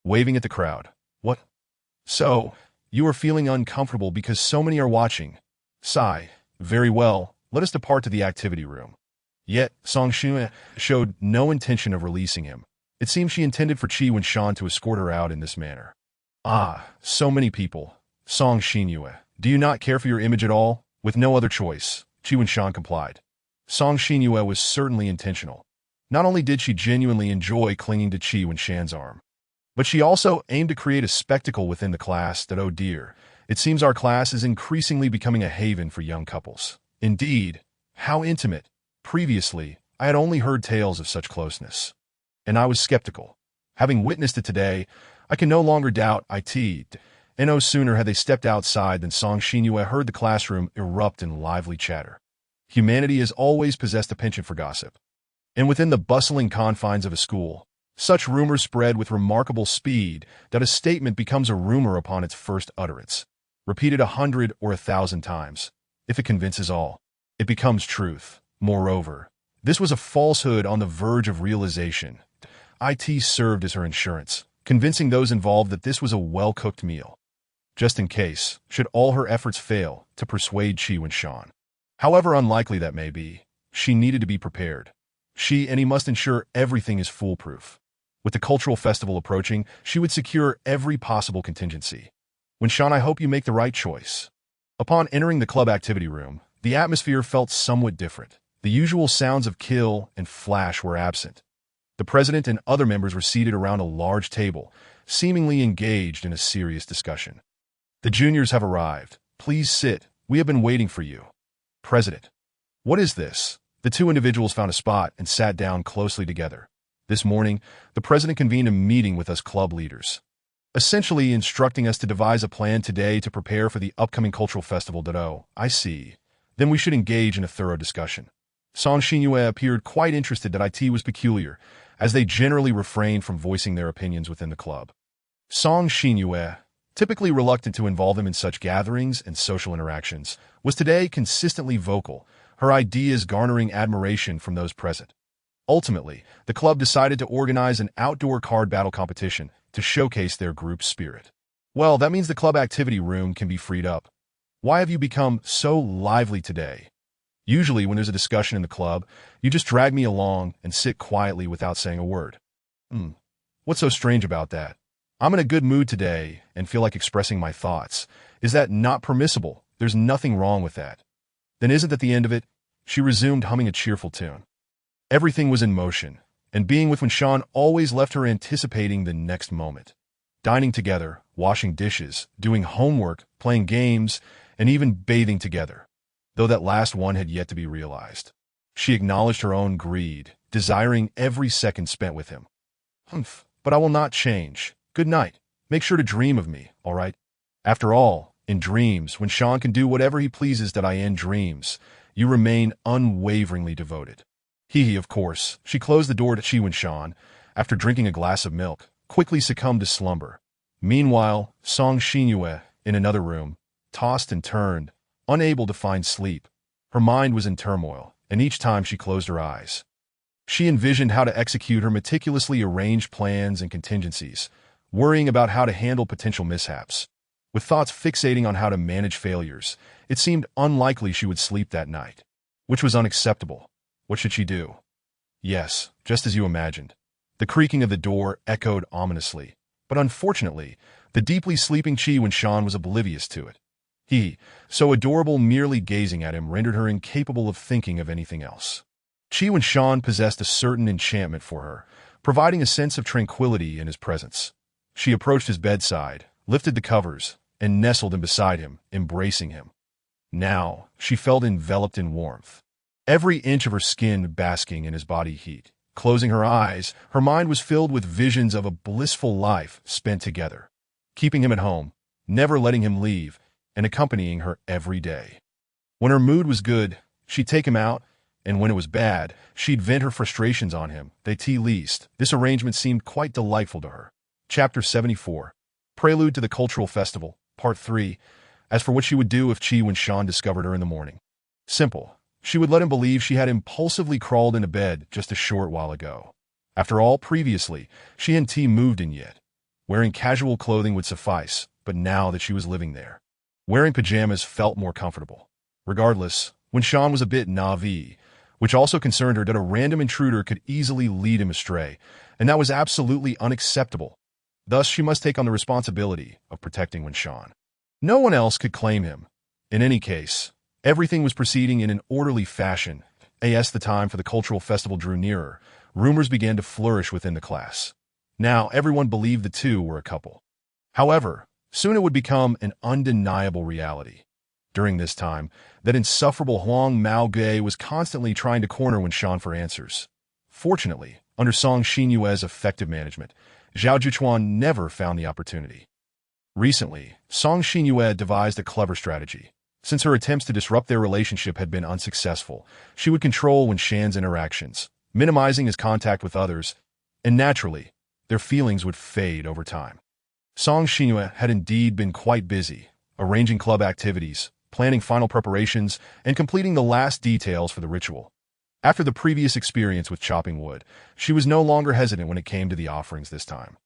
Waving at the crowd. What? So, you are feeling uncomfortable because so many are watching. Sigh. Very well, let us depart to the activity room. Yet, Song Xinyue showed no intention of releasing him. It seemed she intended for Wen Shan to escort her out in this manner. Ah, so many people. Song Xinyue, do you not care for your image at all? With no other choice, Wen Shan complied. Song Xinyue was certainly intentional. Not only did she genuinely enjoy clinging to Wen Shan's arm, but she also aimed to create a spectacle within the class that, oh dear, it seems our class is increasingly becoming a haven for young couples. Indeed, how intimate. Previously, I had only heard tales of such closeness, and I was skeptical. Having witnessed it today, I can no longer doubt it. And no sooner had they stepped outside than Song Xinyue heard the classroom erupt in lively chatter. Humanity has always possessed a penchant for gossip. And within the bustling confines of a school, such rumors spread with remarkable speed that a statement becomes a rumor upon its first utterance. Repeated 100 or 1,000 times, if it convinces all, it becomes truth. Moreover, this was a falsehood on the verge of realization. It served as her insurance, convincing those involved that this was a well-cooked meal, just in case, should all her efforts fail, to persuade Wen Shan. However unlikely that may be, She needed to be prepared. He must ensure everything is foolproof. With the cultural festival approaching, she would secure every possible contingency. Winshan, I hope you make the right choice. Upon entering the club activity room, the atmosphere felt somewhat different. The usual sounds of kill and flash were absent. The president and other members were seated around a large table, seemingly engaged in a serious discussion. The juniors have arrived. Please sit. We have been waiting for you. President. What is this? The two individuals found a spot and sat down closely together. This morning, the president convened a meeting with us club leaders, essentially instructing us to devise a plan today to prepare for the upcoming cultural festival. I see. Then we should engage in a thorough discussion. Song Xinyue appeared quite interested that it was peculiar, as they generally refrained from voicing their opinions within the club. Song Xinyue, typically reluctant to involve them in such gatherings and social interactions, was today consistently vocal, her ideas garnering admiration from those present. Ultimately, the club decided to organize an outdoor card battle competition to showcase their group's spirit. Well, that means the club activity room can be freed up. Why have you become so lively today? Usually, when there's a discussion in the club, you just drag me along and sit quietly without saying a word. What's so strange about that? I'm in a good mood today and feel like expressing my thoughts. Is that not permissible? There's nothing wrong with that. Then isn't that the end of it? She resumed humming a cheerful tune. Everything was in motion, and being with Winshan always left her anticipating the next moment. Dining together, washing dishes, doing homework, playing games, and even bathing together, though that last one had yet to be realized. She acknowledged her own greed, desiring every second spent with him. But I will not change. Good night. Make sure to dream of me, all right? After all, in dreams, Winshan can do whatever he pleases. In dreams, you remain unwaveringly devoted. Of course. She closed the door to Winshan, after drinking a glass of milk, quickly succumbed to slumber. Meanwhile, Song Xinyue, in another room, tossed and turned, unable to find sleep. Her mind was in turmoil, and each time she closed her eyes, she envisioned how to execute her meticulously arranged plans and contingencies, worrying about how to handle potential mishaps. With thoughts fixating on how to manage failures, it seemed unlikely she would sleep that night, which was unacceptable. What should she do? Yes, just as you imagined. The creaking of the door echoed ominously, but unfortunately, the deeply sleeping Winshan was oblivious to it. So adorable, merely gazing at him rendered her incapable of thinking of anything else. Winshan possessed a certain enchantment for her, providing a sense of tranquility in his presence. She approached his bedside, lifted the covers, and nestled in beside him, embracing him. Now, she felt enveloped in warmth, every inch of her skin basking in his body heat. Closing her eyes, her mind was filled with visions of a blissful life spent together, keeping him at home, never letting him leave, and accompanying her every day. When her mood was good, she'd take him out, and when it was bad, she'd vent her frustrations on him. This arrangement seemed quite delightful to her. Chapter 74. Prelude to the Cultural Festival, Part 3. As for what she would do if Winshan discovered her in the morning. Simple. She would let him believe she had impulsively crawled into bed just a short while ago. After all, previously, she hadn't moved in yet. Wearing casual clothing would suffice, but now that she was living there, wearing pajamas felt more comfortable. Regardless, Winshan was a bit naive, which also concerned her that a random intruder could easily lead him astray, and that was absolutely unacceptable. Thus, she must take on the responsibility of protecting Winshan. No one else could claim him. In any case, everything was proceeding in an orderly fashion. As the time for the cultural festival drew nearer, rumors began to flourish within the class. Now, everyone believed the two were a couple. However, soon it would become an undeniable reality. During this time, that insufferable Huang Maoge was constantly trying to corner Winshan for answers. Fortunately, under Song Xinyue's effective management, Zhao Juchuan never found the opportunity. Recently, Song Xinyue devised a clever strategy. Since her attempts to disrupt their relationship had been unsuccessful, she would control Winshan's interactions, minimizing his contact with others, and naturally, their feelings would fade over time. Song Xinyue had indeed been quite busy, arranging club activities, planning final preparations, and completing the last details for the ritual. After the previous experience with chopping wood, she was no longer hesitant when it came to the offerings this time.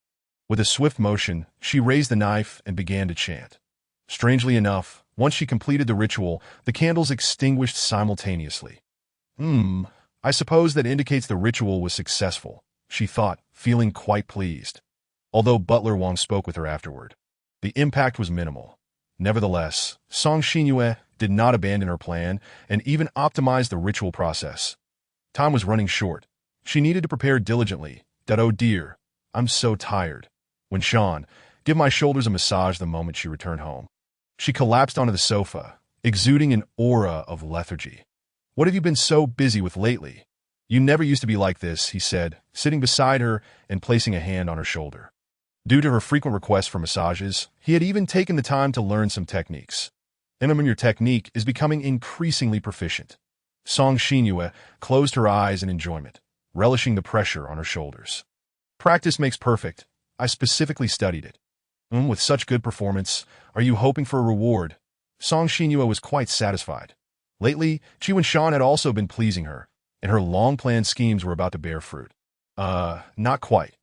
With a swift motion, she raised the knife and began to chant. Strangely enough, once she completed the ritual, the candles extinguished simultaneously. Hmm, I suppose that indicates the ritual was successful, she thought, feeling quite pleased. Although Butler Wang spoke with her afterward, the impact was minimal. Nevertheless, Song Xinyue did not abandon her plan and even optimized the ritual process. Time was running short. She needed to prepare diligently. That, oh dear, I'm so tired. When Sean, give my shoulders a massage the moment she returned home. She collapsed onto the sofa, exuding an aura of lethargy. What have you been so busy with lately? You never used to be like this, he said, sitting beside her and placing a hand on her shoulder. Due to her frequent requests for massages, he had even taken the time to learn some techniques. And your technique is becoming increasingly proficient. Song Xinyue closed her eyes in enjoyment, relishing the pressure on her shoulders. Practice makes perfect. I specifically studied it. With such good performance, are you hoping for a reward? Song Xinyue was quite satisfied. Lately, Chi Shan had also been pleasing her, and her long-planned schemes were about to bear fruit. Not quite.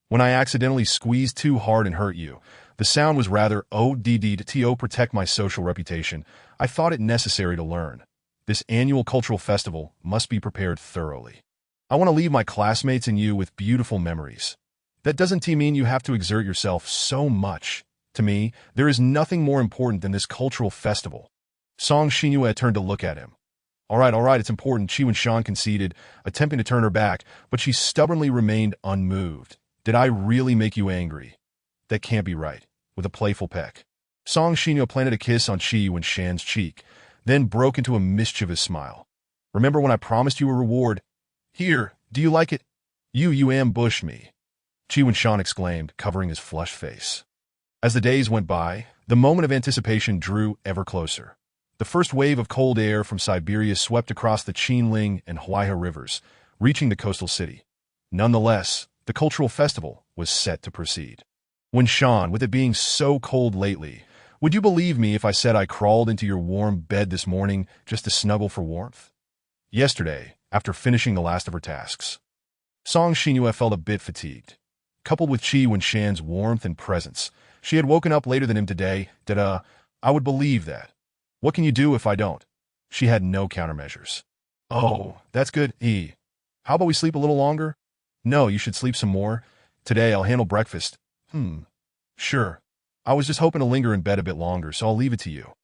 When I accidentally squeezed too hard and hurt you, the sound was rather ODD to protect my social reputation. I thought it necessary to learn. This annual cultural festival must be prepared thoroughly. I want to leave my classmates and you with beautiful memories. That doesn't mean you have to exert yourself so much. To me, there is nothing more important than this cultural festival. Song Xinyue turned to look at him. All right, it's important, Chi Shan conceded, attempting to turn her back, but she stubbornly remained unmoved. Did I really make you angry? That can't be right, with a playful peck. Song Xinyue planted a kiss on Chi Shan's cheek, then broke into a mischievous smile. Remember when I promised you a reward? Here, do you like it? You ambushed me, Chi Shan exclaimed, covering his flushed face. As the days went by, the moment of anticipation drew ever closer. The first wave of cold air from Siberia swept across the Qinling and Huaihe rivers, reaching the coastal city. Nonetheless, the cultural festival was set to proceed. When Sean, with it being so cold lately, would you believe me if I said I crawled into your warm bed this morning just to snuggle for warmth? Yesterday, after finishing the last of her tasks, Song Xinyue felt a bit fatigued. Coupled with Chi Shan's warmth and presence, she had woken up later than him today. I would believe that. What can you do if I don't? She had no countermeasures. Oh, that's good, How about we sleep a little longer? No, you should sleep some more. Today I'll handle breakfast. Sure. I was just hoping to linger in bed a bit longer, so I'll leave it to you.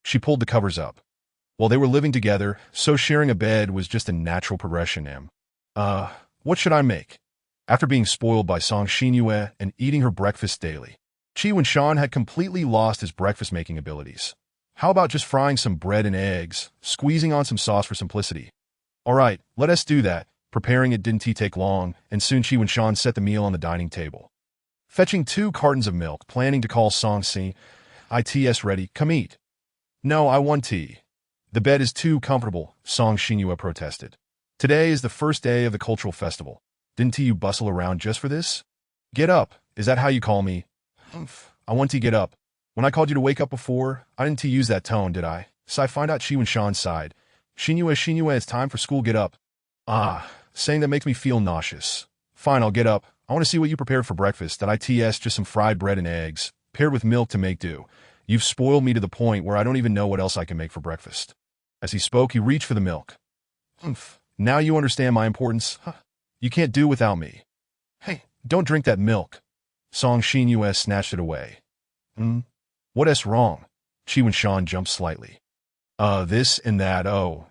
She pulled the covers up. Well, they were living together, so sharing a bed was just a natural progression. What should I make? After being spoiled by Song Xinyue and eating her breakfast daily, Chi Shan had completely lost his breakfast-making abilities. How about just frying some bread and eggs, squeezing on some sauce for simplicity? All right, let us do that. Preparing it didn't take long, and soon Chi Shan set the meal on the dining table. Fetching 2 cartons of milk, planning to call Song Si, "It's ready, come eat." No, I want tea. The bed is too comfortable, Song Xinyue protested. Today is the first day of the cultural festival. Didn't you bustle around just for this? Get up, is that how you call me? I want to get up. When I called you to wake up before, I didn't use that tone, did I? So I find out Chi Shan sighed. Xinyue, it's time for school, get up. Saying that makes me feel nauseous. Fine, I'll get up. I want to see what you prepared for breakfast. That just some fried bread and eggs, paired with milk to make do. You've spoiled me to the point where I don't even know what else I can make for breakfast. As he spoke, he reached for the milk. Now you understand my importance? You can't do without me. Hey, don't drink that milk. Song Xinyue snatched it away. What's wrong? Chi Shan jumped slightly. This and that,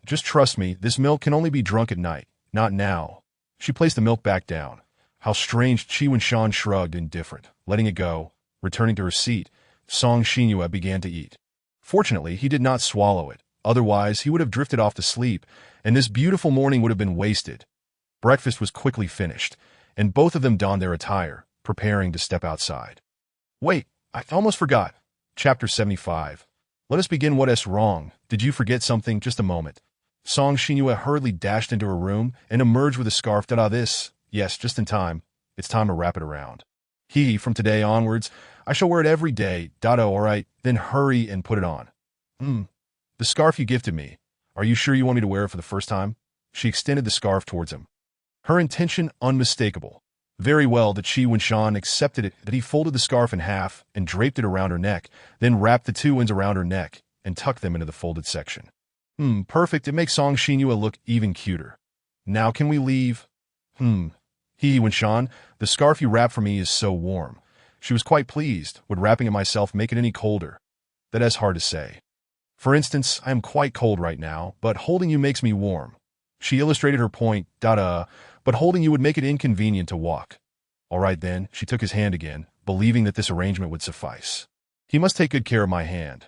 just trust me, this milk can only be drunk at night, not now. She placed the milk back down. How strange, Chi Shan shrugged, indifferent. Letting it go, returning to her seat, Song Xinyue began to eat. Fortunately, he did not swallow it, otherwise he would have drifted off to sleep, and this beautiful morning would have been wasted. Breakfast was quickly finished, and both of them donned their attire, preparing to step outside. Wait, I almost forgot. Chapter 75. Let us begin. What's wrong? Did you forget something? Just a moment. Song Xinyue hurriedly dashed into her room and emerged with a scarf. Yes, just in time. It's time to wrap it around. From today onwards, I shall wear it every day. All right, then hurry and put it on. The scarf you gifted me. Are you sure you want me to wear it for the first time? She extended the scarf towards him. Her intention unmistakable. Very well, that Chi Shan accepted it, that he folded the scarf in half and draped it around her neck, then wrapped the 2 ends around her neck and tucked them into the folded section. Perfect. It makes Song Xinyue look even cuter. Now can we leave? Hee Winshan, the scarf you wrapped for me is so warm. She was quite pleased. Would wrapping it myself make it any colder? That is hard to say. For instance, I am quite cold right now, but holding you makes me warm. She illustrated her point, but holding you would make it inconvenient to walk. All right then, she took his hand again, believing that this arrangement would suffice. He must take good care of my hand.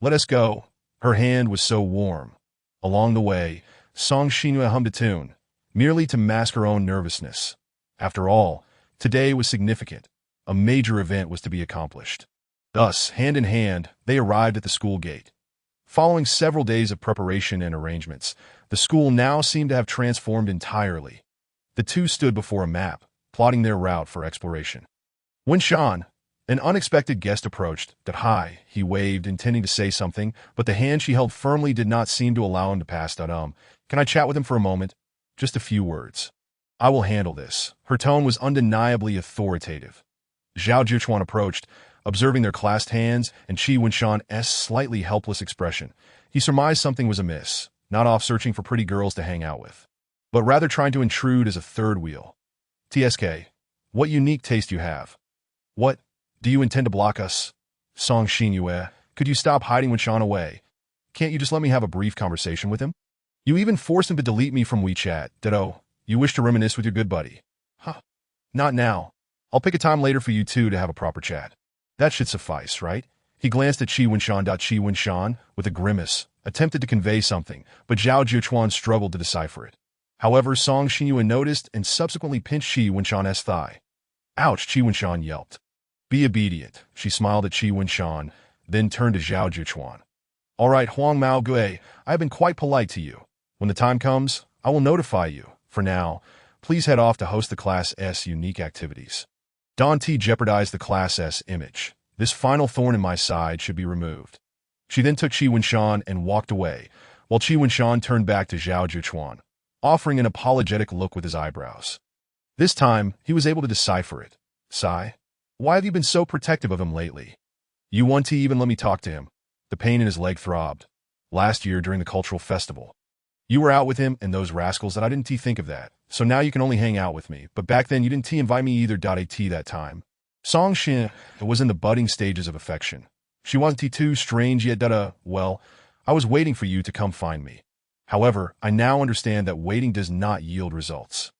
Let us go. Her hand was so warm. Along the way, Song Xinyue hummed a tune, merely to mask her own nervousness. After all, today was significant. A major event was to be accomplished. Thus, hand in hand, they arrived at the school gate. Following several days of preparation and arrangements, the school now seemed to have transformed entirely. The two stood before a map, plotting their route for exploration. When Shan, an unexpected guest, approached, hi, he waved, intending to say something, but the hand she held firmly did not seem to allow him to pass. Can I chat with him for a moment? Just a few words. I will handle this. Her tone was undeniably authoritative. Zhao Juchuan approached, observing their clasped hands and Qi Winshan's slightly helpless expression. He surmised something was amiss, not off searching for pretty girls to hang out with, but rather trying to intrude as a third wheel. TSK, what unique taste you have. What? Do you intend to block us? Song Xinyue, could you stop hiding Winshan away? Can't you just let me have a brief conversation with him? You even forced him to delete me from WeChat. You wish to reminisce with your good buddy. Not now. I'll pick a time later for you two to have a proper chat. That should suffice, right? He glanced at Qi Winshan. Qi Winshan, with a grimace, attempted to convey something, but Zhao Juchuan struggled to decipher it. However, Song Xinyue noticed and subsequently pinched Qi Winshan's thigh. Ouch, Qi Winshan yelped. Be obedient. She smiled at Qi Winshan, then turned to Zhao Juchuan. All right, Huang Mao Gui, I have been quite polite to you. When the time comes, I will notify you. For now, please head off to host the Class S unique activities. Don T jeopardized the Class S image. This final thorn in my side should be removed. She then took Qi Winshan and walked away, while Qi Winshan turned back to Zhao Juchuan, offering an apologetic look with his eyebrows. This time, he was able to decipher it. Sigh, why have you been so protective of him lately? You want to even let me talk to him? The pain in his leg throbbed. Last year during the cultural festival. You were out with him and those rascals that I didn't think of that. So now you can only hang out with me. But back then you didn't invite me either. At that time. Song Xin was in the budding stages of affection. She wasn't too strange yet. Well, I was waiting for you to come find me. However, I now understand that waiting does not yield results.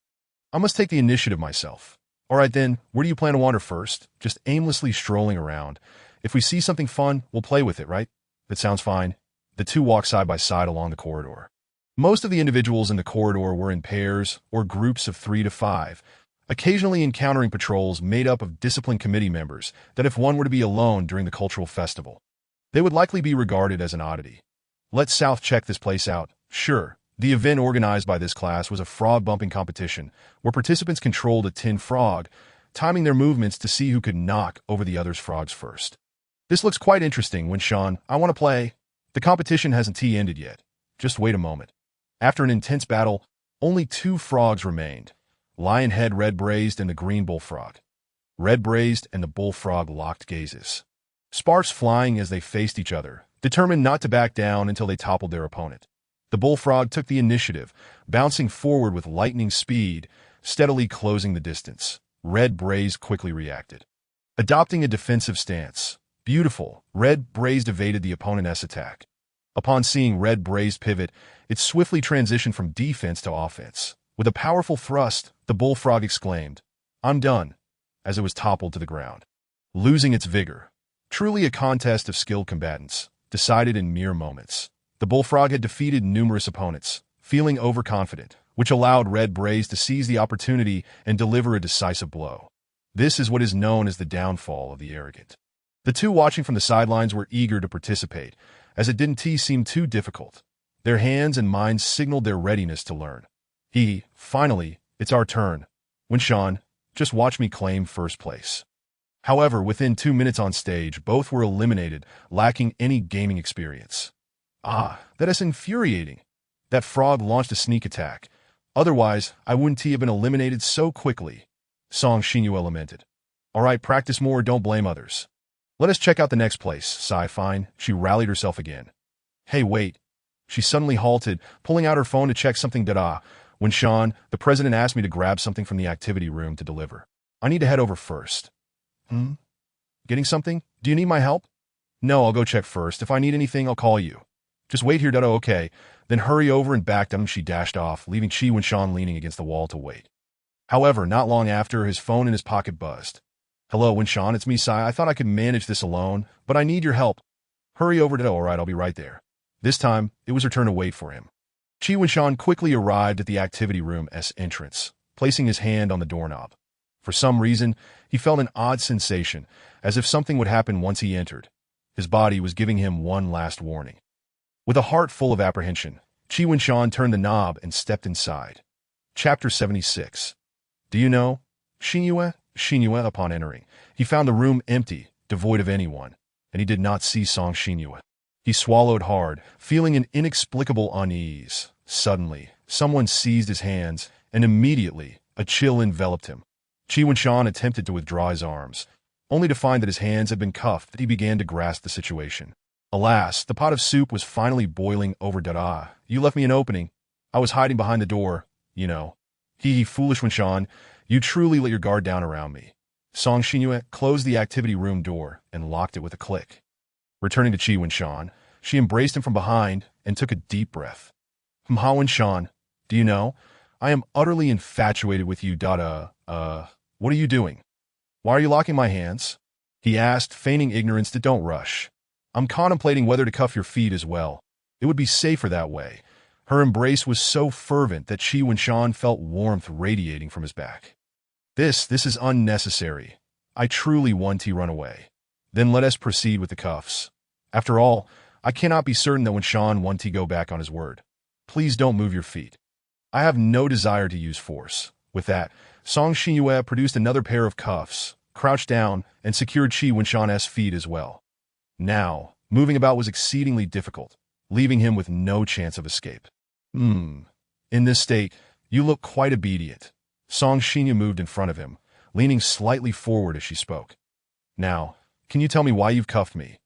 I must take the initiative myself. All right then, where do you plan to wander first? Just aimlessly strolling around. If we see something fun, we'll play with it, right? That sounds fine. The two walked side by side along the corridor. Most of the individuals in the corridor were in pairs or groups of 3 to 5, occasionally encountering patrols made up of discipline committee members that if one were to be alone during the cultural festival, they would likely be regarded as an oddity. Let's South check this place out. Sure, the event organized by this class was a frog-bumping competition where participants controlled a tin frog, timing their movements to see who could knock over the other's frogs first. This looks quite interesting, Winshan. I want to play. The competition hasn't ended yet. Just wait a moment. After an intense battle, only 2 frogs remained, Lionhead Red Braised and the Green Bullfrog. Red Braised and the Bullfrog locked gazes, sparks flying as they faced each other, determined not to back down until they toppled their opponent. The Bullfrog took the initiative, bouncing forward with lightning speed, steadily closing the distance. Red Braised quickly reacted, adopting a defensive stance. Beautiful, Red Braised evaded the opponent's attack. Upon seeing Red Braised pivot, it swiftly transitioned from defense to offense. With a powerful thrust, the Bullfrog exclaimed, I'm done, as it was toppled to the ground, losing its vigor. Truly a contest of skilled combatants, decided in mere moments. The Bullfrog had defeated numerous opponents, feeling overconfident, which allowed Red Braised to seize the opportunity and deliver a decisive blow. This is what is known as the downfall of the arrogant. The two watching from the sidelines were eager to participate, as it didn't seem too difficult. Their hands and minds signaled their readiness to learn. Finally, it's our turn. Winshan, just watch me claim first place. However, within 2 minutes on stage, both were eliminated, lacking any gaming experience. That is infuriating. That frog launched a sneak attack. Otherwise, I wouldn't have been eliminated so quickly. Song Xinyue lamented. All right, practice more, don't blame others. Let us check out the next place, Fine. She rallied herself again. Hey, wait, She suddenly halted, pulling out her phone to check something. When Sean, the president, asked me to grab something from the activity room to deliver. I need to head over first. Getting something? Do you need my help? No, I'll go check first. If I need anything, I'll call you. Just wait here. Okay. Then hurry over and back down. She dashed off, leaving Chi Wen-shan leaning against the wall to wait. However, not long after, his phone in his pocket buzzed. Hello, Wen-shan, it's me, Sai. I thought I could manage this alone, but I need your help. Hurry over to... All right, I'll be right there. This time, it was her turn to wait for him. Chi Wen-shan quickly arrived at the activity room's entrance, placing his hand on the doorknob. For some reason, he felt an odd sensation, as if something would happen once he entered. His body was giving him one last warning. With a heart full of apprehension, Chi Wen-shan turned the knob and stepped inside. Chapter 76. Do you know? Xinyue, upon entering, he found the room empty, devoid of anyone, and he did not see Song Xinyue. He swallowed hard, feeling an inexplicable unease. Suddenly, someone seized his hands, and immediately, a chill enveloped him. Chi Wen-shan attempted to withdraw his arms, only to find that his hands had been cuffed. He began to grasp the situation. Alas, the pot of soup was finally boiling over. You left me an opening. I was hiding behind the door, you know. Foolish Wen-shan, you truly let your guard down around me. Song Xinyue closed the activity room door and locked it with a click. Returning to Chi Wen-shan, she embraced him from behind and took a deep breath. Wen-shan, do you know? I am utterly infatuated with you. What are you doing? Why are you locking my hands? He asked, feigning ignorance. Don't rush. I'm contemplating whether to cuff your feet as well. It would be safer that way. Her embrace was so fervent that Chi Wen-shan felt warmth radiating from his back. This is unnecessary. I truly want to run away. Then let us proceed with the cuffs. After all, I cannot be certain that Wen-shan wants to go back on his word. Please don't move your feet. I have no desire to use force. With that, Song Xinyue produced another pair of cuffs, crouched down, and secured Chi Wen-shan's feet as well. Now, moving about was exceedingly difficult, leaving him with no chance of escape. In this state, you look quite obedient. Song Xinyue moved in front of him, leaning slightly forward as she spoke. Now, can you tell me why you've cuffed me?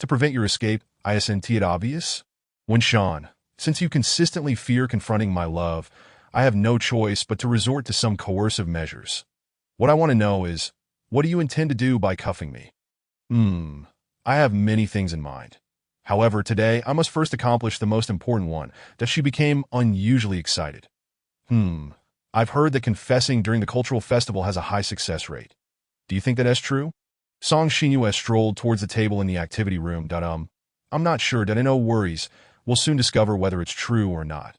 To prevent your escape, isn't it obvious? Wen-shan, since you consistently fear confronting my love, I have no choice but to resort to some coercive measures. What I want to know is, what do you intend to do by cuffing me? I have many things in mind. However, today I must first accomplish the most important one, that she became unusually excited. I've heard that confessing during the cultural festival has a high success rate. Do you think that is true? Song Xinyue strolled towards the table in the activity room. I'm not sure. No worries. We'll soon discover whether it's true or not.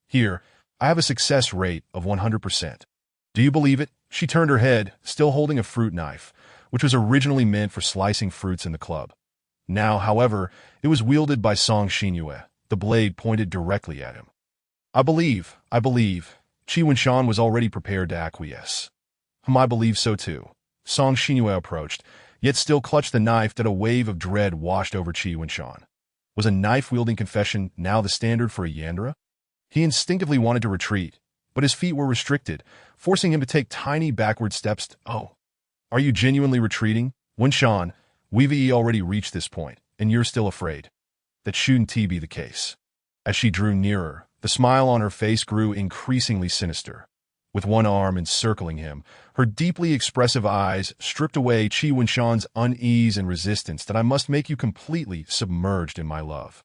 Here, I have a success rate of 100%. Do you believe it? She turned her head, still holding a fruit knife, which was originally meant for slicing fruits in the club. Now, however, it was wielded by Song Xinyue, the blade pointed directly at him. I believe. Chi Wen-shan was already prepared to acquiesce. I believe so too. Song Xinyue approached, yet still clutched the knife. That a wave of dread washed over Chi Wen-shan. Was a knife-wielding confession now the standard for a yandere? He instinctively wanted to retreat, but his feet were restricted, forcing him to take tiny backward steps. Oh, are you genuinely retreating? Wen-shan, we've already reached this point, and you're still afraid. That shouldn't be the case. As she drew nearer, the smile on her face grew increasingly sinister. With one arm encircling him, her deeply expressive eyes stripped away Chi Wen-shan's unease and resistance. That I must make you completely submerged in my love.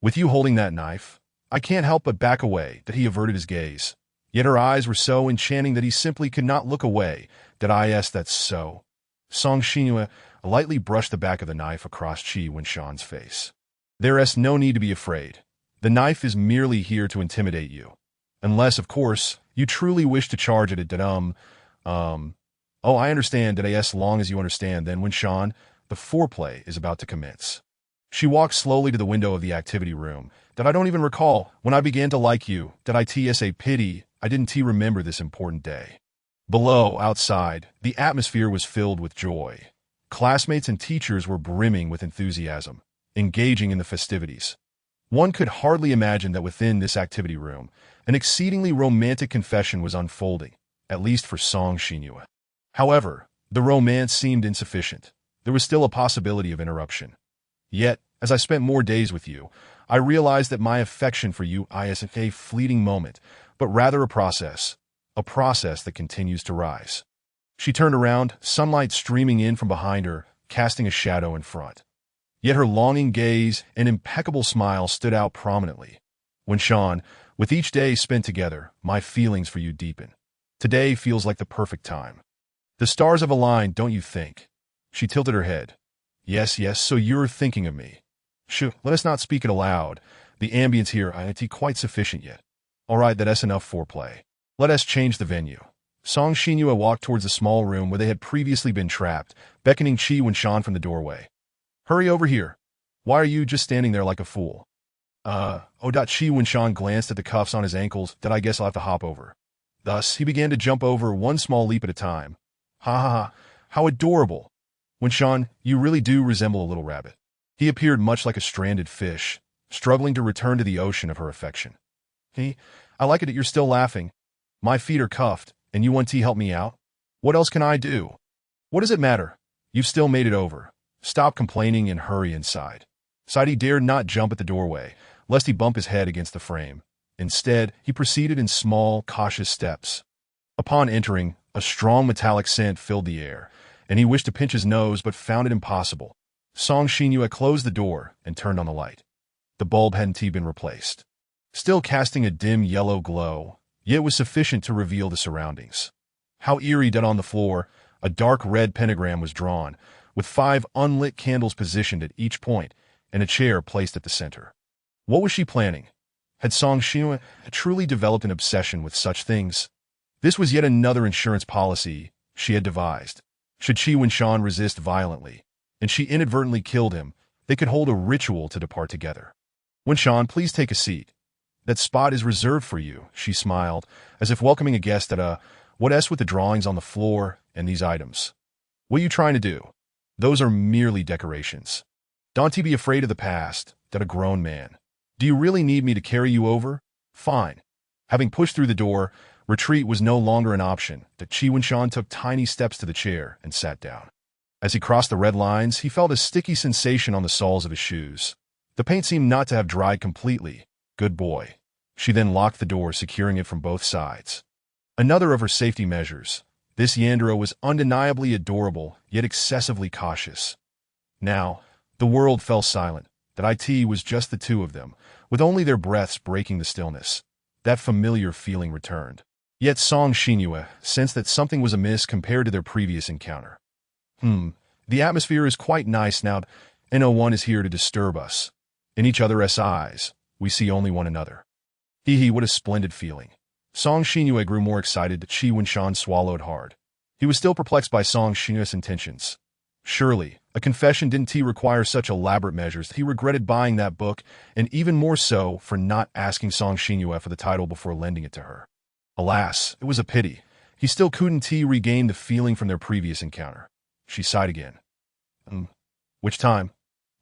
With you holding that knife, I can't help but back away. That he averted his gaze. Yet her eyes were so enchanting that he simply could not look away. That's so. Song Xinyue lightly brushed the back of the knife across Chi Wen-shan's face. There's no need to be afraid. The knife is merely here to intimidate you. Unless, of course, you truly wish to charge it at I understand. As long as you understand, then Wen-shan, the foreplay is about to commence. She walked slowly to the window of the activity room. That I don't even recall when I began to like you. It's a pity I didn't remember this important day. Below, outside, the atmosphere was filled with joy. Classmates and teachers were brimming with enthusiasm, engaging in the festivities. One could hardly imagine that within this activity room, an exceedingly romantic confession was unfolding, at least for Song Xinyue. However, the romance seemed insufficient. There was still a possibility of interruption. Yet, As I spent more days with you, I realized that my affection for you isn't a fleeting moment, but rather a process that continues to rise. She turned around, sunlight streaming in from behind her, casting a shadow in front. Yet her longing gaze and impeccable smile stood out prominently. When Sean, with each day spent together, my feelings for you deepen. Today feels like the perfect time. The stars have aligned, don't you think? She tilted her head. Yes, yes, so you're thinking of me. Shoo, let us not speak it aloud. The ambience here ain't quite sufficient yet. All right, that's enough foreplay. Let us change the venue. Song Shinua walked towards the small room where they had previously been trapped, beckoning Chi Wen-shan from the doorway. Hurry over here. Why are you just standing there like a fool? Chi Wen-shan glanced at the cuffs on his ankles that I guess I'll have to hop over. Thus, he began to jump over one small leap at a time. Ha ha ha, how adorable. Wen-shan, you really do resemble a little rabbit. He appeared much like a stranded fish, struggling to return to the ocean of her affection. I like it that you're still laughing. My feet are cuffed, and you want to help me out? What else can I do? What does it matter? You've still made it over. Stop complaining and hurry inside. Saidi dared not jump at the doorway, lest he bump his head against the frame. Instead, he proceeded in small, cautious steps. Upon entering, a strong metallic scent filled the air, and he wished to pinch his nose but found it impossible. Song Shinua closed the door and turned on the light. The bulb hadn't been replaced. Still casting a dim yellow glow, yet was sufficient to reveal the surroundings. How eerie that on the floor, a dark red pentagram was drawn, with 5 unlit candles positioned at each point, and a chair placed at the center. What was she planning? Had Song Shinua truly developed an obsession with such things? This was yet another insurance policy she had devised. Should Chi Wen-shan resist violently, and she inadvertently killed him, they could hold a ritual to depart together. Wen-shan, please take a seat. That spot is reserved for you, she smiled, as if welcoming a guest at what with the drawings on the floor and these items. What are you trying to do? Those are merely decorations. Don't be afraid of the past, that a grown man. Do you really need me to carry you over? Fine. Having pushed through the door, retreat was no longer an option. That Chi Wen-shan took tiny steps to the chair and sat down. As he crossed the red lines, he felt a sticky sensation on the soles of his shoes. The paint seemed not to have dried completely. Good boy. She then locked the door, securing it from both sides. Another of her safety measures. This yandere was undeniably adorable, yet excessively cautious. Now, the world fell silent. That it was just the two of them, with only their breaths breaking the stillness. That familiar feeling returned. Yet Song Shinua sensed that something was amiss compared to their previous encounter. The atmosphere is quite nice now, and no one is here to disturb us. In each other's eyes, we see only one another. What a splendid feeling. Song Shinua grew more excited that Chi Wen-shan swallowed hard. He was still perplexed by Song Shinua's intentions. Surely, a confession didn't require such elaborate measures. He regretted buying that book, and even more so for not asking Song Shinua for the title before lending it to her. Alas, it was a pity. He still couldn't regain the feeling from their previous encounter. She sighed again. Which time?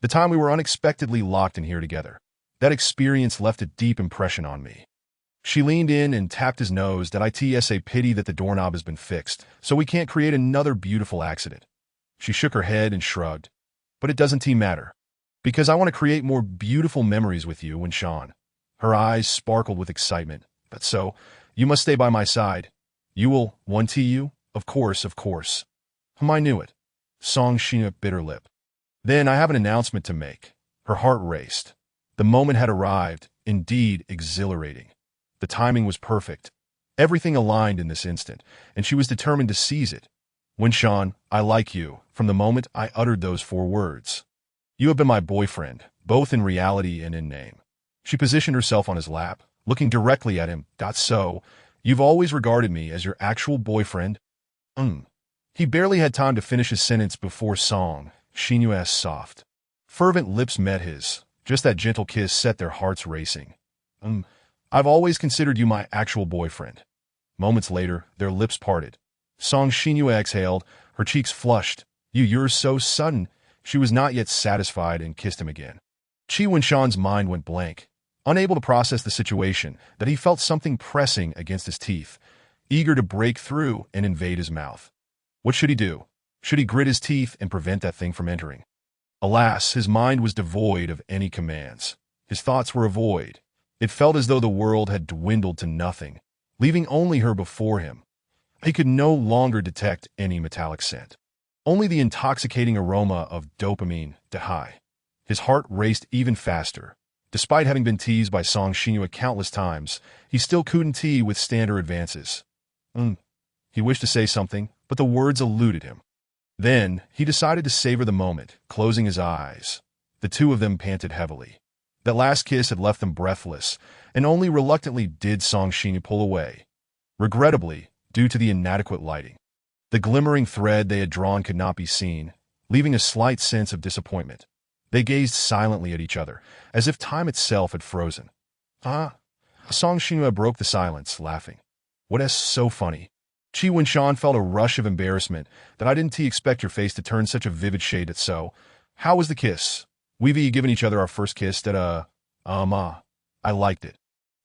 The time we were unexpectedly locked in here together. That experience left a deep impression on me. She leaned in and tapped his nose. That it's a pity that the doorknob has been fixed, so we can't create another beautiful accident. She shook her head and shrugged. But it doesn't matter. Because I want to create more beautiful memories with you, Wen-shan. Her eyes sparkled with excitement. But so, you must stay by my side. You will, want you? Of course, of course. I knew it. Song Shinua bit her lip. Then I have an announcement to make. Her heart raced. The moment had arrived, indeed exhilarating. The timing was perfect. Everything aligned in this instant, and she was determined to seize it. Wen-shan, I like you, from the moment I uttered those 4 words. You have been my boyfriend, both in reality and in name. She positioned herself on his lap, looking directly at him. So, you've always regarded me as your actual boyfriend? He barely had time to finish his sentence before Song Shinua's soft, fervent lips met his. Just that gentle kiss set their hearts racing. I've always considered you my actual boyfriend. Moments later, their lips parted. Song Shinua exhaled, her cheeks flushed. You're so sudden. She was not yet satisfied and kissed him again. Chi Wen-shan's mind went blank, unable to process the situation, that he felt something pressing against his teeth, eager to break through and invade his mouth. What should he do? Should he grit his teeth and prevent that thing from entering? Alas, his mind was devoid of any commands. His thoughts were a void. It felt as though the world had dwindled to nothing, leaving only her before him. He could no longer detect any metallic scent. Only the intoxicating aroma of dopamine high. His heart raced even faster. Despite having been teased by Song Shinua countless times, he still couldn't withstand her advances. He wished to say something, but the words eluded him. Then, he decided to savor the moment, closing his eyes. The two of them panted heavily. That last kiss had left them breathless, and only reluctantly did Song Shinua pull away. Regrettably, due to the inadequate lighting. The glimmering thread they had drawn could not be seen, leaving a slight sense of disappointment. They gazed silently at each other, as if time itself had frozen. Song Shinua broke the silence, laughing. What is so funny? Chi Winshan felt a rush of embarrassment that I didn't expect your face to turn such a vivid shade. So, how was the kiss? We've given each other our first kiss that, I liked it.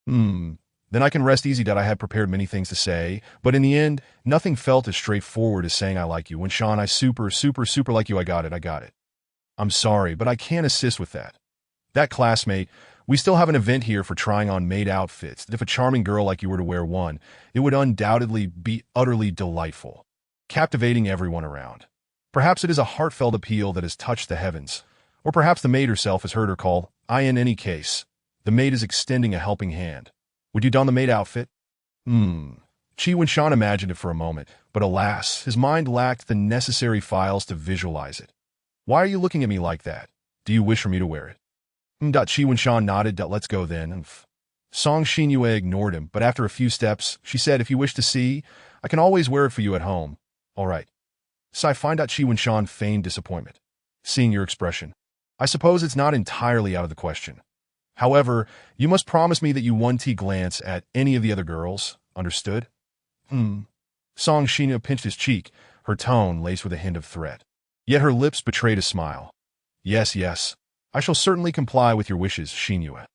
Then I can rest easy that I had prepared many things to say, but in the end, nothing felt as straightforward as saying I like you. Winshan, I super like you. I got it. I'm sorry, but I can't assist with that. That classmate, we still have an event here for trying on maid outfits. If a charming girl like you were to wear one, it would undoubtedly be utterly delightful, captivating everyone around. Perhaps it is a heartfelt appeal that has touched the heavens, or perhaps the maid herself has heard her call. In any case, the maid is extending a helping hand. Would you don the maid outfit? Chi Winshan imagined it for a moment, but alas, his mind lacked the necessary files to visualize it. Why are you looking at me like that? Do you wish for me to wear it? Chi Winshan nodded. Let's go then. Song Shinua ignored him, but after a few steps, she said, if you wish to see, I can always wear it for you at home. All right. Chi Winshan feigned disappointment. Seeing your expression, I suppose it's not entirely out of the question. However, you must promise me that you won't glance at any of the other girls. Understood? Song Shinua pinched his cheek, her tone laced with a hint of threat. Yet her lips betrayed a smile. Yes. I shall certainly comply with your wishes, Shinua.